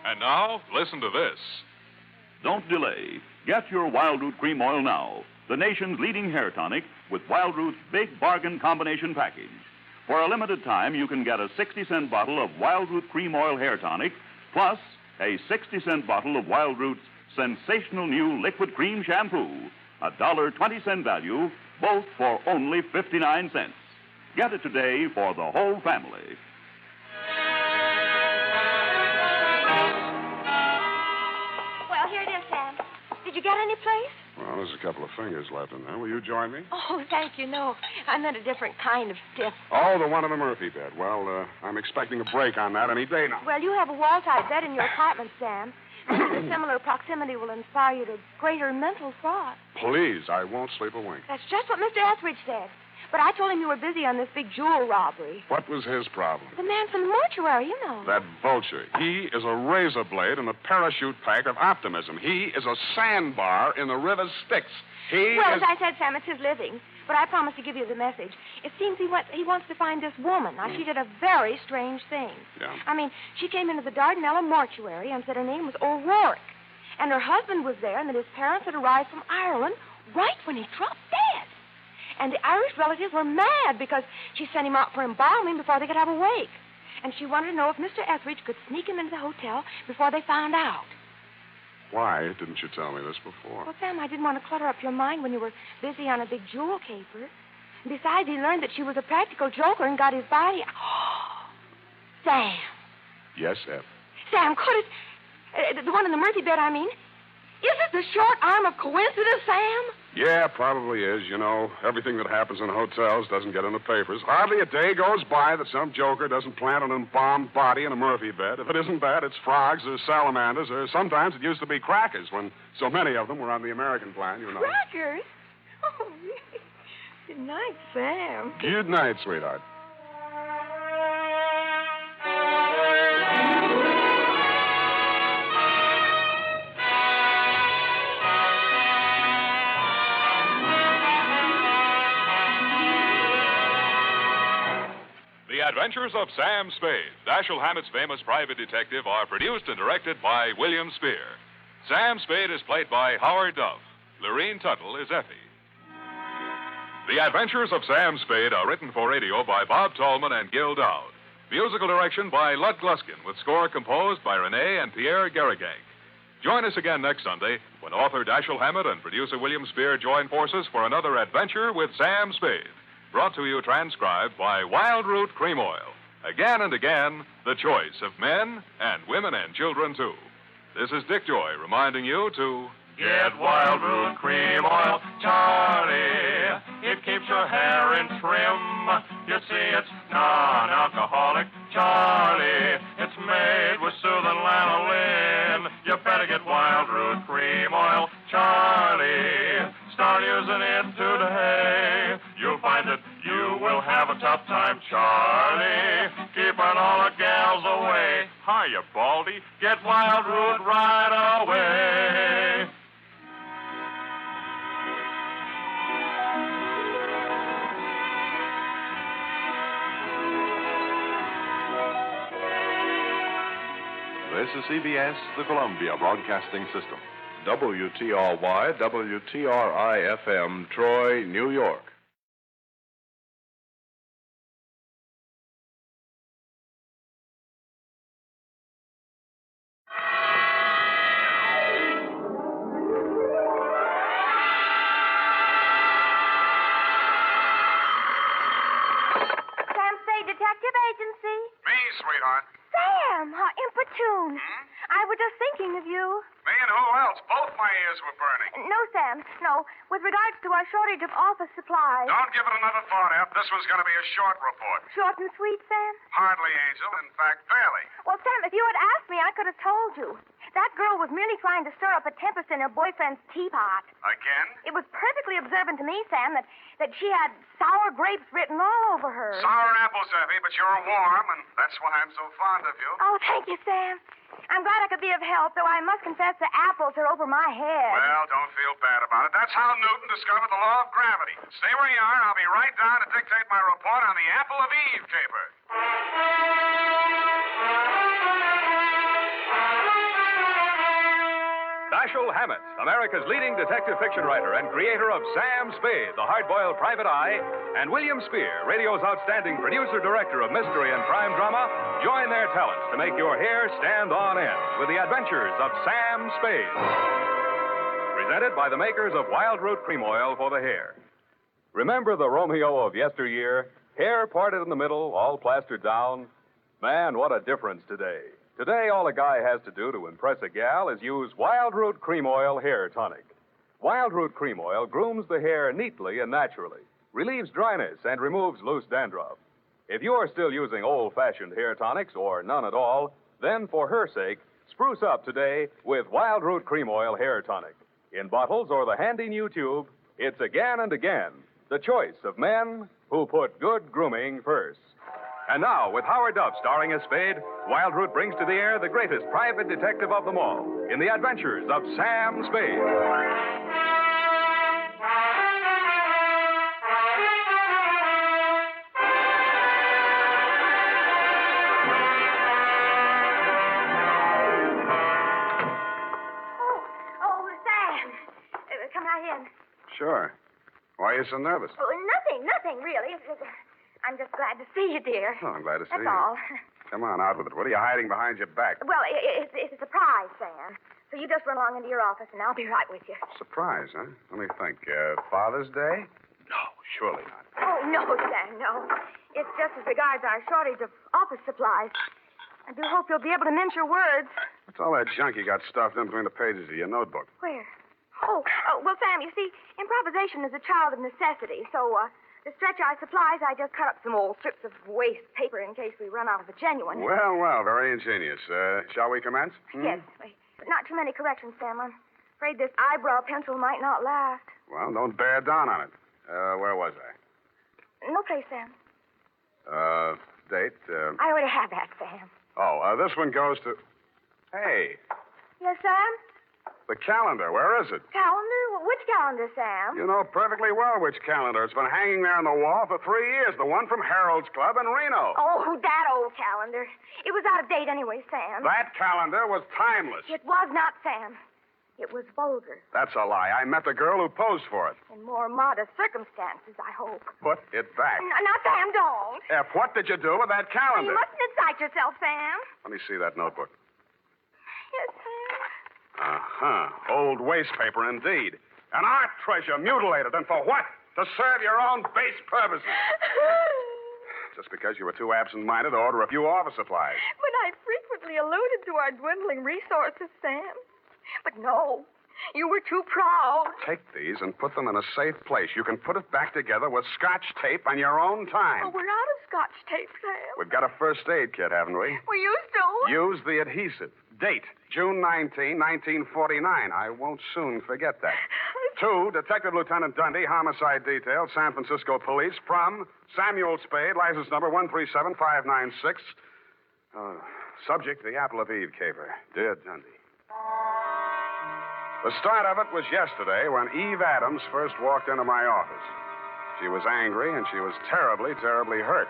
And now, listen to this. Don't delay. Get your Wildroot Cream Oil now, the nation's leading hair tonic with Wildroot's big bargain combination package. For a limited time, you can get a 60-cent bottle of Wildroot Cream Oil hair tonic, plus a 60-cent bottle of Wildroot's sensational new liquid cream shampoo, a $1.20 value, both for only 59 cents. Get it today for the whole family. Well, here it is, Sam. Did you get any place? Well, there's a couple of fingers left in there. Will you join me? Oh, thank you. No, I meant a different kind of stiff. Oh, the one in the Murphy bed. Well, I'm expecting a break on that any day now. Well, you have a wall-side bed in your apartment, Sam. Maybe the similar proximity will inspire you to greater mental thought. Please, I won't sleep a wink. That's just what Mr. Etheridge said. But I told him you were busy on this big jewel robbery. What was his problem? The man from the mortuary, you know. That vulture. He is a razor blade in the parachute pack of optimism. He is a sandbar in the river Styx. As I said, Sam, it's his living. But I promised to give you the message. It seems he wants to find this woman. Now, she did a very strange thing. Yeah? I mean, she came into the Dardanella mortuary and said her name was O'Rourke. And her husband was there and that his parents had arrived from Ireland right when he dropped dead. And the Irish relatives were mad because she sent him out for embalming before they could have a wake. And she wanted to know if Mr. Etheridge could sneak him into the hotel before they found out. Why didn't you tell me this before? Well, Sam, I didn't want to clutter up your mind when you were busy on a big jewel caper. And besides, he learned that she was a practical joker and got his body... Sam. Yes, Eph. Sam, could it... the one in the Murphy bed, I mean. Is it the short arm of coincidence, Sam? Yeah, probably is. You know, everything that happens in hotels doesn't get in the papers. Hardly a day goes by that some joker doesn't plant an embalmed body in a Murphy bed. If it isn't that, it's frogs or salamanders, or sometimes it used to be crackers when so many of them were on the American plan, you know. Crackers? Oh, good night, Sam. Good night, sweetheart. The Adventures of Sam Spade, Dashiell Hammett's famous private detective, are produced and directed by William Spear. Sam Spade is played by Howard Duff. Lorene Tuttle is Effie. The Adventures of Sam Spade are written for radio by Bob Tallman and Gil Dowd. Musical direction by Lud Gluskin, with score composed by Renee and Pierre Garrigank. Join us again next Sunday when author Dashiell Hammett and producer William Spear join forces for another adventure with Sam Spade. Brought to you transcribed by Wildroot Cream Oil. Again and again, the choice of men and women and children, too. This is Dick Joy reminding you to... Get Wildroot Cream Oil, Charlie. It keeps your hair in trim. You see, it's non-alcoholic, Charlie. It's made with soothing lanolin. You better get Wildroot Cream Oil, Charlie. Start using it today. You'll find that you will have a tough time, Charlie. Keeping all the gals away. Hiya, Baldy. Get Wildroot right away. This is CBS, the Columbia Broadcasting System. WTRY, WTRI-FM, Troy, New York. Sam Spade Detective Agency. Me, sweetheart. Sam, how inopportune. I was just thinking of you. Me and who else? Both my ears were burning. No, Sam, no. With regards to our shortage of office supplies. Don't give it another thought, Ep. This was going to be a short report. Short and sweet, Sam? Hardly, Angel. In fact, barely. Well, Sam, if you had asked me, I could have told you. That girl was merely trying to stir up a tempest in her boyfriend's teapot. Again? It was perfectly observant to me, Sam, that she had sour grapes written all over her. Sour apples, Effie, but you're warm, and that's why I'm so fond of you. Oh, thank you, Sam. I'm glad I could be of help, though I must confess the apples are over my head. Well, don't feel bad about it. That's how Newton discovered the law of gravity. Stay where you are. I'll be right down to dictate my report on the Apple of Eve caper. Dashiell Hammett, America's leading detective fiction writer and creator of Sam Spade, the hard-boiled private eye, and William Spear, radio's outstanding producer-director of mystery and crime drama, join their talents to make your hair stand on end with the adventures of Sam Spade. Presented by the makers of Wild Root Cream Oil for the hair. Remember the Romeo of yesteryear? Hair parted in the middle, all plastered down? Man, what a difference today. Today, all a guy has to do to impress a gal is use Wild Root Cream Oil Hair Tonic. Wild Root Cream Oil grooms the hair neatly and naturally, relieves dryness, and removes loose dandruff. If you're still using old-fashioned hair tonics or none at all, then for her sake, spruce up today with Wild Root Cream Oil Hair Tonic. In bottles or the handy new tube, it's again and again the choice of men who put good grooming first. And now, with Howard Duff starring as Spade, Wild Root brings to the air the greatest private detective of them all in the adventures of Sam Spade. Oh, Sam. Come right in. Sure. Why are you so nervous? Oh, nothing, really. I'm just glad to see you, dear. Oh, I'm glad to see you. That's all. Come on, out with it. What are you hiding behind your back? Well, it's a surprise, Sam. So you just run along into your office, and I'll be right with you. Surprise, huh? Let me think. Father's Day? No, surely not. Oh, no, Sam, no. It's just as regards our shortage of office supplies. I do hope you'll be able to mince your words. What's all that junk you got stuffed in between the pages of your notebook? Where? Oh, well, Sam, you see, improvisation is a child of necessity, so, to stretch our supplies, I just cut up some old strips of waste paper in case we run out of a genuine. Well, very ingenious. Shall we commence? Yes. Not too many corrections, Sam. I'm afraid this eyebrow pencil might not last. Well, don't bear down on it. Where was I? No place, Sam. Date? I already have that, Sam. This one goes to... Hey, Yes, Sam? the calendar. Where is it? Calendar? Which calendar, Sam? You know perfectly well which calendar. It's been hanging there on the wall for 3 years. The one from Harold's Club in Reno. Oh, that old calendar. It was out of date anyway, Sam. That calendar was timeless. It was not, Sam. It was vulgar. That's a lie. I met the girl who posed for it. In more modest circumstances, I hope. Put it back. Now, Sam, don't. F, what did you do with that calendar? You mustn't excite yourself, Sam. Let me see that notebook. Yes, Sam. Old waste paper, indeed. An art treasure mutilated. And for what? To serve your own base purposes. Just because you were too absent-minded to order a few office supplies. But I frequently alluded to our dwindling resources, Sam. But no, you were too proud. Take these and put them in a safe place. You can put it back together with Scotch tape on your own time. Oh, we're out of Scotch tape, Sam. We've got a first aid kit, haven't we? We used to. Use the adhesive. Date, June 19, 1949. I won't soon forget that. 2, Detective Lieutenant Dundee, Homicide Detail, San Francisco Police, from Samuel Spade, license number 137596. Subject, the Apple of Eve Caper. Dear Dundee. The start of it was yesterday when Eve Adams first walked into my office. She was angry and she was terribly, terribly hurt.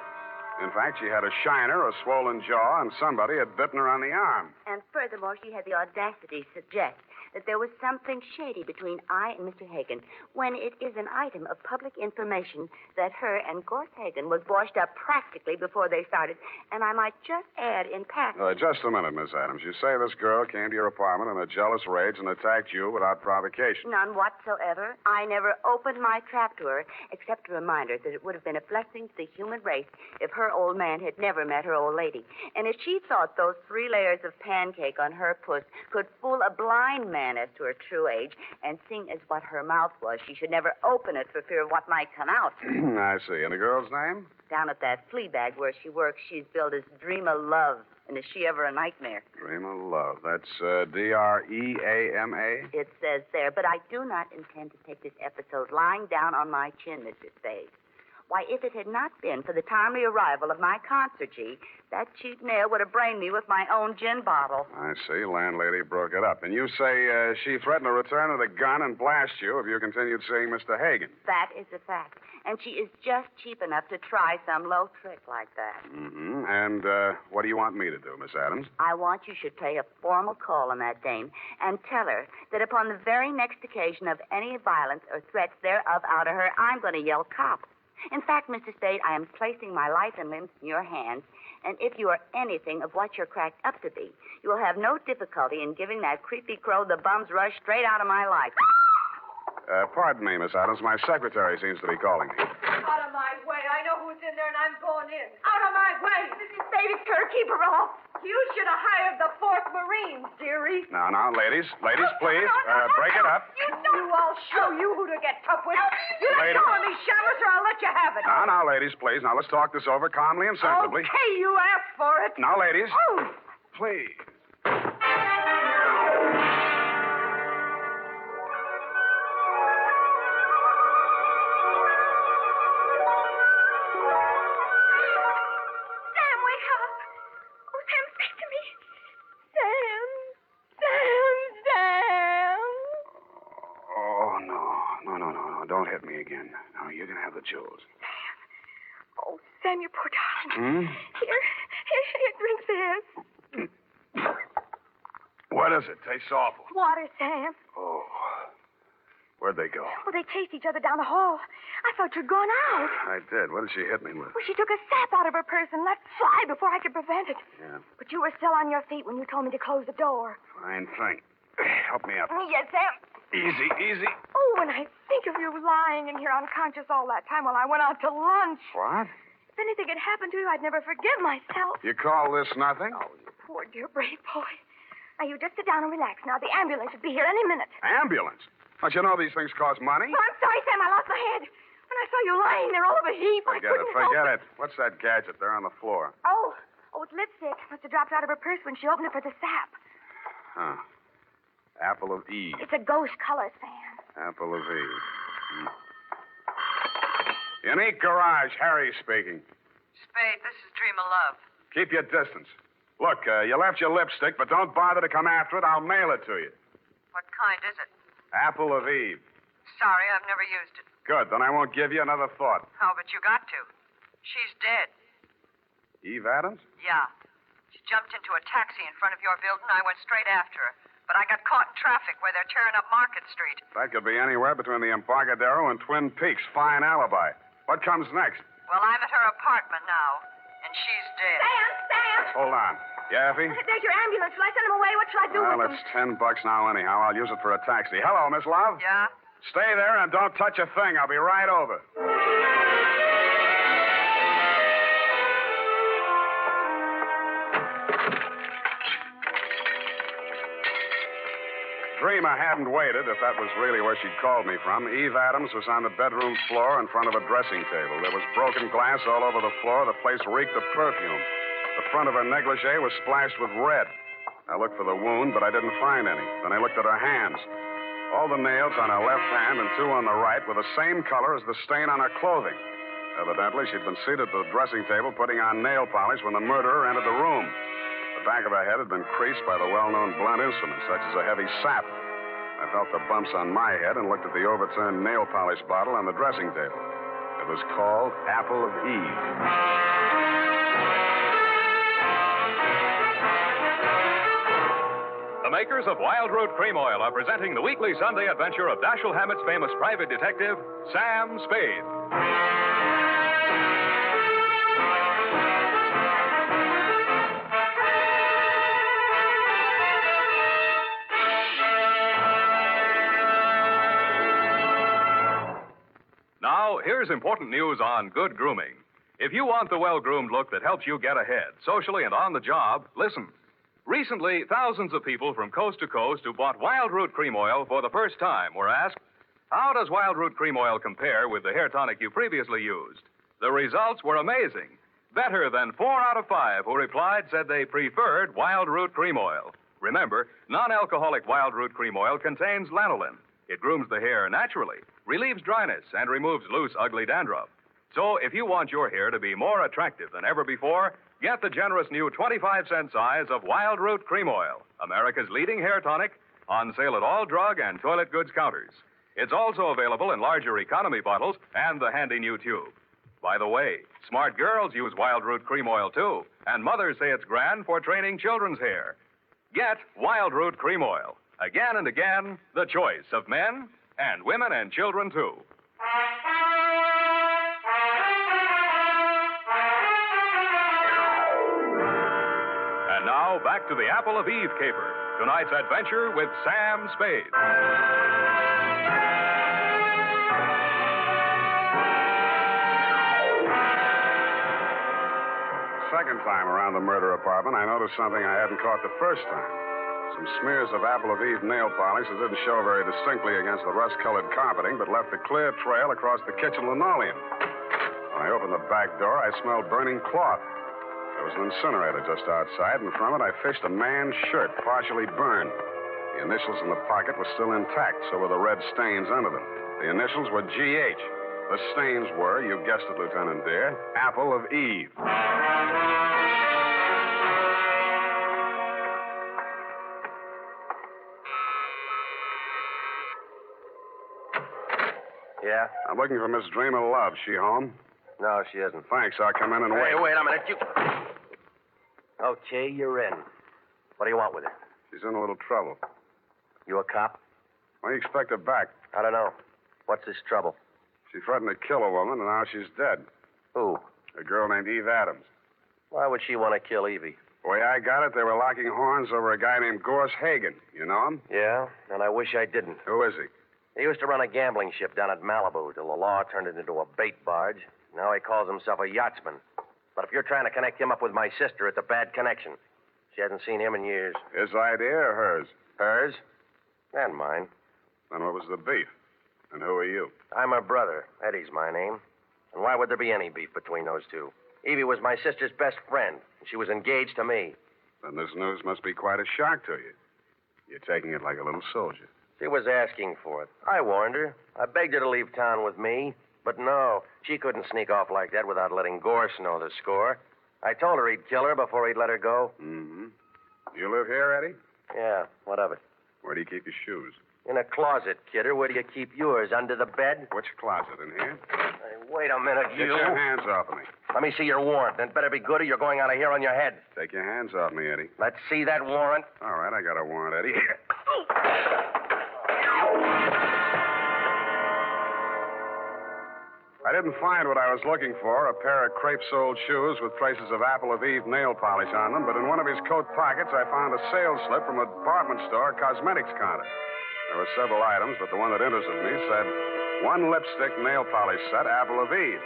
In fact, she had a shiner, a swollen jaw, and somebody had bitten her on the arm. And furthermore, she had the audacity to suggest that there was something shady between I and Mr. Hagen, when it is an item of public information that her and Gorse Hagen was washed up practically before they started. And I might just add in passing... Just a minute, Miss Adams. You say this girl came to your apartment in a jealous rage and attacked you without provocation. None whatsoever. I never opened my trap to her, except to remind her that it would have been a blessing to the human race if her old man had never met her old lady. And if she thought those 3 layers of pancake on her puss could fool a blind man as to her true age, and seeing as what her mouth was, she should never open it for fear of what might come out. I see. And the girl's name? Down at that flea bag where she works, she's billed as Dream of Love. And is she ever a nightmare? Dream of Love. That's D-R-E-A-M-A? It says there, but I do not intend to take this episode lying down on my chin, Mr. Spade. Why, if it had not been for the timely arrival of my consergy, that cheap nail would have brained me with my own gin bottle. I see. Landlady broke it up. And you say she threatened to return with a gun and blast you if you continued seeing Mr. Hagen. That is a fact. And she is just cheap enough to try some low trick like that. Mm-hmm. And what do you want me to do, Miss Adams? I want you should pay a formal call on that dame and tell her that upon the very next occasion of any violence or threats thereof out of her, I'm going to yell cop. In fact, Mr. Spade, I am placing my life and limbs in your hands, and if you are anything of what you're cracked up to be, you will have no difficulty in giving that creepy crow the bum's rush straight out of my life. Pardon me, Miss Adams. My secretary seems to be calling me. Out of my way. I know who's in there, and I'm going in. Out of my way. Mrs. Spade, it's her. Keep her off. You should have hired the 4th Marines, dearie. Now, ladies. Ladies, please. Break it up. I'll show you who to get tough with. You don't Ladies. call me shamus, or I'll let you have it. Now, ladies, please. Now, let's talk this over calmly and sensibly. Okay, you asked for it. Now, ladies. Oh. Please. Don't hit me again. Now, you can have the jewels. Oh, Sam, you poor darling. Here, drink this. What is it? Tastes awful. Water, Sam. Oh. Where'd they go? Well, they chased each other down the hall. I thought you'd gone out. I did. What did she hit me with? Well, she took a sap out of her purse and let fly before I could prevent it. Yeah. But you were still on your feet when you told me to close the door. Fine thing. Help me up. Yes, Sam. Easy. Oh, when I think of you lying in here unconscious all that time while I went out to lunch. What? If anything had happened to you, I'd never forgive myself. You call this nothing? Oh, you poor, dear, brave boy. Now, you just sit down and relax. Now, the ambulance should be here any minute. Ambulance? Don't you know these things cost money? Oh, I'm sorry, Sam. I lost my head. When I saw you lying there all of a heap, Forget it. What's that gadget there on the floor? Oh, it's lipstick. Must have dropped out of her purse when she opened it for the sap. Huh. Apple of Eve. It's a ghost color, Sam. Apple of Eve. Unique Garage, Harry speaking. Spade, this is Dream of Love. Keep your distance. Look, you left your lipstick, but don't bother to come after it. I'll mail it to you. What kind is it? Apple of Eve. Sorry, I've never used it. Good, then I won't give you another thought. Oh, but you got to. She's dead. Eve Adams? Yeah. She jumped into a taxi in front of your building. I went straight after her. But I got caught in traffic where they're tearing up Market Street. That could be anywhere between the Embarcadero and Twin Peaks. Fine alibi. What comes next? Well, I'm at her apartment now, and she's dead. Sam! Hold on. Yaffee? There's your ambulance. Shall I send him away? What shall I do Well, with it's him? $10 now anyhow. I'll use it for a taxi. Hello, Miss Love? Yeah? Stay there and don't touch a thing. I'll be right over. Dreamer hadn't waited, if that was really where she'd called me from. Eve Adams was on the bedroom floor in front of a dressing table. There was broken glass all over the floor. The place reeked of perfume. The front of her negligee was splashed with red. I looked for the wound, but I didn't find any. Then I looked at her hands. All the nails on her left hand and 2 on the right were the same color as the stain on her clothing. Evidently, she'd been seated at the dressing table putting on nail polish when the murderer entered the room. The back of her head had been creased by the well-known blunt instrument, such as a heavy sap. I felt the bumps on my head and looked at the overturned nail polish bottle on the dressing table. It was called Apple of Eve. The makers of Wild Root Cream Oil are presenting the weekly Sunday adventure of Dashiell Hammett's famous private detective, Sam Spade. Now, here's important news on good grooming. If you want the well-groomed look that helps you get ahead, socially and on the job, listen. Recently, thousands of people from coast to coast who bought Wild Root Cream Oil for the first time were asked, how does Wild Root Cream Oil compare with the hair tonic you previously used? The results were amazing. Better than 4 out of 5 who replied said they preferred Wild Root Cream Oil. Remember, non-alcoholic Wild Root Cream Oil contains lanolin. It grooms the hair naturally, relieves dryness, and removes loose, ugly dandruff. So if you want your hair to be more attractive than ever before, get the generous new 25-cent size of Wild Root Cream Oil, America's leading hair tonic, on sale at all drug and toilet goods counters. It's also available in larger economy bottles and the handy new tube. By the way, smart girls use Wild Root Cream Oil, too, and mothers say it's grand for training children's hair. Get Wild Root Cream Oil. Again and again, the choice of men and women and children, too. And now, back to the Apple of Eve Caper. Tonight's adventure with Sam Spade. Second time around the murder apartment, I noticed something I hadn't caught the first time. Some smears of Apple of Eve nail polish that didn't show very distinctly against the rust-colored carpeting, but left a clear trail across the kitchen linoleum. When I opened the back door, I smelled burning cloth. There was an incinerator just outside, and from it I fished a man's shirt, partially burned. The initials in the pocket were still intact, so were the red stains under them. The initials were G.H. The stains were, you guessed it, Lieutenant Deere, Apple of Eve. Yeah? I'm looking for Miss Dreamer Love. She home? No, she isn't. Thanks. I'll come in and wait. Hey, wait a minute. Okay, you're in. What do you want with her? She's in a little trouble. You a cop? When do you expect her back? I don't know. What's this trouble? She threatened to kill a woman, and now she's dead. Who? A girl named Eve Adams. Why would she want to kill Evie? The way I got it, they were locking horns over a guy named Gorse Hagen. You know him? Yeah, and I wish I didn't. Who is he? He used to run a gambling ship down at Malibu till the law turned it into a bait barge. Now he calls himself a yachtsman. But if you're trying to connect him up with my sister, it's a bad connection. She hasn't seen him in years. His idea or hers? Hers? And mine. Then what was the beef? And who are you? I'm her brother. Eddie's my name. And why would there be any beef between those two? Evie was my sister's best friend, and she was engaged to me. Then this news must be quite a shock to you. You're taking it like a little soldier. She was asking for it. I warned her. I begged her to leave town with me. But no, she couldn't sneak off like that without letting Gorse know the score. I told her he'd kill her before he'd let her go. Mm-hmm. You live here, Eddie? Yeah, what of it? Where do you keep your shoes? In a closet, kidder. Where do you keep yours? Under the bed? Which closet? In here? Hey, wait a minute, Get your hands off of me. Let me see your warrant. It better be good or you're going out of here on your head. Take your hands off me, Eddie. Let's see that warrant. All right, I got a warrant, Eddie. Here. I didn't find what I was looking for, a pair of crepe-soled shoes with traces of Apple of Eve nail polish on them, but in one of his coat pockets I found a sales slip from a department store cosmetics counter. There were several items, but the one that interested me said, 1 lipstick nail polish set, Apple of Eve.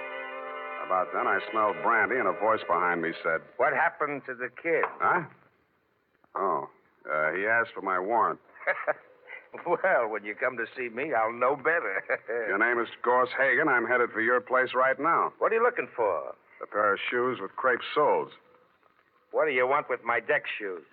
About then, I smelled brandy, and a voice behind me said, What happened to the kid? Huh? Oh, he asked for my warrant. Well, when you come to see me, I'll know better. Your name is Gorse Hagen. I'm headed for your place right now. What are you looking for? A pair of shoes with crepe soles. What do you want with my deck shoes?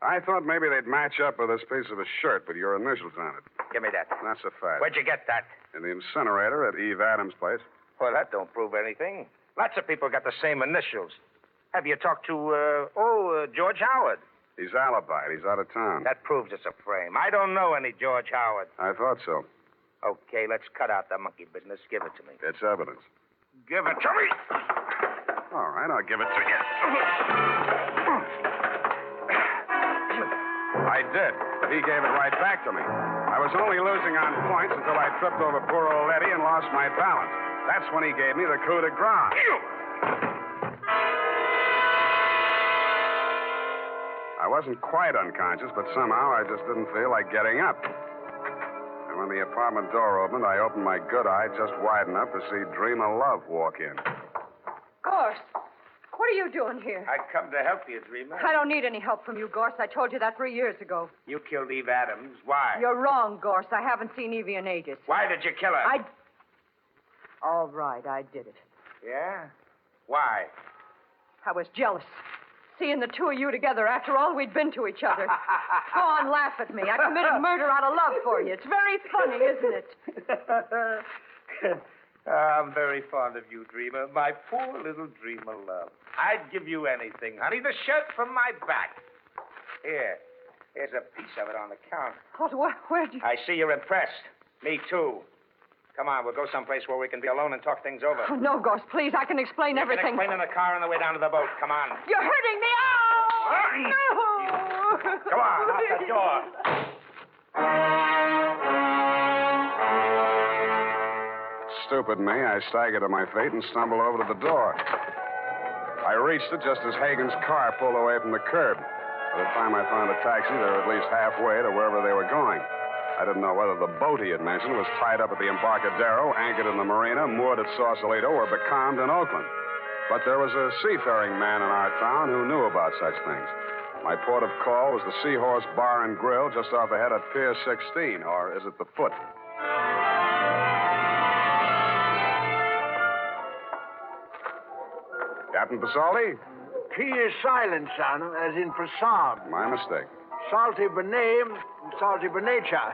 I thought maybe they'd match up with this piece of a shirt with your initials on it. Give me that. That's a fact. Where'd you get that? In the incinerator at Eve Adams' place. Well, that don't prove anything. Lots of people got the same initials. Have you talked to, George Howard? He's alibied. He's out of town. That proves it's a frame. I don't know any George Howard. I thought so. Okay, let's cut out the monkey business. Give it to me. It's evidence. Give it to me. All right, I'll give it to you. I did, but he gave it right back to me. I was only losing on points until I tripped over poor old Eddie and lost my balance. That's when he gave me the coup de grace. I wasn't quite unconscious, but somehow I just didn't feel like getting up. And when the apartment door opened, I opened my good eye just wide enough to see Dreamer Love walk in. Gorse, what are you doing here? I come to help you, Dreamer. I don't need any help from you, Gorse. I told you that 3 years ago. You killed Eve Adams. Why? You're wrong, Gorse. I haven't seen Evie in ages. Why did you kill her? All right, I did it. Yeah? Why? I was jealous. Seeing the two of you together after all we'd been to each other. Go on, laugh at me. I committed murder out of love for you. It's very funny, isn't it? I'm very fond of you, Dreamer. My poor little Dreamer love. I'd give you anything, honey. The shirt from my back. Here's a piece of it on the counter. Where'd you... I see you're impressed. Me, too. Come on, we'll go someplace where we can be alone and talk things over. Oh, no, Ghost, please. I can explain everything. You can explain in the car on the way down to the boat. Come on. You're hurting me. Oh! No! Come on, out the door. Stupid me, I staggered to my feet and stumbled over to the door. I reached it just as Hagen's car pulled away from the curb. By the time I found a taxi, they were at least halfway to wherever they were going. I didn't know whether the boat he had mentioned was tied up at the Embarcadero, anchored in the marina, moored at Sausalito, or becalmed in Oakland. But there was a seafaring man in our town who knew about such things. My port of call was the Seahorse Bar and Grill just off ahead at Pier 16, or is it the Foot? Captain Pasoldi? P is silent, son, as in facade. My mistake. Salty by name, salty by nature.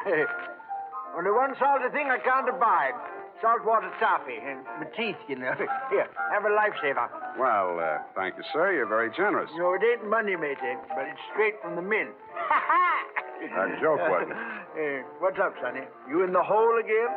Only one salty thing I can't abide. Saltwater toffee. And my teeth, you know. Here, have a lifesaver. Well, thank you, sir. You're very generous. No, it ain't money, matey, but it's straight from the mint. A joke, wasn't it? What's up, sonny? You in the hole again?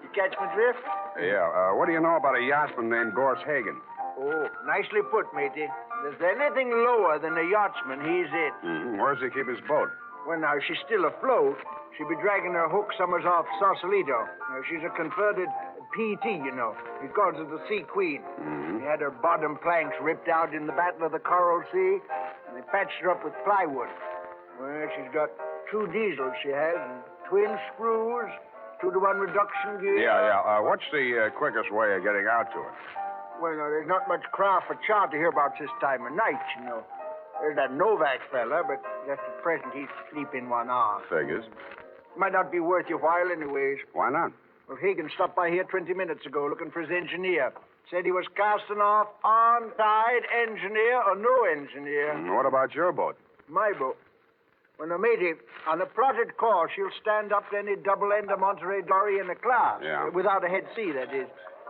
You catch my drift? Yeah. What do you know about a yachtsman named Gorse Hagen? Oh, nicely put, matey. If there's anything lower than a yachtsman, he's it. Mm-hmm. Where does he keep his boat? Well, now, she's still afloat. She'll be dragging her hook summers off Sausalito. Now, she's a converted PT, you know. He calls her the Sea Queen. Mm-hmm. He had her bottom planks ripped out in the Battle of the Coral Sea, and they patched her up with plywood. Well, she's got 2 diesels, she has, and twin screws, 2-to-1 reduction gear. Yeah. What's the quickest way of getting out to her? Well, now, there's not much craft for charter hereabouts this time of night, you know. There's that Novak fella, but just at present he's sleeping 1 hour. Figures. Might not be worth your while anyways. Why not? Well, Hagen stopped by here 20 minutes ago looking for his engineer. Said he was casting off on-tide engineer or no engineer. What about your boat? My boat? Well, now, matey, on a plotted course, she'll stand up to any double-ender Monterey dory in a class. Yeah. Without a head sea, that is.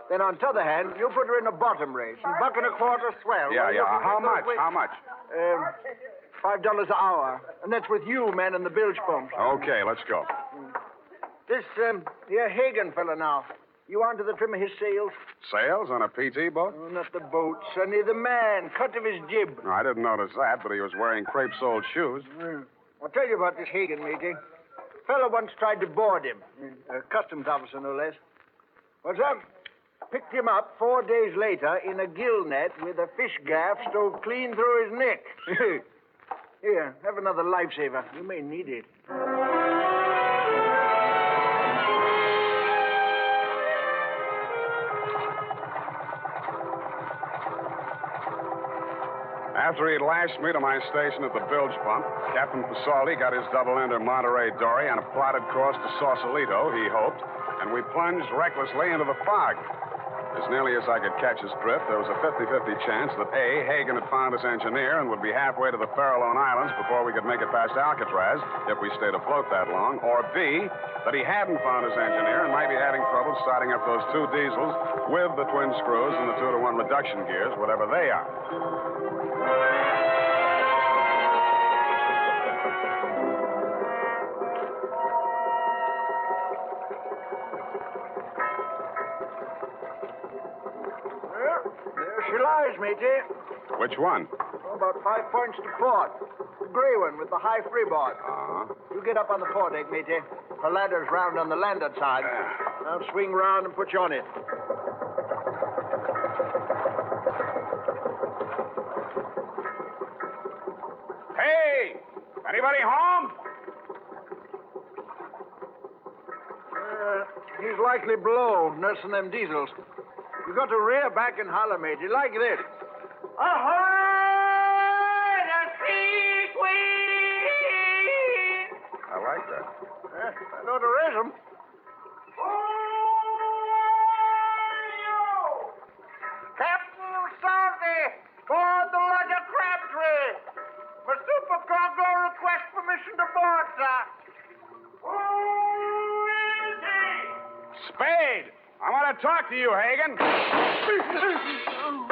Then, on t'other hand, you put her in a bottom race, and $1.25 swell. Yeah. How much? How much? $5 an hour. And that's with you, man, and the bilge pumps. Okay, let's go. This, here Hagen fella now. You onto the trim of his sails? Sails on a PT boat? Oh, not the boat, sonny, the man. Cut of his jib. No, I didn't notice that, but he was wearing crepe-soled shoes. I'll tell you about this Hagen, matey. Fella once tried to board him. A customs officer, no less. What's up? Picked him up 4 days later in a gill net with a fish gaff stove clean through his neck. Here, have another lifesaver. You may need it. After he'd lashed me to my station at the bilge pump, Captain Pasoldi got his double-ender Monterey dory on a plotted course to Sausalito, he hoped, and we plunged recklessly into the fog. As nearly as I could catch his drift, there was a 50-50 chance that A, Hagen had found his engineer and would be halfway to the Farallone Islands before we could make it past Alcatraz, if we stayed afloat that long, or B, that he hadn't found his engineer and might be having trouble starting up those 2 diesels with the twin screws and the 2-to-1 reduction gears, whatever they are. She lies, matey. Which one? Oh, about 5 points to port. The gray one with the high freeboard. You get up on the foredeck, matey. Her ladder's round on the landward side. I'll swing round and put you on it. Hey! Anybody home? He's likely below, nursing them diesels. You got to rear back and holler, matey, like this. Ahoy, the Sea Queen! I like that. I know to raise them. Captain Salty, board the lugger Crabtree. For supercargo, request permission to board, sir. Spade! I want to talk to you, Hagen.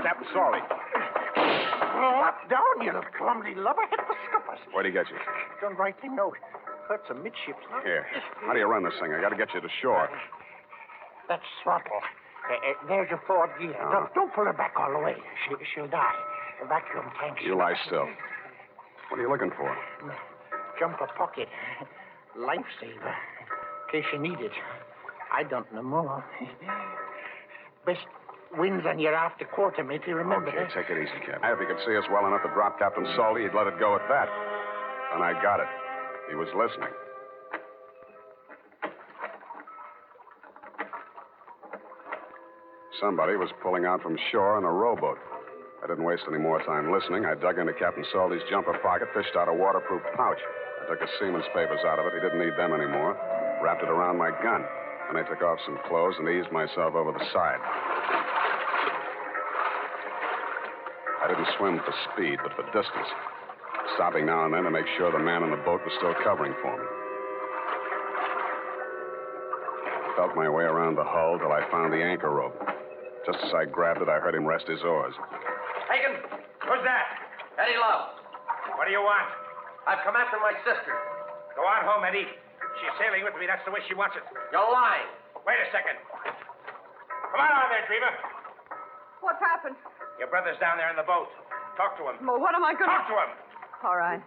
Captain Salty. Drop down, you clumsy lubber. Hit the scuppers. Where'd he get you? Don't write the note. Hurts amidships, huh? Here. How do you run this thing? I got to get you to shore. That's throttle. There's your forward gear. Don't pull her back all the way. She'll die. The vacuum tank. You lie still. What are you looking for? Jumper pocket. Lifesaver. In case you need it. I don't know more. Best wins on your after quarter, matey. Remember Okay, that? take it easy, Captain. If he could see us well enough to drop Captain Salty, he'd let it go at that. And I got it. He was listening. Somebody was pulling out from shore in a rowboat. I didn't waste any more time listening. I dug into Captain Salty's jumper pocket, fished out a waterproof pouch. I took the seaman's papers out of it. He didn't need them anymore. Wrapped it around my gun. Then I took off some clothes and eased myself over the side. I didn't swim for speed, but for distance. Stopping now and then to make sure the man in the boat was still covering for me. I felt my way around the hull till I found the anchor rope. Just as I grabbed it, I heard him rest his oars. Hagen, who's that? Eddie Love. What do you want? I've come after my sister. Go on home, Eddie. She's sailing with me. That's the way she wants it. You're lying. Wait a second. Come on there, Dreamer. What's happened? Your brother's down there in the boat. Talk to him. Well, what am I going to... Talk to him. All right.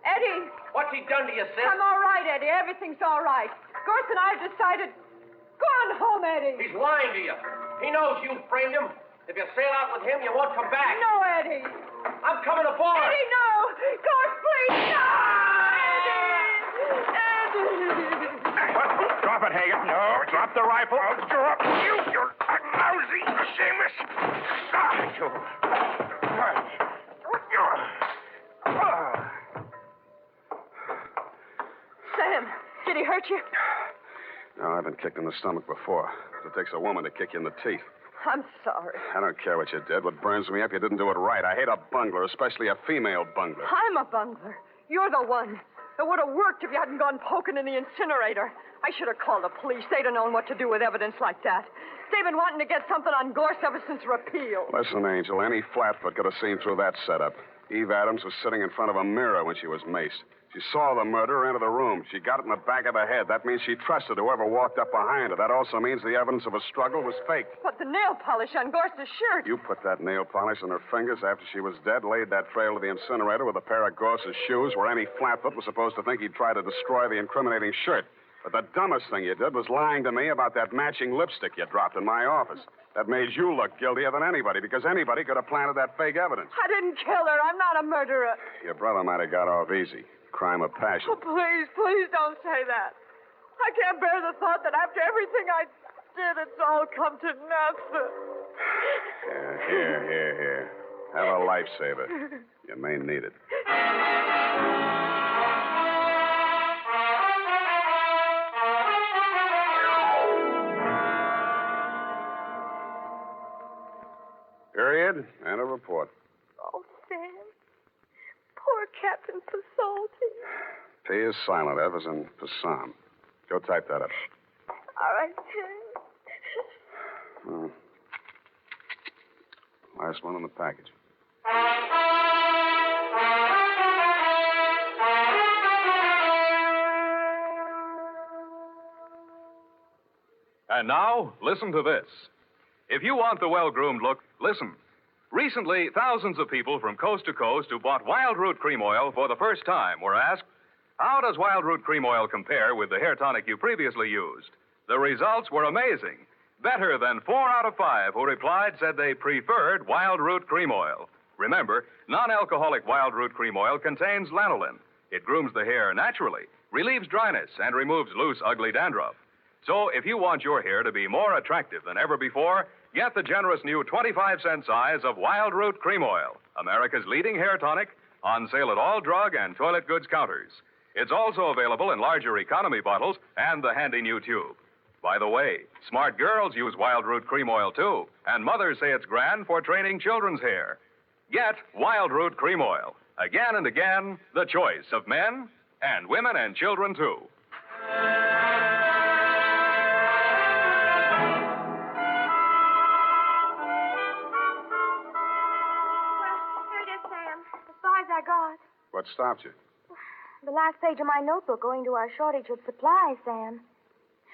Eddie. What's he done to you, sis? I'm all right, Eddie. Everything's all right. Gorse and I have decided... Go on home, Eddie. He's lying to you. He knows you framed him. If you sail out with him, you won't come back. No, Eddie. I'm coming aboard. Eddie, no. Gorse, please. No, Eddie. Drop it, Hagen. No, drop the rifle. I'll drop you. You're lousy, shameless. You. Sam, did he hurt you? No, I've been kicked in the stomach before. It takes a woman to kick you in the teeth. I'm sorry. I don't care what you did. What burns me up, you didn't do it right. I hate a bungler, especially a female bungler. I'm a bungler. You're the one. It would have worked if you hadn't gone poking in the incinerator. I should have called the police. They'd have known what to do with evidence like that. They've been wanting to get something on Gorse ever since repeal. Listen, Angel, any flatfoot could have seen through that setup. Eve Adams was sitting in front of a mirror when she was maced. She saw the murderer enter the room. She got it in the back of the head. That means she trusted whoever walked up behind her. That also means the evidence of a struggle was fake. But the nail polish on Gorse's shirt. You put that nail polish on her fingers after she was dead, laid that trail to the incinerator with a pair of Gorse's shoes where any flatfoot was supposed to think he'd try to destroy the incriminating shirt. But the dumbest thing you did was lying to me about that matching lipstick you dropped in my office. That made you look guiltier than anybody, because anybody could have planted that fake evidence. I didn't kill her. I'm not a murderer. Your brother might have got off easy. Crime of passion. Oh, please don't say that. I can't bear the thought that after everything I did, it's all come to nothing. Here. Have a lifesaver. You may need it. Period. And a report. Oh, Sam. Poor Captain Salty. P is silent. F is in Passam. Go type that up. All right, Sam. Last one in the package. And now, listen to this. If you want the well-groomed look, listen. Recently, thousands of people from coast to coast who bought Wild Root Cream Oil for the first time were asked, how does Wild Root Cream Oil compare with the hair tonic you previously used? The results were amazing. Better than 4 out of 5 who replied said they preferred Wild Root Cream Oil. Remember, non-alcoholic Wild Root Cream Oil contains lanolin. It grooms the hair naturally, relieves dryness, and removes loose, ugly dandruff. So if you want your hair to be more attractive than ever before, get the generous new 25-cent size of Wild Root Cream Oil, America's leading hair tonic, on sale at all drug and toilet goods counters. It's also available in larger economy bottles and the handy new tube. By the way, smart girls use Wild Root Cream Oil, too, and mothers say it's grand for training children's hair. Get Wild Root Cream Oil. Again and again, the choice of men and women and children, too. What stopped you? The last page of my notebook owing to our shortage of supplies, Sam.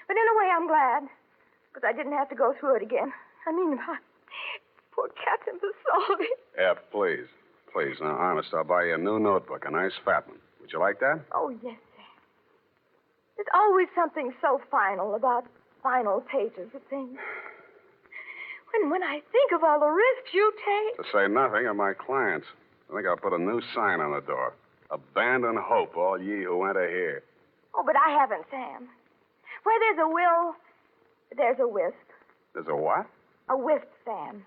But in a way, I'm glad, because I didn't have to go through it again. I mean, poor Captain Pasoldi. Ep, please. Please, now, honest, I'll buy you a new notebook, a nice fat one. Would you like that? Oh, yes, Sam. There's always something so final about final pages of things. When I think of all the risks you take... To say nothing of my clients. I think I'll put a new sign on the door. Abandon hope, all ye who enter here. Oh, but I haven't, Sam. Where there's a will, there's a wisp. There's a what? A wisp, Sam.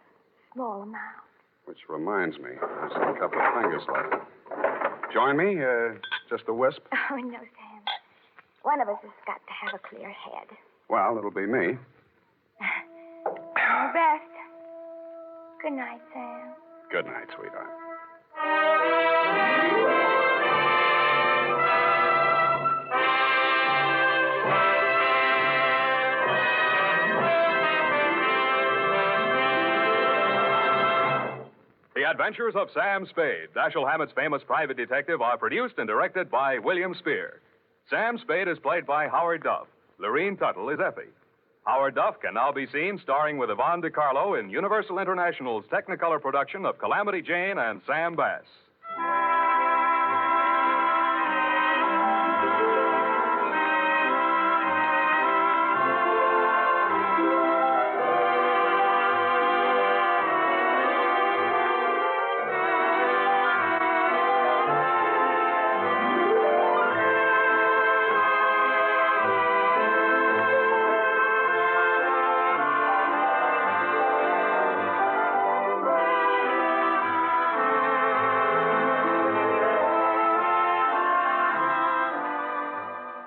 Small amount. Which reminds me, there's a couple of fingers left. Join me? Just a wisp? Oh, no, Sam. One of us has got to have a clear head. Well, it'll be me. Your best. Good night, Sam. Good night, sweetheart. The Adventures of Sam Spade, Dashiell Hammett's famous private detective, are produced and directed by William Spear. Sam Spade is played by Howard Duff. Lorene Tuttle is Effie. Howard Duff can now be seen starring with Yvonne DiCarlo in Universal International's Technicolor production of Calamity Jane and Sam Bass.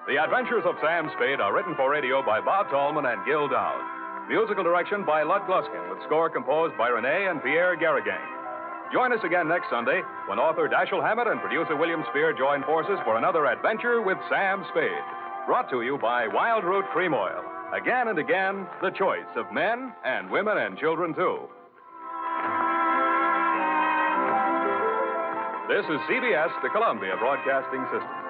The Adventures of Sam Spade are written for radio by Bob Tallman and Gil Dowd. Musical direction by Lud Gluskin, with score composed by Renee and Pierre Garrigang. Join us again next Sunday when author Dashiell Hammett and producer William Spear join forces for another adventure with Sam Spade. Brought to you by Wild Root Cream Oil. Again and again, the choice of men and women and children, too. This is CBS, the Columbia Broadcasting System.